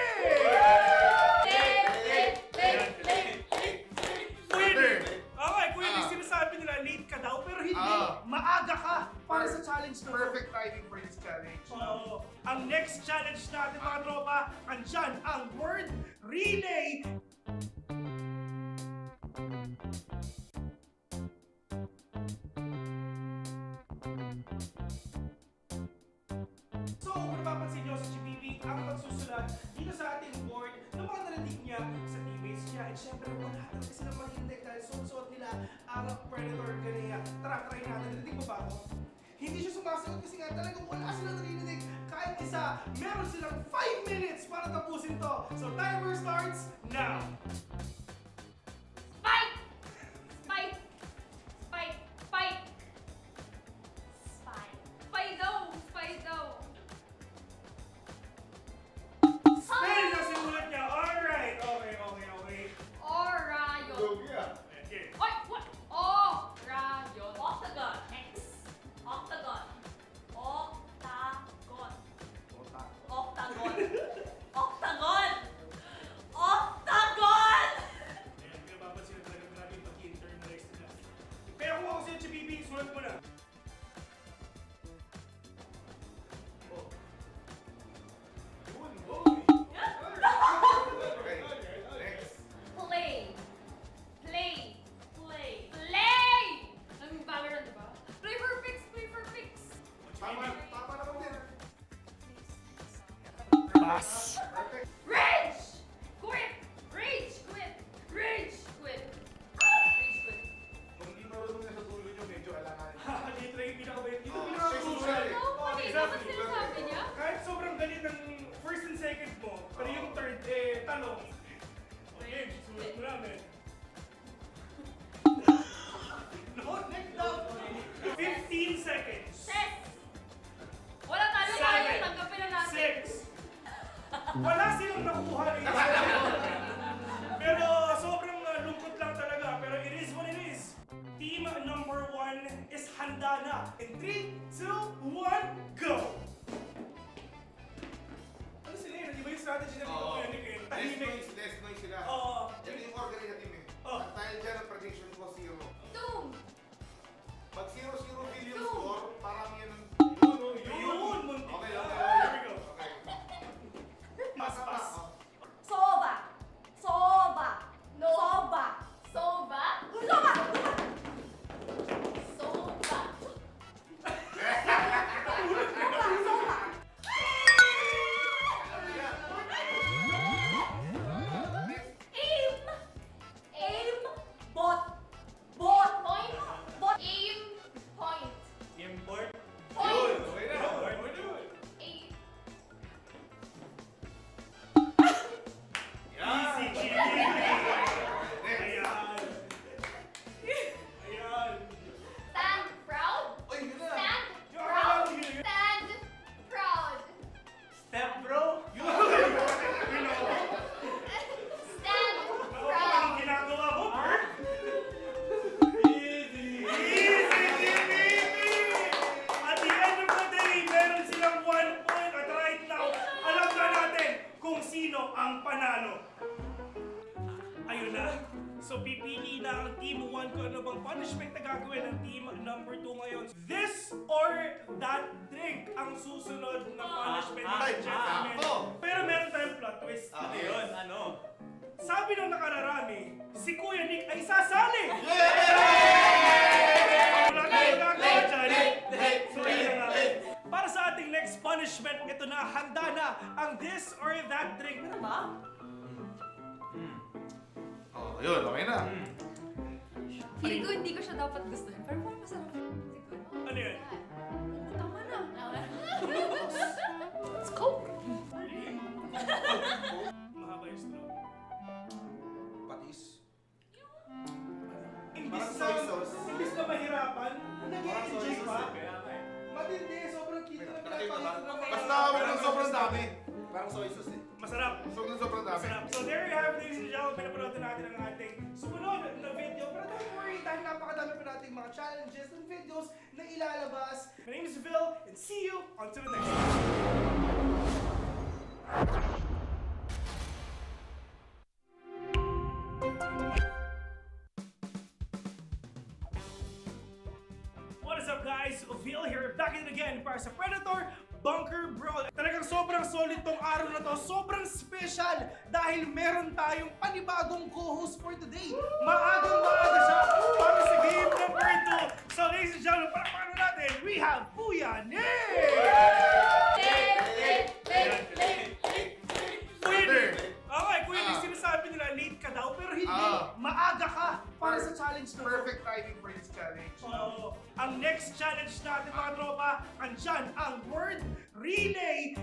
Kuya Nick! Okay, Kuya Nick, sinasabi nila late ka daw, pero hindi. Maaga ka para sa challenge na to.
Perfect timing for this challenge.
Oo. Ang next challenge natin mga tropa, andyan ang word relay. So, kung napapansin nyo sa GPP, ang magsusulat dito sa ating board ng mga narinig niya sa teammates niya. And syempre, wala talaga silang mahindig dahil suot nila ang Predator Ganea. Tara, try natin. Narinig mo ba ako? Hindi siya sumasagot kasi nga talagang wala silang narinig. Kahit isa, meron silang 5 minutes para tapusin to. So, timer starts now.
Spike! Spike! Spike! Spike! Spike! Spido! Spido!
Spell na simulat niya. Alright. Okay.
Orayon.
Okay.
Oy! What? Orayon. Octagon. X. Octagon. Octagon. Octagon. Octagon! Octagon!
Ayan, pinapapansin na talaga grabe yung pag-internalize nila. Kaya kung ako sa GPP, sulat mo na.
Okay, next.
Play. Play. Play. Play! Ang power nun, diba? Play for fix. Play for fix.
Tama naman din.
Pass.
Perfect.
Rage! Quit! Rage! Quit! Rage! Quit! Rage quit.
Kung hindi marunong na sa dulo nyo, medyo alanganin.
Dito lang yung pinaka-bait. Dito
Ah,
pinaka-crucial.
siya
No, pwede. Dapat sinasabi niya.
Kahit sobrang galit ng first and second mo, pero yung third, tanong. Okay, sulat mo namin. No, next down. 15 seconds.
Set! Wala talo tayo. Tanggapin na natin.
6. Wala silang nakuha ng isa. Pero sobrang lungkot lang talaga. Pero it is what it is. Team number 1 is handa na. In 3, 2, 1, go! Ano sila yun? Di ba yung strategy na dito ko yun? Tahimik.
Less noise sila.
Oo.
Yan yung organize na team eh.
Oh.
At dahil dyan ang prediction ko 0.
Doom!
Pag 0-0 billion
Two.
score, parang yan ang...
Yun! Muntik
Okay,
na.
okay.
Here we go.
Okay.
Pass, pass.
Soba! Soba! No. Soba! Soba? Soba! Soba! Aim! Aim! Bot! Bot! Point! Bot! Aim! Point!
Import.
Point!
Okay na.
Aim!
Easy GG. Ayan. Ayan.
Stand proud!
Oy, yun na.
Stand
Yung
proud!
alam yun.
Stand proud!
Step bro. Yun.
Stand
Ano
proud!
ang ginagawa mo, Bert? Easy! Easy, Jimmy! At the end of the day, meron silang 1 point. At right now, alam na natin kung sino ang panalo. Ayun na. So pipili na ang Team 1 kung ano bang punishment na gagawin ng Team number 2 ngayon. This or that drink ang susunod na punishment ng gentlemen. Pero meron tayong plot twist. Ano yun? Ano? Sabi ng nakararami, si Kuya Nick ay sasali! Wala tayong gagawa dyan. So yun na nga. Para sa ating next punishment, ito na, handa na ang this or that drink. Ano ba?
Oh, yun, okay na.
Feeling ko hindi ko siya dapat gustuhin. Pero parang masarap.
Ano yun?
Tama na. Let's go.
Mahaba yung straw.
Patis.
Imbis na mahirapan,
Parang soy
nag-i-enjoy
sauce
pa.
eh.
Matindi, sobrang cute na
Nakita ba?
pinapakita ng mga-
Basta wala ng sobrang dami.
Parang soy sauce eh.
Masarap.
Sobrang dami.
Masarap. So there you have it, ladies and gentlemen. Pinapanood na natin ang ating sumunod na video. Pero don't worry, dahil napakadami pa nating mga challenges and videos na ilalabas. My name is Phil, and see you until the next one. What is up, guys? Phil here, back in it again para sa Predator Bunker Brawl. Talagang sobrang solid tong araw na to, sobrang special dahil meron tayong panibagong co-host for today. Maaga siya para sa game number 2. So ladies and gentlemen, para paano natin, we have Kuya Nick! Kuya Nick! Okay, Kuya Nick, sinasabi nila late ka daw, pero hindi. Maaga ka para sa challenge na to.
Perfect timing for this challenge.
Oo. Ang next challenge natin mga tropa, andyan ang word relay.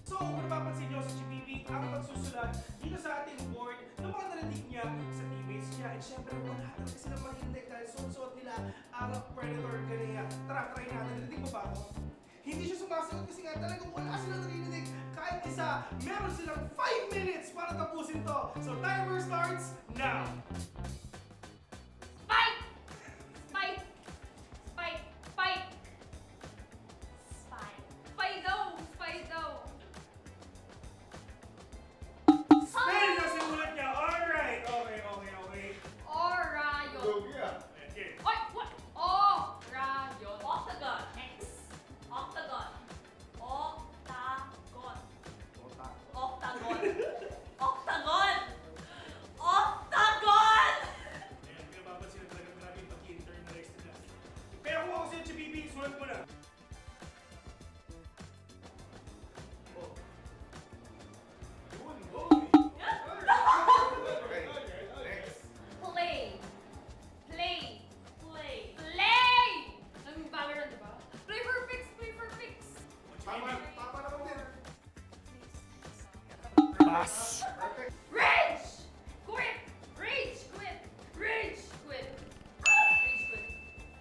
So kung napapansin nyo sa GPP, ang magsusulat dito sa ating board ng mga narinig niya sa teammates niya. And syempre wala talaga silang marinig dahil suot nila ang Predator Ganea. Tara, try natin. Narinig mo ba ako? Hindi siya sumasagot kasi nga talagang wala silang narinig. Kahit isa, meron silang 5 minutes para tapusin to. So timer starts now.
Spike! Spike! Spike! Spike! Spike! Spido! Spido!
Spell na simulat niya. Alright. Okay.
Orayon.
Lugia.
Okay.
Oy! What? Orayon. Octagon. X. Octagon. Octagon. Octagon. Octagon! Octagon!
Ayan, pinapapansin na talaga maraming pag-internalize nila. Kaya kung ako sa'yo, GPP, sulat mo na.
Okay, next.
Play. Play. Play. Play! Ang bago rin, diba? Play for fix. Play for fix.
Tama naman din.
Pass.
Perfect.
Rage! Quit! Rage! Quit! Rage! Quit! Rage quit.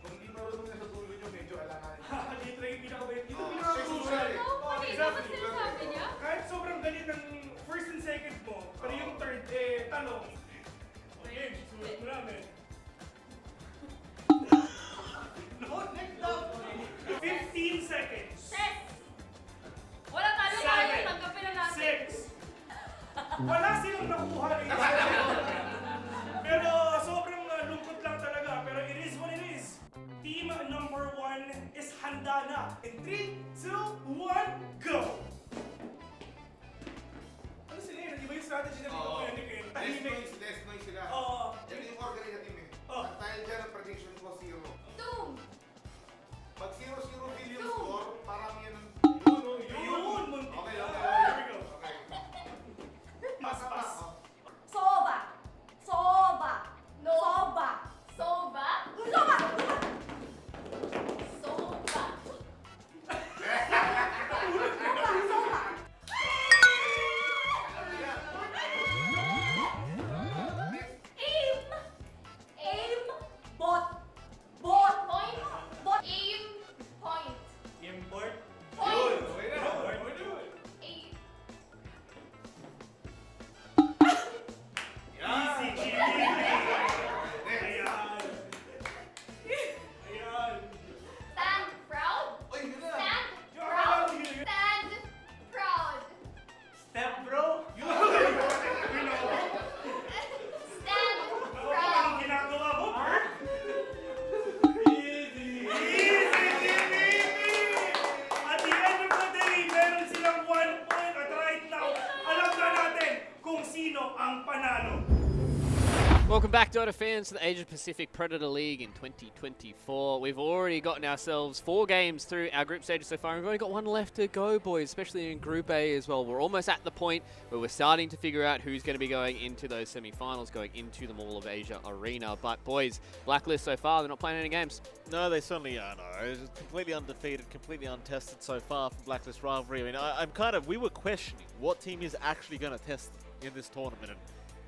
Kung hindi marunong na sa dulo nyo, medyo alanganin.
Dito yung pinakabait. Dito
Oh,
pinakakusulat.
siya
No, mali naman sinasabi niya.
Kahit sobrang galit ng first and second mo, pero yung third, tanong. Okay, sulat mo namin. No, next down. 15 seconds.
Ses! Wala talo tayo. Tanggapin na natin.
6. Wala silang nakuha ng isa. Pero sobrang lungkot lang talaga. Pero it is what it is. Team number 1 is handa na. In 3, 2, 1, go! Ano sila yun? Di ba yung strategy na dito ko yun? Tahimik.
Less noise sila.
Oo.
Yan yung organ na team eh.
Oh.
At dahil dyan ang prediction ko 0.
Doom!
Pag 0-0 billion
Two.
score, parang yan ang...
Yun! Muntik
Okay,
na.
okay.
Here we go.
Okay.
Pass.
Soba. Soba. No. Soba.
Soba?
Soba.
Soba.
Aim. Aim. Bot. Bot.
Point.
Bot.
Aim. Point.
Import.
Point.
Okay na.
Aim.
Easy, GG. Ayan.
Stand proud.
Oy, yun na.
Stand
Yung
proud.
alam niyo yun.
Stand proud.
Step bro. Yun.
Stand
Ano
proud.
ginagawa mo, Bert? Easy, Jimmy! At the end of the day, meron silang 1 point. At right now, alam na natin kung sino ang panalo.
Welcome back, Dota fans, to the Asia Pacific Predator League in 2024. We've already gotten ourselves 4 games through our group stages so far. We've only got 1 left to go, boys, especially in Group A as well. We're almost at the point where we're starting to figure out who's going to be going into those semi-finals, going into the Mall of Asia arena. But, boys, Blacklist so far, they're not playing any games.
No, they certainly are. No, it's completely undefeated, completely untested so far from Blacklist rivalry. I mean, we were questioning what team is actually going to test them in this tournament.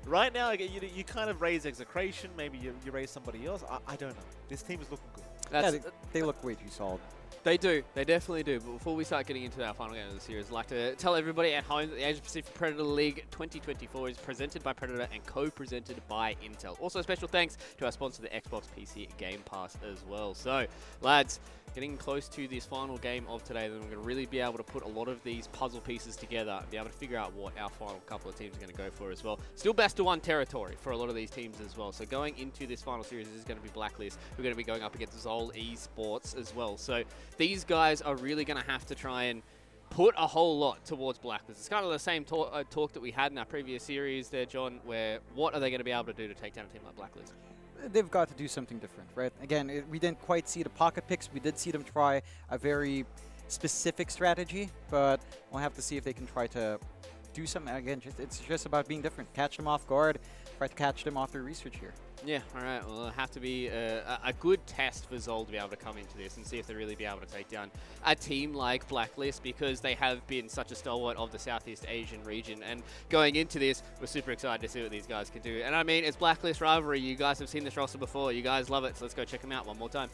And right now, you kind of raise Execration, maybe you raise somebody else. I don't know. This team is looking good.
Yeah, they look way too solid.
They do. They definitely do. But before we start getting into our final game of the series, I'd like to tell everybody at home that the Asia Pacific Predator League 2024 is presented by Predator and co-presented by Intel. Also, special thanks to our sponsor, the Xbox PC Game Pass as well. So, lads, getting close to this final game of today, then we're going to really be able to put a lot of these puzzle pieces together and be able to figure out what our final couple of teams are going to go for as well. Still best of one territory for a lot of these teams as well. So going into this final series, this is going to be Blacklist. We're going to be going up against Zol Esports as well. So these guys are really going to have to try and put a whole lot towards Blacklist. It's kind of the same talk that we had in our previous series there, John, where what are they going to be able to do to take down a team like Blacklist?
They've got to do something different, right? Again, we didn't quite see the pocket picks. We did see them try a very specific strategy, but we'll have to see if they can try to do something. Again, it's just about being different. Catch them off guard, try to catch them off their research here.
Yeah, all right. Well, it'll have to be a good test for Zol to be able to come into this and see if they really be able to take down a team like Blacklist, because they have been such a stalwart of the Southeast Asian region. And going into this, we're super excited to see what these guys can do. And I mean, it's Blacklist rivalry. You guys have seen this roster before. You guys love it. So let's go check them out one more time.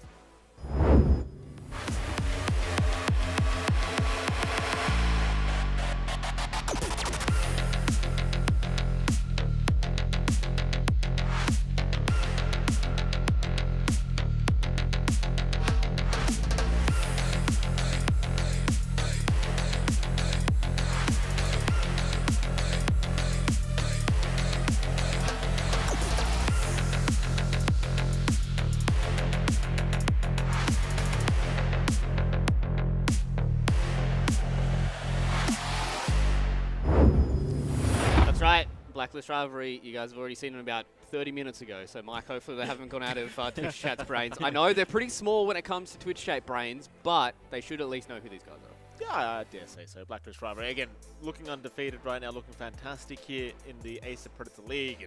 Blacklist rivalry, you guys have already seen them about 30 minutes ago, so Mike, hopefully they haven't gone out of Twitch chat's brains. I know they're pretty small when it comes to Twitch chat brains, but they should at least know who these guys are.
Yeah, I dare say so. Blacklist rivalry, again, looking undefeated right now, looking fantastic here in the APAC Predator League,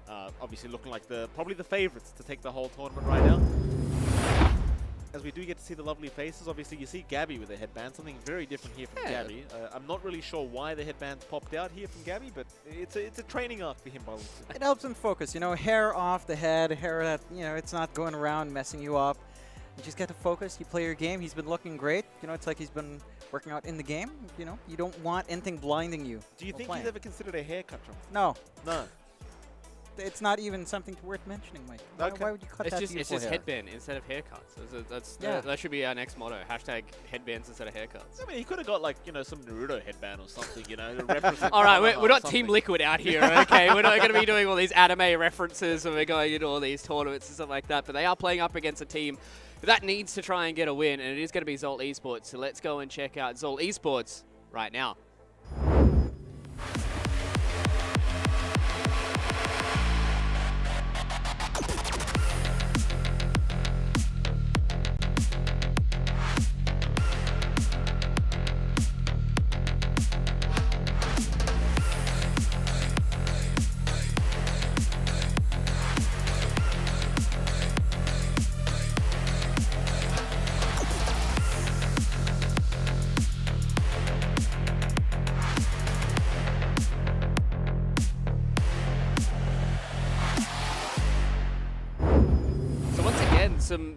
and obviously looking like probably the favorites to take the whole tournament right now. As we do get to see the lovely faces, obviously you see Gabby with a headband, something very different here from Gabby. I'm not really sure why the headband's popped out here from Gabby, but it's a training arc for him by the looks of it.
It helps him focus, you know, hair off the head, hair that, you know, it's not going around messing you up. You just get to focus, you play your game. He's been looking great. You know, it's like he's been working out in the game. You know, you don't want anything blinding you.
Do you think he's ever considered a haircut, Jonathan?
No.
No.
It's not even something worth mentioning, Mike.
Okay.
Why would you cut that
It's just
hair?
headband instead of haircuts. That should be our next motto. Hashtag headbands instead of haircuts.
I mean, he could have got, like, you know, some Naruto headband or something, you know.
All right, we're not Team Liquid out here, okay? We're not going to be doing all these anime references and we're going into all these tournaments and stuff like that. But they are playing up against a team that needs to try and get a win, and it is going to be Zol Esports. So let's go and check out Zol Esports right now.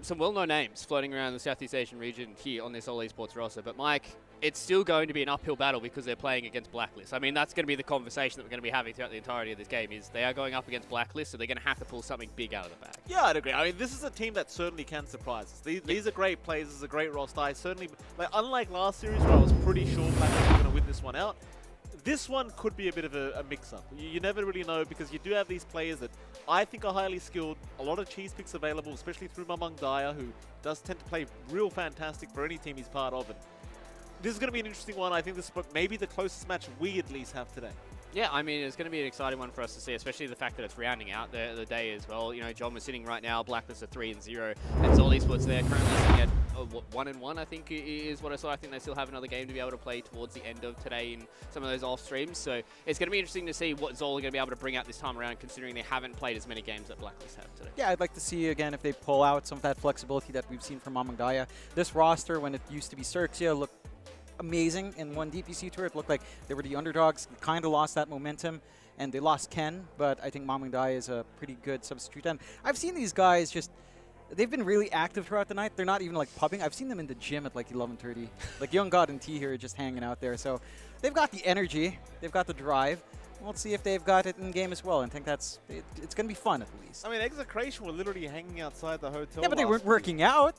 Some well-known names floating around the Southeast Asian region here on this Zol Esports roster, but Mike, it's still going to be an uphill battle because they're playing against Blacklist. I mean, that's going to be the conversation that we're going to be having throughout the entirety of this game, is they are going up against Blacklist, so they're going to have to pull something big out of the bag.
Yeah, I'd agree. I mean, this is a team that certainly can surprise us. These are great players, this is a great roster. I certainly, like, unlike last series where I was pretty sure Blacklist were going to win this one out, this one could be a bit of a mix-up. You never really know, because you do have these players that I think are highly skilled. A lot of cheese picks available, especially through Mamang Daya, who does tend to play real fantastic for any team he's part of. And this is going to be an interesting one. I think this is maybe the closest match we at least have today.
Yeah, I mean, it's going to be an exciting one for us to see, especially the fact that it's rounding out the day as well. You know, John was sitting right now, Blacklist at 3-0, and Zol Esports there currently sitting at 1-1, I think is what I saw. I think they still have another game to be able to play towards the end of today in some of those off streams. So it's going to be interesting to see what Zol are going to be able to bring out this time around, considering they haven't played as many games that Blacklist have today.
Yeah, I'd like to see, again, if they pull out some of that flexibility that we've seen from Mamang Daya. This roster, when it used to be Cirxia, looked amazing in one DPC tour. It looked like they were the underdogs, kind of lost that momentum, and they lost Ken, but I think Mamang Dai is a pretty good substitute. And I've seen these guys just, they've been really active throughout the night. They're not even like pubbing. I've seen them in the gym at like 11:30. Like Young God and T here are just hanging out there. So they've got the energy, they've got the drive. We'll see if they've got it in game as well. And I think that's, it's going to be fun at least.
I mean, Execration were literally hanging outside the hotel.
Yeah, but they weren't working out.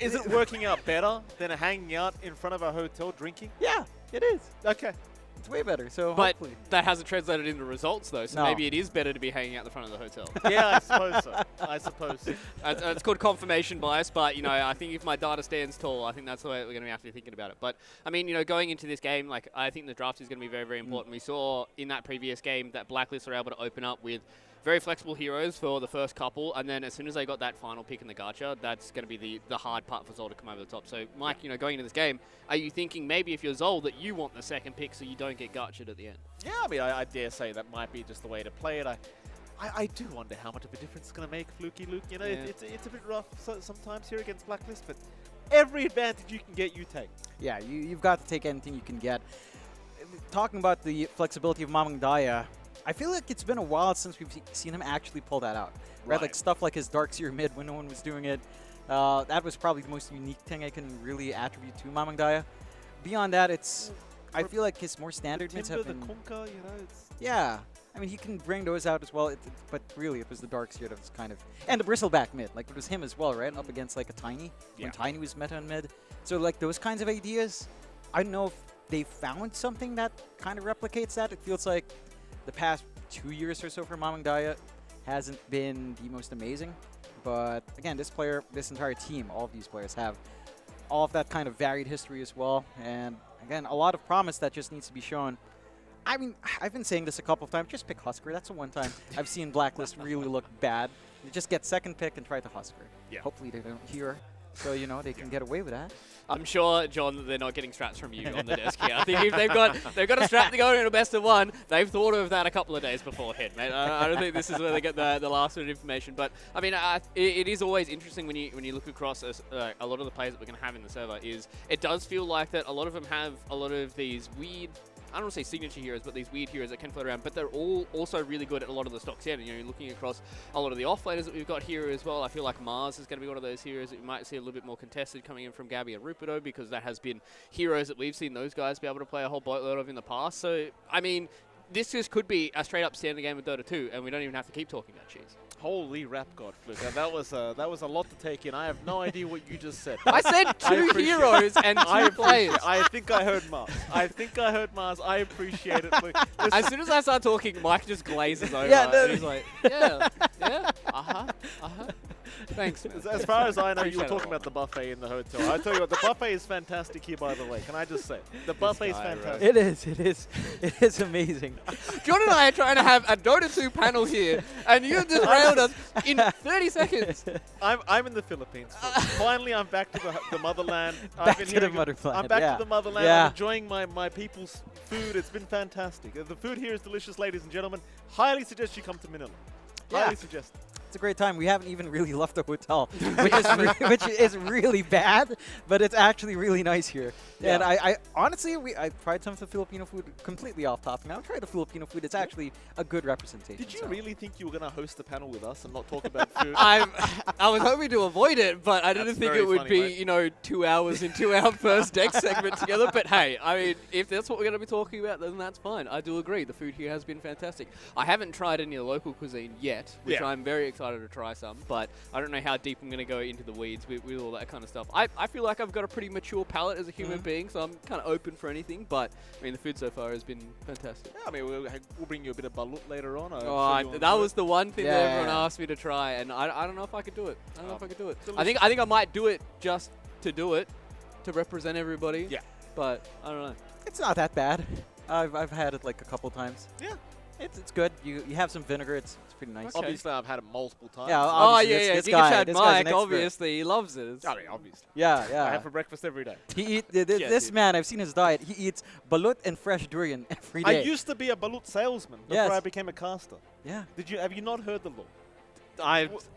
Is it working out better than hanging out in front of a hotel drinking?
Yeah, it is.
Okay.
It's way better, so
But
hopefully.
that hasn't translated into results, though, so
No.
maybe it is better to be hanging out the front of the hotel.
Yeah, I suppose so. I suppose.
It's called confirmation bias, but, you know, I think if my data stands tall, I think that's the way we're going to have to be thinking about it. But, I mean, you know, going into this game, like, I think the draft is going to be very, very important. We saw in that previous game that Blacklist were able to open up with very flexible heroes for the first couple, and then as soon as they got that final pick in the gacha, that's going to be the hard part for Zol to come over the top. So, Mike, you know, going into this game, are you thinking maybe if you're Zol that you want the second pick so you don't get gacha'd at the end?
Yeah, I mean, I dare say that might be just the way to play it. I do wonder how much of a difference it's going to make, Fluky Luke. You know,
Yeah.
it's a bit rough sometimes here against Blacklist, but every advantage you can get, you take.
Yeah, you've got to take anything you can get. Talking about the flexibility of Mamang Daya, I feel like it's been a while since we've seen him actually pull that out. Right? Like stuff like his Darkseer mid when no one was doing it. That was probably the most unique thing I can really attribute to Mamang Daya. Beyond that, I feel like his more standard mids have been...
The Kunkka, you know, it's...
Yeah. I mean, he can bring those out as well, but really it was the Darkseer that was kind of... And the Bristleback mid, like it was him as well, right? Up against like a Tiny, when Tiny was meta in mid. So like those kinds of ideas, I don't know if they found something that kind of replicates that. It feels like the past 2 years or so for Mamang Daya hasn't been the most amazing. But again, this entire team, all of these players have all of that kind of varied history as well. And again, a lot of promise that just needs to be shown. I mean, I've been saying this a couple of times. Just pick Husker. That's the one time I've seen Blacklist really look bad. You just get second pick and try to Husker.
Yeah.
Hopefully they don't hear. So, you know, they can get away with that.
I'm sure, John, that they're not getting strats from you on the desk here. I think if they've got a strat to go in a best of one, they've thought of that a couple of days beforehand, mate. I don't think this is where they get the last bit of information. But I mean, it is always interesting when you look across a lot of the players that we're going to have in the server. Is it does feel like that a lot of them have a lot of these weird, I don't want to say signature heroes, but these weird heroes that can float around, but they're all also really good at a lot of the stock standard. You know, you're looking across a lot of the offlaners that we've got here as well. I feel like Mars is going to be one of those heroes that you might see a little bit more contested coming in from Gabby and Rupido, because that has been heroes that we've seen those guys be able to play a whole boatload of in the past. So, I mean, this just could be a straight-up standard game of Dota 2, and we don't even have to keep talking about cheese.
Holy rap god, Fluke. That was a lot to take in. I have no idea what you just said.
I said two heroes and two players.
I think I heard Mars. I appreciate it, Fluke.
As soon as I start talking, Mike just glazes over.
Yeah, no,
and he's like, yeah, Thanks.
As far as I know, you were
Appreciate
talking about the buffet in the hotel. I tell you what, the buffet is fantastic here, by the way. Can I just say, the buffet is fantastic.
It is amazing.
John and I are trying to have a Dota 2 panel here, and you just railed us in 30 seconds.
I'm in the Philippines. Finally, I'm back to the motherland.
Back to the motherland.
I'm back
yeah.
to the motherland.
Yeah.
I'm enjoying my people's food. It's been fantastic. The food here is delicious, ladies and gentlemen. Highly suggest you come to Manila. Highly suggest.
It's a great time. We haven't even really left the hotel, which is really bad, but it's actually really nice here.
Yeah.
And I honestly, I tried some of the Filipino food completely off topic. Now I tried the Filipino food. It's actually a good representation.
Did you really think you were going to host the panel with us and not talk about food?
I was hoping to avoid it, but I didn't
That's
think
very
it would
funny,
be,
mate.
you know, 2 hours into our first deck segment together. But hey, I mean, if that's what we're going to be talking about, then that's fine. I do agree. The food here has been fantastic. I haven't tried any of the local cuisine yet, which I'm very excited to try some. But I don't know how deep I'm going to go into the weeds with all that kind of stuff. I feel like I've got a pretty mature palate as a human being, so I'm kind of open for anything. But, I mean, the food so far has been fantastic.
Yeah, I mean, we'll bring you a bit of balut later on.
That was the one thing that
Yeah.
everyone asked me to try, and I don't know if I could do it. I don't know if I could do it.
delicious.
I think I might do it just to do it, to represent everybody.
Yeah.
But, I don't know.
It's not that bad. I've had it like a couple times.
Yeah.
It's good. You have some vinegar. It's pretty nice.
Okay.
Obviously, I've had it multiple times.
Yeah.
Oh,
obviously,
yeah.
This
Giga
guy,
Chad
this guy's an
Mike,
expert.
obviously, he loves it.
I mean, obviously.
Yeah,
I
yeah.
have for breakfast every day.
This man, I've seen his diet. He eats balut and fresh durian every day.
I used to be a balut salesman before
Yes.
I became a caster.
Yeah.
Have you not heard the law?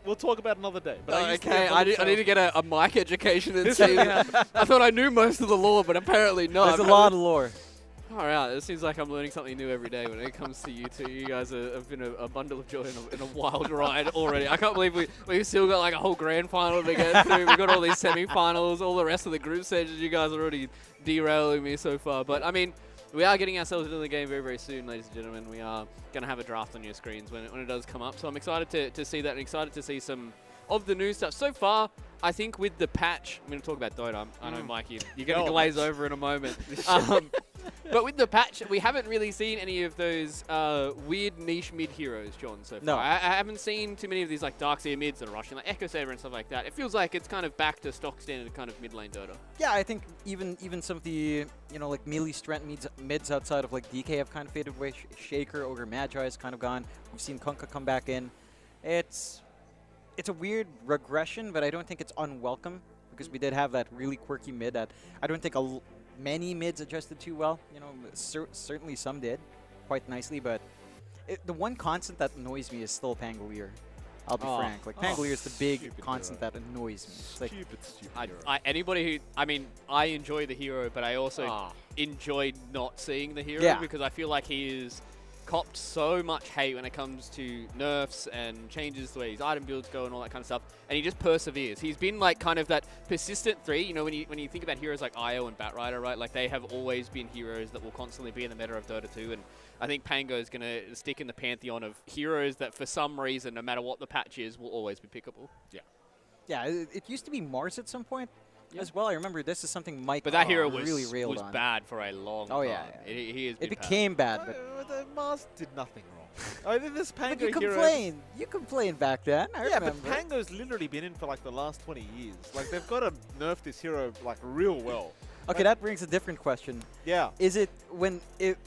We'll talk about another day. But I used to be a
Okay,
Philip
I need to get a mic education and see. I
Sales-
thought I knew most of the lore, but apparently not.
There's a lot of lore.
All right, it seems like I'm learning something new every day when it comes to you two. You guys have been a bundle of joy in a wild ride already. I can't believe we've still got like a whole grand final to get through. We've got all these semi-finals, all the rest of the group stages. You guys are already derailing me so far. But, I mean, we are getting ourselves into the game very, very soon, ladies and gentlemen. We are going to have a draft on your screens when it does come up. So I'm excited to see that and excited to see some of the new stuff. So far, I think with the patch, I'm going to talk about Dota. I know, Mikey, you're going to glaze over in a moment. But with the patch, we haven't really seen any of those weird niche mid heroes, John, so far.
No.
I haven't seen too many of these like Darkseer mids that are rushing, like Echo Saber and stuff like that. It feels like it's kind of back to stock standard kind of mid lane Dota.
Yeah, I think even some of the, like melee strength mids outside of like DK have kind of faded away. Shaker, Ogre Magi is kind of gone. We've seen Kunkka come back in. It's a weird regression, but I don't think it's unwelcome because we did have that really quirky mid that I don't think many mids adjusted too well. Certainly some did quite nicely, but the one constant that annoys me is still Pangolier. I'll be frank. Like Pangolier is the big constant that annoys me. It's like
anybody who, I enjoy the hero, but I also enjoy not seeing the hero because I feel like he is copped so much hate when it comes to nerfs and changes the way his item builds go and all that kind of stuff, and he just perseveres. He's been like kind of that persistent 3. When you think about heroes like Io and Batrider, right? Like they have always been heroes that will constantly be in the meta of Dota 2, and I think Pango is going to stick in the pantheon of heroes that for some reason, no matter what the patch is, will always be pickable.
Yeah, it used to be Mars at some point as well. I remember this is something Mike
but that hero
really railed on.
bad for a long time.
Oh yeah,
It
became bad. But
Mars did nothing wrong. This Pango
but you
hero
complained. You complained back then. I remember.
But Pango's literally been in for like the last 20 years. Like they've got to nerf this hero like real well.
Okay, that brings a different question.
Yeah.
Is it when it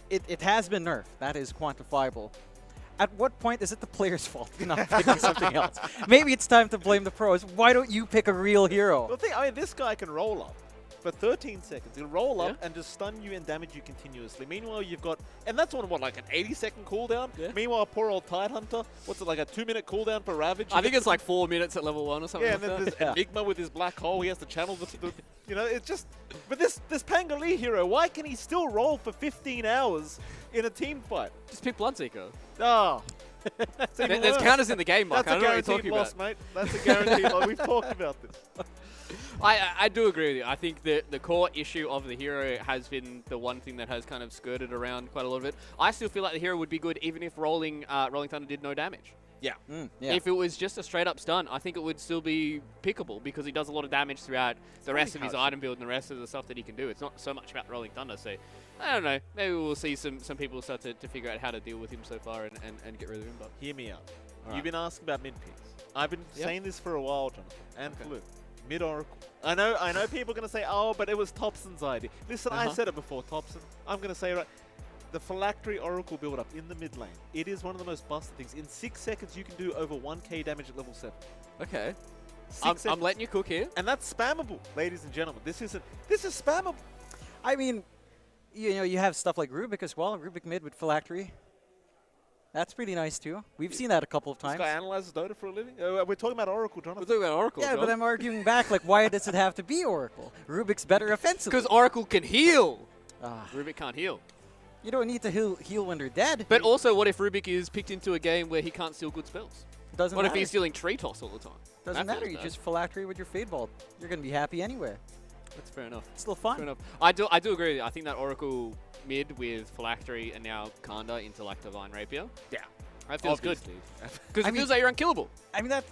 has been nerfed? That is quantifiable. At what point is it the player's fault for not picking something else? Maybe it's time to blame the pros. Why don't you pick a real hero?
Well, this guy can roll up for 13 seconds. He'll roll up and just stun you and damage you continuously. Meanwhile, you've got... And that's on, what, like an 80-second cooldown? Yeah. Meanwhile, poor old Tidehunter, what's it, like a 2-minute cooldown for Ravage?
I think it's like 4 minutes at level 1 or something
and then there's Enigma with his black hole. He has to channel the it's just... But this Pangolier hero, why can he still roll for 15 hours in a team fight?
Just pick Bloodseeker.
Oh.
There's counters in the game, Mark.
That's
I don't know what you're talking
loss,
about.
mate. That's a guaranteed loss. We've talked about this.
I do agree with you. I think the core issue of the hero has been the one thing that has kind of skirted around quite a lot of it. I still feel like the hero would be good even if Rolling Thunder did no damage.
Yeah.
If it was just a straight up stun, I think it would still be pickable because he does a lot of damage throughout the rest of his item build and the rest of the stuff that he can do. It's not so much about Rolling Thunder, so I don't know. Maybe we'll see some people start to figure out how to deal with him so far and get rid of him. But
hear me out. You've been asking about mid picks. I've been saying this for a while, Jonathan, and Fluke. Mid Oracle. I know people are going to say, oh, but it was Thompson's idea. Listen, I said it before, Thompson. I'm going to say it right. The Phylactery Oracle build-up in the mid lane. It is one of the most busted things. In 6 seconds, you can do over 1k damage at level 7.
Okay. I'm letting you cook here.
And that's spammable, ladies and gentlemen. This is spammable.
I mean, you have stuff like Rubik as well. Rubik mid with Phylactery. That's pretty nice too. We've seen that a couple of times.
This guy analyzes Dota for a living? We're talking about Oracle, Jonathan.
We're talking about Oracle,
Yeah,
John.
but I'm arguing back, like, why does it have to be Oracle? Rubik's better offensively.
Because Oracle can heal. Rubik can't heal.
You don't need to heal when they're dead.
But also, what if Rubik is picked into a game where he can't steal good spells?
Doesn't
what
matter.
if he's stealing Tree Toss all the time?
Doesn't matter. You just Phylactery with your Fade Bolt. You're going to be happy anyway.
That's fair enough.
It's still fun.
Fair enough. I do agree with you. I think that Oracle mid with Phylactery and now Kanda into like Divine Rapier.
Yeah.
That feels
Obviously.
good. Because it feels like you're unkillable.
I mean, that...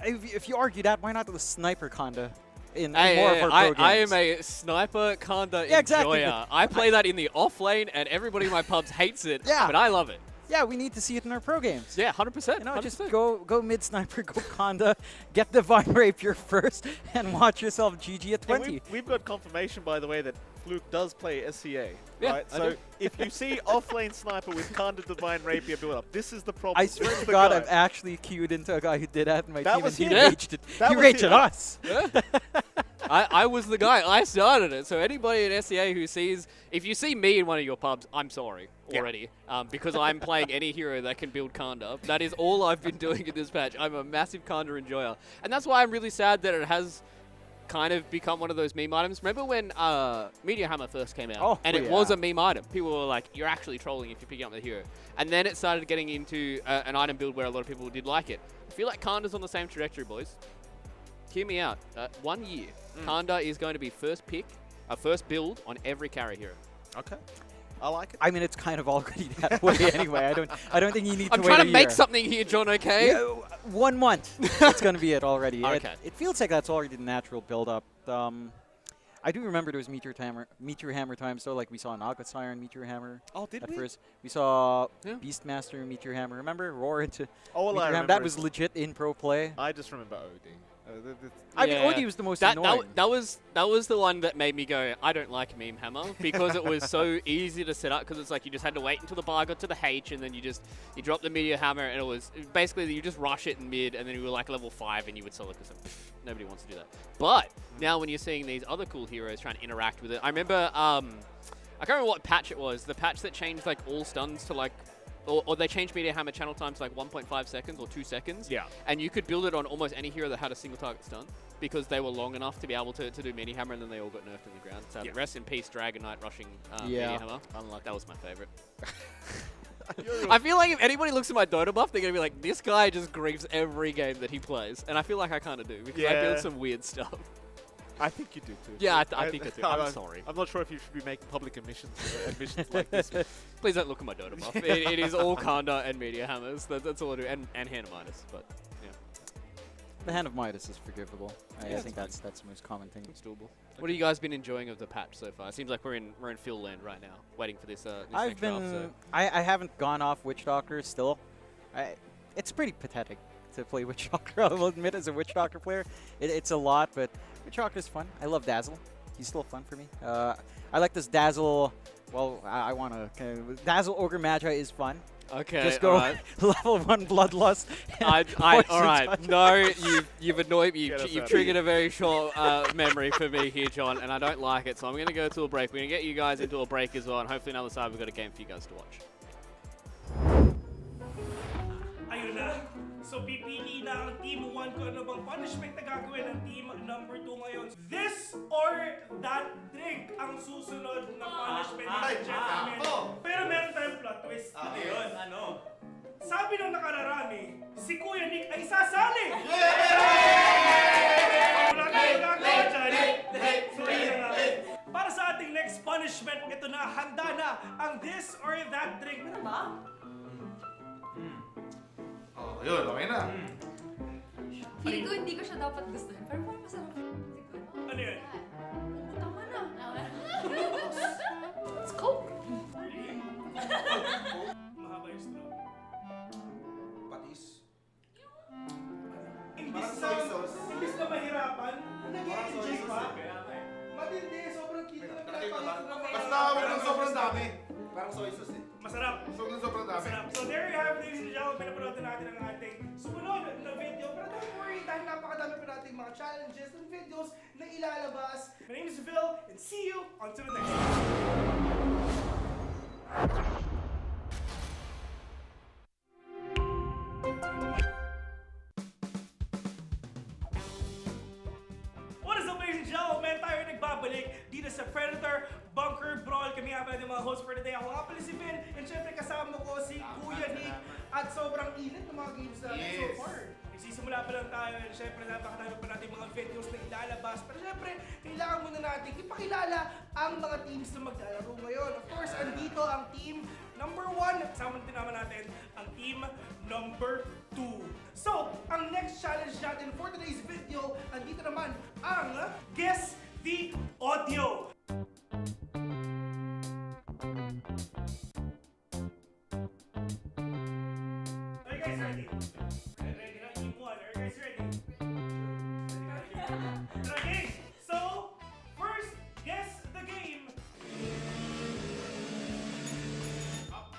If you argue that, why not the Sniper Kanda? In
Hey,
more of our pro games.
I am a Sniper Kanda enjoyer. I play that in the off lane, and everybody in my pubs hates it, but I love it.
Yeah, we need to see it in our pro games.
Yeah, 100%.
You know,
100%.
just go mid Sniper, go Kanda, get Divine Rapier first, and watch yourself GG at 20.
We've got confirmation, by the way, that Fluke does play SCA.
Yeah,
right? So if you see off-lane Sniper with Kanda Divine Rapier build up, this is the problem.
I swear to God, I've actually queued into a guy who did that in my team,
was
and
him.
he raged it. He raged at us.
Yeah. I was the guy. I started it. So anybody at SCA who sees, if you see me in one of your pubs, I'm sorry already, because I'm playing any hero that can build Kanda. That is all I've been doing in this patch. I'm a massive Kanda enjoyer, and that's why I'm really sad that it has kind of become one of those meme items. Remember when Meteor Hammer first came out, and it was a meme item? People were like, you're actually trolling if you're picking up the hero. And then it started getting into an item build where a lot of people did like it. I feel like Kanda's on the same trajectory, boys. Hear me out. 1 year, Kanda is going to be first pick, first build on every carry hero.
Okay. I like it.
I mean, it's kind of already that way anyway. I don't think you need to
I'm
wait
trying
a
to make
year.
something here, John, okay?
Yeah, 1 month. It's going to be it already.
Okay.
It feels like that's already the natural build-up. I do remember there was Meteor Hammer times, though. Like, we saw Naga Siren Meteor Hammer.
Oh, did
at
we?
first. We saw Beastmaster Meteor Hammer. Remember? Roar into
All
Meteor
I
Hammer.
remember
That was legit in pro play.
I just remember OD.
I mean, Odie was the most annoying.
That was the one that made me go, I don't like Meme Hammer, because it was so easy to set up, because it's like you just had to wait until the bar got to the H, and then you drop the Meteor Hammer, and it was basically you just rush it in mid, and then you were like level 5, and you would sell it, because nobody wants to do that. But now when you're seeing these other cool heroes trying to interact with it, I remember, I can't remember what patch it was, the patch that changed like all stuns to like, or they changed Meteor Hammer channel time to like 1.5 seconds or 2 seconds.
Yeah.
And you could build it on almost any hero that had a single target stun because they were long enough to be able to do Meteor Hammer, and then they all got nerfed in the ground. So rest in peace, Dragon Knight rushing Meteor Hammer. Unlike that was my favorite. I feel like if anybody looks at my Dota buff, they're going to be like, this guy just griefs every game that he plays. And I feel like I kind of do because I build some weird stuff.
I think you do too.
Yeah, I think I do. I'm sorry.
I'm not sure if you should be making public admissions like this.
Please don't look at my Dota buff. It is all Kanda and Meteor Hammers. That's all I do. And Hand of Midas, but yeah.
The Hand of Midas is forgivable. I think that's the most common thing.
It's doable. What have you guys been enjoying of the patch so far? It seems like we're in Phil land right now, waiting for this.
I've been.
Draft, so.
I haven't gone off Witch Doctor still. It's pretty pathetic to play Witch Doctor. I'll admit, as a Witch Doctor player, it's a lot, but Witch Doctor's fun. I love Dazzle. He's still fun for me. I like this Dazzle. Well, I want to. Dazzle Ogre Magi is fun.
Okay,
just go level 1 Bloodlust.
All right. No, you've annoyed me. You've triggered a very short memory for me here, John, and I don't like it. So I'm going to go to a break. We're going to get you guys into a break as well, and hopefully on the other side we've got a game for you guys to watch.
Ayun na. So pipili na ang Team 1 kung ano bang punishment na gagawin ng Team number 2 ngayon. This or that drink ang susunod na punishment ng gentlemen. Pero meron tayong plot twist. Ano yun? Ano? Sabi ng nakararami, si Kuya Nick ay sasali! Wala tayong magagawa dyan. So yun na nga. Para sa ating next punishment, ito na, handa na ang this or that drink. Ano ba?
Yun, okay na.
Feeling ko hindi ko siya dapat gustuhin. Pero parang masarap.
Ano yun?
Tama na. It's Coke.
Mahaba yung straw.
Patis.
Imbis na mahirapan, nag-i-enjoy pa. Matindi, sobrang cute na
Basta kami ng sobrang dami. Parang soy sauce eh.
Masarap.
Sobrang dami.
So there you have it, ladies and gentlemen. Pinapanood natin ang ating sumunod na video. Pero don't worry, dahil napakadami pa nating mga challenges and videos na ilalabas. My name is Phil, and see you on to the next one. What is up, ladies and gentlemen? Tayo nagbabalik dito sa Predator Bunker Brawl. Kami nga pala ng mga host for today. Ako nga pala si Vin, and syempre kasama ko si Kuya Nick. At sobrang init ng mga games natin so far. Nagsisimula pa lang tayo, and syempre napakadami pa natin mga videos na ilalabas. Pero syempre, kailangan muna natin ipakilala ang mga teams na maglalaro ngayon. Of course, andito ang team number 1. Kasama din naman natin ang team number 2. So, ang next challenge natin for today's video, andito naman ang Guess the Audio. Are you guys ready? Ready na, team 1. Are you guys ready? Okay, so, first, guess the game.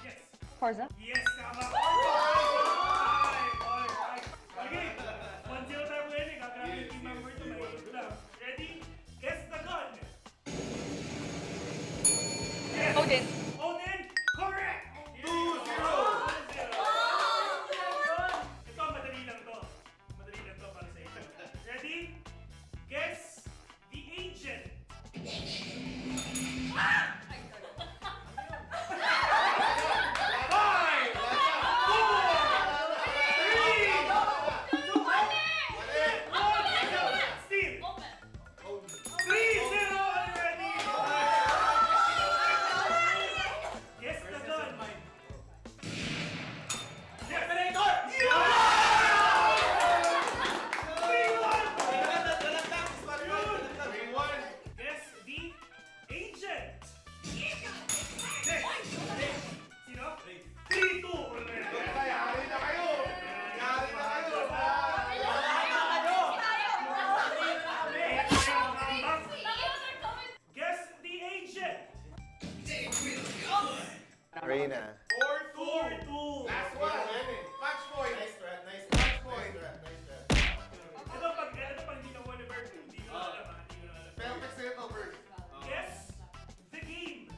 Yes.
Forza?
Yes, tama. Alright. Okay, 1-0 tayo winning. Kakarapin team number 2. May ito lang. Ready?
Odin.
Odin, correct!
2-0.
Ito, madali lang to. Madali lang to para sa inyo. Ready? Guess the agent. Five, four, three, two, one. Steve. 3-0 already. Guess the gun. Generator! Guess the agent. Next. Sino? 3-2 already.
Yari na kayo. Yari na kayo.
Guess the agent.
Reyna.
4-2.
Last one. Match point. Match point.
Ito pag hindi ka win over, hindi ko alam.
Perfect setup, Bert.
Guess the game.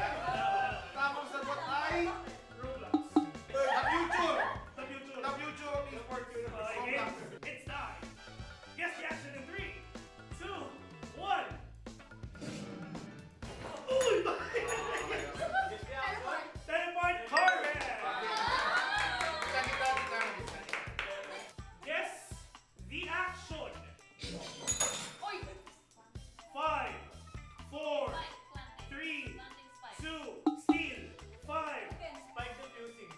Wala. Tamang sagot ay
Roblox.
the future.
The future.
The future of esports.
Okay, it's time. Guess the action in 3, 2, 1. Uy! Teleport, correct! Guess the action. 5, 4, 3, 2, steal. 5. Spike defusing.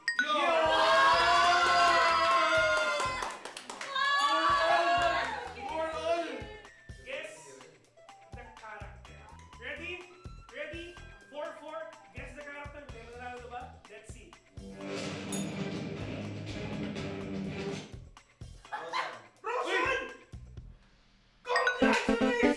Guess the character. Ready? Ready? 4-4. Guess the character. May mananalo ba? Let's see. Roshan! Congratulations!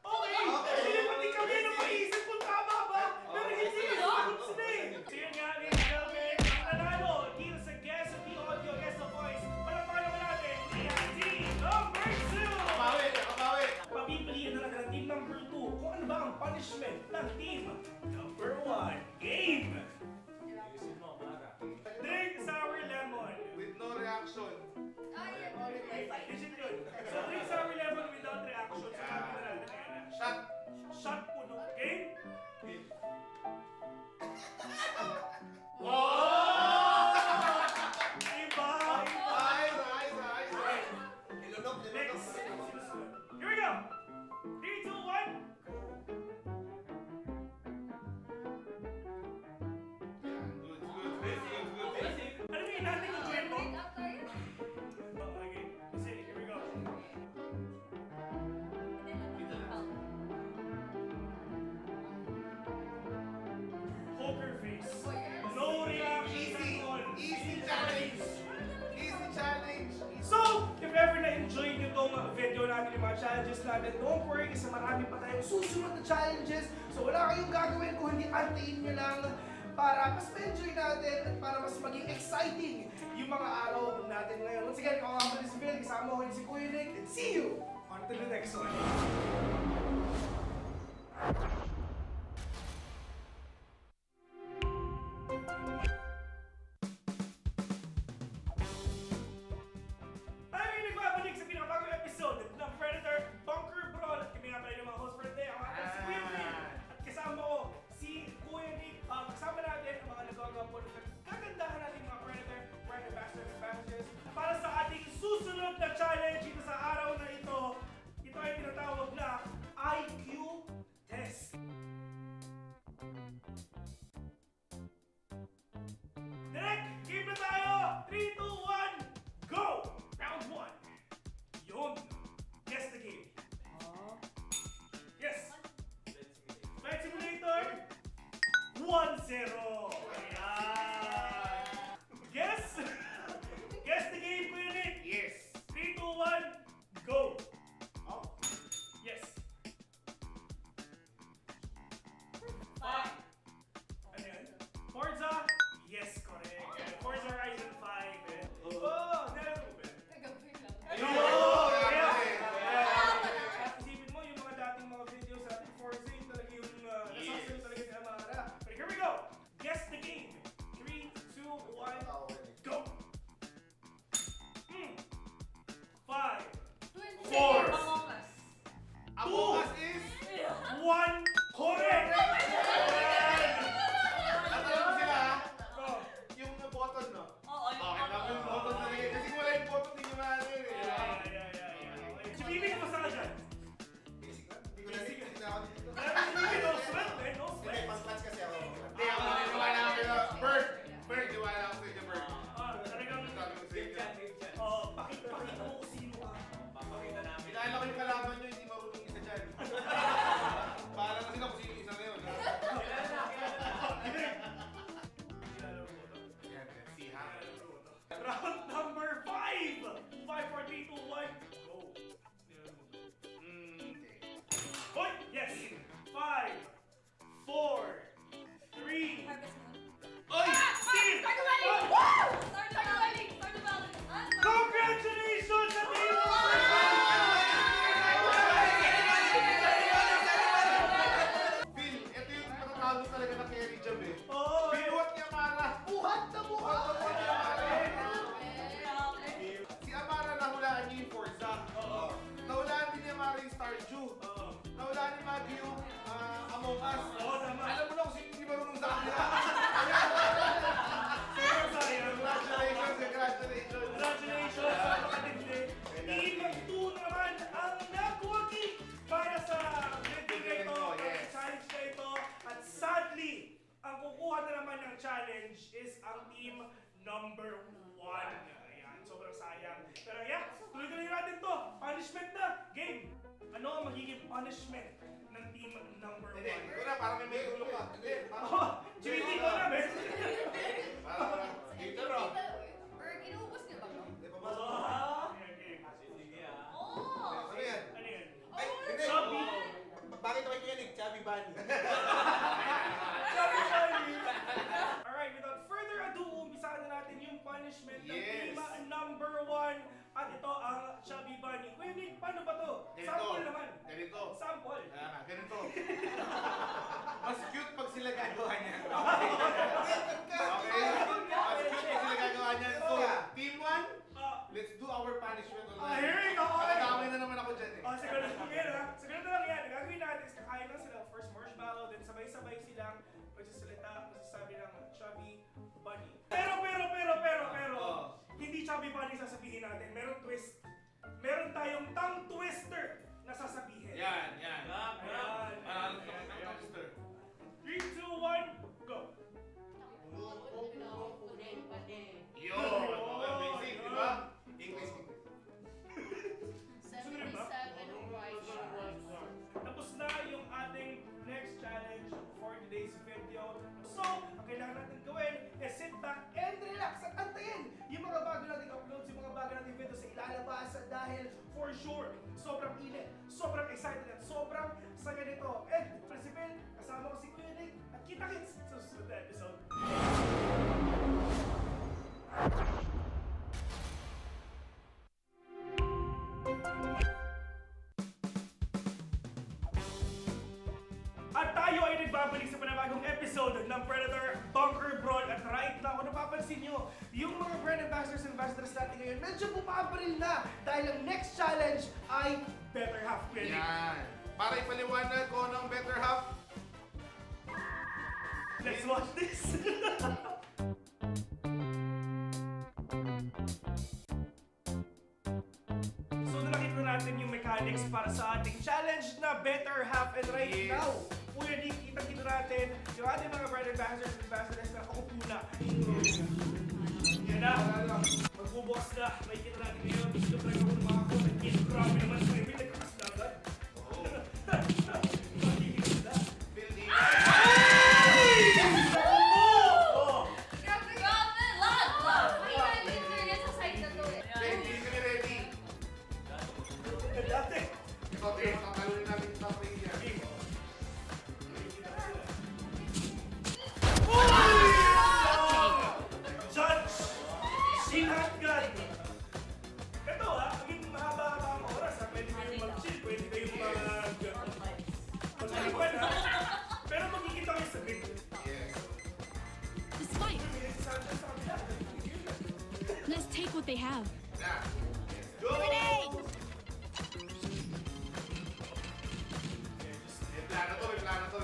Okay! Hindi pati kami napaisip kung tama ba? Pero hindi! Sagot sila eh! So yun nga, ladies and gentlemen, ang nanalo dito sa Guess of the Audio, Guess of Voice, palapakan naman natin, team number 2! Papipiliin na lang ng team number 2 kung ano ba ang punishment ng team number 1. Game! Drink sour lemon.
With no reaction.
Legit yun. So drink sour lemon without reaction. So sabi na natin ngayon.
Shot.
Shot puno. Game? Iba! Next. Here we go. 3, 2, 1. Ano yung natin yung join mo? Okay. Sige, here we go. Poker face. No reaction at all.
Easy challenge. Easy challenge.
So, if ever na-enjoy nyo itong video natin, yung mga challenges natin, don't worry kasi marami pa tayong susunod na challenges. So, wala kayong gagawin kung hindi antayin nyo lang para mas ma-enjoy natin at para mas maging exciting yung mga araw natin ngayon. Once again, ako nga si Phil, kasama ko si Kuya Nick, and see you on to the next one. Tayo yung nagbabalik sa pinakabagong episode ng Predator Bunker Brawl. At kami nga pala yung mga host for today. Ako nga pala si Kuya Nick. At kasama ko si Kuya Nick. Kasama natin ang mga nagagawa po ng kagandahan natin mga Predator, Brand Ambassador and Ambassadors para sa ating susunod na challenge dito sa araw na ito. Ito ay tinatawag na IQ Test. Direk, game na tayo! 3, 2, 1, go! Round 1. Yun. Guess the game. Yes. Flight Simulator. 1-0. Ayan. Guess? Guess the game, Kuya Nick.
Yes.
3, 2, 1, go. Yes. 5. Ano yan? challenge is ang team number 1. Ayan, sobrang sayang. Pero yeah, tuloy-tuloy natin to. Punishment na. Game. Ano ang magiging punishment ng team number 1?
Hindi, ito na, parang may ulo ka. Hindi,
Oh, Chimiti ko na, Ben.
Dito ro.
Or inuubos niyo ba to?
Hindi, papasok mo.
Oh!
Ano yan?
Ano yan?
Ay, hindi.
Chubby.
Bakit ako kikinig? Chubby Bunny.
Alright, without further ado, umpisahan na natin yung punishment ng
Yes.
team number 1. At ito ang Chubby Bunny. Kuya Nick, paano ba to?
Ganito.
Sample naman.
Ganito.
Sample.
Kaya nga, ganito. Mas cute pag sila gagawa niya. Okay? Mas cute pag sila gagawa niya. So, team 1, let's do our punishment online.
Here we go.
Nakadamay na naman ako dyan eh.
Sa ganun lang yan, ha? Sa ganun lang yan. Ang gagawin natin is kakain lang sila. First marshmallow, then sabay-sabay silang magsasalita, masasabi ng Chubby Bunny. Pero, hindi Chubby Bunny sasabihin natin. Meron twist. Meron tayong tongue twister na sasabihin.
Yan.
Ayan.
Twister.
3, 2, 1, go!
Yun! Okay, basic, di ba? English.
Sunod ba? Tapos na yung ating next challenge for today's video. So, ang kailangan natin gawin is sit back and relax at antayin yung mga bago nating uploads, yung mga bago nating video sa ilalabas dahil for sure, sobrang init, sobrang excited at sobrang saya nito. And, Principal, kasama ko si Kuya Nick at kita-kits sa susunod na episode. At tayo ay nagbabalik sa panibagong episode ng Predator Bunker Brawl. At right now, kung napapansin nyo, yung mga brand ambassadors and ambassadors natin ngayon, medyo bumabaril na dahil ang next challenge ay Better Half Winning.
Yan. Para ipaliwanag ko ng better half.
Let's watch this! So nalakit na natin yung mechanics para sa ating challenge na Better Half. And right now, Kuya Nick, kitang-kita natin yung ating mga brand ambassadors and ambassadors na kaupo na. Yan na. Magbubukas na. May kita natin ngayon. Gusto talaga ako ng mga comment. Grabe naman sa ibig. Nagkakas na agad. Magiging na.
Building.
Grabe! Lag! Hindi na internet sa site na to eh.
Ready, ready.
Dati.
Okay, kakalunin natin sa frame yan.
Judge! Sinhatgan! Ito maging mahaba-haba ang oras Pwede kayong mag-chill, pwede kayong mag-alipan Pero magkikita kayo sa big.
The spike. Let's take what they have.
Go!
Grenade!
May plano to.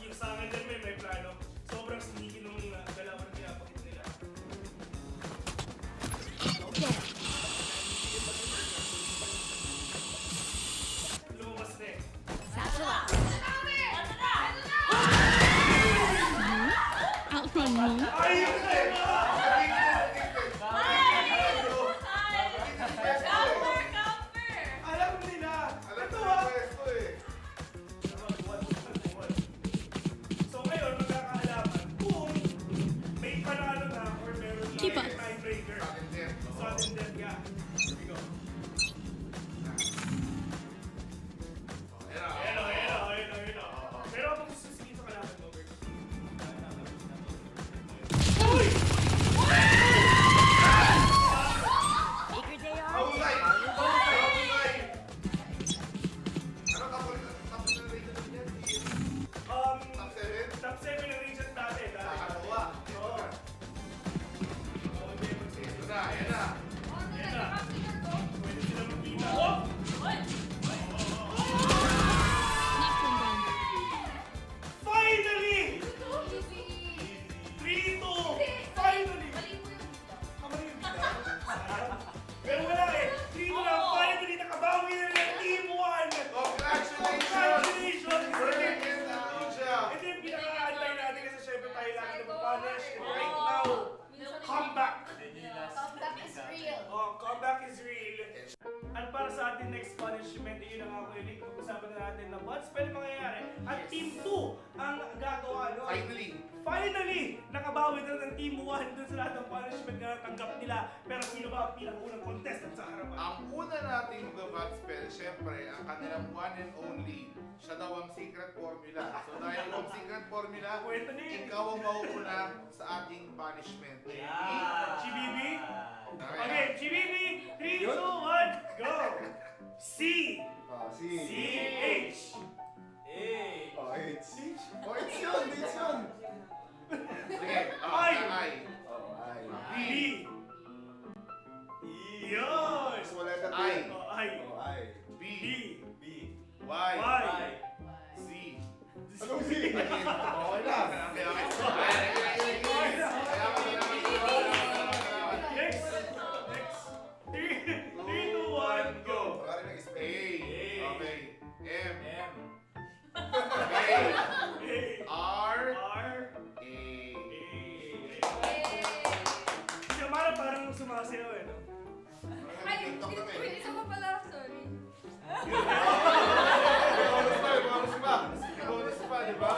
Yung sa akin din may plano. Sobrang sneaky nung galawan na pinapakita nila. Lumabas na eh.
Satchel out. Outrun me.
Ayun na yun! Alam nila! Ito So ngayon, magkakaalaman kung may panalo na or meron na
Keep up.
tiebreaker. Sudden death, yeah. Here we go. Ayun. Pero kung susingin sa kalaban mo, Bert. Uy! What spell mangyayari? At Team 2 ang gagawa nun. Finally, nakabawi na ng Team 1 dun sa lahat ng punishment na natanggap nila. Pero sino ba ang pinakaunang contestant sa harapan?
Ang una nating mag-bat spell, syempre, ang kanilang one and only, siya daw ang secret formula. So dahil yung secret formula, ikaw ang mauuna sa ating punishment.
GBB? Okay, GBB, 3, 2, 1, go! C. C-H.
It's yun!
Sige, I.
B. Yun! I.
B.
B.
Y. Z.
Anong Z? Okay na.
Next. 3, 2, 1, go!
A. Okay. M. R. A.
Si Amara parang sumasayaw eh, no?
Ay, wait, isa pa pala, sorry.
Bonus pa, di ba?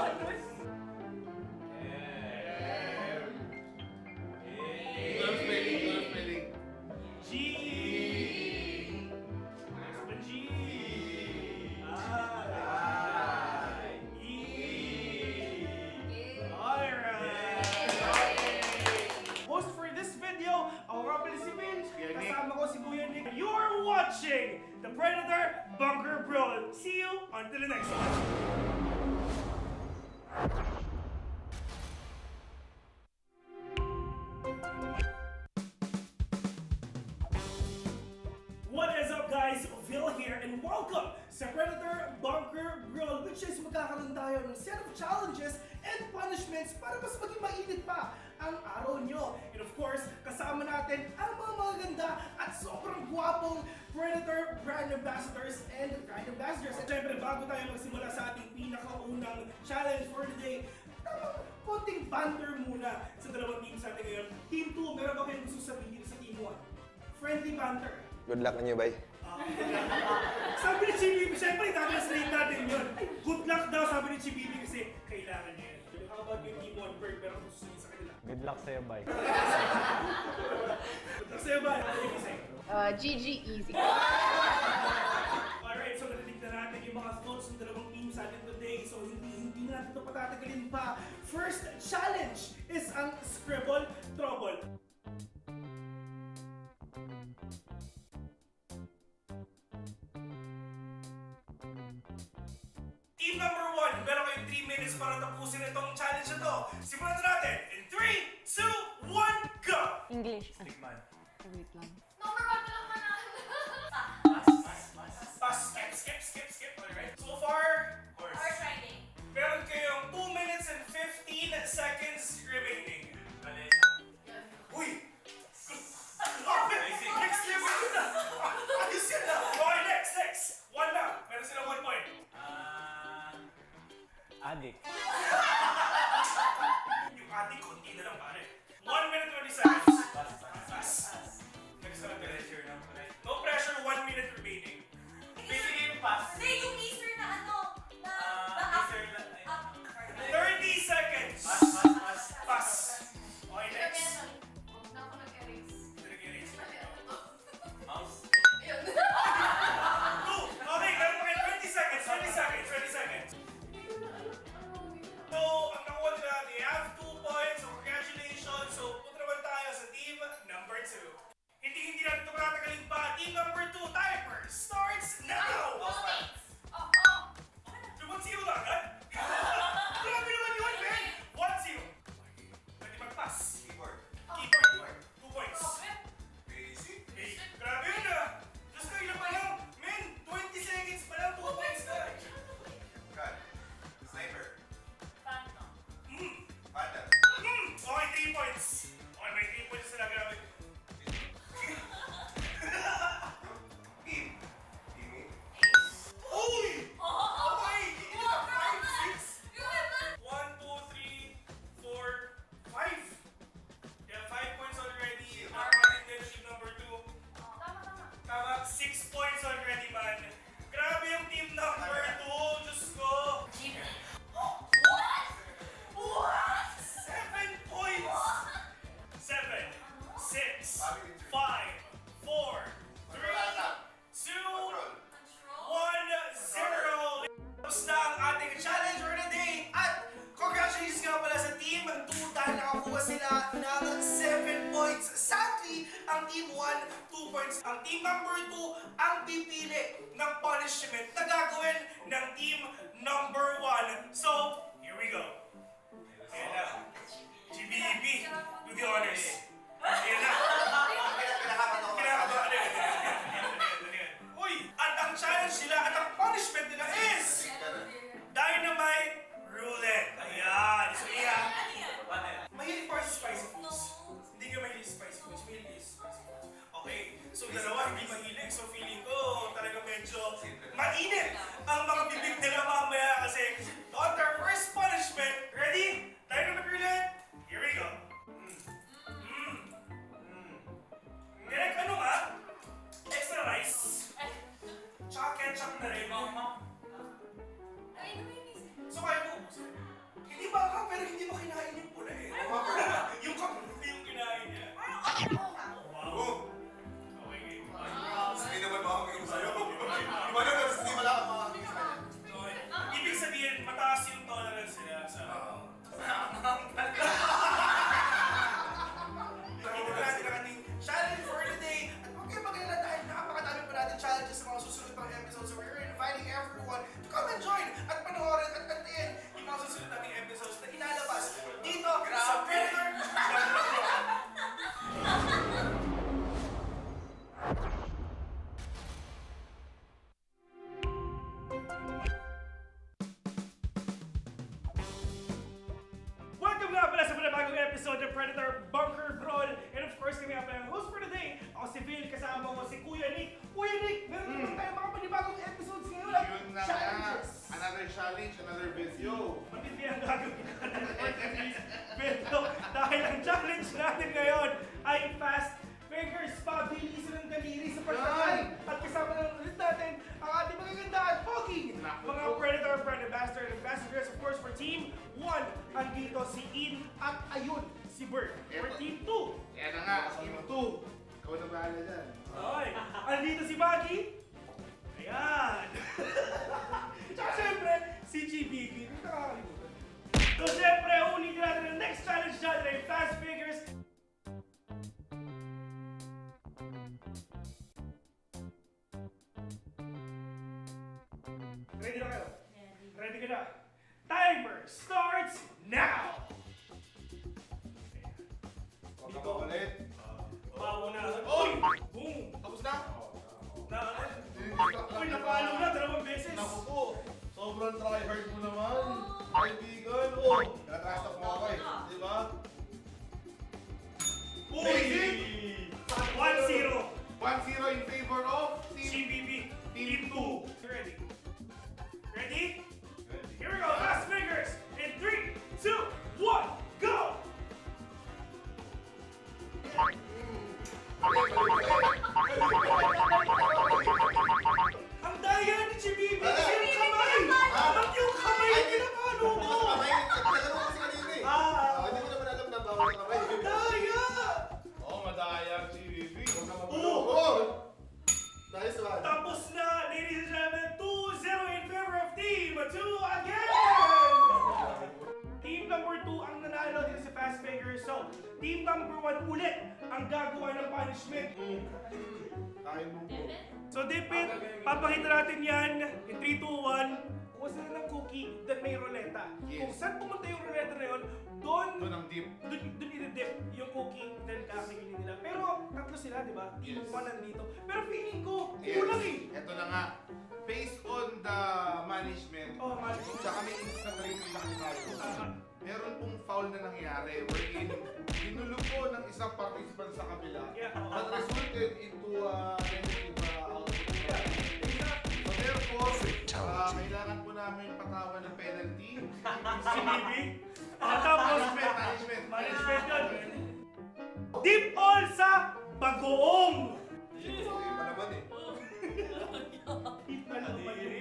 Good spelling.
G. Next one, G. E. Alright. Host for this video, ako nga pala si Vince. Kasama ko si Kuya Nick. You are watching the Predator Bunker Brawl. See you until the next one. What is up guys? Phil here and welcome sa Predator Bunker Brawl, which is magkakaroon tayo ng set of challenges and punishments para mas maging mainit pa ang araw nyo. And of course, kasama natin ang mga magaganda at sobrang gwapong Predator brand ambassadors and brand ambassadors. At syempre, bago tayo magsimula sa ating pinakaunang challenge for the day, konting banter muna sa dalawang teams natin ngayon. Team 2, meron ba kayong gusto sabihin sa Team 1? Friendly banter.
Good luck on you, bay.
Sabi ni Chibibi, syempre i-translate natin yun. Good luck daw, sabi ni Chibibi kasi kailangan niya yun. How about yung Team 1 bird, pero gusto niya sa kanila?
Good luck sa'yo, bay.
Good luck sa'yo, bay. Ano yung isa?
GG easy.
Alright, so natitignan natin yung mga thoughts ng dalawang teams natin today. So hindi natin ito patatagalin pa. First challenge is ang Scribble Trouble. Team number 1, meron kayong 3 minutes para tapusin itong challenge na to. Simulan na natin in 3, 2, 1, go!
English.
Stigman.
Wait lang. Number 1 pa lang manalo.
Pass. Skip. Alright. So far,
Horse riding.
meron kayong 2 minutes and 15 seconds remaining. Uy! Next level na! Ayos yun na! Okay, next! 1 na! Meron silang 1 point.
Adik.
Yung ating konti na lang pare. 1 minute 20 seconds. Pass. Next na lang. No pressure, 1 minute remaining. Basically yung pass.
Hindi, yung Easter na ano, na
30 seconds. Pass. Okay, next.
Huwag na ako nag-erase.
Nag-erase.
Mouse? Yun.
2. Okay, meron pa kayo 20 seconds. So, ang nakuha nila, they have 2 points. So, congratulations. So, punta naman tayo sa team number 2. Hindi natin ito matatagalin pa. Team number 2, timer starts now! Yung 1-0 na agad? Grabe naman yun, man! 1-0. Pwede mag-pass. Keyboard. 2 points. Basic. Grabe yun ah! Diyos ko, ilan pa lang? Men, 20 seconds pa lang, 2 points na.
Sniper.
Okay, 3 points. Okay, may 3 points sila. Grabe. Uy! Okay! Hindi na 5, 6. 1, 2, 3, 4, 5. Yeah, 5 points already. Nakapalit din team number 2. Tama, 6 points already, man. Grabe yung team number 2. Diyos ang Team 1, 2 points. Ang Team number 2 ang pipili ng punishment na gagawin ng Team number 1. So, here we go. Ayan na. GBEB, do the honors. Ayan na. Kinakabahan na. Uy, at ang challenge nila at ang punishment nila is Dynamite Roulette. Ayan. So, yeah. Mahilig pa sa spicy foods. Hindi ka mahilig sa spicy foods. Mahilig sa spicy foods. Okay. So, dalawa hindi mahilig. So, feeling ko talaga medyo mainit ang mga bibig nila mamaya kasi on their first punishment. Ready? Dynamite Roulette. Here we go. Direk, ano nga? Extra rice. Tsaka ketchup na rin. So, kaya mo. Hindi ba ka, pero hindi mo kinain yung pula eh. Yung kaputi yung kinain niya. Wow. Okay,
Hindi naman makakagawin sa'yo. Iba na, pero hindi malakad makakagawin sa'yo.
Ibig sabihin, mataas yung tolerance nila sa... Nakita na natin ang ating challenge for today. At huwag kayo mag-alala dahil napakadami pa natin challenges sa mga susunod pang episodes. So we're inviting everyone to come and join at panoorin at kantayin yung mga susunod nating episodes na ilalabas dito sa Predator. Welcome nga pala sa panibagong episode ng Predator Bunker Brawl. And of course, kami nga pala ang host for today. Ako si Phil, kasama ko si Kuya Nick. Kuya Nick, meron naman tayo mga panibagong episodes ngayon.
Yun na nga. Another challenge, another video.
Matindi ang gagawin natin for today's video. Dahil ang challenge natin ngayon ay fast fingers, pabilisan ng daliri sa pagkakan. At kasama na ulit natin ang ating magagandaan, poking mga Predator brand ambassador and ambassadors, of course, for Team 1. Andito si In at ayun, si Bert. For Team 2.
Yan na nga, Team 2. Ikaw na bahala dyan.
Okay. Andito si Maggie. Ayan. Tsaka syempre, si GBB. Hindi nakakalimutan. So syempre, ulitin natin ang next challenge natin ay fast fingers. Ready na kayo? Ready ka na? Timer starts now!
Huwag ka makulit.
Bawo na. Uy! Boom!
Tapos na?
Uy, napalo na 2 beses.
Naku po. Sobrang tryhard mo naman. Kaibigan. Oh, natrastok mo ako eh. Di ba?
Uy! 1-0.
1-0 in favor of
GBB. Team 2. Ready? Ready? Here we go. Fast fingers. In 3, 2, 1, go! Ang daya ni GBB! Yung kamay! Ba't yung kamay yung pinapalo mo?
Nagano kasi kanina eh. Hindi mo naman alam na bawal kamay.
Ang daya!
Oo, madaya ang CVV.
Oh!
Nice one.
Tapos na, ladies and gentlemen, 2-0 in favor of Team 2 again! Team number 2 ang nanalo dito sa Fast Fingers. So, Team number 1 ulit ang gagawa ng punishment.
Kain mo po.
So, Dipit, papakita natin yan in 3, 2, 1. Kuha sila ng cookie, then may ruleta.
Yes.
Kung saan pumunta yung ruleta na yun, doon
ang dip.
Doon i-dip yung cookie, then kakilin nila. Pero tatlo sila, di ba? Team 1 nandito. Pero feeling ko, kulang eh.
Ito na nga. Based on the management, tsaka may Instagram lang tayo. Meron pong foul na nangyari wherein ginulo po ng isang participant sa kabila that resulted into negative output. So therefore, kailangan po namin patawan ng penalty.
Si Bibi? Tapos, management yun. Deep all sa bagoong!
Iba naman eh.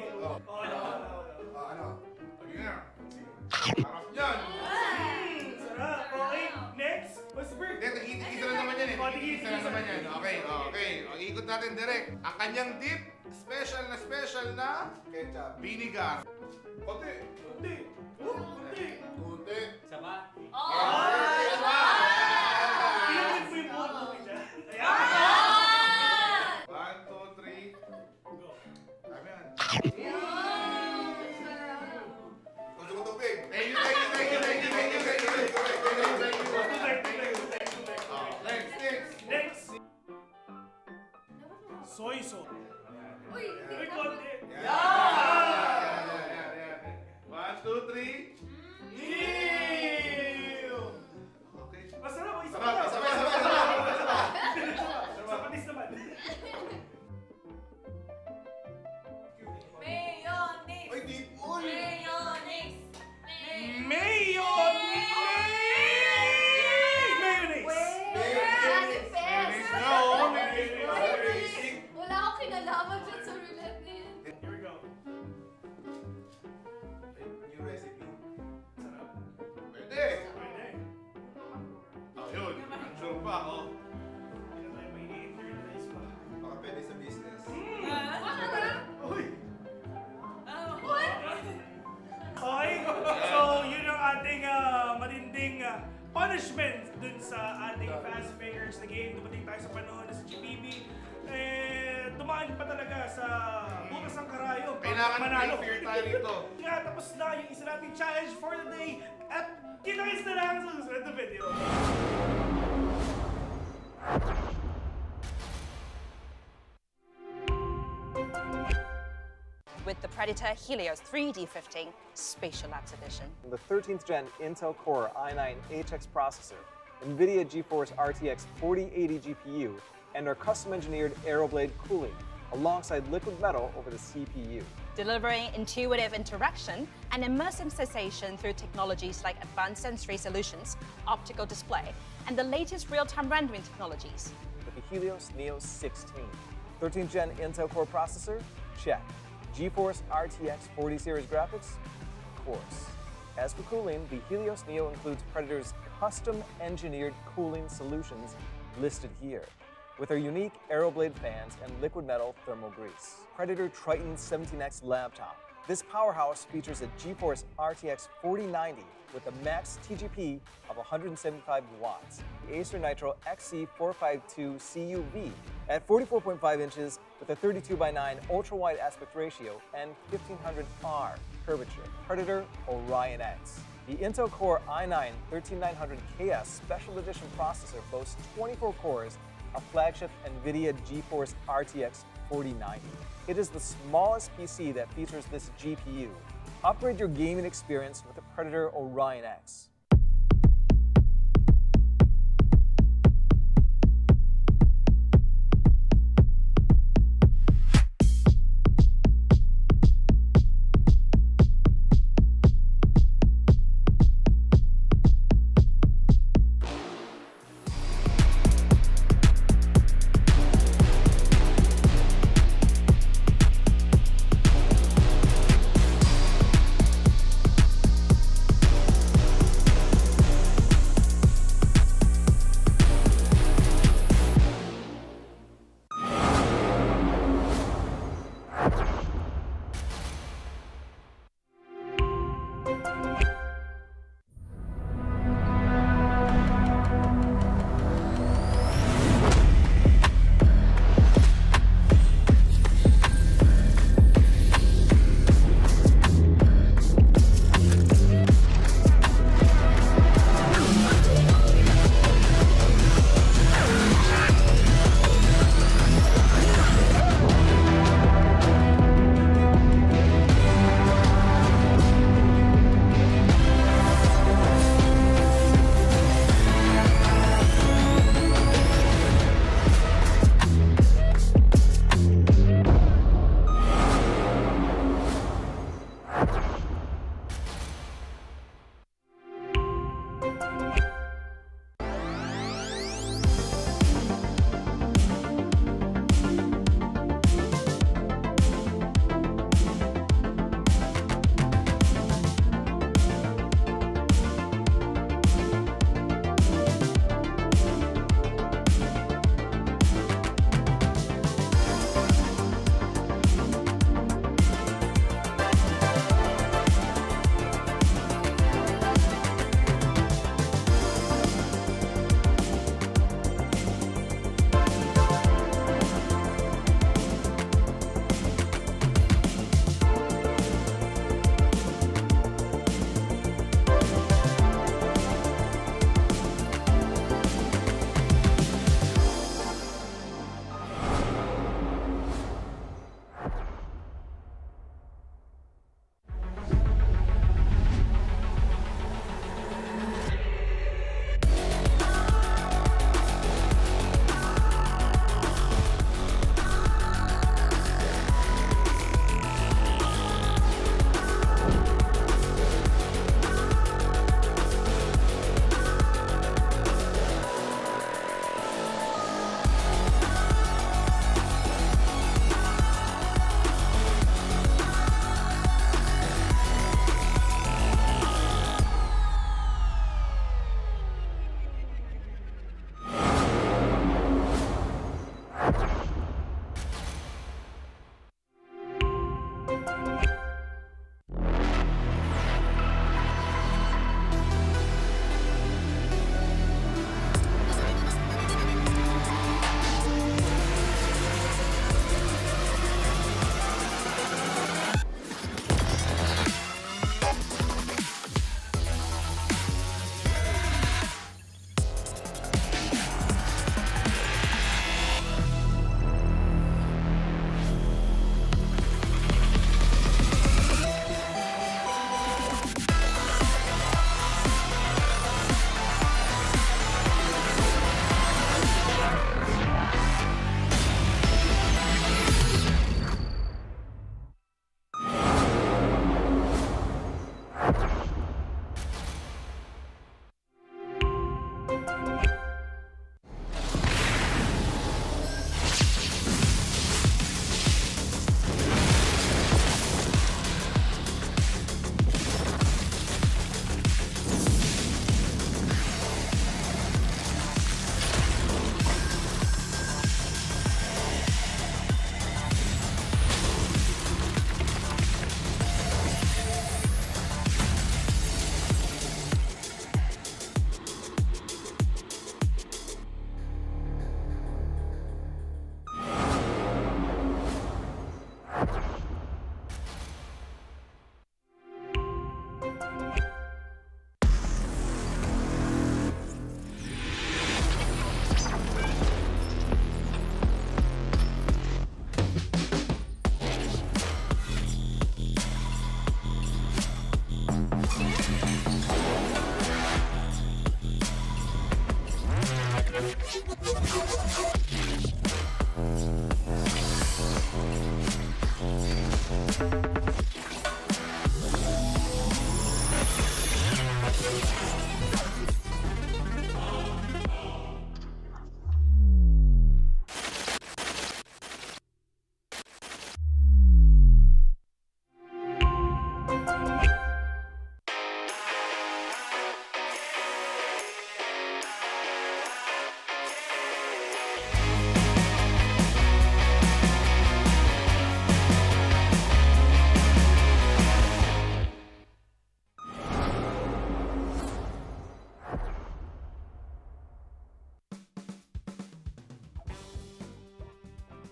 Ano? Harap yan!
Sarap! Okay, next. What's the bird?
Tigisa na naman yan eh. Tigisa na naman yan. Okay, okay. O, ikot natin direct. Ang kanyang dip, special na
Ketchup.
vinegar.
Konti.
Kunti. Kunti.
Konti.
Oh!
Pinagin mo yung buhok mo dyan. Ayan! Oy, so.
Uy,
Uy, konti.
Yan! 1, 2, 3.
Ew!
Okay.
Masarap, isa
Sarap,
pa.
sabay.
Sa patis naman.
Mayonnaise!
Ay, deep pool!
Mayonnaise!
Mayonnaise!
Wala akong kinalaman dyan sa roulette na yun.
Here we go.
New recipe.
Sarap.
Pwede!
Pwede.
Ayun, ang sure pa ako.
Hindi na tayo may i-internalize pa.
Baka pwede sa business.
Uy!
What?
Okay, so yun ang ating matinding punishment dun sa ating fast players na game. Dumating tayo sa panahon na sa GPB. Dumaan pa talaga sa butas ng karayom.
Kailangan
manalo.
may fear tayo rito.
Nga, tapos na yung isa nating challenge for the day. At kita-kits na lang sa susunod na video.
with the Predator Helios 3D15 Spatial Labs Edition.
The 13th gen Intel Core i9 HX processor, NVIDIA GeForce RTX 4080 GPU, and our custom-engineered Aeroblade cooling, alongside liquid metal over the CPU.
Delivering intuitive interaction and immersive sensation through technologies like advanced sensory solutions, optical display, and the latest real-time rendering technologies.
With the Helios Neo 16. 13th gen Intel Core processor? Check. GeForce RTX 40 series graphics? Of course. As for cooling, the Helios Neo includes Predator's custom-engineered cooling solutions listed here, with our unique Aeroblade fans and liquid metal thermal grease. Predator Triton 17X laptop. This powerhouse features a GeForce RTX 4090 with a max TGP of 175 watts. The Acer Nitro XC452 CUV at 44.5 inches with a 32:9 ultra-wide aspect ratio and 1500R curvature. Predator Orion X. The Intel Core i9 13900KS Special Edition processor boasts 24 cores, a flagship NVIDIA GeForce RTX 4090. It is the smallest PC that features this GPU. Upgrade your gaming experience with the Predator Orion X.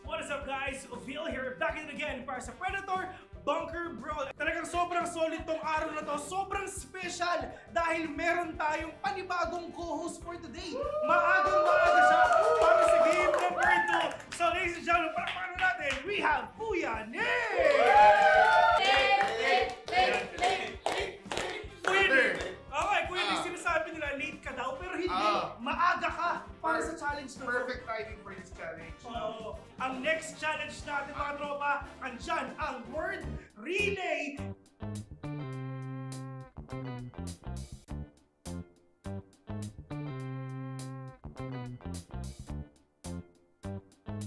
What is up guys? Phil here, back in again para sa Predator Bunker Brawl. Talagang sobrang solid tong araw na to, sobrang special dahil meron tayong panibagong co-host for today. Maagang-maaga siya para sa game number 2. So ladies and gentlemen, para natin, we have Kuya Nick! Kuya Nick! Okay, Kuya Nick, sinasabi nila late ka daw, pero hindi. Maaga ka para sa challenge na to.
Perfect timing for this challenge.
Oo. Ang next challenge natin mga tropa, andyan ang word relay.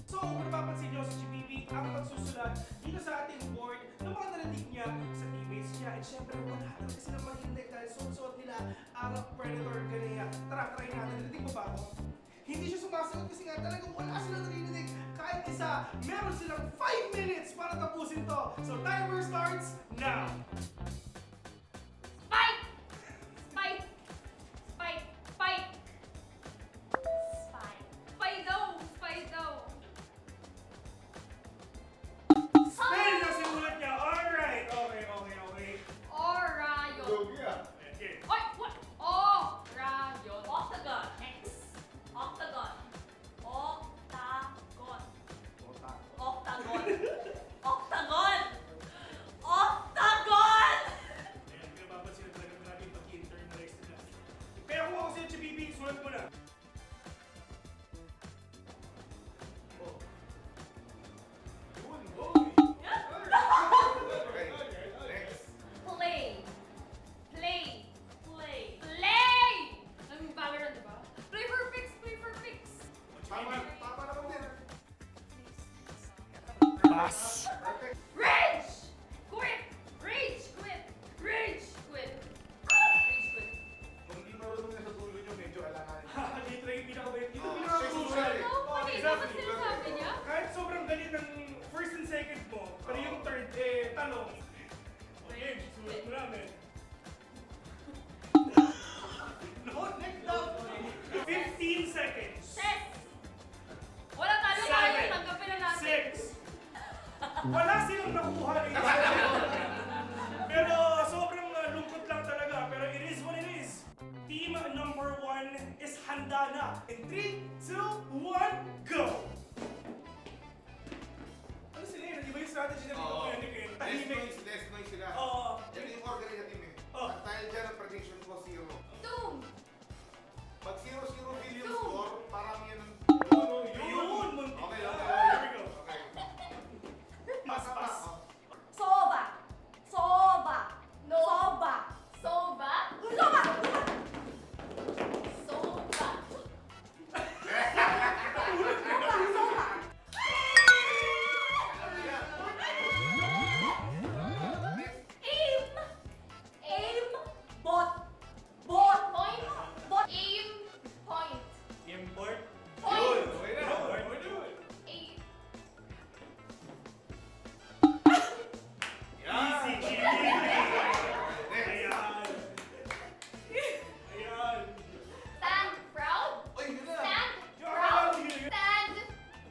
So kung napapansin nyo sa GBB, ang magsusulat dito sa ating board ng mga narinig niya sa teammates niya. At syempre wala talaga silang mahinig dahil suot nila ang Predator Ganea. Tara, try natin. Narinig mo ba ako? Hindi siya sumasagot kasi nga talagang wala silang narinig. Kahit isa, meron silang 5 minutes para tapusin to. So timer starts now.
Spike! Spike! Spike! Spike! Spike! Spido! Spido!
Spell na sinulat niya. Alright. Okay.
Orayon.
Okay.
Oy! What? Orayon. Octagon. X. Octagon. Octagon. Octagon. Octagon! Octagon!
Ayan, pinapapansin na talaga natin pag-internalize nila. Kaya kung ako sa GBB, sulat mo na.
Play. Play. Play. Play! Ang power nun, diba? Play for fix. Play for fix.
Tama naman din.
Pass.
Rage! Quit! Rage! Quit! Rage! Quit! Rage quit.
Kung hindi marunong na sa dulo nyo, medyo alangan.
Dito na yung pinakabait. Ito
Oh,
pinaka-crucial.
siya
No, hindi. Dapat sinasabi niya.
Kahit sobrang galit ng first and second mo, pero yung third, tanong. Okay, sulat mo namin. No, next up. 15 seconds.
Set! Wala tayo tayo. Tanggapin na natin.
6. Wala silang nakuha ng isa. Pero sobrang lungkot lang talaga. Pero it is what it is. Team number 1 is handa na. In 3, 2, 1, go! Ano sila yun? Iba yung strategy na dito ko yun. Tahimik.
Less noise sila.
Oo.
Yan yung organizative eh. At dahil dyan ang prediction ko 0.
Doom!
Pag 0-0 billion
Two.
score, parang yan ang...
Yun! Muntik
Okay,
na.
okay.
Here we go.
Okay.
Pass, pass.
Soba. Soba.
No.
Soba.
Soba?
Soba.
Soba.
Soba.
Aim!
Aim. Bot. Bot.
Point.
Bot.
Aim. Point.
Import.
Point.
Okay na.
Aim.
Easy, GG. Ayan. Ayan.
Stand proud.
Oy, yun na.
Stand
Yung
proud.
akala ko yun.
Stand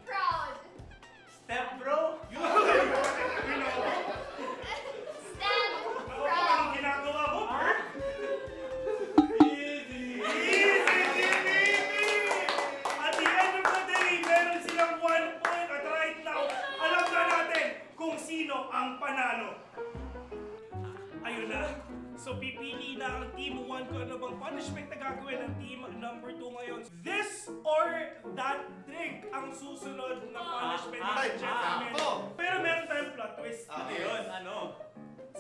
proud.
Step bro. Yun.
Stand
Ano
proud.
ang ginagawa mo, Bert? Easy, Jimmy! At the end of the day, meron silang 1 point. At right now, alam na natin kung sino ang panalo. Ayun na. So pipili na ang Team 1 kung ano bang punishment na gagawin ng Team number 2 ngayon. This or that drink ang susunod na punishment ni gentlemen. Pero meron tayong plot twist.
Ano yun? Ano?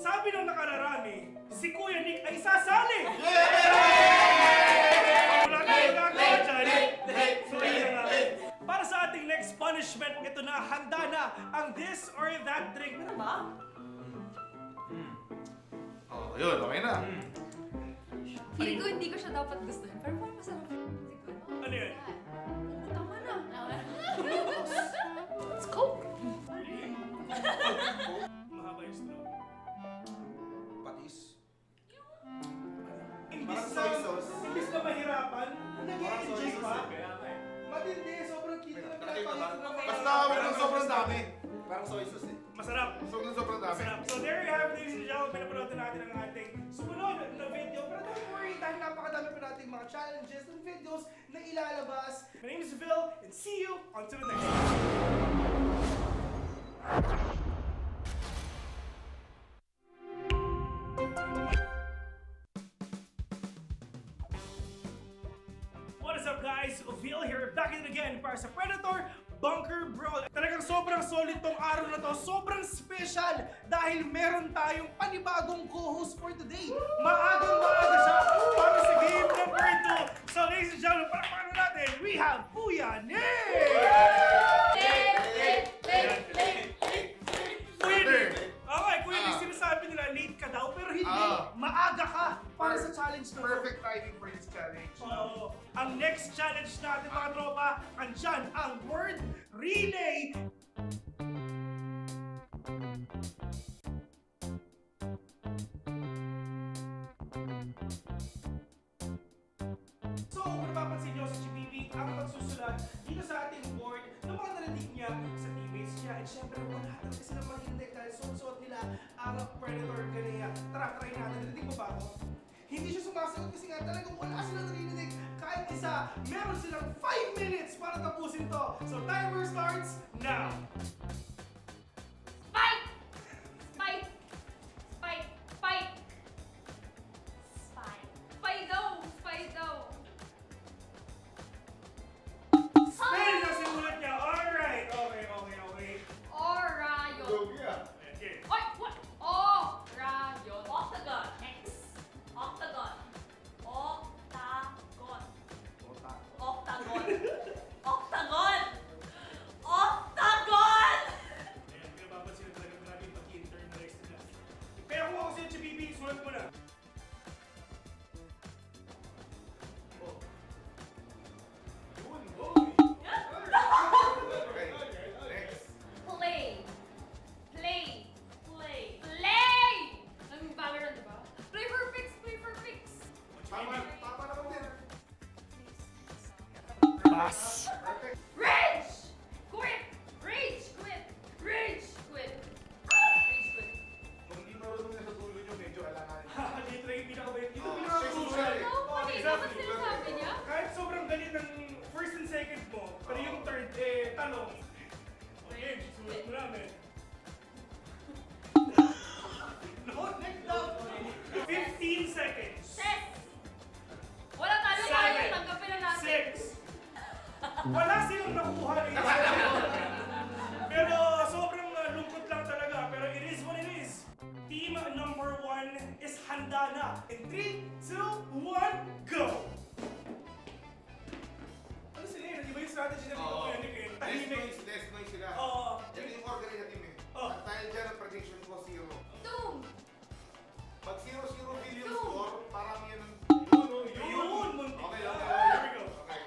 Sabi ng nakararami, si Kuya Nick ay sasali! Wala tayong gagawa dyan. So yun na nga. Para sa ating next punishment, ito na, handa na ang this or that drink. Ano ba?
Oh, yun, okay na.
Feeling ko hindi ko siya dapat gustuhin. Pero parang masarap.
Ano yun?
Tama na. It's Coke.
Mahaba yung straw.
Patis.
Imbis na mahirapan, nag-i-enjoy pa.
Matindi, sobrang cute na
Basta walang sobrang dami.
Parang soy sauce eh.
Masarap.
Sobrang dami.
Masarap. So there you have it, ladies and gentlemen. Pinapanood natin ang ating sumunod na video. Pero don't worry, dahil napakadami pa nating mga challenges and videos na ilalabas. My name is Phil, and see you until the next time. What is up guys? Phil here, back in again para sa Predator Bunker Brawl. Talagang sobrang solid tong araw na to. Sobrang special dahil meron tayong panibagong co-host for today. Maagang-maaga siya para sa game number 2. So ladies and gentlemen, palakpakan natin, we have Kuya Nick! Kuya Nick! Okay, Kuya Nick, sinasabi nila late ka daw, pero hindi. Maaga ka para sa challenge na to.
Perfect timing for this challenge.
Oo. Ang next challenge natin mga tropa, andyan ang word relay. So, kung napapansin nyo sa GBB, ang magsusulat dito sa ating board ng mga narinig niya sa teammates niya. And syempre, wala talaga sila marinig dahil suot nila ang Predator Ganea. Tara, try natin. Narinig mo ba ako? Hindi siya sumasagot kasi nga talagang wala sila narinig. Kahit isa, meron silang 5 minutes para tapusin to. So, timer starts now.
Spike! Spike! Spike! Spike! Spike! Spido! Spido!
Spell na simulat niya. Alright. Okay.
Orayon.
Okay.
Oy! What? Orayon. Octagon. X. Octagon. Octagon. Octagon. Octagon! Octagon!
Ayan, pinapapansin na talaga grabe yung pag-internalize nila. Kaya kung ako sa GBB, sulat mo na.
Play. Play. Play. Play! Ang Valorant, diba? Play for fix. Play for fix.
Tama naman din.
Pass.
Rage! Quit! Rage! Quit! Rage! Quit! Rage quit.
Kung hindi marunong na sa dulo nyo, medyo alangan.
Dito lang yung pinakabait. Ito
Oh,
pinakakusulat.
shit,
No, mali. Dapat sinasabi niya.
Kahit sobrang galit ng first and second mo, pero yung third, tanong. Okay, sulat mo namin. No, next down. 15 seconds.
Set! Wala talo tayo. Tanggapin na natin.
6. Wala silang nakuha na isa. Pero sobrang lungkot lang talaga. Pero it is what it is. Team number 1 is handa na. In 3, 2, 1, go! Ano sila yun? Di ba yung strategy na dito kaya Nick? Tahimik.
Less noise sila.
Oo.
Ito yung order ng team eh. At dahil dyan ang prediction ko 0.
Doom!
Pag 0-0 billion
Two.
score, parang yan ang...
Yun! Muntik.
Okay.
Here we go.
Okay.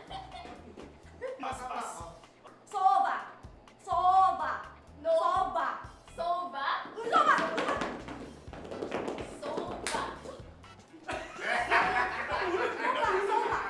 Mas.
Soba. Soba.
No.
Soba.
Soba?
Soba.
Soba.
Soba.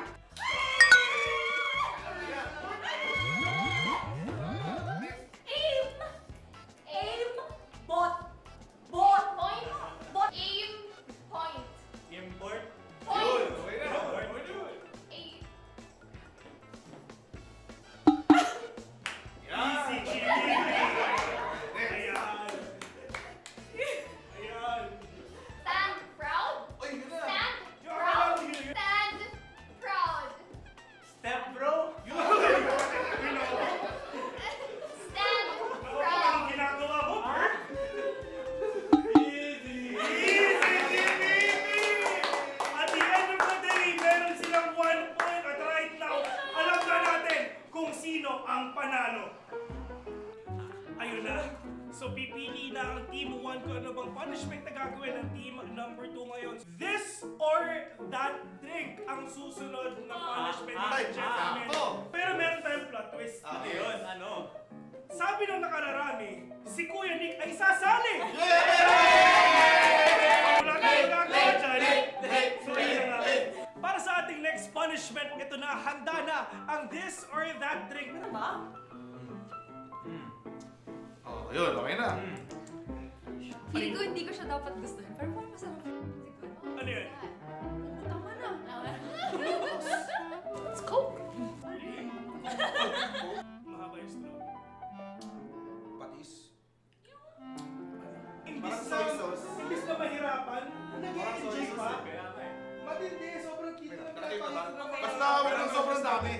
ang panalo. Ayun na. So pipili na ang Team 1 kung ano bang punishment na gagawin ng Team number 2 ngayon. This or that drink ang susunod na punishment ng gentlemen. Pero meron tayong plot twist.
Ano yun? Ano?
Sabi ng nakararami, si Kuya Nick ay sasali! Wala tayong gagawa dyan. So yun na nga. Para sa ating next punishment, ito na, handa na ang this or that drink. Meron ba?
Ayun, okay na.
Feeling ko hindi ko siya dapat gustuhin. Pero parang masarap.
Ano yun?
Tama na. It's Coke.
Mahaba yung straw.
Patis.
Imbis na mahirapan, nag-enjoy pa. Matindi, sobrang cute na
Basta wala ng sobrang dami.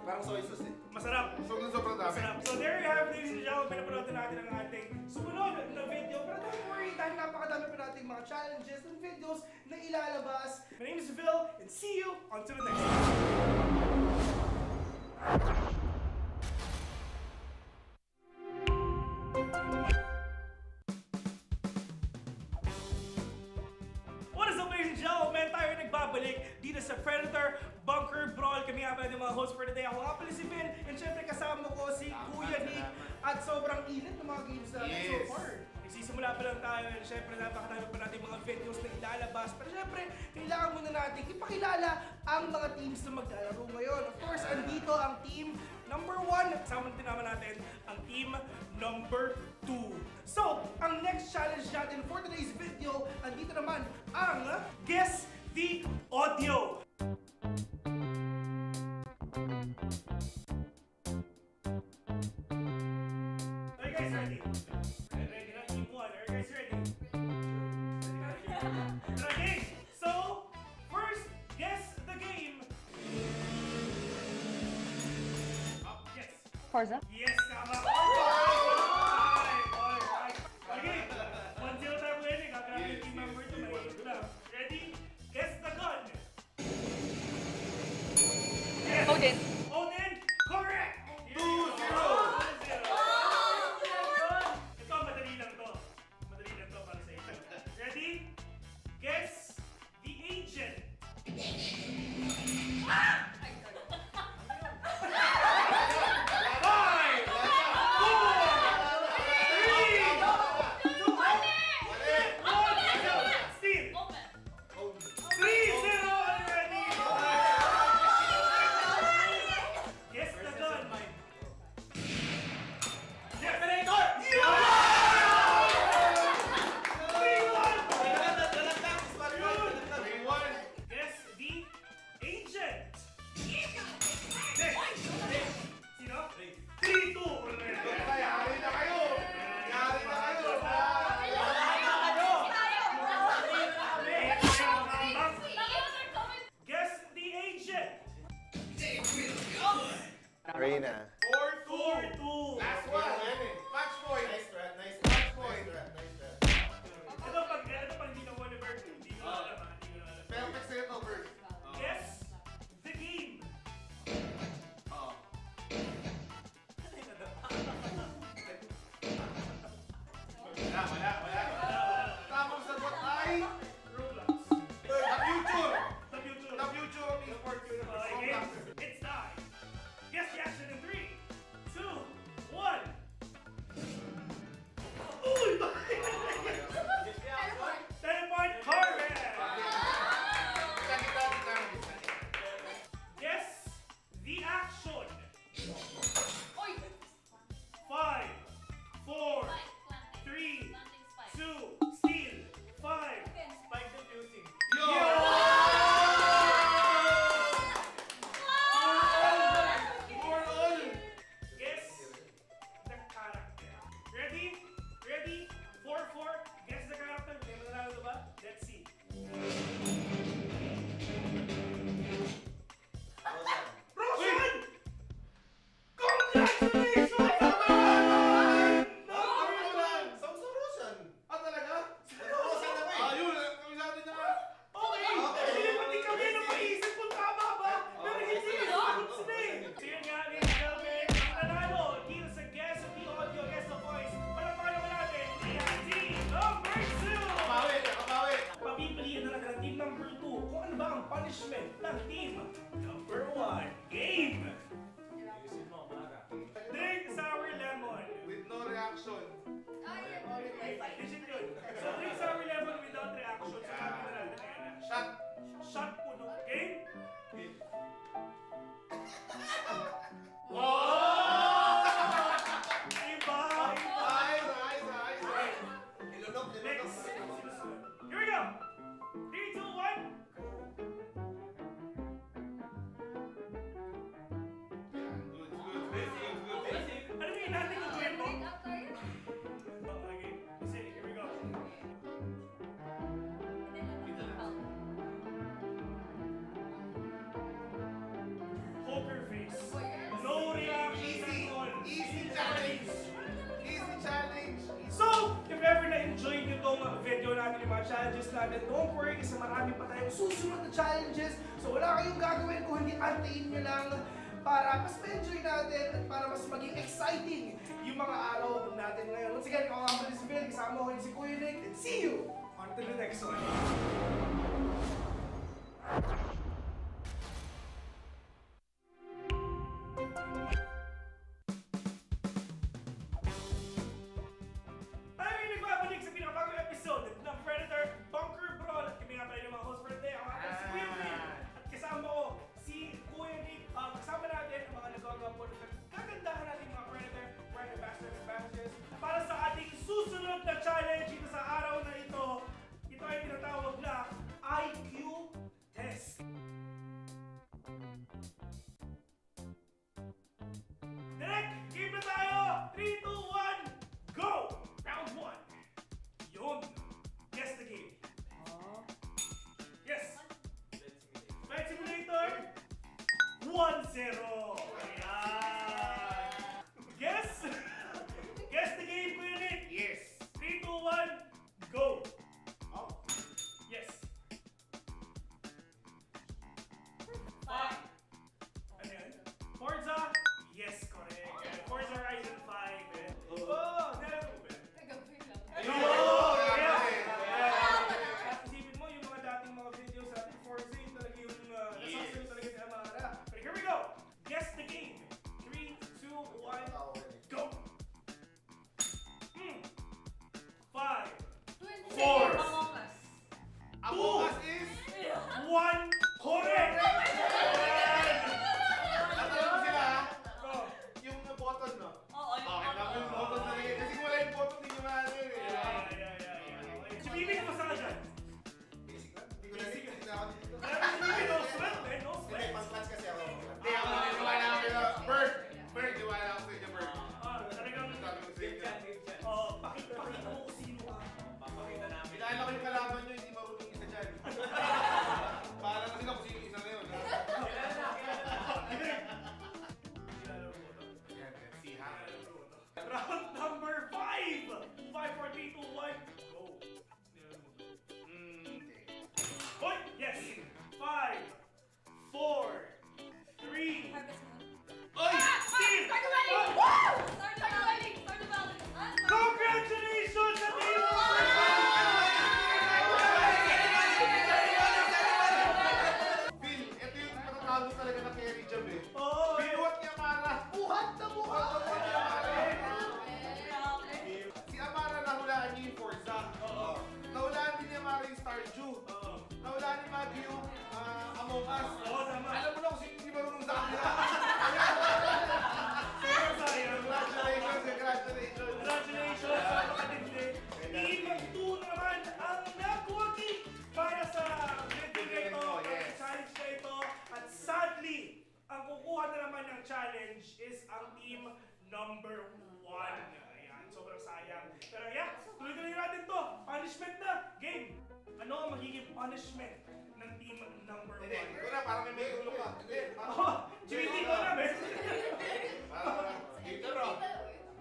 Parang soy sauce eh.
Masarap.
Sobrang dami.
Masarap. So there you have it, ladies and gentlemen. Pinapanood natin ang ating sumunod na video. Pero don't worry, dahil napakadami pa nating mga challenges and videos na ilalabas. My name is Phil, and see you on to the next one. What is up, ladies and gentlemen? Tayo ay nagbabalik dito sa Predator Bunker Brawl. Kami nga pala yung mga host for today. Ako nga pala si Ben. And syempre kasama ko si Kuya Nick. At sobrang init ng mga games natin so far. Nagsisimula pa lang tayo. And syempre napakadami pa natin mga videos na ilalabas. Pero syempre, kailangan muna natin ipakilala ang mga teams na maglalaro ngayon. Of course, andito ang team number 1. Kasama naman natin ang team number 2. So, ang next challenge natin for today's video, andito naman ang Guess the Audio. Are you guys ready? Ready na, team 1. Are you guys ready? Okay, so, first, guess the game. Yes.
Forza?
Yes, tama. Alright. Okay, 1-0 tayo winning. Kakarapin yung team member 2. May na. Ready? Guess the gun. Yes.
Odin.
Odin, correct.
2-0.
Ito, madali lang to. Madali lang to para sa inyo. Ready? Guess the agent.
Reyna.
4-2.
Last one. Match point.
Nice strat, nice
Match
strat,
point.
nice strat.
Ito pag hindi ka won first, hindi ko alam. Hindi ko alam.
Perfect setup first.
Guess the game.
Wala. Tamang sagot ay
Roblox.
the future.
The future.
The future of esports.
Okay, it's time. Guess the action in 3, reactions. No reactions at all.
Easy challenge. Easy challenge.
So, if ever na-enjoy nyo tong video natin, yung mga challenges natin, don't worry kasi marami pa tayong susunod na challenges. So, wala kayong gagawin kung hindi antayin nyo lang para mas ma-enjoy natin at para mas maging exciting yung mga araw natin ngayon. Once again, ako nga si Phil, kasama ko si Kuya Nick, and see you on to the next one. Tayo yung nagbabalik sa pinakabagong episode ng Predator Bunker Brawl. At kami nga pala yung mga host for today. Ako nga pala si Kuya Nick. At kasama ko si Kuya Nick. Kasama natin ang mga nagagawa po ng kagandahan natin mga Predator brand ambassadors and ambassadors para sa ating susunod na challenge dito sa araw na ito. Ito ay tinatawag na IQ test. Direct, game na tayo! 3, 2, 1, go! Round 1. Yun. Guess the game. Yes. Flight Simulator. 1-0. Ayan. Guess? Guess the game, Kuya Nick.
Yes.
3, 2, 1, go! Yes. 5. Ano yan? Forza? Yes, correct. Forza Horizon 5. Oh, never. Isipin mo yung mga dating mga videos sa ating Forza, yung talaga yung nasasalit talaga si Amara. But here we go. Guess the game. 3, 2, 1, go! 5, 4,
Among Us.
Among Us is...
1, correct!
Natanong ko sila ha? Yung button, no?
Oo, yung
Okay, tapos yung button talaga. Kasi kung wala yung button, hindi nyo maano yun eh.
Si Bibi, kumusta ka dyan?
Basic lang. Hindi ko na ako dito.
No sweat, man. No
Hindi,
sweat.
pas-class kasi ako.
Hindi ako naniniwala ako sila. Bert! Bert, niwala ako sa inyo, Bert.
Talagang,
Sabi ko sa inyo.
pakita mo kung sino ka.
Pinakala ko yung kalaban nyo, hindi marunong isa dyan. Paalam na sila kung sino isa na yun. Ha? Yan, si Ha.
Round number 5. 5, 4, 3, 2, 1, go. Hoy! Yes! 5, 4, 3.
Oy!
Steve!
Start the wedding!
Oh!
Start the wedding! Start the wedding!
Congratulations sa team!
Phil, ito yung matatalo talaga na carry jam eh.
Oo!
Binuhat niya Amara. Buhat na buhat ni Amara. Si Amara nahulaan niya yung Forza. Nahulaan din ni Amara yung Stardew. Nahulaan ni Maggie yung Among Us.
Oo, tama.
Alam mo na kung sino hindi marunong sa kanila. Congratulations!
Congratulations sa makatindi. Team 2 naman ang nakuwagi para sa video na ito, challenge na ito. At sadly, ang kukuha na naman ng challenge is ang team number 1. Ayan, sobrang sayang. Pero yeah, tuloy-tuloy natin to. Punishment na. Game. Ano ang magiging punishment ng team number 1?
Hindi, ito na, parang may ulo ka. Hindi,
Hindi ko na, men.
parang dito ro.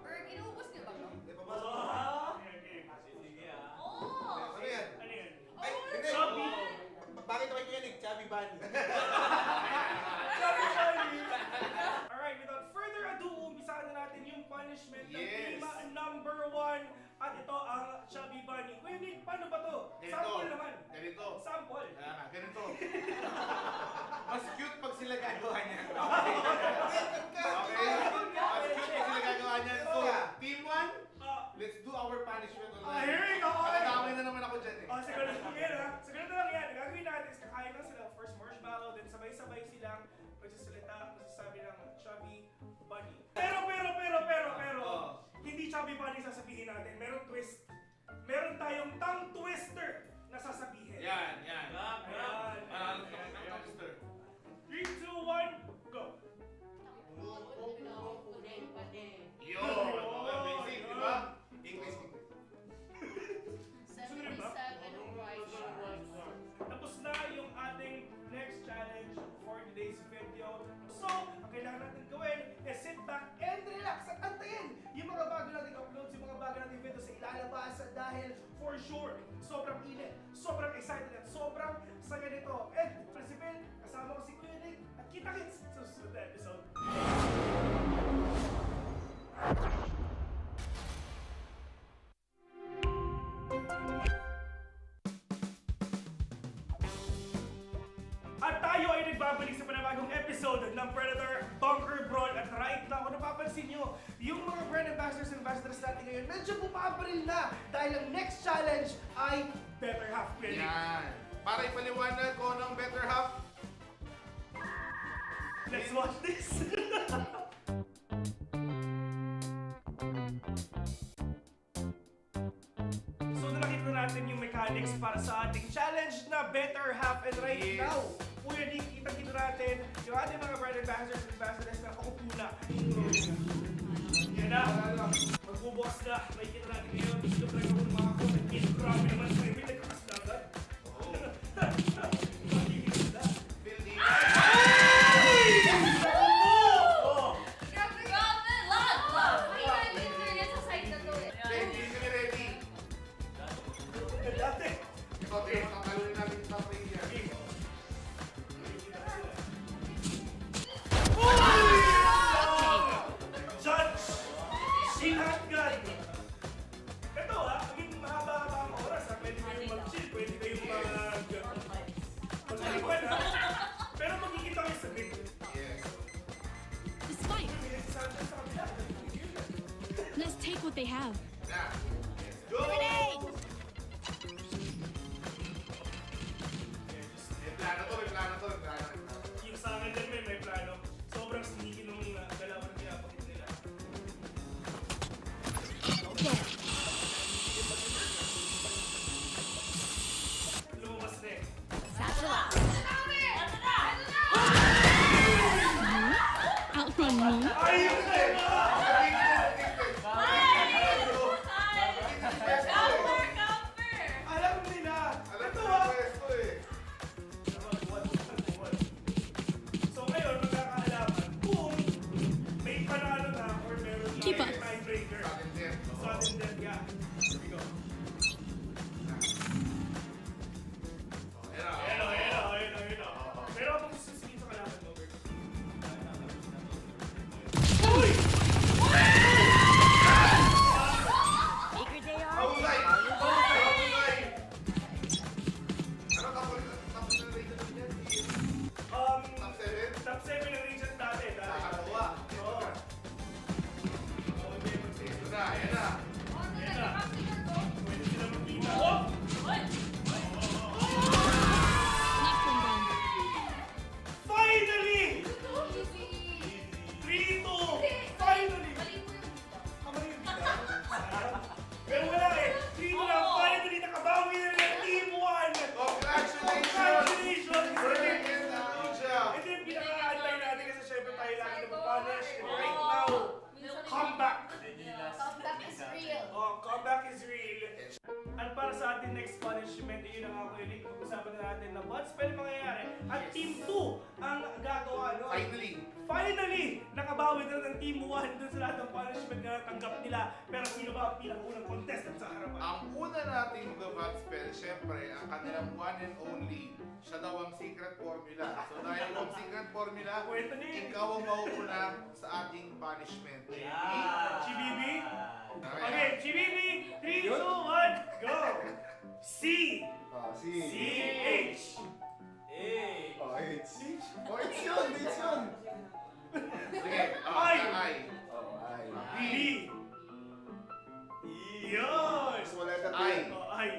Berg, inuubos niyo ba ito?
Hindi, papasok.
Oh!
Ano yan?
Ano yan?
Ay, hindi.
Chubby.
Bakit naman yan eh? Chubby Bunny.
Alright, without further ado, umpisahan na natin yung punishment ng
Yes.
team number 1. At ito ang Chubby Bunny. Kuya Nick, paano ba to?
Ganito.
Sample naman.
Ganito.
Sample.
Kaya nga, ganito. Mas cute pag sila gagawa niya. Okay? Mas cute pag sila gagawa niya. So, team 1, let's do our punishment already.
Here we go.
Nakadamay na naman ako dyan eh.
Sige na lang yan ha. Sige na lang yan. Ang gagawin natin is kakain lang sila. First marshmallow, then sabay-sabay silang magsasalita, magsasabi ng Chubby Bunny. Pero, hindi Chubby Bunny sasabihin natin. Meron twist. Meron tayong tongue twister na sasabihin.
Yan.
Ayan.
Ano to?
3, 2, 1, go!
Yun! Okay, basic, di ba? English.
Sunod ba? Tapos na yung ating next challenge for today's sure, sobrang init, sobrang excited at sobrang saya nito. And, Principal, kasama ko si Kuya Nick at kita-kits sa susunod na episode. At tayo ay nagbabalik sa panibagong episode ng Predator Bunker Brawl. At right now, kung napapansin nyo, yung mga brand ambassadors and ambassadors natin ngayon, medyo bumabaril na dahil ang next challenge ay Better Half Winning.
Yan. Para ipaliwanag ko ng better half.
Let's watch this! So nakita natin yung mechanics para sa ating challenge na Better Half. And right now, Kuya Nick, kita natin yung ating mga brand ambassadors and ambassadors na pakupo na. Yan na. Magbubukas na. May kita natin ngayon. Gusto talaga kung mga comment. Grabe naman sa iyo. Nagkakas na agad. Magiging na.
Building. Ready, ready.
Dati.
Ikaw, Dave, kakalunin natin sa trivia.
Judge! Sinhatgan! Ito mahaba-haba ang oras Pwede kayong mag-chill, pwede kayong mag-alipan Pero magkikita kayo sa bit.
Yes.
The spike. Let's take what they have.
Na. Let's go! May plano to, may plano to, may plano.
Yung sa akin din may plano. Sobrang sneaky nung dalawa na pinapakit nila. Lumabas na eh.
Outrun me.
Ayun na yun! Alam nila!
Alam
Ito
ko
ah!
na pwesto eh.
So ngayon, magkakaalaman kung may panalo na or meron na
Keep up.
tiebreaker.
Sudden death.
Sudden death, yeah. Here we go. Ayun na. Pero ako magsusingin sa kalaban mo, Bert. Uy!
Husay! Husay! Ano tapos na region niya? Top 7?
Top 7 ng region dati.
Nakakatawa.
Oo.
Ito na, yan na.
Pwede sila magkita. Oh!
Next one down.
Finally! 3-2! Finally! Mali yung bida. Pero wala eh. 3-2 na. Finally nakabawi na ng Team 1!
Congratulations!
Congratulations!
Brilliant ninja!
Ito yung pinaka-antay natin kasi syempre tayo lagi napapunish. And right now, comeback! Oh, comeback is real. At para sa ating next punishment, yun ang ako yun. Pag-usapan na natin na what's pwede mangyayari. At Team 2 ang gagawa. No? Finally! Nakabawi na ng Team 1 dun sa lahat ng punishment na natanggap nila. Pero sino ba ang pinakaunang contestant sa harapan?
Ang una nating mag-bat spell, syempre, ang kanilang one and only, siya daw ang secret formula. So dahil ang secret formula, ikaw ang mauuna sa ating punishment.
GBB? Okay, GBB, 3, 2, 1, go! C! C-H!
It's yun!
Sige,
I!
I.
B! Yun!
So, letter
I.
I!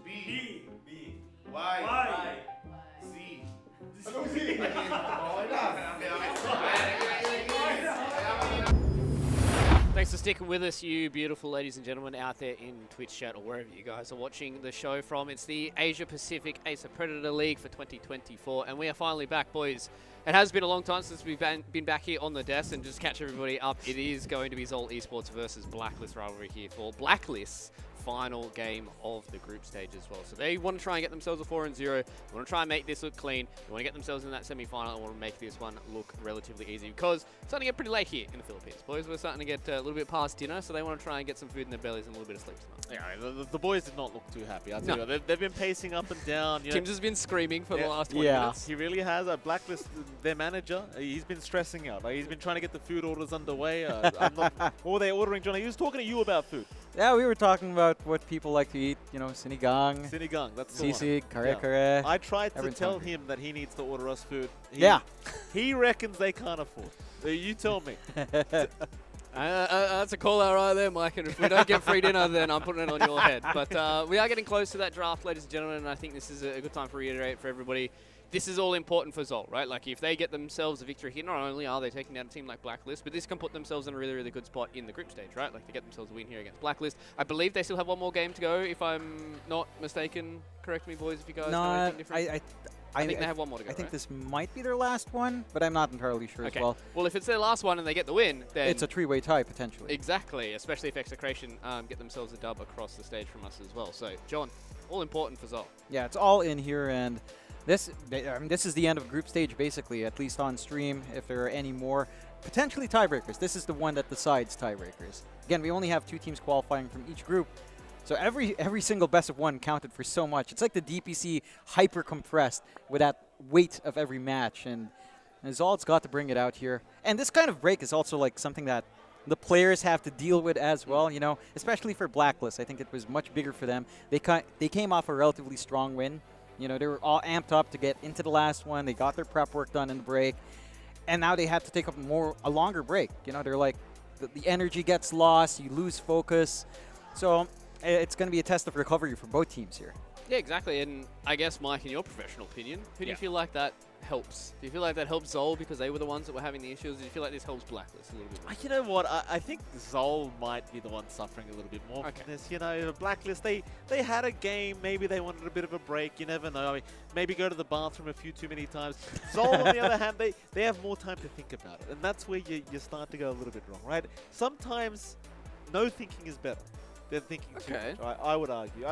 B.
B!
Y.
Y!
Z.
Anong Z?
Okay na.
Thanks for sticking with us, you beautiful ladies and gentlemen out there in Twitch chat or wherever you guys are watching the show from. It's the Asia Pacific APAC Predator League for 2024, and we are finally back, boys. It has been a long time since we've been back here on the desk, and just catch everybody up, it is going to be Zol Esports versus Blacklist rivalry here for Blacklist's final game of the group stage as well. So they want to try and get themselves a 4-0. They want to try and make this look clean. They want to get themselves in that semi-final and want to make this one look relatively easy because it's starting to get pretty late here in the Philippines. Boys, we're starting to get a little bit past dinner, so they want to try and get some food in their bellies and a little bit of sleep tonight.
Yeah, the boys did not look too happy. I'll tell you, they've been pacing up and down. You know.
Tim's has been screaming for the last 20 minutes.
He really has. Blacklist, their manager, he's been stressing out. He's been trying to get the food orders underway. What were they ordering, Johnny? He was talking to you about food.
Yeah, we were talking about what people like to eat. You know, sinigang.
Sinigang, that's the one.
Sisig, kare-kare.
I tried to
Everyone's
tell
hungry.
him that he needs to order us food. He reckons they can't afford. You tell me.
That's a call out right there, Mike. And if we don't get free dinner, then I'm putting it on your head. But we are getting close to that draft, ladies and gentlemen, and I think this is a good time to reiterate for everybody. This is all important for Zol, right? Like, if they get themselves a victory here, not only are they taking down a team like Blacklist, but this can put themselves in a really, really good spot in the group stage, right? Like, to get themselves a win here against Blacklist. I believe they still have one more game to go, if I'm not mistaken. Correct me, boys, if you guys know anything different. I think they have one more to go,
I think
right?
this might be their last one, but I'm not entirely sure as well.
Well, if it's their last one and they get the win, then...
It's a three-way tie, potentially.
Exactly, especially if Execration get themselves a dub across the stage from us as well. So, John, all important for Zol.
Yeah, it's all in here, and this is the end of group stage, basically, at least on stream, if there are any more. Potentially tiebreakers. This is the one that decides tiebreakers. Again, we only have 2 teams qualifying from each group, so every single best of 1 counted for so much. It's like the DPC hyper-compressed with that weight of every match, and Zol's got to bring it out here. And this kind of break is also like something that the players have to deal with as well, you know, especially for Blacklist. I think it was much bigger for them. They came off a relatively strong win. You know, they were all amped up to get into the last one. They got their prep work done in the break, and now they have to take a longer break. You know, they're like, the energy gets lost, you lose focus. So it's going to be a test of recovery for both teams here.
Yeah, exactly. And I guess, Mike, in your professional opinion, who do you feel like that helps? Do you feel like that helps Zol because they were the ones that were having the issues? Do you feel like this helps Blacklist a little bit more?
You know what? I think Zol might be the one suffering a little bit more from this. You know, Blacklist, they had a game. Maybe they wanted a bit of a break. You never know. I mean, maybe go to the bathroom a few too many times. Zol, on the other hand, they have more time to think about it. And that's where you start to go a little bit wrong, right? Sometimes no thinking is better than thinking too much. Right? I would argue.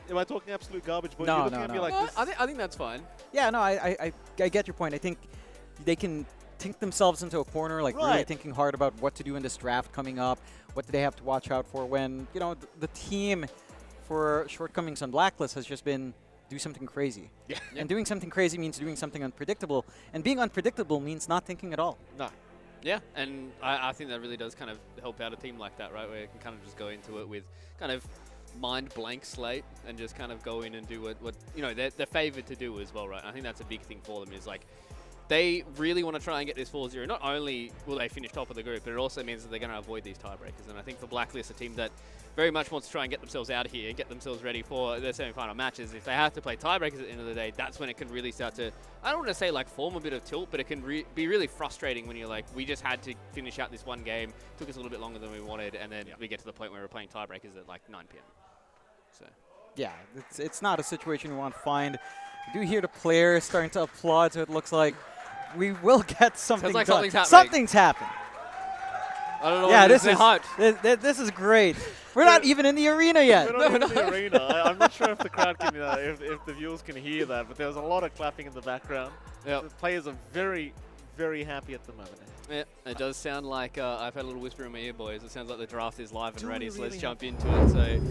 Am I talking absolute garbage, boy?
No,
You're looking at me like this.
I think that's fine.
Yeah, no, I get your point. I think they can think themselves into a corner, like really thinking hard about what to do in this draft coming up. What do they have to watch out for when, you know, the team for shortcomings on Blacklist has just been do something crazy.
Yeah.
And doing something crazy means doing something unpredictable. And being unpredictable means not thinking at all.
No. Yeah, and I think that really does kind of help out a team like that, right, where you can kind of just go into it with kind of mind blank slate and just kind of go in and do what you know, they're favored to do as well, right? And I think that's a big thing for them is like they really want to try and get this 4-0. Not only will they finish top of the group, but it also means that they're going to avoid these tiebreakers. And I think for Blacklist, a team that very much wants to try and get themselves out of here and get themselves ready for their semi-final matches, if they have to play tiebreakers at the end of the day, that's when it can really start to, I don't want to say like form a bit of tilt, but it can be really frustrating when you're like, we just had to finish out this one game, took us a little bit longer than we wanted, and then we get to the point where we're playing tiebreakers at like 9 p.m. So.
Yeah, it's not a situation we want to find. We do hear the players starting to applaud, so it looks like we will get something
Sounds like
done.
something's happening.
Something's happened.
I don't know
yeah,
what
this is
hyped.
this is great. We're not even in the arena yet.
We're not in the arena. I'm not sure if the crowd can, if the viewers can hear that, but there's a lot of clapping in the background. The players are very, very happy at the moment.
Yeah, it does sound like I've had a little whisper in my ear, boys. It sounds like the draft is live and ready, so let's jump into it. So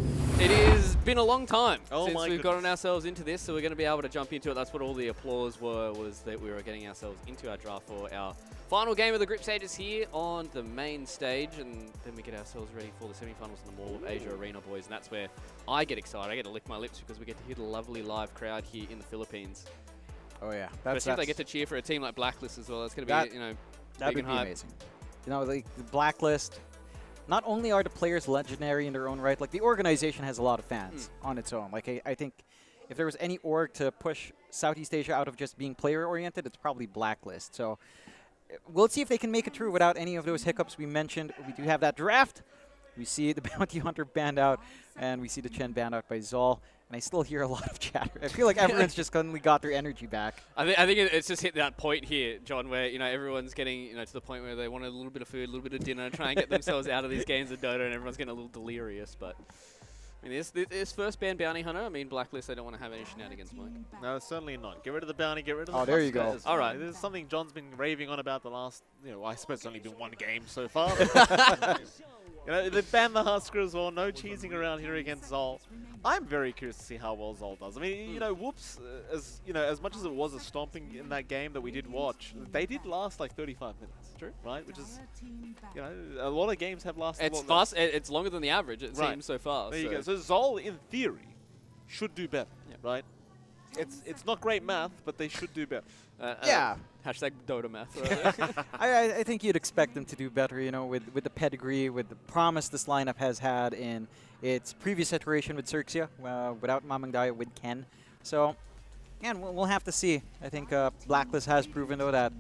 it has been a long time since we've gotten ourselves into this, so we're going to be able to jump into it. That's what all the applause was that we were getting ourselves into our draft for our final game of the group stages here on the main stage, and then we get ourselves ready for the semi-finals in the Mall of Asia Arena, boys, and that's where I get excited. I get to lick my lips because we get to hear the lovely live crowd here in the Philippines.
Oh yeah,
especially if they get to cheer for a team like Blacklist as well. That's going to be, you know,
that would be amazing. You know, like the Blacklist, not only are the players legendary in their own right, like the organization has a lot of fans on its own. Like I think if there was any org to push Southeast Asia out of just being player-oriented, it's probably Blacklist. So we'll see if they can make it through without any of those hiccups we mentioned. We do have that draft. We see the Bounty Hunter banned out, and we see the Chen banned out by Zol. And I still hear a lot of chatter. I feel like everyone's just suddenly got their energy back.
I think it's just hit that point here, John, where, you know, everyone's getting, you know, to the point where they want a little bit of food, a little bit of dinner, try and get themselves out of these games of Dota, and everyone's getting a little delirious. But I mean, this first ban bounty hunter. I mean, Blacklist. They don't want to have any shenanigans, Mike.
No, certainly not. Get rid of the bounty, get rid of the
Oh, there you go.
Huskers.
All right.
This is something John's been raving on about the last, I suppose it's only been one game so far. They banned the Husker as well. No cheesing around here against Zol. I'm very curious to see how well Zol does. I mean, Whoops, as much as it was a stomping in that game that we did watch, they did last like 35 minutes. True. Right? Which is, a lot of games have lasted.
It's fast. It's longer than the average. It seems so far.
There you go. So Zol, in theory, should do better. Right? It's not great math, but they should do better.
Yeah.
Hashtag Dota math.
I think you'd expect them to do better, with the pedigree, with the promise this lineup has had in its previous iteration with Xerxia, without Mamangdaya, with Ken. So, again, we'll have to see. I think Blacklist has proven, though, that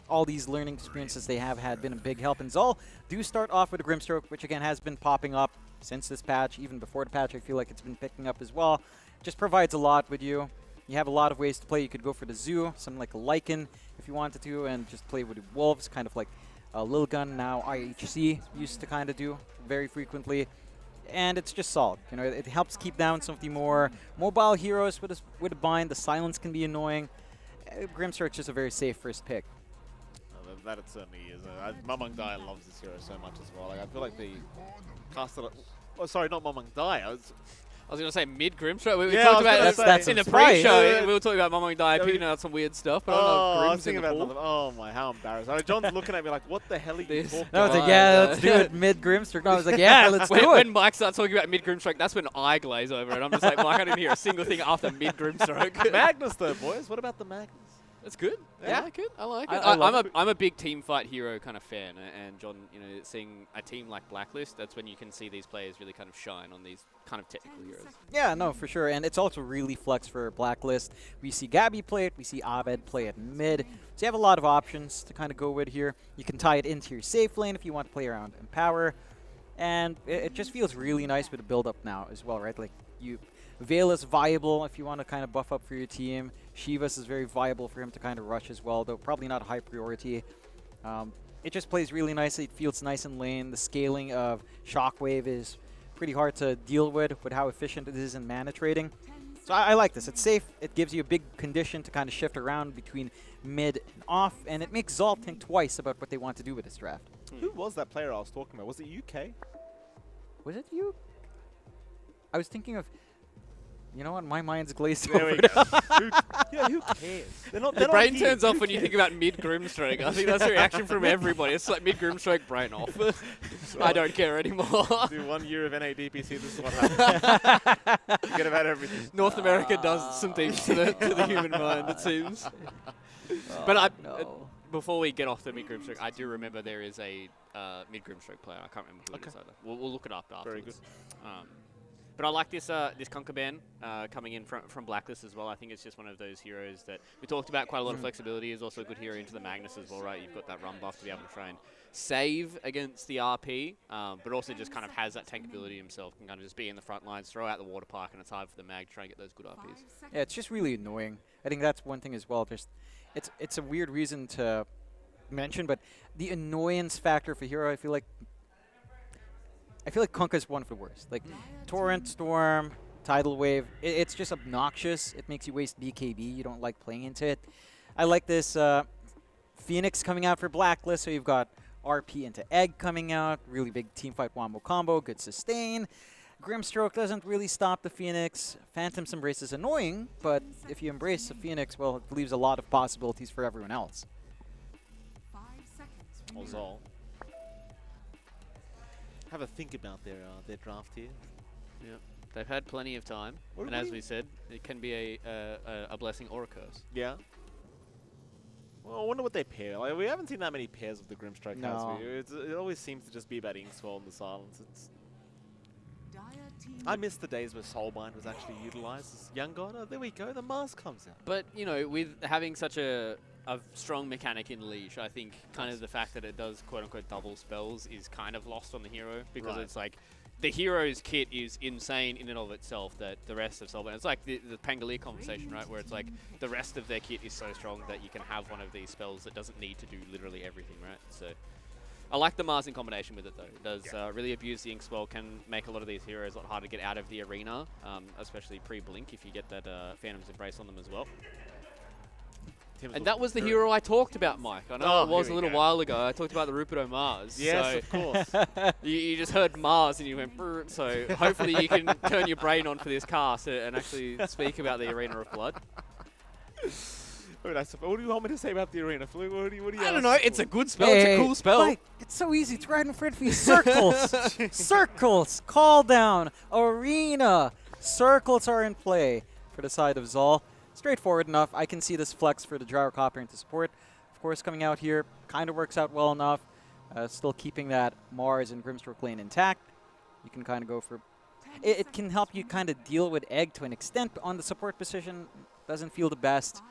all these learning experiences they have had been a big help. And Zol do start off with a Grimstroke, which, again, has been popping up since this patch. Even before the patch, I feel like it's been picking up as well. Just provides a lot with you. You have a lot of ways to play. You could go for the Zoo, something like a Lycan if you wanted to, and just play with the Wolves, kind of like Lilgun, now IHC used to kind of do very frequently. And it's just solid. It helps keep down some of the more mobile heroes with a bind. The silence can be annoying. Grimstroke's just a very safe first pick.
That it certainly is. Mamangdaya loves this hero so much as well. Like, I feel like the caster... Oh, sorry, not Mamangdaya.
I was going to say mid Grimstroke. We
Yeah,
talked about
that's
in the
surprise.
pre-show. We were talking about Mamangdaya picking out some weird stuff. But I don't know if Grim's in the pool.
Oh my, how embarrassing. John's looking at me like, what the hell are you talking
I was
about?
like, yeah, let's do it mid Grimstroke. I was like, yeah, let's do it.
When Mike starts talking about mid Grimstroke, that's when I glaze over, and I'm just like, Mike, I didn't hear a single thing after mid Grimstroke.
Magnus though, boys. What about the Magnus?
That's good.
Yeah.
I like it. I like it.
I love it.
I'm a big team fight hero kind of fan, and John, seeing a team like Blacklist, that's when you can see these players really kind of shine on these kind of technical heroes.
Yeah, no, for sure. And it's also really flex for Blacklist. We see Gabby play it. We see Abed play it mid. So you have a lot of options to kind of go with here. You can tie it into your safe lane if you want to play around Empower. And it just feels really nice with the build-up now as well, right? Like, Veil is viable if you want to kind of buff up for your team. Shivas is very viable for him to kind of rush as well, though probably not a high priority. It just plays really nicely. It feels nice in lane. The scaling of Shockwave is pretty hard to deal with how efficient it is in mana trading. So I like this. It's safe. It gives you a big condition to kind of shift around between mid and off, and it makes Zol think twice about what they want to do with this draft.
Who was that player I was talking about? Was it UK?
Was it you? I was thinking of... You know what? My mind's glazed
There
over.
we go. Who cares?
The brain turns off when you think about mid Grimstroke. I think that's the reaction from everybody. It's like mid Grimstroke, brain off. I don't care anymore.
Do 1 year of NADPC, this is what happens. Forget about everything.
North America does some things to the human mind, it seems. But before we get off the mid Grimstroke, I do remember there is a mid Grimstroke player. I can't remember who it is either. We'll look it up afterwards.
Very good.
But I like this this Conquer ban coming in from Blacklist as well. I think it's just one of those heroes that we talked about, quite a lot of flexibility. Is also a good hero into the Magnus as well, right? You've got that run buff to be able to try and save against the RP, but also just kind of has that tankability himself, can kind of just be in the front lines, throw out the water park, and it's hard for the Mag to try and get those good RPs.
Yeah, it's just really annoying. I think that's one thing as well. It's a weird reason to mention, but the annoyance factor for hero, I feel like Kunkka is one of the worst. Like, Torrent, Storm, Tidal Wave, it's just obnoxious. It makes you waste BKB. You don't like playing into it. I like this Phoenix coming out for Blacklist, so you've got RP into Egg coming out, really big teamfight wombo combo, good sustain. Grimstroke doesn't really stop the Phoenix. Phantom's Embrace is annoying, but if you embrace the Phoenix, well, it leaves a lot of possibilities for everyone else.
Zol. Have a think about their draft here.
Yeah, they've had plenty of time, and as we said, it can be a blessing or a curse.
Yeah. Well, I wonder what they pair. Like, we haven't seen that many pairs of the Grimstroke,
No.
has we? It always seems to just be about Inkswell and the Silence. I miss the days where Soulbind was actually utilized as Young God. Oh, there we go. The mask comes out.
But, with having such a strong mechanic in Leash, I think kind of the fact that it does quote-unquote double spells is kind of lost on the hero, because it's like the hero's kit is insane in and of itself that the rest of Soulbind, it's like the Pangolier conversation, right, where it's like the rest of their kit is so strong that you can have one of these spells that doesn't need to do literally everything, right? So I like the Mars in combination with it though. It does really abuse the Ink Swell, can make a lot of these heroes a lot harder to get out of the arena, especially pre-blink if you get that Phantom's Embrace on them as well. And that was the hero I talked about, Mike. I know it was a little while ago. I talked about the Rupido Mars.
Yes,
so
of course.
you just heard Mars and you went, brr, so hopefully you can turn your brain on for this cast and actually speak about the Arena of Blood.
What do you want me to say about the Arena? What do you
I don't know. It's a good spell.
Hey,
it's a cool spell.
Mike, it's so easy. It's right in front of you. Circles. Circles. Call down. Arena. Circles are in play for the side of Zol. Straightforward enough. I can see this flex for the Gyrocopter into support. Of course, coming out here kind of works out well enough. Still keeping that Mars and Grimstroke lane intact. You can kind of go for... It can help you kind of deal with Egg to an extent, but on the support position, doesn't feel the best.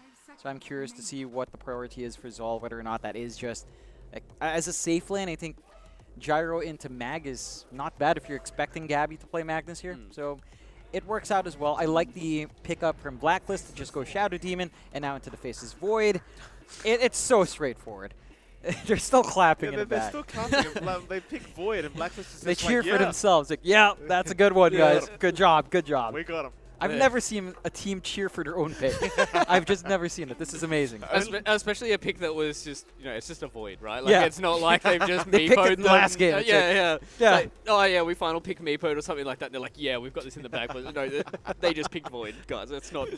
So I'm curious to see what the priority is for Zol, whether or not that is just... Like, as a safe lane, I think Gyro into Mag is not bad if you're expecting Gabby to play Magnus here. So it works out as well. I like the pickup from Blacklist to just go Shadow Demon and now into the Faces Void. It's so straightforward. They're still clapping in the back.
They're still clapping. They pick Void and Blacklist is
They
just
cheer
like,
for themselves. Like, yeah, that's a good one, guys. Good job, good job.
We got him.
I've never seen a team cheer for their own pick. I've just never seen it. This is amazing.
Especially a pick that was just, it's just a Void, right? Like, it's not like they've just
they picked it
Meepo'd
in the last game.
Yeah.
Yeah.
Like, we final pick Meepo'd or something like that. And they're like, yeah, we've got this in the bag. But no, they just picked Void, guys. It's not.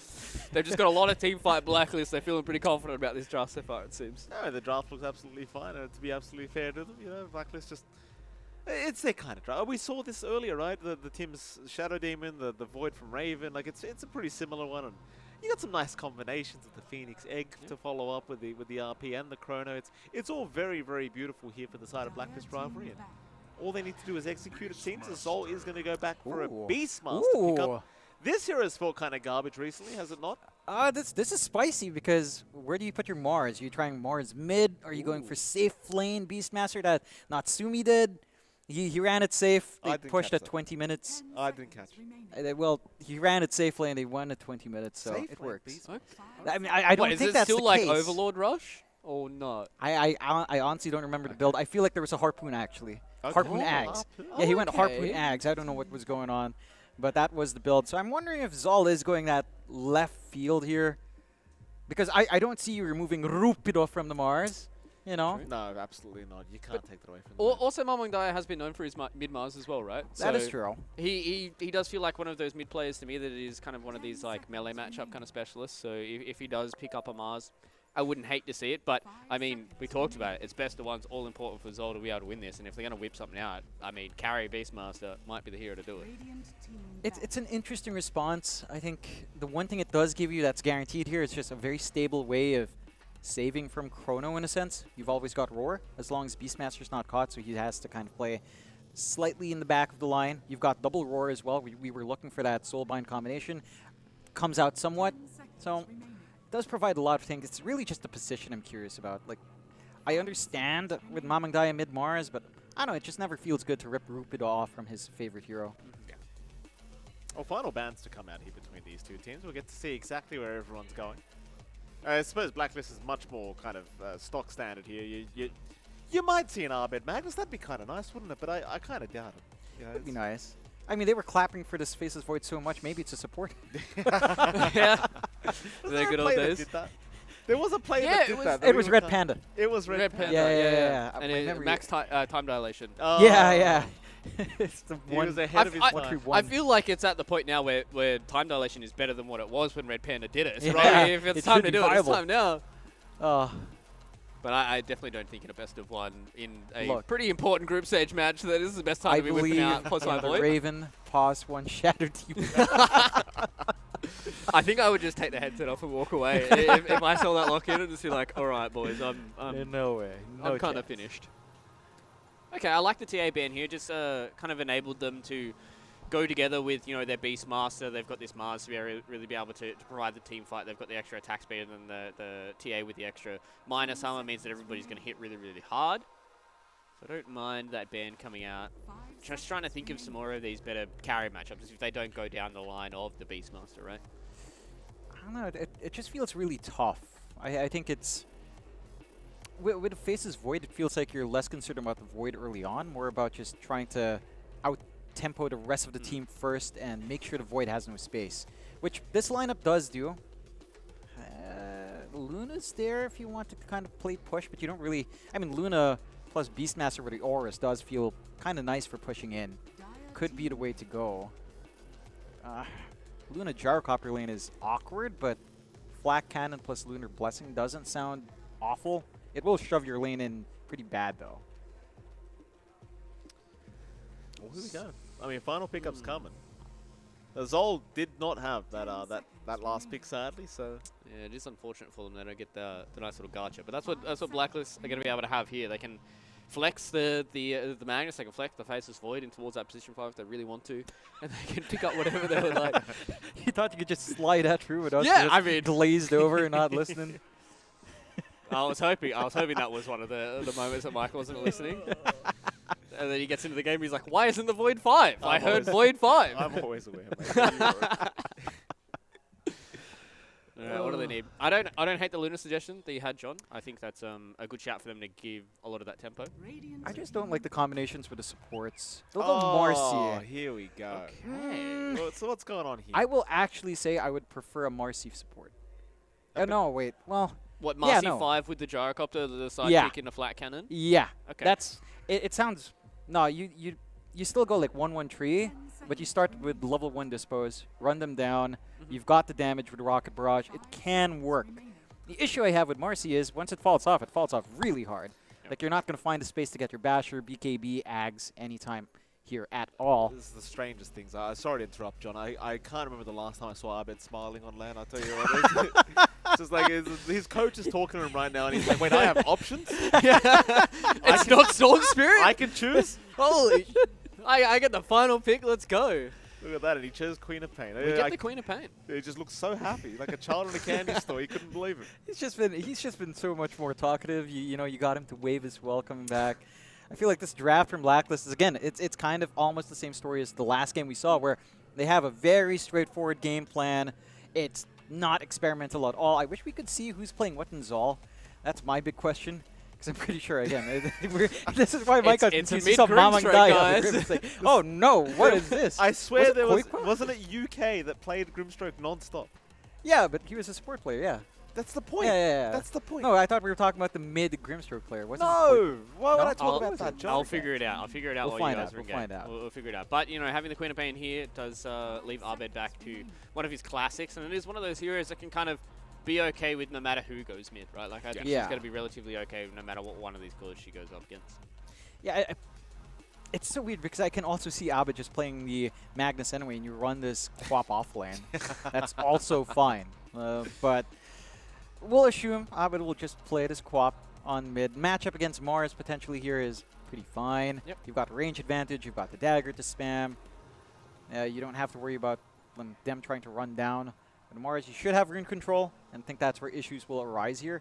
They've just got a lot of team fight Blacklist. They're feeling pretty confident about this draft so far, it seems.
No, the draft looks absolutely fine. And to be absolutely fair to them, Blacklist just... It's their kind of draft. We saw this earlier, right? The Tim's Shadow Demon, the Void from Raven. Like it's a pretty similar one, and you got some nice combinations of the Phoenix Egg to follow up with the RP and the Chrono. It's all very, very beautiful here for the side of Blacklist Rivalry. And all they need to do is execute. It seems as Zol is going to go back for a Beastmaster pickup. This hero's felt kind of garbage recently, has it not?
This is spicy because where do you put your Mars? Are you trying Mars mid? Are you going for safe lane Beastmaster that Natsumi did? He ran it safe. They pushed at 20 minutes.
I didn't catch.
Well, he ran it safely and they won at 20 minutes, so it works.
Okay.
I mean, I don't think that's the case.
Is it still like Overlord Rush or not?
I honestly don't remember the build. I feel like there was a Harpoon actually. Harpoon Ags. Yeah, he went Harpoon Ags. I don't know what was going on, but that was the build. So I'm wondering if Zol is going that left field here, because I don't see you removing Rupido from the Mars.
No, absolutely not. You can't take that away from them.
Also, Mamangdaya has been known for his mid-Mars as well, right?
That is true.
He does feel like one of those mid players to me that is kind of one of these like melee matchup kind of specialists. So if he does pick up a Mars, I wouldn't hate to see it. But, I mean, we talked about it. It's best of one's all important for Zol to be able to win this. And if they're going to whip something out, I mean, carry Beastmaster might be the hero to do it.
It's an interesting response. I think the one thing it does give you that's guaranteed here is just a very stable way of saving from Chrono in a sense. You've always got Roar, as long as Beastmaster's not caught, so he has to kind of play slightly in the back of the line. You've got double Roar as well. We were looking for that Soulbind combination. Comes out somewhat, so it does provide a lot of things. It's really just the position I'm curious about. Like, I understand with Mamangdaya mid-Mars, but I don't know, it just never feels good to rip Rupido off from his favorite hero.
Well, final bans to come out here between these two teams. We'll get to see exactly where everyone's going. I suppose Blacklist is much more kind of stock standard here. You might see an Arbed Magnus. That'd be kind of nice, wouldn't it? But I kind of doubt it.
That'd be nice. I mean, they were clapping for this Faces Void so much. Maybe it's a support.
Yeah. They're good old days.
There was a player that did that.
It was Red Panda.
It was Red Panda.
Yeah.
And max time dilation.
Yeah. It's the one.
He was ahead of his time.
I feel like it's at the point now where time dilation is better than what it was when Red Panda did it. So
Yeah.
right? If it's time to do it, it's time now.
Oh.
But I definitely don't think in a best of one in a pretty important group stage match that this is the best time to be whipping out Cosmo Void.
Raven, pause one, Shadow Demon.
I think I would just take the headset off and walk away if I saw that lock in and just be like, all right, boys, I'm
no way.
I'm kind of finished. Okay, I like the TA ban here. Just kind of enabled them to go together with their Beastmaster. They've got this Mars to really be able to provide the team fight. They've got the extra attack speed, and then the TA with the extra minus armor means that everybody's going to hit really, really hard. So I don't mind that ban coming out. Just trying to think of some more of these better carry matchups if they don't go down the line of the Beastmaster, right?
I don't know. It just feels really tough. I think it's... with Face's Void, it feels like you're less concerned about the Void early on, more about just trying to out-tempo the rest of the team first and make sure the Void has no space, which this lineup does do. Luna's there if you want to kind of play push, but you don't really... I mean, Luna plus Beastmaster with the Auras does feel kind of nice for pushing in. Could be the way to go. Luna Gyrocopter lane is awkward, but Flak Cannon plus Lunar Blessing doesn't sound awful. It will shove your lane in pretty bad, though.
Well, here we go. I mean, final pickup's coming. Zol did not have that that last pick, sadly. So
yeah, it is unfortunate for them they don't get the nice little gacha. But that's what Blacklist are going to be able to have here. They can flex the Magnus, they can flex the Faceless Void in towards that position 5 if they really want to, and they can pick up whatever they would like.
You thought you could just slide that through without
I mean,
glazed over and not listening.
I was hoping that was one of the moments that Michael wasn't listening. And then he gets into the game, he's like, why isn't the Void 5? I heard Void 5.
I'm always aware, mate.
What do they need? I don't hate the Luna suggestion that you had, John. I think that's a good shout for them to give a lot of that tempo.
I just don't like the combinations with the supports. They'll go Marcy.
Here we go. Okay. Well, so what's going on here?
I will actually say I would prefer a Marcy support. No, wait. Well,
what, Marcy 5 with the gyrocopter, the side kick and the flat cannon?
Yeah.
Okay.
That's it sounds... No, you still go like 1-1 tree, but you start with level 1 dispose, run them down. You've got the damage with Rocket Barrage. It can work. The issue I have with Marcy is once it falls off really hard. Yep. Like you're not going to find a space to get your Basher, BKB, Ags anytime here at all.
This is the strangest things. Sorry to interrupt, John. I can't remember the last time I saw Abed smiling on LAN. I'll tell you what. It's just like his coach is talking to him right now, and he's like, "Wait, I have options.
It's not Storm Spirit.
I can choose.
Holy! I get the final pick. Let's go."
Look at that, and he chose Queen of Pain.
We get the Queen of Pain.
He just looks so happy, like a child in a candy store. He couldn't believe it.
He's just been so much more talkative. You know, you got him to wave his welcome back. I feel like this draft from Blacklist is, again, it's kind of almost the same story as the last game we saw, where they have a very straightforward game plan. It's not experimental at all. I wish we could see who's playing what in Zol. That's my big question. Because I'm pretty sure, again, this is why Mike got confused. He saw Mamang die on the Grim. Like, oh no, what is this?
I swear wasn't it UK that played Grimstroke non-stop?
Yeah, but he was a support player, yeah.
That's the point.
Yeah.
That's the point.
No, I thought we were talking about the mid Grimstroke player.
No! Why would I talk about that, John?
I'll figure it out. I'll figure it out while you guys are in game.
We'll find out.
We'll figure it out. But, you know, having the Queen of Pain here does leave Abed back to one of his classics. And it is one of those heroes that can kind of be okay with no matter who goes mid, right? Like, I think she's going to be relatively okay no matter what one of these colours she goes up against.
Yeah, it's so weird because I can also see Abed just playing the Magnus anyway, and you run this Quap off lane. That's also fine. But we'll assume Abed will just play it as Quap on mid. Matchup against Mars potentially here is pretty fine.
Yep.
You've got range advantage, you've got the dagger to spam. You don't have to worry about them trying to run down. But Mars, you should have rune control, and I think that's where issues will arise here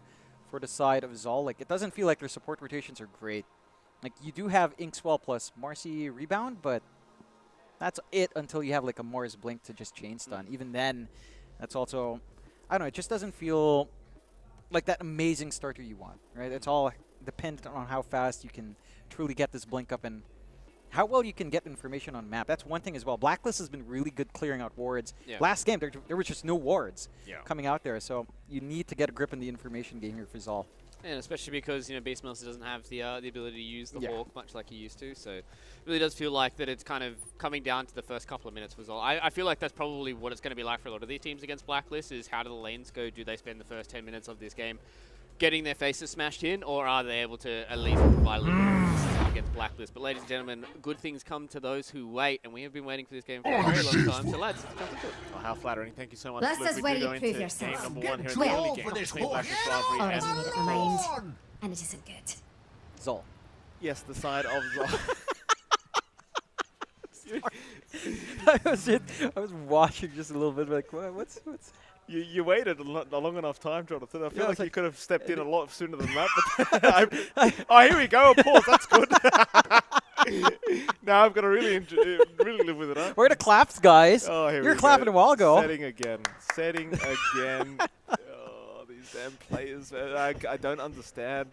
for the side of Zol. Like, it doesn't feel like their support rotations are great. Like, you do have Inkswell plus Marcy rebound, but that's it until you have like a Mars blink to just chain stun. Even then, that's also, I don't know, it just doesn't feel like that amazing starter you want, right? It's all dependent on how fast you can truly get this blink up and how well you can get information on map. That's one thing as well. Blacklist has been really good clearing out wards.
Yeah.
Last game, there was just no wards coming out there, so you need to get a grip in the information game here for Zol.
And especially because, you know, Beastmaster doesn't have the ability to use the Hawk much like he used to, so it really does feel like that it's kind of coming down to the first couple of minutes for Zol. I feel like that's probably what it's going to be like for a lot of these teams against Blacklist, is how do the lanes go? Do they spend the first 10 minutes of this game getting their faces smashed in, or are they able to at least provide a little bit of resistance against Blacklist? But ladies and gentlemen, good things come to those who wait, and we have been waiting for this game for a very long time, so lads, let's jump into it.
Oh, how flattering. Thank you so much.
Let's
Luke,
just
we
wait
do go
and prove
into
yourself.
game number 1 here in
Well,
the early game between Blacklist Rivalry
already
and
made up my mind, and it isn't good.
Zol.
yes, the side of Zol.
I was watching just a little bit like, what's...
You waited a long enough time, Jonathan. I feel like you could have stepped in a lot sooner than that. But oh, here we go. Pause. That's good. Now I've got to really live with it, huh?
Where are the claps, guys?
Oh, here
You're
we
clapping
go.
a while ago.
Setting again. Oh, these These damn players, man. I don't understand.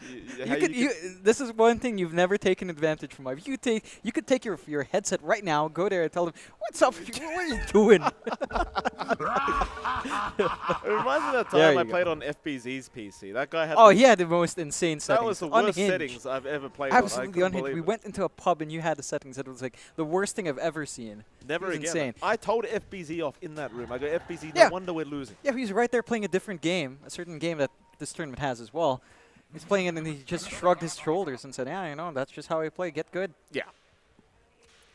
This is one thing you've never taken advantage from. You could take your headset right now, go there and tell them, "What's up? What are you doing?"
It reminds me of that time I played on FBZ's PC. That guy had.
Oh, he had the most insane settings.
That was the worst
Unhinged.
settings I've ever played.
Absolutely unhinged. We went into a pub and you had the settings that was like the worst thing I've ever seen.
Never again.
Insane.
I told FBZ off in that room. I go, FBZ, no wonder we're losing.
Yeah, he's right there playing a different game, a certain game that this tournament has as well. He's playing it and he just shrugged his shoulders and said, "Yeah, you know, that's just how I play. Get good."
Yeah.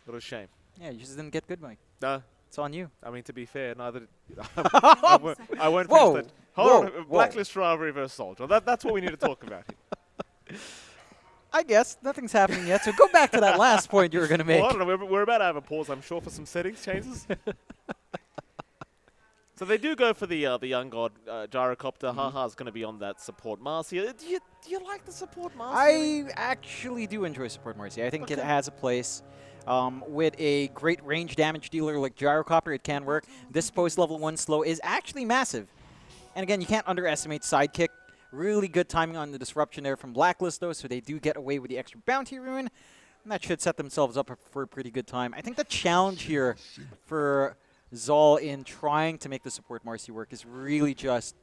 What a shame.
Yeah, you just didn't get good, Mike.
No.
It's on you.
I mean, to be fair, neither did I won't finish that. Hold on. Blacklist rivalry versus Soldier. That's what we need to talk about here.
I guess nothing's happening yet, so go back to that last point you were going to make.
Well, I don't know. We're about to have a pause, I'm sure, for some settings changes. So they do go for the young god gyrocopter. Haha's going to be on that support Marcia. Do you like the support Marcia?
I actually do enjoy support Marcia. I think it has a place. With a great range damage dealer like gyrocopter, it can work. This post level 1 slow is actually massive. And again, you can't underestimate sidekick. Really good timing on the disruption there from Blacklist, though, so they do get away with the extra bounty rune. And that should set themselves up for a pretty good time. I think the challenge here for Zal in trying to make the support Marcy work is really just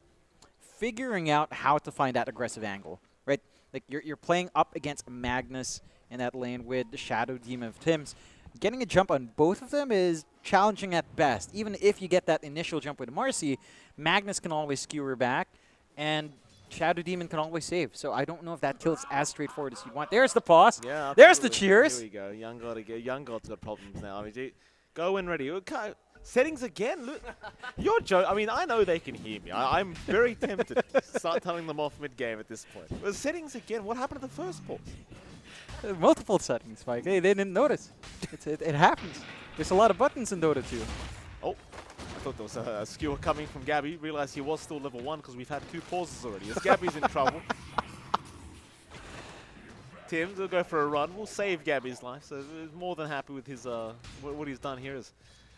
figuring out how to find that aggressive angle, right? Like, you're playing up against Magnus in that lane with the Shadow Demon of Tim's. Getting a jump on both of them is challenging at best. Even if you get that initial jump with Marcy, Magnus can always skewer back, and Shadow Demon can always save. So I don't know if that kill is as straightforward as you want. There's the pause.
Yeah,
there's the cheers.
Here we go. Young God's got problems now. I mean, go in ready. Okay. Settings again. Look, you're joking. I mean, I know they can hear me. I'm very tempted to start telling them off mid-game at this point. But settings again. What happened to the first pause?
Multiple settings, Mike. They didn't notice. It happens. There's a lot of buttons in Dota 2.
Oh, I thought there was a skewer coming from Gabby. Realized he was still level 1 because we've had 2 pauses already. As Gabby's in trouble. Tim's will go for a run. We'll save Gabby's life. So he's more than happy with his what he's done here.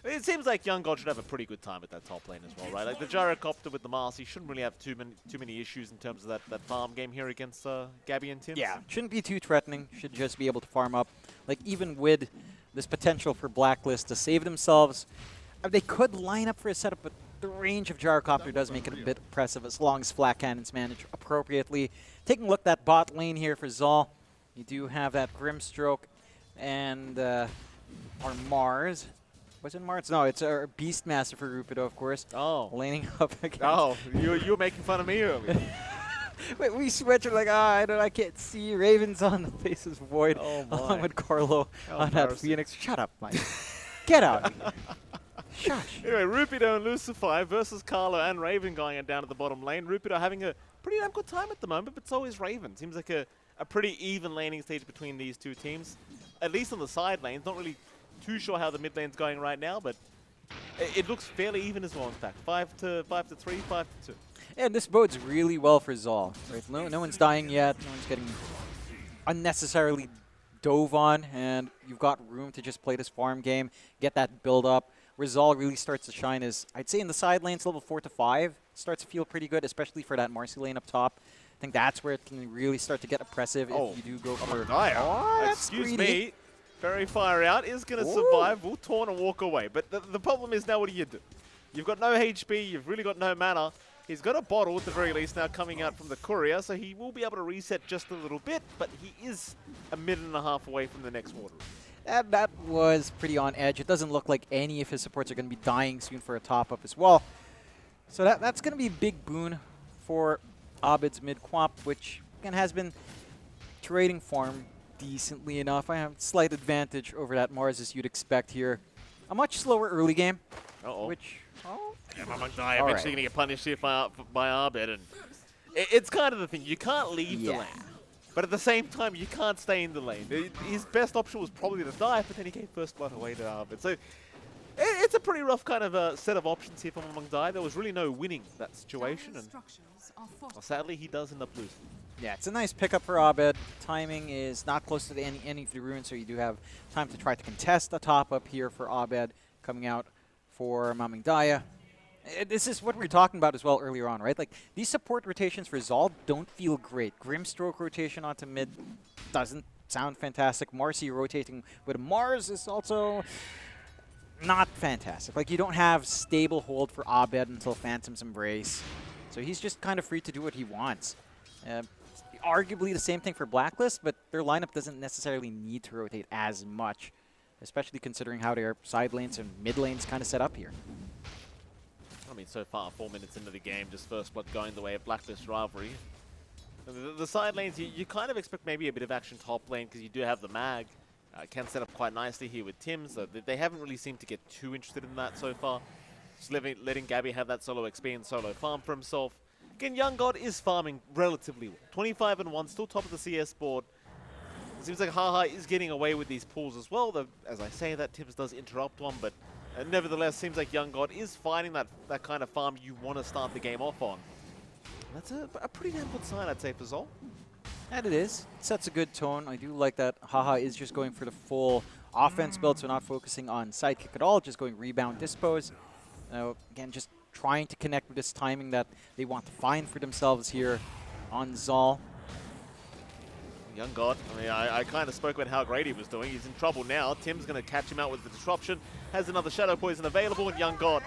It seems like Young God should have a pretty good time at that top lane as well, right? Like the gyrocopter with the Mars, he shouldn't really have too many issues in terms of that farm game here against Gabby and Tim.
Yeah, shouldn't be too threatening. Should just be able to farm up. Like, even with this potential for Blacklist to save themselves, they could line up for a setup, but the range of gyrocopter does make it a bit oppressive as long as flat cannons manage appropriately. Taking a look at that bot lane here for Zal, you do have that Grimstroke and our Mars. Was it Mars? No, it's our Beastmaster for Rupido, of course.
Oh.
Laning up against.
Oh, you were making fun of me earlier.
Wait, we switched. We're like, I can't see. Ravens on the faces void.
Oh
along with Carlo on that
embarrassing.
Phoenix. Shut up, Mike. Get out of here. Shush.
Anyway, Rupido and Lucify versus Carlo and Raven going down to the bottom lane. Rupido having a pretty damn good time at the moment, but so is Raven. Seems like a pretty even laning stage between these two teams. At least on the side lanes. Not really too sure how the mid lane's going right now, but it looks fairly even as well, in fact. 5 to 3, 5 to 2.
And this bodes really well for Zal. Right? No one's dying yet. No one's getting unnecessarily dove on, and you've got room to just play this farm game, get that build up. Where Zal really starts to shine is, I'd say in the side lanes, level 4 to 5, starts to feel pretty good, especially for that Marcy lane up top. I think that's where it can really start to get oppressive if you do go for...
Oh,
that's
excuse
greedy.
me. Very fire out is going to survive. Will taunt and walk away. But the problem is now, what do? You've got no HP. You've really got no mana. He's got a bottle at the very least now coming out from the courier, so he will be able to reset just a little bit, but he is a minute and a half away from the next water.
That was pretty on edge. It doesn't look like any of his supports are going to be dying soon for a top-up as well. So that's going to be a big boon for Abed's mid-quap, which again has been trading farm decently enough. I have slight advantage over that Mars as you'd expect here. A much slower early game, which...
Eventually going to get punished here by Abed, and it's kind of the thing. You can't leave the lane, but at the same time, you can't stay in the lane. His best option was probably to die, but then he gave first blood away to Abed. So it's a pretty rough kind of set of options here for Among Dai. There was really no winning that situation, and sadly, he does end up losing.
Yeah, it's a nice pickup for Abed. Timing is not close to any of the ruins, so you do have time to try to contest a top-up here for Abed coming out for Maming Daya. This is what we were talking about as well earlier on, right? Like, these support rotations for Zol don't feel great. Grimstroke rotation onto mid doesn't sound fantastic. Marcy rotating with Mars is also not fantastic. Like, you don't have stable hold for Abed until Phantom's Embrace. So he's just kind of free to do what he wants. Arguably the same thing for Blacklist, but their lineup doesn't necessarily need to rotate as much, especially considering how their side lanes and mid lanes kind of set up here.
I mean, so far, 4 minutes into the game, just first blood going the way of Blacklist Rivalry. The side lanes, you kind of expect maybe a bit of action top lane because you do have the mag. Can set up quite nicely here with Tim's, though they haven't really seemed to get too interested in that so far. Just letting Gabby have that solo XP and solo farm for himself. Again, Young God is farming relatively well. 25 and 1, still top of the CS board. It seems like Haha is getting away with these pulls as well, though, as I say that, Tibbs does interrupt one, but nevertheless, seems like Young God is finding that kind of farm you want to start the game off on. That's a pretty damn good sign, I'd say, for Zol.
And it is. It sets a good tone. I do like that Haha is just going for the full offense build, so not focusing on sidekick at all, just going rebound, dispose. Again, just trying to connect with this timing that they want to find for themselves here on Zol.
Young God, I mean, I kind of spoke about how great he was doing. He's in trouble now. Tim's going to catch him out with the disruption. Has another Shadow Poison available, and Young God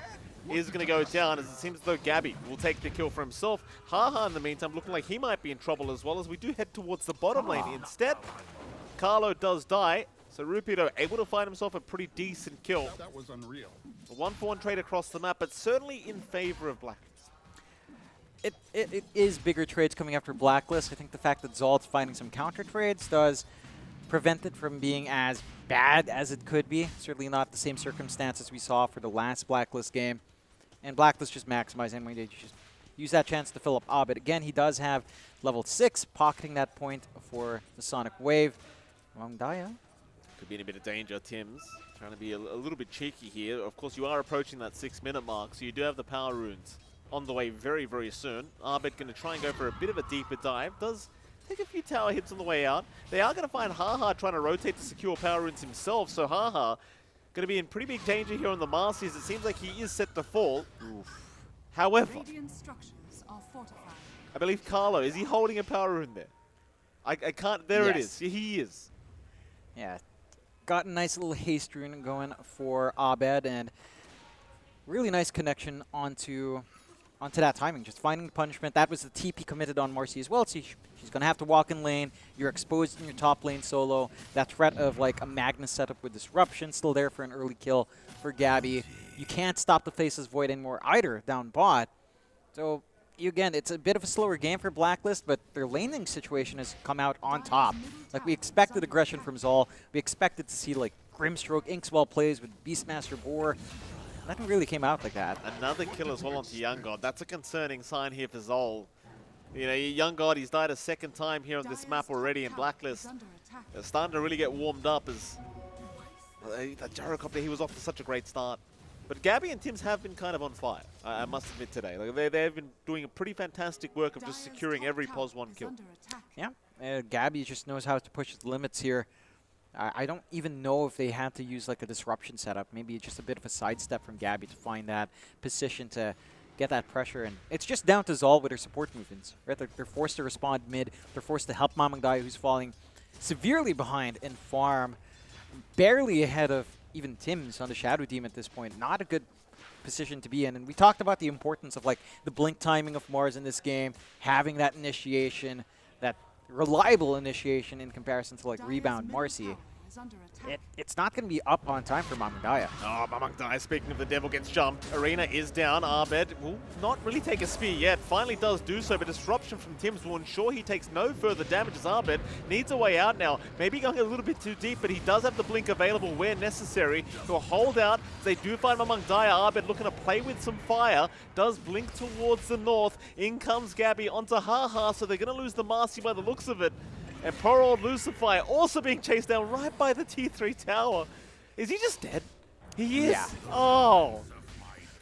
is going to go down as it seems as though Gabby will take the kill for himself. Haha, in the meantime, looking like he might be in trouble as well as we do head towards the bottom lane instead. Carlo does die, so Rupido able to find himself a pretty decent kill.
That was unreal.
A 1-for-1 trade across the map, but certainly in favor of Blacklist.
It is bigger trades coming after Blacklist. I think the fact that Zol's finding some counter trades does prevent it from being as bad as it could be. Certainly not the same circumstances we saw for the last Blacklist game. And Blacklist just maximizing when they just use that chance to fill up Abed. Again, he does have level 6, pocketing that point for the Sonic Wave. Daya.
Could be in a bit of danger, Tim's. Trying to be a little bit cheeky here. Of course, you are approaching that 6-minute mark, so you do have the power runes on the way very, very soon. Abed going to try and go for a bit of a deeper dive. Does take a few tower hits on the way out. They are going to find Haha trying to rotate to secure power runes himself, so Haha going to be in pretty big danger here on the Marcy's. It seems like he is set to fall. Oof. However, I believe Carlo, is he holding a power rune there? I can't, there
Yes.
it is. He is.
Yeah, got a nice little haste rune going for Abed, and really nice connection onto that timing, just finding the punishment. That was the TP committed on Marcy as well, so she's going to have to walk in lane. You're exposed in your top lane solo. That threat of like a Magnus setup with Disruption still there for an early kill for Gabby. You can't stop the Faceless Void anymore either down bot. So again, it's a bit of a slower game for Blacklist, but their laning situation has come out on top. Like, we expected aggression from Zol. We expected to see like Grimstroke, Inkswell plays with Beastmaster Boar. Nothing really came out like that.
Another kill as well onto Young God. That's a concerning sign here for Zol. You know, Young God, he's died a second time here on this map already in Blacklist. They're starting to really get warmed up as that gyrocopter, he was off to such a great start. But Gabby and Tims have been kind of on fire, I must admit today. Like, they've been doing a pretty fantastic work of just securing every POS 1 kill.
Yeah, Gabby just knows how to push his limits here. I don't even know if they had to use like a disruption setup. Maybe just a bit of a sidestep from Gabby to find that position to get that pressure. And it's just down to Zol with their support movements. Right? They're forced to respond mid. They're forced to help Mamangdai, who's falling severely behind in farm. Barely ahead of even Tim's on the Shadow Demon at this point. Not a good position to be in. And we talked about the importance of like the blink timing of Mars in this game, having that initiation, that reliable initiation in comparison to like Rebound Marcy. It's not going to be up on time for Mamangdaya.
Oh, Mamangdaya, speaking of the devil, gets jumped. Arena is down. Abed will not really take a spear yet. Finally does do so, but disruption from Tims will ensure he takes no further damage as Abed needs a way out now. Maybe going a little bit too deep, but he does have the blink available where necessary. He'll hold out. They do find Mamangdaya. Abed looking to play with some fire. Does blink towards the north. In comes Gabby onto Haha, so they're going to lose the Marcy by the looks of it. And poor old Lucifer also being chased down right by the T3 tower. Is he just dead? He is?
Yeah.
Oh.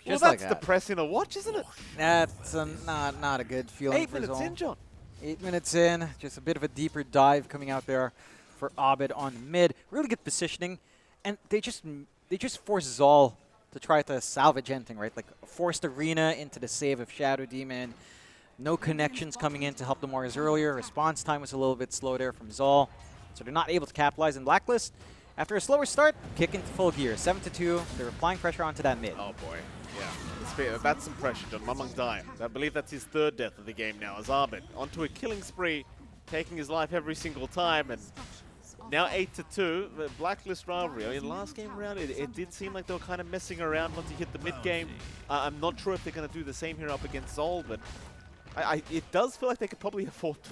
Just
well,
like
that's
that.
depressing to watch, isn't it?
That's not a good feeling
8
for
minutes
Zol.
in, John.
8 minutes in. Just a bit of a deeper dive coming out there for Abed on mid. Really good positioning. And they just force Zol to try to salvage anything, right? Like a forced arena into the save of Shadow Demon. No connections coming in to help the Mars earlier. Response time was a little bit slow there from Zol. So they're not able to capitalize in Blacklist. After a slower start, kick into full gear. 7-2. They're applying pressure onto that mid.
Oh boy. Yeah. That's some pressure, John. Mamang Dai. I believe that's his third death of the game now as Arbit onto a killing spree, taking his life every single time. And now 8-2. The Blacklist rivalry. I mean, last game around, it did seem like they were kind of messing around once he hit the mid game. I'm not sure if they're going to do the same here up against Zol, but it does feel like they could probably afford to.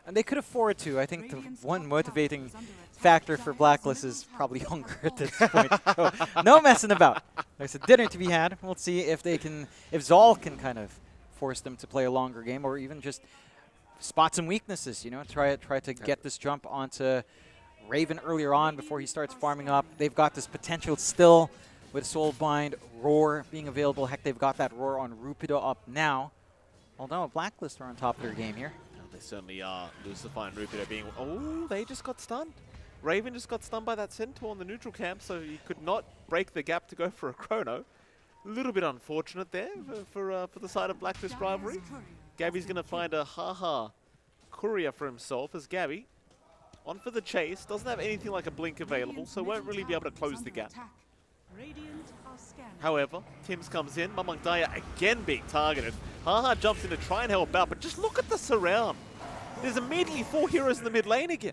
And they could afford to. I think the one motivating factor for Blacklist is probably hunger at this point. So no messing about. There's a dinner to be had. We'll see if Zol can kind of force them to play a longer game, or even just spot some weaknesses. You know, try to get this jump onto Raven earlier on before he starts farming up. They've got this potential still with Soulbind, Roar being available. Heck, they've got that Roar on Rupido up now. Although Blacklist are on top of their game here.
They certainly are. Lucifer and Rupido being... Oh, they just got stunned. Raven just got stunned by that Centaur in the neutral camp, so he could not break the gap to go for a chrono. A little bit unfortunate there for the side of Blacklist rivalry. Gabby's going to find a haha courier for himself as Gabby, on for the chase, doesn't have anything like a blink available, so won't really be able to close the gap. However, Tims comes in, Mamang Daya again being targeted. Haha jumps in to try and help out, but just look at the surround. There's immediately 4 heroes in the mid lane again.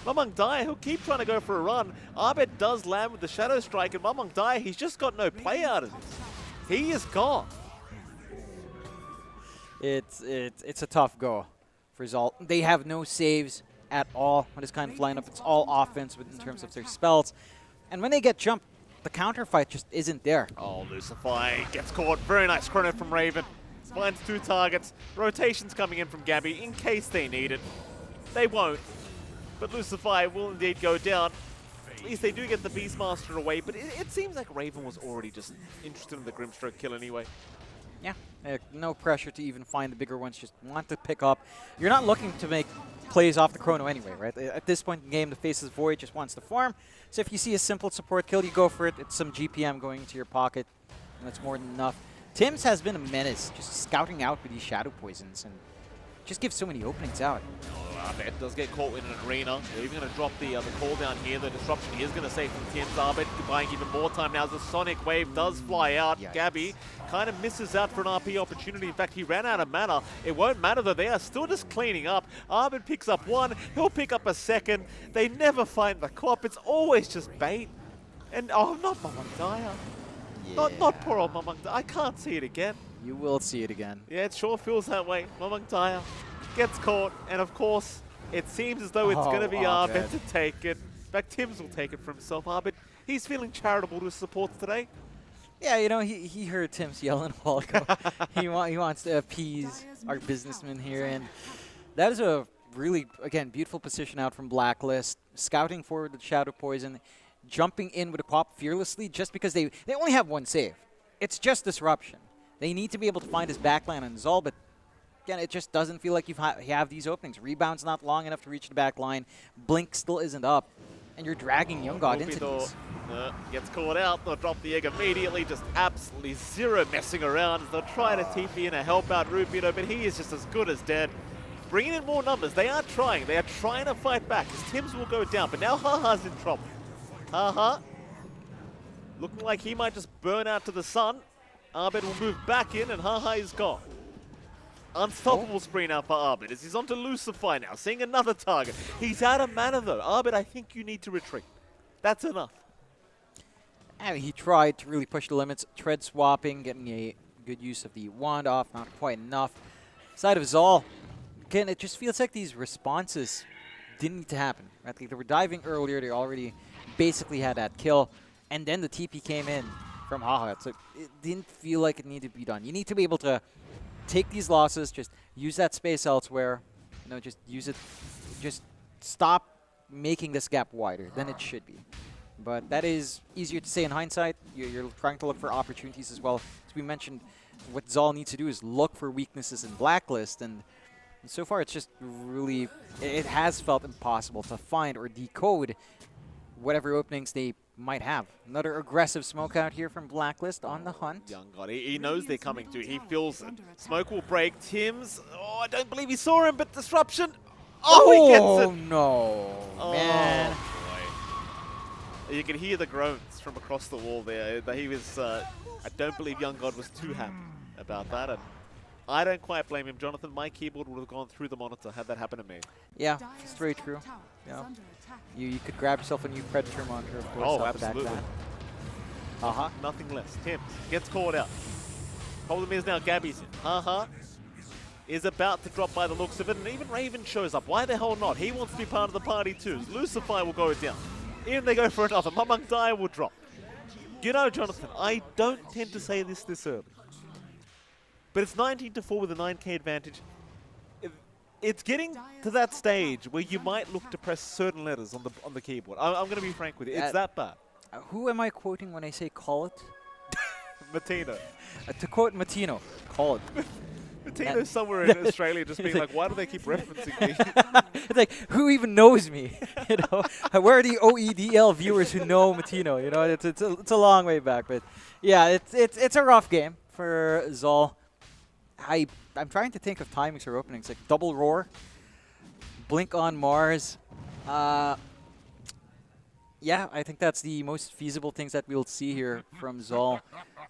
Mamang Daya, he'll keep trying to go for a run. Arbet does land with the Shadow Strike, and Mamang Daya, he's just got no play out of this. He is gone.
It's a tough go for Zol. They have no saves at all with this kind of lineup. It's all offense in terms of their spells. And when they get jumped, the counter fight just isn't there.
Oh, Lucifer gets caught. Very nice chrono from Raven. Finds 2 targets. Rotations coming in from Gabby in case they need it. They won't. But Lucifer will indeed go down. At least they do get the Beastmaster away, but it seems like Raven was already just interested in the Grimstroke kill anyway.
Yeah, no pressure to even find the bigger ones, just want to pick up. You're not looking to make plays off the chrono anyway, right? At this point in the game, the Faceless Void just wants to farm. So if you see a simple support kill, you go for it. It's some GPM going into your pocket, and that's more than enough. Tims has been a menace, just scouting out with these Shadow Poisons, and just gives so many openings out.
Arbet does get caught in an arena. They're even going to drop the call down here. The disruption is going to save from Tims. Arbet buying even more time now as the Sonic Wave does fly out. Yikes. Gabby kind of misses out for an RP opportunity. In fact, he ran out of mana. It won't matter though. They are still just cleaning up. Arbet picks up 1. He'll pick up a 2nd. They never find the cop. It's always just bait. And oh, not Mamang Daya.
Yeah.
Not poor old Mamang Daya. I can't see it again.
You will see it again.
Yeah, it sure feels that way. Mamang Daya gets caught, and of course, it seems as though it's going to be Arbet to take it. In fact, Tims will take it for himself. Arbet, he's feeling charitable to his supports today.
Yeah, you know, he heard Tims yelling a while ago. he wants to appease our businessman here, and that is a really, again, beautiful position out from Blacklist. Scouting forward with Shadow Poison, jumping in with a pop fearlessly just because they only have 1 save. It's just disruption. They need to be able to find his backline on Zol, but again, it just doesn't feel like you have these openings. Rebound's not long enough to reach the back line. Blink still isn't up. And you're dragging Young God into these.
Gets caught out. They'll drop the egg immediately. Just absolutely zero messing around. They'll try to TP in and help out Rupido, but he is just as good as dead. Bringing in more numbers. They are trying. They are trying to fight back as Tims will go down. But now Haha's in trouble. Haha looking like he might just burn out to the sun. Arbet will move back in, and Haha is gone. Unstoppable spree now for Arbet as he's onto Lucifer now, seeing another target. He's out of mana though. Arbet, I think you need to retreat. That's enough.
I mean, he tried to really push the limits, tread swapping, getting a good use of the wand off, not quite enough. Side of Zol, again, it just feels like these responses didn't need to happen. Right? Like they were diving earlier, they already basically had that kill, and then the TP came in from Haha. So it didn't feel like it needed to be done. You need to be able to take these losses, just use that space elsewhere, you know, just use it, just stop making this gap wider than it should be. But that is easier to say in hindsight. You're trying to look for opportunities as well. As we mentioned, what Zol needs to do is look for weaknesses in Blacklist, and so far it's just really, it has felt impossible to find or decode whatever openings they might have. Another aggressive smoke out here from Blacklist on the hunt.
Young God, he knows they're coming to. He feels it. Smoke will break. Tim's, oh, I don't believe he saw him, but disruption. Oh, he gets it.
No, man.
Boy. You can hear the groans from across the wall there. He was, I don't believe Young God was too happy about that. And I don't quite blame him. Jonathan, my keyboard would have gone through the monitor had that happened to me.
Yeah, it's very true. Yeah. You could grab yourself a new Predator monitor, of course.
Oh,
off the back of
absolutely.
that.
Nothing less. Tim gets caught out. Problem is now Gabby's in. Is about to drop by the looks of it, and even Raven shows up. Why the hell not? He wants to be part of the party too. Lucify will go down. In they go for another. Mamang Dai will drop. You know, Jonathan, I don't tend to say this early. But it's 19-4 with a 9k advantage. It's getting to that stage where you might look to press certain letters on the keyboard. I'm going to be frank with you. It's that bad.
Who am I quoting when I say call it?
Matino.
To quote Matino, call it.
Matino's somewhere in Australia just being like, why do they keep referencing me?
It's like, who even knows me? You know, where are the OEDL viewers who know Matino? You know, it's a long way back, but yeah, it's a rough game for Zol. I'm trying to think of timings or openings, like double roar, blink on Mars. Yeah, I think that's the most feasible things that we'll see here from Zol.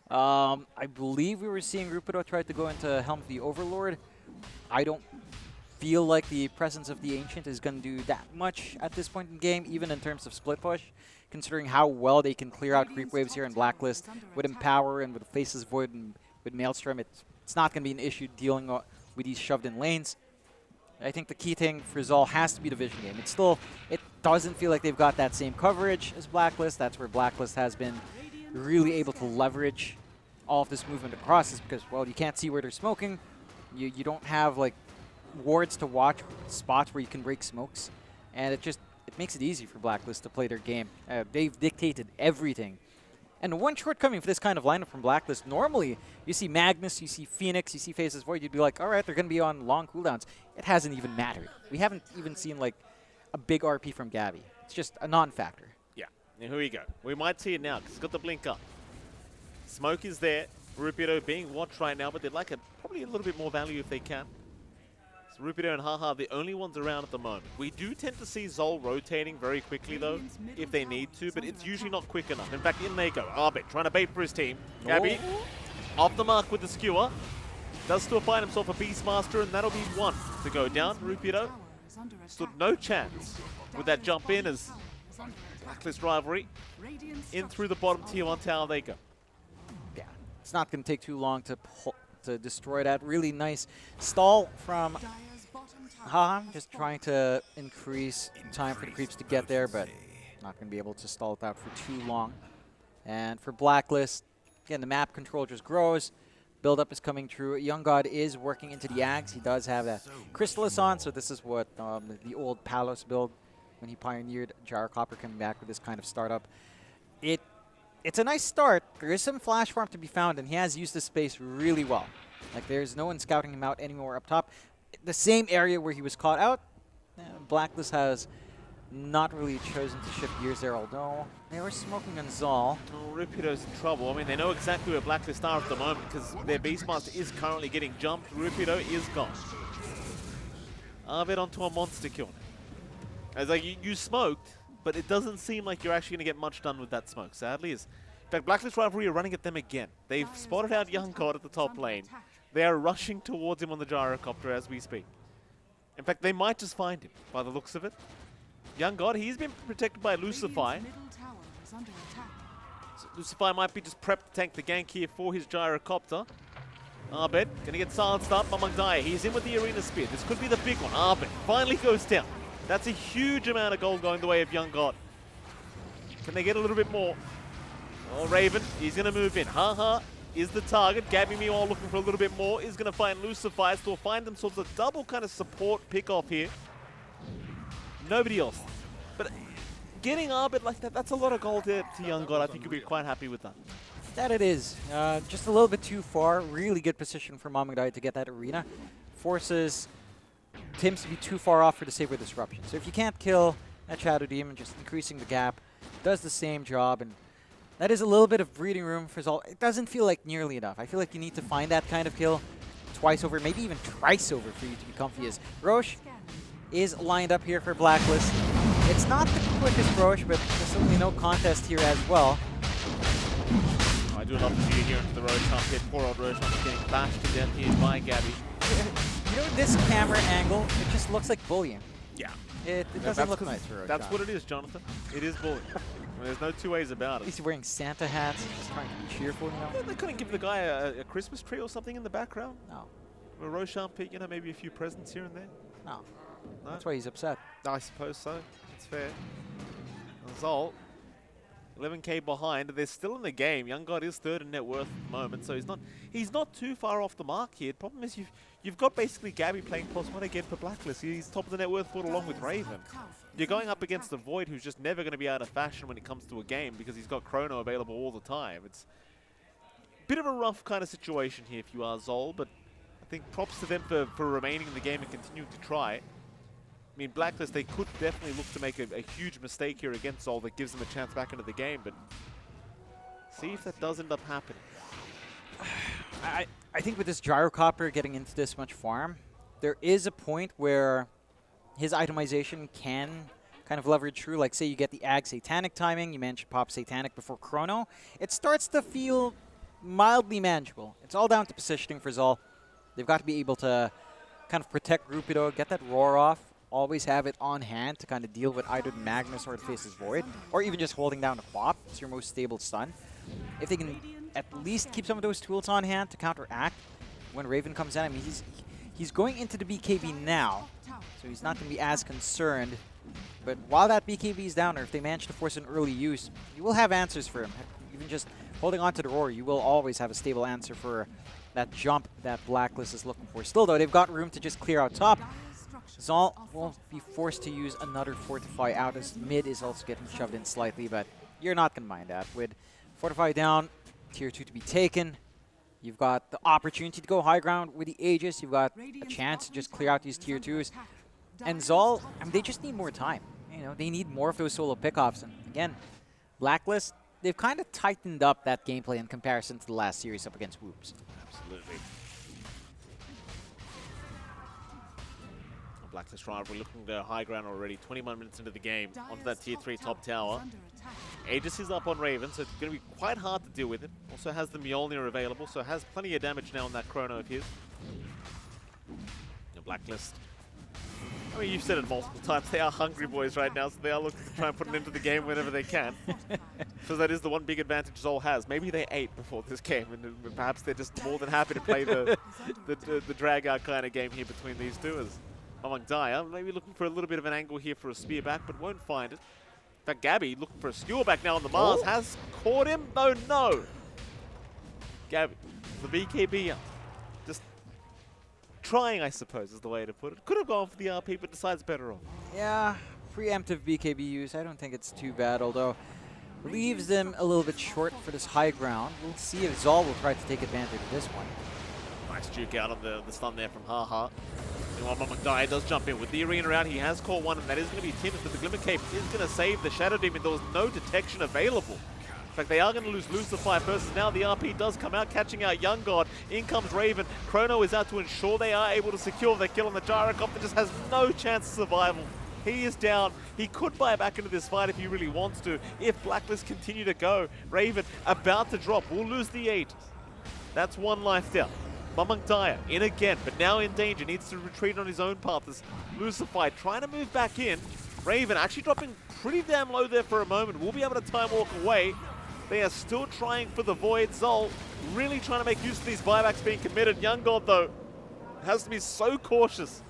I believe we were seeing Rupido try to go into Helm of the Overlord. I don't feel like the presence of the Ancient is going to do that much at this point in the game, even in terms of split push, considering how well they can clear out creep waves here in Blacklist with Empower and with Faceless Void and with Maelstrom. It's not going to be an issue dealing with these shoved-in lanes. I think the key thing for Zol has to be the vision game. It doesn't feel like they've got that same coverage as Blacklist. That's where Blacklist has been really able to leverage all of this movement across, is because, well, you can't see where they're smoking. You don't have, like, wards to watch spots where you can break smokes. And it makes it easy for Blacklist to play their game. They've dictated everything. And one shortcoming for this kind of lineup from Blacklist, normally you see Magnus, you see Phoenix, you see Faceless Void, you'd be like, all right, they're going to be on long cooldowns. It hasn't even mattered. We haven't even seen like a big RP from Gabby. It's just a non-factor.
Yeah, now here we go. We might see it now because it's got the blink up. Smoke is there. Rupido being watched right now, but they'd like probably a little bit more value if they can. So Rupido and Haha are the only ones around at the moment. We do tend to see Zol rotating very quickly, though, if they need to, but it's usually not quick enough. In fact, in they go. Arbit trying to bait for his team. Gabby, off the mark with the skewer. Does still find himself a Beastmaster, and that'll be one to go down. Rupido stood no chance with that jump in as Blacklist rivalry. In through the bottom tier 1 tower they go.
Yeah, it's not going to take too long to destroy that. Really nice stall from Haha, just trying to increase time for the creeps to get there, but not going to be able to stall it out for too long. And for Blacklist, again, the map control just grows. Build-up is coming through. Young God is working into the Ags. He does have that Chrysalis on, so this is what the old Palos build when he pioneered Gyrocopter coming back with this kind of startup. It's a nice start. There is some flash farm to be found, and he has used the space really well. Like, there's no one scouting him out anymore up top. The same area where he was caught out, Blacklist has not really chosen to shift gears there, although they were smoking on Zol.
Oh, Rupido's in trouble. I mean, they know exactly where Blacklist are at the moment because their Beastmaster is currently getting jumped. Rupido is gone. Arvid onto a monster kill. It's like you smoked, but it doesn't seem like you're actually going to get much done with that smoke, sadly. In fact, Blacklist Rivalry are running at them again. They've spotted out Young God at the top lane. They are rushing towards him on the Gyrocopter as we speak. In fact, they might just find him by the looks of it. Young God, he's been protected by Lucify. So Lucify might be just prepped to tank the gank here for his Gyrocopter. Arbed gonna get silenced up. Mamang Dai, he's in with the Arena Spear. This could be the big one. Arbed finally goes down. That's a huge amount of gold going the way of Young God. Can they get a little bit more? Oh, Raven, he's gonna move in. Haha is the target. Gabby meanwhile looking for a little bit more. Is gonna find Lucify. Still find themselves a double kind of support pick off here. Nobody else. But getting Arbit like that, that's a lot of gold there to Young God. I think you'll be quite happy with that.
That it is. Just a little bit too far. Really good position for Mamang Dai to get that arena. Forces Tims to be too far off for the Saber Disruption. So if you can't kill that Shadow Demon, just increasing the gap does the same job, and that is a little bit of breathing room for Zol. It doesn't feel like nearly enough. I feel like you need to find that kind of kill twice over, maybe even thrice over for you to be comfy as Roche is lined up here for Blacklist. It's not the quickest Roche, but there's certainly no contest here as well.
I do love to see you here into the Roshan pit. Poor old Roshan getting bashed to death here by Gabby.
You know, this camera angle, it just looks like bullying.
Yeah.
It doesn't look nice for Roshan.
That's what it is, Jonathan. It is bullying. There's no two ways about it.
He's wearing Santa hats, just trying to be cheerful, you know?
Yeah, they couldn't give the guy a Christmas tree or something in the background?
No.
A Roshan pit, you know, maybe a few presents here and there?
No.
No?
That's why he's upset.
I suppose so. It's fair. Zol, 11k behind. They're still in the game. Young God is third in net worth at the moment, so he's not too far off the mark here. The problem is you've got basically Gabby playing +1 again for Blacklist. He's top of the net worth pool along with Raven. You're going up against the Void, who's just never going to be out of fashion when it comes to a game because he's got Chrono available all the time. It's a bit of a rough kind of situation here if you are Zol, but I think props to them for remaining in the game and continuing to try. I mean, Blacklist, they could definitely look to make a huge mistake here against Zol that gives them a chance back into the game, but see if that does end up happening.
I think with this Gyrocopter getting into this much farm, there is a point where his itemization can kind of leverage through. Like, say you get the Ag Satanic timing, you manage to pop Satanic before Chrono. It starts to feel mildly manageable. It's all down to positioning for Zol. They've got to be able to kind of protect Rupido, get that roar off, always have it on hand to kind of deal with either the Magnus or the Faceless Void, or even just holding down a Quap. It's your most stable stun. If they can at least keep some of those tools on hand to counteract when Raven comes in, I mean, he's going into the BKB now, so he's not going to be as concerned. But while that BKB is down, or if they manage to force an early use, you will have answers for him. Even just holding on to the roar, you will always have a stable answer for that jump that Blacklist is looking for. Still, though, they've got room to just clear out top. Zol will be forced to use another Fortify out as mid is also getting shoved in slightly, but you're not going to mind that. With Fortify down, tier 2 to be taken, you've got the opportunity to go high ground with the Aegis. You've got a chance to just clear out these tier 2s. And Zol, I mean, they just need more time. You know, they need more of those solo pickoffs. And again, Blacklist, they've kind of tightened up that gameplay in comparison to the last series up against Whoops.
Absolutely. Blacklist rivalry looking to high ground already. 21 minutes into the game. Onto that tier 3 top tower. Aegis is up on Raven, so it's going to be quite hard to deal with it. Also has the Mjolnir available, so has plenty of damage now on that Chrono of his. Blacklist. I mean, you've said it multiple times. They are hungry boys right now, so they are looking to try and put it into the game whenever they can. So that is the one big advantage Zol has. Maybe they ate before this game, and perhaps they're just more than happy to play the drag-out kind of game here between these two. As among Dyer, maybe looking for a little bit of an angle here for a spear back, but won't find it. In fact, Gabby looking for a skewer back now on the Mars. Has caught him. Oh, no. Gabby, the BKB, just trying, I suppose, is the way to put it. Could have gone for the RP, but decides better off.
Yeah, preemptive BKB use. I don't think it's too bad, although leaves them a little bit short for this high ground. We'll see if Zol will try to take advantage of this one.
Nice juke out of the stun there from Haha. Meanwhile, McDye does jump in with the arena out. He has caught one, and that is going to be Tim's, but the Glimmer Cape is going to save the Shadow Demon. There was no detection available. In fact, they are going to lose Lucifer versus now the RP does come out, catching out Young God. In comes Raven. Chrono is out to ensure they are able to secure their kill on the Gyrocopter. Just has no chance of survival. He is down. He could buy back into this fight if he really wants to. If Blacklist continue to go. Raven about to drop. We'll lose the 8. That's one life down. Mamang Dyer in again, but now in danger. Needs to retreat on his own path as Lucifer trying to move back in. Raven actually dropping pretty damn low there for a moment. We'll be able to time walk away. They are still trying for the Void. Zol really trying to make use of these buybacks being committed. Young God, though, has to be so cautious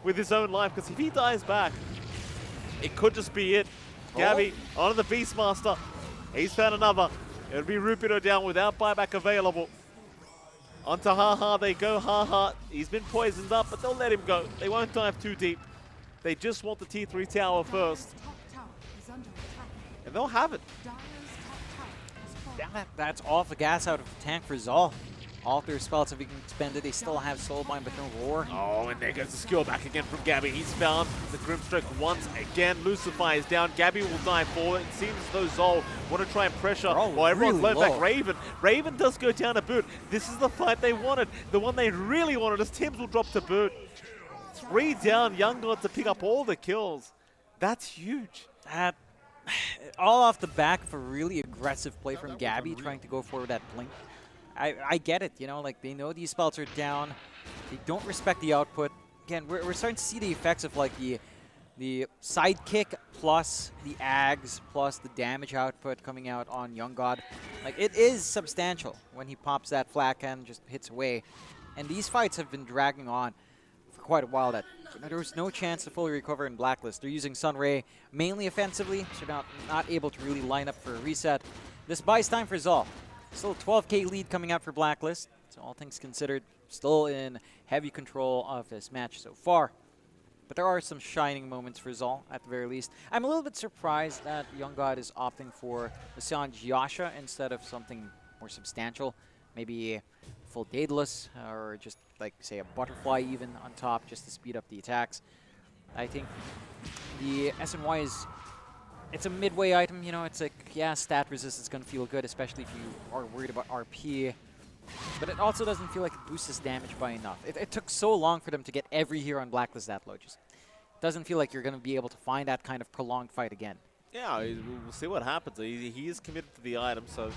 with his own life, because if he dies back, it could just be it. Gabby onto the Beastmaster. He's found another. It'll be Rupido down without buyback available. Onto Haha they go. Haha, he's been poisoned up, but they'll let him go. They won't dive too deep. They just want the T3 tower first. And they'll have it.
That's off the gas out of the tank for Zol. All their spells have been expended. They still have Soulbind, but no Roar.
Oh, and there goes the skill back again from Gabby. He's found the Grimstroke once again. Lucify is down. Gabby will dive forward. It seems as though Zol want to try and pressure. Well, everyone's
really
low back. Raven. Raven does go down to boot. This is the fight they wanted. The one they really wanted as Tims will drop to boot. 3 down. Young God to pick up all the kills. That's huge.
All off the back of a really aggressive play from Gabby, trying to go for that blink. I get it, you know, like they know these spells are down. They don't respect the output. Again, we're starting to see the effects of like the sidekick plus the Ags plus the damage output coming out on Young God. Like it is substantial when he pops that flat can and just hits away. And these fights have been dragging on for quite a while. That there was no chance to fully recover in Blacklist. They're using Sunray mainly offensively, so not able to really line up for a reset. This buys time for Zol. Still a 12k lead coming out for Blacklist. So all things considered, still in heavy control of this match so far. But there are some shining moments for Zol, at the very least. I'm a little bit surprised that Young God is opting for the Sanj Yasha instead of something more substantial. Maybe a full Daedalus, or just like, say, a Butterfly even on top, just to speed up the attacks. I think the SNY is... It's a midway item, you know, it's like, yeah, stat resist is going to feel good, especially if you are worried about RP. But it also doesn't feel like it boosts his damage by enough. It took so long for them to get every hero on Blacklist that low. Just doesn't feel like you're going to be able to find that kind of prolonged fight again.
Yeah, we'll see what happens. He is committed to the item, so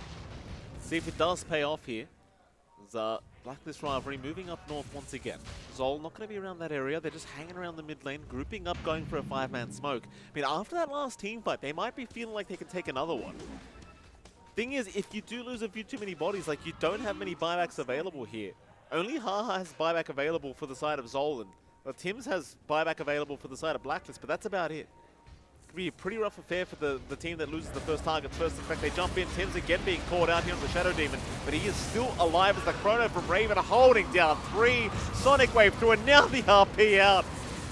see if it does pay off here. There's Blacklist Rivalry moving up north once again. Zol not going to be around that area. They're just hanging around the mid lane, grouping up, going for a 5-man smoke. I mean, after that last team fight, they might be feeling like they can take another one. Thing is, if you do lose a few too many bodies, like you don't have many buybacks available here. Only Haha has buyback available for the side of Zol, and Tims has buyback available for the side of Blacklist, but that's about it. Could be a pretty rough affair for the team that loses the first target first. In fact, they jump in. Tims again being caught out here on the Shadow Demon, but he is still alive as the Chrono from Raven holding down 3. Sonic Wave through, and now the RP out.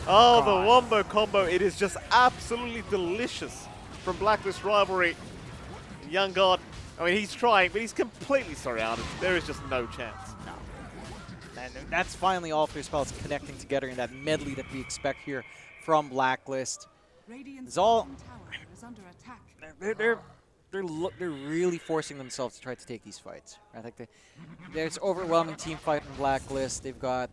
Oh, the wombo combo. It is just absolutely delicious from Blacklist Rivalry. Young God, I mean, he's trying, but he's completely surrounded. There is just no chance.
No. And that's finally all 3 spells connecting together in that medley that we expect here from Blacklist. Zol, they're really forcing themselves to try to take these fights. Right? Like there's overwhelming team fight in Blacklist. They've got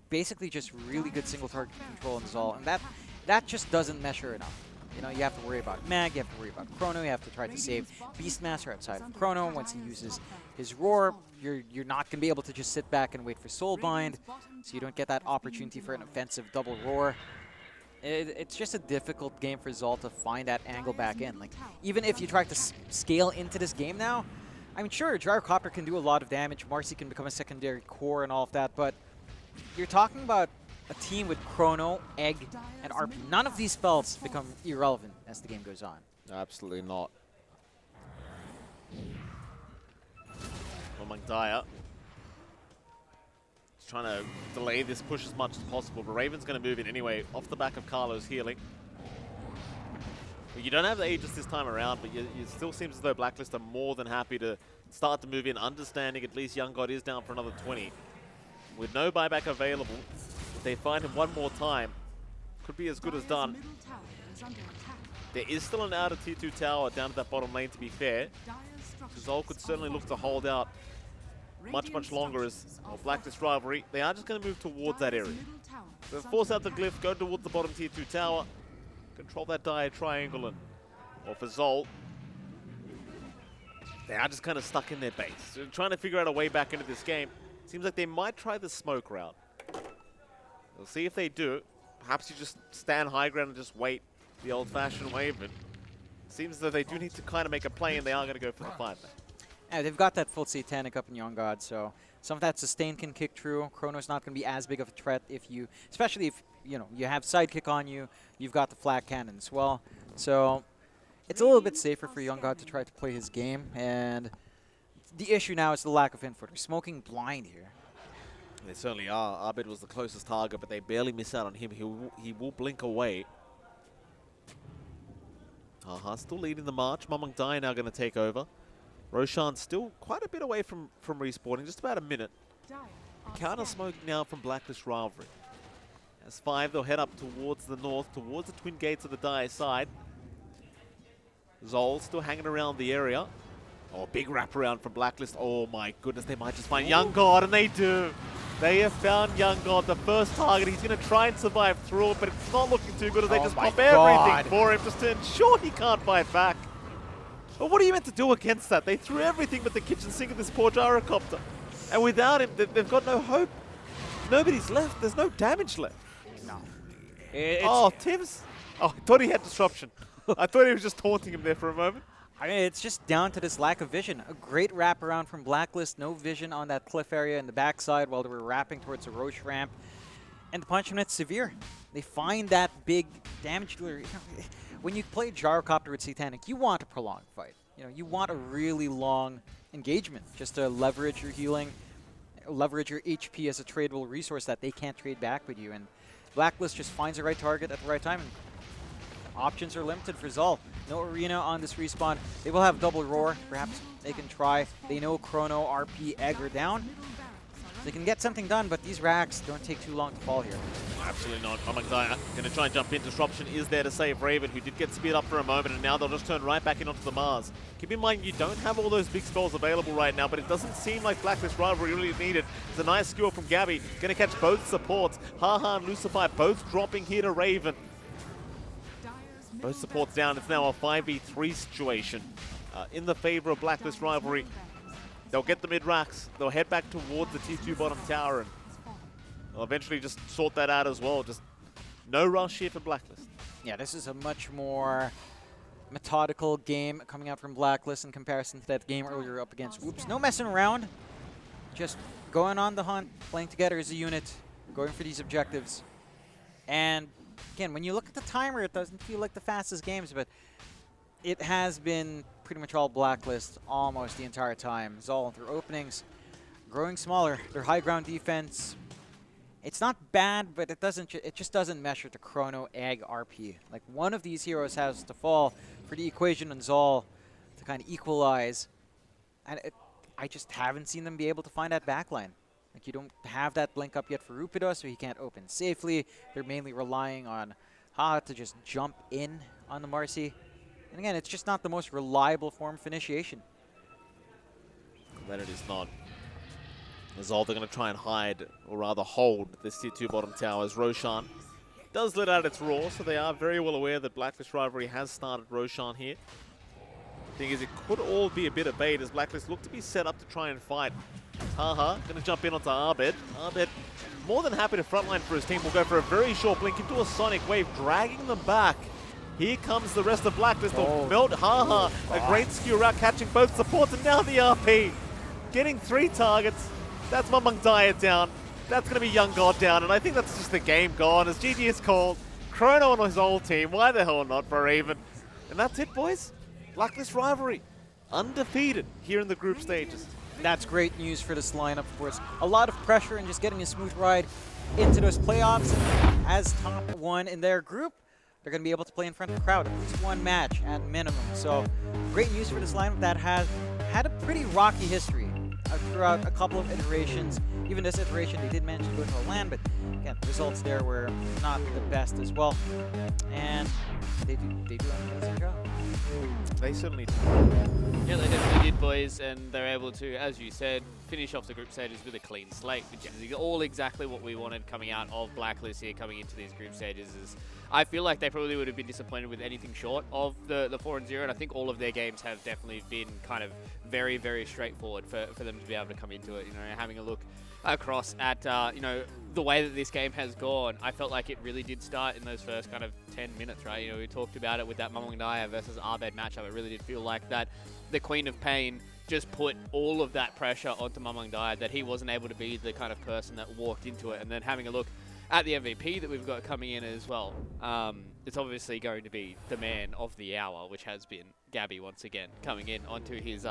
basically just really good single target control in Zol, and that just doesn't measure enough. You know, you have to worry about Mag, you have to worry about Chrono, you have to try to save Beastmaster outside of Chrono. Once he uses his Roar, you're not going to be able to just sit back and wait for Soulbind, so you don't get that opportunity for an offensive double Roar. It's just a difficult game for Zol to find that angle back in. Like, even if you try to scale into this game now, I mean, sure, Gyrocopter can do a lot of damage, Marcy can become a secondary core and all of that, but you're talking about a team with Chrono, Egg, and RP. None of these spells become irrelevant as the game goes on.
Absolutely not. Among Dyer. Trying to delay this push as much as possible, but Raven's going to move in anyway, off the back of Carlo's healing. But you don't have the Aegis this time around, but it still seems as though Blacklist are more than happy to start to move in, understanding at least Young God is down for another 20. With no buyback available, if they find him one more time, could be as good as done. There is still an outer tier 2 tower down at that bottom lane, to be fair. Zol could certainly look to hold out much longer as Blacklist Rivalry. They are just going to move towards that area. So force out the glyph, go towards the bottom tier 2 tower, control that dire triangle, and or for Zol, they are just kind of stuck in their base. So trying to figure out a way back into this game. Seems like they might try the smoke route. We'll see if they do. Perhaps you just stand high ground and just wait the old-fashioned way, but seems as though they do need to kind of make a play, and they are going to go for the 5-man.
Yeah, they've got that full Satanic up in Young God, so some of that sustain can kick through. Chrono's not going to be as big of a threat especially if, you know, you have Sidekick on you, you've got the flat cannon as well. So it's a little bit safer for Young God to try to play his game, and the issue now is the lack of info. They're smoking blind here.
They certainly are. Abed was the closest target, but they barely miss out on him. He will blink away. Still leading the march. Mamang Dai now going to take over. Roshan still quite a bit away from respawning, just about a minute. Counter smoke now from Blacklist Rivalry. As 5, they'll head up towards the north, towards the twin gates of the Dire side. Zol still hanging around the area. Oh, big wraparound from Blacklist. Oh my goodness, they might just find Young God, and they do. They have found Young God, the first target. He's going to try and survive through it, but it's not looking too good as they just pop everything for him just to ensure he can't fight back. But what are you meant to do against that? They threw everything but the kitchen sink of this poor gyrocopter. And without him, they've got no hope. Nobody's left. There's no damage left.
No.
Oh, Tim's. Oh, I thought he had disruption. I thought he was just taunting him there for a moment.
I mean, it's just down to this lack of vision. A great wraparound from Blacklist, no vision on that cliff area in the backside while they were wrapping towards the Roche ramp. And the punishment's severe. They find that big damage dealer. When you play Gyrocopter with Satanic, you want a prolonged fight. You know, you want a really long engagement just to leverage your healing, leverage your HP as a tradable resource that they can't trade back with you. And Blacklist just finds the right target at the right time. And options are limited for Zol. No arena on this respawn. They will have double roar. Perhaps they can try. They know Chrono, RP, Egg are down. They can get something done, but these racks don't take too long to fall here.
Absolutely not. Mamangdaya going to try and jump in. Disruption is there to save Raven, who did get speed up for a moment, and now they'll just turn right back in onto the Mars. Keep in mind, you don't have all those big spells available right now, but it doesn't seem like Blacklist Rivalry really needed. It's a nice skewer from Gabby. Going to catch both supports. Haha and Lucifer both dropping here to Raven. Both supports down. It's now a 5v3 situation in the favor of Blacklist Rivalry. They'll get the mid-racks. They'll head back towards the T2 bottom tower, and they'll eventually just sort that out as well. Just no rush here for Blacklist.
Yeah, this is a much more methodical game coming out from Blacklist in comparison to that game earlier up against Whoops. No messing around. Just going on the hunt, playing together as a unit, going for these objectives. And again, when you look at the timer, it doesn't feel like the fastest games, but it has been pretty much all Blacklist almost the entire time. Zol, their openings growing smaller. Their high ground defense, it's not bad, but it just doesn't measure to Chrono, Egg, RP. Like, one of these heroes has to fall for the equation on Zol to kind of equalize. And I just haven't seen them be able to find that backline. Like, you don't have that blink up yet for Rupido, so he can't open safely. They're mainly relying on Ha to just jump in on the Marcy. And again, it's just not the most reliable form of initiation.
Then it is not. As all they're going to try and hide, or rather hold, this tier 2 bottom tower as Roshan does let out its roar, so they are very well aware that Blacklist Rivalry has started Roshan here. Thing is, it could all be a bit of bait as Blacklist look to be set up to try and fight. Haha, going to jump in onto Abed. Abed, more than happy to frontline for his team, will go for a very short blink into a Sonic Wave, dragging them back. Here comes the rest of Blacklist. They'll melt Haha. A great skew out, catching both supports, and now the RP. Getting 3 targets. That's Mamangdaya down. That's going to be Young God down, and I think that's just the game gone, as GG is called. Chrono on his whole team, why the hell not for Raven? And that's it, boys. Blacklist Rivalry, undefeated here in the group stages.
That's great news for this lineup, of course. A lot of pressure and just getting a smooth ride into those playoffs. And as top 1 in their group, they're going to be able to play in front of the crowd at least 1 match at minimum. So great news for this lineup that has had a pretty rocky history throughout a couple of iterations. Even this iteration, they did manage to go to a LAN, but again, the results there were not the best as well. And they do an amazing job.
They certainly do.
Yeah, they definitely did, boys, and they're able to, as you said, finish off the group stages with a clean slate, which is all exactly what we wanted coming out of Blacklist here, coming into these group stages. I feel like they probably would have been disappointed with anything short of the 4-0, and I think all of their games have definitely been kind of very, very straightforward for them to be able to come into it. You know, having a look across at, you know, the way that this game has gone, I felt like it really did start in those first kind of 10 minutes, right? You know, we talked about it with that Mamangdaya versus Abed matchup. It really did feel like that the Queen of Pain just put all of that pressure onto Mamangdaya, that he wasn't able to be the kind of person that walked into it. And then having a look at the MVP that we've got coming in as well, it's obviously going to be the man of the hour, which has been Gabby once again, coming in onto his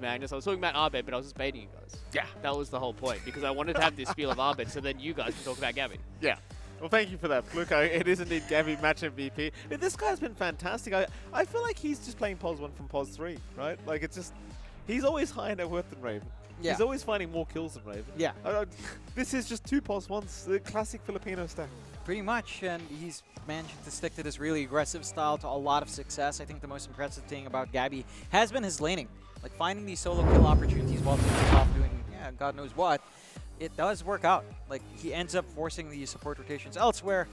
Magnus. I was talking about Abed, but I was just baiting you guys. Yeah, that was the whole point, because I wanted to have this spiel of Abed, so then you guys can talk about Gabby.
Yeah. Well, thank you for that, Fluke. It is indeed Gabby, match MVP. This guy's been fantastic. I feel like he's just playing POS 1 from POS 3, right? Like, it's just, he's always higher net worth than Raven.
Yeah.
He's always finding more kills than Raven.
Yeah.
This is just 2+1s, the classic Filipino stack.
Pretty much, and he's managed to stick to this really aggressive style to a lot of success. I think the most impressive thing about Gabby has been his laning. Like, finding these solo kill opportunities while taking off doing, God knows what. It does work out. Like, he ends up forcing the support rotations elsewhere,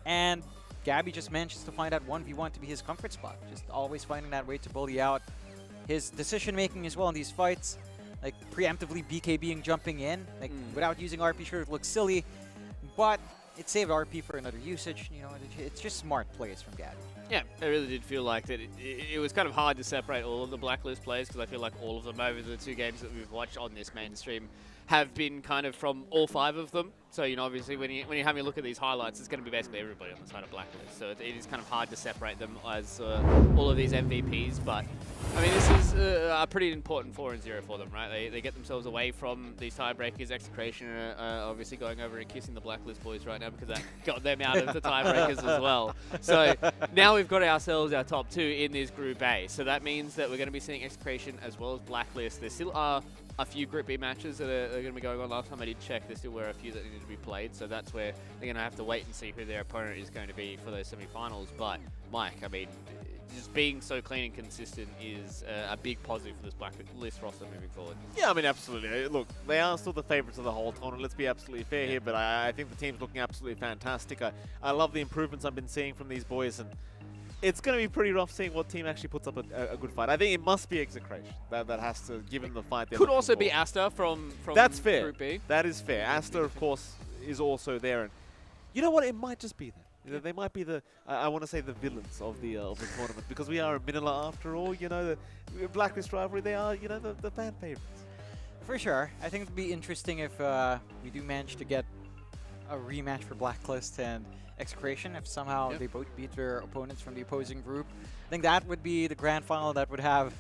and Gabby just manages to find that 1v1 to be his comfort spot. Just always finding that way to bully out. His decision-making as well in these fights, like preemptively BKBing, jumping in, like without using RP, sure it looks silly, but it saved RP for another usage. You know, it's just smart plays from Gabby.
Yeah, it really did feel like that. It was kind of hard to separate all of the Blacklist players because I feel like all of them over the 2 games that we've watched on this mainstream have been kind of from all 5 of them. So, you know, obviously when you're having a look at these highlights, it's going to be basically everybody on the side of Blacklist. So it is kind of hard to separate them as all of these MVPs. But, I mean, this is a pretty important 4-0 for them, right? They get themselves away from these tiebreakers. Execration obviously going over and kissing the Blacklist boys right now because that got them out of the tiebreakers as well. So now we've got ourselves our top 2 in this Group A. So that means that we're going to be seeing Execration as well as Blacklist. There still are a few Group B matches that are going to be going on. Last time I did check, there still were a few that needed to be played, so that's where they're going to have to wait and see who their opponent is going to be for those semi-finals. But, Mike, I mean, just being so clean and consistent is a big positive for this Blacklist roster moving forward.
Yeah, I mean, absolutely. Look, they are still the favourites of the whole tournament. Let's be absolutely fair here, but I think the team's looking absolutely fantastic. I love the improvements I've been seeing from these boys, and it's going to be pretty rough seeing what team actually puts up a good fight. I think it must be Execration that has to give them the fight.
Could also be Asta from
That's fair.
Group B.
That is fair. Asta, of course, is also there. And you know what? It might just be that. They might be the, I want to say, the villains of the tournament, because we are in Manila after all. You know, the Blacklist rivalry, they are, you know, the fan favorites.
For sure. I think it would be interesting if we do manage to get a rematch for Blacklist and Execration, if somehow they both beat their opponents from the opposing group. I think that would be the grand final that would have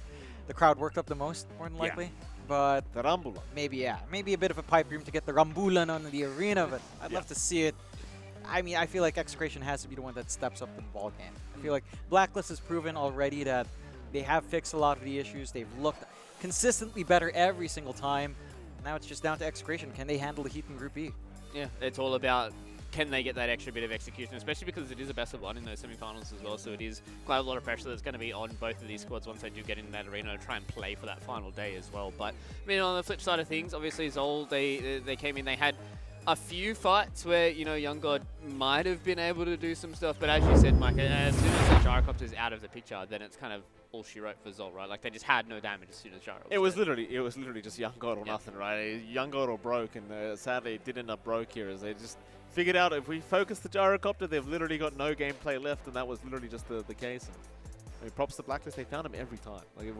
the crowd worked up the most, more than likely. But
the Rambulan.
Maybe a bit of a pipe dream to get the Rambulan on the arena, but I'd love to see it. I mean, I feel like Execration has to be the one that steps up in the ball game. I feel like Blacklist has proven already that they have fixed a lot of the issues. They've looked consistently better every single time. Now it's just down to Execration. Can they handle the heat in Group E?
Yeah, it's all about can they get that extra bit of execution, especially because it is a best of 1 in those semi-finals as well, so it is quite a lot of pressure that's going to be on both of these squads once they do get in that arena to try and play for that final day as well. But, I mean, on the flip side of things, obviously Zol, they came in, they had a few fights where, you know, Young God might have been able to do some stuff, but as you said, Mike, as soon as the gyrocopter's out of the picture, then it's kind of all she wrote for Zol, right? Like, they just had no damage as soon as Gyro was
it was literally just Young God or nothing, right? Young God or broke, and sadly it did end up broke here as they just figured out if we focus the gyrocopter, they've literally got no gameplay left, and that was literally just the case. And, I mean, props to Blacklist, they found him every time. Like, it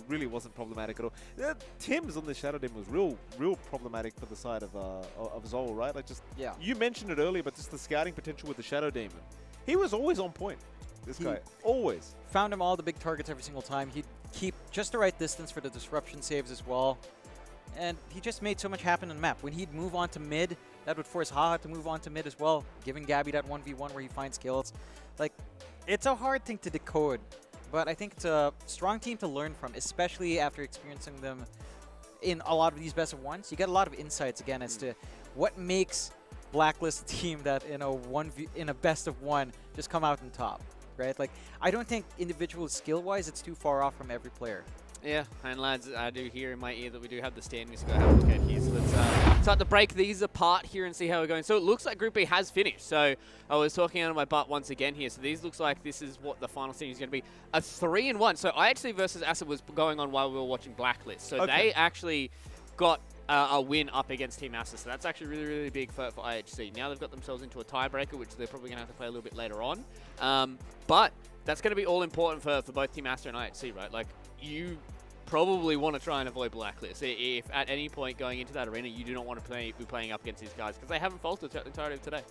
really wasn't problematic at all. Tim's on the Shadow Demon was real problematic for the side of Zol, right? Like, just you mentioned it earlier, but just the scouting potential with the Shadow Demon. He was always on point. This guy always
found him all the big targets every single time. He'd keep just the right distance for the disruption saves as well. And he just made so much happen in the map. When he'd move on to mid, that would force Haha to move on to mid as well, giving Gabby that 1v1 where he finds kills. Like, it's a hard thing to decode, but I think it's a strong team to learn from, especially after experiencing them in a lot of these best of 1s. You get a lot of insights again as to what makes Blacklist a team that in a best of 1 just come out on top, right? Like, I don't think individual skill-wise it's too far off from every player.
Yeah, and lads, I do hear in my ear that we do have the standings to go have a look at here. So let's start to break these apart here and see how we're going. So it looks like Group B has finished. So I was talking out of my butt once again here. So these looks like this is what the final standing is going to be. A 3-1. So IHC versus Acid was going on while we were watching Blacklist. So they actually got a win up against Team Acid. So that's actually really, really big for IHC. Now they've got themselves into a tiebreaker, which they're probably going to have to play a little bit later on. But that's going to be all important for both Team Acid and IHC, right? Like, you probably want to try and avoid Blacklist. If at any point going into that arena you do not want to be playing up against these guys, because they haven't faltered the entirety of today.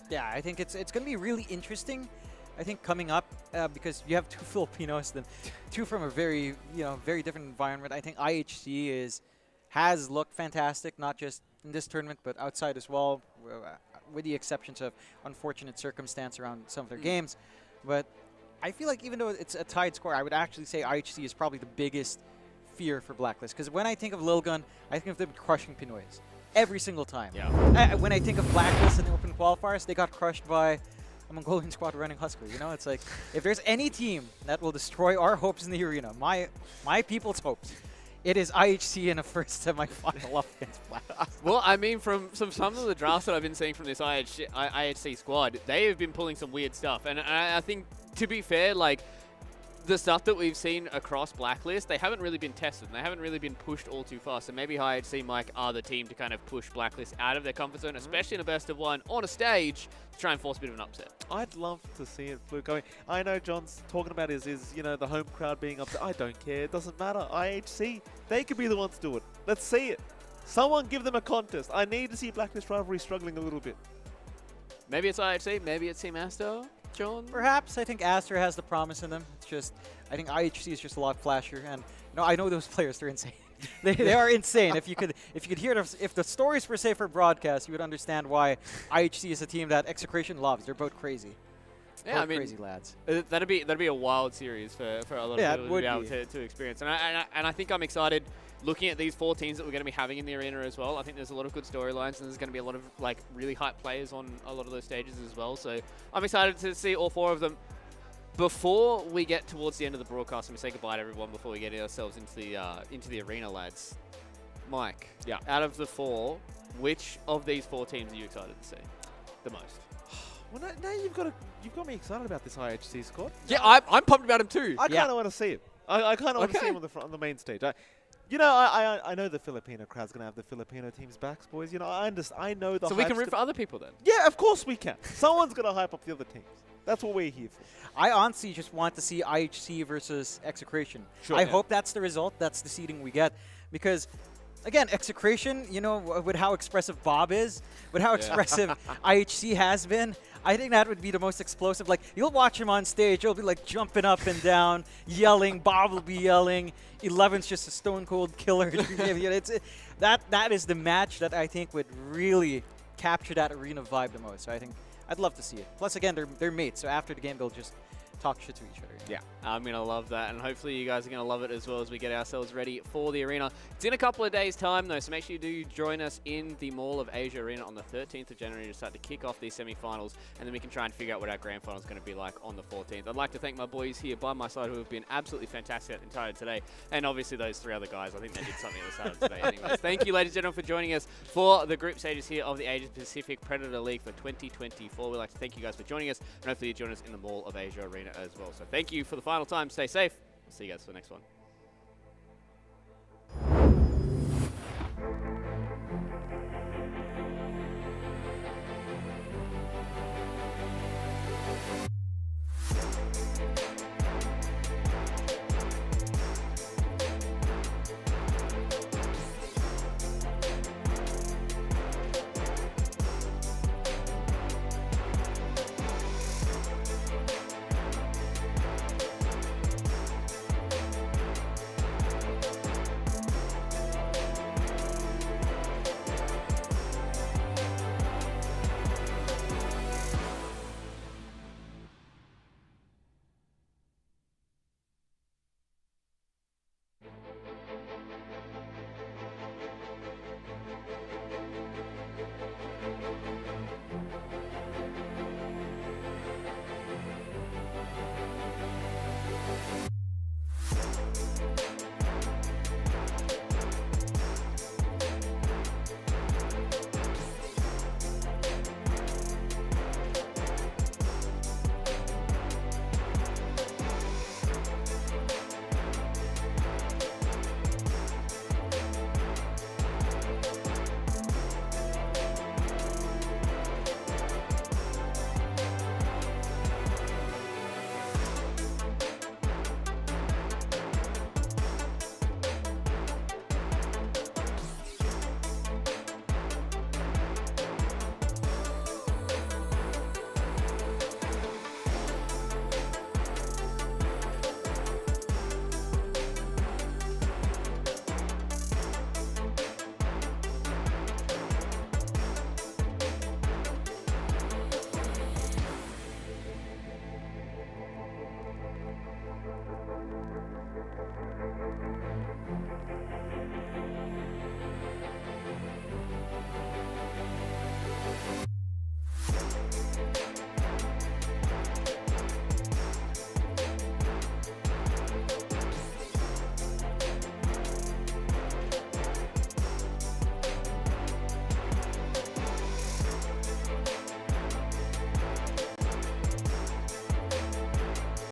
Yeah, I think it's going to be really interesting. I think coming up because you have 2 Filipinos, then 2 from a very different environment. I think IHC has looked fantastic, not just in this tournament but outside as well, with the exceptions of unfortunate circumstance around some of their games. But I feel like even though it's a tied score, I would actually say IHC is probably the biggest fear for Blacklist. Because when I think of Lilgun, I think of them crushing Pinoys every single time.
Yeah.
When I think of Blacklist in the open qualifiers, they got crushed by a Mongolian squad running Husker. You know, it's like, if there's any team that will destroy our hopes in the arena, my people's hopes, it is IHC in a first semifinal up against Black.
Well, I mean, from some of the drafts that I've been seeing from this IHC squad, they have been pulling some weird stuff. And I think, to be fair, like, the stuff that we've seen across Blacklist, they haven't really been tested, and they haven't really been pushed all too fast. So maybe IHC, Mike, are the team to kind of push Blacklist out of their comfort zone, especially in a best of one on a stage, to try and force a bit of an upset.
I'd love to see it, Fluke. I mean, I know John's talking about is you know, the home crowd being upset. I don't care. It doesn't matter. IHC, they could be the ones to do it. Let's see it. Someone give them a contest. I need to see Blacklist Rivalry struggling a little bit.
Maybe it's IHC, maybe it's Team Asto, John?
Perhaps. I think Aster has the promise in them. It's just, I think IHC is just a lot flashier. And I know those players, they're insane. they are insane. If you could hear if the stories per se for broadcast, you would understand why IHC is a team that Execration loves. They're both crazy.
Yeah,
both
I mean,
crazy lads.
That'd be a wild series for a lot of people to be able to experience. And I think I'm excited looking at these 4 teams that we're going to be having in the arena as well. I think there's a lot of good storylines, and there's going to be a lot of like really hype players on a lot of those stages as well. So I'm excited to see all 4 of them. Before we get towards the end of the broadcast and we say goodbye to everyone, before we get ourselves into the arena, lads, Mike, out of the 4, which of these 4 teams are you excited to see the most?
Well, now you've got me excited about this IHC squad.
Yeah, I'm pumped about him too.
I kind of want to see it. I kind of want to see him on the main stage. I know the Filipino crowd's gonna have the Filipino team's backs, boys. You know, I know the.
So we can root for other people then.
Yeah, of course we can. Someone's gonna hype up the other teams. That's what we're here for.
I honestly just want to see IHC versus Execration.
Sure,
I hope that's the result. That's the seeding we get, because. Again, Execration, you know, with how expressive Bob is, with how expressive IHC has been, I think that would be the most explosive. Like, you'll watch him on stage, he'll be like jumping up and down, yelling, Bob will be yelling, 11's just a stone cold killer. That is the match that I think would really capture that arena vibe the most. So I think I'd love to see it. Plus, again, they're mates, so after the game, they'll just talk shit to each other.
Yeah, I'm going to love that, and hopefully you guys are going to love it as well as we get ourselves ready for the arena. It's in a couple of days' time, though, so make sure you do join us in the Mall of Asia Arena on the 13th of January to start to kick off these semi-finals, and then we can try and figure out what our grand final is going to be like on the 14th. I'd like to thank my boys here by my side who have been absolutely fantastic the entire today, and obviously those 3 other guys. I think they did something at the start of today anyways. Thank you, ladies and gentlemen, for joining us for the group stages here of the Asia Pacific Predator League for 2024. We'd like to thank you guys for joining us, and hopefully you join us in the Mall of Asia Arena as well. So thank you for the final time. Stay safe. See you guys for the next one.